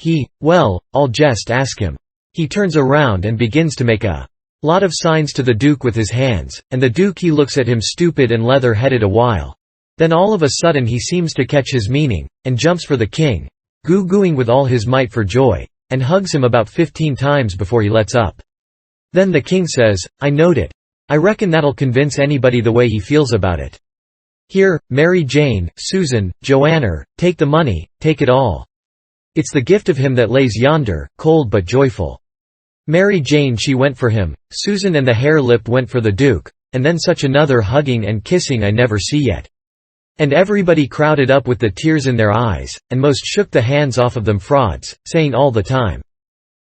well, I'll jest ask him." He turns around and begins to make a lot of signs to the duke with his hands, and the duke he looks at him stupid and leather-headed a while. Then all of a sudden he seems to catch his meaning, and jumps for the king, goo-gooing with all his might for joy, and hugs him about 15 times before he lets up. Then the king says, "I knowed it. I reckon that'll convince anybody the way he feels about it. Here, Mary Jane, Susan, Joanner, take the money, take it all. It's the gift of him that lays yonder, cold but joyful." Mary Jane she went for him, Susan and the hare-lip went for the duke, and then such another hugging and kissing I never see yet. And everybody crowded up with the tears in their eyes, and most shook the hands off of them frauds, saying all the time,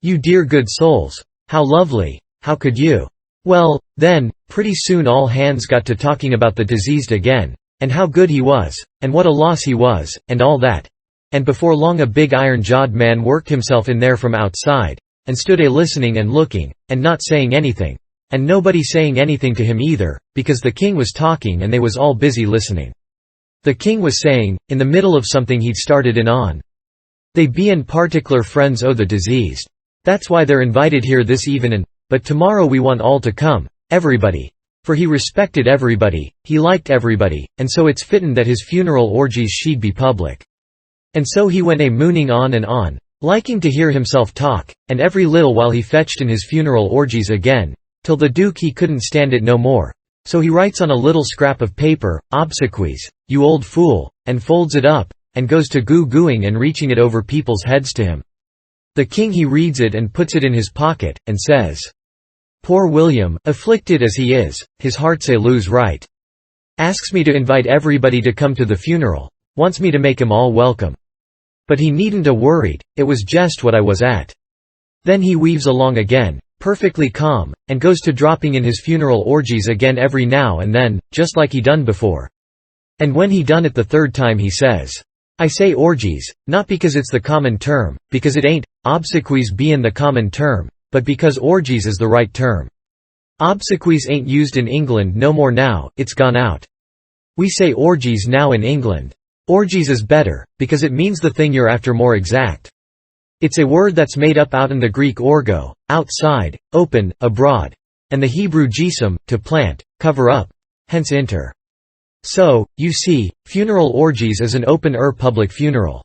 "You dear good souls! How lovely! How could you?" Well, then, pretty soon all hands got to talking about the diseased again, and how good he was, and what a loss he was, and all that. And before long a big iron-jawed man worked himself in there from outside, and stood listening and looking, and not saying anything, and nobody saying anything to him either, because the king was talking and they was all busy listening. The king was saying, in the middle of something he'd started in on. "They bein' partic'lar friends o' the diseased. That's why they're invited here this evenin', but tomorrow we want all to come, everybody. For he respected everybody, he liked everybody, and so it's fittin' that his funeral orgies she'd be public." And so he went mooning on and on, liking to hear himself talk, and every little while he fetched in his funeral orgies again, till the duke he couldn't stand it no more, so he writes on a little scrap of paper, "Obsequies, you old fool," and folds it up, and goes to goo-gooing and reaching it over people's heads to him. The king he reads it and puts it in his pocket, and says, "Poor William, afflicted as he is, his heart's lose right. Asks me to invite everybody to come to the funeral. wants me to make 'em all welcome. But he needn't a worried, it was jest what I was at. Then he weaves along again, perfectly calm, and goes to dropping in his funeral orgies again every now and then, just like he done before. And when he done it the third time he says, I say orgies, not because it's the common term, because it ain't, obsequies bein' the common term, but because orgies is the right term. Obsequies ain't used in England no more now, it's gone out. We say orgies now in England. Orgies is better, because it means the thing you're after more exact. It's a word that's made up outen the Greek orgo, outside, open, abroad, and the Hebrew gisum, to plant, cover up, hence inter. So, you see, funeral orgies is an open-air public funeral.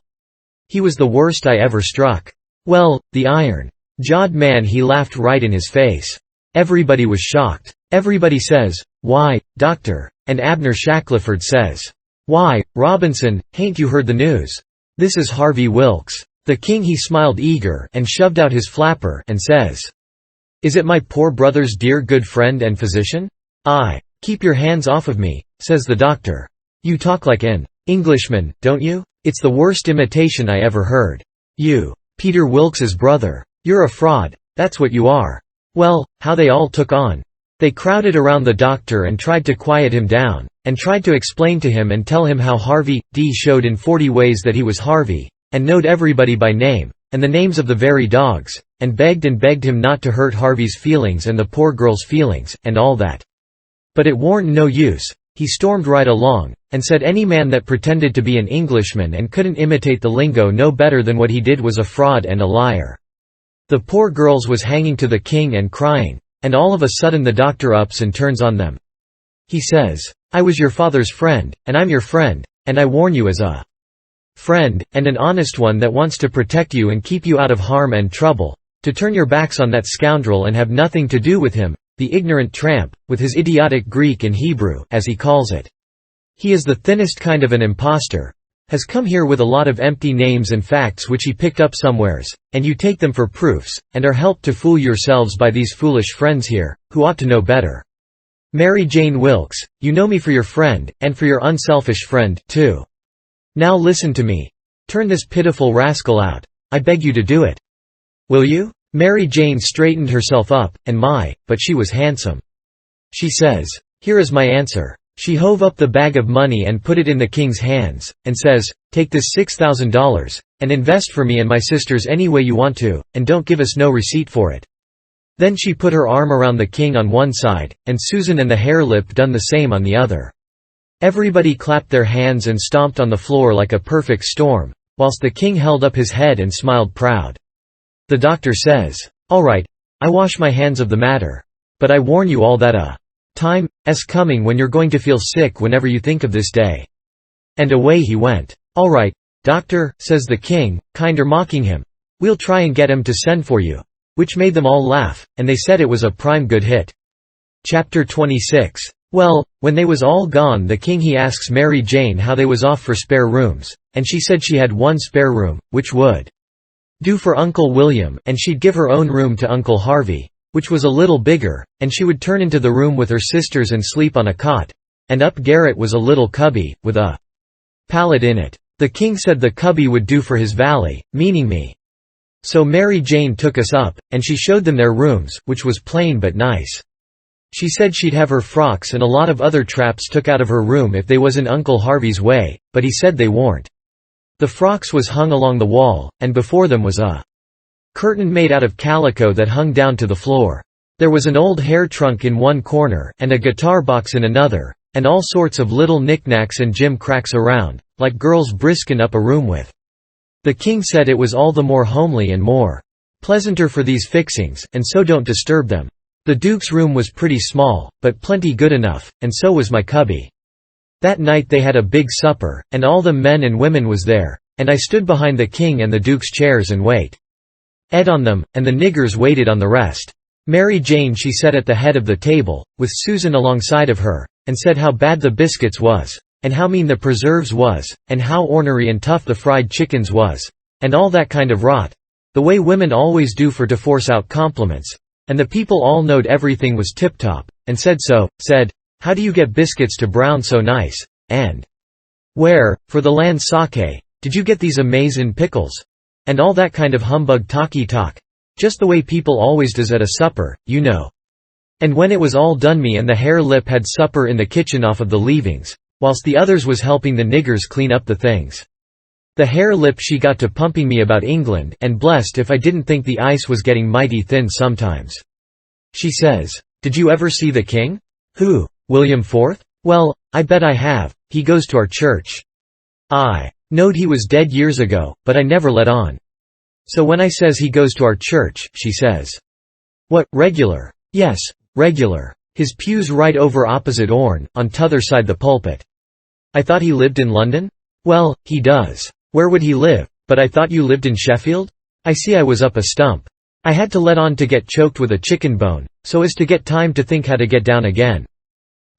He was the worst I ever struck. Well, the iron-jawed man, he laughed right in his face. Everybody was shocked. Everybody says, "Why, doctor?" And Abner Shackleford says, "Why, Robinson, hain't you heard the news? This is Harvey Wilkes." The king he smiled eager and shoved out his flapper and says, "Is it my poor brother's dear good friend and physician?" "Aye, keep your hands off of me," says the doctor. "You talk like an Englishman, don't you? It's the worst imitation I ever heard. You, Peter Wilkes's brother. You're a fraud, that's what you are." Well, how they all took on. They crowded around the doctor and tried to quiet him down, and tried to explain to him and tell him how Harvey D showed in 40 ways that he was Harvey, and knowed everybody by name, and the names of the very dogs, and begged him not to hurt Harvey's feelings and the poor girl's feelings, and all that. But it warn't no use. He stormed right along, and said any man that pretended to be an Englishman and couldn't imitate the lingo no better than what he did was a fraud and a liar. The poor girls was hanging to the king and crying, and all of a sudden the doctor ups and turns on them. He says, "I was your father's friend, and I'm your friend, and I warn you as a friend, and an honest one that wants to protect you and keep you out of harm and trouble, to turn your backs on that scoundrel and have nothing to do with him, the ignorant tramp, with his idiotic Greek and Hebrew, as he calls it. He is the thinnest kind of an impostor, has come here with a lot of empty names and facts which he picked up somewheres, and you take them for proofs, and are helped to fool yourselves by these foolish friends here, who ought to know better. Mary Jane Wilkes, you know me for your friend, and for your unselfish friend, too. Now listen to me. Turn this pitiful rascal out. I beg you to do it. Will you?" Mary Jane straightened herself up, and but she was handsome. She says, "Here is my answer." She hove up the bag of money and put it in the king's hands, and says, "Take this $6,000, and invest for me and my sisters any way you want to, and don't give us no receipt for it." Then she put her arm around the king on one side, and Susan and the hare-lip done the same on the other. Everybody clapped their hands and stomped on the floor like a perfect storm, whilst the king held up his head and smiled proud. The doctor says, "All right, I wash my hands of the matter. But I warn you all that a time is coming when you're going to feel sick whenever you think of this day." And away he went. "All right, doctor," says the king, kinder mocking him. "We'll try and get him to send for you." Which made them all laugh, and they said it was a prime good hit. Chapter 26. Well, when they was all gone, the king he asks Mary Jane how they was off for spare rooms, and she said she had one spare room, which would do for Uncle William, and she'd give her own room to Uncle Harvey, which was a little bigger, and she would turn into the room with her sisters and sleep on a cot, and up garret was a little cubby, with a pallet in it. The king said the cubby would do for his valet, meaning me. So Mary Jane took us up, and she showed them their rooms, which was plain but nice. She said she'd have her frocks and a lot of other traps took out of her room if they was in Uncle Harvey's way, but he said they warn't. The frocks was hung along the wall, and before them was a curtain made out of calico that hung down to the floor. There was an old hair trunk in one corner, and a guitar box in another, and all sorts of little knickknacks and gim-cracks around, like girls briskin' up a room with. The king said it was all the more homely and more pleasanter for these fixings, and so don't disturb them. The duke's room was pretty small, but plenty good enough, and so was my cubby. That night they had a big supper, and all the men and women was there, and I stood behind the king and the duke's chairs and waited on them, and the niggers waited on the rest. Mary Jane she sat at the head of the table, with Susan alongside of her, and said how bad the biscuits was, and how mean the preserves was, and how ornery and tough the fried chickens was, and all that kind of rot, the way women always do for to force out compliments, and the people all knowed everything was tip-top, and said, "How do you get biscuits to brown so nice, and Where, for the land sake, did you get these amazin' pickles? And all that kind of humbug talky talk. Just the way people always does at a supper, you know. And when it was all done, me and the hare lip had supper in the kitchen off of the leavings, whilst the others was helping the niggers clean up the things. The hare lip she got to pumping me about England, and blessed if I didn't think the ice was getting mighty thin sometimes. She says, "Did you ever see the king?" "Who, William IV? Well, I bet I have, he goes to our church." I knowed he was dead years ago, but I never let on. So when I says he goes to our church, she says, "What, regular?" "Yes, regular. His pew's right over opposite Orne, on t'other side the pulpit." "I thought he lived in London?" "Well, he does. Where would he live? But I thought you lived in Sheffield?" I see I was up a stump. I had to let on to get choked with a chicken bone, so as to get time to think how to get down again.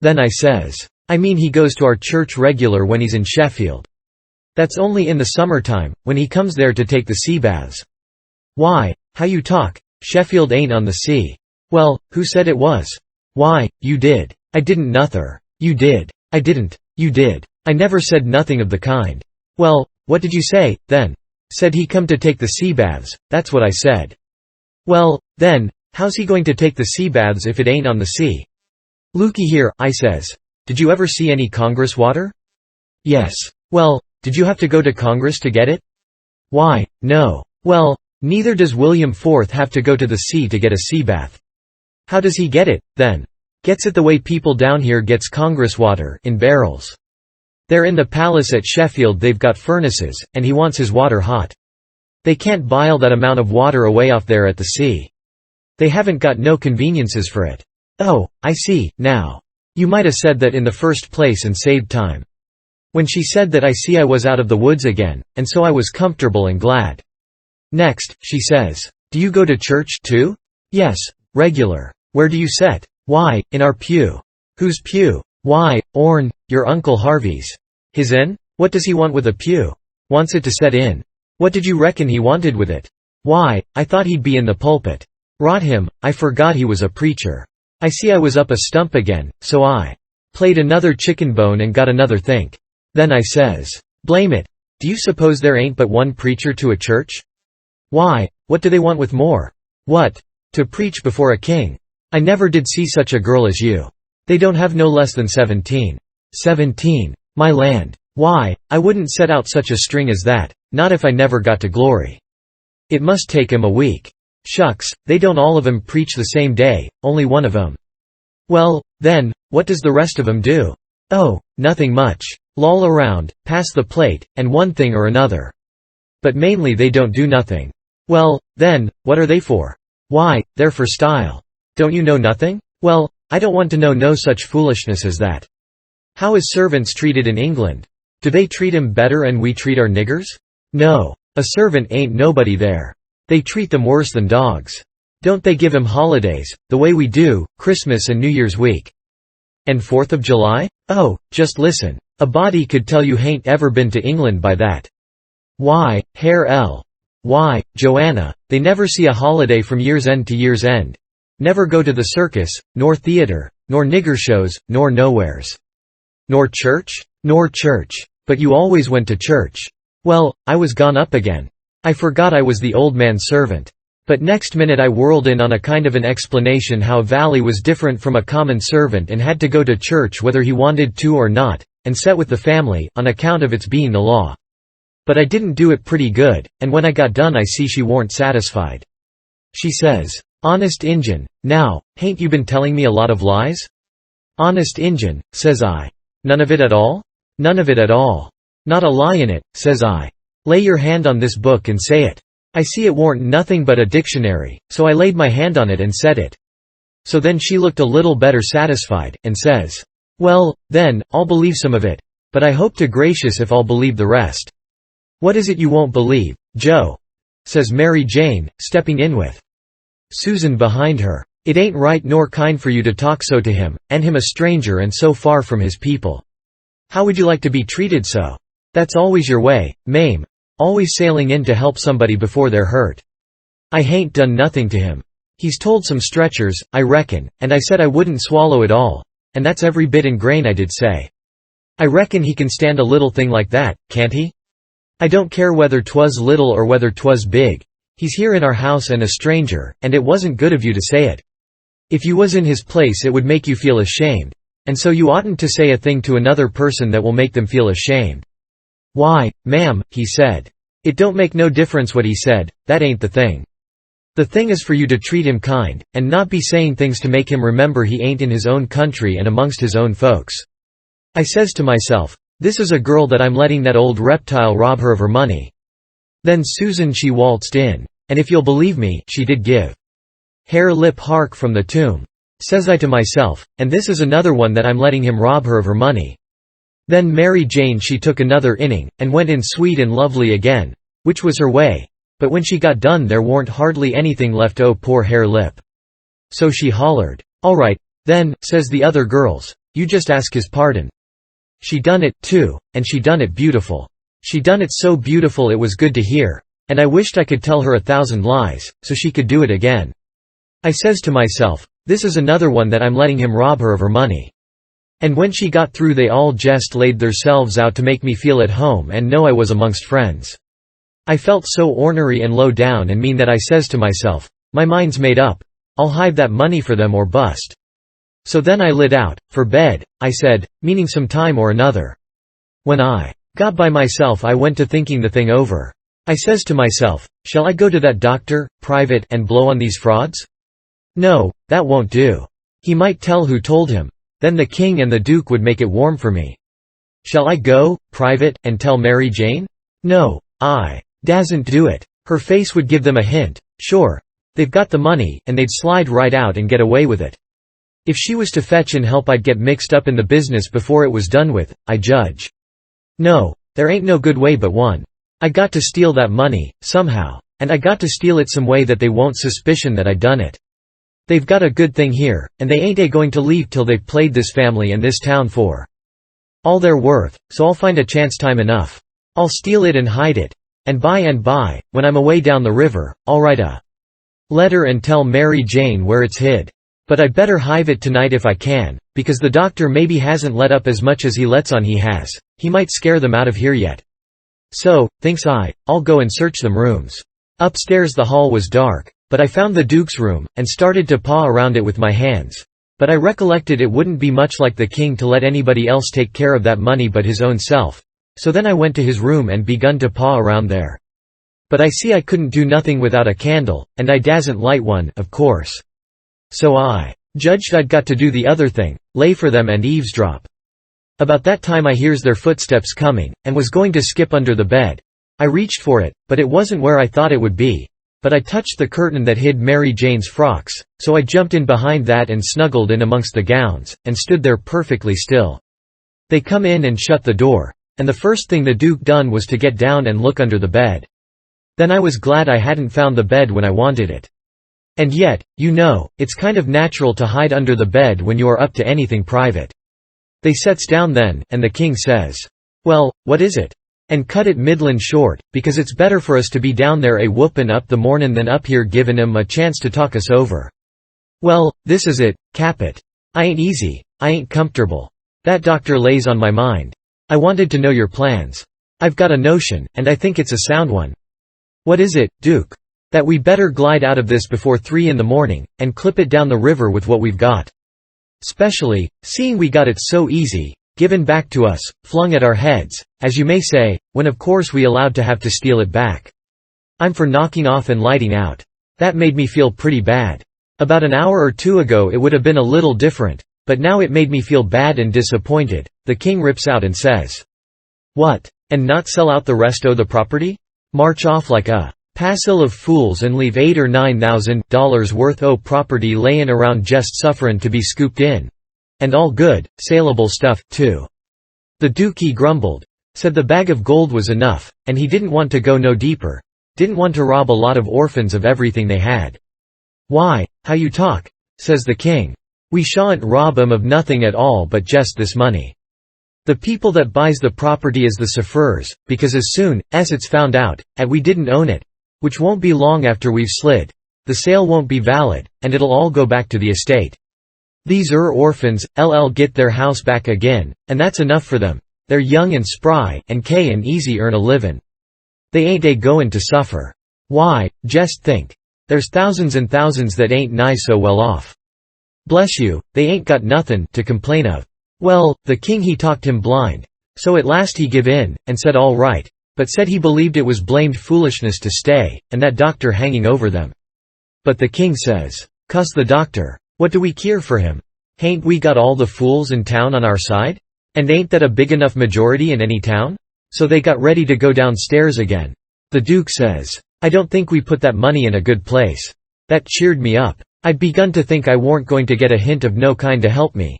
Then I says, "I mean he goes to our church regular when he's in Sheffield. That's only in the summertime, when he comes there to take the sea baths." "Why, how you talk, Sheffield ain't on the sea." "Well, who said it was?" "Why, you did." "I didn't nother." "You did." "I didn't." "You did." "I never said nothing of the kind." "Well, what did you say, then?" "Said he come to take the sea baths, that's what I said." "Well, then, how's he going to take the sea baths if it ain't on the sea?" "Looky here," I says. "Did you ever see any Congress water?" "Yes." "Well, did you have to go to Congress to get it?" "Why, no." "Well, neither does William IV have to go to the sea to get a sea bath." "How does he get it, then?" "Gets it the way people down here gets Congress water, in barrels. There in the palace at Sheffield they've got furnaces, and he wants his water hot. They can't bile that amount of water away off there at the sea. They haven't got no conveniences for it." "Oh, I see, now. You might 'a' said that in the first place and saved time." When she said that I see I was out of the woods again, and so I was comfortable and glad. Next, she says, "Do you go to church, too?" "Yes, regular." "Where do you set?" "Why, in our pew." "Whose pew?" "Why, Orne, your Uncle Harvey's." "His in? What does he want with a pew?" "Wants it to set in." "What did you reckon he wanted with it?" "Why, I thought he'd be in the pulpit." "Rot him, I forgot he was a preacher." I see I was up a stump again, so I played another chicken bone and got another think. Then I says, "Blame it, do you suppose there ain't but one preacher to a church?" "Why, what do they want with more?" "What? To preach before a king. I never did see such a girl as you. They don't have no less than 17. 17, my land. Why, I wouldn't set out such a string as that, not if I never got to glory. It must take 'em a week. Shucks, they don't all of 'em preach the same day, only one of 'em." "Well, then, what does the rest of 'em do?" "Oh, nothing much. Loll around, pass the plate, and one thing or another. But mainly they don't do nothing." "Well, then, what are they for?" "Why, they're for style." "Don't you know nothing?" "Well, I don't want to know no such foolishness as that." "How is servants treated in England? Do they treat 'em better and we treat our niggers?" "No. A servant ain't nobody there. They treat them worse than dogs. Don't they give 'em holidays, the way we do, Christmas and New Year's week?" "And 4th of July? Oh, just listen. A body could tell you hain't ever been to England by that." "Why, Herr L. Why, Joanna, they never see a holiday from year's end to year's end. Never go to the circus, nor theatre, nor nigger shows, nor nowheres." "Nor church?" "Nor church. But you always went to church." "Well, I was gone up again. I forgot I was the old man's servant." But next minute I whirled in on a kind of an explanation how Valley was different from a common servant and had to go to church whether he wanted to or not, and set with the family, on account of its being the law. But I didn't do it pretty good, and when I got done I see she warn't satisfied. She says, "Honest Injun, now, hain't you been telling me a lot of lies?" "Honest Injun," says I. "None of it at all?" "None of it at all." "Not a lie in it," says I. "Lay your hand on this book and say it." I see it warn't nothing but a dictionary, so I laid my hand on it and said it. So then she looked a little better satisfied, and says, "Well, then, I'll believe some of it, but I hope to gracious if I'll believe the rest." "What is it you won't believe, Joe?" says Mary Jane, stepping in with Susan behind her. "It ain't right nor kind for you to talk so to him, and him a stranger and so far from his people. How would you like to be treated so? That's always your way, Mame. Always sailing in to help somebody before they're hurt." "I hain't done nothing to him. He's told some stretchers, I reckon, and I said I wouldn't swallow it all, and that's every bit and grain I did say." I reckon he can stand a little thing like that, can't he? I don't care whether 'twas little or whether 'twas big. He's here in our house and a stranger, and it wasn't good of you to say it. If you was in his place it would make you feel ashamed, and so you oughtn't to say a thing to another person that will make them feel ashamed." "Why, ma'am," he said, "it don't make no difference what he said, that ain't the thing. The thing is for you to treat him kind, and not be saying things to make him remember he ain't in his own country and amongst his own folks." I says to myself, this is a girl that I'm letting that old reptile rob her of her money. Then Susan she waltzed in, and if you'll believe me, she did give hare lip hark from the tomb. Says I to myself, and this is another one that I'm letting him rob her of her money. Then Mary Jane she took another inning, and went in sweet and lovely again, which was her way, but when she got done there warn't hardly anything left o' poor hare lip. So she hollered, "All right, then," says the other girls, "you just ask his pardon." She done it, too, and she done it beautiful. She done it so beautiful it was good to hear, and I wished I could tell her 1,000 lies, so she could do it again. I says to myself, this is another one that I'm letting him rob her of her money. And when she got through they all jest laid theirselves out to make me feel at home and know I was amongst friends. I felt so ornery and low down and mean that I says to myself, my mind's made up, I'll hide that money for them or bust. So then I lit out, for bed, I said, meaning some time or another. When I got by myself I went to thinking the thing over. I says to myself, shall I go to that doctor, private, and blow on these frauds? No, that won't do. He might tell who told him. Then the king and the duke would make it warm for me. Shall I go, private, and tell Mary Jane? No, I dasn't do it. Her face would give them a hint. Sure, they've got the money, and they'd slide right out and get away with it. If she was to fetch and help I'd get mixed up in the business before it was done with, I judge. No, there ain't no good way but one. I got to steal that money, somehow, and I got to steal it some way that they won't suspicion that I done it. They've got a good thing here, and they ain't going to leave till they've played this family and this town for all they're worth, so I'll find a chance time enough. I'll steal it and hide it, and by, when I'm away down the river, I'll write a letter and tell Mary Jane where it's hid. But I'd better hive it tonight if I can, because the doctor maybe hasn't let up as much as he lets on he has. He might scare them out of here yet. So, thinks I, I'll go and search them rooms. Upstairs the hall was dark, but I found the Duke's room, and started to paw around it with my hands. But I recollected it wouldn't be much like the king to let anybody else take care of that money but his own self, so then I went to his room and begun to paw around there. But I see I couldn't do nothing without a candle, and I dasn't light one, of course. So I judged I'd got to do the other thing, lay for them and eavesdrop. About that time I hears their footsteps coming, and was going to skip under the bed. I reached for it, but it wasn't where I thought it would be. But I touched the curtain that hid Mary Jane's frocks, so I jumped in behind that and snuggled in amongst the gowns, and stood there perfectly still. They come in and shut the door, and the first thing the Duke done was to get down and look under the bed. Then I was glad I hadn't found the bed when I wanted it. And yet, you know, it's kind of natural to hide under the bed when you are up to anything private. They sets down then, and the king says, "Well, what is it?" And cut it middlin' short, because it's better for us to be down there a whoopin' up the mornin' than up here givin' 'em a chance to talk us over. Well, this is it, Capet. I ain't easy, I ain't comfortable. That doctor lays on my mind. I wanted to know your plans. I've got a notion, and I think it's a sound one. What is it, Duke? That we better glide out of this before 3 in the morning, and clip it down the river with what we've got. Specially, seeing we got it so easy, given back to us, flung at our heads, as you may say, when of course we allowed to have to steal it back. I'm for knocking off and lighting out. That made me feel pretty bad. About an hour or two ago it would have been a little different, but now it made me feel bad and disappointed. The king rips out and says, "What? And not sell out the rest o' the property? March off like a passel of fools and leave $8,000 or $9,000 worth o' property layin' around jest sufferin' to be scooped in? And all good, saleable stuff, too." The Duke he grumbled. Said the bag of gold was enough, and he didn't want to go no deeper. Didn't want to rob a lot of orphans of everything they had. "Why, how you talk," says the king. "We shan't rob 'em of nothing at all but jest this money. The people that buys the property is the sufferers, because as soon as it's found out, 'at we didn't own it, which won't be long after we've slid, the sale won't be valid, and it'll all go back to the estate. These orphans, LL get their house back again, and that's enough for them, They're young and spry, and K and easy earn a livin'. They ain't goin' to suffer. Why, jest think. There's thousands and thousands that ain't nigh so well off. Bless you, they ain't got nothin' to complain of. Well, the king he talked him blind. So at last he give in, and said all right, but said he believed it was blamed foolishness to stay, and that doctor hanging over them. But the king says, "Cuss the doctor. What do we keer for him? Hain't we got all the fools in town on our side? And ain't that a big enough majority in any town?" So they got ready to go downstairs again. The duke says, "I don't think we put that money in a good place." That cheered me up. I'd begun to think I warn't going to get a hint of no kind to help me.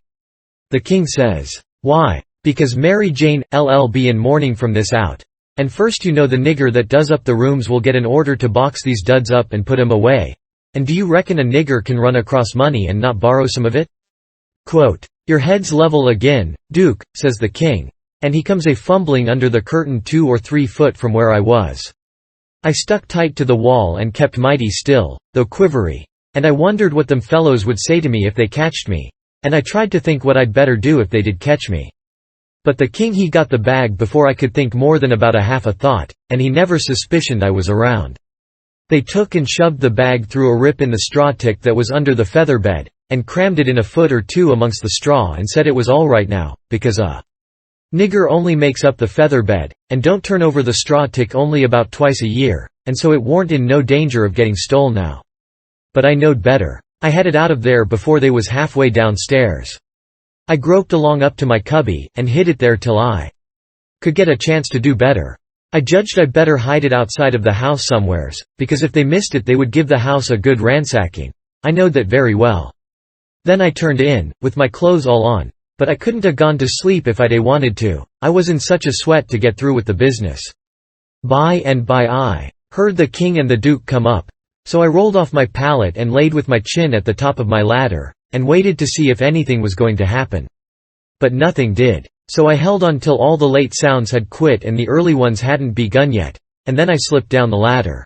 The king says, "Why? Because Mary Jane LL be in mourning from this out. And first you know the nigger that does up the rooms will get an order to box these duds up and put 'em away. And do you reckon a nigger can run across money and not borrow some of it?" Quote, "Your head's level agin, Duke," says the king. And he comes a fumbling under the curtain 2 or 3 foot from where I was. I stuck tight to the wall and kept mighty still, though quivery. And I wondered what them fellows would say to me if they catched me. And I tried to think what I'd better do if they did catch me. But the king he got the bag before I could think more than about a half a thought, and he never suspicioned I was around. They took and shoved the bag through a rip in the straw tick that was under the feather bed, and crammed it in a foot or 2 amongst the straw and said it was all right now, because a nigger only makes up the feather bed, and don't turn over the straw tick only about twice a year, and so it warn't in no danger of getting stole now. But I knowed better. I had it out of there before they was halfway downstairs. I groped along up to my cubby, and hid it there till I could get a chance to do better. I judged I'd better hide it outside of the house somewheres, because if they missed it they would give the house a good ransacking. I knowed that very well. Then I turned in, with my clothes all on. But I couldn't have gone to sleep if I'd wanted to. I was in such a sweat to get through with the business. By and by I heard the king and the duke come up. So I rolled off my pallet and laid with my chin at the top of my ladder, and waited to see if anything was going to happen. But nothing did. So I held on till all the late sounds had quit and the early ones hadn't begun yet, and then I slipped down the ladder.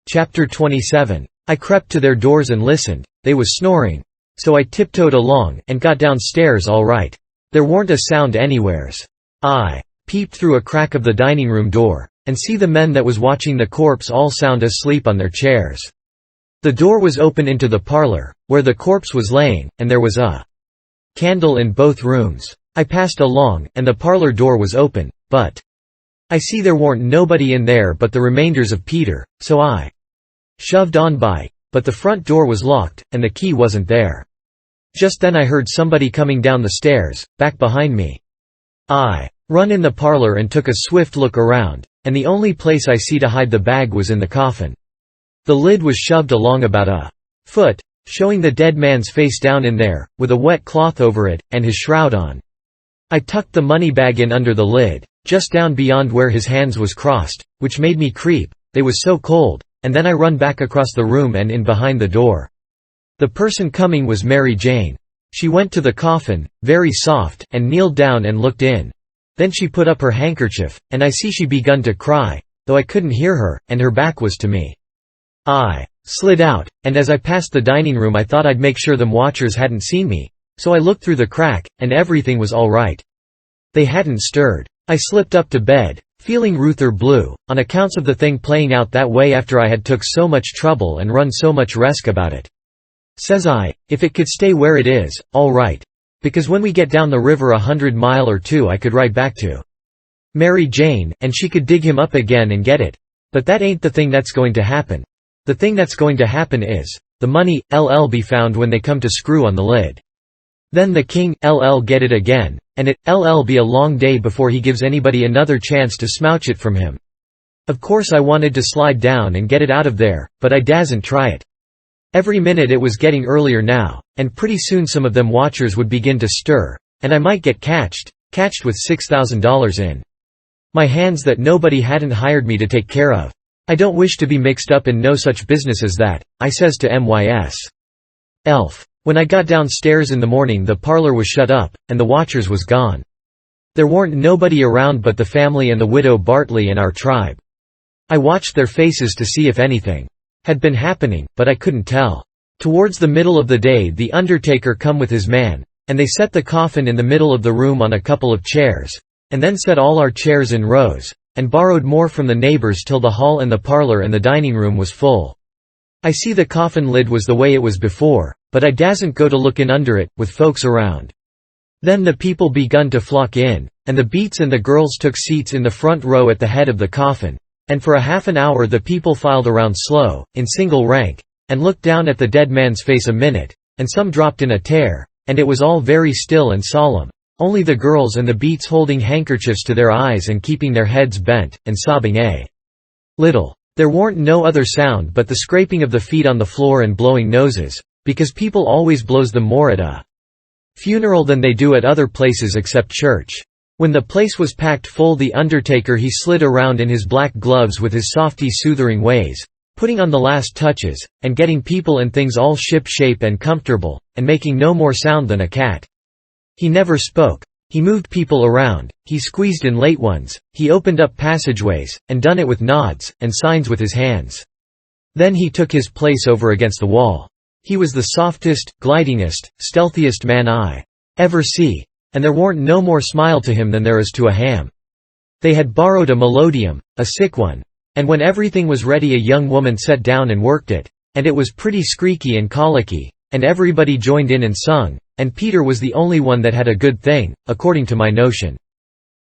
Chapter 27. I crept to their doors and listened. They was snoring. So I tiptoed along, and got downstairs all right. There warn't a sound anywheres. I peeped through a crack of the dining room door, and see the men that was watching the corpse all sound asleep on their chairs. The door was open into the parlor, where the corpse was laying, and there was a candle in both rooms. I passed along, and the parlor door was open, but I see there warn't nobody in there but the remainders of Peter, so I shoved on by. But the front door was locked, and the key wasn't there. Just then I heard somebody coming down the stairs, back behind me. I run in the parlor and took a swift look around, and the only place I see to hide the bag was in the coffin. The lid was shoved along about a foot, showing the dead man's face down in there, with a wet cloth over it, and his shroud on. I tucked the money bag in under the lid, just down beyond where his hands was crossed, which made me creep, they was so cold. And then I run back across the room and in behind the door. The person coming was Mary Jane. She went to the coffin, very soft, and kneeled down and looked in. Then she put up her handkerchief, and I see she begun to cry, though I couldn't hear her, and her back was to me. I slid out, and as I passed the dining room I thought I'd make sure them watchers hadn't seen me, so I looked through the crack, and everything was all right. They hadn't stirred. I slipped up to bed, feeling ruther blue, on accounts of the thing playing out that way after I had took so much trouble and run so much risk about it. Says I, if it could stay where it is, all right. Because when we get down the river 100 mile or 2 I could ride back to Mary Jane, and she could dig him up again and get it. But that ain't the thing that's going to happen. The thing that's going to happen is, the money, be found when they come to screw on the lid. Then the king, get it again, and it, be a long day before he gives anybody another chance to smouch it from him. Of course I wanted to slide down and get it out of there, but I dasn't try it. Every minute it was getting earlier now, and pretty soon some of them watchers would begin to stir, and I might get catched with $6,000 in my hands that nobody hadn't hired me to take care of. I don't wish to be mixed up in no such business as that, I says to Mys. Elf. When I got downstairs in the morning the parlor was shut up, and the watchers was gone. There warn't nobody around but the family and the widow Bartley and our tribe. I watched their faces to see if anything had been happening, but I couldn't tell. Towards the middle of the day the undertaker come with his man, and they set the coffin in the middle of the room on a couple of chairs, and then set all our chairs in rows, and borrowed more from the neighbors till the hall and the parlor and the dining room was full. I see the coffin lid was the way it was before, but I dasn't go to look in under it, with folks around. Then the people begun to flock in, and the beats and the girls took seats in the front row at the head of the coffin, and for a half an hour the people filed around slow, in single rank, and looked down at the dead man's face a minute, and some dropped in a tear, and it was all very still and solemn, only the girls and the beats holding handkerchiefs to their eyes and keeping their heads bent, and sobbing a little. There warn't no other sound but the scraping of the feet on the floor and blowing noses, because people always blows them more at a funeral than they do at other places except church. When the place was packed full, the undertaker he slid around in his black gloves with his softy soothing ways, putting on the last touches, and getting people and things all ship-shape and comfortable, and making no more sound than a cat. He never spoke. He moved people around, he squeezed in late ones, he opened up passageways, and done it with nods, and signs with his hands. Then he took his place over against the wall. He was the softest, glidingest, stealthiest man I ever see, and there warn't no more smile to him than there is to a ham. They had borrowed a melodeum, a sick one, and when everything was ready a young woman sat down and worked it, and it was pretty squeaky and colicky, and everybody joined in and sung, and Peter was the only one that had a good thing, according to my notion.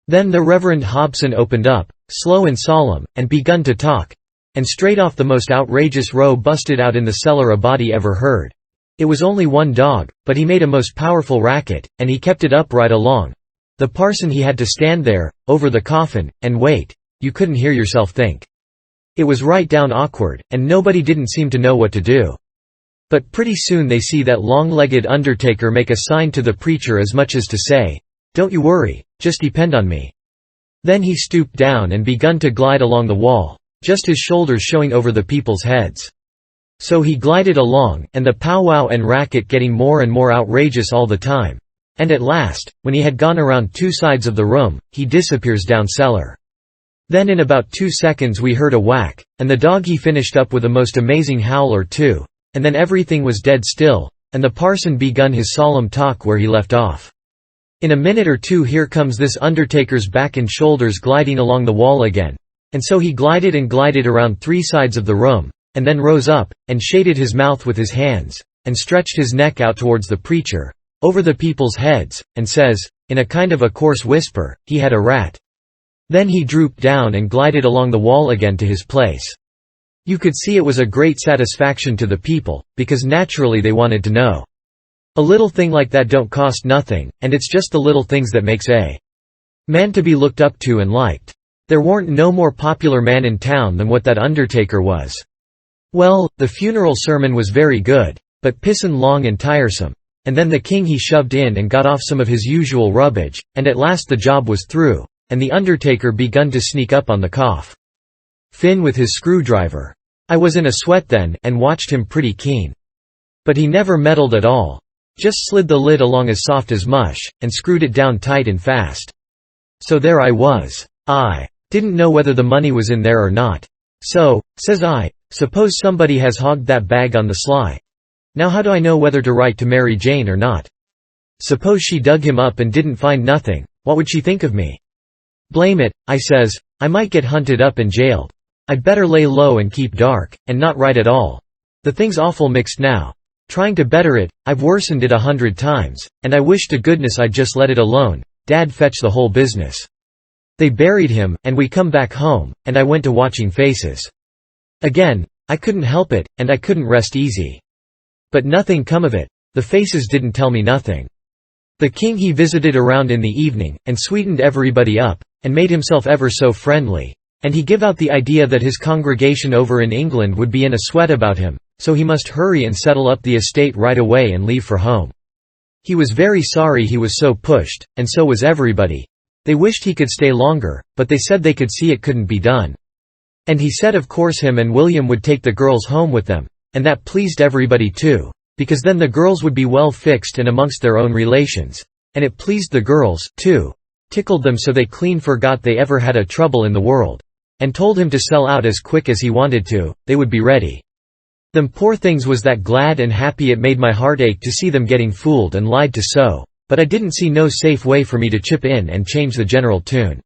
Then the Reverend Hobson opened up, slow and solemn, and begun to talk, and straight off the most outrageous row busted out in the cellar a body ever heard. It was only one dog, but he made a most powerful racket, and he kept it up right along. The parson he had to stand there, over the coffin, and wait. You couldn't hear yourself think. It was right down awkward, and nobody didn't seem to know what to do. But pretty soon they see that long-legged undertaker make a sign to the preacher as much as to say, "Don't you worry, just depend on me." Then he stooped down and begun to glide along the wall, just his shoulders showing over the people's heads. So he glided along, and the powwow and racket getting more and more outrageous all the time. And at last, when he had gone around 2 sides of the room, he disappears down cellar. Then in about 2 seconds we heard a whack, and the dog he finished up with a most amazing howl or two, and then everything was dead still, and the parson begun his solemn talk where he left off. In a minute or two here comes this undertaker's back and shoulders gliding along the wall again, and so he glided and glided around 3 sides of the room, and then rose up, and shaded his mouth with his hands, and stretched his neck out towards the preacher, over the people's heads, and says, in a kind of a coarse whisper, he had a rat. Then he drooped down and glided along the wall again to his place. You could see it was a great satisfaction to the people, because naturally they wanted to know. A little thing like that don't cost nothing, and it's just the little things that makes a man to be looked up to and liked. There warn't no more popular man in town than what that undertaker was. Well, the funeral sermon was very good, but pissin' long and tiresome, and then the king he shoved in and got off some of his usual rubbage, and at last the job was through, and the undertaker begun to sneak up on the coffin with his screwdriver. I was in a sweat then, and watched him pretty keen. But he never meddled at all. Just slid the lid along as soft as mush, and screwed it down tight and fast. So there I was. I didn't know whether the money was in there or not. So, says I, suppose somebody has hogged that bag on the sly. Now how do I know whether to write to Mary Jane or not? Suppose she dug him up and didn't find nothing, what would she think of me? Blame it, I says, I might get hunted up and jailed. I'd better lay low and keep dark, and not write at all. The thing's awful mixed now. Trying to better it, I've worsened it 100 times, and I wish to goodness I'd just let it alone. Dad fetch the whole business. They buried him, and we come back home, and I went to watching faces. Again, I couldn't help it, and I couldn't rest easy. But nothing come of it. The faces didn't tell me nothing. The king he visited around in the evening, and sweetened everybody up, and made himself ever so friendly, and he give out the idea that his congregation over in England would be in a sweat about him, so he must hurry and settle up the estate right away and leave for home. He was very sorry he was so pushed, and so was everybody. They wished he could stay longer, but they said they could see it couldn't be done. And he said of course him and William would take the girls home with them, and that pleased everybody too, because then the girls would be well fixed and amongst their own relations, and it pleased the girls, too, tickled them so they clean forgot they ever had a trouble in the world, and told him to sell out as quick as he wanted to, they would be ready. Them poor things was that glad and happy it made my heart ache to see them getting fooled and lied to so, but I didn't see no safe way for me to chip in and change the general tune.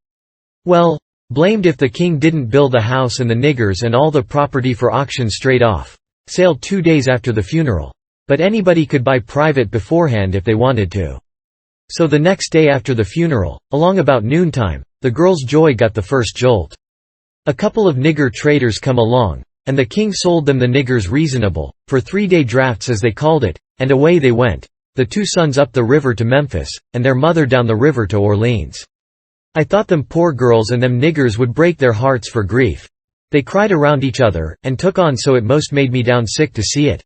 Well, blamed if the king didn't build the house and the niggers and all the property for auction straight off. Sale 2 days after the funeral. But anybody could buy private beforehand if they wanted to. So the next day after the funeral, along about noontime, the girl's joy got the first jolt. A couple of nigger traders come along, and the king sold them the niggers reasonable, for 3-day drafts as they called it, and away they went, the 2 sons up the river to Memphis, and their mother down the river to Orleans. I thought them poor girls and them niggers would break their hearts for grief. They cried around each other, and took on so it most made me down sick to see it.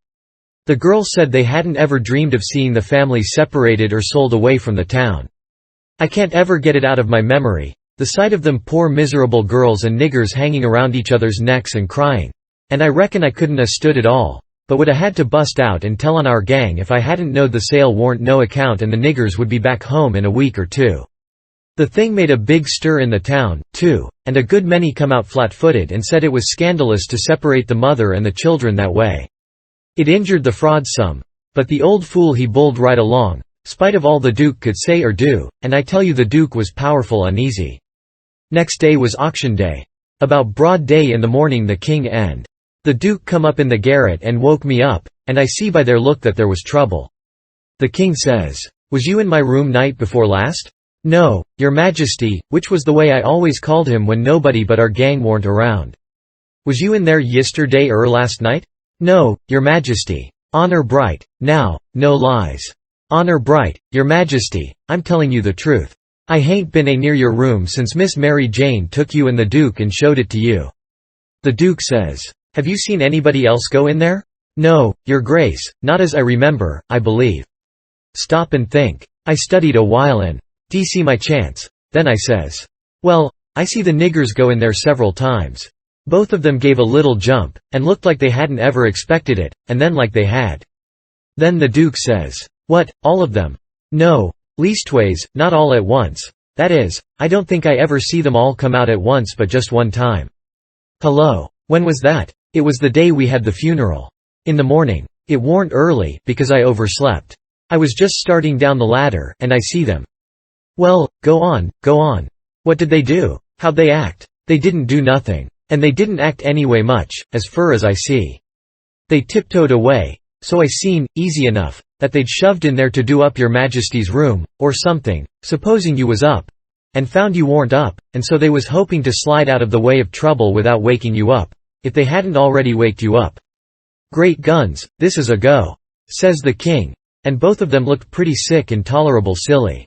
The girls said they hadn't ever dreamed of seeing the family separated or sold away from the town. I can't ever get it out of my memory, the sight of them poor miserable girls and niggers hanging around each other's necks and crying. And I reckon I couldn't 'a' stood it all, but would 'a' had to bust out and tell on our gang if I hadn't knowed the sale warn't no account and the niggers would be back home in a week or 2. The thing made a big stir in the town, too, and a good many come out flat-footed and said it was scandalous to separate the mother and the children that way. It injured the fraud some, but the old fool he bowled right along, spite of all the Duke could say or do, and I tell you the Duke was powerful uneasy. Next day was auction day. About broad day in the morning the king and the Duke come up in the garret and woke me up, and I see by their look that there was trouble. The king says, "Was you in my room night before last?" "No, your majesty," which was the way I always called him when nobody but our gang warn't around. "Was you in there yisterday or last night?" "No, your majesty." "Honor bright, now, no lies." "Honor bright, your majesty, I'm telling you the truth. I hain't been near your room since Miss Mary Jane took you and the Duke and showed it to you." The Duke says, "Have you seen anybody else go in there?" "No, your grace, not as I remember, I believe." Stop and think. I studied a while and "D see my chance." Then I says, "Well, I see the niggers go in there several times." Both of them gave a little jump, and looked like they hadn't ever expected it, and then like they had. Then the Duke says, "What, all of them?" "No, leastways, not all at once. That is, I don't think I ever see them all come out at once but just one time." "Hello, when was that?" "It was the day we had the funeral. In the morning. It warn't early, because I overslept. I was just starting down the ladder, and I see them." "Well, go on, go on. What did they do? How'd they act?" "They didn't do nothing. And they didn't act anyway much, as fur as I see. They tiptoed away, so I seen, easy enough, that they'd shoved in there to do up your majesty's room, or something, supposing you was up, and found you warn't up, and so they was hoping to slide out of the way of trouble without waking you up, if they hadn't already waked you up." "Great guns, this is a go," says the king, and both of them looked pretty sick and tolerable silly.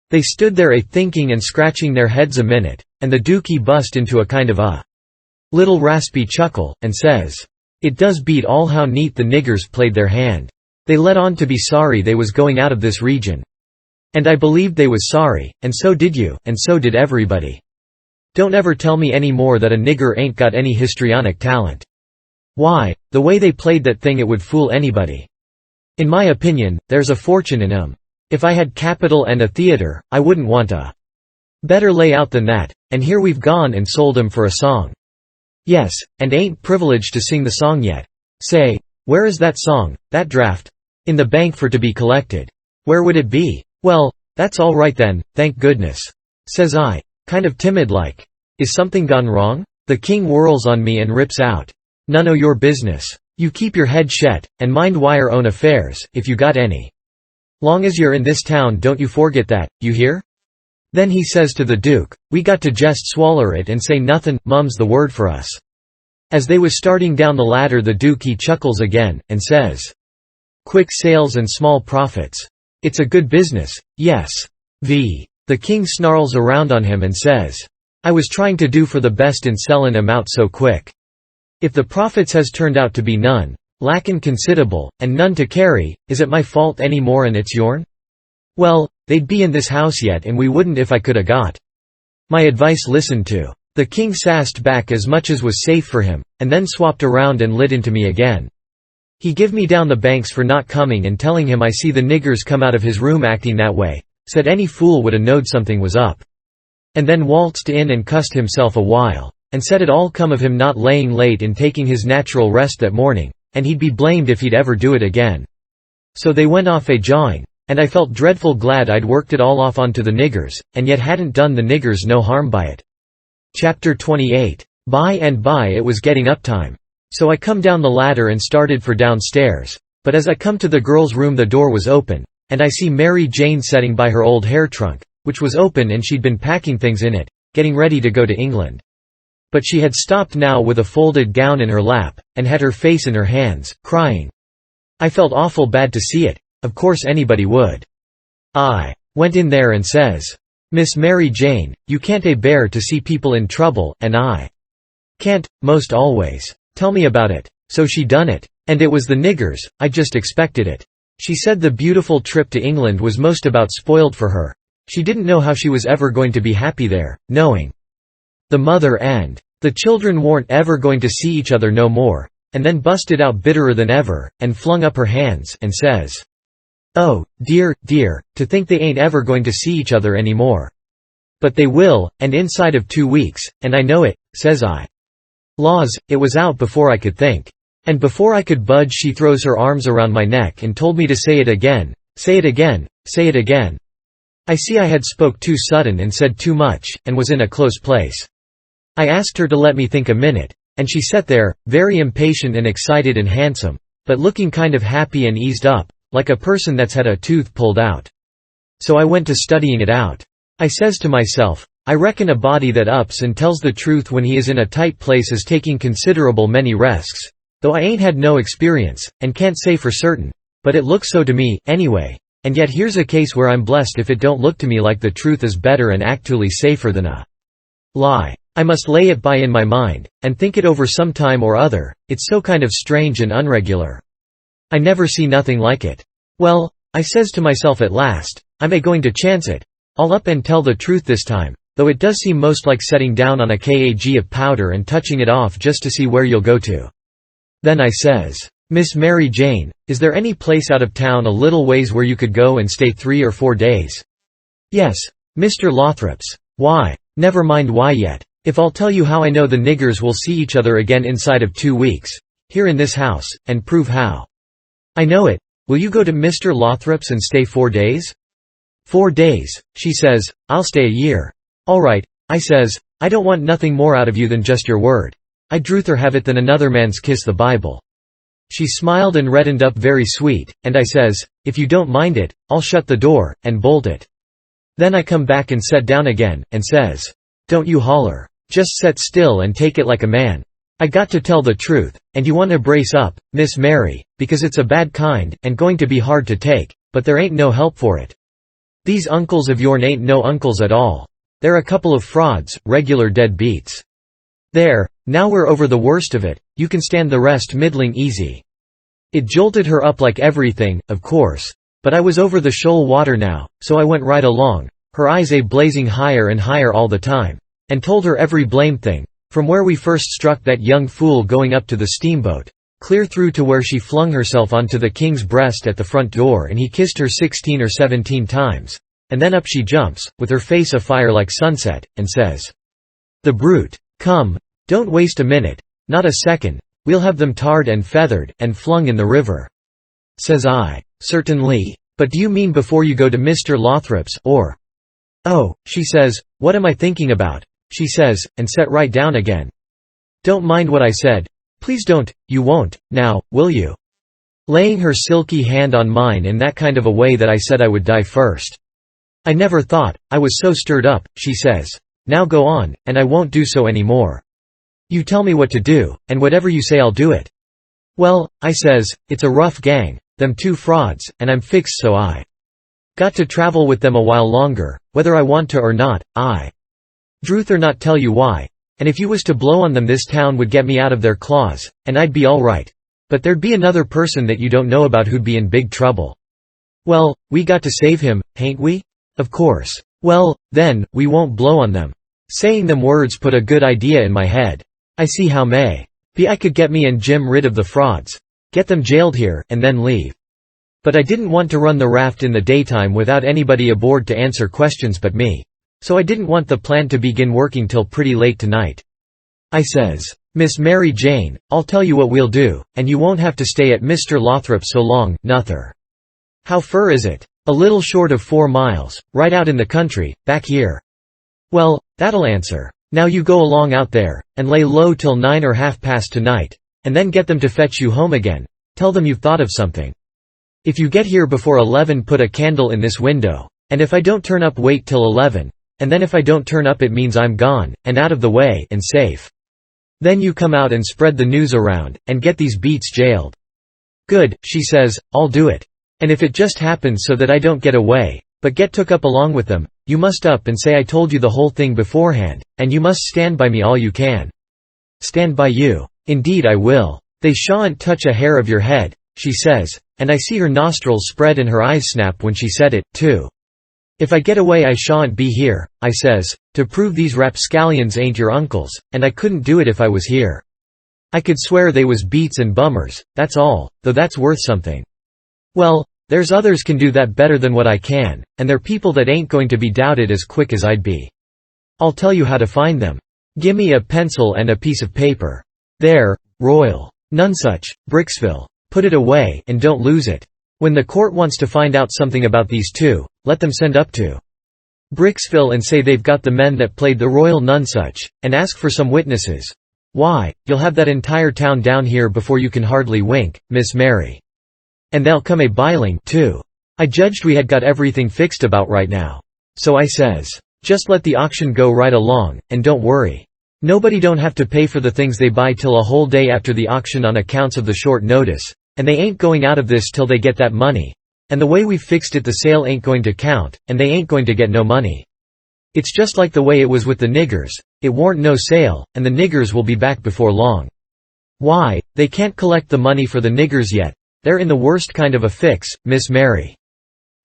They stood there a-thinking and scratching their heads a minute, and the Duke he bust into a kind of a little raspy chuckle, and says, "It does beat all how neat the niggers played their hand. They let on to be sorry they was going out of this region. And I believed they was sorry, and so did you, and so did everybody. Don't ever tell me any more that a nigger ain't got any histrionic talent. Why, the way they played that thing it would fool anybody. In my opinion, there's a fortune in 'em. If I had capital and a theater, I wouldn't want a better layout than that, and here we've gone and sold 'em for a song. Yes, and ain't privileged to sing the song yet. Say, where is that song, that draft? In the bank for to be collected. Where would it be? Well, that's all right then, thank goodness. Says I, kind of timid like. Is something gone wrong? The king whirls on me and rips out. None o' your business. You keep your head shet, and mind wire own affairs, if you got any. Long as you're in this town don't you forget that, you hear? Then he says to the Duke, we got to jest swaller it and say nothin', mum's the word for us. As they was starting down the ladder the Duke he chuckles again, and says, quick sales and small profits. It's a good business, yes. The king snarls around on him and says, I was trying to do for the best in sellin' 'em out so quick. If the profits has turned out to be none, lackin' considerable, and none to carry, is it my fault any more and it's yourn? Well, they'd be in this house yet and we wouldn't if I coulda got my advice listened to. The king sassed back as much as was safe for him, and then swapped around and lit into me again. He give me down the banks for not coming and telling him I see the niggers come out of his room acting that way, said any fool woulda knowed something was up. And then waltzed in and cussed himself a while, and said it all come of him not laying late and taking his natural rest that morning, and he'd be blamed if he'd ever do it again. So they went off a-jawing, and I felt dreadful glad I'd worked it all off onto the niggers, and yet hadn't done the niggers no harm by it. Chapter 28. By and by it was getting up time. So I come down the ladder and started for downstairs, but as I come to the girls' room the door was open, and I see Mary Jane setting by her old hair trunk, which was open and she'd been packing things in it, getting ready to go to England. But she had stopped now with a folded gown in her lap, and had her face in her hands, crying. I felt awful bad to see it, of course anybody would. I went in there and says, "Miss Mary Jane, you can't bear to see people in trouble, and I can't, most always. Tell me about it." So she done it. And it was the niggers, I just expected it. She said the beautiful trip to England was most about spoiled for her. She didn't know how she was ever going to be happy there, knowing the mother and the children weren't ever going to see each other no more, and then busted out bitterer than ever, and flung up her hands, and says, "Oh, dear, dear, to think they ain't ever going to see each other any more. But they will, and inside of 2 weeks, and I know it," says I. Laws, it was out before I could think. And before I could budge she throws her arms around my neck and told me to say it again, say it again, say it again. I see I had spoke too sudden and said too much, and was in a close place. I asked her to let me think a minute, and she sat there, very impatient and excited and handsome, but looking kind of happy and eased up, like a person that's had a tooth pulled out. So I went to studying it out. I says to myself, I reckon a body that ups and tells the truth when he is in a tight place is taking considerable many risks, though I ain't had no experience, and can't say for certain, but it looks so to me, anyway, and yet here's a case where I'm blessed if it don't look to me like the truth is better and actually safer than a lie. I must lay it by in my mind, and think it over some time or other, it's so kind of strange and unregular. I never see nothing like it. Well, I says to myself at last, I'm going to chance it. I'll up and tell the truth this time, though it does seem most like setting down on a kg of powder and touching it off just to see where you'll go to. Then I says, "Miss Mary Jane, is there any place out of town a little ways where you could go and stay 3 or 4 days?" "Yes, Mr. Lothrop's." "Why?" "Never mind why yet. If I'll tell you how I know the niggers will see each other again inside of 2 weeks, here in this house, and prove how I know it, will you go to Mr. Lothrop's and stay 4 days?" "4 days," she says, "I'll stay a year." "All right," I says, "I don't want nothing more out of you than just your word. I'd druther have it than another man's kiss the Bible." She smiled and reddened up very sweet, and I says, "If you don't mind it, I'll shut the door, and bolt it." Then I come back and set down again, and says, "Don't you holler. Just set still and take it like a man. I got to tell the truth, and you want to brace up, Miss Mary, because it's a bad kind, and going to be hard to take, but there ain't no help for it. These uncles of yourn ain't no uncles at all. They're a couple of frauds, regular dead beats. There, now we're over the worst of it, you can stand the rest middling easy." It jolted her up like everything, of course. But I was over the shoal water now, so I went right along, her eyes blazing higher and higher all the time, and told her every blame thing, from where we first struck that young fool going up to the steamboat, clear through to where she flung herself onto the king's breast at the front door and he kissed her 16 or 17 times, and then up she jumps, with her face afire like sunset, and says, "The brute! Come, don't waste a minute, not a second, we'll have them tarred and feathered, and flung in the river." Says I, "Certainly, but do you mean before you go to Mr. Lothrop's, or—" "Oh," she says, "what am I thinking about?" she says, and sat right down again. "Don't mind what I said. Please don't, you won't, now, will you?" Laying her silky hand on mine in that kind of a way that I said I would die first. "I never thought, I was so stirred up," she says. "Now go on, and I won't do so any more. You tell me what to do, and whatever you say I'll do it." "Well," I says, "it's a rough gang, them 2 frauds, and I'm fixed so I got to travel with them a while longer, whether I want to or not. I druther not tell you why, and if you was to blow on them this town would get me out of their claws, and I'd be all right. But there'd be another person that you don't know about who'd be in big trouble. Well, we got to save him, hain't we? Of course. Well, then, we won't blow on them." Saying them words put a good idea in my head. I see how may be I could get me and Jim rid of the frauds. Get them jailed here, and then leave. But I didn't want to run the raft in the daytime without anybody aboard to answer questions but me. So I didn't want the plan to begin working till pretty late tonight. I says, "Miss Mary Jane, I'll tell you what we'll do, and you won't have to stay at Mr. Lothrop so long, nuther." "How fur is it?" "A little short of 4 miles, right out in the country, back here." "Well, that'll answer. Now you go along out there, and lay low till 9 or half past tonight, and then get them to fetch you home again. Tell them you've thought of something. If you get here before 11, put a candle in this window, and if I don't turn up, wait till 11, and then if I don't turn up, it means I'm gone, and out of the way, and safe. Then you come out and spread the news around, and get these beats jailed." "Good," she says, "I'll do it. And if it just happens so that I don't get away, but get took up along with them, you must up and say I told you the whole thing beforehand, and you must stand by me all you can." "Stand by you? Indeed I will. They shan't touch a hair of your head," she says, and I see her nostrils spread and her eyes snap when she said it, too. "If I get away I shan't be here," I says, "to prove these rapscallions ain't your uncles, and I couldn't do it if I was here. I could swear they was beats and bummers, that's all, though that's worth something. Well, there's others can do that better than what I can, and they're people that ain't going to be doubted as quick as I'd be. I'll tell you how to find them. Gimme a pencil and a piece of paper. There, Royal. Nonsuch, Bricksville. Put it away, and don't lose it. When the court wants to find out something about these two, let them send up to Bricksville and say they've got the men that played the Royal Nonsuch, and ask for some witnesses. Why, you'll have that entire town down here before you can hardly wink, Miss Mary. And they'll come a-biling, too. I judged we had got everything fixed about right now. So I says, just let the auction go right along, and don't worry. Nobody don't have to pay for the things they buy till a whole day after the auction on accounts of the short notice, and they ain't going out of this till they get that money. And the way we've fixed it, the sale ain't going to count, and they ain't going to get no money. It's just like the way it was with the niggers, it warn't no sale, and the niggers will be back before long. Why, they can't collect the money for the niggers yet, they're in the worst kind of a fix, Miss Mary.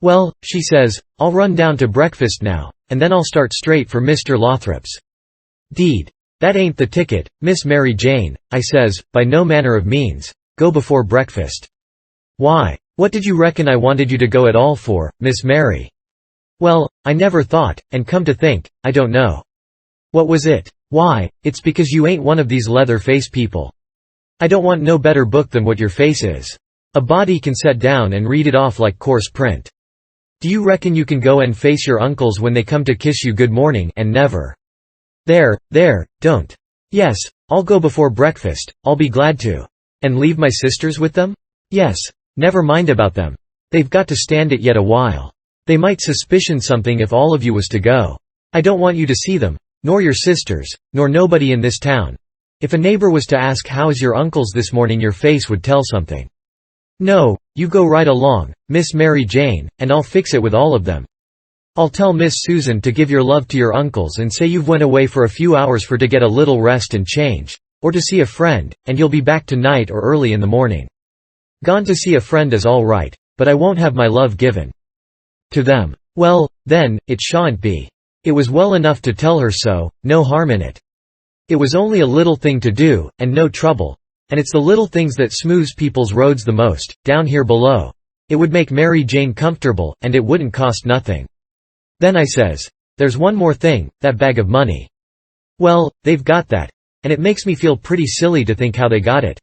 Well, she says, I'll run down to breakfast now, and then I'll start straight for Mr. Lothrop's. Deed. That ain't the ticket, Miss Mary Jane, I says, by no manner of means. Go before breakfast. Why, what did you reckon I wanted you to go at all for, Miss Mary? Well, I never thought, and come to think, I don't know. What was it? Why, it's because you ain't one of these leather-face people. I don't want no better book than what your face is. A body can set down and read it off like coarse print. Do you reckon you can go and face your uncles when they come to kiss you good morning and never? There, don't. Yes, I'll go before breakfast, I'll be glad to. And leave my sisters with them? Yes, never mind about them. They've got to stand it yet a while. They might suspicion something if all of you was to go. I don't want you to see them, nor your sisters, nor nobody in this town. If a neighbor was to ask how's your uncles this morning, your face would tell something. No, you go right along, Miss Mary Jane, and I'll fix it with all of them. I'll tell Miss Susan to give your love to your uncles and say you've went away for a few hours for to get a little rest and change, or to see a friend, and you'll be back tonight or early in the morning. Gone to see a friend is all right, but I won't have my love given to them. Well, then, it shan't be. It was well enough to tell her so, no harm in it. It was only a little thing to do, and no trouble, and it's the little things that smooths people's roads the most, down here below. It would make Mary Jane comfortable, and it wouldn't cost nothing. Then I says, there's one more thing, that bag of money. Well, they've got that, and it makes me feel pretty silly to think how they got it.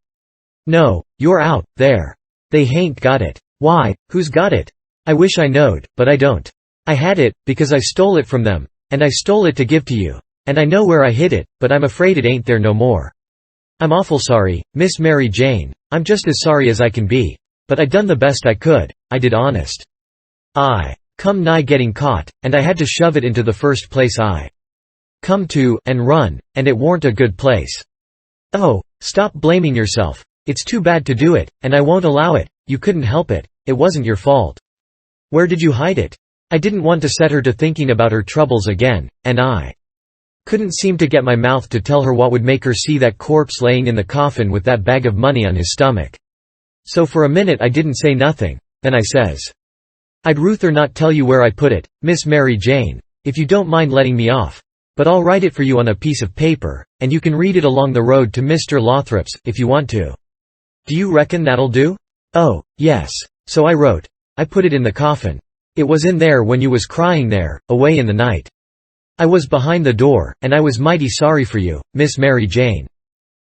No, you're out, there. They hain't got it. Why, who's got it? I wish I knowed, but I don't. I had it, because I stole it from them, and I stole it to give to you, and I know where I hid it, but I'm afraid it ain't there no more. I'm awful sorry, Miss Mary Jane, I'm just as sorry as I can be, but I done the best I could, I did honest. I come nigh getting caught, and I had to shove it into the first place I come to, and run, and it warn't a good place. Oh, stop blaming yourself, it's too bad to do it, and I won't allow it, you couldn't help it, it wasn't your fault. Where did you hide it? I didn't want to set her to thinking about her troubles again, and I couldn't seem to get my mouth to tell her what would make her see that corpse laying in the coffin with that bag of money on his stomach. So for a minute I didn't say nothing, then I says, I'd ruther not tell you where I put it, Miss Mary Jane, if you don't mind letting me off, but I'll write it for you on a piece of paper, and you can read it along the road to Mr. Lothrop's, if you want to. Do you reckon that'll do? Oh, yes. So I wrote. I put it in the coffin. It was in there when you was crying there, away in the night. I was behind the door, and I was mighty sorry for you, Miss Mary Jane.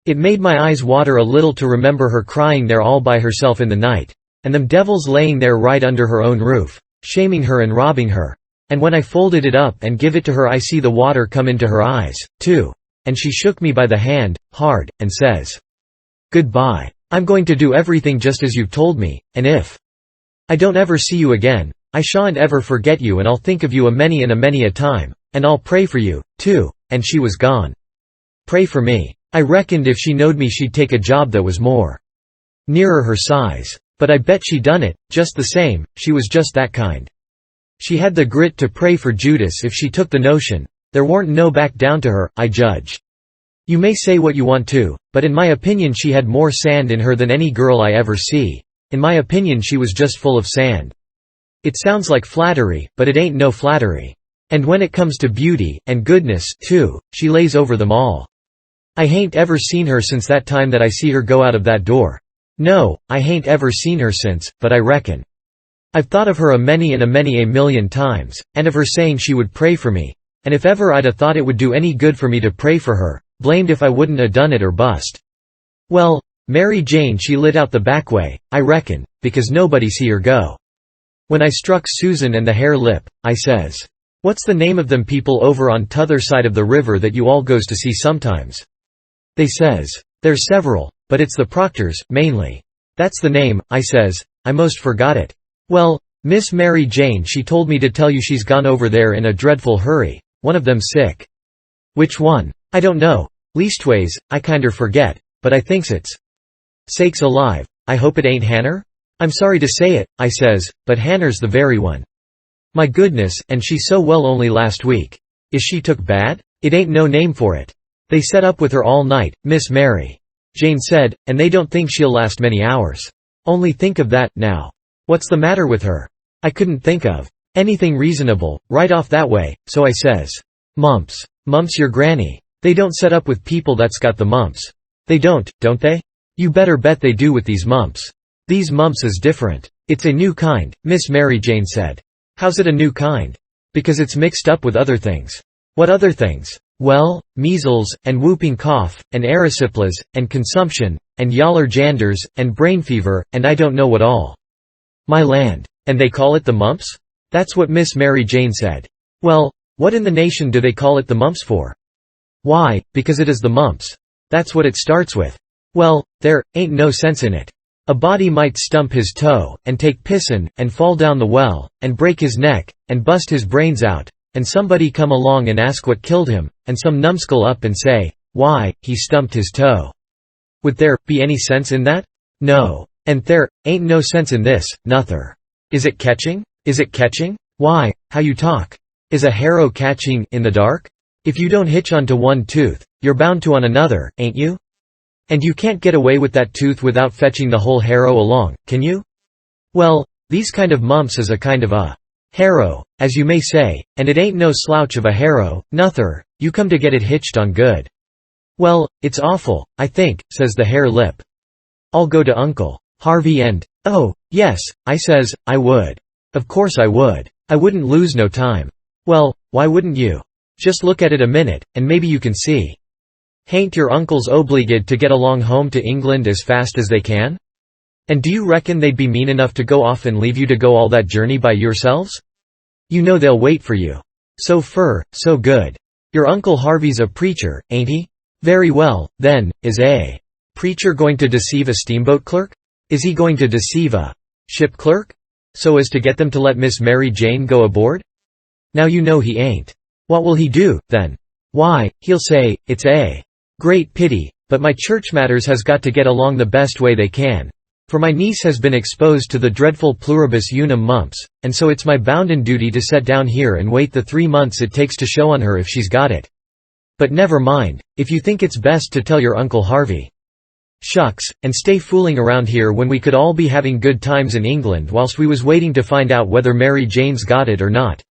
It made my eyes water a little to remember her crying there all by herself in the night, and them devils laying there right under her own roof, shaming her and robbing her. And when I folded it up and give it to her I see the water come into her eyes, too. And she shook me by the hand, hard, and says, "Goodbye. I'm going to do everything just as you've told me, and if I don't ever see you again, I shan't ever forget you and I'll think of you a many a time, and I'll pray for you, too," and she was gone. Pray for me. I reckoned if she knowed me she'd take a job that was more nearer her size. But I bet she done it, just the same, she was just that kind. She had the grit to pray for Judas if she took the notion. There warn't no back down to her, I judge. You may say what you want to, but in my opinion she had more sand in her than any girl I ever see. In my opinion she was just full of sand. It sounds like flattery, but it ain't no flattery. And when it comes to beauty, and goodness, too, she lays over them all. I hain't ever seen her since that time that I see her go out of that door. No, I hain't ever seen her since, but I reckon I've thought of her a many a million times, and of her saying she would pray for me, and if ever I'd a thought it would do any good for me to pray for her, blamed if I wouldn't a done it or bust. Well, Mary Jane she lit out the back way, I reckon, because nobody see her go. When I struck Susan and the hare lip, I says, "What's the name of them people over on t'other side of the river that you all goes to see sometimes?" They says, "There's several, but it's the Proctors, mainly." "That's the name," I says, "I most forgot it." "Well, Miss Mary Jane she told me to tell you she's gone over there in a dreadful hurry, one of them sick." "Which one?" "I don't know. Leastways, I kinder forget, but I thinks it's—" "Sakes alive, I hope it ain't Hanner?" "I'm sorry to say it," I says, "but Hanner's the very one." "My goodness, and she so well only last week. Is she took bad?" "It ain't no name for it. They set up with her all night," Miss Mary Jane said, "and they don't think she'll last many hours. Only think of that, now. What's the matter with her?" I couldn't think of anything reasonable, right off that way, so I says, "Mumps." "Mumps your granny. They don't set up with people that's got the mumps." "They don't they?" "You better bet they do with these mumps. These mumps is different. It's a new kind," Miss Mary Jane said. "How's it a new kind?" "Because it's mixed up with other things." "What other things?" "Well, measles, and whooping cough, and erysipelas, and consumption, and yaller janders, and brain fever, and I don't know what all." "My land. And they call it the mumps?" "That's what Miss Mary Jane said." "Well, what in the nation do they call it the mumps for?" "Why, because it is the mumps. That's what it starts with." "Well, there ain't no sense in it. A body might stump his toe, and take pissin', and fall down the well, and break his neck, and bust his brains out, and somebody come along and ask what killed him, and some numbskull up and say, 'Why, he stumped his toe.' Would there be any sense in that? No. And there ain't no sense in this, nuther. Is it catching? Is it catching? Why, how you talk. Is a harrow catching in the dark? If you don't hitch onto one tooth, you're bound to on another, ain't you? And you can't get away with that tooth without fetching the whole harrow along, can you? Well, these kind of mumps is a kind of a harrow, as you may say, and it ain't no slouch of a harrow, nuther, you come to get it hitched on good. Well, it's awful, I think, says the hare lip. I'll go to Uncle Harvey and— Oh, yes, I says, I would. Of course I would. I wouldn't lose no time. Well, why wouldn't you? Just look at it a minute, and maybe you can see. Hain't your uncles obliged to get along home to England as fast as they can? And do you reckon they'd be mean enough to go off and leave you to go all that journey by yourselves? You know they'll wait for you. So so good. Your Uncle Harvey's a preacher, ain't he? Very well, then, is a preacher going to deceive a steamboat clerk? Is he going to deceive a ship clerk? So as to get them to let Miss Mary Jane go aboard? Now you know he ain't. What will he do, then? Why, he'll say, it's a great pity, but my church matters has got to get along the best way they can. For my niece has been exposed to the dreadful pluribus unum mumps, and so it's my bounden duty to set down here and wait the 3 months it takes to show on her if she's got it. But never mind, if you think it's best to tell your Uncle Harvey. Shucks, and stay fooling around here when we could all be having good times in England whilst we was waiting to find out whether Mary Jane's got it or not.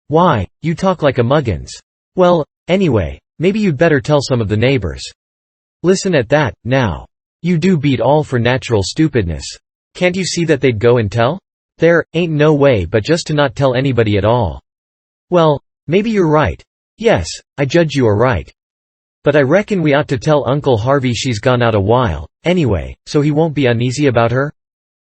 Why, you talk like a muggins. Well, anyway, maybe you'd better tell some of the neighbors. Listen at that, now. You do beat all for natural stupidness. Can't you see that they'd go and tell? There ain't no way but just to not tell anybody at all. Well, maybe you're right. Yes, I judge you are right. But I reckon we ought to tell Uncle Harvey she's gone out a while, anyway, so he won't be uneasy about her?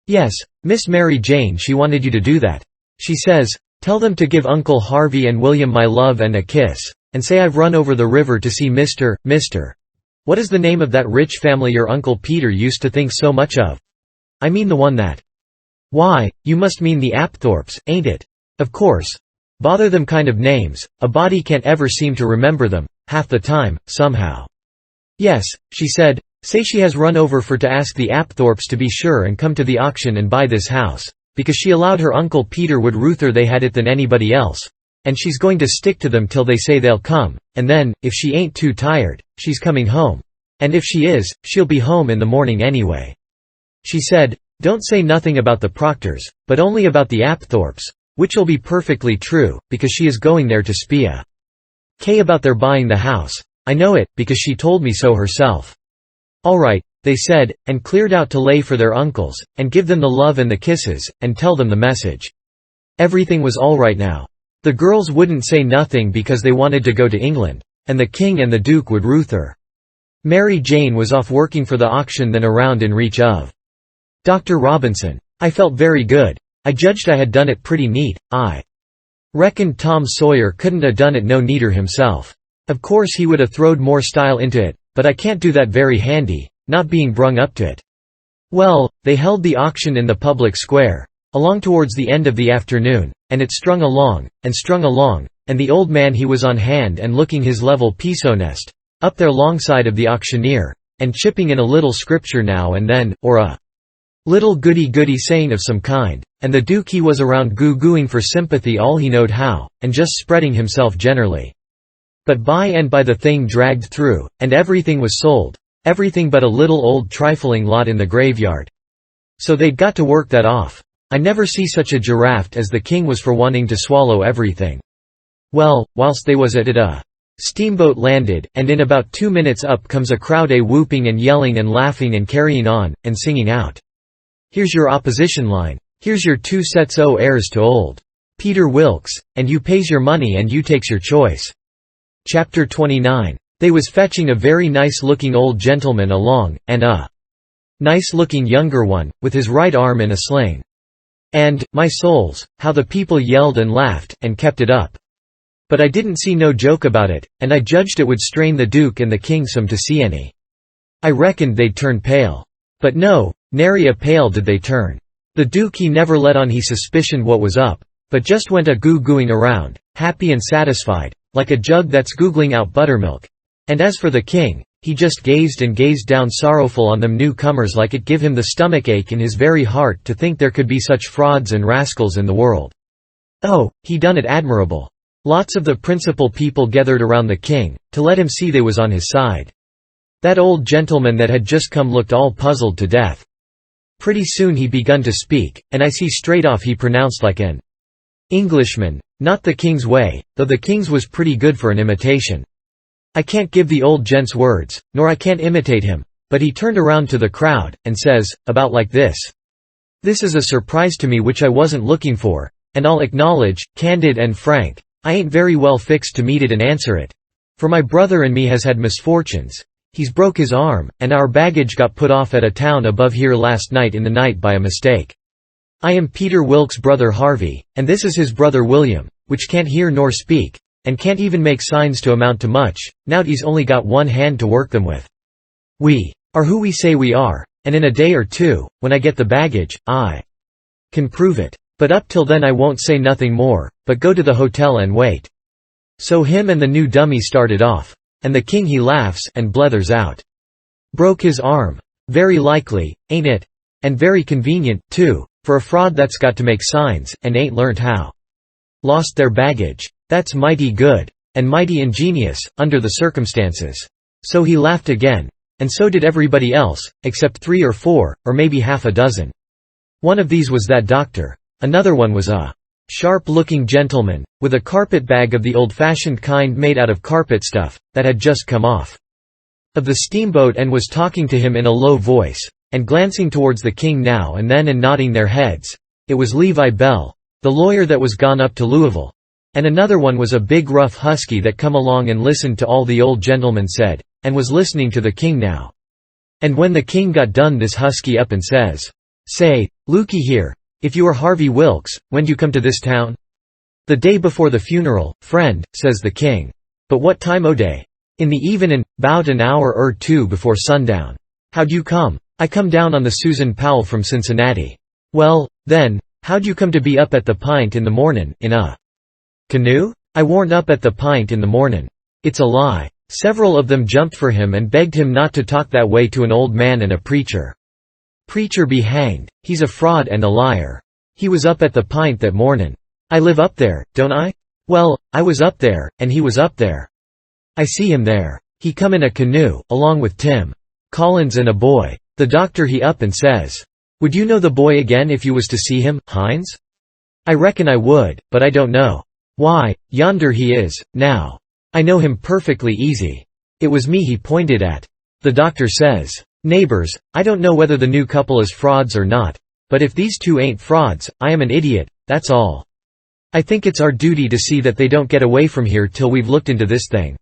Yes, Miss Mary Jane she wanted you to do that. She says, "Tell them to give Uncle Harvey and William my love and a kiss, and say I've run over the river to see Mr. What is the name of that rich family your Uncle Peter used to think so much of? I mean the one that—" "Why, you must mean the Apthorpes, ain't it? Of course. Bother them kind of names, a body can't ever seem to remember them, half the time, somehow." "Yes," she said, "say she has run over for to ask the Apthorpes to be sure and come to the auction and buy this house, because she allowed her Uncle Peter would ruther they had it than anybody else, and she's going to stick to them till they say they'll come, and then, if she ain't too tired, she's coming home. And if she is, she'll be home in the morning anyway. She said, don't say nothing about the Proctors, but only about the Apthorpes, which'll be perfectly true, because she is going there to spia. K about their buying the house. I know it, because she told me so herself." "All right," they said, and cleared out to lay for their uncles, and give them the love and the kisses, and tell them the message. Everything was all right now. The girls wouldn't say nothing because they wanted to go to England, and the king and the duke would ruther. Mary Jane was off working for the auction then around in reach of Dr. Robinson. I felt very good. I judged I had done it pretty neat. I reckoned Tom Sawyer couldn't 'a' done it no neater himself. Of course he would 'a' throwed more style into it, but I can't do that very handy, not being brung up to it. Well, they held the auction in the public square, along towards the end of the afternoon, and it strung along, and the old man he was on hand and looking his level piece-honest, up there longside of the auctioneer, and chipping in a little scripture now and then, or a little goody-goody saying of some kind, and the duke he was around goo-gooing for sympathy all he knowed how, and just spreading himself generally. But by and by the thing dragged through, and everything was sold, everything but a little old trifling lot in the graveyard. So they'd got to work that off. I never see such a giraffe as the king was for wanting to swallow everything. Well, whilst they was at it a steamboat landed, and in about 2 minutes up comes a crowd whooping and yelling and laughing and carrying on, and singing out, "Here's your opposition line, here's your 2 sets o' heirs to old Peter Wilkes, and you pays your money and you takes your choice." Chapter 29. They was fetching a very nice-looking old gentleman along, and a nice-looking younger one, with his right arm in a sling. And, my souls, how the people yelled and laughed, and kept it up. But I didn't see no joke about it, and I judged it would strain the duke and the king some to see any. I reckoned they'd turn pale. But no, nary a pale did they turn. The duke he never let on he suspicioned what was up, but just went a goo-gooing around, happy and satisfied, like a jug that's googling out buttermilk. And as for the king, he just gazed and gazed down sorrowful on them newcomers like it give him the stomach ache in his very heart to think there could be such frauds and rascals in the world. Oh, he done it admirable. Lots of the principal people gathered around the king, to let him see they was on his side. That old gentleman that had just come looked all puzzled to death. Pretty soon he begun to speak, and I see straight off he pronounced like an Englishman, not the king's way, though the king's was pretty good for an imitation. I can't give the old gent's words, nor I can't imitate him, but he turned around to the crowd, and says, about like this. This is a surprise to me which I wasn't looking for, and I'll acknowledge, candid and frank, I ain't very well fixed to meet it and answer it. For my brother and me has had misfortunes. He's broke his arm, and our baggage got put off at a town above here last night in the night by a mistake. I am Peter Wilkes' brother Harvey, and this is his brother William, which can't hear nor speak, and can't even make signs to amount to much, now he's only got one hand to work them with. We are who we say we are, and in a day or two, when I get the baggage, I can prove it. But up till then I won't say nothing more, but go to the hotel and wait. So him and the new dummy started off, and the king he laughs and blethers out. Broke his arm. Very likely, ain't it? And very convenient, too, for a fraud that's got to make signs, and ain't learnt how. Lost their baggage. That's mighty good, and mighty ingenious, under the circumstances. So he laughed again, and so did everybody else, except 3 or 4, or maybe half a dozen. One of these was that doctor. Another one was a sharp-looking gentleman, with a carpet-bag of the old-fashioned kind made out of carpet stuff, that had just come off of the steamboat and was talking to him in a low voice, and glancing towards the king now and then and nodding their heads. It was Levi Bell, the lawyer that was gone up to Louisville. And another one was a big rough husky that come along and listened to all the old gentleman said, and was listening to the king now. And when the king got done this husky up and says, "Say, looky here, "If you are Harvey Wilkes, when'd you come to this town?" "The day before the funeral, friend," says the king. "But what time o' day?" "In the evenin', 'bout an hour or two before sundown." "How'd you come?" "I come down on the Susan Powell from Cincinnati." "Well, then, how'd you come to be up at the Pint in the mornin', in a canoe?" "I warn't up at the Pint in the mornin'." "It's a lie." Several of them jumped for him and begged him not to talk that way to an old man and a preacher. "Preacher be hanged, he's a fraud and a liar. He was up at the Pint that mornin'." "I live up there, don't I?" "Well, I was up there, and he was up there. I see him there. He come in a canoe, along with Tim Collins and a boy." The doctor he up and says, "Would you know the boy again if you was to see him, Hines?" "I reckon I would, but I don't know." "Why, yonder he is, now. I know him perfectly easy. It was me he pointed at." The doctor says, "Neighbors, I don't know whether the new couple is frauds or not, but if these two ain't frauds, I am an idiot, that's all. I think it's our duty to see that they don't get away from here till we've looked into this thing.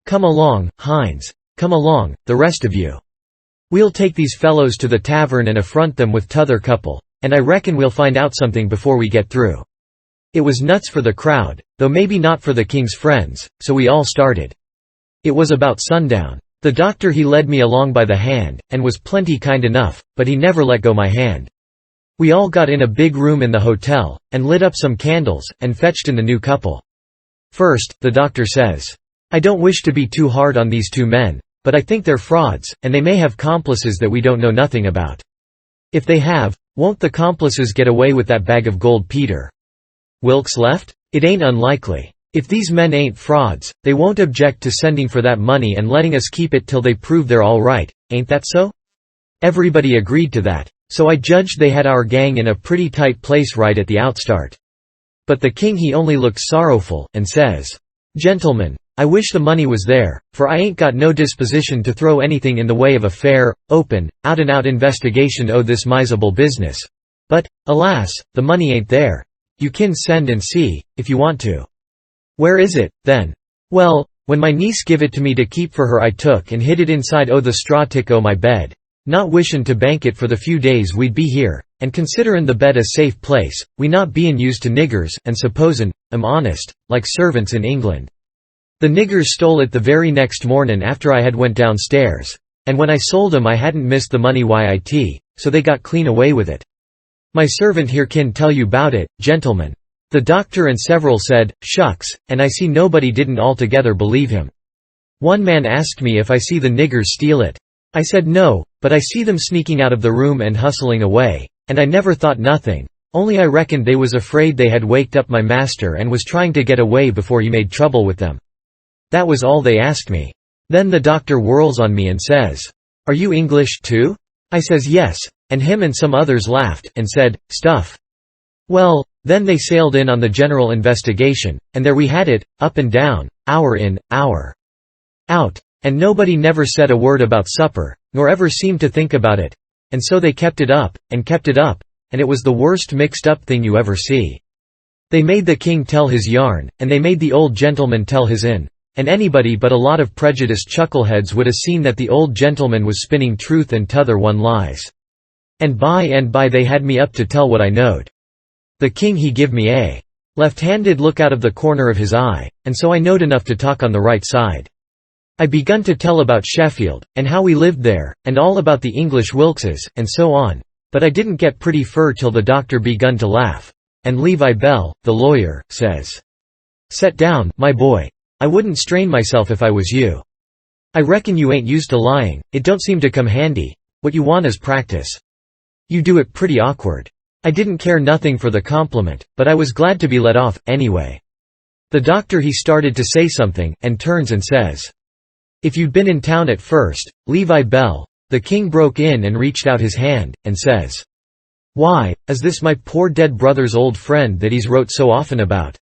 Come along, Hines. Come along, the rest of you. We'll take these fellows to the tavern and affront them with t'other couple, and I reckon we'll find out something before we get through." It was nuts for the crowd, though maybe not for the king's friends, so we all started. It was about sundown. The doctor he led me along by the hand, and was plenty kind enough, but he never let go my hand. We all got in a big room in the hotel, and lit up some candles, and fetched in the new couple. "First," the doctor says, "I don't wish to be too hard on these two men, but I think they're frauds, and they may have complices that we don't know nothing about. If they have, won't the complices get away with that bag of gold Peter Wilkes left? It ain't unlikely. If these men ain't frauds, they won't object to sending for that money and letting us keep it till they prove they're all right, ain't that so?" Everybody agreed to that, so I judged they had our gang in a pretty tight place right at the outstart. But the king he only looks sorrowful, and says, "Gentlemen, I wish the money was there, for I ain't got no disposition to throw anything in the way of a fair, open, out-and-out investigation o' this miserable business. But, alas, the money ain't there. You kin send and see, if you want to." "Where is it, then?" "Well, when my niece give it to me to keep for her I took and hid it inside o' the straw tick o' my bed, not wishin' to bank it for the few days we'd be here, and considerin' the bed a safe place, we not bein' used to niggers, and supposin', honest, like servants in England. The niggers stole it the very next mornin' after I had went downstairs, and when I sold 'em I hadn't missed the money yit, so they got clean away with it. My servant here kin tell you 'bout it, gentlemen." The doctor and several said, "Shucks," and I see nobody didn't altogether believe him. One man asked me if I see the niggers steal it. I said no, but I see them sneaking out of the room and hustling away, and I never thought nothing, only I reckoned they was afraid they had waked up my master and was trying to get away before he made trouble with them. That was all they asked me. Then the doctor whirls on me and says, "Are you English, too?" I says yes, and him and some others laughed, and said, "Stuff." Well, then they sailed in on the general investigation, and there we had it, up and down, hour in, hour out, and nobody never said a word about supper, nor ever seemed to think about it, and so they kept it up, and it was the worst mixed-up thing you ever see. They made the king tell his yarn, and they made the old gentleman tell his and anybody but a lot of prejudiced chuckleheads would 'a seen that the old gentleman was spinning truth and t'other one lies. And by they had me up to tell what I knowed. The king he give me a left-handed look out of the corner of his eye, and so I knowed enough to talk on the right side. I begun to tell about Sheffield, and how we lived there, and all about the English Wilkeses, and so on, but I didn't get pretty fur till the doctor begun to laugh, and Levi Bell, the lawyer, says, "Set down, my boy. I wouldn't strain myself if I was you. I reckon you ain't used to lying, it don't seem to come handy, what you want is practice. You do it pretty awkward." I didn't care nothing for the compliment, but I was glad to be let off, anyway. The doctor he started to say something, and turns and says, "If you'd been in town at first, Levi Bell." The king broke in and reached out his hand, and says, "Why, is this my poor dead brother's old friend that he's wrote so often about?"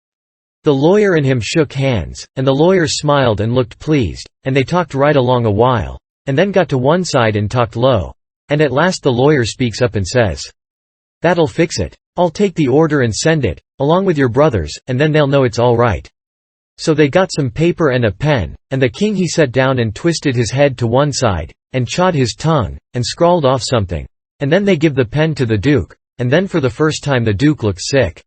The lawyer and him shook hands, and the lawyer smiled and looked pleased, and they talked right along a while, and then got to one side and talked low, and at last the lawyer speaks up and says, "That'll fix it. I'll take the order and send it, along with your brothers, and then they'll know it's all right." So they got some paper and a pen, and the king he sat down and twisted his head to one side, and chawed his tongue, and scrawled off something, and then they give the pen to the duke, and then for the first time the Duke looked sick.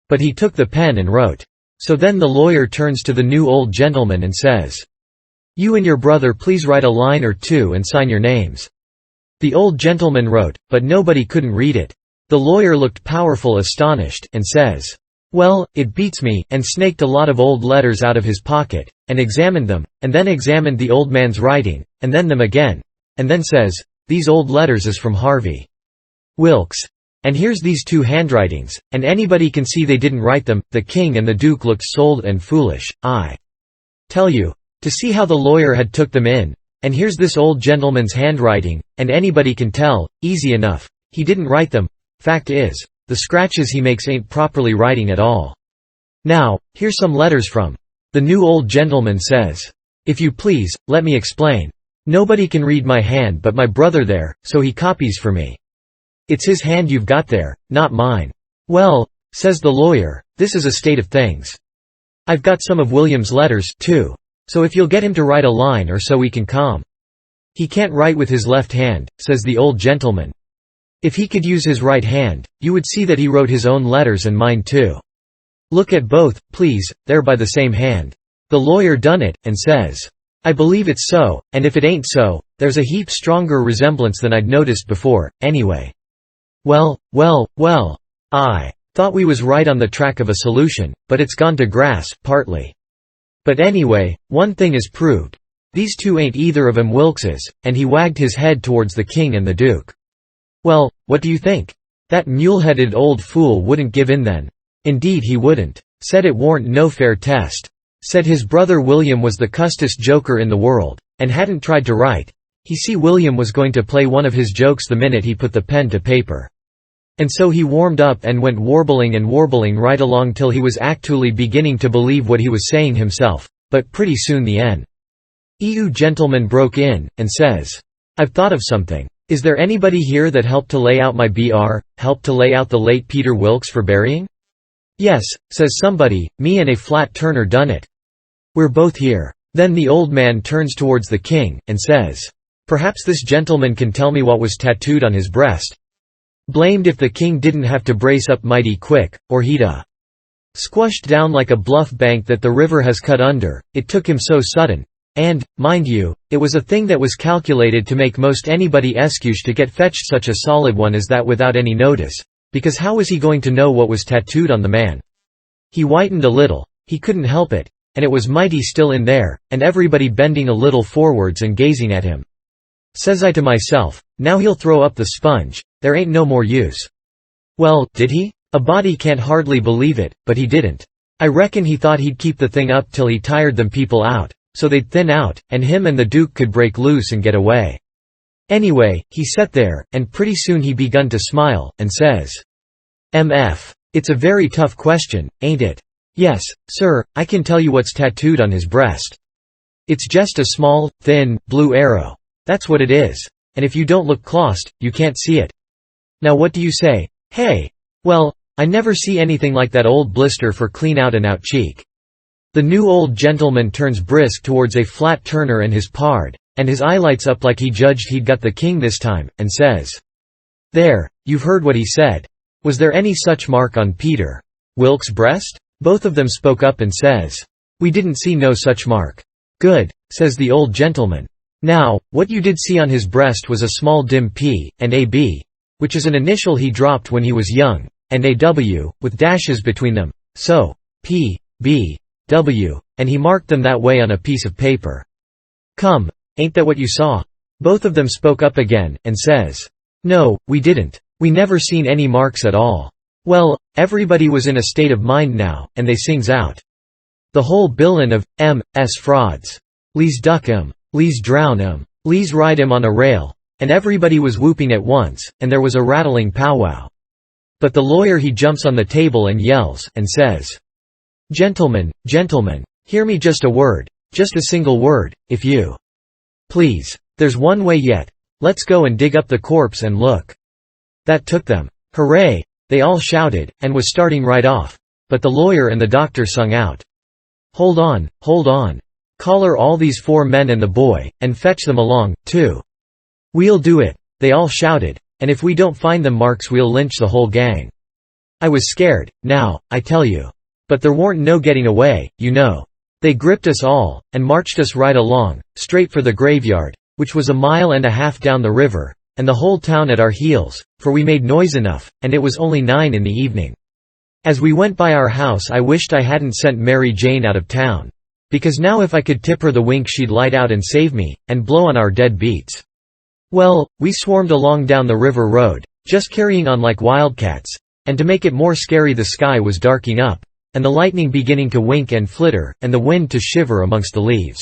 But he took the pen and wrote. So then the lawyer turns to the new old gentleman and says, "You and your brother please write a line or two and sign your names." The old gentleman wrote, but nobody couldn't read it. The lawyer looked powerful astonished, and says, "Well, it beats me," and snaked a lot of old letters out of his pocket, and examined them, and then examined the old man's writing, and then them again, and then says, "These old letters is from Harvey Wilkes. And here's these two handwritings, and anybody can see they didn't write them." The king and the duke looked sold and foolish, I tell you, to see how the lawyer had took them in. And here's this old gentleman's handwriting, and anybody can tell, easy enough, he didn't write them. Fact is, the scratches he makes ain't properly writing at all. Now, here's some letters from. The new old gentleman says, "If you please, let me explain. Nobody can read my hand but my brother there, so he copies for me. It's his hand you've got there, not mine." "Well," says the lawyer, "this is a state of things. I've got some of William's letters, too. So if you'll get him to write a line or so we can calm." "He can't write with his left hand," says the old gentleman. "If he could use his right hand, you would see that he wrote his own letters and mine too. Look at both, please, they're by the same hand." The lawyer done it, and says, "I believe it's so, and if it ain't so, there's a heap stronger resemblance than I'd noticed before, anyway. Well, I thought we was right on the track of a solution, but it's gone to grass, partly. But anyway, one thing is proved. These two ain't either of 'em Wilkes's," and he wagged his head towards the king and the duke. "Well, what do you think? That mule-headed old fool wouldn't give in then. Indeed he wouldn't. Said it warn't no fair test. Said his brother William was the custest joker in the world, and hadn't tried to write. He see William was going to play one of his jokes the minute he put the pen to paper. And so he warmed up and went warbling and warbling right along till he was actually beginning to believe what he was saying himself, but pretty soon the N.E.U. gentleman broke in, and says, "I've thought of something. Is there anybody here that helped to lay out my Br, helped to lay out the late Peter Wilkes for burying?" "Yes," says somebody, "me and a flat turner done it. We're both here." Then the old man turns towards the king, and says, "Perhaps this gentleman can tell me what was tattooed on his breast." Blamed if the king didn't have to brace up mighty quick, or he'd squashed down like a bluff bank that the river has cut under. It took him so sudden. And, mind you, it was a thing that was calculated to make most anybody excuse to get fetched such a solid one as that without any notice, because how was he going to know what was tattooed on the man? He whitened a little, he couldn't help it, and it was mighty still in there, and everybody bending a little forwards and gazing at him. Says I to myself, now he'll throw up the sponge, there ain't no more use. Well, did he? A body can't hardly believe it, but he didn't. I reckon he thought he'd keep the thing up till he tired them people out, so they'd thin out, and him and the Duke could break loose and get away. Anyway, he sat there, and pretty soon he begun to smile, and says, "MF, it's a very tough question, ain't it? Yes, sir, I can tell you what's tattooed on his breast. It's just a small, thin, blue arrow. That's what it is. And if you don't look close, you can't see it. Now what do you say? Hey? Well, I never see anything like that old blister for clean out and out cheek." The new old gentleman turns brisk towards a flat turner and his pard, and his eye lights up like he judged he'd got the king this time, and says, "There, you've heard what he said. Was there any such mark on Peter Wilkes' breast?" Both of them spoke up and says, "We didn't see no such mark." "Good," says the old gentleman. "Now, what you did see on his breast was a small dim P, and a B, which is an initial he dropped when he was young, and a W, with dashes between them, so, P, B, W, and he marked them that way on a piece of paper. Come, ain't that what you saw?" Both of them spoke up again, and says, "No, we didn't. We never seen any marks at all." Well, everybody was in a state of mind now, and they sings out, "The whole billin' of M.S. frauds. Lees duck 'em. Lees drown 'em. Lees ride 'em on a rail." And everybody was whooping at once, and there was a rattling powwow. But the lawyer he jumps on the table and yells, and says, "Gentlemen, gentlemen, hear me just a word, just a single word, if you please. There's one way yet. Let's go and dig up the corpse and look." That took them. Hooray! They all shouted, and was starting right off. But the lawyer and the doctor sung out, hold on, collar all these 4 men and the boy, and fetch them along, too." "We'll do it," they all shouted, and if we don't find them marks we'll lynch the whole gang.' I was scared, now, I tell you. But there warn't no getting away, you know. They gripped us all, and marched us right along, straight for the graveyard, which was 1.5 miles down the river, and the whole town at our heels, for we made noise enough, and it was only 9 in the evening. As we went by our house I wished I hadn't sent Mary Jane out of town. Because now if I could tip her the wink she'd light out and save me, and blow on our dead beats. Well, we swarmed along down the river road, just carrying on like wildcats, and to make it more scary the sky was darking up, and the lightning beginning to wink and flitter, and the wind to shiver amongst the leaves.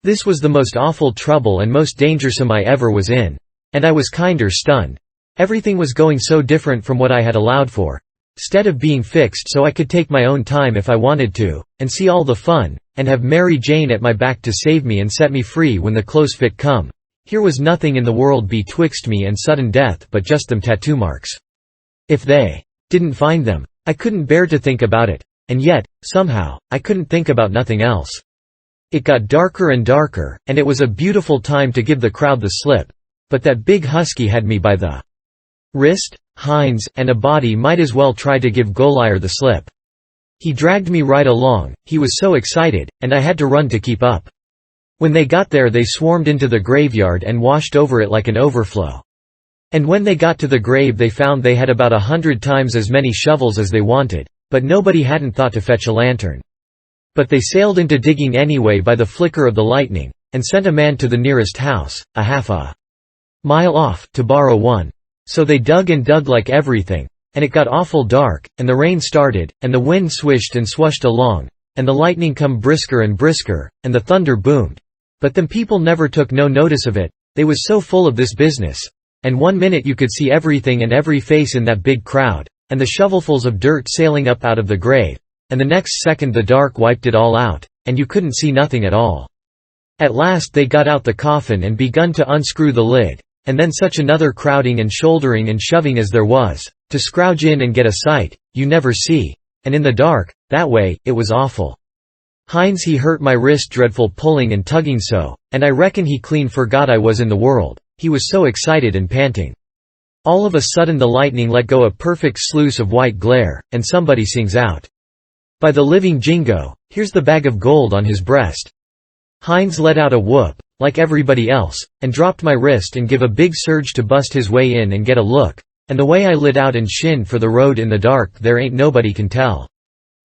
This was the most awful trouble and most dangersome I ever was in. And I was kinder stunned. Everything was going so different from what I had allowed for. 'Stead of being fixed so I could take my own time if I wanted to, and see all the fun, and have Mary Jane at my back to save me and set me free when the close fit come, here was nothing in the world betwixt me and sudden death but just them tattoo marks. If they didn't find them, I couldn't bear to think about it, and yet, somehow, I couldn't think about nothing else. It got darker and darker, and it was a beautiful time to give the crowd the slip, but that big husky had me by the wrist. Hines and a body might as well try to give Goliath the slip. He dragged me right along, he was so excited, and I had to run to keep up. When they got there they swarmed into the graveyard and washed over it like an overflow. And when they got to the grave they found they had about 100 times as many shovels as they wanted, but nobody hadn't thought to fetch a lantern. But they sailed into digging anyway by the flicker of the lightning, and sent a man to the nearest house, a half a mile off, to borrow one. So they dug and dug like everything, and it got awful dark, and the rain started, and the wind swished and swushed along, and the lightning come brisker and brisker, and the thunder boomed. But them people never took no notice of it, they was so full of this business, and one minute you could see everything and every face in that big crowd, and the shovelfuls of dirt sailing up out of the grave, and the next second the dark wiped it all out, and you couldn't see nothing at all. At last they got out the coffin and begun to unscrew the lid. And then such another crowding and shouldering and shoving as there was, to scrouge in and get a sight, you never see, and in the dark, that way, it was awful. Hines he hurt my wrist dreadful pulling and tugging so, and I reckon he clean forgot I was in the world, he was so excited and panting. All of a sudden the lightning let go a perfect sluice of white glare, and somebody sings out, "By the living Jingo, here's the bag of gold on his breast." Hines let out a whoop, like everybody else, and dropped my wrist and give a big surge to bust his way in and get a look, and the way I lit out and shinned for the road in the dark there ain't nobody can tell.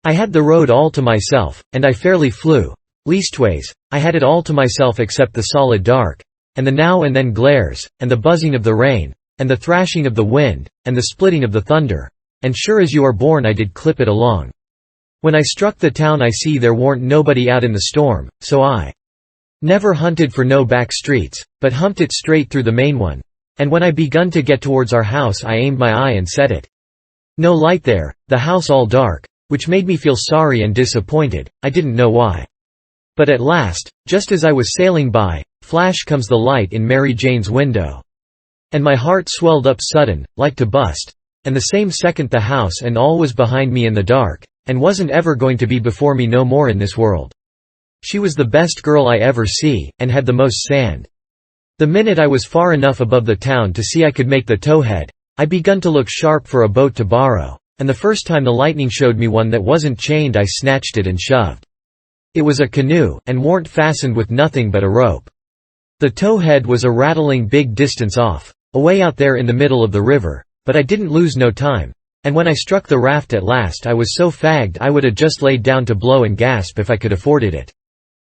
I had the road all to myself, and I fairly flew. Leastways, I had it all to myself except the solid dark, and the now and then glares, and the buzzing of the rain, and the thrashing of the wind, and the splitting of the thunder, and sure as you are born I did clip it along. When I struck the town I see there warn't nobody out in the storm, so I never hunted for no back streets, but humped it straight through the main one, and when I begun to get towards our house I aimed my eye and set it. No light there, the house all dark, which made me feel sorry and disappointed, I didn't know why. But at last, just as I was sailing by, flash comes the light in Mary Jane's window. And my heart swelled up sudden, like to bust, and the same second the house and all was behind me in the dark, and wasn't ever going to be before me no more in this world. She was the best girl I ever see, and had the most sand. The minute I was far enough above the town to see I could make the towhead, I begun to look sharp for a boat to borrow, and the first time the lightning showed me one that wasn't chained I snatched it and shoved. It was a canoe, and warn't fastened with nothing but a rope. The towhead was a rattling big distance off, away out there in the middle of the river, but I didn't lose no time, and when I struck the raft at last I was so fagged I would have just laid down to blow and gasp if I could afforded it.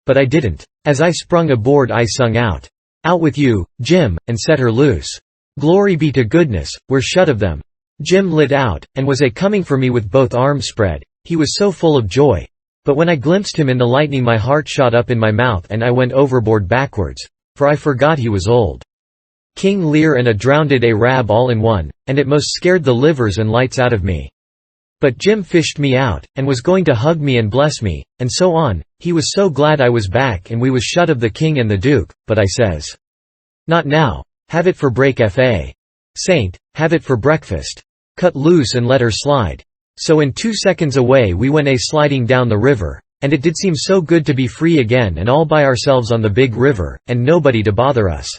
But I didn't. As I sprung aboard I sung out, "Out with you, Jim," and set her loose. Glory be to goodness, we're shut of them. Jim lit out, and was a-coming for me with both arms spread, he was so full of joy. But when I glimpsed him in the lightning my heart shot up in my mouth and I went overboard backwards, for I forgot he was old King Lear and a drownded Arab all in one, and it most scared the livers and lights out of me. But Jim fished me out, and was going to hug me and bless me, and so on, he was so glad I was back and we was shut of the king and the duke, but I says, "Not now, have it for break fa. Saint, have it for breakfast. Cut loose and let her slide." So in 2 seconds away we went a-sliding down the river, and it did seem so good to be free again and all by ourselves on the big river, and nobody to bother us.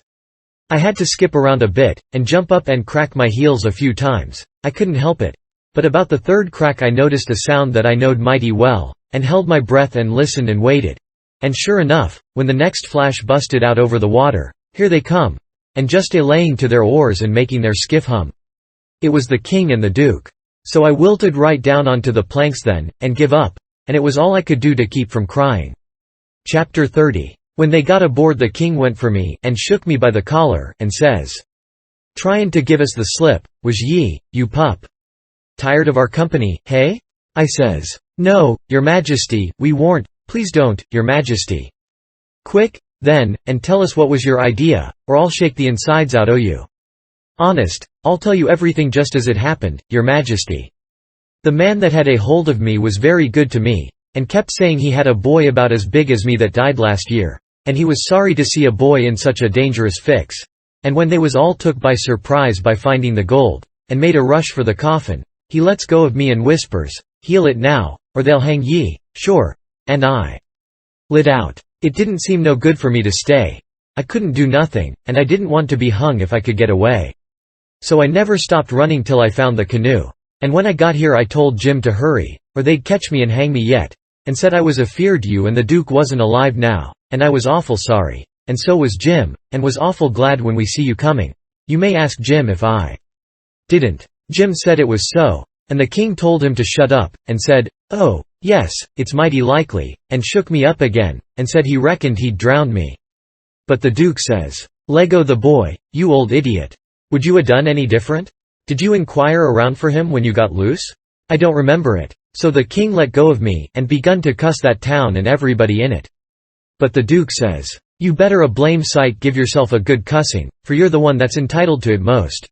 I had to skip around a bit, and jump up and crack my heels a few times. I couldn't help it. But about the third crack I noticed a sound that I knowed mighty well, and held my breath and listened and waited. And sure enough, when the next flash busted out over the water, here they come, and just a-laying to their oars and making their skiff hum. It was the king and the duke. So I wilted right down onto the planks then, and give up, and it was all I could do to keep from crying. Chapter 30. When they got aboard, the king went for me, and shook me by the collar, and says, "Tryin' to give us the slip, was ye, you pup? Tired of our company, hey?" I says, "No, your majesty, we warn't, please don't, your majesty. Quick, then, and tell us what was your idea, or I'll shake the insides out o' you. Honest, I'll tell you everything just as it happened, your majesty. The man that had a hold of me was very good to me, and kept saying he had a boy about as big as me that died last year, and he was sorry to see a boy in such a dangerous fix. And when they was all took by surprise by finding the gold, and made a rush for the coffin, he lets go of me and whispers, 'Heal it now, or they'll hang ye, sure,' and I lit out. It didn't seem no good for me to stay. I couldn't do nothing, and I didn't want to be hung if I could get away. So I never stopped running till I found the canoe. And when I got here I told Jim to hurry, or they'd catch me and hang me yet, and said I was afeard you and the Duke wasn't alive now, and I was awful sorry, and so was Jim, and was awful glad when we see you coming. You may ask Jim if I didn't." Jim said it was so, and the king told him to shut up, and said, "Oh, yes, it's mighty likely," and shook me up again, and said he reckoned he'd drowned me. But the Duke says, "Lego the boy, you old idiot. Would you 'a done any different? Did you inquire around for him when you got loose? I don't remember it." So the king let go of me, and begun to cuss that town and everybody in it. But the Duke says, "You better a blame sight give yourself a good cussing, for you're the one that's entitled to it most.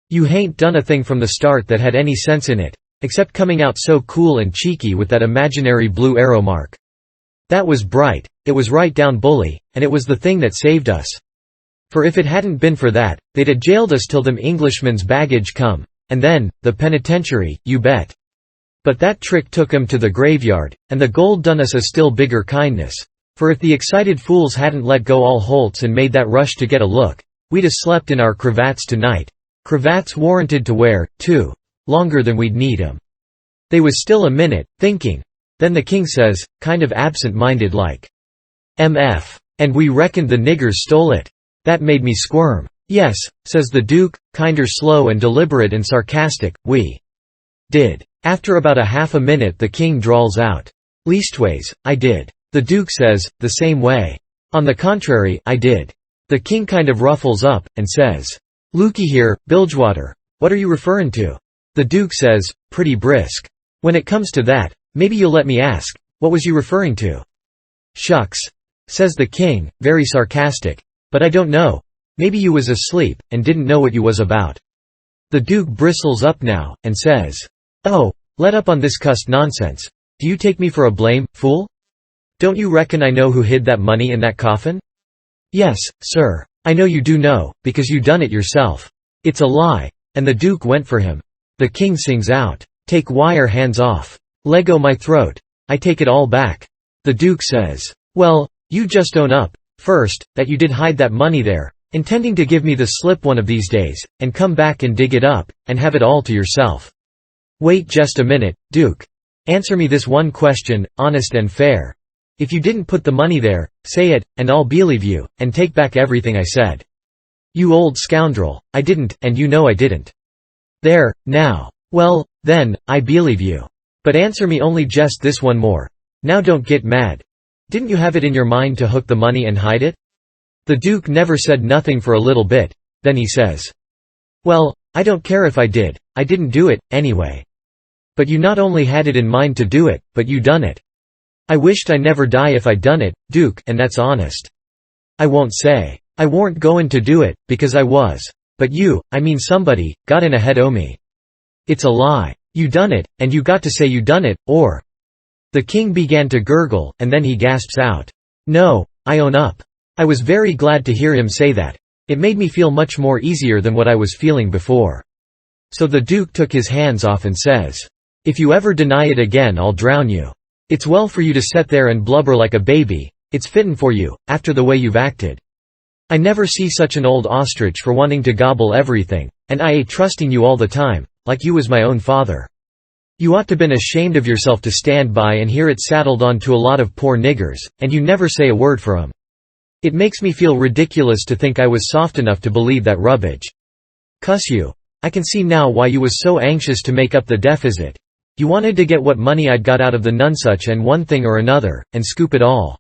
You hain't done a thing from the start that had any sense in it, except coming out so cool and cheeky with that imaginary blue arrow mark. That was bright, it was right down bully, and it was the thing that saved us. For if it hadn't been for that, they'd a jailed us till them Englishmen's baggage come, and then, the penitentiary, you bet. But that trick took 'em to the graveyard, and the gold done us a still bigger kindness, for if the excited fools hadn't let go all holts and made that rush to get a look, we'd a slept in our cravats tonight. Cravats warranted to wear, too, longer than we'd need 'em." They was still a minute, thinking. Then the king says, kind of absent-minded like, "MF. And we reckoned the niggers stole it. That made me squirm." "Yes," says the Duke, kinder slow and deliberate and sarcastic, "we did." After about a half a minute the king drawls out, "Leastways, I did." The Duke says, "The same way." "On the contrary, I did." The king kind of ruffles up, and says, "Looky here, Bilgewater, what are you referring to?" The Duke says, pretty brisk, "When it comes to that, maybe you'll let me ask, what was you referring to?" "Shucks," says the king, very sarcastic, "but I don't know. Maybe you was asleep, and didn't know what you was about." The Duke bristles up now, and says, "Oh, let up on this cussed nonsense. Do you take me for a blame, fool? Don't you reckon I know who hid that money in that coffin?" "Yes, sir, I know you do know, because you done it yourself. It's a lie." And the Duke went for him. The king sings out, "Take wire hands off. Lego my throat. I take it all back." The Duke says, "Well, you just own up, first, that you did hide that money there, intending to give me the slip one of these days, and come back and dig it up, and have it all to yourself. Wait just a minute, Duke. Answer me this one question, honest and fair. If you didn't put the money there, say it, and I'll believe you, and take back everything I said." "You old scoundrel, I didn't, and you know I didn't." "There, now. Well, then, I believe you. But answer me only just this one more. Now don't get mad. Didn't you have it in your mind to hook the money and hide it?" The Duke never said nothing for a little bit, then he says, "Well, I don't care if I didn't do it, anyway. But you not only had it in mind to do it, but you done it. I wished I never die if I done it, Duke, and that's honest. I won't say I warn't goin' to do it, because I was. But you, I mean somebody, got in ahead o' me. It's a lie. You done it, and you got to say you done it, or—" The king began to gurgle, and then he gasps out, "No, I own up." I was very glad to hear him say that. It made me feel much more easier than what I was feeling before. So the Duke took his hands off and says, "If you ever deny it again I'll drown you. It's well for you to set there and blubber like a baby, it's fittin' for you, after the way you've acted." I never see such an old ostrich for wanting to gobble everything, and I ate trusting you all the time, like you was my own father. You ought to been ashamed of yourself to stand by and hear it saddled on to a lot of poor niggers, and you never say a word for 'em. It makes me feel ridiculous to think I was soft enough to believe that rubbage. Cuss you. I can see now why you was so anxious to make up the deficit. You wanted to get what money I'd got out of the nonsuch and one thing or another, and scoop it all."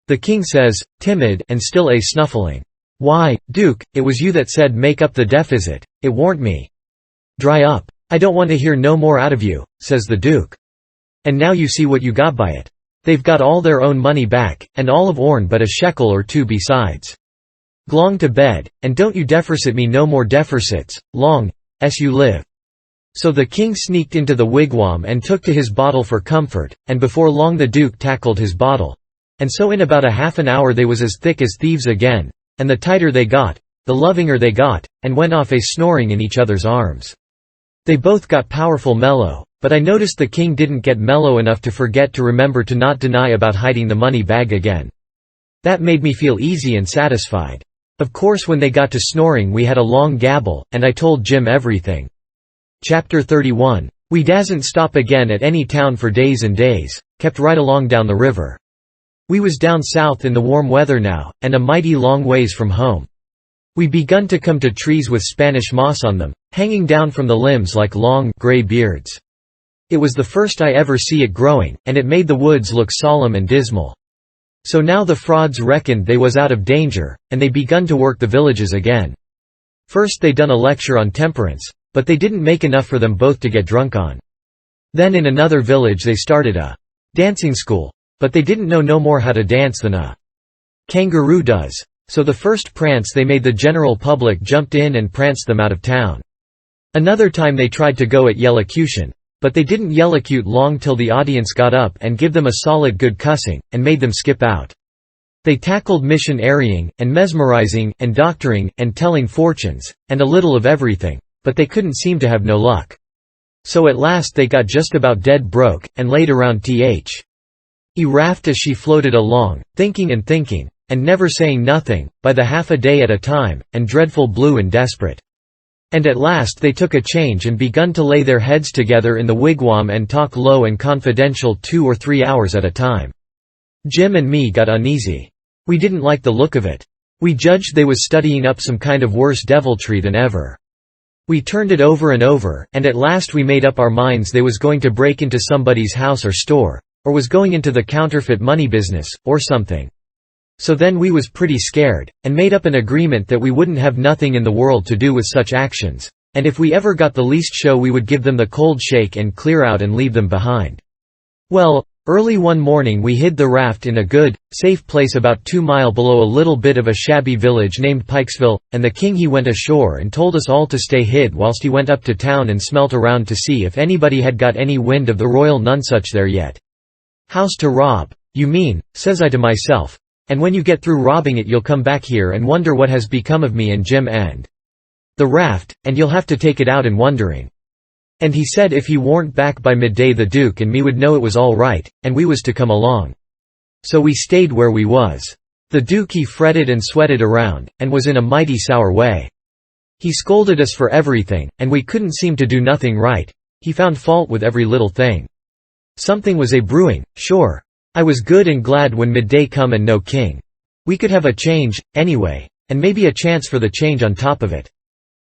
The king says, timid and still a snuffling, "Why, Duke, it was you that said make up the deficit, it warn't me." "Dry up. I don't want to hear no more out of you," says the Duke. "And now you see what you got by it. They've got all their own money back, and all of ourn but a shekel or two besides. Glong to bed, and don't you defercit me no more defercits, long as you live." So the king sneaked into the wigwam and took to his bottle for comfort, and before long the Duke tackled his bottle. And so in about a half an hour they was as thick as thieves again, and the tighter they got, the lovinger they got, and went off a snoring in each other's arms. They both got powerful mellow, but I noticed the king didn't get mellow enough to forget to remember to not deny about hiding the money bag again. That made me feel easy and satisfied. Of course when they got to snoring we had a long gabble, and I told Jim everything. Chapter 31. We dasn't stop again at any town for days and days, kept right along down the river. We was down south in the warm weather now, and a mighty long ways from home. We begun to come to trees with Spanish moss on them, hanging down from the limbs like long, gray beards. It was the first I ever see it growing, and it made the woods look solemn and dismal. So now the frauds reckoned they was out of danger, and they begun to work the villages again. First they done a lecture on temperance, but they didn't make enough for them both to get drunk on. Then in another village they started a dancing school, but they didn't know no more how to dance than a kangaroo does. So the first prance they made the general public jumped in and pranced them out of town. Another time they tried to go at yellocution, but they didn't yellocute long till the audience got up and give them a solid good cussing, and made them skip out. They tackled missionarying, and mesmerizing, and doctoring, and telling fortunes, and a little of everything, but they couldn't seem to have no luck. So at last they got just about dead broke, and laid around raft as she floated along, thinking and thinking, and never saying nothing, by the half a day at a time, and dreadful blue and desperate. And at last they took a change and begun to lay their heads together in the wigwam and talk low and confidential 2 or 3 hours at a time. Jim and me got uneasy. We didn't like the look of it. We judged they was studying up some kind of worse deviltry than ever. We turned it over and over, and at last we made up our minds they was going to break into somebody's house or store, or was going into the counterfeit money business, or something. So then we was pretty scared, and made up an agreement that we wouldn't have nothing in the world to do with such actions, and if we ever got the least show we would give them the cold shake and clear out and leave them behind. Well, early one morning we hid the raft in a good, safe place about 2 miles below a little bit of a shabby village named Pikesville, and the king he went ashore and told us all to stay hid whilst he went up to town and smelt around to see if anybody had got any wind of the royal nonsuch there yet. "House to rob, you mean," says I to myself, "and when you get through robbing it you'll come back here and wonder what has become of me and Jim and the raft, and you'll have to take it out in wondering." And he said if he warn't back by midday the Duke and me would know it was all right, and we was to come along. So we stayed where we was. The Duke he fretted and sweated around, and was in a mighty sour way. He scolded us for everything, and we couldn't seem to do nothing right. He found fault with every little thing. Something was a brewing, sure. I was good and glad when midday come and no king. We could have a change, anyway, and maybe a chance for the change on top of it.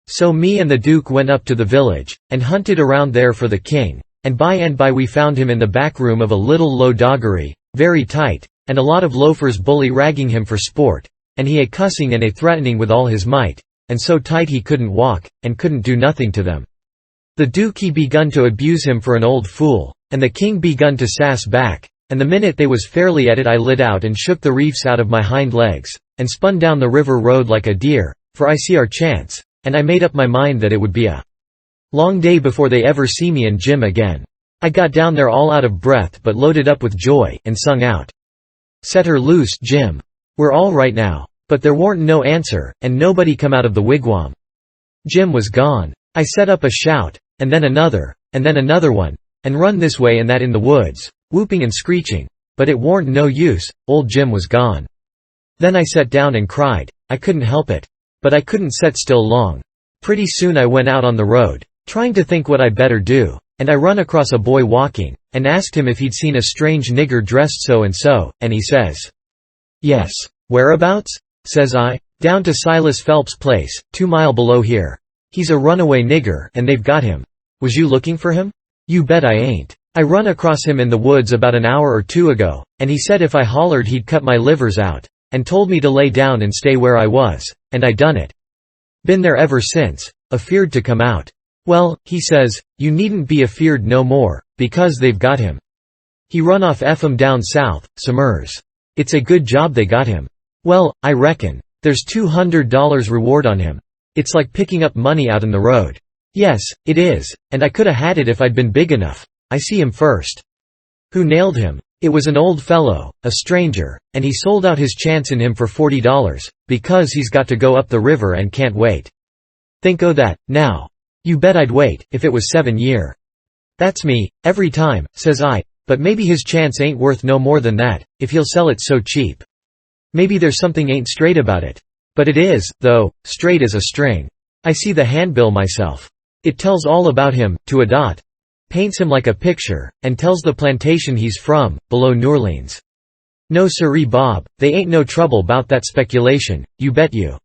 So me and the Duke went up to the village, and hunted around there for the king, and by we found him in the back room of a little low doggery, very tight, and a lot of loafers bully-ragging him for sport, and he a cussing and a threatening with all his might, and so tight he couldn't walk, and couldn't do nothing to them. The Duke he begun to abuse him for an old fool, and the king begun to sass back, and the minute they was fairly at it I lit out and shook the reefs out of my hind legs, and spun down the river road like a deer, for I see our chance, and I made up my mind that it would be a long day before they ever see me and Jim again. I got down there all out of breath but loaded up with joy, and sung out, "Set her loose, Jim. We're all right now." But there warn't no answer, and nobody come out of the wigwam. Jim was gone. I set up a shout, and then another one, and run this way and that in the woods, whooping and screeching, but it warn't no use, old Jim was gone. Then I sat down and cried. I couldn't help it. But I couldn't set still long. Pretty soon I went out on the road, trying to think what I better do, and I run across a boy walking, and asked him if he'd seen a strange nigger dressed so and so, and he says, "Yes." "Whereabouts?" says I. "Down to Silas Phelps' place, 2 mile below here. He's a runaway nigger, and they've got him." "Was you looking for him?" "You bet I ain't. I run across him in the woods about an hour or two ago, and he said if I hollered he'd cut my livers out, and told me to lay down and stay where I was, and I done it. Been there ever since, afeard to come out. Well," he says, "you needn't be afeard no more, because they've got him. He run off Ephraim down south, Summers. It's a good job they got him. Well, I reckon. There's $200 reward on him. It's like picking up money out in the road." "Yes, it is, and I coulda had it if I'd been big enough. I see him first." "Who nailed him?" "It was an old fellow, a stranger, and he sold out his chance in him for $40, because he's got to go up the river and can't wait. Think o' that, now. You bet I'd wait, if it was 7 year. "That's me, every time," says I, "but maybe his chance ain't worth no more than that, if he'll sell it so cheap. Maybe there's something ain't straight about it. But it is, though, straight as a string. I see the handbill myself. It tells all about him, to a dot. Paints him like a picture, and tells the plantation he's from, below N'Orleans. No siree Bob, they ain't no trouble 'bout that speculation, you bet you.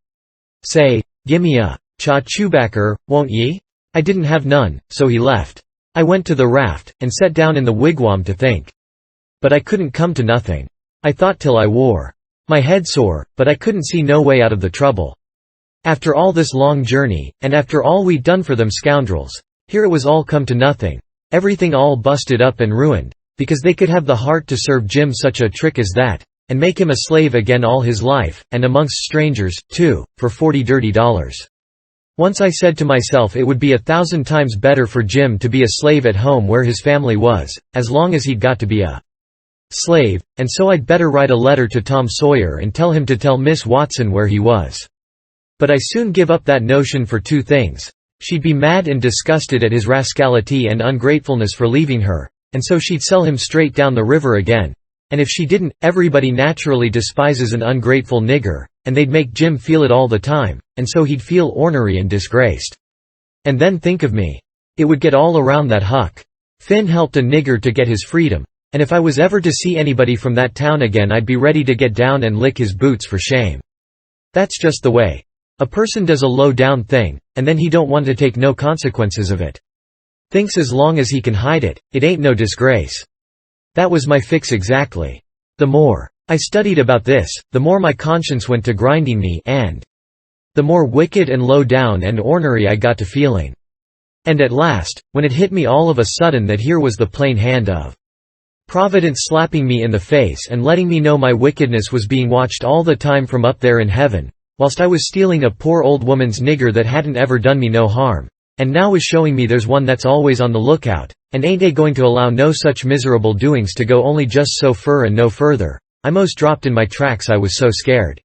Say, gimme a cha-chewbacker, won't ye?" I didn't have none, so he left. I went to the raft, and sat down in the wigwam to think. But I couldn't come to nothing. I thought till I wore my head sore, but I couldn't see no way out of the trouble. After all this long journey, and after all we'd done for them scoundrels, here it was all come to nothing, everything all busted up and ruined, because they could have the heart to serve Jim such a trick as that, and make him a slave again all his life, and amongst strangers, too, for $40 dirty. Once I said to myself it would be 1,000 times better for Jim to be a slave at home where his family was, as long as he'd got to be a slave, and so I'd better write a letter to Tom Sawyer and tell him to tell Miss Watson where he was. But I soon give up that notion for 2 things. She'd be mad and disgusted at his rascality and ungratefulness for leaving her, and so she'd sell him straight down the river again. And if she didn't, everybody naturally despises an ungrateful nigger, and they'd make Jim feel it all the time, and so he'd feel ornery and disgraced. And then think of me. It would get all around that Huck Finn helped a nigger to get his freedom, and if I was ever to see anybody from that town again I'd be ready to get down and lick his boots for shame. That's just the way a person does a low-down thing, and then he don't want to take no consequences of it. Thinks as long as he can hide it, it ain't no disgrace. That was my fix exactly. The more I studied about this, the more my conscience went to grinding me, and the more wicked and low down and ornery I got to feeling. And at last, when it hit me all of a sudden that here was the plain hand of Providence slapping me in the face and letting me know my wickedness was being watched all the time from up there in heaven, whilst I was stealing a poor old woman's nigger that hadn't ever done me no harm, and now was showing me there's one that's always on the lookout, and ain't going to allow no such miserable doings to go only just so fur and no further. I most dropped in my tracks, I was so scared.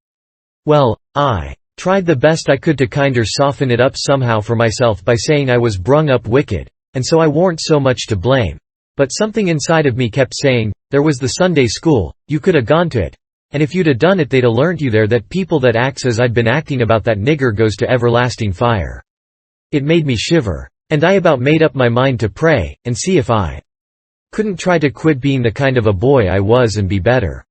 Well, I tried the best I could to kinder soften it up somehow for myself by saying I was brung up wicked, and so I warn't so much to blame. But something inside of me kept saying, there was the Sunday school, you could 'a gone to it, and if you'd 'a done it they'd 'a learnt you there that people that acts as I'd been acting about that nigger goes to everlasting fire. It made me shiver, and I about made up my mind to pray, and see if I couldn't try to quit being the kind of a boy I was and be better.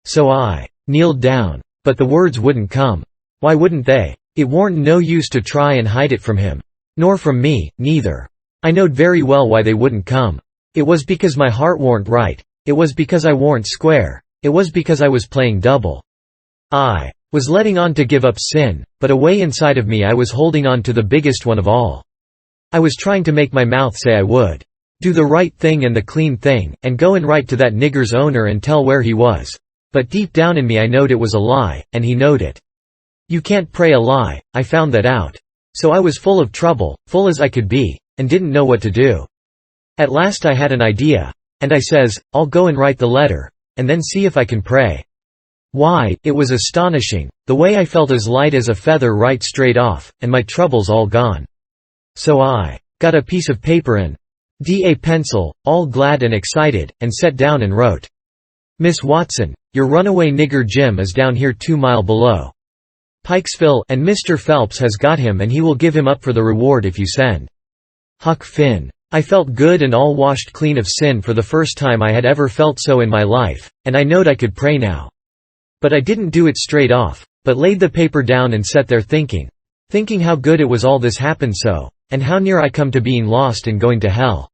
So I kneeled down, but the words wouldn't come. Why wouldn't they? It warn't no use to try and hide it from him. Nor from me, neither. I knowed very well why they wouldn't come. It was because my heart warn't right, it was because I warn't square, it was because I was playing double. I was letting on to give up sin, but away inside of me I was holding on to the biggest one of all. I was trying to make my mouth say I would do the right thing and the clean thing, and go and write to that nigger's owner and tell where he was. But deep down in me I knowed it was a lie, and he knowed it. You can't pray a lie, I found that out. So I was full of trouble, full as I could be, and didn't know what to do. At last I had an idea, and I says, I'll go and write the letter, and then see if I can pray. Why, it was astonishing, the way I felt as light as a feather right straight off, and my troubles all gone. So I got a piece of paper and a pencil, all glad and excited, and sat down and wrote, Miss Watson, your runaway nigger Jim is down here 2 mile below. Pikesville, and Mr. Phelps has got him and he will give him up for the reward if you send Huck Finn. I felt good and all washed clean of sin for the first time I had ever felt so in my life, and I knowed I could pray now. But I didn't do it straight off, but laid the paper down and sat there thinking how good it was all this happened so, and how near I come to being lost and going to hell.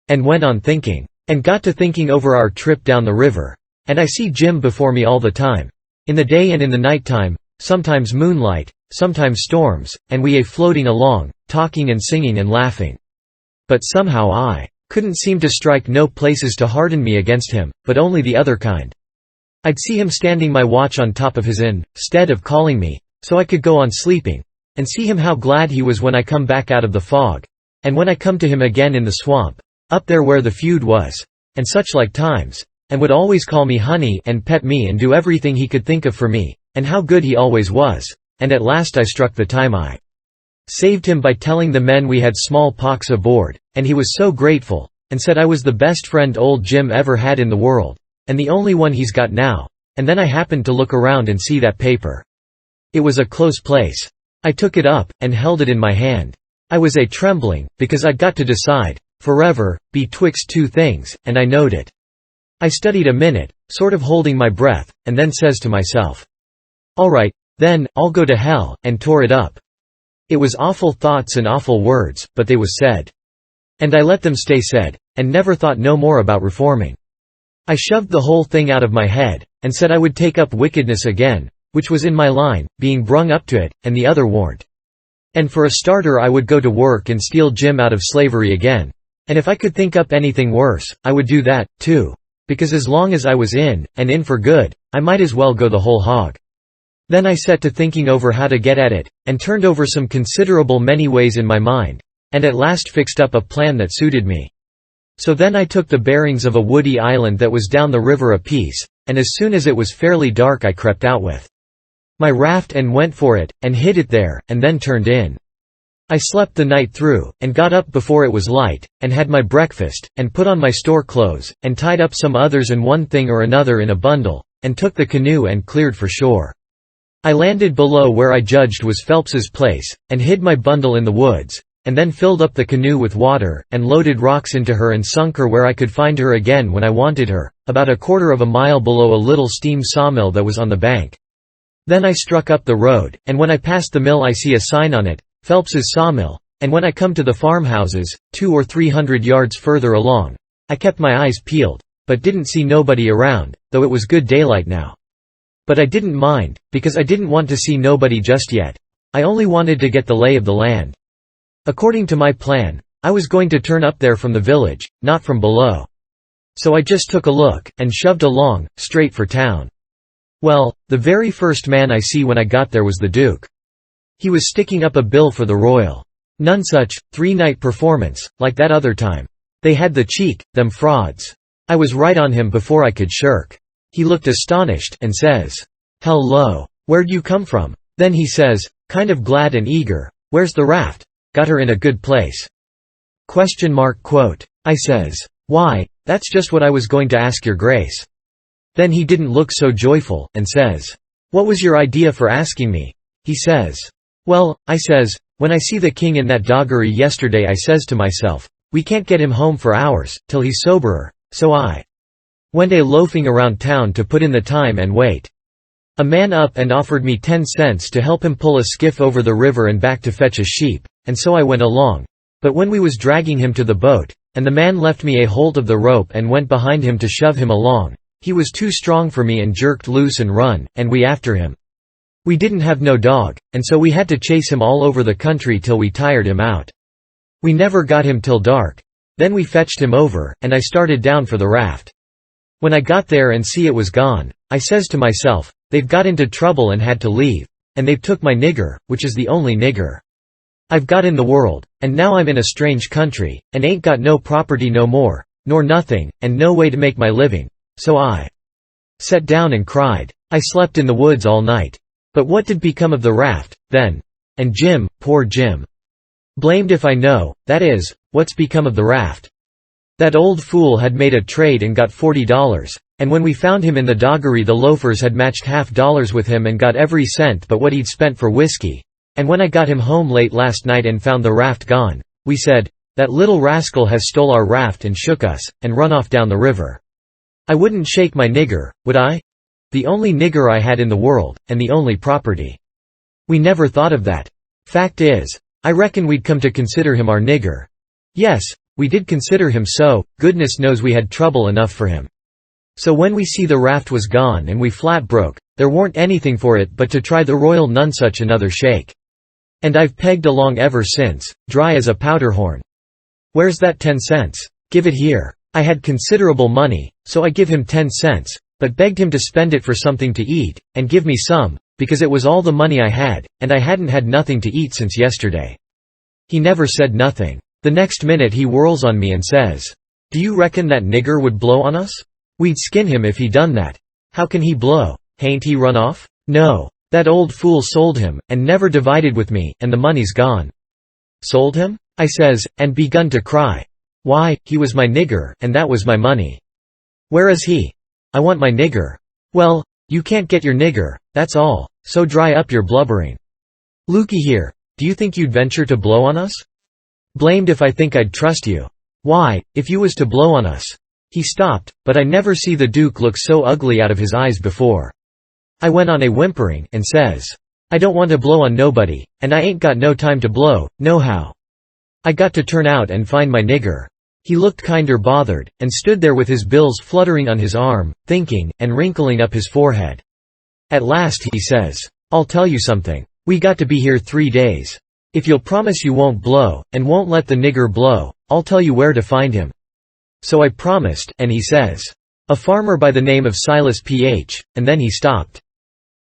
And went on thinking, and got to thinking over our trip down the river. And I see Jim before me all the time. In the day and in the night time, sometimes moonlight, sometimes storms, and we floating along, talking and singing and laughing. But somehow I couldn't seem to strike no places to harden me against him, but only the other kind. I'd see him standing my watch on top of his stead of calling me, so I could go on sleeping, and see him how glad he was when I come back out of the fog, and when I come to him again in the swamp, up there where the feud was, and such like times, and would always call me honey and pet me and do everything he could think of for me, and how good he always was, and at last I struck the time I saved him by telling the men we had smallpox aboard, and he was so grateful, and said I was the best friend old Jim ever had in the world, and the only one he's got now, and then I happened to look around and see that paper. It was a close place. I took it up, and held it in my hand. I was trembling, because I'd got to decide, forever, betwixt two things, and I knowed it. I studied a minute, sort of holding my breath, and then says to myself, all right, then, I'll go to hell, and tore it up. It was awful thoughts and awful words, but they was said. And I let them stay said, and never thought no more about reforming. I shoved the whole thing out of my head, and said I would take up wickedness again, which was in my line, being brung up to it, and the other warn't. And for a starter I would go to work and steal Jim out of slavery again. And if I could think up anything worse, I would do that, too. Because as long as I was in, and in for good, I might as well go the whole hog. Then I set to thinking over how to get at it, and turned over some considerable many ways in my mind, and at last fixed up a plan that suited me. So then I took the bearings of a woody island that was down the river a piece, and as soon as it was fairly dark I crept out with my raft and went for it, and hid it there, and then turned in. I slept the night through, and got up before it was light, and had my breakfast, and put on my store clothes, and tied up some others and one thing or another in a bundle, and took the canoe and cleared for shore. I landed below where I judged was Phelps's place, and hid my bundle in the woods, and then filled up the canoe with water, and loaded rocks into her and sunk her where I could find her again when I wanted her, about a quarter of a mile below a little steam sawmill that was on the bank. Then I struck up the road, and when I passed the mill I see a sign on it, Phelps's sawmill, and when I come to the farmhouses, 200 or 300 yards further along, I kept my eyes peeled, but didn't see nobody around, though it was good daylight now. But I didn't mind, because I didn't want to see nobody just yet. I only wanted to get the lay of the land. According to my plan, I was going to turn up there from the village, not from below. So I just took a look, and shoved along, straight for town. Well, the very first man I see when I got there was the Duke. He was sticking up a bill for the Royal Nonsuch, 3-night performance, like that other time. They had the cheek, them frauds. I was right on him before I could shirk. He looked astonished, and says, "Hello, where'd you come from?" Then he says, kind of glad and eager, "Where's the raft? Got her in a good place?" I says, "Why, that's just what I was going to ask your grace." Then he didn't look so joyful, and says, "What was your idea for asking me?" He says, "Well," I says, "when I see the king in that doggery yesterday I says to myself, we can't get him home for hours, till he's soberer, so I went loafing around town to put in the time and wait. A man up and offered me 10 cents to help him pull a skiff over the river and back to fetch a sheep, and so I went along. But when we was dragging him to the boat, and the man left me a hold of the rope and went behind him to shove him along, he was too strong for me and jerked loose and run, and we after him. We didn't have no dog, and so we had to chase him all over the country till we tired him out. We never got him till dark. Then we fetched him over, and I started down for the raft. When I got there and see it was gone, I says to myself, they've got into trouble and had to leave, and they've took my nigger, which is the only nigger I've got in the world, and now I'm in a strange country, and ain't got no property no more, nor nothing, and no way to make my living, so I sat down and cried. I slept in the woods all night. But what did become of the raft, then? And Jim, poor Jim. Blamed if I know, that is, what's become of the raft. That old fool had made a trade and got $40, And when we found him in the doggery, the loafers had matched $50 with him and got every cent but what he'd spent for whiskey. And when I got him home late last night and found the raft gone, we said, 'That little rascal has stole our raft and shook us, and run off down the river.' I wouldn't shake my nigger, would I? The only nigger I had in the world, and the only property. We never thought of that. Fact is, I reckon we'd come to consider him our nigger. Yes, we did consider him so, goodness knows we had trouble enough for him. So when we see the raft was gone and we flat broke, there warn't anything for it but to try the Royal Nunsuch another shake. And I've pegged along ever since, dry as a powder horn. Where's that 10 cents? Give it here. I had considerable money, so I give him 10 cents, but begged him to spend it for something to eat, and give me some, because it was all the money I had, and I hadn't had nothing to eat since yesterday. He never said nothing. The next minute he whirls on me and says, "Do you reckon that nigger would blow on us? We'd skin him if he done that. How can he blow? Hain't he run off? No. That old fool sold him, and never divided with me, and the money's gone." "Sold him?" I says, and begun to cry. Why, he was my nigger, and that was my money. "Where is he?" "I want my nigger." "Well, you can't get your nigger, that's all, so dry up your blubbering. Looky here, do you think you'd venture to blow on us?" "Blamed if I think I'd trust you. Why, if you was to blow on us—" He stopped, but I never see the Duke look so ugly out of his eyes before. I went on a whimpering, and says, "I don't want to blow on nobody, and I ain't got no time to blow, nohow. I got to turn out and find my nigger." He looked kinder bothered, and stood there with his bills fluttering on his arm, thinking, and wrinkling up his forehead. At last he says, "I'll tell you something. We got to be here 3 days. If you'll promise you won't blow, and won't let the nigger blow, I'll tell you where to find him." So I promised, and he says, "A farmer by the name of Silas P.H., and then he stopped.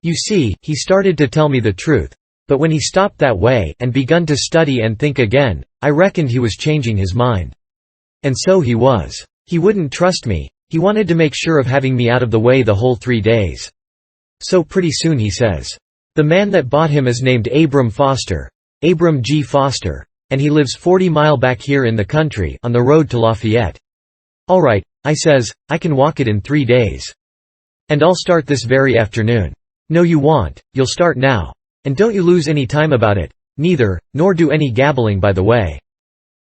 You see, he started to tell me the truth. But when he stopped that way, and begun to study and think again, I reckoned he was changing his mind. And so he was. He wouldn't trust me, he wanted to make sure of having me out of the way the whole 3 days. So pretty soon he says, 'The man that bought him is named Abram Foster, Abram G. Foster, and he lives 40 mile back here in the country, on the road to Lafayette.' All right, I says, I can walk it in 3 days. And I'll start this very afternoon. No you won't, you'll start now. And don't you lose any time about it, neither, nor do any gabbling by the way.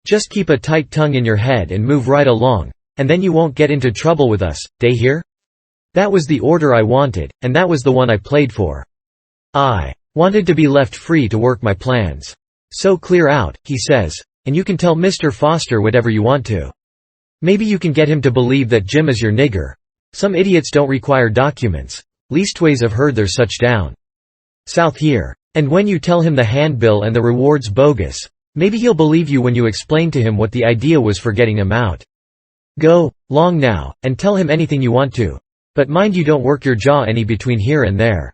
Just keep a tight tongue in your head and move right along, and then you won't get into trouble with us, d'ye hear?" That was the order I wanted, and that was the one I played for. I wanted to be left free to work my plans. "So clear out," he says, "and you can tell Mr. Foster whatever you want to. Maybe you can get him to believe that Jim is your nigger. Some idiots don't require documents. Leastways I've heard there's such down south here. And when you tell him the handbill and the reward's bogus, maybe he'll believe you when you explain to him what the idea was for getting him out. Go, long now, and tell him anything you want to. But mind you don't work your jaw any between here and there."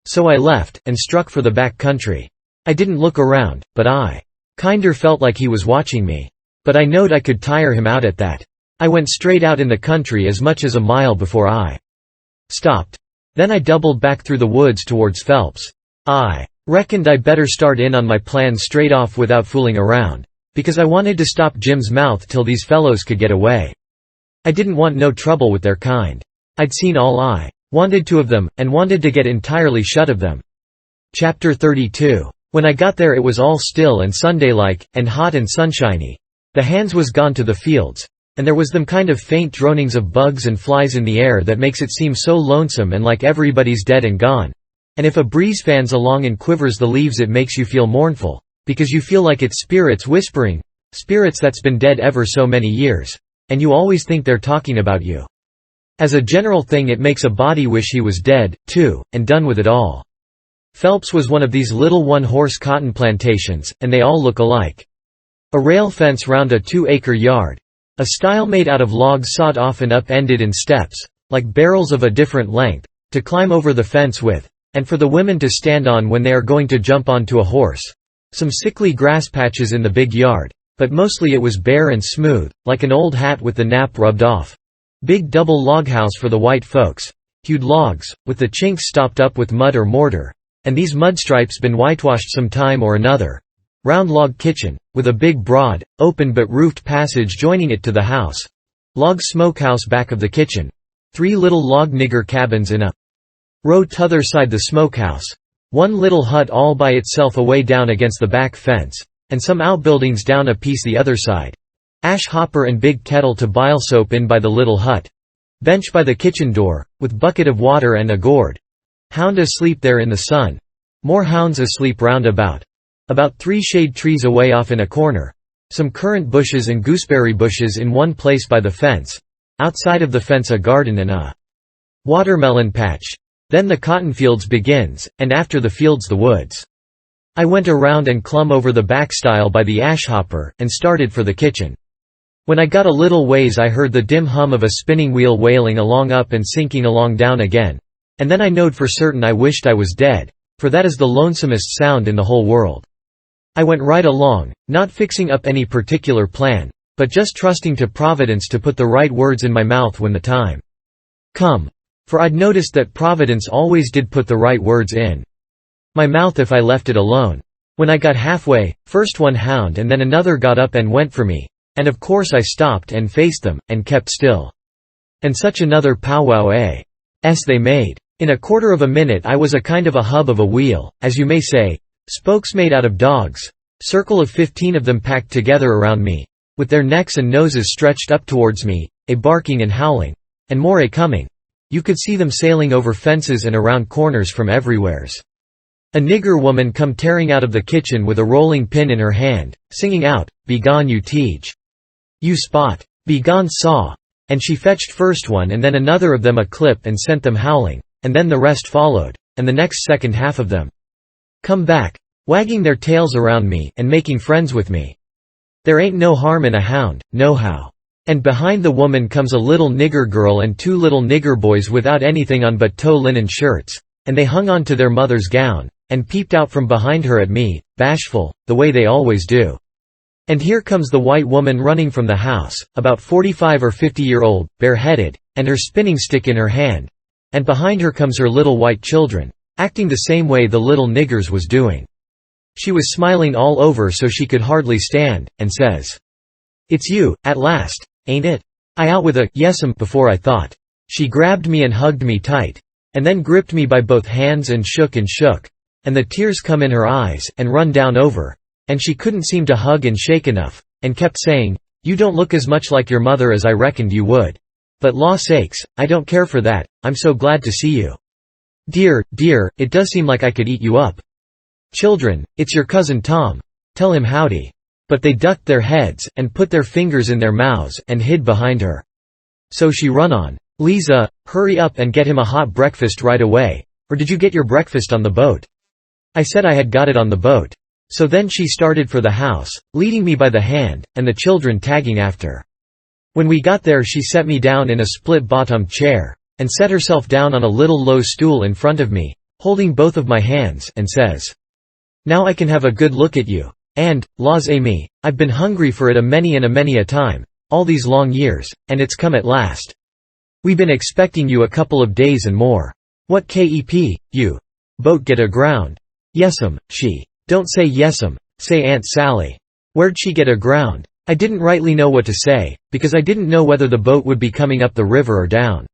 So I left, and struck for the back country. I didn't look around, but I kinder felt like he was watching me. But I knowed I could tire him out at that. I went straight out in the country as much as a mile before I stopped. Then I doubled back through the woods towards Phelps. I reckoned I better start in on my plan straight off without fooling around, because I wanted to stop Jim's mouth till these fellows could get away. I didn't want no trouble with their kind. I'd seen all I wanted to of them, and wanted to get entirely shut of them. Chapter 32. When I got there it was all still and Sunday-like, and hot and sunshiny. The hands was gone to the fields, and there was them kind of faint dronings of bugs and flies in the air that makes it seem so lonesome and like everybody's dead and gone. And if a breeze fans along and quivers the leaves it makes you feel mournful, because you feel like it's spirits whispering, spirits that's been dead ever so many years, and you always think they're talking about you. As a general thing it makes a body wish he was dead, too, and done with it all. Phelps was one of these little one-horse cotton plantations, and they all look alike. A rail fence round a 2-acre yard. A stile made out of logs sawed off and up-ended in steps, like barrels of a different length, to climb over the fence with, and for the women to stand on when they are going to jump onto a horse. Some sickly grass patches in the big yard, but mostly it was bare and smooth, like an old hat with the nap rubbed off. Big double log house for the white folks. Hewed logs, with the chinks stopped up with mud or mortar, and these mud stripes been whitewashed some time or another. Round log kitchen, with a big broad, open but roofed passage joining it to the house. Log smokehouse back of the kitchen. 3 little log nigger cabins in a row t'other side the smokehouse. 1 little hut all by itself away down against the back fence, and some outbuildings down a piece the other side. Ash hopper and big kettle to boil soap in by the little hut. Bench by the kitchen door, with bucket of water and a gourd. Hound asleep there in the sun. More hounds asleep round about. About 3 shade trees away off in a corner. Some currant bushes and gooseberry bushes in one place by the fence. Outside of the fence a garden and a watermelon patch. Then the cotton fields begins, and after the fields the woods. I went around and clumb over the back stile by the ash hopper, and started for the kitchen. When I got a little ways I heard the dim hum of a spinning wheel wailing along up and sinking along down again. And then I knowed for certain I wished I was dead, for that is the lonesomest sound in the whole world. I went right along, not fixing up any particular plan, but just trusting to Providence to put the right words in my mouth when the time come. For I'd noticed that Providence always did put the right words in my mouth if I left it alone. When I got halfway, first one hound and then another got up and went for me, and of course I stopped and faced them, and kept still. And such another powwow they made. In a quarter of a minute I was a kind of a hub of a wheel, as you may say, spokes made out of dogs, circle of 15 of them packed together around me, with their necks and noses stretched up towards me, a barking and howling, and more a coming. You could see them sailing over fences and around corners from everywheres. A nigger woman come tearing out of the kitchen with a rolling pin in her hand, singing out, "Begone you teej! You spot! Begone saw!" And she fetched first one and then another of them a clip and sent them howling, and then the rest followed, and the next second half of them come back, wagging their tails around me and making friends with me. There ain't no harm in a hound, nohow. And behind the woman comes a little nigger girl and 2 little nigger boys without anything on but tow linen shirts, and they hung on to their mother's gown, and peeped out from behind her at me, bashful, the way they always do. And here comes the white woman running from the house, about 45 or 50-year-old, bareheaded, and her spinning stick in her hand, and behind her comes her little white children, acting the same way the little niggers was doing. She was smiling all over so she could hardly stand, and says, "It's you, at last, ain't it?" I out with a "Yes'm" before I thought. She grabbed me and hugged me tight, and then gripped me by both hands and shook, and the tears come in her eyes, and run down over, and she couldn't seem to hug and shake enough, and kept saying, "You don't look as much like your mother as I reckoned you would. But law sakes, I don't care for that, I'm so glad to see you. Dear, dear, it does seem like I could eat you up. Children, it's your cousin Tom. Tell him howdy." But they ducked their heads, and put their fingers in their mouths, and hid behind her. So she run on, "Lisa, hurry up and get him a hot breakfast right away, or did you get your breakfast on the boat?" I said I had got it on the boat. So then she started for the house, leading me by the hand, and the children tagging after. When we got there she set me down in a split-bottomed chair, and set herself down on a little low stool in front of me, holding both of my hands, and says, "Now I can have a good look at you. And, laws-a-me, I've been hungry for it a many a time, all these long years, and it's come at last. We been expecting you a couple of days and more. What kep, you boat get aground?" "Yes'm," she. "Don't say yes'm, say Aunt Sally." "Where'd she get aground?" I didn't rightly know what to say, because I didn't know whether the boat would be coming up the river or down.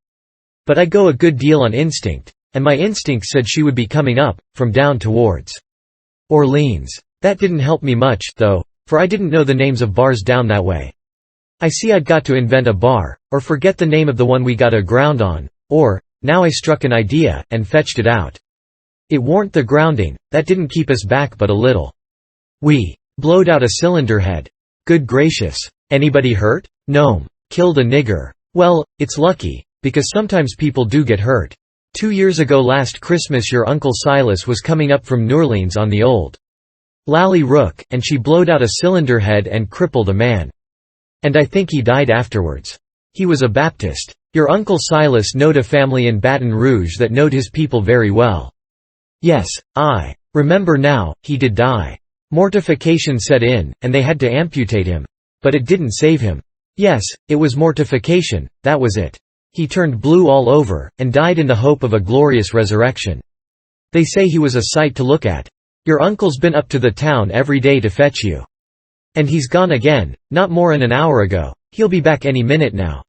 But I go a good deal on instinct, and my instinct said she would be coming up, from down towards Orleans. That didn't help me much, though, for I didn't know the names of bars down that way. I see I'd got to invent a bar, or forget the name of the one we got aground on, or, now I struck an idea, and fetched it out. It warn't the grounding, that didn't keep us back but a little. We blowed out a cylinder head. Good gracious. Anybody hurt? No'm. Killed a nigger. Well, it's lucky, because sometimes people do get hurt. 2 years ago last Christmas your Uncle Silas was coming up from N'Orleans on the old Lally Rook, and she blowed out a cylinder head and crippled a man. And I think he died afterwards. He was a Baptist. Your Uncle Silas knowed a family in Baton Rouge that knowed his people very well. Yes, I remember now, he did die. Mortification set in, and they had to amputate him. But it didn't save him. Yes, it was mortification, that was it. He turned blue all over, and died in the hope of a glorious resurrection. They say he was a sight to look at. Your uncle's been up to the town every day to fetch you. And he's gone again, not more'n an hour ago, he'll be back any minute now.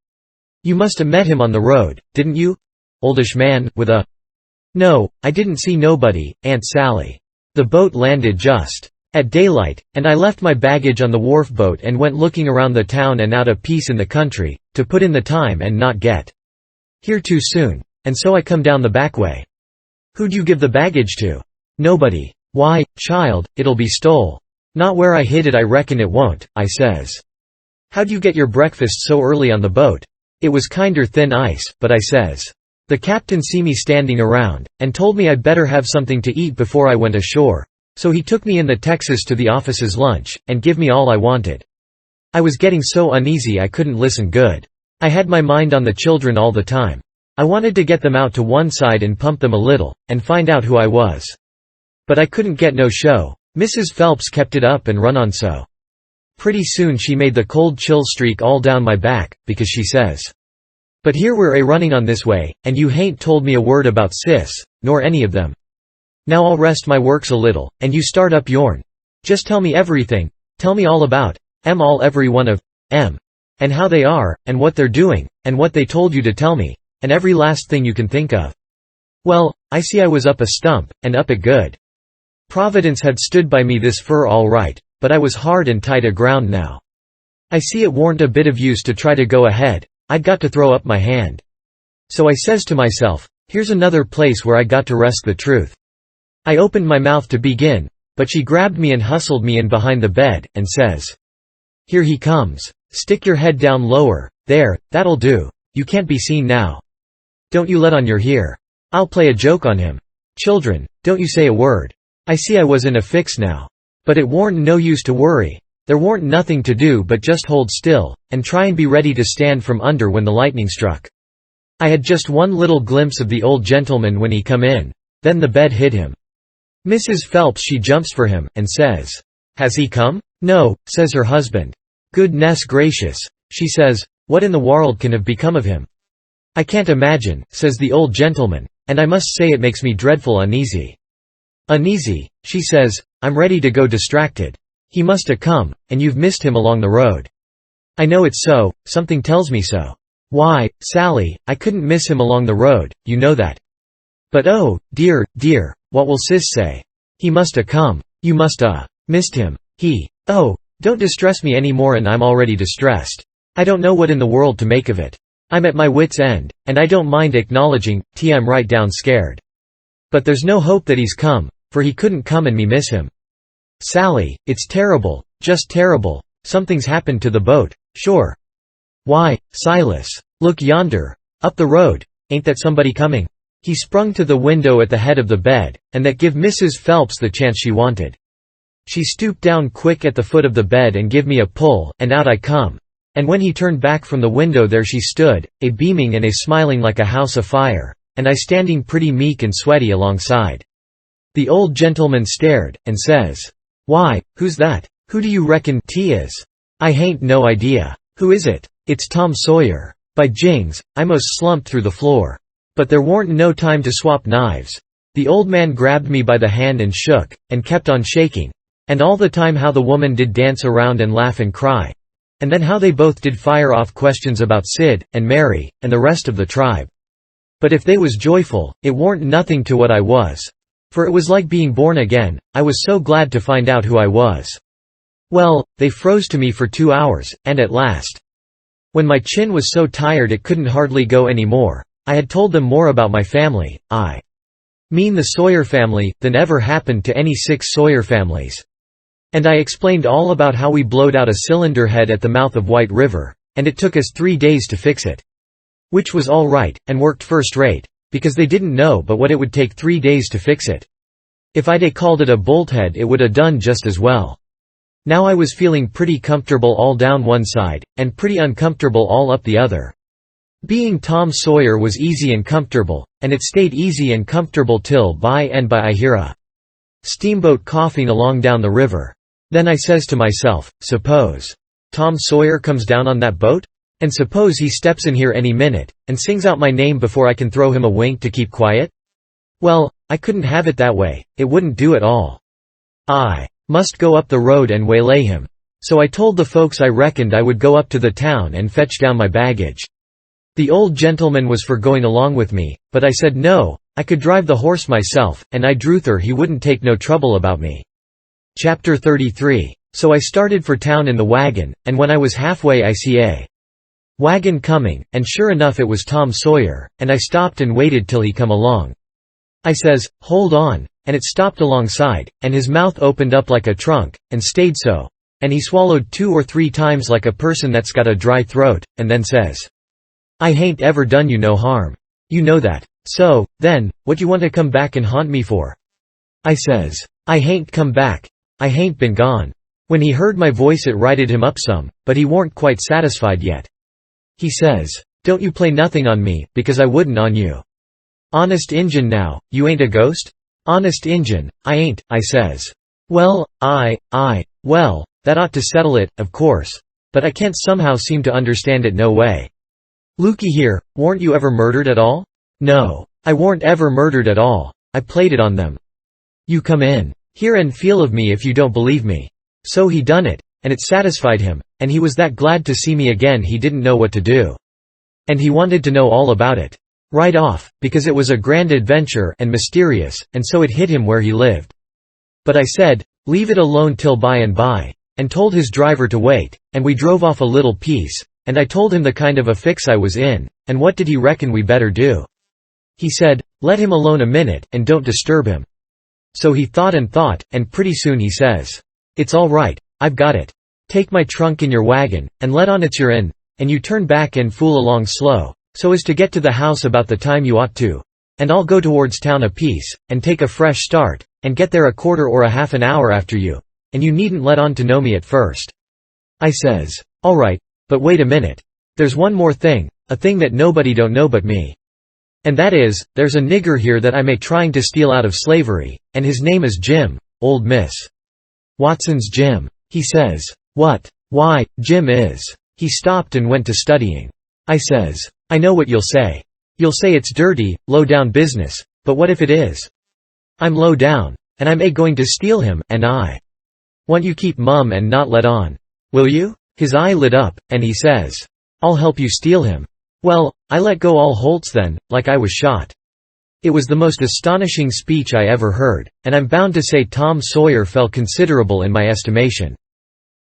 "You must have met him on the road, didn't you? Oldish man, with a—" "No, I didn't see nobody, Aunt Sally. The boat landed just at daylight, and I left my baggage on the wharf boat and went looking around the town and out a piece in the country, to put in the time and not get here too soon. And so I come down the back way." "Who'd you give the baggage to?" "Nobody." "Why, child, it'll be stole." "Not where I hid it, I reckon it won't," I says. "How'd you get your breakfast so early on the boat?" "It was kinder thin ice, but," I says. "The captain see me standing around, and told me I'd better have something to eat before I went ashore. So he took me in the Texas to the office's lunch, and give me all I wanted. I was getting so uneasy I couldn't listen good. I had my mind on the children all the time. I wanted to get them out to one side and pump them a little, and find out who I was. But I couldn't get no show. Mrs. Phelps kept it up and run on so. Pretty soon she made the cold chill streak all down my back, because she says, 'But here we're a-running on this way, and you hain't told me a word about Sis, nor any of them. Now I'll rest my works a little, and you start up yourn. Just tell me everything, tell me all about all every one of em, and how they are, and what they're doing, and what they told you to tell me, and every last thing you can think of.' Well, I see I was up a stump, and up it good. Providence had stood by me this fur all right, but I was hard and tight aground now. I see it warn't a bit of use to try to go ahead, I'd got to throw up my hand. So I says to myself, here's another place where I got to rest the truth. I opened my mouth to begin, but she grabbed me and hustled me in behind the bed, and says, 'Here he comes. Stick your head down lower, there, that'll do, you can't be seen now. Don't you let on you're here. I'll play a joke on him. Children, don't you say a word.' I see I was in a fix now. But it warn't no use to worry. There warn't nothing to do but just hold still, and try and be ready to stand from under when the lightning struck. I had just one little glimpse of the old gentleman when he come in. Then the bed hid him. Mrs. Phelps she jumps for him, and says, 'Has he come?' 'No,' says her husband. 'Goodness gracious,' she says, 'what in the world can have become of him?' 'I can't imagine,' says the old gentleman, 'and I must say it makes me dreadful uneasy.' 'Uneasy,' she says, 'I'm ready to go distracted. He must have come, and you've missed him along the road.' 'I know it's so, something tells me so.' 'Why, Sally, I couldn't miss him along the road, you know that.' 'But oh, dear, dear, what will Sis say? He must have come. You must missed him. Oh, don't distress me any more, and I'm already distressed. I don't know what in the world to make of it. I'm at my wit's end, and I don't mind acknowledging, I'm right down scared. But there's no hope that he's come, for he couldn't come and me miss him. Sally, it's terrible, just terrible, something's happened to the boat, sure. Why, Silas, look yonder, up the road, ain't that somebody coming?" He sprung to the window at the head of the bed, and that give Mrs. Phelps the chance she wanted. She stooped down quick at the foot of the bed and give me a pull, and out I come. And when he turned back from the window, there she stood, a beaming and a smiling like a house afire, and I standing pretty meek and sweaty alongside. The old gentleman stared, and says, "Why, who's that? Who do you reckon 'tis? I hain't no idea. Who is it?" "It's Tom Sawyer. By jings, I most slumped through the floor. But there warn't no time to swap knives. The old man grabbed me by the hand and shook, and kept on shaking. And all the time how the woman did dance around and laugh and cry. And then how they both did fire off questions about Sid, and Mary, and the rest of the tribe. But if they was joyful, it warn't nothing to what I was. For it was like being born again, I was so glad to find out who I was. Well, they froze to me for 2 hours, and at last, when my chin was so tired it couldn't hardly go any more, I had told them more about my family, I mean the Sawyer family, than ever happened to any 6 Sawyer families. And I explained all about how we blowed out a cylinder head at the mouth of White River, and it took us 3 days to fix it. Which was all right, and worked first rate, because they didn't know but what it would take 3 days to fix it. If I'd called it a bolt head it would have done just as well. Now I was feeling pretty comfortable all down one side, and pretty uncomfortable all up the other. Being Tom Sawyer was easy and comfortable, and it stayed easy and comfortable till by and by I hear a steamboat coughing along down the river. Then I says to myself, suppose Tom Sawyer comes down on that boat? And suppose he steps in here any minute, and sings out my name before I can throw him a wink to keep quiet? Well, I couldn't have it that way, it wouldn't do at all. I must go up the road and waylay him. So I told the folks I reckoned I would go up to the town and fetch down my baggage. The old gentleman was for going along with me, but I said no, I could drive the horse myself, and I druther he wouldn't take no trouble about me. Chapter 33. So I started for town in the wagon, and when I was halfway I see a wagon coming, and sure enough it was Tom Sawyer, and I stopped and waited till he come along. I says, "Hold on," and it stopped alongside, and his mouth opened up like a trunk, and stayed so. And he swallowed 2 or 3 times like a person that's got a dry throat, and then says, "I hain't ever done you no harm. You know that. So, then, what you want to come back and haunt me for?" I says, "I hain't come back. I hain't been gone." When he heard my voice it righted him up some, but he warn't quite satisfied yet. He says, "Don't you play nothing on me, because I wouldn't on you." "Honest Injun now, you ain't a ghost?" "Honest Injun, I ain't," I says. "Well, well, that ought to settle it, of course. But I can't somehow seem to understand it no way. Looky here, warn't you ever murdered at all?" "No, I warn't ever murdered at all. I played it on them." "You come in here and feel of me if you don't believe me." So he done it, and it satisfied him, and he was that glad to see me again he didn't know what to do. And he wanted to know all about it. Right off, because it was a grand adventure and mysterious, and so it hit him where he lived. But I said, "Leave it alone till by and by," and told his driver to wait, and we drove off a little piece, and I told him the kind of a fix I was in, and what did he reckon we better do. He said, "Let him alone a minute, and don't disturb him." So he thought, and pretty soon he says, "It's all right, I've got it. Take my trunk in your wagon, and let on it's your in, and you turn back and fool along slow, so as to get to the house about the time you ought to, and I'll go towards town a piece, and take a fresh start, and get there a quarter or a half an hour after you, and you needn't let on to know me at first." I says, "All right, but wait a minute. There's one more thing, a thing that nobody don't know but me. And that is, there's a nigger here that I may trying to steal out of slavery, and his name is Jim, old Miss Watson's Jim." He says, "What? Why, Jim is." He stopped and went to studying. I says, "I know what you'll say. You'll say it's dirty, low-down business, but what if it is? I'm low down, and I'm going to steal him, and I want you keep mum and not let on. Will you?" His eye lit up, and he says, "I'll help you steal him." Well, I let go all holts then, like I was shot. It was the most astonishing speech I ever heard, and I'm bound to say Tom Sawyer fell considerable in my estimation.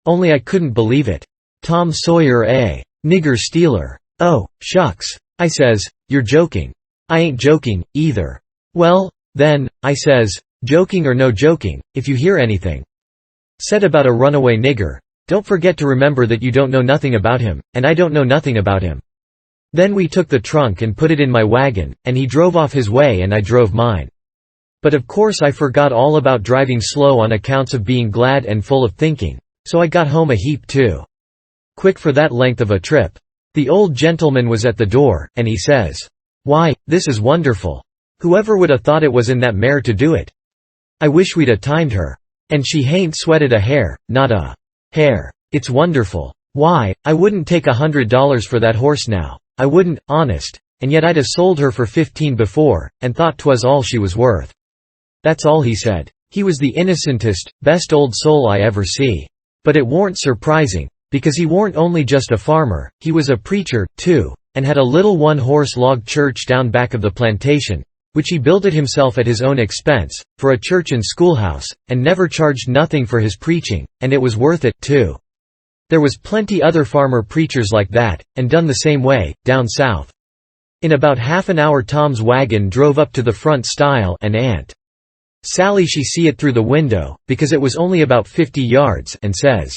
Only I couldn't believe it. Tom Sawyer a nigger stealer. "Oh, shucks," I says, "you're joking." "I ain't joking, either." "Well, then," I says, "joking or no joking, if you hear anything said about a runaway nigger, don't forget to remember that you don't know nothing about him, and I don't know nothing about him." Then we took the trunk and put it in my wagon, and he drove off his way and I drove mine. But of course I forgot all about driving slow on accounts of being glad and full of thinking, so I got home a heap too quick for that length of a trip. The old gentleman was at the door, and he says, "Why, this is wonderful. Whoever would 'a' thought it was in that mare to do it? I wish we'd 'a' timed her. And she hain't sweated a hair, not a hair. It's wonderful. Why, I wouldn't take $100 for that horse now. I wouldn't, honest, and yet I'd 'a' sold her for 15 before, and thought 'twas all she was worth." That's all he said. He was the innocentest, best old soul I ever see. But it warn't surprising, because he warn't only just a farmer, he was a preacher, too, and had a little one-horse log church down back of the plantation, which he builded himself at his own expense, for a church and schoolhouse, and never charged nothing for his preaching, and it was worth it, too. There was plenty other farmer preachers like that, and done the same way, down south. In about half an hour Tom's wagon drove up to the front stile, and Aunt Sally she see it through the window, because it was only about 50 yards, and says,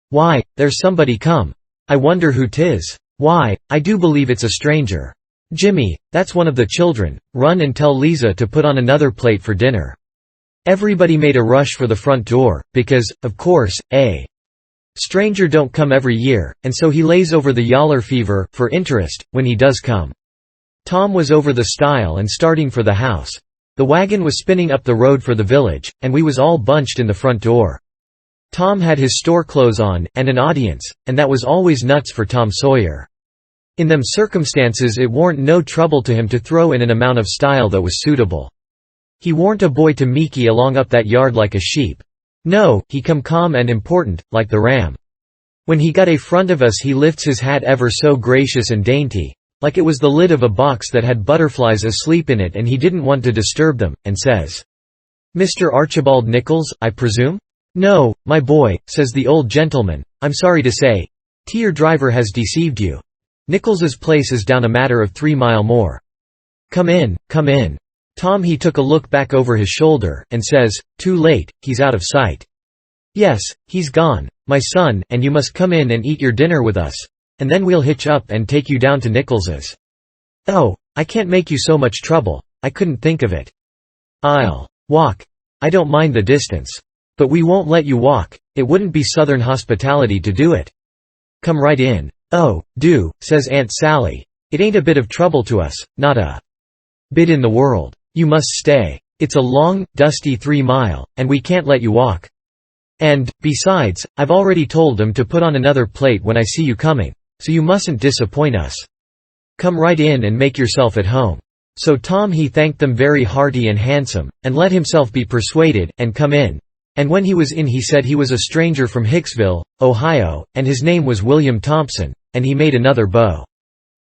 "Why, there's somebody come. I wonder who 'tis. Why, I do believe it's a stranger. Jimmy, that's one of the children, run and tell Liza to put on another plate for dinner." Everybody made a rush for the front door, because, of course, a stranger don't come every year, and so he lays over the yaller fever, for interest, when he does come. Tom was over the stile and starting for the house. The wagon was spinning up the road for the village, and we was all bunched in the front door. Tom had his store clothes on, and an audience, and that was always nuts for Tom Sawyer. In them circumstances it warn't no trouble to him to throw in an amount of style that was suitable. He warn't a boy to meeky along up that yard like a sheep. No, he come calm and important, like the ram. When he got a front of us he lifts his hat ever so gracious and dainty, like it was the lid of a box that had butterflies asleep in it and he didn't want to disturb them, and says, "Mr. Archibald Nichols, I presume?" "No, my boy," says the old gentleman, "I'm sorry to say, your driver has deceived you. Nichols's place is down a matter of 3 mile more. Come in, come in." Tom he took a look back over his shoulder, and says, "Too late, he's out of sight." "Yes, he's gone, my son, and you must come in and eat your dinner with us, and then we'll hitch up and take you down to Nichols's." "Oh, I can't make you so much trouble, I couldn't think of it." "I'll walk. I don't mind the distance. But we won't let you walk, it wouldn't be Southern hospitality to do it." "Come right in." "Oh, do," says Aunt Sally. "It ain't a bit of trouble to us, not a bit in the world. You must stay. It's a long, dusty 3 mile, and we can't let you walk. And, besides, I've already told 'em to put on another plate when I see you coming, so you mustn't disappoint us. Come right in and make yourself at home." So Tom he thanked them very hearty and handsome, and let himself be persuaded, and come in. And when he was in he said he was a stranger from Hicksville, Ohio, and his name was William Thompson, and he made another bow.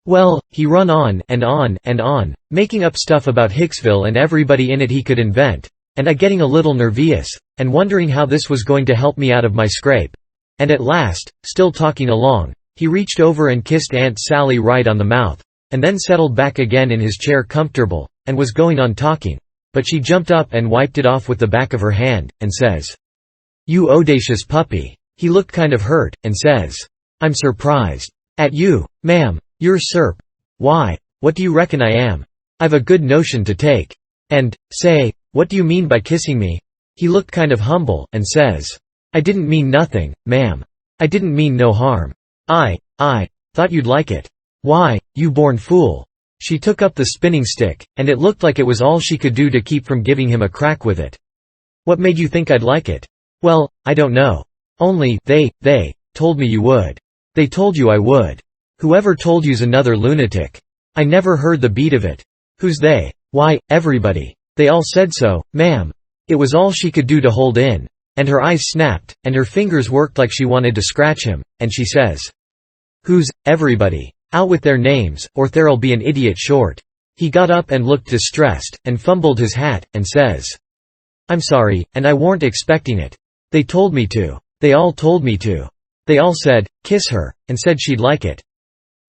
Well, he run on, and on, and on, making up stuff about Hicksville and everybody in it he could invent, and I getting a little nervous, and wondering how this was going to help me out of my scrape. And at last, still talking along, he reached over and kissed Aunt Sally right on the mouth, and then settled back again in his chair comfortable, and was going on talking. But she jumped up and wiped it off with the back of her hand, and says, "You audacious puppy." He looked kind of hurt, and says, "I'm surprised at you, ma'am. You're why, what do you reckon I am? I've a good notion to take. And, say, what do you mean by kissing me?" He looked kind of humble, and says, "I didn't mean nothing, ma'am. I didn't mean no harm. I thought you'd like it. Why, you born fool." She took up the spinning stick, and it looked like it was all she could do to keep from giving him a crack with it. "What made you think I'd like it?" "Well, I don't know. Only, they told me you would. They told you I would." "Whoever told you's another lunatic. I never heard the beat of it." "Who's they?" "Why, everybody. They all said so, ma'am." It was all she could do to hold in, and her eyes snapped, and her fingers worked like she wanted to scratch him, and she says, "Who's everybody? Out with their names, or there'll be an idiot short." He got up and looked distressed, and fumbled his hat, and says, "I'm sorry, and I weren't expecting it. They told me to. They all told me to. They all said, kiss her, and said she'd like it.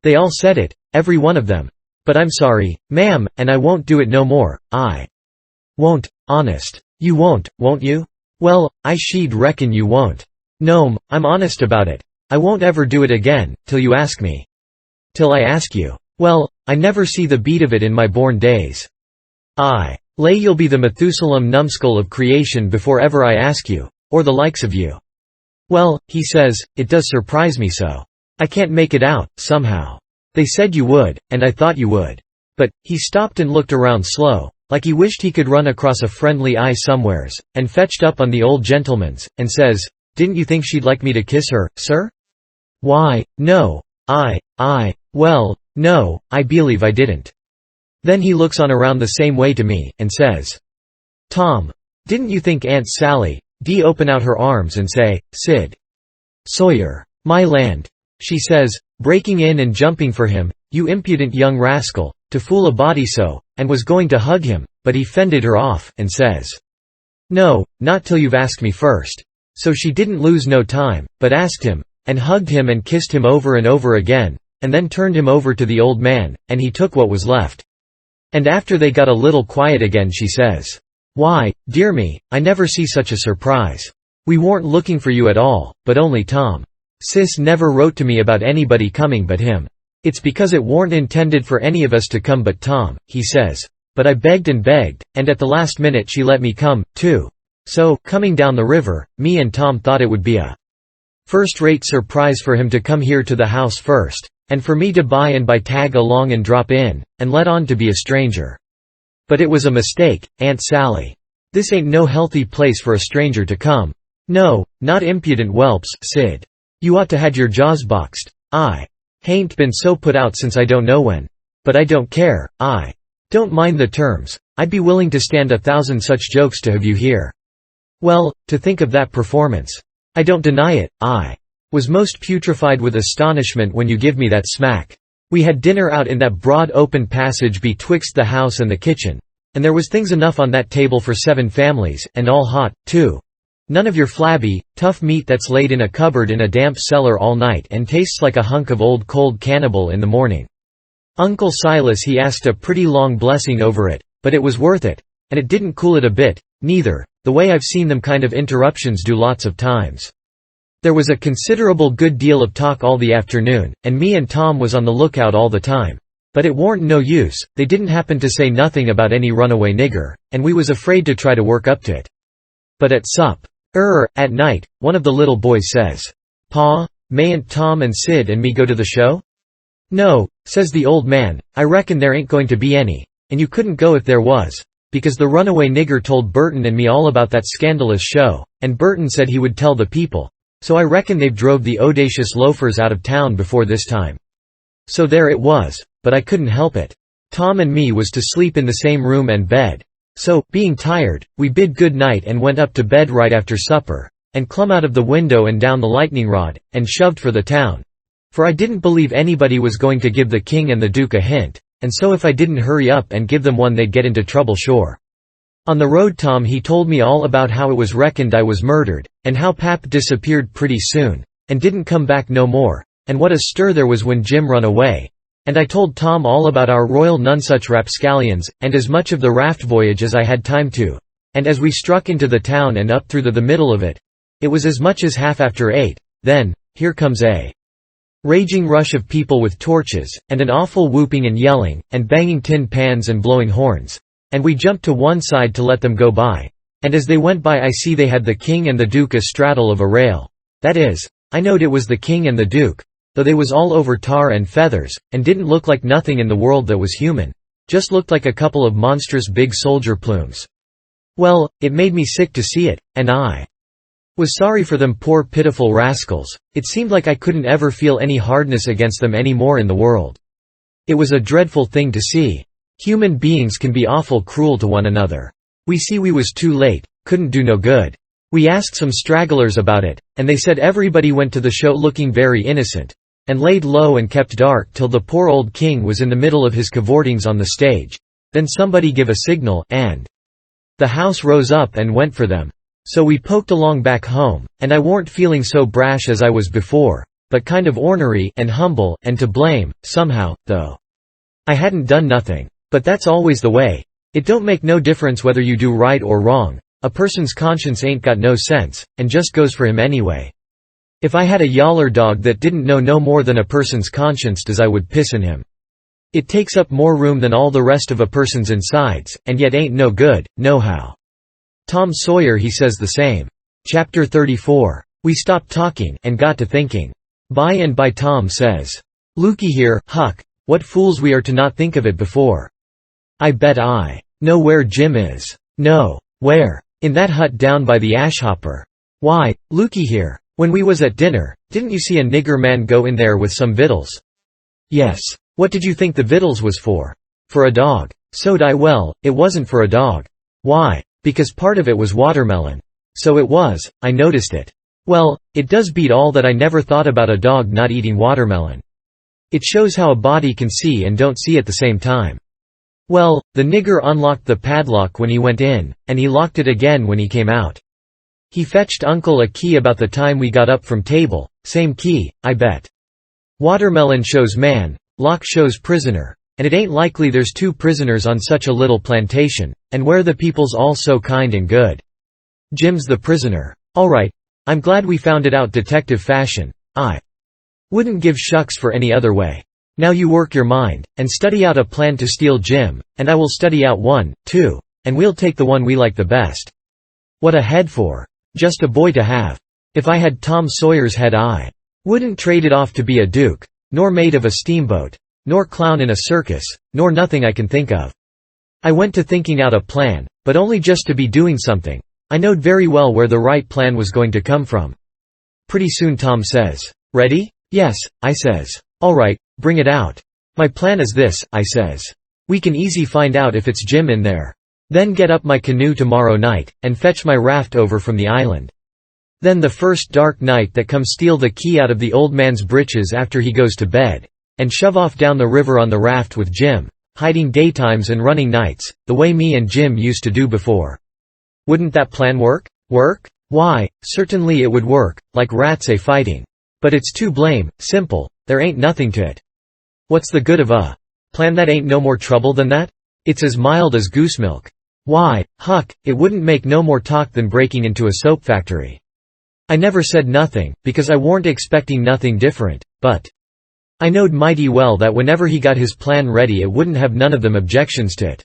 They all said it, every one of them. But I'm sorry, ma'am, and I won't do it no more, I won't, honest. You won't you? Well, I she'd reckon you won't. No'm, I'm honest about it. I won't ever do it again, till you ask me." "Till I ask you. Well, I never see the beat of it in my born days. I lay you'll be the Methusalem numbskull of creation before ever I ask you, or the likes of you." "Well," he says, "it does surprise me so. I can't make it out, somehow. They said you would, and I thought you would. But," he stopped and looked around slow, like he wished he could run across a friendly eye somewheres, and fetched up on the old gentleman's, and says, "Didn't you think she'd like me to kiss her, sir?" "Why, no, well, no, I believe I didn't." Then he looks on around the same way to me, and says, "Tom, didn't you think Aunt Sally d open out her arms and say, 'Sid Sawyer, my land,' she says, breaking in and jumping for him, 'You impudent young rascal, to fool a body so,' and was going to hug him, but he fended her off, and says, 'No, not till you've asked me first.' So she didn't lose no time, but asked him, and hugged him and kissed him over and over again, and then turned him over to the old man, and he took what was left. And after they got a little quiet again she says, 'Why, dear me, I never see such a surprise. We weren't looking for you at all, but only Tom. Sis never wrote to me about anybody coming but him. It's because it weren't intended for any of us to come but Tom,' he says. 'But I begged and begged, and at the last minute she let me come, too. So, coming down the river, me and Tom thought it would be a first-rate surprise for him to come here to the house first, and for me to by tag along and drop in, and let on to be a stranger. But it was a mistake, Aunt Sally. This ain't no healthy place for a stranger to come. No, not impudent whelps, Sid. You ought to had your jaws boxed. I hain't been so put out since I don't know when. But I don't care, I don't mind the terms. I'd be willing to stand 1,000 such jokes to have you here. Well, to think of that performance. I don't deny it, I was most putrefied with astonishment when you give me that smack. We had dinner out in that broad open passage betwixt the house and the kitchen. And there was things enough on that table for 7 families, and all hot, too. None of your flabby, tough meat that's laid in a cupboard in a damp cellar all night and tastes like a hunk of old cold cannibal in the morning. Uncle Silas he asked a pretty long blessing over it, but it was worth it. And it didn't cool it a bit, neither, the way I've seen them kind of interruptions do lots of times. There was a considerable good deal of talk all the afternoon, and me and Tom was on the lookout all the time. But it warn't no use, they didn't happen to say nothing about any runaway nigger, and we was afraid to try to work up to it. But at at night, one of the little boys says, "Pa, mayn't Tom and Sid and me go to the show?" "No," says the old man, "I reckon there ain't going to be any, and you couldn't go if there was, because the runaway nigger told Burton and me all about that scandalous show, and Burton said he would tell the people, so I reckon they've drove the audacious loafers out of town before this time." So there it was, but I couldn't help it. Tom and me was to sleep in the same room and bed. So, being tired, we bid good night and went up to bed right after supper, and clumb out of the window and down the lightning rod, and shoved for the town. For I didn't believe anybody was going to give the king and the duke a hint, and so if I didn't hurry up and give them one they'd get into trouble sure. On the road Tom he told me all about how it was reckoned I was murdered, and how Pap disappeared pretty soon, and didn't come back no more, and what a stir there was when Jim run away. And I told Tom all about our royal nonsuch rapscallions, and as much of the raft voyage as I had time to. And as we struck into the town and up through the middle of it, it was as much as 8:30, then, here comes a raging rush of people with torches, and an awful whooping and yelling, and banging tin pans and blowing horns. And we jumped to one side to let them go by. And as they went by I see they had the king and the duke a-straddle of a rail. That is, I knowed it was the king and the duke, though they was all over tar and feathers, and didn't look like nothing in the world that was human. Just looked like a couple of monstrous big soldier plumes. Well, it made me sick to see it, and I was sorry for them poor pitiful rascals. It seemed like I couldn't ever feel any hardness against them any more in the world. It was a dreadful thing to see. Human beings can be awful cruel to one another. We see we was too late, couldn't do no good. We asked some stragglers about it, and they said everybody went to the show looking very innocent, and laid low and kept dark till the poor old king was in the middle of his cavortings on the stage. Then somebody give a signal, and the house rose up and went for them. So we poked along back home, and I warn't feeling so brash as I was before, but kind of ornery and humble and to blame, somehow, though I hadn't done nothing. But that's always the way. It don't make no difference whether you do right or wrong. A person's conscience ain't got no sense, and just goes for him anyway. If I had a yaller dog that didn't know no more than a person's conscience does I would piss in him. It takes up more room than all the rest of a person's insides, and yet ain't no good, nohow. Tom Sawyer he says the same. Chapter 34. We stopped talking, and got to thinking. By and by Tom says, "Looky here, Huck, what fools we are to not think of it before. I bet I know where Jim is." "No. Where?" "In that hut down by the ashhopper." "Why, looky here. When we was at dinner, didn't you see a nigger man go in there with some victuals?" "Yes. What did you think the victuals was for?" "For a dog." "So'd I. Well, it wasn't for a dog." "Why?" "Because part of it was watermelon." "So it was, I noticed it." "Well, it does beat all that I never thought about a dog not eating watermelon. It shows how a body can see and don't see at the same time." "Well, the nigger unlocked the padlock when he went in, and he locked it again when he came out. He fetched Uncle a key about the time we got up from table, same key, I bet. Watermelon shows man, lock shows prisoner, and it ain't likely there's 2 prisoners on such a little plantation, and where the people's all so kind and good. Jim's the prisoner. All right, I'm glad we found it out detective fashion. I wouldn't give shucks for any other way. Now you work your mind, and study out a plan to steal Jim, and I will study out one, too, and we'll take the one we like the best. What a head for just a boy to have. If I had Tom Sawyer's head I wouldn't trade it off to be a duke, nor mate of a steamboat, nor clown in a circus, nor nothing I can think of. I went to thinking out a plan, but only just to be doing something. I knowed very well where the right plan was going to come from. Pretty soon Tom says, "Ready?" "Yes," I says. "All right, bring it out." "My plan is this," I says. "We can easy find out if it's Jim in there. Then get up my canoe tomorrow night, and fetch my raft over from the island. Then the first dark night that comes steal the key out of the old man's breeches after he goes to bed. and shove off down the river on the raft with Jim, hiding daytimes and running nights, the way me and Jim used to do before. Wouldn't that plan work? Work? Why, certainly it would work, like rats a fighting. But it's too simple, there ain't nothing to it. What's the good of a plan that ain't no more trouble than that? It's as mild as goose milk. Why, Huck, it wouldn't make no more talk than breaking into a soap factory. I never said nothing, because I warn't expecting nothing different, but I knowed mighty well that whenever he got his plan ready it wouldn't have none of them objections to it.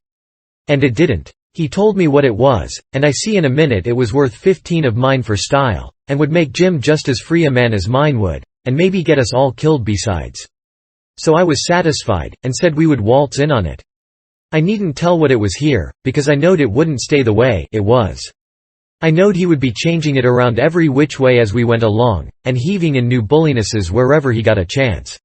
And it didn't. He told me what it was, and I see in a minute it was worth 15 of mine for style, and would make Jim just as free a man as mine would, and maybe get us all killed besides. So I was satisfied, and said we would waltz in on it. I needn't tell what it was here, because I knowed it wouldn't stay the way it was. I knowed he would be changing it around every which way as we went along, and heaving in new bullinesses wherever he got a chance.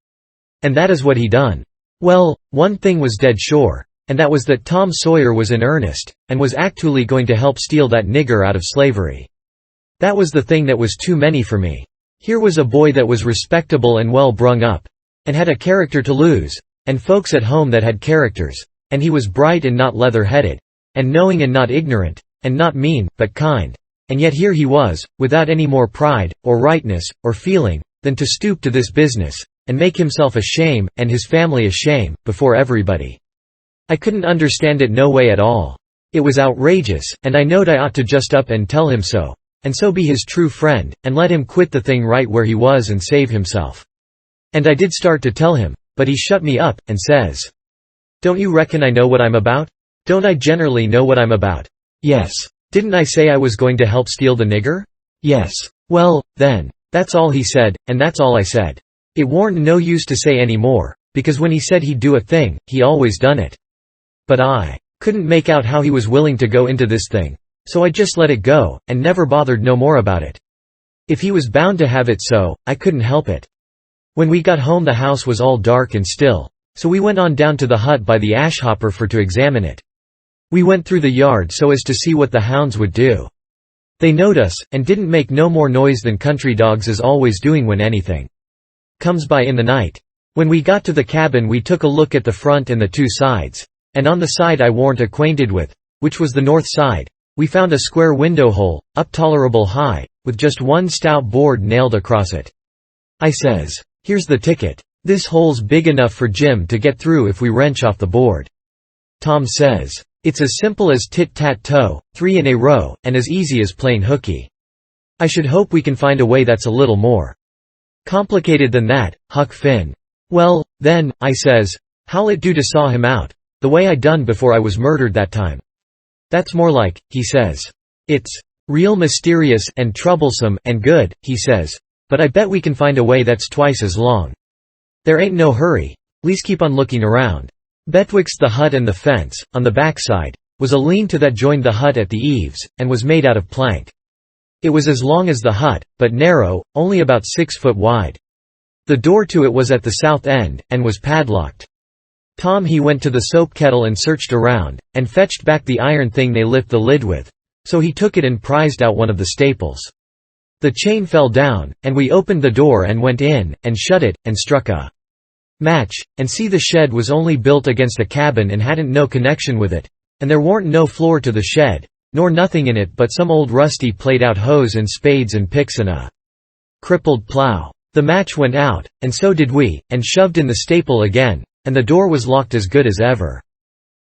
And that is what he done. Well, one thing was dead sure, and that was that Tom Sawyer was in earnest, and was actually going to help steal that nigger out of slavery. That was the thing that was too many for me. Here was a boy that was respectable and well brung up, and had a character to lose, and folks at home that had characters, and he was bright and not leather-headed, and knowing and not ignorant, and not mean, but kind. And yet here he was, without any more pride, or rightness, or feeling, than to stoop to this business, and make himself a shame, and his family a shame, before everybody. I couldn't understand it no way at all. It was outrageous, and I knowed I ought to just up and tell him so, and so be his true friend, and let him quit the thing right where he was and save himself. And I did start to tell him, but he shut me up, and says, "Don't you reckon I know what I'm about? Don't I generally know what I'm about?" "Yes. Didn't I say I was going to help steal the nigger?" "Yes." "Well, then. That's all he said, and that's all I said. It warn't no use to say any more, because when he said he'd do a thing, he always done it. But I couldn't make out how he was willing to go into this thing, so I just let it go, and never bothered no more about it. If he was bound to have it so, I couldn't help it. When we got home the house was all dark and still, so we went on down to the hut by the ash hopper for to examine it. We went through the yard so as to see what the hounds would do. They knowed us, and didn't make no more noise than country dogs is always doing when anything comes by in the night. When we got to the cabin we took a look at the front and the two sides, and on the side I warn't acquainted with, which was the north side, we found a square window hole, up tolerable high, with just one stout board nailed across it. I says, "Here's the ticket. This hole's big enough for Jim to get through if we wrench off the board." Tom says, "It's as simple as tit-tat-toe, 3 in a row, and as easy as playing hooky. I should hope we can find a way that's a little more complicated than that, Huck Finn." "Well, then," I says, "how'll it do to saw him out, the way I done before I was murdered that time?" "That's more like," he says. "It's real mysterious, and troublesome, and good," he says, "but I bet we can find a way that's twice as long. There ain't no hurry, least keep on looking around." Betwixt the hut and the fence, on the back side, was a lean-to that joined the hut at the eaves, and was made out of plank. It was as long as the hut, but narrow, only about 6 foot wide. The door to it was at the south end, and was padlocked. Tom he went to the soap kettle and searched around, and fetched back the iron thing they lift the lid with, so he took it and prized out one of the staples. The chain fell down, and we opened the door and went in, and shut it, and struck a match, and see the shed was only built against a cabin and hadn't no connection with it, and there warn't no floor to the shed, nor nothing in it but some old rusty played-out hose and spades and picks and a crippled plow. The match went out, and so did we, and shoved in the staple again, and the door was locked as good as ever.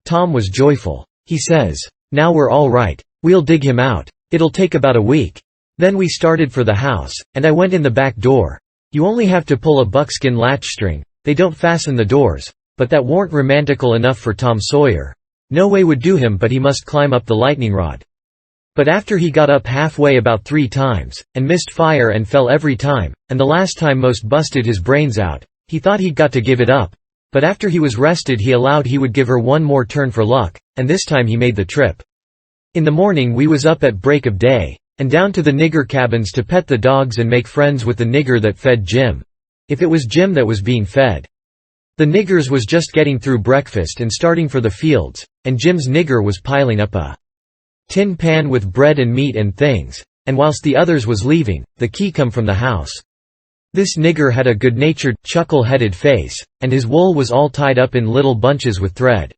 Tom was joyful. He says, "Now we're all right. We'll dig him out. It'll take about a week." Then we started for the house, and I went in the back door. You only have to pull a buckskin latchstring, they don't fasten the doors, but that warn't romantical enough for Tom Sawyer. No way would do him but he must climb up the lightning rod. But after he got up halfway about 3 times, and missed fire and fell every time, and the last time most busted his brains out, he thought he'd got to give it up, but after he was rested he allowed he would give her one more turn for luck, and this time he made the trip. In the morning we was up at break of day, and down to the nigger cabins to pet the dogs and make friends with the nigger that fed Jim. If it was Jim that was being fed. The niggers was just getting through breakfast and starting for the fields, and Jim's nigger was piling up a tin pan with bread and meat and things, and whilst the others was leaving, the key come from the house. This nigger had a good-natured, chuckle-headed face, and his wool was all tied up in little bunches with thread.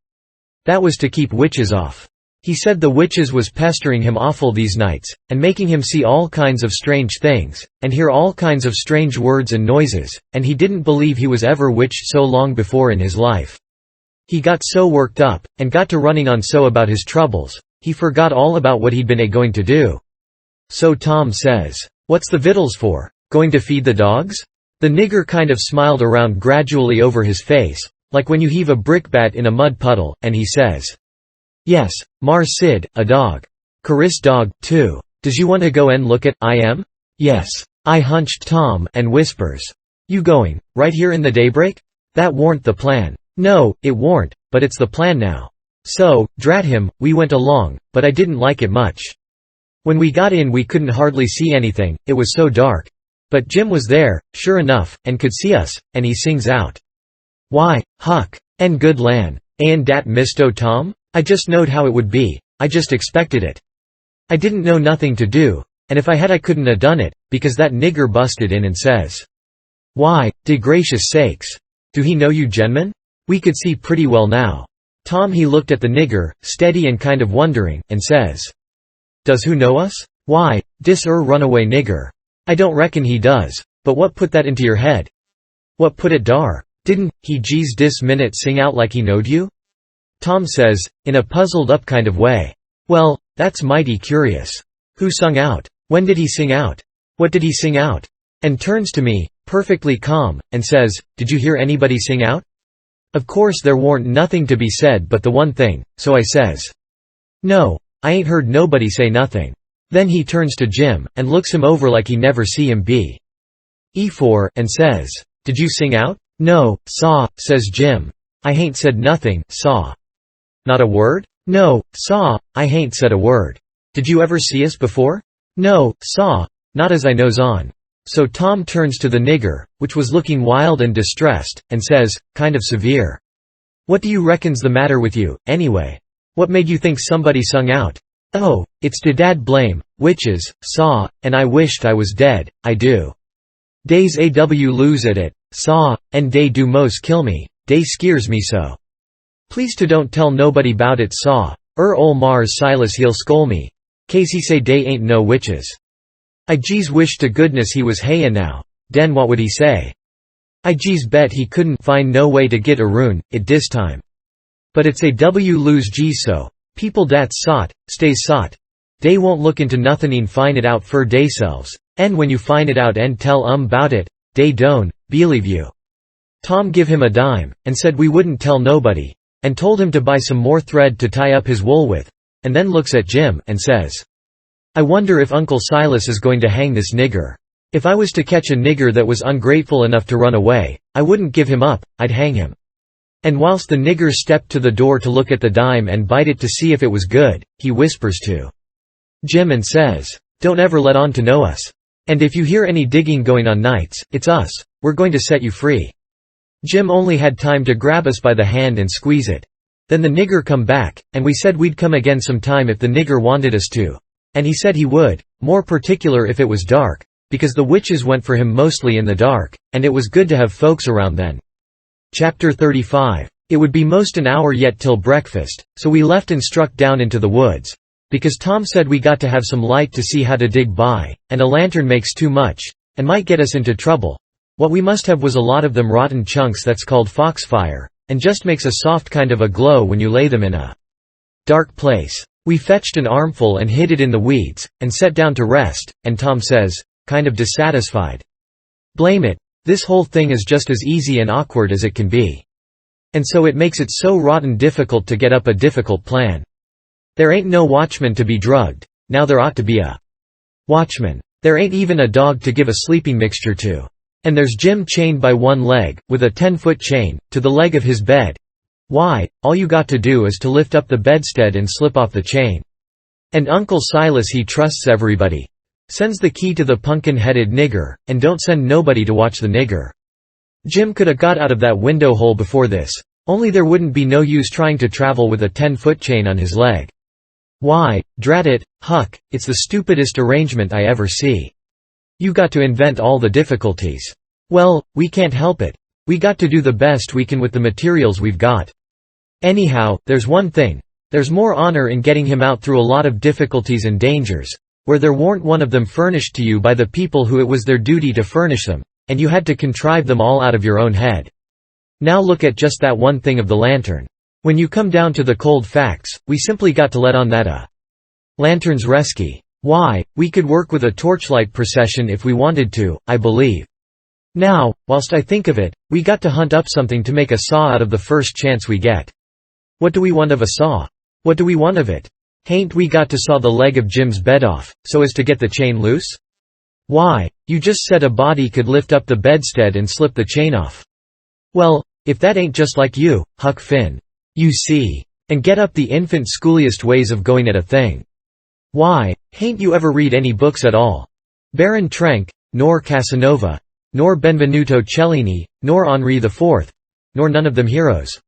That was to keep witches off. He said the witches was pestering him awful these nights, and making him see all kinds of strange things, and hear all kinds of strange words and noises, and he didn't believe he was ever witched so long before in his life. He got so worked up, and got to running on so about his troubles, he forgot all about what he'd been going to do. So Tom says, "What's the victuals for? Going to feed the dogs?" The nigger kind of smiled around gradually over his face, like when you heave a brickbat in a mud puddle, and he says, "Yes, Mars Sid, a dog. Chris dog, too. Does you want to go and look at, I am?" "Yes." I hunched Tom, and whispers, "You going, right here in the daybreak?" That warn't the plan. No, it warn't, but it's the plan now. So, drat him, we went along, but I didn't like it much. When we got in we couldn't hardly see anything, it was so dark. But Jim was there, sure enough, and could see us, and he sings out, "Why, Huck, and good lan', ain't dat Misto Tom? I just knowed how it would be, I just expected it. I didn't know nothing to do, and if I had I couldn't a done it, because that nigger busted in and says, 'Why, de gracious sakes, do he know you gen'man?' We could see pretty well now. Tom he looked at the nigger, steady and kind of wondering, and says, 'Does who know us?' 'Why, dis runaway nigger. I don't reckon he does, but what put that into your head?' 'What put it dar? Didn't he jeez dis minute sing out like he knowed you?' Tom says, in a puzzled-up kind of way, 'Well, that's mighty curious. Who sung out? When did he sing out? What did he sing out?' And turns to me, perfectly calm, and says, 'Did you hear anybody sing out?' Of course there warn't nothing to be said but the one thing, so I says, 'No, I ain't heard nobody say nothing.' Then he turns to Jim, and looks him over like he never see him be. E4, and says, 'Did you sing out?' 'No, saw,' says Jim. 'I hain't said nothing, saw.' 'Not a word?' 'No, saw, I hain't said a word.' 'Did you ever see us before?' 'No, saw, not as I knows on.' So Tom turns to the nigger, which was looking wild and distressed, and says, kind of severe, 'What do you reckon's the matter with you, anyway? What made you think somebody sung out?' 'Oh, it's de dad blame, witches, saw, and I wished I was dead, I do. Days aw lose at it, saw, and dey do mos kill me, dey skeers me so. Please to don't tell nobody bout it saw, ol Mars Silas he'll skol me, case he say dey ain't no witches. I jeez wish to goodness he was heya now, den what would he say? I jeez bet he couldn't find no way to get aroon it dis time. But it's aw lose jeez so, people dat sot, stays sot. Dey won't look into nothin' find it out fur deyselves, and when you find it out and tell bout it, dey don't believe you.' Tom give him a dime, and said we wouldn't tell nobody, and told him to buy some more thread to tie up his wool with, and then looks at Jim, and says, 'I wonder if Uncle Silas is going to hang this nigger. If I was to catch a nigger that was ungrateful enough to run away, I wouldn't give him up, I'd hang him.' And whilst the nigger stepped to the door to look at the dime and bite it to see if it was good, he whispers to Jim and says, 'Don't ever let on to know us. And if you hear any digging going on nights, it's us, we're going to set you free.' Jim only had time to grab us by the hand and squeeze it. Then the nigger come back, and we said we'd come again sometime if the nigger wanted us to. And he said he would, more particular if it was dark, because the witches went for him mostly in the dark, and it was good to have folks around then. Chapter 35. It would be most an hour yet till breakfast, so we left and struck down into the woods. Because Tom said we got to have some light to see how to dig by, and a lantern makes too much, and might get us into trouble. What we must have was a lot of them rotten chunks that's called foxfire, and just makes a soft kind of a glow when you lay them in a dark place. We fetched an armful and hid it in the weeds, and sat down to rest, and Tom says, kind of dissatisfied, "Blame it, this whole thing is just as easy and awkward as it can be. And so it makes it so rotten difficult to get up a difficult plan. There ain't no watchman to be drugged, now there ought to be a watchman. There ain't even a dog to give a sleeping mixture to. And there's Jim chained by one leg, with a 10-foot chain, to the leg of his bed. Why, all you got to do is to lift up the bedstead and slip off the chain. And Uncle Silas he trusts everybody. Sends the key to the pumpkin-headed nigger, and don't send nobody to watch the nigger. Jim could have got out of that window hole before this, only there wouldn't be no use trying to travel with a 10-foot chain on his leg. Why, drat it, Huck, it's the stupidest arrangement I ever see. You got to invent all the difficulties. Well, we can't help it. We got to do the best we can with the materials we've got. Anyhow, there's one thing. There's more honor in getting him out through a lot of difficulties and dangers, where there weren't one of them furnished to you by the people who it was their duty to furnish them, and you had to contrive them all out of your own head. Now look at just that one thing of the lantern. When you come down to the cold facts, we simply got to let on that a lantern's resky. Why, we could work with a torchlight procession if we wanted to, I believe. Now, whilst I think of it, we got to hunt up something to make a saw out of the first chance we get. What do we want of a saw? What do we want of it? Hain't we got to saw the leg of Jim's bed off, so as to get the chain loose? Why, you just said a body could lift up the bedstead and slip the chain off. Well, if that ain't just like you, Huck Finn. You see. And get up the infant schooliest ways of going at a thing. Why, hain't you ever read any books at all? Baron Trenck, nor Casanova, nor Benvenuto Cellini, nor Henri IV, nor none of them heroes.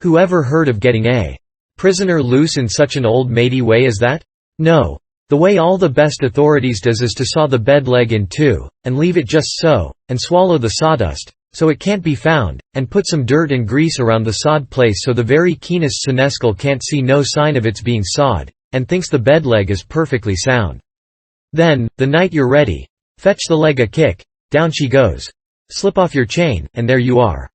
Who ever heard of getting a prisoner loose in such an old matey way as that? No. The way all the best authorities does is to saw the bed leg in two, and leave it just so, and swallow the sawdust, so it can't be found, and put some dirt and grease around the sawed place so the very keenest senescal can't see no sign of its being sawed, and thinks the bed leg is perfectly sound. Then, the night you're ready, fetch the leg a kick, down she goes. Slip off your chain, and there you are.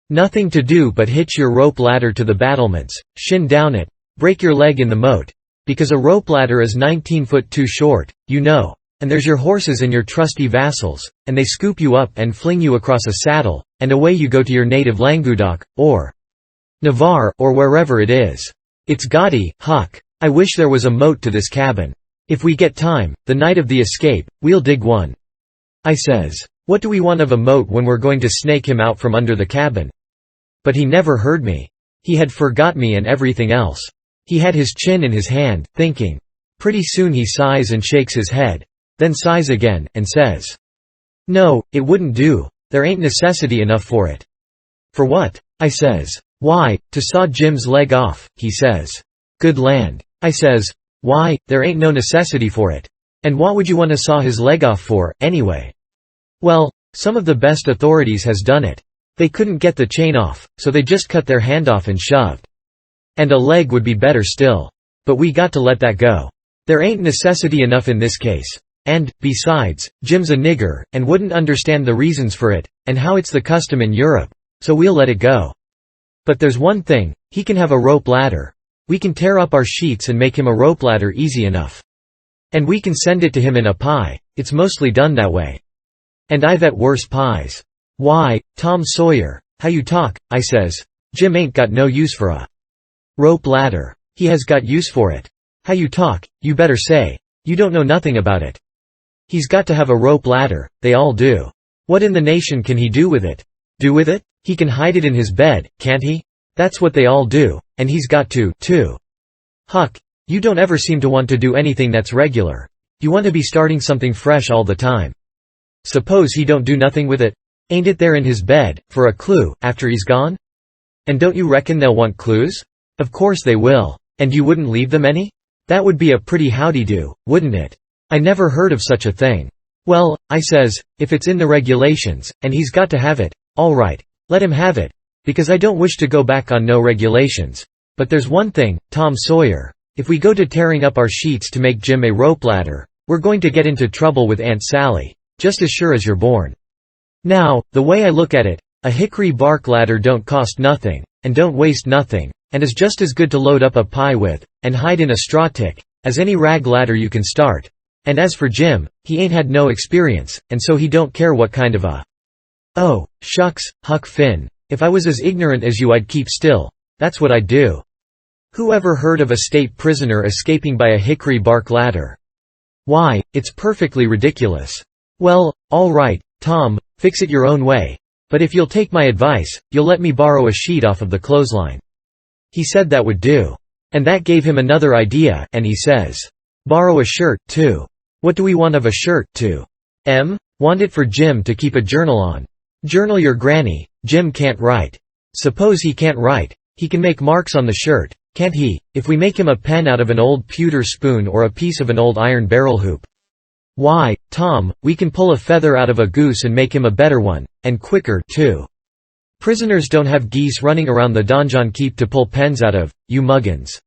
Nothing to do but hitch your rope ladder to the battlements, shin down it, break your leg in the moat, because a rope ladder is 19 foot too short, you know, and there's your horses and your trusty vassals, and they scoop you up and fling you across a saddle, and away you go to your native Languedoc, or Navarre, or wherever it is. It's gaudy, Huck. I wish there was a moat to this cabin. If we get time, the night of the escape, we'll dig one. I says, what do we want of a moat when we're going to snake him out from under the cabin? But he never heard me. He had forgot me and everything else. He had his chin in his hand, thinking. Pretty soon he sighs and shakes his head, then sighs again, and says, no, it wouldn't do, there ain't necessity enough for it. For what? I says. Why, to saw Jim's leg off, he says. Good land. I says, why, there ain't no necessity for it. And what would you want to saw his leg off for, anyway? Well, some of the best authorities has done it. They couldn't get the chain off, so they just cut their hand off and shoved. And a leg would be better still. But we got to let that go. There ain't necessity enough in this case. And, besides, Jim's a nigger, and wouldn't understand the reasons for it, and how it's the custom in Europe, so we'll let it go. But there's one thing, he can have a rope ladder. We can tear up our sheets and make him a rope ladder easy enough. And we can send it to him in a pie, it's mostly done that way. And I've et worse pies. Why, Tom Sawyer, how you talk, I says. Jim ain't got no use for a rope ladder. He has got use for it. How you talk, you better say. You don't know nothing about it. He's got to have a rope ladder, they all do. What in the nation can he do with it? Do with it? He can hide it in his bed, can't he? That's what they all do, and he's got to, too. Huck, you don't ever seem to want to do anything that's regular. You want to be starting something fresh all the time. Suppose he don't do nothing with it? Ain't it there in his bed, for a clue, after he's gone? And don't you reckon they'll want clues? Of course they will. And you wouldn't leave them any? That would be a pretty howdy-do, wouldn't it? I never heard of such a thing. Well, I says, if it's in the regulations, and he's got to have it, all right, let him have it, because I don't wish to go back on no regulations. But there's one thing, Tom Sawyer, if we go to tearing up our sheets to make Jim a rope ladder, we're going to get into trouble with Aunt Sally, just as sure as you're born. Now, the way I look at it, a hickory bark ladder don't cost nothing, and don't waste nothing, and is just as good to load up a pie with, and hide in a straw tick, as any rag ladder you can start. And as for Jim, he ain't had no experience, and so he don't care what kind of a— Oh, shucks, Huck Finn, if I was as ignorant as you I'd keep still, that's what I'd do. Who ever heard of a state prisoner escaping by a hickory bark ladder? Why, it's perfectly ridiculous. Well, all right, Tom, fix it your own way. But if you'll take my advice, you'll let me borrow a sheet off of the clothesline. He said that would do. And that gave him another idea, and he says, borrow a shirt, too. What do we want of a shirt, too? Want it for Jim to keep a journal on. Journal your granny, Jim can't write. Suppose he can't write, he can make marks on the shirt, can't he, if we make him a pen out of an old pewter spoon or a piece of an old iron barrel hoop? Why, Tom, we can pull a feather out of a goose and make him a better one, and quicker, too. Prisoners don't have geese running around the donjon keep to pull pens out of, you muggins.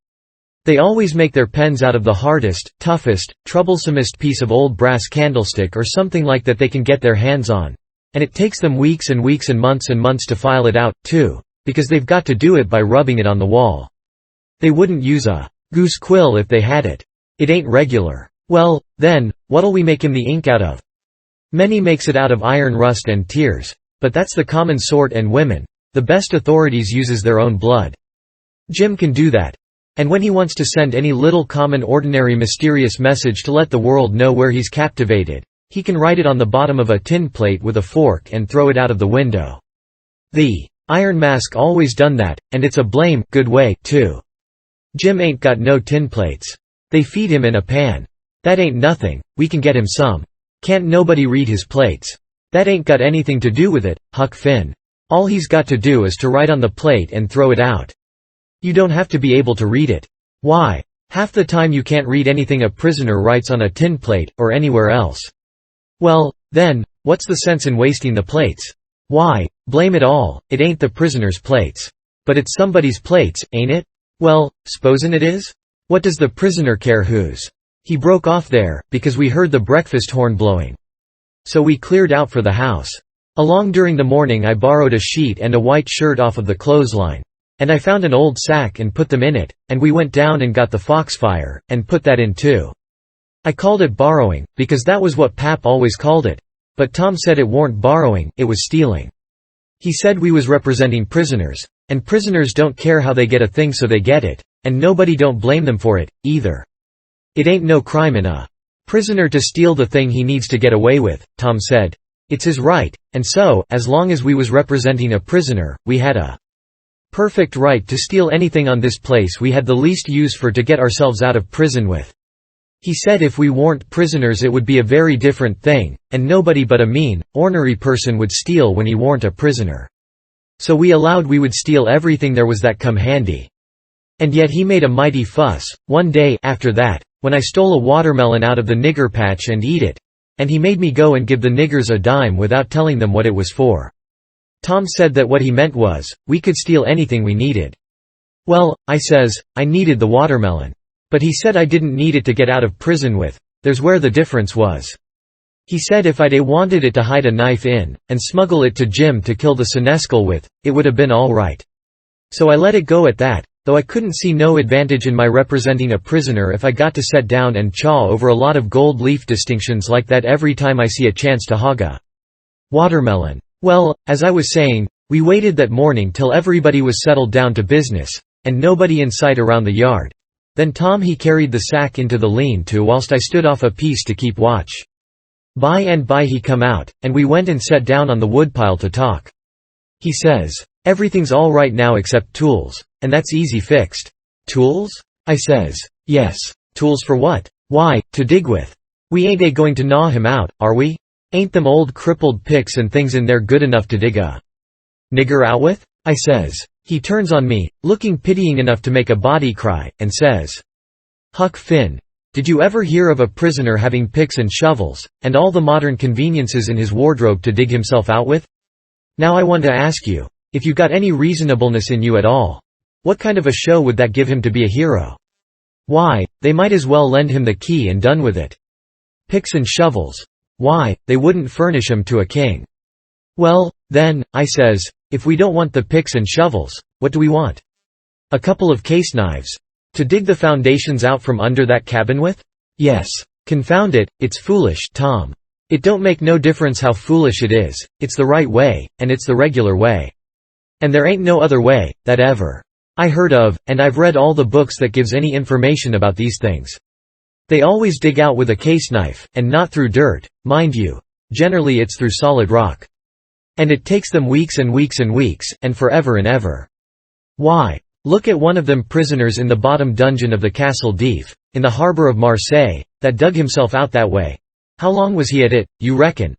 They always make their pens out of the hardest, toughest, troublesomest piece of old brass candlestick or something like that they can get their hands on. And it takes them weeks and weeks and months to file it out, too, because they've got to do it by rubbing it on the wall. They wouldn't use a goose quill if they had it. It ain't regular. Well, then, what'll we make him the ink out of? Many makes it out of iron rust and tears. But that's the common sort, and women, the best authorities, uses their own blood. Jim can do that. And when he wants to send any little common ordinary mysterious message to let the world know where he's captivated, he can write it on the bottom of a tin plate with a fork and throw it out of the window. The Iron Mask always done that, and it's a blame good way, too. Jim ain't got no tin plates. They feed him in a pan. That ain't nothing, we can get him some. Can't nobody read his plates. That ain't got anything to do with it, Huck Finn. All he's got to do is to write on the plate and throw it out. You don't have to be able to read it. Why? Half the time you can't read anything a prisoner writes on a tin plate, or anywhere else. Well, then, what's the sense in wasting the plates? Why, blame it all, it ain't the prisoner's plates. But it's somebody's plates, ain't it? Well, s'posen it is? What does the prisoner care whose? He broke off there, because we heard the breakfast horn blowing. So we cleared out for the house. Along during the morning I borrowed a sheet and a white shirt off of the clothesline. And I found an old sack and put them in it, and we went down and got the foxfire, and put that in too. I called it borrowing, because that was what Pap always called it. But Tom said it warn't borrowing, it was stealing. He said we was representing prisoners, and prisoners don't care how they get a thing, so they get it, and nobody don't blame them for it, either. It ain't no crime in a prisoner to steal the thing he needs to get away with, Tom said. It's his right, and so, as long as we was representing a prisoner, we had a perfect right to steal anything on this place we had the least use for to get ourselves out of prison with. He said if we warn't prisoners it would be a very different thing, and nobody but a mean, ornery person would steal when he warn't a prisoner. So we allowed we would steal everything there was that come handy. And yet he made a mighty fuss, one day, after that, when I stole a watermelon out of the nigger patch and eat it, and he made me go and give the niggers a dime without telling them what it was for. Tom said that what he meant was, we could steal anything we needed. Well, I says, I needed the watermelon. But he said I didn't need it to get out of prison with, there's where the difference was. He said if I'd wanted it to hide a knife in, and smuggle it to Jim to kill the senescal with, it would have been all right. So I let it go at that. Though I couldn't see no advantage in my representing a prisoner if I got to set down and chaw over a lot of gold leaf distinctions like that every time I see a chance to hog a watermelon. Well, as I was saying, we waited that morning till everybody was settled down to business, and nobody in sight around the yard. Then Tom he carried the sack into the lean-to whilst I stood off a piece to keep watch. By and by he come out, and we went and sat down on the woodpile to talk. He says, everything's all right now except tools. And that's easy fixed. Tools? I says, yes. Tools for what? Why, to dig with. We ain't going to gnaw him out, are we? Ain't them old crippled picks and things in there good enough to dig a nigger out with? I says. He turns on me, looking pitying enough to make a body cry, and says, Huck Finn, did you ever hear of a prisoner having picks and shovels, and all the modern conveniences in his wardrobe to dig himself out with? Now I want to ask you, if you got any reasonableness in you at all, what kind of a show would that give him to be a hero? Why, they might as well lend him the key and done with it. Picks and shovels. Why, they wouldn't furnish 'em to a king. Well, then, I says, if we don't want the picks and shovels, what do we want? A couple of case knives. To dig the foundations out from under that cabin with? Yes. Confound it, it's foolish, Tom. It don't make no difference how foolish it is, it's the right way, and it's the regular way. And there ain't no other way, that ever I heard of, and I've read all the books that gives any information about these things. They always dig out with a case knife, and not through dirt, mind you. Generally it's through solid rock. And it takes them weeks and weeks and weeks, and forever and ever. Why, look at one of them prisoners in the bottom dungeon of the Castle d'If, in the harbor of Marseille, that dug himself out that way. How long was he at it, you reckon?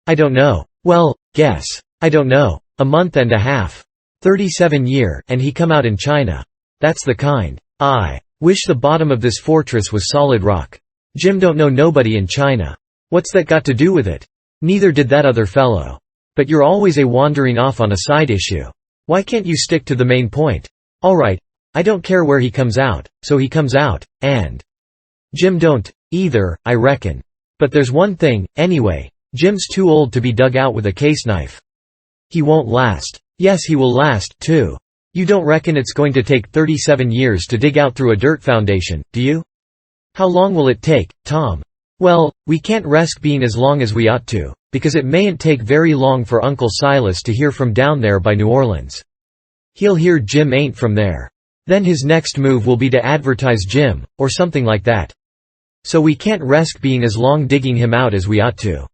I don't know. Well, guess. I don't know. A month and a half. 37 year, and he come out in China. That's the kind. I wish the bottom of this fortress was solid rock. Jim don't know nobody in China. What's that got to do with it? Neither did that other fellow. But you're always wandering off on a side issue. Why can't you stick to the main point? Alright, I don't care where he comes out, so he comes out, and Jim don't, either, I reckon. But there's one thing, anyway, Jim's too old to be dug out with a case knife. He won't last. Yes, he will last, too. You don't reckon it's going to take 37 years to dig out through a dirt foundation, do you? How long will it take, Tom? Well, we can't risk being as long as we ought to, because it mayn't take very long for Uncle Silas to hear from down there by New Orleans. He'll hear Jim ain't from there. Then his next move will be to advertise Jim, or something like that. So we can't risk being as long digging him out as we ought to.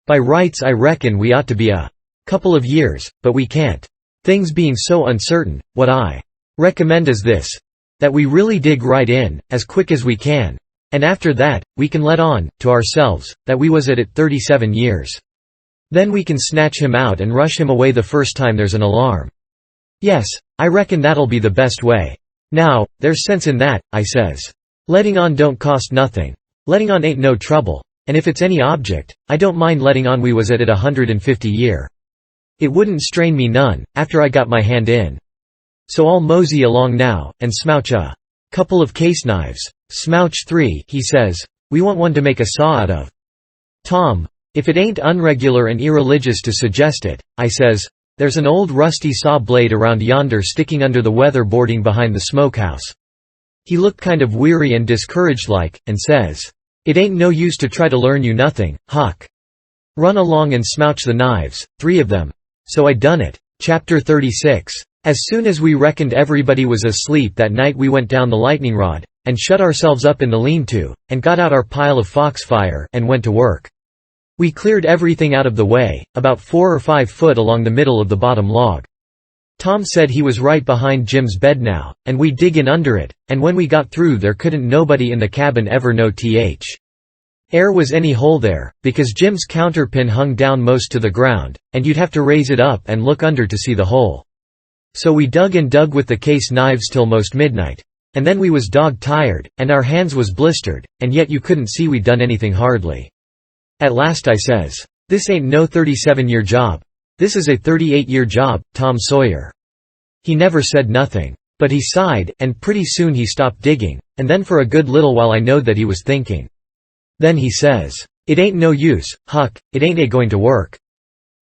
By rights I reckon we ought to be a couple of years, but we can't. Things being so uncertain, what I recommend is this. That we really dig right in, as quick as we can. And after that, we can let on, to ourselves, that we was at it 37 years. Then we can snatch him out and rush him away the first time there's an alarm. Yes, I reckon that'll be the best way. Now, there's sense in that, I says. Letting on don't cost nothing. Letting on ain't no trouble, and if it's any object, I don't mind letting on we was at it 150 year. It wouldn't strain me none, after I got my hand in. So I'll mosey along now, and smouch a couple of case knives. Smouch 3, he says. We want one to make a saw out of. Tom, if it ain't unregular and irreligious to suggest it, I says, there's an old rusty saw blade around yonder sticking under the weatherboarding behind the smokehouse. He looked kind of weary and discouraged like, and says, it ain't no use to try to learn you nothing, Huck. Run along and smouch the knives, 3 of them. So I done it. Chapter 36. As soon as we reckoned everybody was asleep that night we went down the lightning rod, and shut ourselves up in the lean-to, and got out our pile of foxfire, and went to work. We cleared everything out of the way, about 4 or 5 foot along the middle of the bottom log. Tom said he was right behind Jim's bed now, and we'd dig in under it, and when we got through there couldn't nobody in the cabin ever know air was any hole there, because Jim's counterpin hung down most to the ground, and you'd have to raise it up and look under to see the hole. So we dug and dug with the case knives till most midnight. And then we was dog tired, and our hands was blistered, and yet you couldn't see we'd done anything hardly. At last I says, this ain't no 37-year job. This is a 38-year job, Tom Sawyer. He never said nothing. But he sighed, and pretty soon he stopped digging, and then for a good little while I knowed that he was thinking. Then he says, it ain't no use, Huck, it ain't going to work.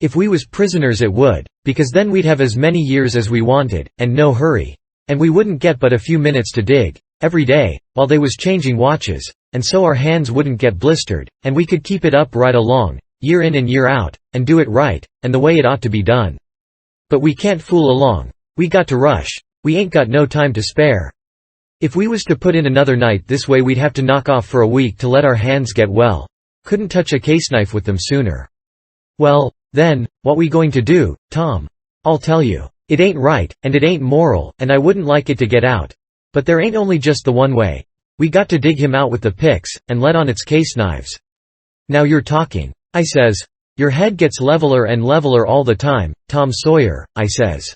If we was prisoners it would, because then we'd have as many years as we wanted, and no hurry. And we wouldn't get but a few minutes to dig, every day, while they was changing watches, and so our hands wouldn't get blistered, and we could keep it up right along, year in and year out, and do it right, and the way it ought to be done. But we can't fool along. We got to rush. We ain't got no time to spare. If we was to put in another night this way we'd have to knock off for a week to let our hands get well. Couldn't touch a case knife with them sooner. Well, then, what we going to do, Tom? I'll tell you. It ain't right, and it ain't moral, and I wouldn't like it to get out. But there ain't only just the one way. We got to dig him out with the picks, and let on its case knives. Now you're talking. I says. Your head gets leveler and leveler all the time, Tom Sawyer, I says.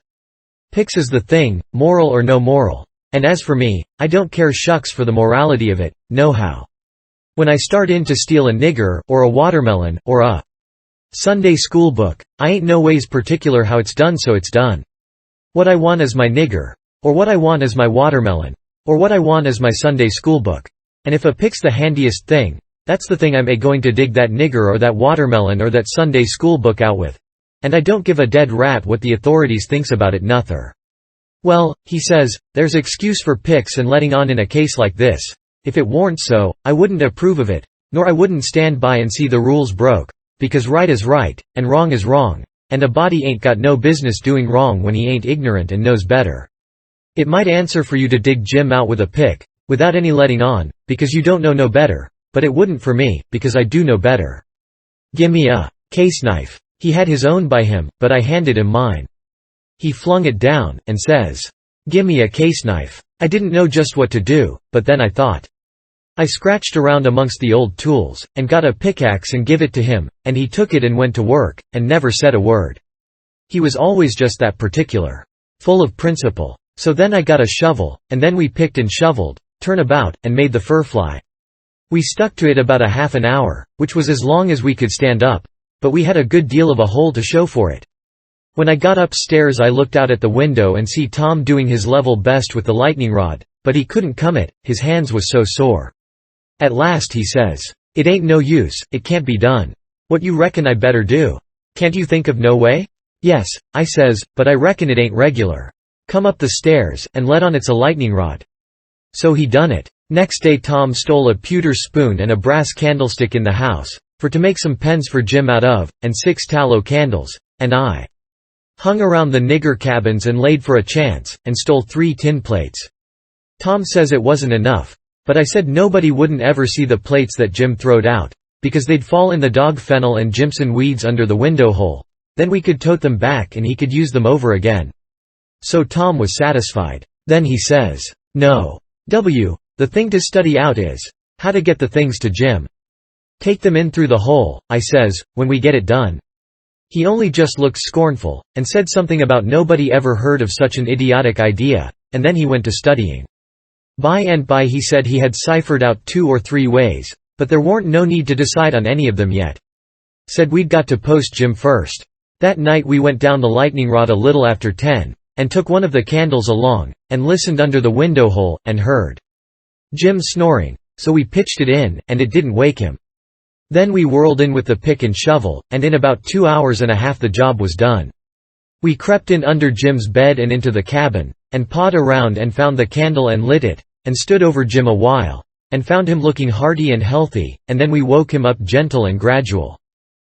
Picks is the thing, moral or no moral. And as for me, I don't care shucks for the morality of it, nohow. When I start in to steal a nigger, or a watermelon, or a Sunday school book, I ain't no ways particular how it's done so it's done. What I want is my nigger, or what I want is my watermelon, or what I want is my Sunday school book. And if a pick's the handiest thing, that's the thing I'm going to dig that nigger or that watermelon or that Sunday school book out with. And I don't give a dead rat what the authorities thinks about it nother. Well, he says, there's excuse for picks and letting on in a case like this. If it warn't so, I wouldn't approve of it, nor I wouldn't stand by and see the rules broke, because right is right, and wrong is wrong. And a body ain't got no business doing wrong when he ain't ignorant and knows better. It might answer for you to dig Jim out with a pick, without any letting on, because you don't know no better, but it wouldn't for me, because I do know better. Gimme a case knife. He had his own by him, but I handed him mine. He flung it down, and says, gimme a case knife. I didn't know just what to do, but then I thought. I scratched around amongst the old tools, and got a pickaxe and give it to him, and he took it and went to work, and never said a word. He was always just that particular. Full of principle. So then I got a shovel, and then we picked and shoveled, turn about, and made the fur fly. We stuck to it about a half an hour, which was as long as we could stand up, but we had a good deal of a hole to show for it. When I got upstairs I looked out at the window and see Tom doing his level best with the lightning rod, but he couldn't come it, his hands was so sore. At last he says, "It ain't no use, it can't be done. What you reckon I better do? Can't you think of no way?" "Yes," I says, "but I reckon it ain't regular. Come up the stairs, and let on it's a lightning rod." So he done it. Next day Tom stole a pewter spoon and a brass candlestick in the house, for to make some pens for Jim out of, and 6 tallow candles, and I hung around the nigger cabins and laid for a chance, and stole 3 tin plates. Tom says it wasn't enough, but I said nobody wouldn't ever see the plates that Jim throwed out, because they'd fall in the dog fennel and Jimson weeds under the window hole. Then we could tote them back and he could use them over again. So Tom was satisfied. Then he says, "No. The thing to study out is how to get the things to Jim. Take them in through the hole," I says, "when we get it done." He only just looked scornful, and said something about nobody ever heard of such an idiotic idea, and then he went to studying. By and by he said he had ciphered out 2 or 3 ways, but there warn't no need to decide on any of them yet. Said we'd got to post Jim first. That night we went down the lightning rod a little after 10, and took one of the candles along, and listened under the window hole, and heard Jim snoring, so we pitched it in, and it didn't wake him. Then we whirled in with the pick and shovel, and in about 2 hours and a half the job was done. We crept in under Jim's bed and into the cabin, and pawed around and found the candle and lit it, and stood over Jim a while, and found him looking hearty and healthy, and then we woke him up gentle and gradual.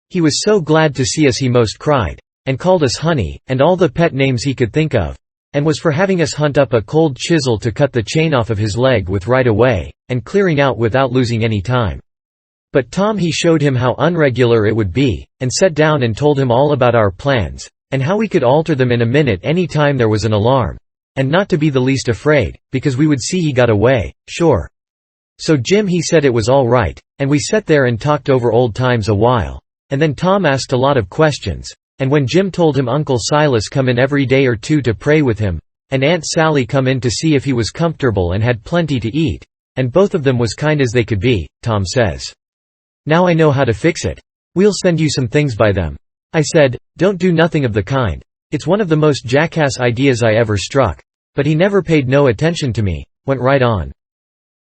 He was so glad to see us he most cried, and called us honey, and all the pet names he could think of, and was for having us hunt up a cold chisel to cut the chain off of his leg with right away, and clearing out without losing any time. But Tom he showed him how unregular it would be, and sat down and told him all about our plans, and how we could alter them in a minute any time there was an alarm, and not to be the least afraid, because we would see he got away, sure. So Jim he said it was all right, and we sat there and talked over old times a while, and then Tom asked a lot of questions. And when Jim told him Uncle Silas come in every day or 2 to pray with him, and Aunt Sally come in to see if he was comfortable and had plenty to eat, and both of them was kind as they could be, Tom says, "Now I know how to fix it. We'll send you some things by them." I said, "Don't do nothing of the kind. It's one of the most jackass ideas I ever struck." But he never paid no attention to me, went right on.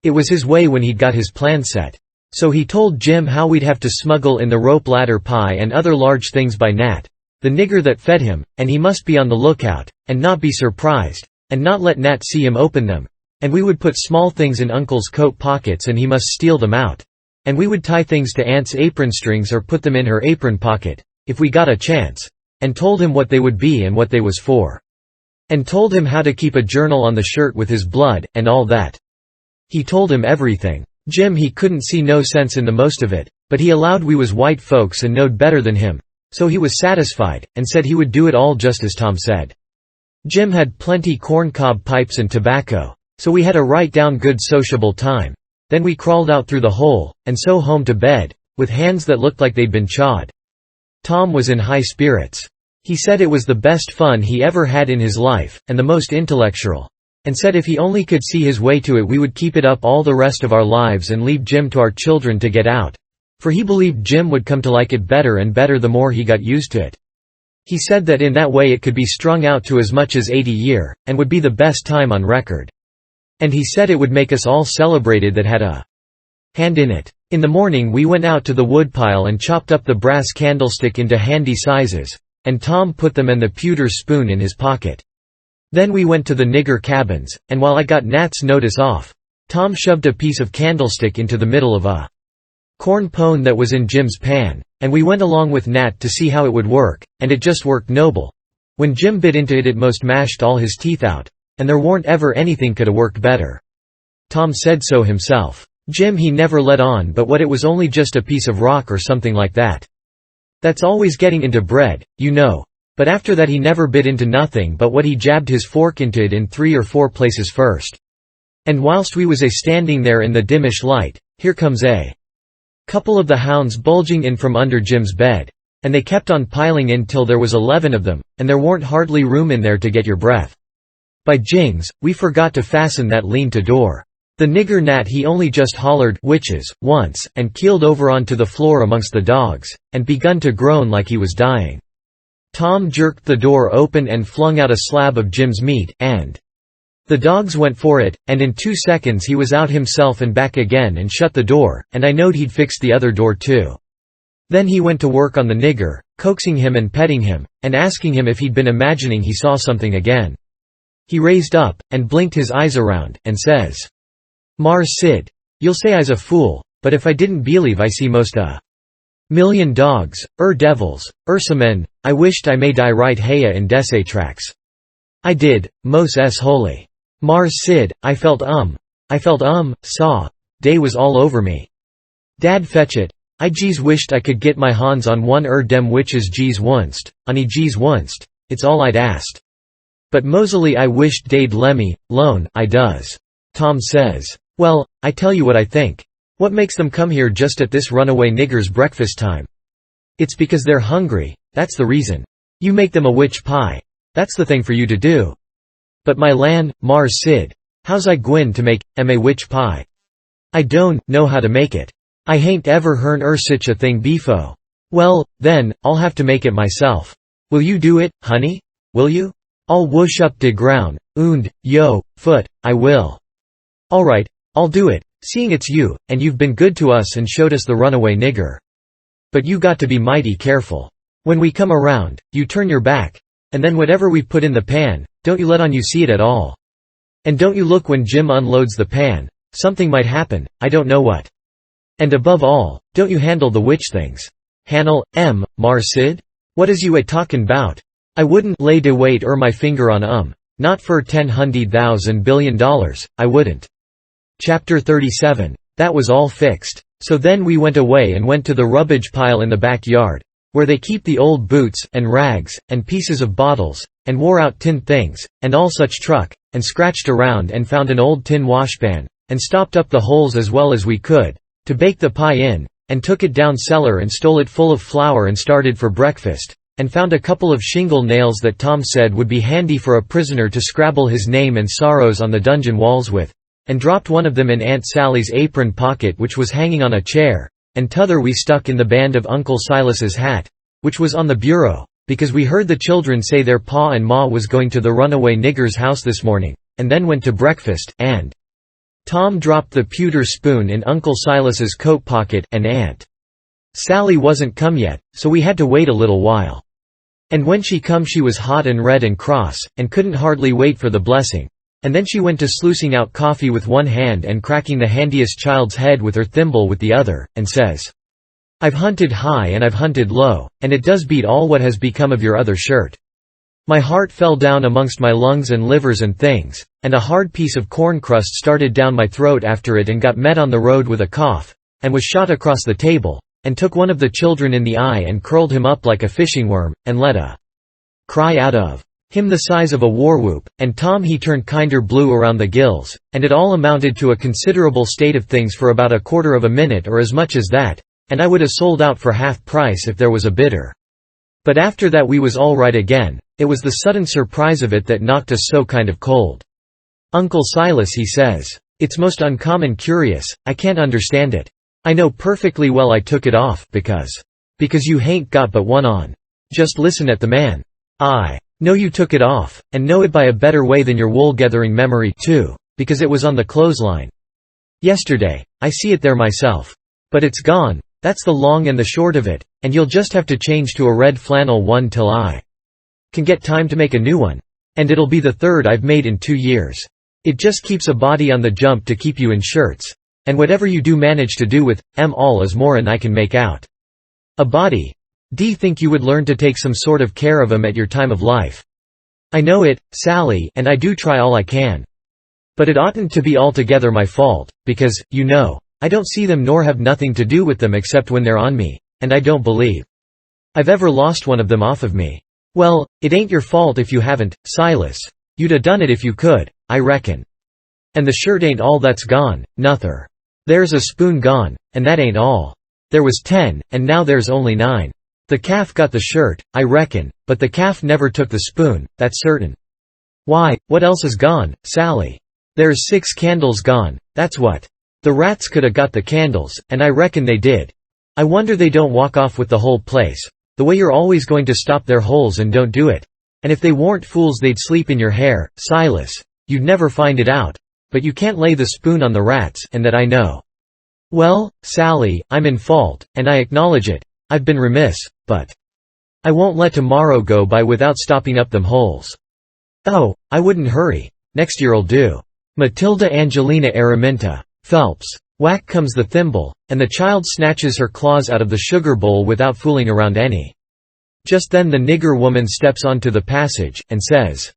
It was his way when he'd got his plan set. So he told Jim how we'd have to smuggle in the rope ladder pie and other large things by Nat, the nigger that fed him, and he must be on the lookout, and not be surprised, and not let Nat see him open them, and we would put small things in Uncle's coat pockets and he must steal them out, and we would tie things to Aunt's apron strings or put them in her apron pocket, if we got a chance, and told him what they would be and what they was for. And told him how to keep a journal on the shirt with his blood, and all that. He told him everything. Jim he couldn't see no sense in the most of it, but he allowed we was white folks and knowed better than him. So he was satisfied, and said he would do it all just as Tom said. Jim had plenty corn-cob pipes and tobacco, so we had a right down good sociable time. Then we crawled out through the hole, and so home to bed, with hands that looked like they'd been chawed. Tom was in high spirits. He said it was the best fun he ever had in his life, and the most intellectual, and said if he only could see his way to it we would keep it up all the rest of our lives and leave Jim to our children to get out. For he believed Jim would come to like it better and better the more he got used to it. He said that in that way it could be strung out to as much as 80 year, and would be the best time on record. And he said it would make us all celebrated that had a hand in it. In the morning we went out to the woodpile and chopped up the brass candlestick into handy sizes, and Tom put them and the pewter spoon in his pocket. Then we went to the nigger cabins, and while I got Nat's notice off, Tom shoved a piece of candlestick into the middle of a corn pone that was in Jim's pan, and we went along with Nat to see how it would work, and it just worked noble. When Jim bit into it it most mashed all his teeth out, and there warn't ever anything could a worked better. Tom said so himself. Jim he never let on but what it was only just a piece of rock or something like that. That's always getting into bread, you know. But after that he never bit into nothing but what he jabbed his fork into it in 3 or 4 places first. And whilst we was standing there in the dimmish light, here comes a couple of the hounds bulging in from under Jim's bed, and they kept on piling in till there was 11 of them, and there warn't hardly room in there to get your breath. By jings, we forgot to fasten that lean-to door. The nigger Nat he only just hollered "witches" once, and keeled over onto the floor amongst the dogs, and begun to groan like he was dying. Tom jerked the door open and flung out a slab of Jim's meat, and the dogs went for it, and in 2 seconds he was out himself and back again and shut the door, and I knowed he'd fixed the other door too. Then he went to work on the nigger, coaxing him and petting him, and asking him if he'd been imagining he saw something again. He raised up, and blinked his eyes around, and says, "Mars Sid, you'll say I's a fool, but if I didn't believe I see most a million dogs, devils, semen, I wished I may die right haya in desse tracks. I did, mos s holy. Mars Sid, I felt saw, day was all over me. Dad fetch it, I jeez wished I could get my hands on one dem witches jeez wunst, ani jeez wunst, it's all I'd asked. But mosily I wished they'd lemme, lone, I does." Tom says, "Well, I tell you what I think. What makes them come here just at this runaway nigger's breakfast time? It's because they're hungry, that's the reason. You make them a witch pie. That's the thing for you to do. But my lan, Mars Sid, how's I gwin to make a witch pie? I don't know how to make it. I hain't ever hearn sich a thing befo. Well, then, I'll have to make it myself. Will you do it, honey? Will you? I'll whoosh up de ground, und, yo, foot, I will. All right, I'll do it, seeing it's you, and you've been good to us and showed us the runaway nigger. But you got to be mighty careful. When we come around, you turn your back. And then whatever we put in the pan, don't you let on you see it at all. And don't you look when Jim unloads the pan, something might happen, I don't know what. And above all, don't you handle the witch things. Handle, Mars Sid? What is you a talkin' bout? I wouldn't lay de weight my finger on not for $10,000 billion, I wouldn't." Chapter 37. That was all fixed. So then we went away and went to the rubbish pile in the backyard, where they keep the old boots, and rags, and pieces of bottles, and wore out tin things, and all such truck, and scratched around and found an old tin washpan, and stopped up the holes as well as we could, to bake the pie in, and took it down cellar and stole it full of flour and started for breakfast, and found a couple of shingle nails that Tom said would be handy for a prisoner to scrabble his name and sorrows on the dungeon walls with, and dropped one of them in Aunt Sally's apron pocket which was hanging on a chair, and t'other we stuck in the band of Uncle Silas's hat, which was on the bureau, because we heard the children say their pa and ma was going to the runaway nigger's house this morning, and then went to breakfast, and Tom dropped the pewter spoon in Uncle Silas's coat pocket, and Aunt Sally wasn't come yet, so we had to wait a little while. And when she come she was hot and red and cross, and couldn't hardly wait for the blessing. And then she went to sluicing out coffee with one hand and cracking the handiest child's head with her thimble with the other, and says, "I've hunted high and I've hunted low, and it does beat all what has become of your other shirt." My heart fell down amongst my lungs and livers and things, and a hard piece of corn crust started down my throat after it and got met on the road with a cough, and was shot across the table, and took one of the children in the eye and curled him up like a fishing worm, and let a cry out of him the size of a war whoop, and Tom he turned kinder blue around the gills, and it all amounted to a considerable state of things for about a quarter of a minute or as much as that, and I would have sold out for half price if there was a bidder. But after that we was all right again. It was the sudden surprise of it that knocked us so kind of cold. Uncle Silas he says, "It's most uncommon curious, I can't understand it. I know perfectly well I took it off, because you hain't got but one on. Just listen at the man. I know you took it off, and know it by a better way than your wool-gathering memory, too, because it was on the clothesline. Yesterday, I see it there myself. But it's gone, that's the long and the short of it, and you'll just have to change to a red flannel one till I can get time to make a new one. And it'll be the third I've made in 2 years. It just keeps a body on the jump to keep you in shirts. And whatever you do manage to do with all is more'n I can make out. A body. D'ye think you would learn to take some sort of care of 'em at your time of life? I know it, Sally, and I do try all I can. But it oughtn't to be altogether my fault, because, you know, I don't see them nor have nothing to do with them except when they're on me, and I don't believe I've ever lost one of them off of me. Well, it ain't your fault if you haven't, Silas. You'd 'a done it if you could, I reckon. And the shirt ain't all that's gone, nuther. There's a spoon gone, and that ain't all. There was 10, and now there's only 9. The calf got the shirt, I reckon, but the calf never took the spoon, that's certain. Why, what else is gone, Sally? There's 6 candles gone, that's what. The rats coulda got the candles, and I reckon they did. I wonder they don't walk off with the whole place. The way you're always going to stop their holes and don't do it. And if they weren't fools they'd sleep in your hair, Silas. You'd never find it out. But you can't lay the spoon on the rats, and that I know. Well, Sally, I'm in fault, and I acknowledge it. I've been remiss, but I won't let tomorrow go by without stopping up them holes. Oh, I wouldn't hurry. Next year'll do. Matilda Angelina Araminta. Phelps. Whack comes the thimble, and the child snatches her claws out of the sugar bowl without fooling around any. Just then the nigger woman steps onto the passage, and says,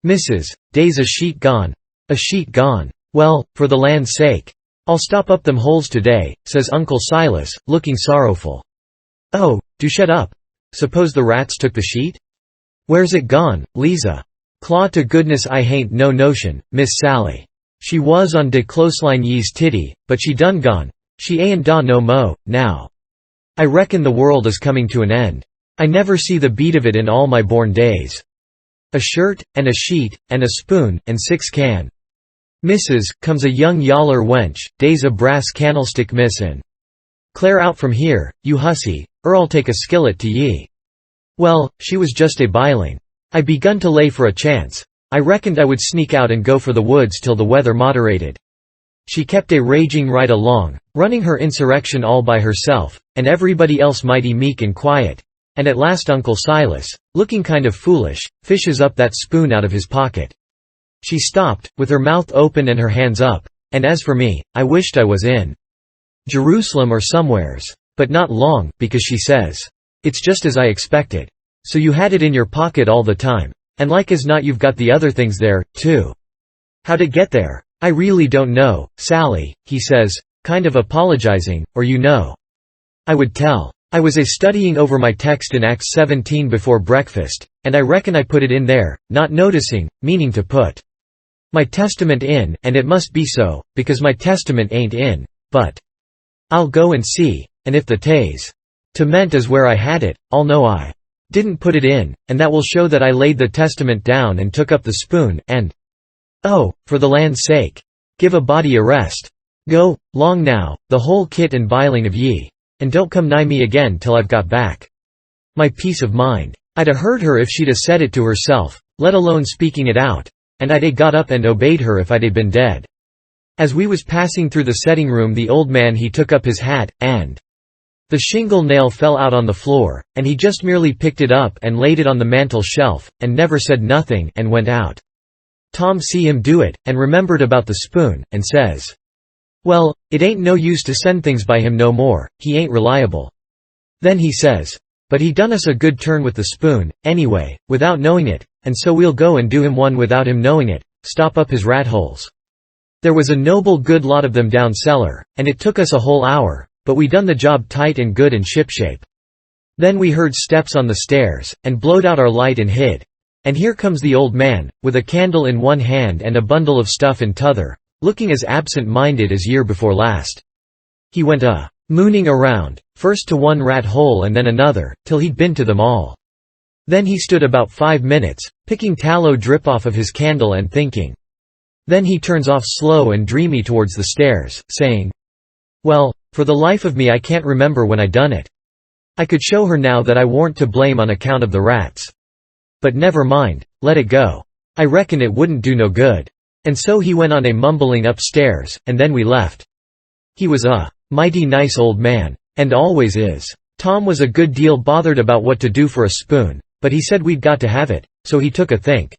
"Mrs. Day's a sheet gone. A sheet gone. Well, for the land's sake. I'll stop up them holes today," says Uncle Silas, looking sorrowful. "Oh, do shut up. Suppose the rats took the sheet? Where's it gone, Liza? Claw to goodness I hain't no notion, Miss Sally. She was on de clothesline ye's titty, but she done gone. She ain't da no mo, now. I reckon the world is coming to an end. I never see the beat of it in all my born days. A shirt, and a sheet, and a spoon, and 6 can. Missus, comes a young yaller wench, day's a brass candlestick missin'. Clare out from here, you hussy, or I'll take a skillet to ye." Well, she was just a biling. I begun to lay for a chance. I reckoned I would sneak out and go for the woods till the weather moderated. She kept a raging right along, running her insurrection all by herself, and everybody else mighty meek and quiet, and at last Uncle Silas, looking kind of foolish, fishes up that spoon out of his pocket. She stopped, with her mouth open and her hands up, and as for me, I wished I was in Jerusalem or somewheres. But not long, because she says, "It's just as I expected. So you had it in your pocket all the time. And like as not you've got the other things there, too. How'd it get there?" "I really don't know, Sally," he says, kind of apologizing, "or you know. I would tell. I was studying over my text in Acts 17 before breakfast, and I reckon I put it in there, not noticing, meaning to put my testament in, and it must be so, because my testament ain't in, but I'll go and see, and if the testament is where I had it, I'll know I didn't put it in, and that will show that I laid the testament down and took up the spoon, and oh, for the land's sake, give a body a rest. Go, long now, the whole kit and biling of ye, and don't come nigh me again till I've got back my peace of mind." I'd 'a heard her if she'd 'a said it to herself, let alone speaking it out, and I'd 'a got up and obeyed her if I'd 'a been dead. As we was passing through the setting room the old man he took up his hat, and the shingle nail fell out on the floor, and he just merely picked it up and laid it on the mantel shelf, and never said nothing, and went out. Tom see him do it, and remembered about the spoon, and says, "Well, it ain't no use to send things by him no more, he ain't reliable." Then he says, "But he done us a good turn with the spoon, anyway, without knowing it, and so we'll go and do him one without him knowing it, stop up his rat holes. There was a noble good lot of them down cellar, and it took us a whole hour, but we done the job tight and good and shipshape. Then we heard steps on the stairs, and blowed out our light and hid. And here comes the old man, with a candle in one hand and a bundle of stuff in t'other, looking as absent-minded as year before last. He went mooning around, first to one rat hole and then another, till he'd been to them all. Then he stood about 5 minutes, picking tallow drip off of his candle and thinking. Then he turns off slow and dreamy towards the stairs, saying, "Well, for the life of me I can't remember when I done it. I could show her now that I warn't to blame on account of the rats. But never mind, let it go. I reckon it wouldn't do no good." And so he went on mumbling upstairs, and then we left. He was a mighty nice old man, and always is. Tom was a good deal bothered about what to do for a spoon, but he said we'd got to have it, so he took a think.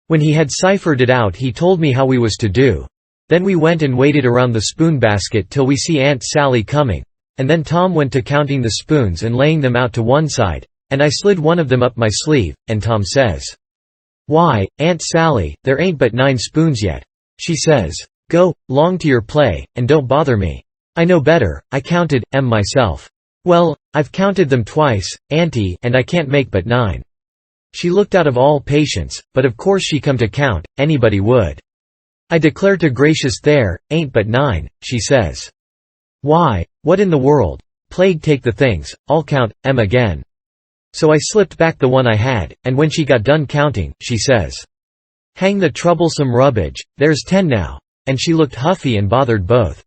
When he had ciphered it out he told me how we was to do. Then we went and waited around the spoon basket till we see Aunt Sally coming, and then Tom went to counting the spoons and laying them out to one side, and I slid one of them up my sleeve, and Tom says, "Why, Aunt Sally, there ain't but 9 spoons yet." She says, "Go, 'long to your play, and don't bother me. I know better, I counted 'em myself." "Well, I've counted them twice, Auntie, and I can't make but 9. She looked out of all patience, but of course she come to count, anybody would. "I declare to gracious there, ain't but 9, she says. "Why, what in the world? Plague take the things, I'll count 'em again." So I slipped back the one I had, and when she got done counting, she says, "Hang the troublesome rubbage, there's 10 now," and she looked huffy and bothered both.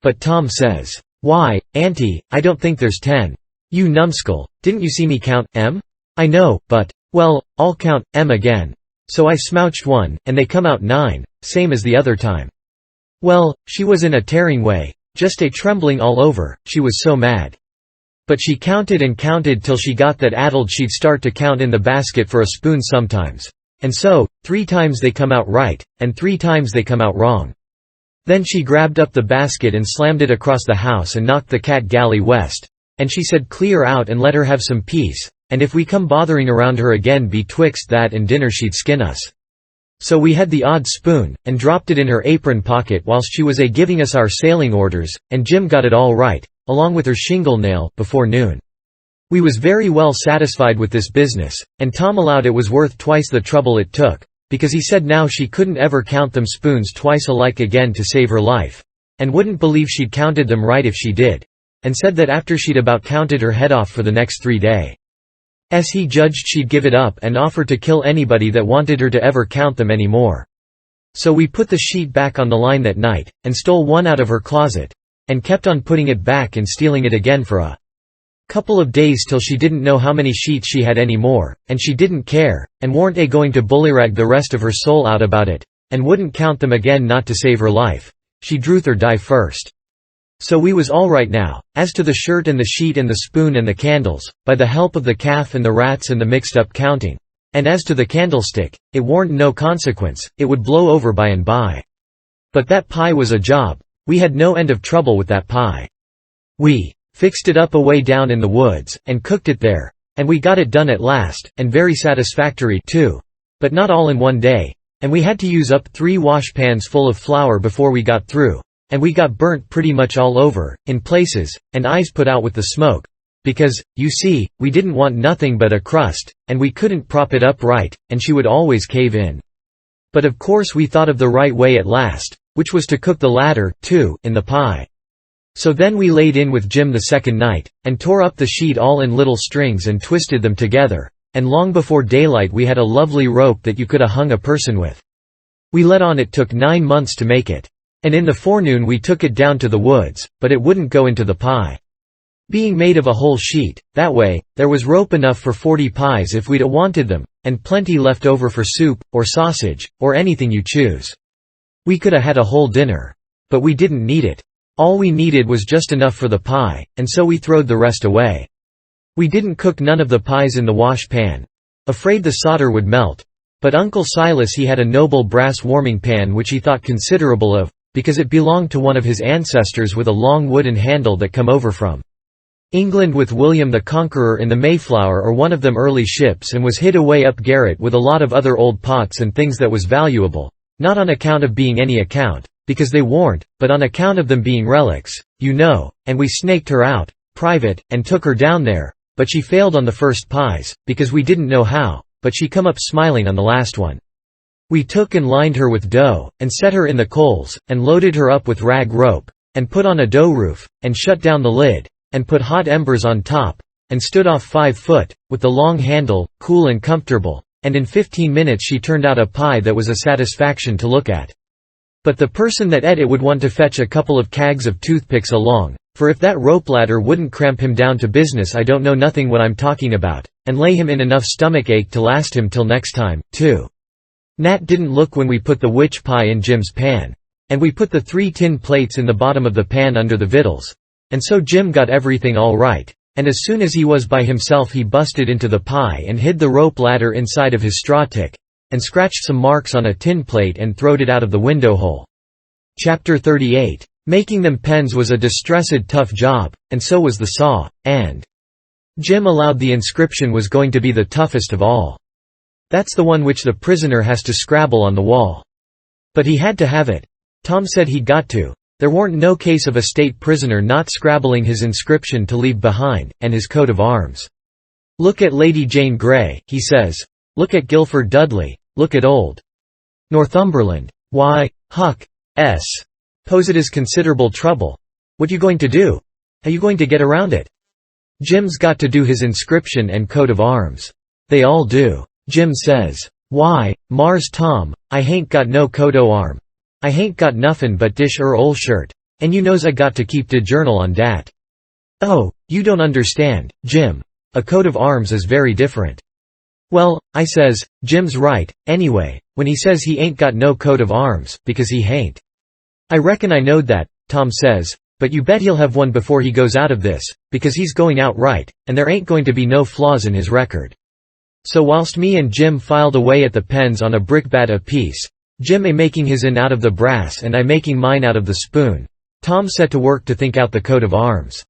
But Tom says, "Why, Auntie, I don't think there's 10. You numbskull, didn't you see me count, M? I know, but, well, I'll count, M again." So I smouched one, and they come out 9, same as the other time. Well, she was in a tearing way, just a trembling all over, she was so mad. But she counted and counted till she got that addled she'd start to count in the basket for a spoon sometimes. And so, 3 times they come out right, and 3 times they come out wrong. Then she grabbed up the basket and slammed it across the house and knocked the cat galley west. And she said clear out and let her have some peace, and if we come bothering around her again betwixt that and dinner she'd skin us. So we had the odd spoon, and dropped it in her apron pocket whilst she was giving us our sailing orders, and Jim got it all right, along with her shingle nail, before noon. We was very well satisfied with this business, and Tom allowed it was worth twice the trouble it took, because he said now she couldn't ever count them spoons twice alike again to save her life, and wouldn't believe she'd counted them right if she did, and said that after she'd about counted her head off for the next 3 days. He judged she'd give it up and offered to kill anybody that wanted her to ever count them any more. So we put the sheet back on the line that night, and stole one out of her closet, and kept on putting it back and stealing it again for a couple of days till she didn't know how many sheets she had any more, and she didn't care, and warn't going to bullyrag the rest of her soul out about it, and wouldn't count them again not to save her life. She'd druther die first. So we was all right now, as to the shirt and the sheet and the spoon and the candles, by the help of the calf and the rats and the mixed-up counting. And as to the candlestick, it warn't no consequence, it would blow over by and by. But that pie was a job. We had no end of trouble with that pie. We fixed it up away down in the woods, and cooked it there, and we got it done at last, and very satisfactory too. But not all in one day, and we had to use up 3 washpans full of flour before we got through. And we got burnt pretty much all over, in places, and eyes put out with the smoke. Because, you see, we didn't want nothing but a crust, and we couldn't prop it up right, and she would always cave in. But of course we thought of the right way at last, which was to cook the latter, too, in the pie. So then we laid in with Jim the second night, and tore up the sheet all in little strings and twisted them together, and long before daylight we had a lovely rope that you could have hung a person with. We let on it took 9 months to make it. And in the forenoon we took it down to the woods, but it wouldn't go into the pie. Being made of a whole sheet, that way, there was rope enough for 40 pies if we'd wanted them, and plenty left over for soup, or sausage, or anything you choose. We could have had a whole dinner. But we didn't need it. All we needed was just enough for the pie, and so we throwed the rest away. We didn't cook none of the pies in the wash pan. Afraid the solder would melt. But Uncle Silas he had a noble brass warming pan which he thought considerable of, because it belonged to one of his ancestors with a long wooden handle that come over from England with William the Conqueror in the Mayflower or one of them early ships, and was hid away up garret with a lot of other old pots and things that was valuable, not on account of being any account, because they warn't, but on account of them being relics, you know, and we snaked her out, private, and took her down there, but she failed on the first pies, because we didn't know how, but she come up smiling on the last one. We took and lined her with dough, and set her in the coals, and loaded her up with rag rope, and put on a dough roof, and shut down the lid, and put hot embers on top, and stood off 5 foot, with the long handle, cool and comfortable, and in 15 minutes she turned out a pie that was a satisfaction to look at. But the person that ate it would want to fetch a couple of cags of toothpicks along, for if that rope ladder wouldn't cramp him down to business I don't know nothing what I'm talking about, and lay him in enough stomach ache to last him till next time, too. Nat didn't look when we put the witch pie in Jim's pan. And we put the 3 tin plates in the bottom of the pan under the victuals. And so Jim got everything all right, and as soon as he was by himself he busted into the pie and hid the rope ladder inside of his straw tick, and scratched some marks on a tin plate and throwed it out of the window hole. Chapter 38. Making them pens was a distressed tough job, and so was the saw, and Jim allowed the inscription was going to be the toughest of all. That's the one which the prisoner has to scrabble on the wall. But he had to have it. Tom said he'd got to. There warn't no case of a state prisoner not scrabbling his inscription to leave behind, and his coat of arms. Look at Lady Jane Grey, he says. Look at Guilford Dudley, look at old Northumberland. Why, Huck, pose it is considerable trouble. What you going to do? How you going to get around it? Jim's got to do his inscription and coat of arms. They all do. Jim says, "Why, Mars Tom, I hain't got no coat o' arm. I hain't got nuffin but dish ol' shirt, and you knows I got to keep de journal on dat." "Oh, you don't understand, Jim. A coat of arms is very different." "Well," I says, "Jim's right, anyway, when he says he ain't got no coat of arms, because he hain't." "I reckon I knowed that," Tom says, "but you bet he'll have one before he goes out of this, because he's going out right, and there ain't going to be no flaws in his record." So whilst me and Jim filed away at the pens on a brickbat apiece, Jim making his in out of the brass and I making mine out of the spoon, Tom set to work to think out the coat of arms.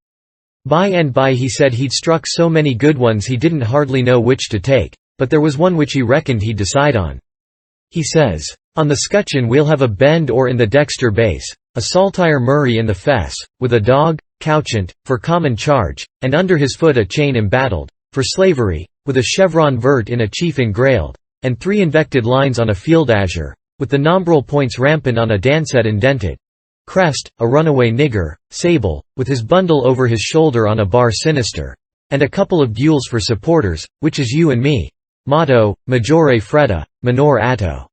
By and by he said he'd struck so many good ones he didn't hardly know which to take, but there was one which he reckoned he'd decide on. He says, "On the scutcheon we'll have a bend or in the dexter base, a saltire Murray in the fess, with a dog, couchant, for common charge, and under his foot a chain embattled, for slavery, with a chevron vert in a chief engrailed, and 3 invected lines on a field azure, with the nombral points rampant on a dancet indented. Crest, a runaway nigger, sable, with his bundle over his shoulder on a bar sinister, and a couple of gules for supporters, which is you and me. Motto, majore fretta, minor atto.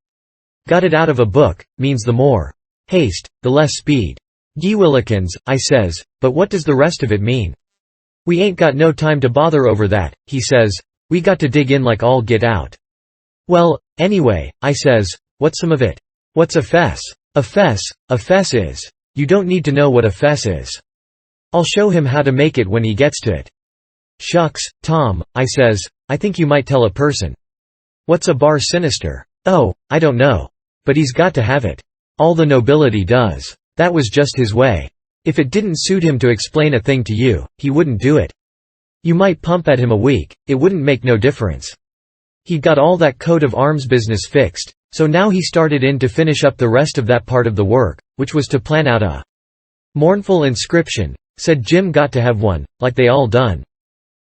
Got it out of a book, means the more haste, the less speed. Gewillikins," I says, "but what does the rest of it mean?" "We ain't got no time to bother over that," he says, "we got to dig in like all get out." "Well, anyway," I says, "what's some of it?" "What's a fess?" A fess is. You don't need to know what a fess is. I'll show him how to make it when he gets to it." "Shucks, Tom," I says, "I think you might tell a person." "What's a bar sinister?" "Oh, I don't know. But he's got to have it. All the nobility does. That was just his way. If it didn't suit him to explain a thing to you, he wouldn't do it. You might pump at him a week, it wouldn't make no difference. He'd got all that coat of arms business fixed, so now he started in to finish up the rest of that part of the work, which was to plan out a mournful inscription. Said Jim got to have one, like they all done.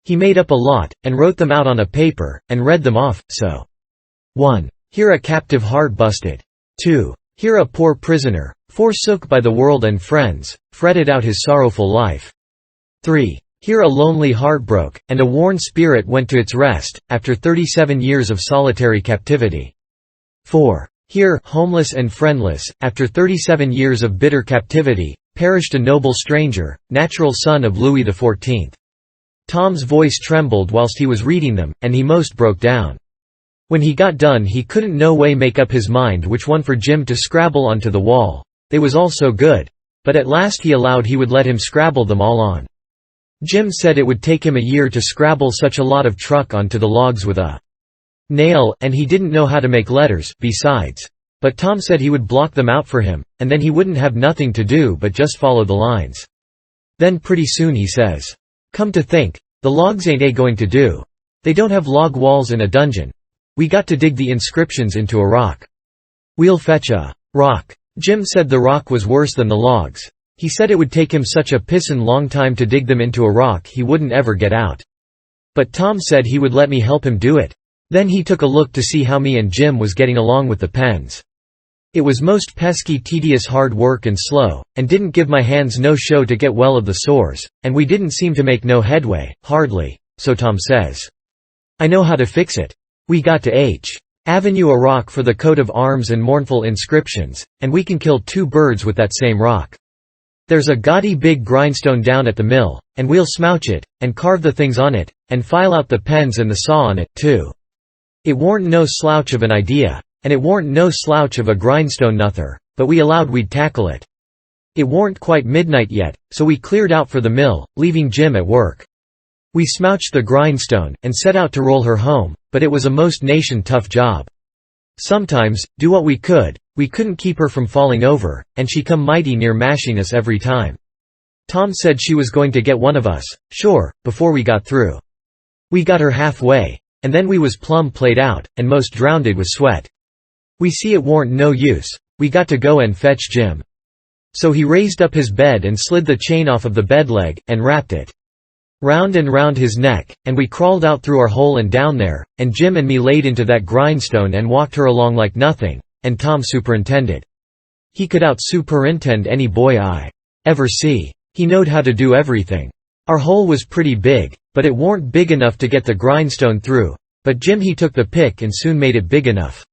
He made up a lot, and wrote them out on a paper, and read them off, so 1. Here a captive heart busted. 2. Here a poor prisoner, forsook by the world and friends, fretted out his sorrowful life. 3. Here a lonely heart broke, and a worn spirit went to its rest, after 37 years of solitary captivity. 4. Here, homeless and friendless, after 37 years of bitter captivity, perished a noble stranger, natural son of Louis XIV. Tom's voice trembled whilst he was reading them, and he most broke down. When he got done he couldn't no way make up his mind which one for Jim to scrabble onto the wall. They was all so good. But at last he allowed he would let him scrabble them all on. Jim said it would take him a year to scrabble such a lot of truck onto the logs with a nail, and he didn't know how to make letters, besides. But Tom said he would block them out for him, and then he wouldn't have nothing to do but just follow the lines. Then pretty soon he says, "Come to think, the logs ain't going to do. They don't have log walls in a dungeon. We got to dig the inscriptions into a rock. We'll fetch a rock." Jim said the rock was worse than the logs. He said it would take him such a pissin' long time to dig them into a rock he wouldn't ever get out. But Tom said he would let me help him do it. Then he took a look to see how me and Jim was getting along with the pens. It was most pesky tedious hard work and slow, and didn't give my hands no show to get well of the sores, and we didn't seem to make no headway, hardly, so Tom says, "I know how to fix it. We got to H Avenue a rock for the coat of arms and mournful inscriptions, and we can kill 2 birds with that same rock. There's a gaudy big grindstone down at the mill, and we'll smouch it, and carve the things on it, and file out the pens and the saw on it, too. It warn't no slouch of an idea, and it warn't no slouch of a grindstone nother, but we allowed we'd tackle it. It warn't quite midnight yet, so we cleared out for the mill, leaving Jim at work. We smouched the grindstone, and set out to roll her home, but it was a most nation tough job. Sometimes, do what we couldn't keep her from falling over, and she come mighty near mashing us every time. Tom said she was going to get one of us, sure, before we got through. We got her halfway, and then we was plumb played out, and most drownded with sweat. We see it warn't no use, we got to go and fetch Jim. So he raised up his bed and slid the chain off of the bed leg, and wrapped it round and round his neck, and we crawled out through our hole and down there, and Jim and me laid into that grindstone and walked her along like nothing, and Tom superintended. He could out-superintend any boy I ever see. He knowed how to do everything. Our hole was pretty big, but it warn't big enough to get the grindstone through, But Jim he took the pick and soon made it big enough.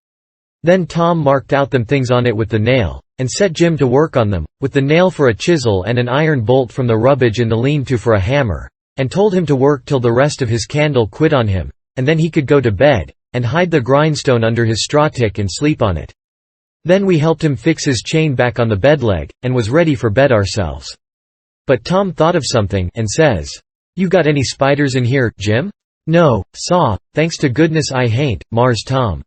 Then Tom marked out them things on it with the nail, and set Jim to work on them, with the nail for a chisel and an iron bolt from the rubbish in the lean-to for a hammer, and told him to work till the rest of his candle quit on him, and then he could go to bed, and hide the grindstone under his straw tick and sleep on it. Then we helped him fix his chain back on the bed leg, and was ready for bed ourselves. But Tom thought of something, and says, "You got any spiders in here, Jim?" "No, saw, thanks to goodness I hain't, Mars Tom."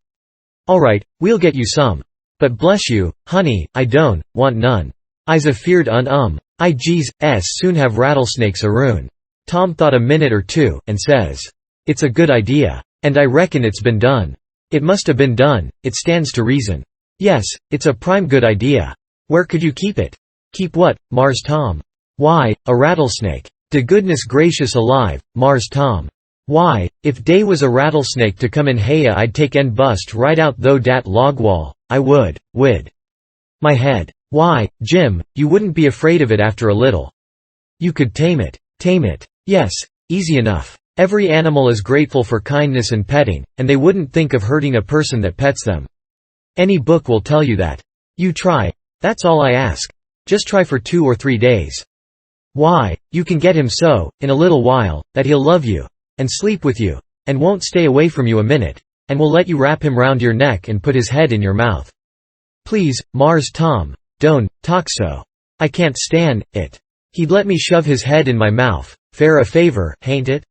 "All right, we'll get you some. But bless you, honey, I don't want none. I's afeard I geez, soon have rattlesnakes aroon." Tom thought a minute or two, and says, "It's a good idea. And I reckon it's been done. It must have been done, it stands to reason. Yes, it's a prime good idea. Where could you keep it?" "Keep what, Mars Tom?" "Why, a rattlesnake. De goodness gracious alive, Mars Tom. Why, if dey was a rattlesnake to come in haya I'd take and bust right out though dat log wall, I would, wid my head. Why, Jim, you wouldn't be afraid of it after a little. You could tame it. Tame it? Yes, easy enough. Every animal is grateful for kindness and petting, and they wouldn't think of hurting a person that pets them. Any book will tell you that. You try. That's all I ask. Just try for 2 or 3 days. Why, you can get him so, in a little while, that he'll love you, and sleep with you, and won't stay away from you a minute, and will let you wrap him round your neck and put his head in your mouth. Please, Mars Tom, don't talk so. I can't stand it. He'd let me shove his head in my mouth, fair a favor, hain't it?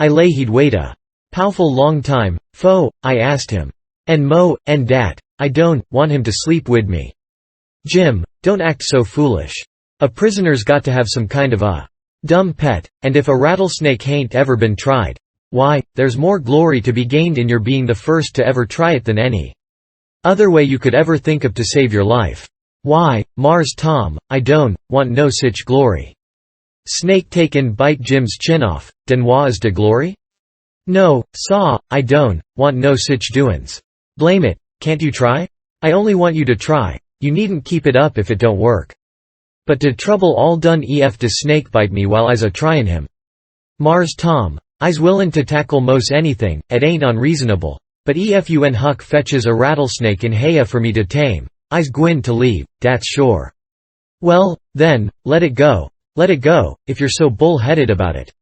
I lay he'd wait a powerful long time, fo, I asked him. And mo, and dat, I don't want him to sleep wid me. Jim, don't act so foolish. A prisoner's got to have some kind of a dumb pet, and if a rattlesnake hain't ever been tried, why, there's more glory to be gained in your being the first to ever try it than any other way you could ever think of to save your life. Why, Mars Tom, I don't want no sich glory. Snake take and bite Jim's chin off, den wa is de glory? No, saw, I don't want no sich doin's. Blame it, can't you try? I only want you to try, you needn't keep it up if it don't work. But de trouble all done ef de snake bite me while I's a-tryin' him. Mars Tom, I's willin' to tackle mos anything, it ain't unreasonable, but ef you and Huck fetches a rattlesnake in haya for me to tame, I's gwine to leave, dat's sure. Well, then, let it go, if you're so bull-headed about it.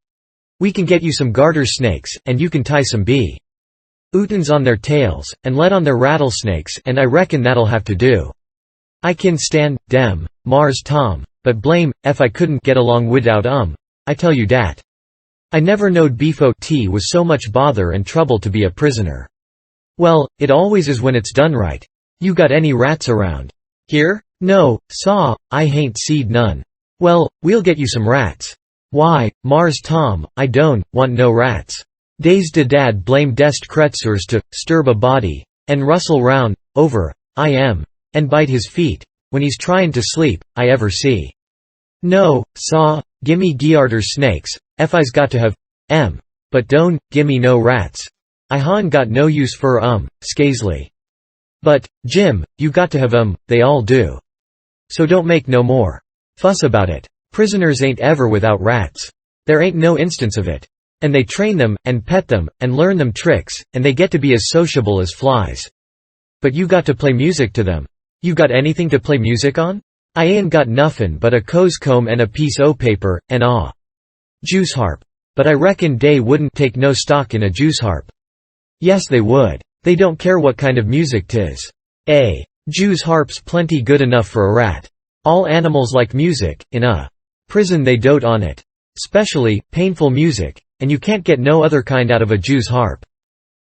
We can get you some garter snakes, and you can tie some bee ootins on their tails, and let on their rattlesnakes, and I reckon that'll have to do. I kin stand dem, Mars Tom, but blame, ef I couldn't get along widout I tell you dat. I never knowed befo t was so much bother and trouble to be a prisoner. Well, it always is when it's done right. You got any rats around? Here? No, saw, I hain't seed none. Well, we'll get you some rats. Why, Mars Tom, I don't want no rats. Days de dad blame dest kretzers to sturb a body, and rustle round, over, I am, and bite his feet, when he's tryin' to sleep, I ever see. No, saw, gimme giarter snakes, ef I's got to have, but don't, gimme no rats. I ha'n got no use for scazely. But, Jim, you got to have they all do. So don't make no more fuss about it. Prisoners ain't ever without rats. There ain't no instance of it. And they train them, and pet them, and learn them tricks, and they get to be as sociable as flies. But you got to play music to them. You got anything to play music on? I ain't got nuffin but a comb and a piece o' paper, and a juice harp. But I reckon dey wouldn't take no stock in a juice harp. Yes they would. They don't care what kind of music 'tis. A juice harp's plenty good enough for a rat. All animals like music, in a prison they dote on it. Specially, painful music, and you can't get no other kind out of a juice harp.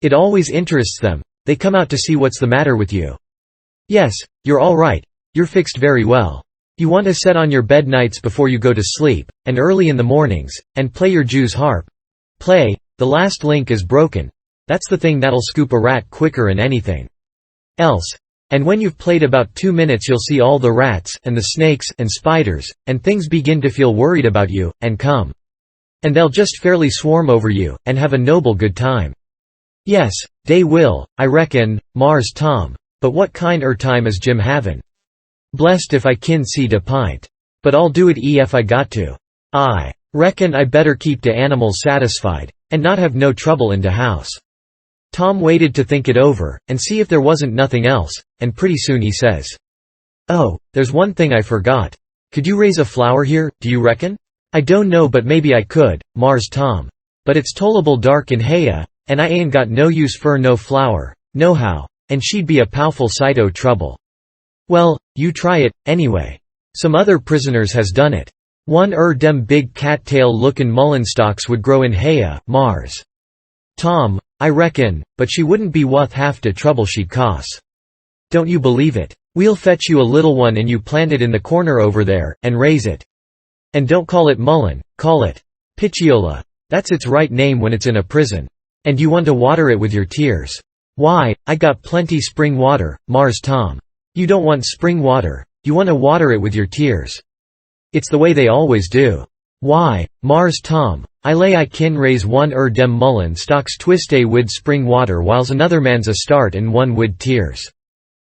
It always interests them, they come out to see what's the matter with you. Yes, you're all right, you're fixed very well. You want to set on your bed nights before you go to sleep, and early in the mornings, and play your juice harp. Play, the last link is broken. That's the thing that'll scoop a rat quicker'n anything else. And when you've played about 2 minutes you'll see all the rats, and the snakes, and spiders, and things begin to feel worried about you, and come. And they'll just fairly swarm over you, and have a noble good time. Yes, dey will, I reckon, Mars Tom, but what kind time is Jim havin'? Blessed if I kin see de pint. But I'll do it ef I got to. I reckon I better keep de animals satisfied, and not have no trouble in de house. Tom waited to think it over, and see if there wasn't nothing else, and pretty soon he says, "Oh, there's one thing I forgot. Could you raise a flower here, do you reckon?" "I don't know, but maybe I could, Mars Tom. But it's tollable dark in Haya, and I ain't got no use fer no flower, nohow, and she'd be a powful sight o' trouble." "Well, you try it, anyway. Some other prisoners has done it. One dem big cat-tail lookin' mullen stalks would grow in Haya, Mars. Tom, I reckon, but she wouldn't be wuth half de trouble she'd cost. Don't you believe it? We'll fetch you a little one and you plant it in the corner over there, and raise it. And don't call it mullen, call it pitchiola. That's its right name when it's in a prison. And you want to water it with your tears. Why, I got plenty spring water, Mars Tom. You don't want spring water, you want to water it with your tears. It's the way they always do. Why, Mars Tom, I lay I kin raise one dem mullen stalks twiste wid spring water whiles another man's a start and one wid tears.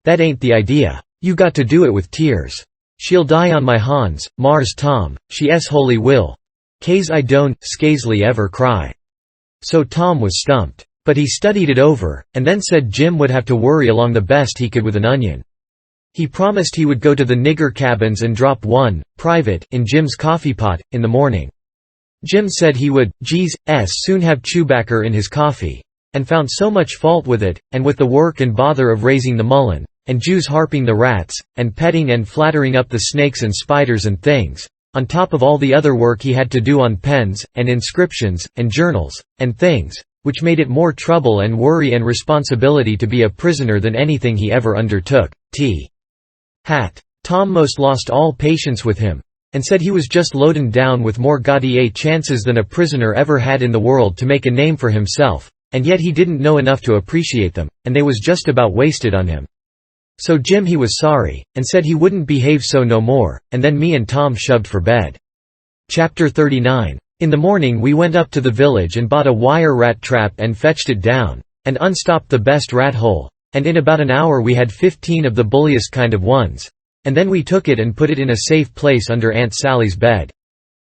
That ain't the idea. You got to do it with tears. She'll die on my hands, Mars Tom, she s holy will. Case I don't, scasely ever cry." So Tom was stumped. But he studied it over, and then said Jim would have to worry along the best he could with an onion. He promised he would go to the nigger cabins and drop one, private, in Jim's coffee pot, in the morning. Jim said he would, soon have Chewbacca in his coffee, and found so much fault with it, and with the work and bother of raising the mullen, and Jews harping the rats, and petting and flattering up the snakes and spiders and things, on top of all the other work he had to do on pens, and inscriptions, and journals, and things, which made it more trouble and worry and responsibility to be a prisoner than anything he ever undertook. Tom most lost all patience with him, and said he was just loadin' down with more gaudy chances than a prisoner ever had in the world to make a name for himself, and yet he didn't know enough to appreciate them, and they was just about wasted on him. So Jim he was sorry, and said he wouldn't behave so no more, and then me and Tom shoved for bed. Chapter 39. In the morning we went up to the village and bought a wire rat trap and fetched it down, and unstopped the best rat hole, and in about an hour we had 15 of the bulliest kind of ones, and then we took it and put it in a safe place under Aunt Sally's bed.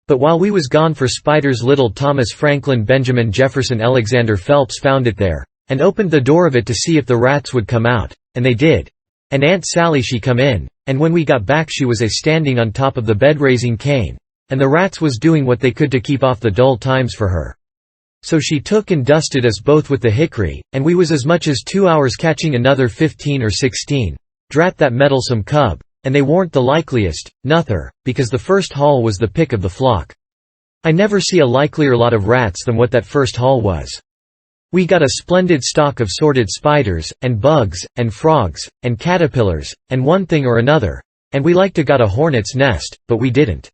But while we was gone for spiders, little Thomas Franklin Benjamin Jefferson Alexander Phelps found it there, and opened the door of it to see if the rats would come out, and they did. And Aunt Sally she come in, and when we got back she was standing on top of the bed raising Cain, and the rats was doing what they could to keep off the dull times for her. So she took and dusted us both with the hickory, and we was as much as 2 hours catching another 15 or 16. Drat that meddlesome cub, and they warn't the likeliest, nuther, because the first haul was the pick of the flock. I never see a likelier lot of rats than what that first haul was. We got a splendid stock of sorted spiders, and bugs, and frogs, and caterpillars, and one thing or another, and we like to got a hornet's nest, but we didn't.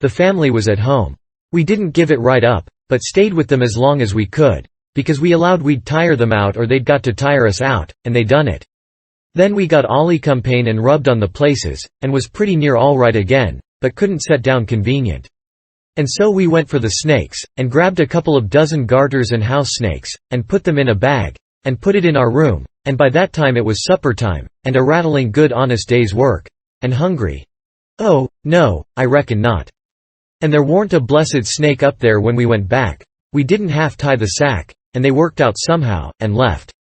The family was at home. We didn't give it right up, but stayed with them as long as we could, because we allowed we'd tire them out or they'd got to tire us out, and they done it. Then we got Ollie-Campaign and rubbed on the places, and was pretty near all right again, but couldn't set down convenient. And so we went for the snakes, and grabbed a couple of dozen garters and house snakes, and put them in a bag, and put it in our room, and by that time it was supper time, and a rattling good honest day's work. And hungry. Oh, no, I reckon not. And there warn't a blessed snake up there when we went back. We didn't half tie the sack, and they worked out somehow, and left.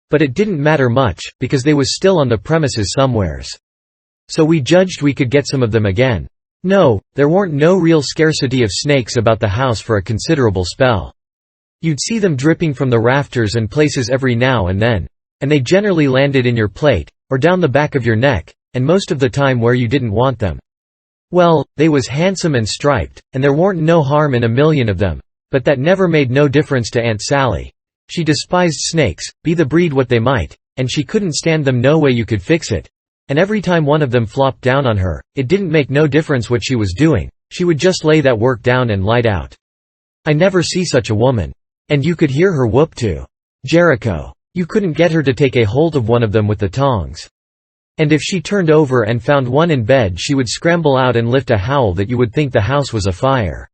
But it didn't matter much, because they was still on the premises somewheres. So we judged we could get some of them again. No, there warn't no real scarcity of snakes about the house for a considerable spell. You'd see them dripping from the rafters and places every now and then, and they generally landed in your plate, or down the back of your neck, and most of the time where you didn't want them. Well, they was handsome and striped, and there warn't no harm in a million of them, but that never made no difference to Aunt Sally. She despised snakes, be the breed what they might, and she couldn't stand them no way you could fix it. And every time one of them flopped down on her, it didn't make no difference what she was doing, she would just lay that work down and light out. I never see such a woman. And you could hear her whoop too. Jericho. You couldn't get her to take a hold of one of them with the tongs. And if she turned over and found one in bed, she would scramble out and lift a howl that you would think the house was afire.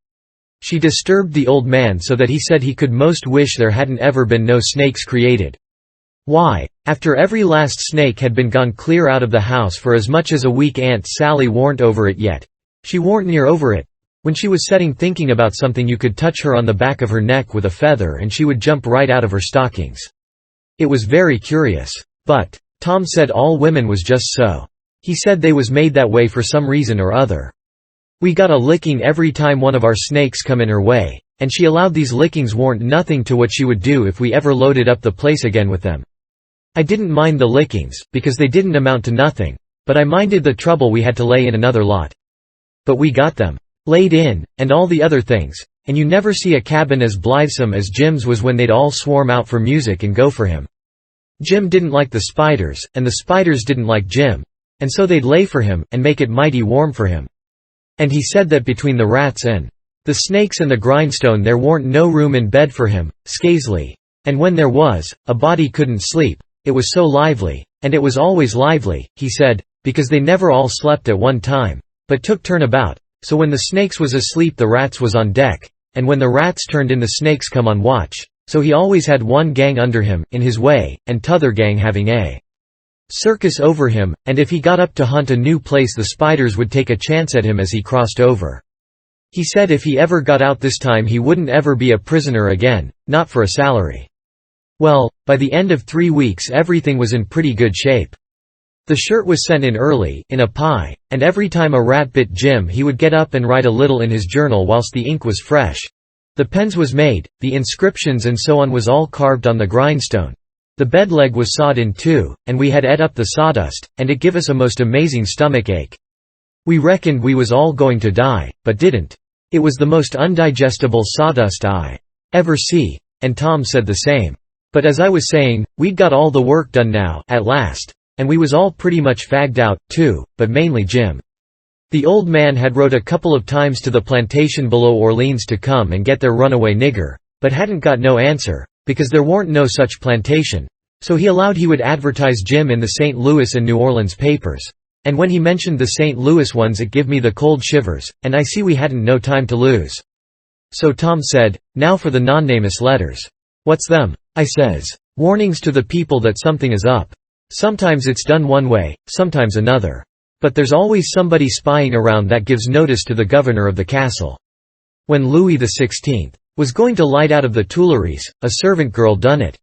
She disturbed the old man so that he said he could most wish there hadn't ever been no snakes created. Why, after every last snake had been gone clear out of the house for as much as a week, Aunt Sally warn't over it yet. She warn't near over it. When she was setting thinking about something, you could touch her on the back of her neck with a feather and she would jump right out of her stockings. It was very curious. But Tom said all women was just so. He said they was made that way for some reason or other. We got a licking every time one of our snakes come in her way, and she allowed these lickings warn't nothing to what she would do if we ever loaded up the place again with them. I didn't mind the lickings, because they didn't amount to nothing, but I minded the trouble we had to lay in another lot. But we got them laid in, and all the other things, and you never see a cabin as blithesome as Jim's was when they'd all swarm out for music and go for him. Jim didn't like the spiders, and the spiders didn't like Jim, and so they'd lay for him, and make it mighty warm for him. And he said that between the rats and the snakes and the grindstone there warn't no room in bed for him, Scaisley. And when there was, a body couldn't sleep, it was so lively, and it was always lively, he said, because they never all slept at one time, but took turn about, so when the snakes was asleep the rats was on deck, and when the rats turned in the snakes come on watch, so he always had one gang under him, in his way, and t'other gang having a circus over him, and if he got up to hunt a new place the spiders would take a chance at him as he crossed over. He said if he ever got out this time he wouldn't ever be a prisoner again, not for a salary. Well, by the end of 3 weeks everything was in pretty good shape. The shirt was sent in early, in a pie, and every time a rat bit Jim he would get up and write a little in his journal whilst the ink was fresh. The pens was made, the inscriptions and so on was all carved on the grindstone. The bed leg was sawed in two, and we had ate up the sawdust, and it give us a most amazing stomach ache. We reckoned we was all going to die, but didn't. It was the most undigestible sawdust I ever see, and Tom said the same. But as I was saying, we'd got all the work done now, at last. And we was all pretty much fagged out, too, but mainly Jim. The old man had wrote a couple of times to the plantation below Orleans to come and get their runaway nigger, but hadn't got no answer, because there warn't no such plantation, so he allowed he would advertise Jim in the St. Louis and New Orleans papers. And when he mentioned the St. Louis ones it give me the cold shivers, and I see we hadn't no time to lose. So Tom said, "Now for the non-namus letters." "What's them?" I says. "Warnings to the people that something is up. Sometimes it's done one way, sometimes another. But there's always somebody spying around that gives notice to the governor of the castle. When Louis XVI was going to light out of the Tuileries, a servant girl done it.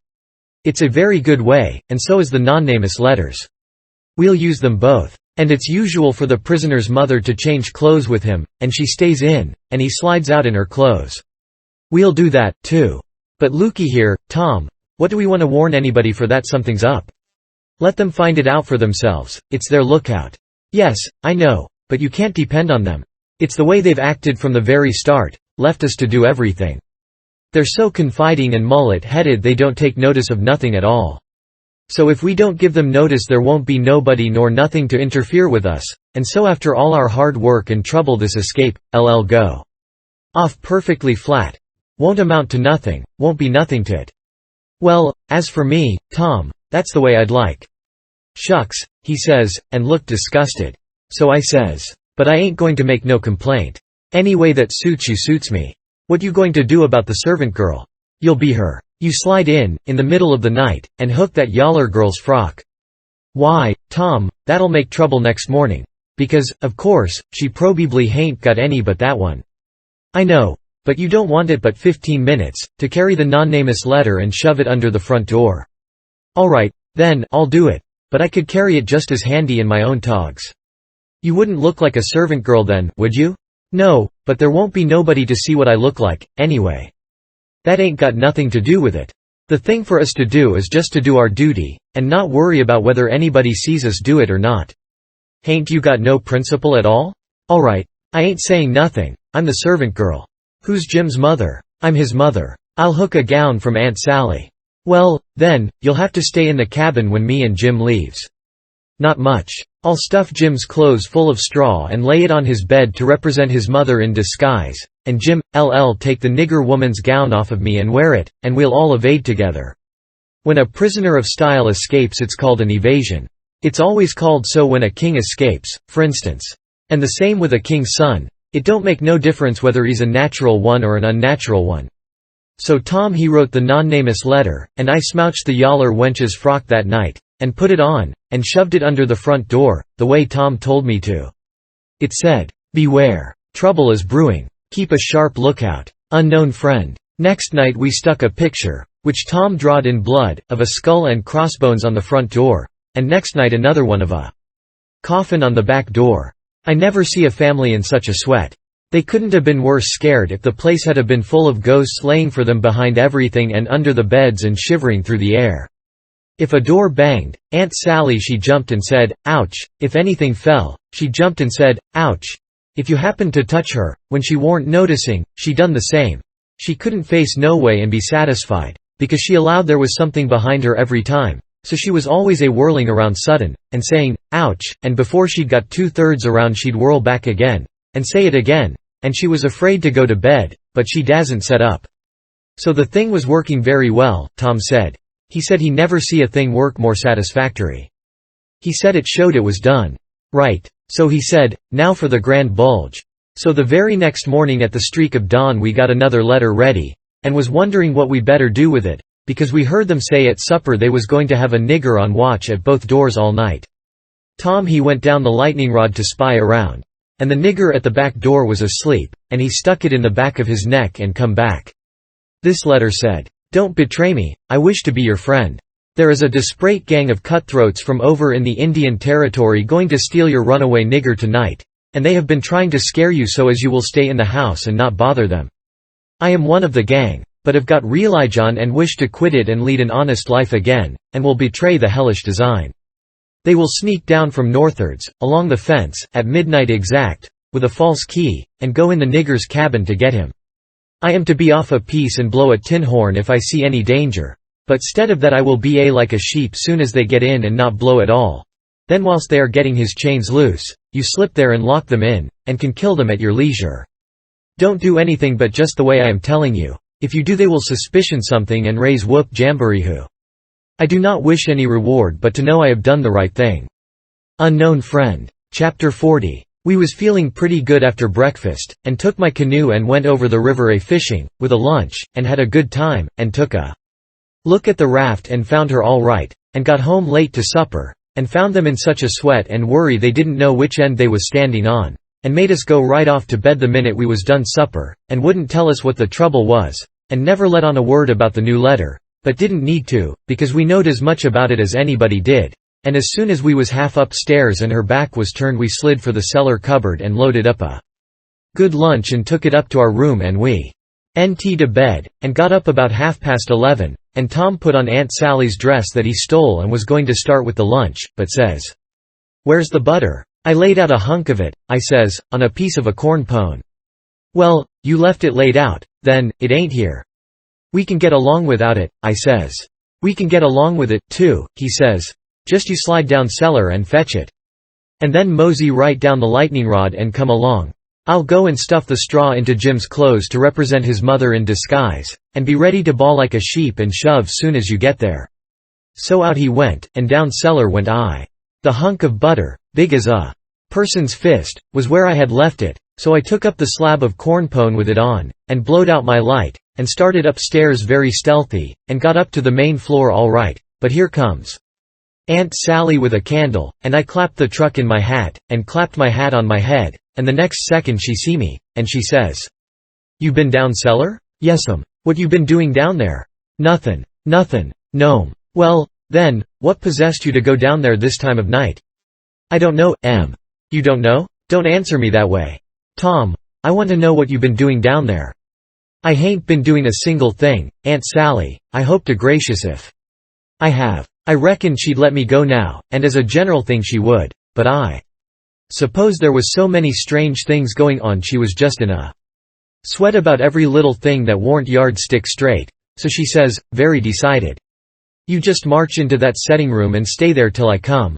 It's a very good way, and so is the non-namus letters. We'll use them both. And it's usual for the prisoner's mother to change clothes with him, and she stays in, and he slides out in her clothes. We'll do that, too. But looky here, Tom, what do we want to warn anybody for that something's up? Let them find it out for themselves, it's their lookout." "Yes, I know, but you can't depend on them. It's the way they've acted from the very start, left us to do everything. They're so confiding and mullet-headed they don't take notice of nothing at all. So if we don't give them notice there won't be nobody nor nothing to interfere with us, and so after all our hard work and trouble this escape, LL go off perfectly flat. Won't amount to nothing, won't be nothing to it. Well, as for me, Tom, that's the way I'd like." "Shucks," he says, and looked disgusted. So I says, "But I ain't going to make no complaint. Any way that suits you suits me. What you going to do about the servant girl? You'll be her. You slide in the middle of the night, and hook that yaller girl's frock." "Why, Tom, that'll make trouble next morning. Because, of course, she probably hain't got any but that one." "I know. But you don't want it but 15 minutes, to carry the non-namus letter and shove it under the front door." "All right, then, I'll do it. But I could carry it just as handy in my own togs." "You wouldn't look like a servant girl then, would you?" "No, but there won't be nobody to see what I look like, anyway. That ain't got nothing to do with it. The thing for us to do is just to do our duty, and not worry about whether anybody sees us do it or not." "Hain't you got no principle at all?" "All right, I ain't saying nothing, I'm the servant girl." "Who's Jim's mother?" "I'm his mother. I'll hook a gown from Aunt Sally." "Well, then, you'll have to stay in the cabin when me and Jim leaves." "Not much. I'll stuff Jim's clothes full of straw and lay it on his bed to represent his mother in disguise, and Jim, LL take the nigger woman's gown off of me and wear it, and we'll all evade together. When a prisoner of style escapes it's called an evasion. It's always called so when a king escapes, for instance. And the same with a king's son. It don't make no difference whether he's a natural one or an unnatural one." So Tom he wrote the non-namus letter, and I smouched the yaller wench's frock that night, and put it on, and shoved it under the front door, the way Tom told me to. It said, "Beware. Trouble is brewing. Keep a sharp lookout. Unknown friend." Next night we stuck a picture, which Tom drawed in blood, of a skull and crossbones on the front door, and next night another one of a coffin on the back door. I never see a family in such a sweat. They couldn't have been worse scared if the place had have been full of ghosts laying for them behind everything and under the beds and shivering through the air. If a door banged, Aunt Sally she jumped and said, ouch. If anything fell, she jumped and said, ouch. If you happened to touch her, when she warn't noticing, she done the same. She couldn't face no way and be satisfied, because she allowed there was something behind her every time, so she was always a whirling around sudden, and saying, ouch, and before she'd got 2/3 around she'd whirl back again, and say it again, and she was afraid to go to bed, but she dasn't set up. So the thing was working very well, Tom said. He said he never see a thing work more satisfactory. He said it showed it was done right. So he said, now for the grand bulge. So the very next morning at the streak of dawn we got another letter ready, and was wondering what we better do with it, because we heard them say at supper they was going to have a nigger on watch at both doors all night. Tom he went down the lightning rod to spy around, and the nigger at the back door was asleep, and he stuck it in the back of his neck and come back. This letter said, don't betray me, I wish to be your friend. There is a desperate gang of cutthroats from over in the Indian Territory going to steal your runaway nigger tonight, and they have been trying to scare you so as you will stay in the house and not bother them. I am one of the gang, but have got religion and wish to quit it and lead an honest life again, and will betray the hellish design. They will sneak down from northwards, along the fence, at midnight exact, with a false key, and go in the nigger's cabin to get him. I am to be off a piece and blow a tin horn if I see any danger, but stead of that I will be like a sheep soon as they get in and not blow at all. Then whilst they are getting his chains loose, you slip there and lock them in, and can kill them at your leisure. Don't do anything but just the way I am telling you. If you do they will suspicion something and raise whoop jamboree-hoo. I do not wish any reward but to know I have done the right thing. Unknown Friend. Chapter 40. We was feeling pretty good after breakfast, and took my canoe and went over the river a-fishing, with a lunch, and had a good time, and took a look at the raft and found her all right, and got home late to supper, and found them in such a sweat and worry they didn't know which end they was standing on, and made us go right off to bed the minute we was done supper, and wouldn't tell us what the trouble was, and never let on a word about the new letter, but didn't need to, because we knowed as much about it as anybody did. And as soon as we was half upstairs and her back was turned we slid for the cellar cupboard and loaded up a good lunch and took it up to our room and we went to bed, and got up about 11:30, and Tom put on Aunt Sally's dress that he stole and was going to start with the lunch, but says, "Where's the butter?" I laid out a hunk of it, I says, on a piece of a corn pone. "Well, you left it laid out, then, it ain't here." "We can get along without it," I says. "We can get along with it, too," he says. "Just you slide down cellar and fetch it. And then mosey right down the lightning rod and come along. I'll go and stuff the straw into Jim's clothes to represent his mother in disguise, and be ready to bawl like a sheep and shove soon as you get there." So out he went, and down cellar went I. The hunk of butter, big as a person's fist, was where I had left it, so I took up the slab of corn pone with it on, and blowed out my light, and started upstairs very stealthy, and got up to the main floor all right, but here comes Aunt Sally with a candle, and I clapped the truck in my hat, and clapped my hat on my head, and the next second she see me, and she says, "You been down cellar?" "Yes'm." "What you been doing down there?" "Nothin'. No'm." "Well, then, what possessed you to go down there this time of night?" "I don't know, Em." "You don't know? Don't answer me that way. Tom, I want to know what you been doing down there." "I hain't been doing a single thing, Aunt Sally. I hope to gracious if I have. I reckoned she'd let me go now, and as a general thing she would, but I suppose there was so many strange things going on she was just in a sweat about every little thing that warn't yardstick straight, so she says, very decided, 'You just march into that setting room and stay there till I come.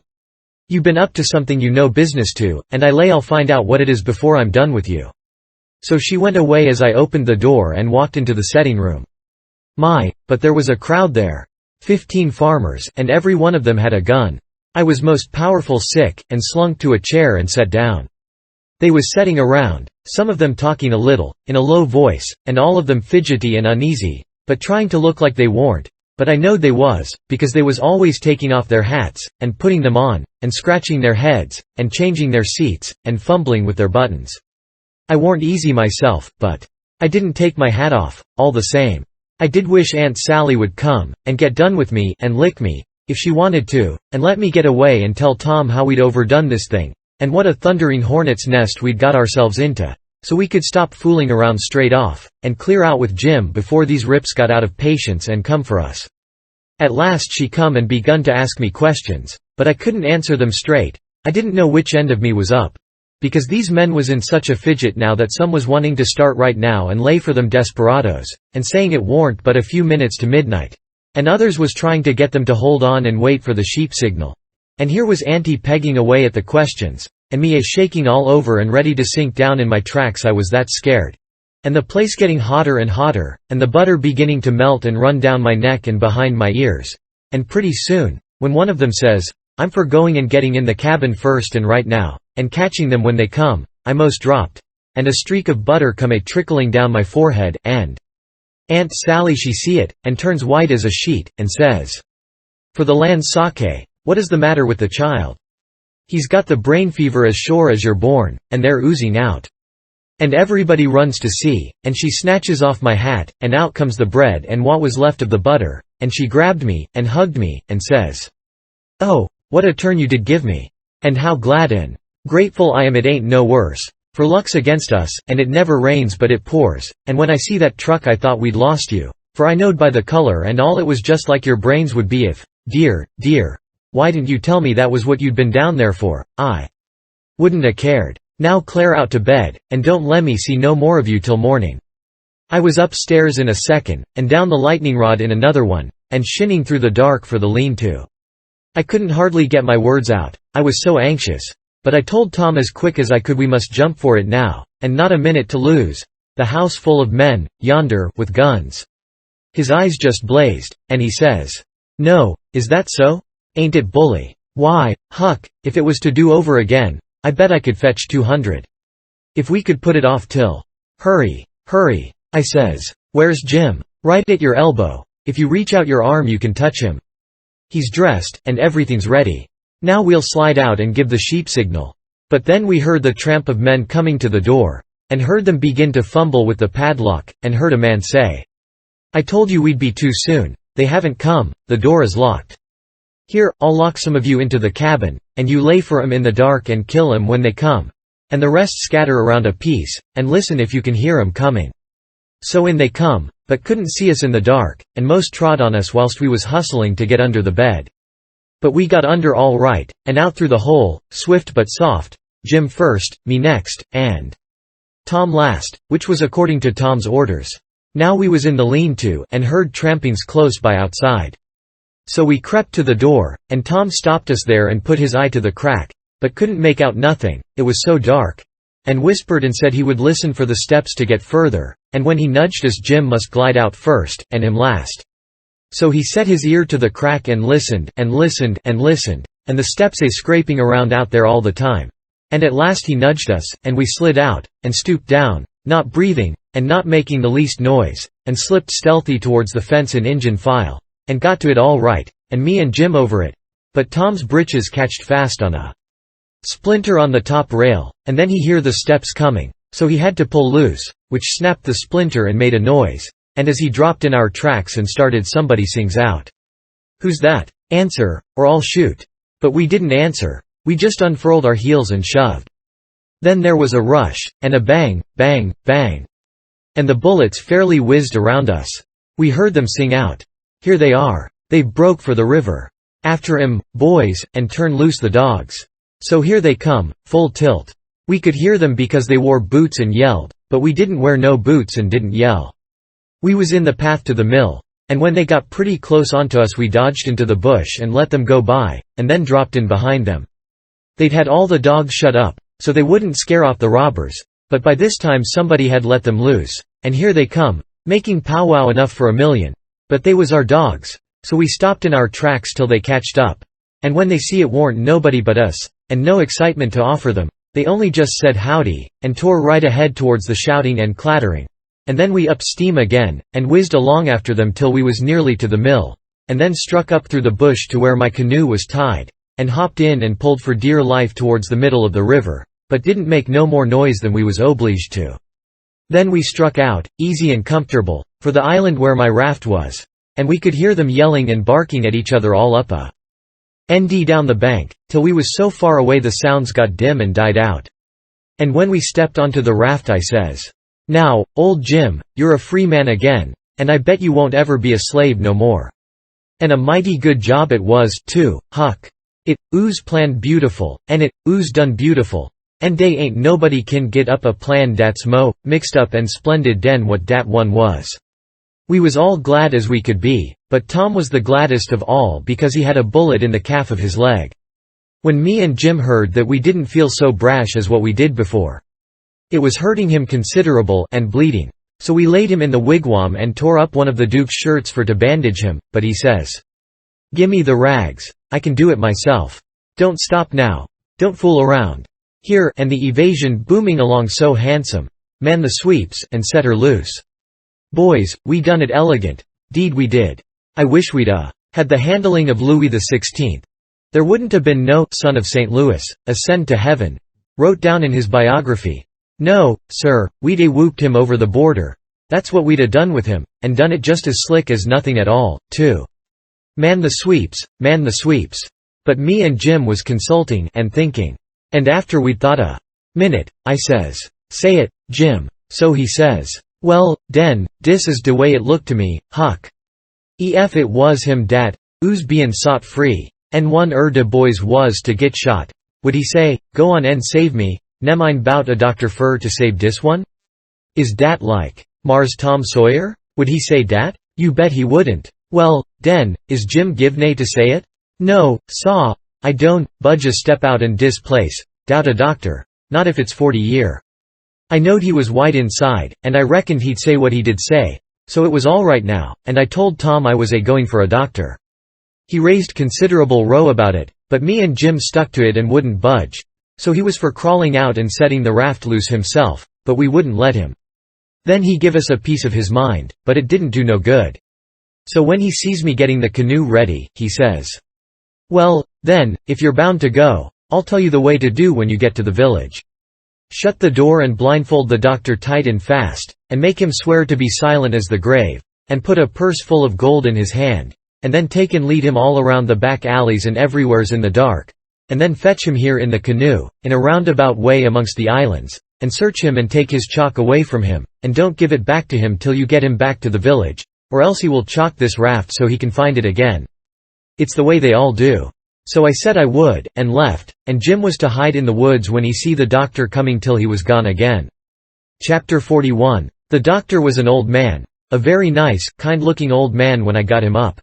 You been up to something you no business to, and I lay I'll find out what it is before I'm done with you.' So she went away as I opened the door and walked into the setting room. My, but there was a crowd there. 15 farmers, and every one of them had a gun. I was most powerful sick, and slunk to a chair and sat down. They was setting around, some of them talking a little, in a low voice, and all of them fidgety and uneasy, but trying to look like they warn't, but I knowed they was, because they was always taking off their hats, and putting them on, and scratching their heads, and changing their seats, and fumbling with their buttons. I warn't easy myself, but I didn't take my hat off, all the same. I did wish Aunt Sally would come, and get done with me, and lick me, if she wanted to, and let me get away and tell Tom how we'd overdone this thing, and what a thundering hornet's nest we'd got ourselves into, so we could stop fooling around straight off, and clear out with Jim before these rips got out of patience and come for us. At last she come and begun to ask me questions, but I couldn't answer them straight. I didn't know which end of me was up, because these men was in such a fidget now that some was wanting to start right now and lay for them desperados, and saying it warn't but a few minutes to midnight, and others was trying to get them to hold on and wait for the sheep signal. And here was Auntie pegging away at the questions, and me shaking all over and ready to sink down in my tracks. I was that scared. And the place getting hotter and hotter, and the butter beginning to melt and run down my neck and behind my ears. And pretty soon, when one of them says, "I'm for going and getting in the cabin first and right now, and catching them when they come," I most dropped, and a streak of butter come trickling down my forehead, and Aunt Sally she see it, and turns white as a sheet, and says, "For the land's sake, what is the matter with the child? He's got the brain fever as sure as you're born, and they're oozing out." And everybody runs to see, and she snatches off my hat, and out comes the bread and what was left of the butter, and she grabbed me, and hugged me, and says, "Oh, what a turn you did give me! And how glad and grateful I am it ain't no worse, for luck's against us, and it never rains but it pours, and when I see that truck I thought we'd lost you, for I knowed by the color and all it was just like your brains would be if, dear, why didn't you tell me that was what you'd been down there for? I wouldn't a cared. Now Claire out to bed, and don't lemme see no more of you till morning." I was upstairs in a second, and down the lightning rod in another one, and shinning through the dark for the lean-to. I couldn't hardly get my words out, I was so anxious. But I told Tom as quick as I could we must jump for it now, and not a minute to lose. The house full of men, yonder, with guns. His eyes just blazed, and he says, "No, is that so? Ain't it bully? Why, Huck, if it was to do over again, I bet I could fetch 200. If we could put it off till—" "Hurry, hurry," I says. "Where's Jim?" "Right at your elbow. If you reach out your arm you can touch him. He's dressed, and everything's ready. Now we'll slide out and give the sheep signal." But then we heard the tramp of men coming to the door, and heard them begin to fumble with the padlock, and heard a man say, "I told you we'd be too soon. They haven't come, the door is locked. Here, I'll lock some of you into the cabin, and you lay for 'em in the dark and kill 'em when they come, and the rest scatter around a piece, and listen if you can hear 'em coming." So in they come, but couldn't see us in the dark, and most trod on us whilst we was hustling to get under the bed. But we got under all right, and out through the hole, swift but soft, Jim first, me next, and Tom last, which was according to Tom's orders. Now we was in the lean-to, and heard trampings close by outside. So we crept to the door, and Tom stopped us there and put his eye to the crack, but couldn't make out nothing, it was so dark, and whispered and said he would listen for the steps to get further, and when he nudged us Jim must glide out first, and him last. So he set his ear to the crack and listened, and listened, and listened, and the steps scraping around out there all the time. And at last he nudged us, and we slid out, and stooped down, not breathing, and not making the least noise, and slipped stealthy towards the fence in Injun file, and got to it all right, and me and Jim over it. But Tom's britches catched fast on a splinter on the top rail, and then he hear the steps coming, so he had to pull loose, which snapped the splinter and made a noise, and as he dropped in our tracks and started somebody sings out, "Who's that? Answer, or I'll shoot." But we didn't answer, we just unfurled our heels and shoved. Then there was a rush, and a bang, bang, bang, and the bullets fairly whizzed around us. We heard them sing out, "Here they are. They broke for the river. After 'em, boys, and turn loose the dogs. So here they come, full tilt." We could hear them because they wore boots and yelled, but we didn't wear no boots and didn't yell. We was in the path to the mill, and when they got pretty close onto us we dodged into the bush and let them go by, and then dropped in behind them. They'd had all the dogs shut up, so they wouldn't scare off the robbers, but by this time somebody had let them loose, and here they come, making powwow enough for a million. But they was our dogs, so we stopped in our tracks till they catched up, and when they see it warn't nobody but us, and no excitement to offer them, they only just said howdy, and tore right ahead towards the shouting and clattering, and then we up steam again, and whizzed along after them till we was nearly to the mill, and then struck up through the bush to where my canoe was tied, and hopped in and pulled for dear life towards the middle of the river, but didn't make no more noise than we was obliged to. Then we struck out, easy and comfortable, for the island where my raft was, and we could hear them yelling and barking at each other all up a nd down the bank, till we was so far away the sounds got dim and died out. And when we stepped onto the raft I says, "Now, old Jim, you're a free man again, and I bet you won't ever be a slave no more." And a mighty good job it was, too, Huck. It ooze planned beautiful, and it ooze done beautiful, and dey ain't nobody can get up a plan dat's mo mixed up and splendid den what dat one was. We was all glad as we could be, but Tom was the gladdest of all because he had a bullet in the calf of his leg. When me and Jim heard that we didn't feel so brash as what we did before. It was hurting him considerable and bleeding, so we laid him in the wigwam and tore up one of the Duke's shirts for to bandage him, but he says, "Gimme the rags, I can do it myself. Don't stop now. Don't fool around. Here," and the evasion booming along so handsome. "Man the sweeps and set her loose. Boys, we done it elegant, 'deed we did. I wish we'd had the handling of Louis XVI. There wouldn't have been no son of St. Louis, ascend to heaven," wrote down in his biography. "No, sir, we'd whooped him over the border. That's what we'd done with him, and done it just as slick as nothing at all, too. Man the sweeps, man the sweeps." But me and Jim was consulting and thinking. And after we'd thought a minute, I says, "Say it, Jim." So he says, "Well, den, dis is de way it looked to me, Huck. Ef it was him dat, ooze bein' sot free, and one de boys was to get shot, would he say, 'Go on and save me, nemine bout a doctor fur to save dis one'? Is dat like Mars Tom Sawyer? Would he say dat? You bet he wouldn't. Well, den, is Jim givnay to say it? No, saw, I don't budge a step out in dis place, doubt a doctor, not if it's 40 year. I knowed he was white inside, and I reckoned he'd say what he did say, so it was all right now, and I told Tom I was going for a doctor. He raised considerable row about it, but me and Jim stuck to it and wouldn't budge, so he was for crawling out and setting the raft loose himself, but we wouldn't let him. Then he give us a piece of his mind, but it didn't do no good. So when he sees me getting the canoe ready, he says, "Well, then, if you're bound to go, I'll tell you the way to do when you get to the village. Shut the door and blindfold the doctor tight and fast, and make him swear to be silent as the grave, and put a purse full of gold in his hand, and then take and lead him all around the back alleys and everywheres in the dark, and then fetch him here in the canoe, in a roundabout way amongst the islands, and search him and take his chalk away from him, and don't give it back to him till you get him back to the village, or else he will chalk this raft so he can find it again. It's the way they all do." So I said I would, and left, and Jim was to hide in the woods when he see the doctor coming till he was gone again. Chapter 41. The doctor was an old man, a very nice, kind-looking old man when I got him up.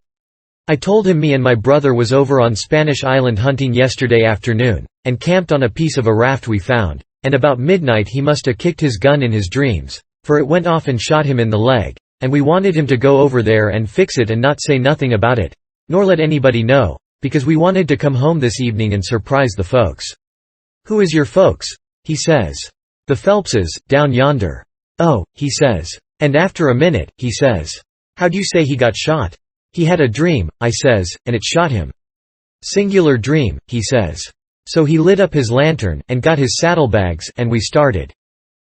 I told him me and my brother was over on Spanish Island hunting yesterday afternoon, and camped on a piece of a raft we found, and about midnight he must have kicked his gun in his dreams, for it went off and shot him in the leg, and we wanted him to go over there and fix it and not say nothing about it, nor let anybody know, because we wanted to come home this evening and surprise the folks. "Who is your folks?" he says. "The Phelpses, down yonder." "Oh," he says. And after a minute, he says, "How'd you say he got shot?" "He had a dream," I says, "and it shot him." "Singular dream," he says. So he lit up his lantern, and got his saddlebags, and we started.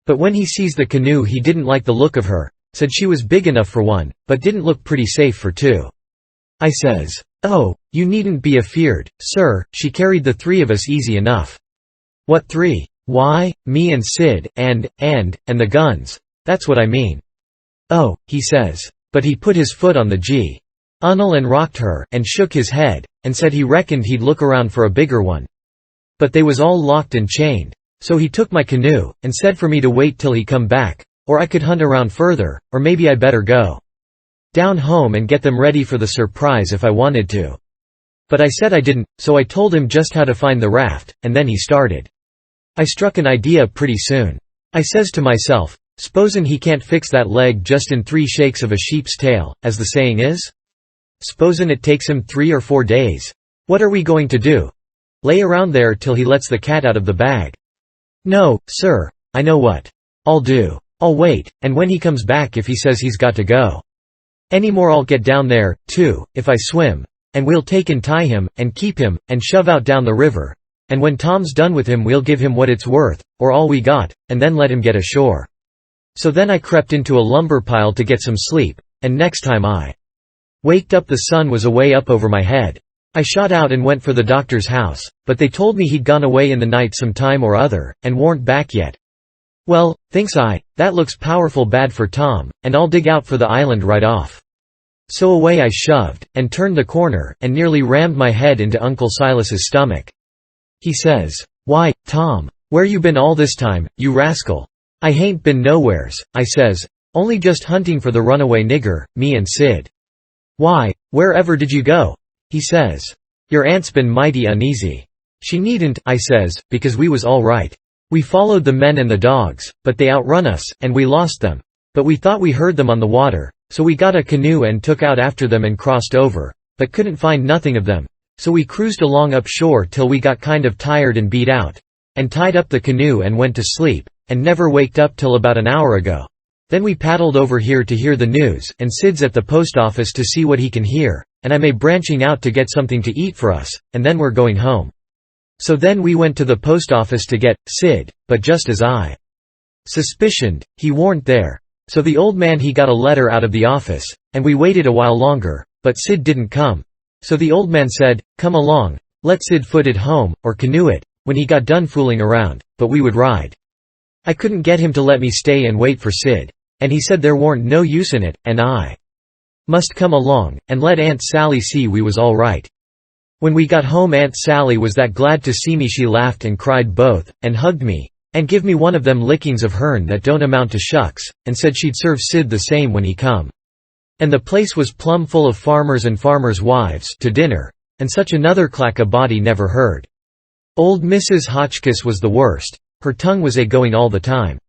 But when he sees the canoe he didn't like the look of her, said she was big enough for one, but didn't look pretty safe for two. I says, "Oh, you needn't be afeard, sir, she carried the three of us easy enough." "What three?" "Why, me and Sid, and the guns. That's what I mean." "Oh," he says. But he put his foot on the G-unnel and rocked her, and shook his head, and said he reckoned he'd look around for a bigger one. But they was all locked and chained. So he took my canoe, and said for me to wait till he come back, or I could hunt around further, or maybe I better go down home and get them ready for the surprise if I wanted to. But I said I didn't, so I told him just how to find the raft, and then he started. I struck an idea pretty soon. I says to myself, "S'posen he can't fix that leg just in 3 shakes of a sheep's tail, as the saying is? S'posen it takes him 3 or 4 days. What are we going to do? Lay around there till he lets the cat out of the bag? No, sir, I know what I'll do. I'll wait, and when he comes back if he says he's got to go any more I'll get down there, too, if I swim, and we'll take and tie him, and keep him, and shove out down the river, and when Tom's done with him we'll give him what it's worth, or all we got, and then let him get ashore." So then I crept into a lumber pile to get some sleep, and next time I waked up the sun was away up over my head. I shot out and went for the doctor's house, but they told me he'd gone away in the night some time or other, and warn't back yet. Well, thinks I, that looks powerful bad for Tom, and I'll dig out for the island right off. So away I shoved, and turned the corner, and nearly rammed my head into Uncle Silas's stomach. He says, "Why, Tom, where you been all this time, you rascal?" "I hain't been nowheres," I says, "only just hunting for the runaway nigger, me and Sid." "Why, wherever did you go?" He says, "Your aunt's been mighty uneasy." "She needn't," I says, "because we was all right. We followed the men and the dogs, but they outrun us, and we lost them. But we thought we heard them on the water, so we got a canoe and took out after them and crossed over, but couldn't find nothing of them. So we cruised along up shore till we got kind of tired and beat out, and tied up the canoe and went to sleep, and never waked up till about an hour ago. Then we paddled over here to hear the news, and Sid's at the post office to see what he can hear, and I may branching out to get something to eat for us, and then we're going home. So then we went to the post office to get Sid, but just as I suspicioned, he warn't there. So the old man he got a letter out of the office, and we waited a while longer, but Sid didn't come. So the old man said, "Come along, let Sid foot it home, or canoe it, when he got done fooling around, but we would ride." I couldn't get him to let me stay and wait for Sid, and he said there warn't no use in it, and I must come along, and let Aunt Sally see we was all right. When we got home Aunt Sally was that glad to see me she laughed and cried both, and hugged me, and give me one of them lickings of hern that don't amount to shucks, and said she'd serve Sid the same when he come. And the place was plumb full of farmers and farmers' wives to dinner, and such another clack a body never heard. Old Mrs. Hotchkiss was the worst, her tongue was a-going all the time.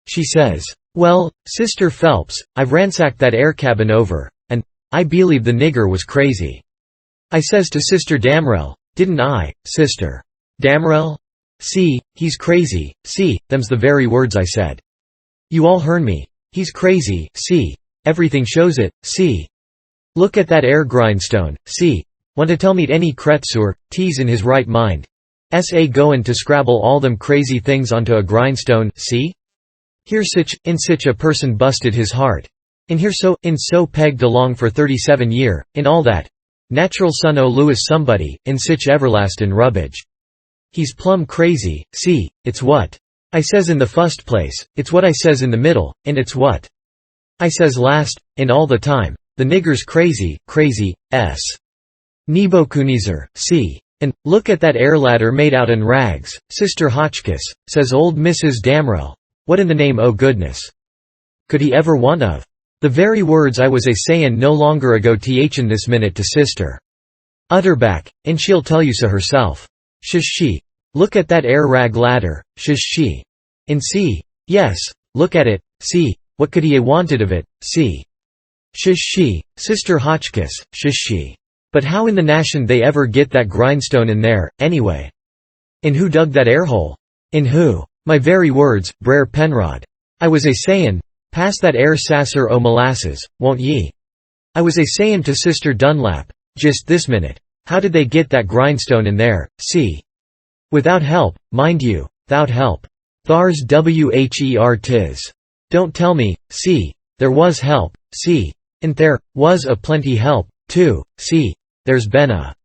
She says, "Well, Sister Phelps, I've ransacked that air cabin over, and I believe the nigger was crazy." I says to Sister Damrell, "Didn't I, Sister Damrell?" "See, he's crazy, see, them's the very words I said. You all hearn me. He's crazy, see. Everything shows it, see. Look at that air grindstone, see. Want to tell me any Kretzer, tease in his right mind. S.A. goin' to scrabble all them crazy things onto a grindstone, see? Here in sich a person busted his heart. In so pegged along for 37 year, in all that. Natural son o' Louis somebody, in sich everlastin' rubbage. He's plumb crazy, see, it's what I says in the fust place, it's what I says in the middle, and it's what I says last, in all the time. The nigger's crazy, s. Nebuchadnezzar, see. And, look at that air ladder made out'n rags, Sister Hotchkiss, says old Mrs. Damrell. What in the name o' goodness could he ever want of? The very words I was a-sayin' no longer ago t'in this minute to Sister Utterback, and she'll tell you so herself. Shush she. Look at that air rag ladder, shush she. And see. Yes, look at it, see. What could he a wanted of it, see. Shush she, Sister Hotchkiss, shush she. But how in the nation they ever get that grindstone in there, anyway? And who dug that air hole? In who? My very words, Brer Penrod. I was a-sayin', pass that air sasser o' molasses, won't ye? I was a-sayin' to Sister Dunlap, just this minute, how did they get that grindstone in there, see? Without help, mind you, 'thout help. Thar's wher 'tis. Don't tell me, see, there was help, see. And there was a plenty help, too, see. There's been a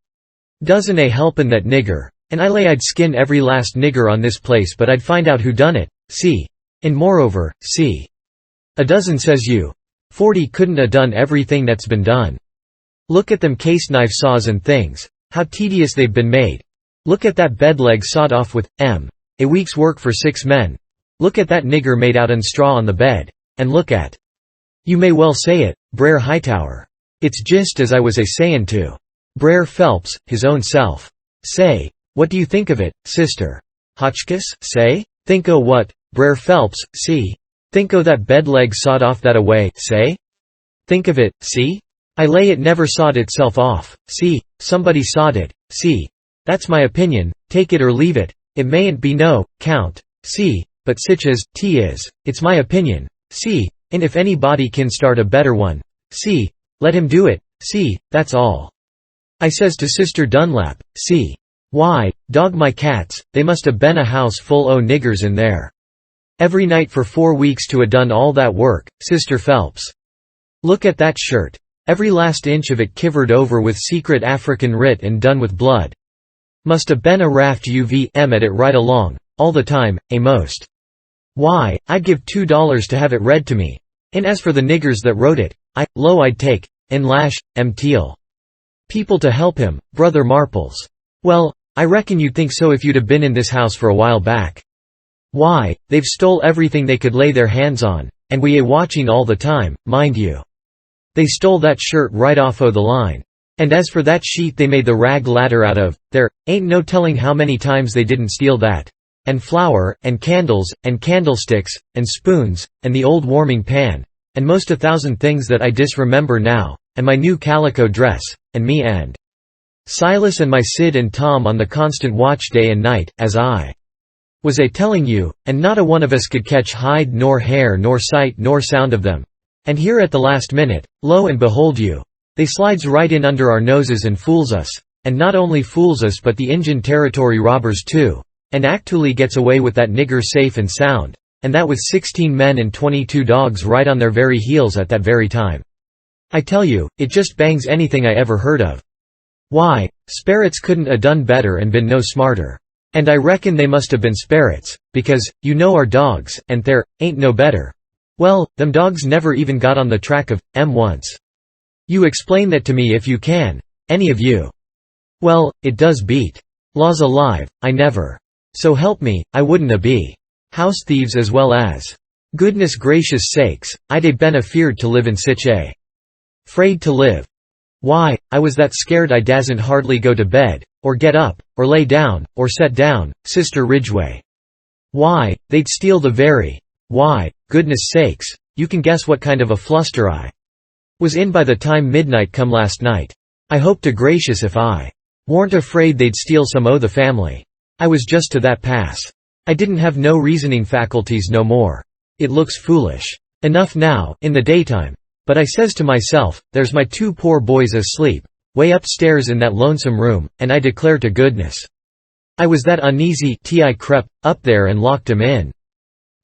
dozen a-helpin' that nigger, and I lay I'd skin every last nigger on this place but I'd find out who done it, see. And moreover, see. A dozen says you. 40 couldn't a done everything that's been done. Look at them case knife saws and things, how tedious they've been made. Look at that bed leg sawed off with a week's work for 6 men. Look at that nigger made out'n straw on the bed, and look at. You may well say it, Brer Hightower. It's just as I was a-sayin' to Brer Phelps, his own self. Say, what do you think of it, Sister Hotchkiss, say? Think o' what, Brer Phelps, see? Think o' that bed leg sawed off that away, say? Think of it, see? I lay it never sawed itself off, see, somebody sawed it, see. That's my opinion, take it or leave it, it mayn't be no count, see, but sich as 'tis, it's my opinion, see, and if anybody can start a better one, see, let him do it, see, that's all. I says to Sister Dunlap, see. Why, dog my cats, they must have been a house full o' niggers in there. Every night for 4 weeks to a done all that work, Sister Phelps. Look at that shirt. Every last inch of it kivered over with secret African writ and done with blood. Must a been a raft UVM at it right along, all the time, most. Why, I'd give $2 to have it read to me. And as for the niggers that wrote it, I'd take, and lash, teal. People to help him, Brother Marples. Well, I reckon you'd think so if you'd have been in this house for a while back. Why, they've stole everything they could lay their hands on, and we a watching all the time, mind you. They stole that shirt right off o' the line. And as for that sheet they made the rag ladder out of, there ain't no telling how many times they didn't steal that. And flour, and candles, and candlesticks, and spoons, and the old warming pan, and most 1,000 things that I disremember now, and my new calico dress, and me and Silas and my Sid and Tom on the constant watch day and night, as I was telling you, and not a one of us could catch hide nor hair nor sight nor sound of them. And here at the last minute, lo and behold you, they slides right in under our noses and fools us, and not only fools us but the Injun Territory robbers too, and actually gets away with that nigger safe and sound, and that with 16 men and 22 dogs right on their very heels at that very time. I tell you, it just bangs anything I ever heard of. Why, sperrits couldn't a done better and been no smarter. And I reckon they must have been sperrits, because, you know our dogs, and there ain't no better. Well, them dogs never even got on the track of once. You explain that to me if you can, any of you. Well, it does beat. Laws alive, I never. So help me, I wouldn't a be house thieves as well as. Goodness gracious sakes, I'd a been afeared to live in sich a. Fraid to live. Why, I was that scared I dasn't hardly go to bed, or get up, or lay down, or set down, Sister Ridgway. Why, they'd steal the very. Why, goodness sakes, you can guess what kind of a fluster I was in by the time midnight come last night. I hope to gracious if I warn't afraid they'd steal some o' the family. I was just to that pass. I didn't have no reasoning faculties no more. It looks foolish enough now, in the daytime. But I says to myself, there's my 2 poor boys asleep, way upstairs in that lonesome room, and I declare to goodness, I was that uneasy till I crept up there and locked 'em in.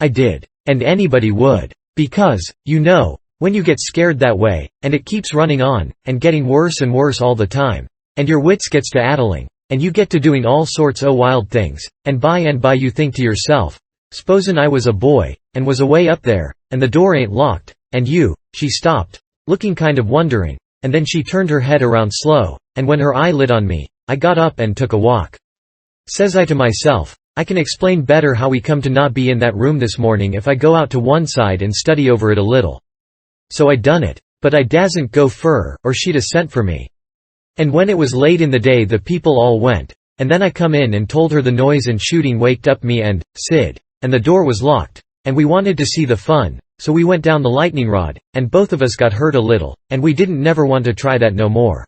I did. And anybody would. Because, you know, when you get scared that way, and it keeps running on, and getting worse and worse all the time, and your wits gets to addling, and you get to doing all sorts o' wild things, and by you think to yourself, "S'posen I was a boy, and was away up there, and the door ain't locked, and you." She stopped, looking kind of wondering, and then she turned her head around slow, and when her eye lit on me, I got up and took a walk. Says I to myself, I can explain better how we come to not be in that room this morning if I go out to one side and study over it a little. So I done it. But I dasn't go fur, or she'd a sent for me. And when it was late in the day the people all went, and then I come in and told her the noise and shooting waked up me and Sid, and the door was locked, and we wanted to see the fun, so we went down the lightning rod, and both of us got hurt a little, and we didn't never want to try that no more.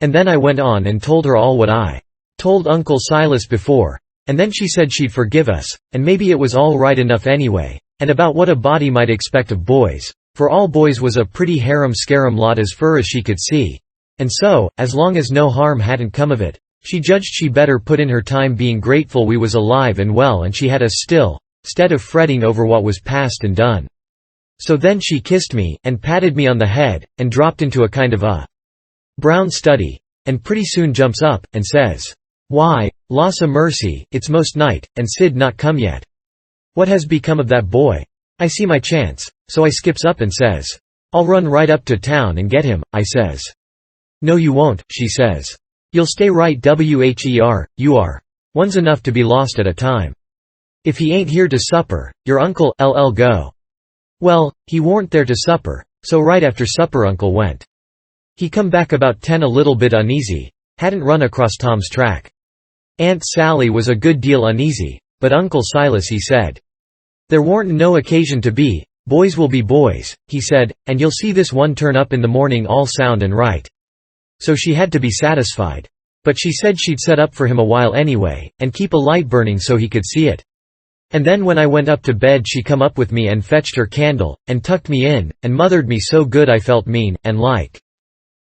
And then I went on and told her all what I told Uncle Silas before, and then she said she'd forgive us, and maybe it was all right enough anyway, and about what a body might expect of boys, for all boys was a pretty harum-scarum lot as fur as she could see. And so, as long as no harm hadn't come of it, she judged she better put in her time being grateful we was alive and well and she had us still, 'stead of fretting over what was past and done. So then she kissed me, and patted me on the head, and dropped into a kind of a brown study, and pretty soon jumps up, and says, "Why, loss a mercy, it's most night, and Sid not come yet. What has become of that boy?" I see my chance, so I skips up and says, "I'll run right up to town and get him," I says. "No you won't," she says. "You'll stay right where you are. One's enough to be lost at a time. If he ain't here to supper, your uncle ll go." Well, he warn't there to supper, so right after supper Uncle went. He come back about 10 a little bit uneasy, hadn't run across Tom's track. Aunt Sally was a good deal uneasy, but Uncle Silas he said, "There warn't no occasion to be, boys will be boys," he said, "and you'll see this one turn up in the morning all sound and right." So she had to be satisfied. But she said she'd set up for him a while anyway, and keep a light burning so he could see it. And then when I went up to bed she come up with me and fetched her candle, and tucked me in, and mothered me so good I felt mean, and like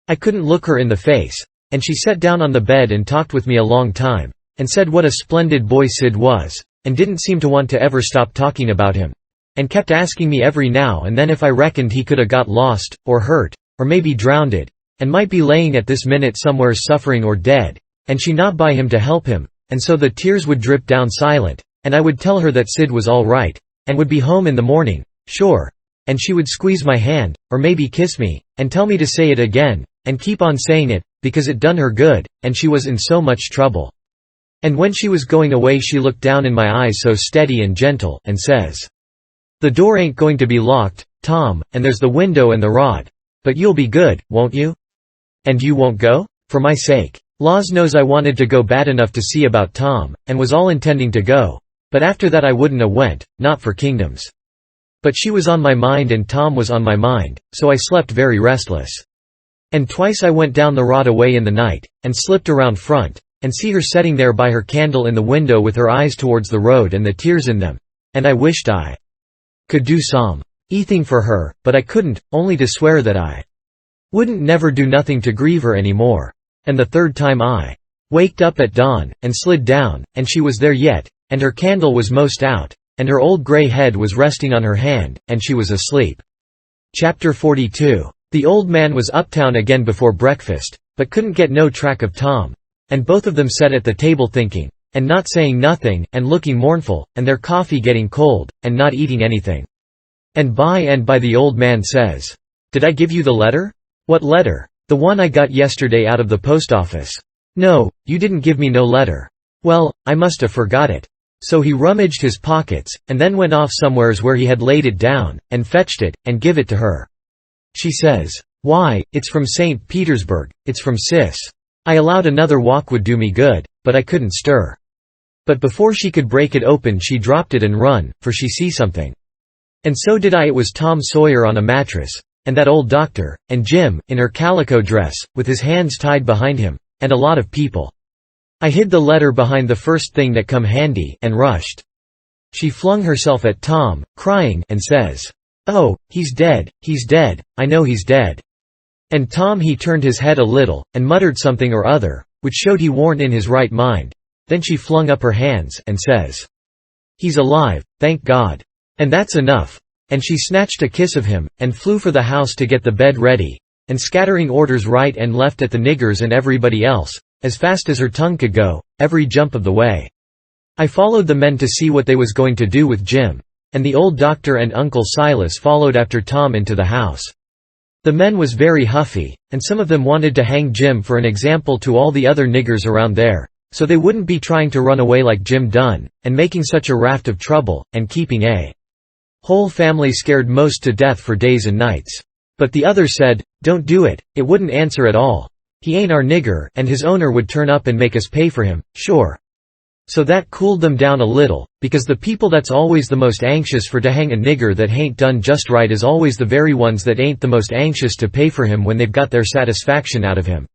I couldn't look her in the face, and she sat down on the bed and talked with me a long time, and said what a splendid boy Sid was, and didn't seem to want to ever stop talking about him, and kept asking me every now and then if I reckoned he coulda got lost, or hurt, or maybe drowned, and might be laying at this minute somewheres suffering or dead, and she not by him to help him, and so the tears would drip down silent, and I would tell her that Sid was all right, and would be home in the morning, sure, and she would squeeze my hand, or maybe kiss me, and tell me to say it again, and keep on saying it, because it done her good, and she was in so much trouble. And when she was going away she looked down in my eyes so steady and gentle, and says, "The door ain't going to be locked, Tom, and there's the window and the rod. But you'll be good, won't you? And you won't go? For my sake." Laws knows I wanted to go bad enough to see about Tom, and was all intending to go, but after that I wouldn't a went, not for kingdoms. But she was on my mind and Tom was on my mind, so I slept very restless. And twice I went down the rod away in the night, and slipped around front, and see her setting there by her candle in the window with her eyes towards the road and the tears in them, and I wished I could do some eating for her, but I couldn't, only to swear that I wouldn't never do nothing to grieve her any more. And the third time I waked up at dawn, and slid down, and she was there yet, and her candle was most out, and her old grey head was resting on her hand, and she was asleep. Chapter 42. The old man was uptown again before breakfast, but couldn't get no track of Tom, and both of them sat at the table thinking, and not saying nothing, and looking mournful, and their coffee getting cold, and not eating anything. And by the old man says, "Did I give you the letter?" "What letter?" "The one I got yesterday out of the post office." "No, you didn't give me no letter." "Well, I must have forgot it." So he rummaged his pockets, and then went off somewheres where he had laid it down, and fetched it, and give it to her. She says, "Why, it's from St. Petersburg, it's from Sis." I allowed another walk would do me good, but I couldn't stir. But before she could break it open she dropped it and run, for she see something. And so did I. It was Tom Sawyer on a mattress, and that old doctor, and Jim, in her calico dress, with his hands tied behind him, and a lot of people. I hid the letter behind the first thing that come handy, and rushed. She flung herself at Tom, crying, and says, "Oh, he's dead, I know he's dead." And Tom he turned his head a little, and muttered something or other, which showed he warn't in his right mind. Then she flung up her hands, and says, "He's alive, thank God. And that's enough." And she snatched a kiss of him, and flew for the house to get the bed ready, and scattering orders right and left at the niggers and everybody else, as fast as her tongue could go, every jump of the way. I followed the men to see what they was going to do with Jim, and the old doctor and Uncle Silas followed after Tom into the house. The men was very huffy, and some of them wanted to hang Jim for an example to all the other niggers around there, so they wouldn't be trying to run away like Jim done, and making such a raft of trouble, and keeping a whole family scared most to death for days and nights. But the others said, "Don't do it, it wouldn't answer at all. He ain't our nigger, and his owner would turn up and make us pay for him, sure." So that cooled them down a little, because the people that's always the most anxious for to hang a nigger that hain't done just right is always the very ones that ain't the most anxious to pay for him when they've got their satisfaction out of him.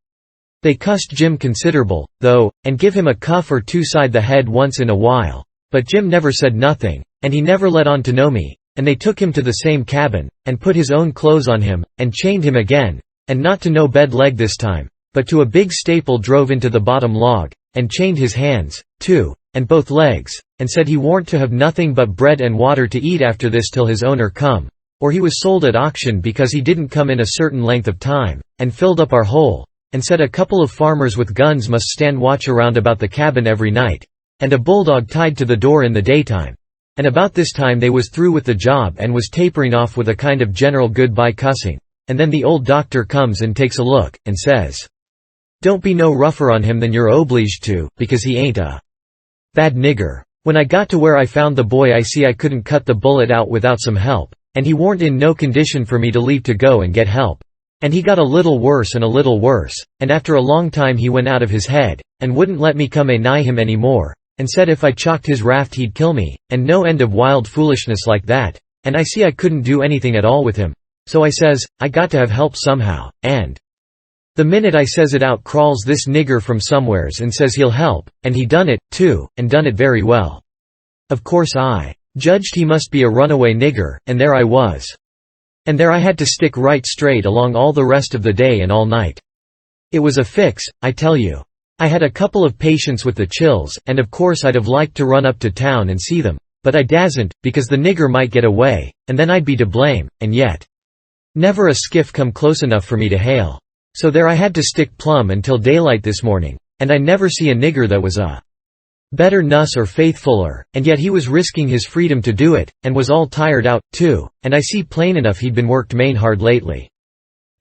They cussed Jim considerable, though, and give him a cuff or two side the head once in a while, but Jim never said nothing, and he never let on to know me, and they took him to the same cabin, and put his own clothes on him, and chained him again, and not to no bed leg this time, but to a big staple drove into the bottom log, and chained his hands, too, and both legs, and said he warn't to have nothing but bread and water to eat after this till his owner come, or he was sold at auction because he didn't come in a certain length of time, and filled up our hole, and said a couple of farmers with guns must stand watch around about the cabin every night, and a bulldog tied to the door in the daytime. And about this time they was through with the job and was tapering off with a kind of general goodbye cussing, and then the old doctor comes and takes a look, and says, "Don't be no rougher on him than you're obliged to, because he ain't a bad nigger." When I got to where I found the boy I see I couldn't cut the bullet out without some help, and he warn't in no condition for me to leave to go and get help. And he got a little worse and a little worse, and after a long time he went out of his head, and wouldn't let me come nigh him any more, and said if I chalked his raft he'd kill me, and no end of wild foolishness like that, and I see I couldn't do anything at all with him. So I says, I got to have help somehow, and the minute I says it out crawls this nigger from somewheres and says he'll help, and he done it, too, and done it very well. Of course I judged he must be a runaway nigger, and there I was. And there I had to stick right straight along all the rest of the day and all night. It was a fix, I tell you. I had a couple of patients with the chills, and of course I'd have liked to run up to town and see them, but I dasn't, because the nigger might get away, and then I'd be to blame, and yet never a skiff come close enough for me to hail. So there I had to stick plumb until daylight this morning, and I never see a nigger that was a better nuss or faithfuller, and yet he was risking his freedom to do it, and was all tired out, too, and I see plain enough he'd been worked main hard lately.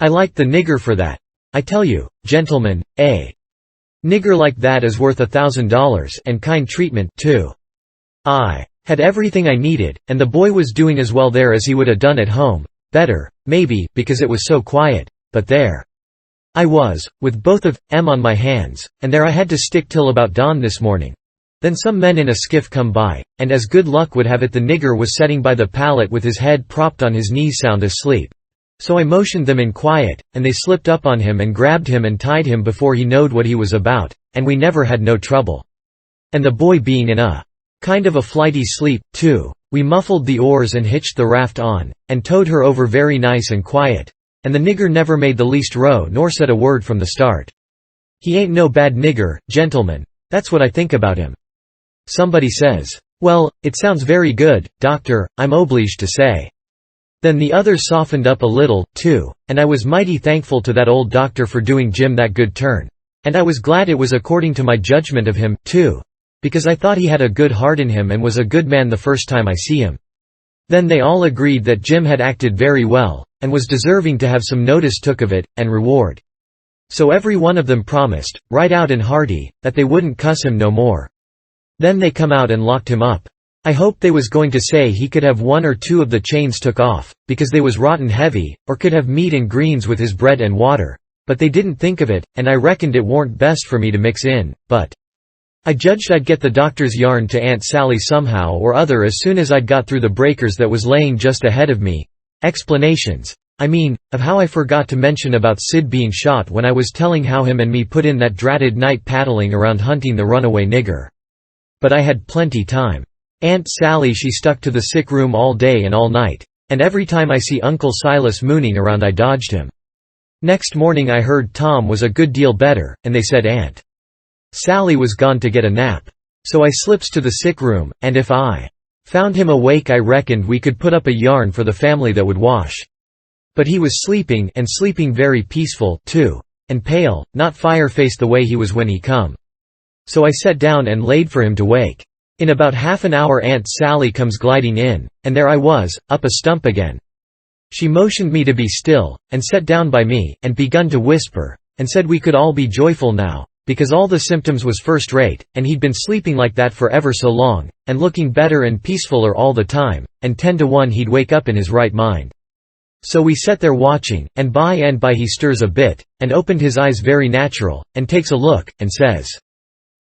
I liked the nigger for that. I tell you, gentlemen, a nigger like that is worth $1,000, and kind treatment, too. I had everything I needed, and the boy was doing as well there as he would have done at home, better, maybe, because it was so quiet, but there I was, with both of 'em on my hands, and there I had to stick till about dawn this morning. Then some men in a skiff come by, and as good luck would have it the nigger was setting by the pallet with his head propped on his knees sound asleep. So I motioned them in quiet, and they slipped up on him and grabbed him and tied him before he knowed what he was about, and we never had no trouble. And the boy being in a kind of a flighty sleep, too, we muffled the oars and hitched the raft on, and towed her over very nice and quiet, and the nigger never made the least row nor said a word from the start. He ain't no bad nigger, gentlemen, that's what I think about him. Somebody says, "Well, it sounds very good, doctor, I'm obliged to say." Then the others softened up a little, too, and I was mighty thankful to that old doctor for doing Jim that good turn. And I was glad it was according to my judgment of him, too, because I thought he had a good heart in him and was a good man the first time I see him. Then they all agreed that Jim had acted very well, and was deserving to have some notice took of it, and reward. So every one of them promised, right out and hearty, that they wouldn't cuss him no more. Then they come out and locked him up. I hoped they was going to say he could have 1 or 2 of the chains took off, because they was rotten heavy, or could have meat and greens with his bread and water, but they didn't think of it, and I reckoned it warn't best for me to mix in, but I judged I'd get the doctor's yarn to Aunt Sally somehow or other as soon as I'd got through the breakers that was laying just ahead of me. Explanations, I mean, of how I forgot to mention about Sid being shot when I was telling how him and me put in that dratted night paddling around hunting the runaway nigger. But I had plenty time. Aunt Sally she stuck to the sick room all day and all night, and every time I see Uncle Silas mooning around I dodged him. Next morning I heard Tom was a good deal better, and they said Aunt Sally was gone to get a nap. So I slips to the sick room, and if I found him awake I reckoned we could put up a yarn for the family that would wash. But he was sleeping, and sleeping very peaceful, too, and pale, not fire-faced the way he was when he come. So I sat down and laid for him to wake. In about half an hour Aunt Sally comes gliding in, and there I was, up a stump again. She motioned me to be still, and sat down by me, and begun to whisper, and said we could all be joyful now, because all the symptoms was first rate, and he'd been sleeping like that for ever so long, and looking better and peacefuller all the time, and 10 to 1 he'd wake up in his right mind. So we sat there watching, and by he stirs a bit, and opened his eyes very natural, and takes a look, and says,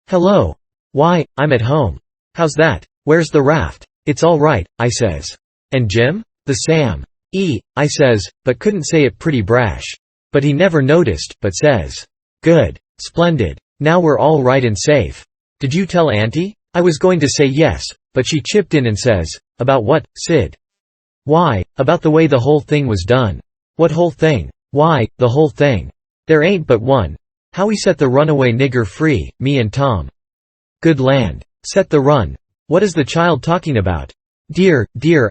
"Hello. Why, I'm at home. How's that? Where's the raft?" "It's all right," I says. "And Jim?" "The Sam. I says, but couldn't say it pretty brash. But he never noticed, but says, "Good. Splendid. Now we're all right and safe. Did you tell Auntie?" I was going to say yes, but she chipped in and says, "About what, Sid?" "Why, about the way the whole thing was done." "What whole thing?" "Why, the whole thing. There ain't but one. How we set the runaway nigger free, me and Tom." "Good land. Set the run. What is the child talking about?" Dear,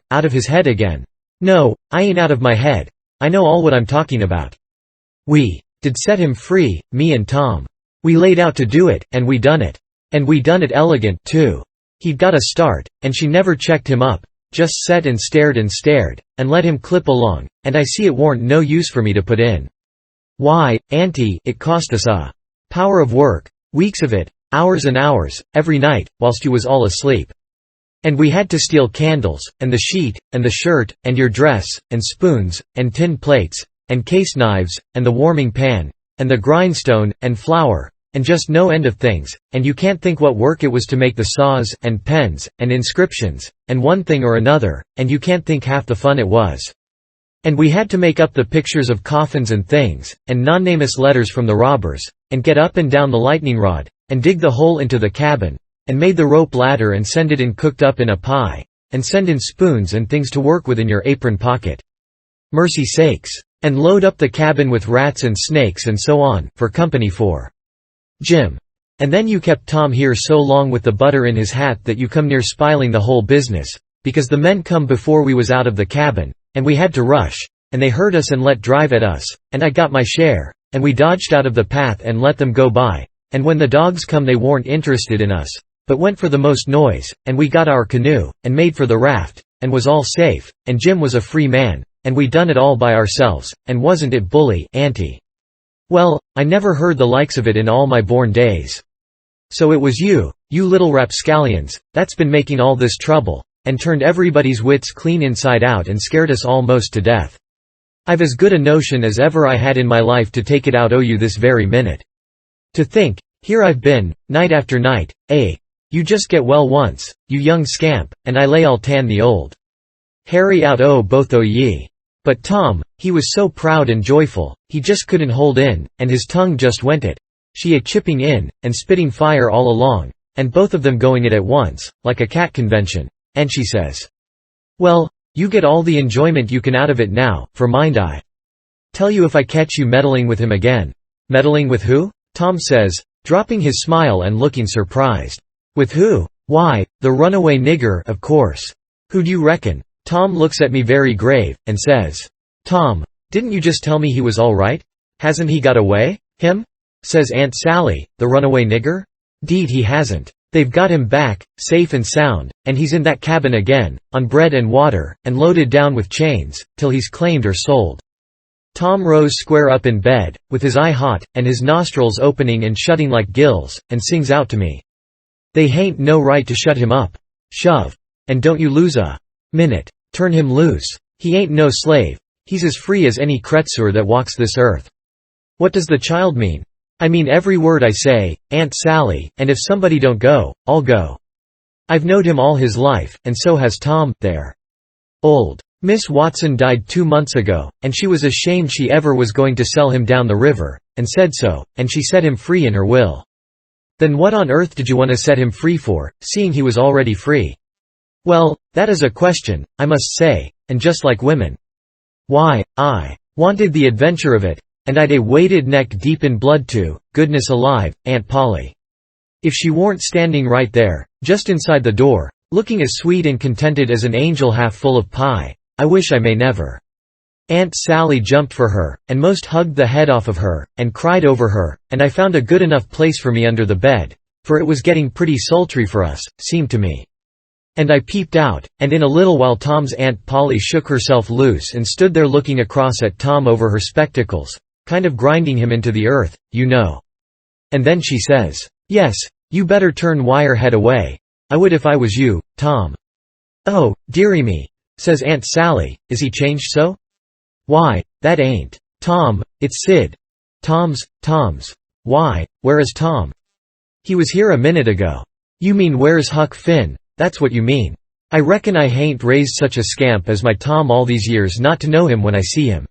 out of his head again." "No, I ain't out of my head. I know all what I'm talking about. We did set him free, me and Tom. We laid out to do it, and we done it. And we done it elegant, too. He'd got a start, and she never checked him up, just set and stared, and let him clip along, and I see it warn't no use for me to put in. Why, Auntie, it cost us a power of work, weeks of it, hours and hours, every night, whilst you was all asleep. And we had to steal candles, and the sheet, and the shirt, and your dress, and spoons, and tin plates, and case knives, and the warming pan, and the grindstone, and flour, and just no end of things, and you can't think what work it was to make the saws, and pens, and inscriptions, and one thing or another, and you can't think half the fun it was. And we had to make up the pictures of coffins and things, and non-nameless letters from the robbers, and get up and down the lightning rod, and dig the hole into the cabin, and made the rope ladder and send it in cooked up in a pie, and send in spoons and things to work with in your apron pocket. Mercy sakes! And load up the cabin with rats and snakes and so on, for company for Jim. And then you kept Tom here so long with the butter in his hat that you come near spiling the whole business, because the men come before we was out of the cabin, and we had to rush, and they heard us and let drive at us, and I got my share, and we dodged out of the path and let them go by, and when the dogs come they weren't interested in us, but went for the most noise, and we got our canoe, and made for the raft, and was all safe, and Jim was a free man, and we done it all by ourselves, and wasn't it bully, auntie? Well, I never heard the likes of it in all my born days. So it was you little rapscallions, that's been making all this trouble, and turned everybody's wits clean inside out and scared us all most to death. I've as good a notion as ever I had in my life to take it out o' you this very minute. To think, here I've been, night after night, you just get well once, you young scamp, and I lay I'll tan the old Harry out o' both o' ye. But Tom, he was so proud and joyful, he just couldn't hold in, and his tongue just went it. She a chipping in, and spitting fire all along, and both of them going it at once, like a cat convention, and she says, "Well, you get all the enjoyment you can out of it now, for mind I tell you if I catch you meddling with him again." "Meddling with who?" Tom says, dropping his smile and looking surprised. "With who? Why, the runaway nigger, of course. Who do you reckon?" Tom looks at me very grave, and says, "Tom, didn't you just tell me he was all right? Hasn't he got away, him?" Says Aunt Sally, "The runaway nigger? 'Deed he hasn't. They've got him back, safe and sound, and he's in that cabin again, on bread and water, and loaded down with chains, till he's claimed or sold." Tom rose square up in bed, with his eye hot, and his nostrils opening and shutting like gills, and sings out to me, "They hain't no right to shut him up. Shove. And don't you lose a minute. Turn him loose. He ain't no slave. He's as free as any creature that walks this earth." "What does the child mean?" "I mean every word I say, Aunt Sally, and if somebody don't go, I'll go. I've knowed him all his life, and so has Tom, there. Old Miss Watson died 2 months ago, and she was ashamed she ever was going to sell him down the river, and said so, and she set him free in her will." "Then what on earth did you want to set him free for, seeing he was already free?" "Well, that is a question, I must say, and just like women. Why, I wanted the adventure of it, and I'd waded neck deep in blood too, goodness alive, Aunt Polly. If she weren't standing right there, just inside the door, looking as sweet and contented as an angel half full of pie, I wish I may never." Aunt Sally jumped for her, and most hugged the head off of her, and cried over her, and I found a good enough place for me under the bed, for it was getting pretty sultry for us, seemed to me. And I peeped out, and in a little while Tom's Aunt Polly shook herself loose and stood there looking across at Tom over her spectacles, kind of grinding him into the earth, you know. And then she says, "Yes, you better turn Wirehead away. I would if I was you, Tom." "Oh, dearie me," says Aunt Sally, "is he changed so?" "Why, that ain't Tom, it's Sid." Tom's. Why, where is Tom?" "He was here a minute ago." "You mean where's Huck Finn, that's what you mean. I reckon I hain't raised such a scamp as my Tom all these years not to know him when I see him.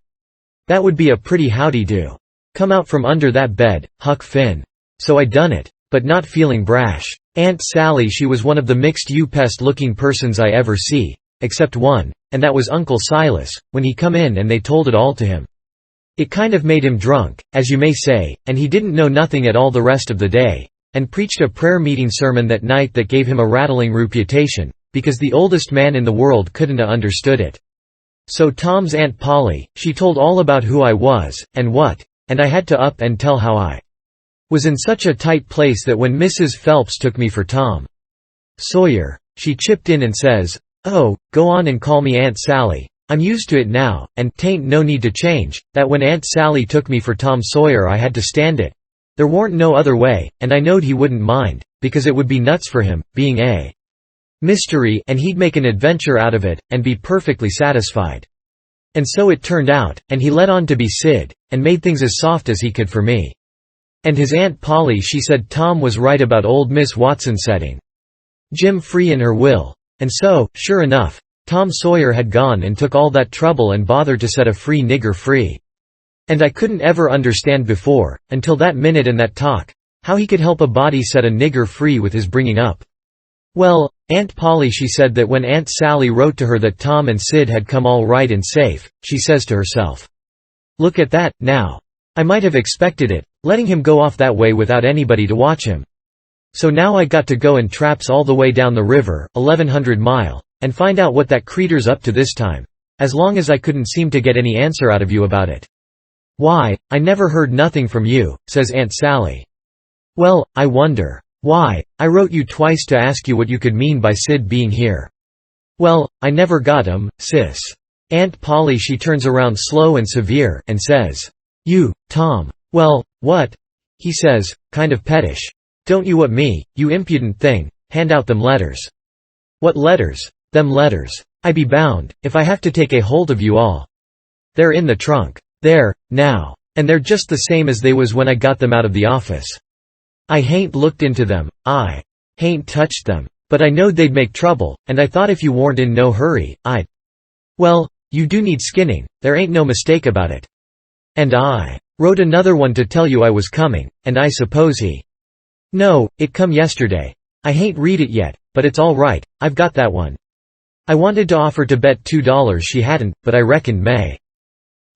That would be a pretty howdy-do. Come out from under that bed, Huck Finn." So I done it, but not feeling brash. Aunt Sally, she was one of the mixed pest-looking persons I ever see, except one, and that was Uncle Silas, when he come in and they told it all to him. It kind of made him drunk, as you may say, and he didn't know nothing at all the rest of the day, and preached a prayer-meeting sermon that night that gave him a rattling reputation, because the oldest man in the world couldn't a understood it. So Tom's Aunt Polly, she told all about who I was, and what, and I had to up and tell how I was in such a tight place that when Mrs. Phelps took me for Tom Sawyer, she chipped in and says, "Oh, go on and call me Aunt Sally, I'm used to it now, and 'tain't no need to change, that when Aunt Sally took me for Tom Sawyer I had to stand it. There warn't no other way, and I knowed he wouldn't mind, because it would be nuts for him, being a mystery, and he'd make an adventure out of it, and be perfectly satisfied. And so it turned out, and he let on to be Sid, and made things as soft as he could for me." And his Aunt Polly, she said Tom was right about old Miss Watson setting Jim free in her will. And so, sure enough, Tom Sawyer had gone and took all that trouble and bothered to set a free nigger free. And I couldn't ever understand before, until that minute and that talk, how he could help a body set a nigger free with his bringing up. Well, Aunt Polly, she said that when Aunt Sally wrote to her that Tom and Sid had come all right and safe, she says to herself, "Look at that, now. I might have expected it, letting him go off that way without anybody to watch him. So now I got to go and traps all the way down the river, 1100 mile, and find out what that creeter's up to this time. As long as I couldn't seem to get any answer out of you about it." "Why, I never heard nothing from you," says Aunt Sally. "Well, I wonder. Why, I wrote you twice to ask you what you could mean by Sid being here." "Well, I never got 'em, sis." Aunt Polly she turns around slow and severe, and says, "You, Tom." "Well, what?" he says, kind of pettish. "Don't you what me, you impudent thing, hand out them letters." "What letters?" "Them letters. I be bound, if I have to take a hold of you all. They're in the trunk. There, now. And they're just the same as they was when I got them out of the office. I hain't looked into them, I hain't touched them. But I knowed they'd make trouble, and I thought if you warn't in no hurry, I'd— Well, you do need skinning, there ain't no mistake about it. And I wrote another one to tell you I was coming, and I suppose he— No, it come yesterday. I hain't read it yet, but it's all right, I've got that one. I wanted to offer to bet $2 she hadn't, but I reckoned may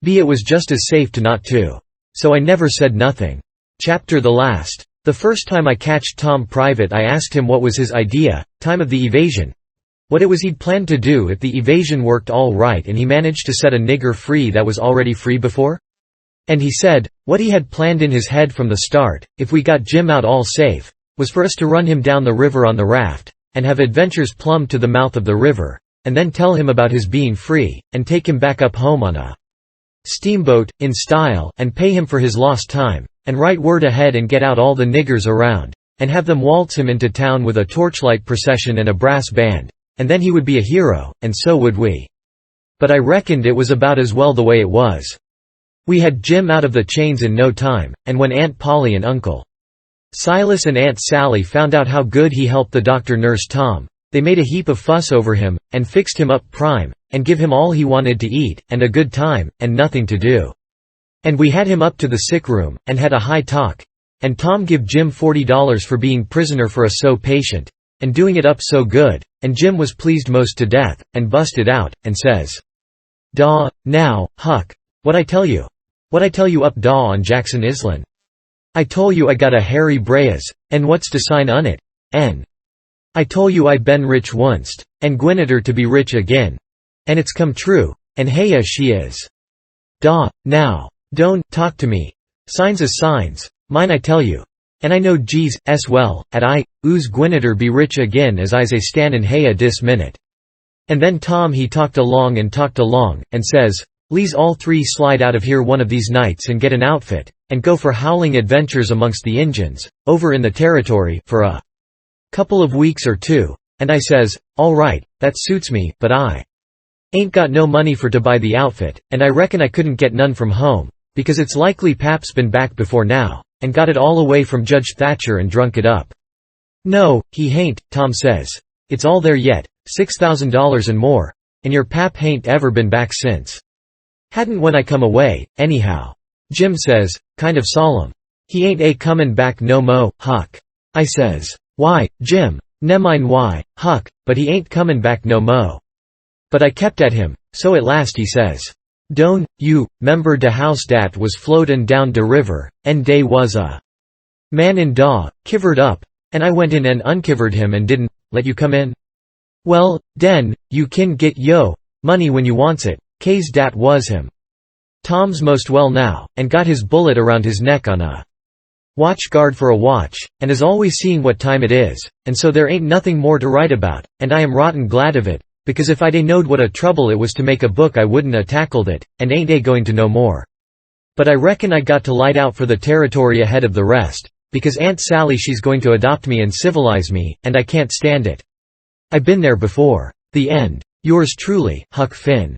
be it was just as safe to not to. So I never said nothing. Chapter the last. The first time I catched Tom private I asked him what was his idea, time of the evasion. What it was he'd planned to do if the evasion worked all right and he managed to set a nigger free that was already free before? And he said, what he had planned in his head from the start, if we got Jim out all safe, was for us to run him down the river on the raft, and have adventures plumb to the mouth of the river, and then tell him about his being free, and take him back up home on a steamboat, in style, and pay him for his lost time, and write word ahead and get out all the niggers around, and have them waltz him into town with a torchlight procession and a brass band, and then he would be a hero, and so would we. But I reckoned it was about as well the way it was. We had Jim out of the chains in no time, and when Aunt Polly and Uncle Silas and Aunt Sally found out how good he helped the doctor nurse Tom, they made a heap of fuss over him, and fixed him up prime, and give him all he wanted to eat, and a good time, and nothing to do. And we had him up to the sick room, and had a high talk, and Tom give Jim $40 for being prisoner for a so patient, and doing it up so good, and Jim was pleased most to death, and busted out, and says, "Daw, now, Huck, what I tell you? What I tell you up daw on Jackson Island? I tol' you I got a Harry Breas, and what's to sign on it? N. I tol' you I been rich onct, and gwinneter to be rich agin. And it's come true, and heya she is. Daw, now, don't talk to me. Signs is signs, mine I tell you. And I know G's, s well, at I, ooze gwinneter be rich agin as I's a standin' heya dis minute." And then Tom he talked along, and says, "Le's all three slide out of here one of these nights and get an outfit, and go for howling adventures amongst the Injuns, over in the territory, for a couple of weeks or two." And I says, "All right, that suits me, but I ain't got no money for to buy the outfit, and I reckon I couldn't get none from home, because it's likely Pap's been back before now, and got it all away from Judge Thatcher and drunk it up." "No, he hain't," Tom says. "It's all there yet, $6,000 and more, and your Pap hain't ever been back since. Hadn't when I come away, anyhow." Jim says, kind of solemn, "He ain't a comin' back no mo, Huck." I says, "Why, Jim, nemmine why, Huck, but he ain't comin' back no mo." But I kept at him, so at last he says, "Don't you 'member de house dat was floatin' down de river, and dey was a man in daw, kivered up, and I went in and unkivered him and didn't let you come in? Well, den, you kin git yo money when you wants it, kase dat was him. Tom's most well now, and got his bullet around his neck on a watch guard for a watch, and is always seeing what time it is, and so there ain't nothing more to write about, and I am rotten glad of it, because if I'd a knowed what a trouble it was to make a book I wouldn't a tackled it, and ain't a going to know more. But I reckon I got to light out for the territory ahead of the rest, because Aunt Sally she's going to adopt me and civilize me, and I can't stand it. I've been there before. The end. Yours truly, Huck Finn.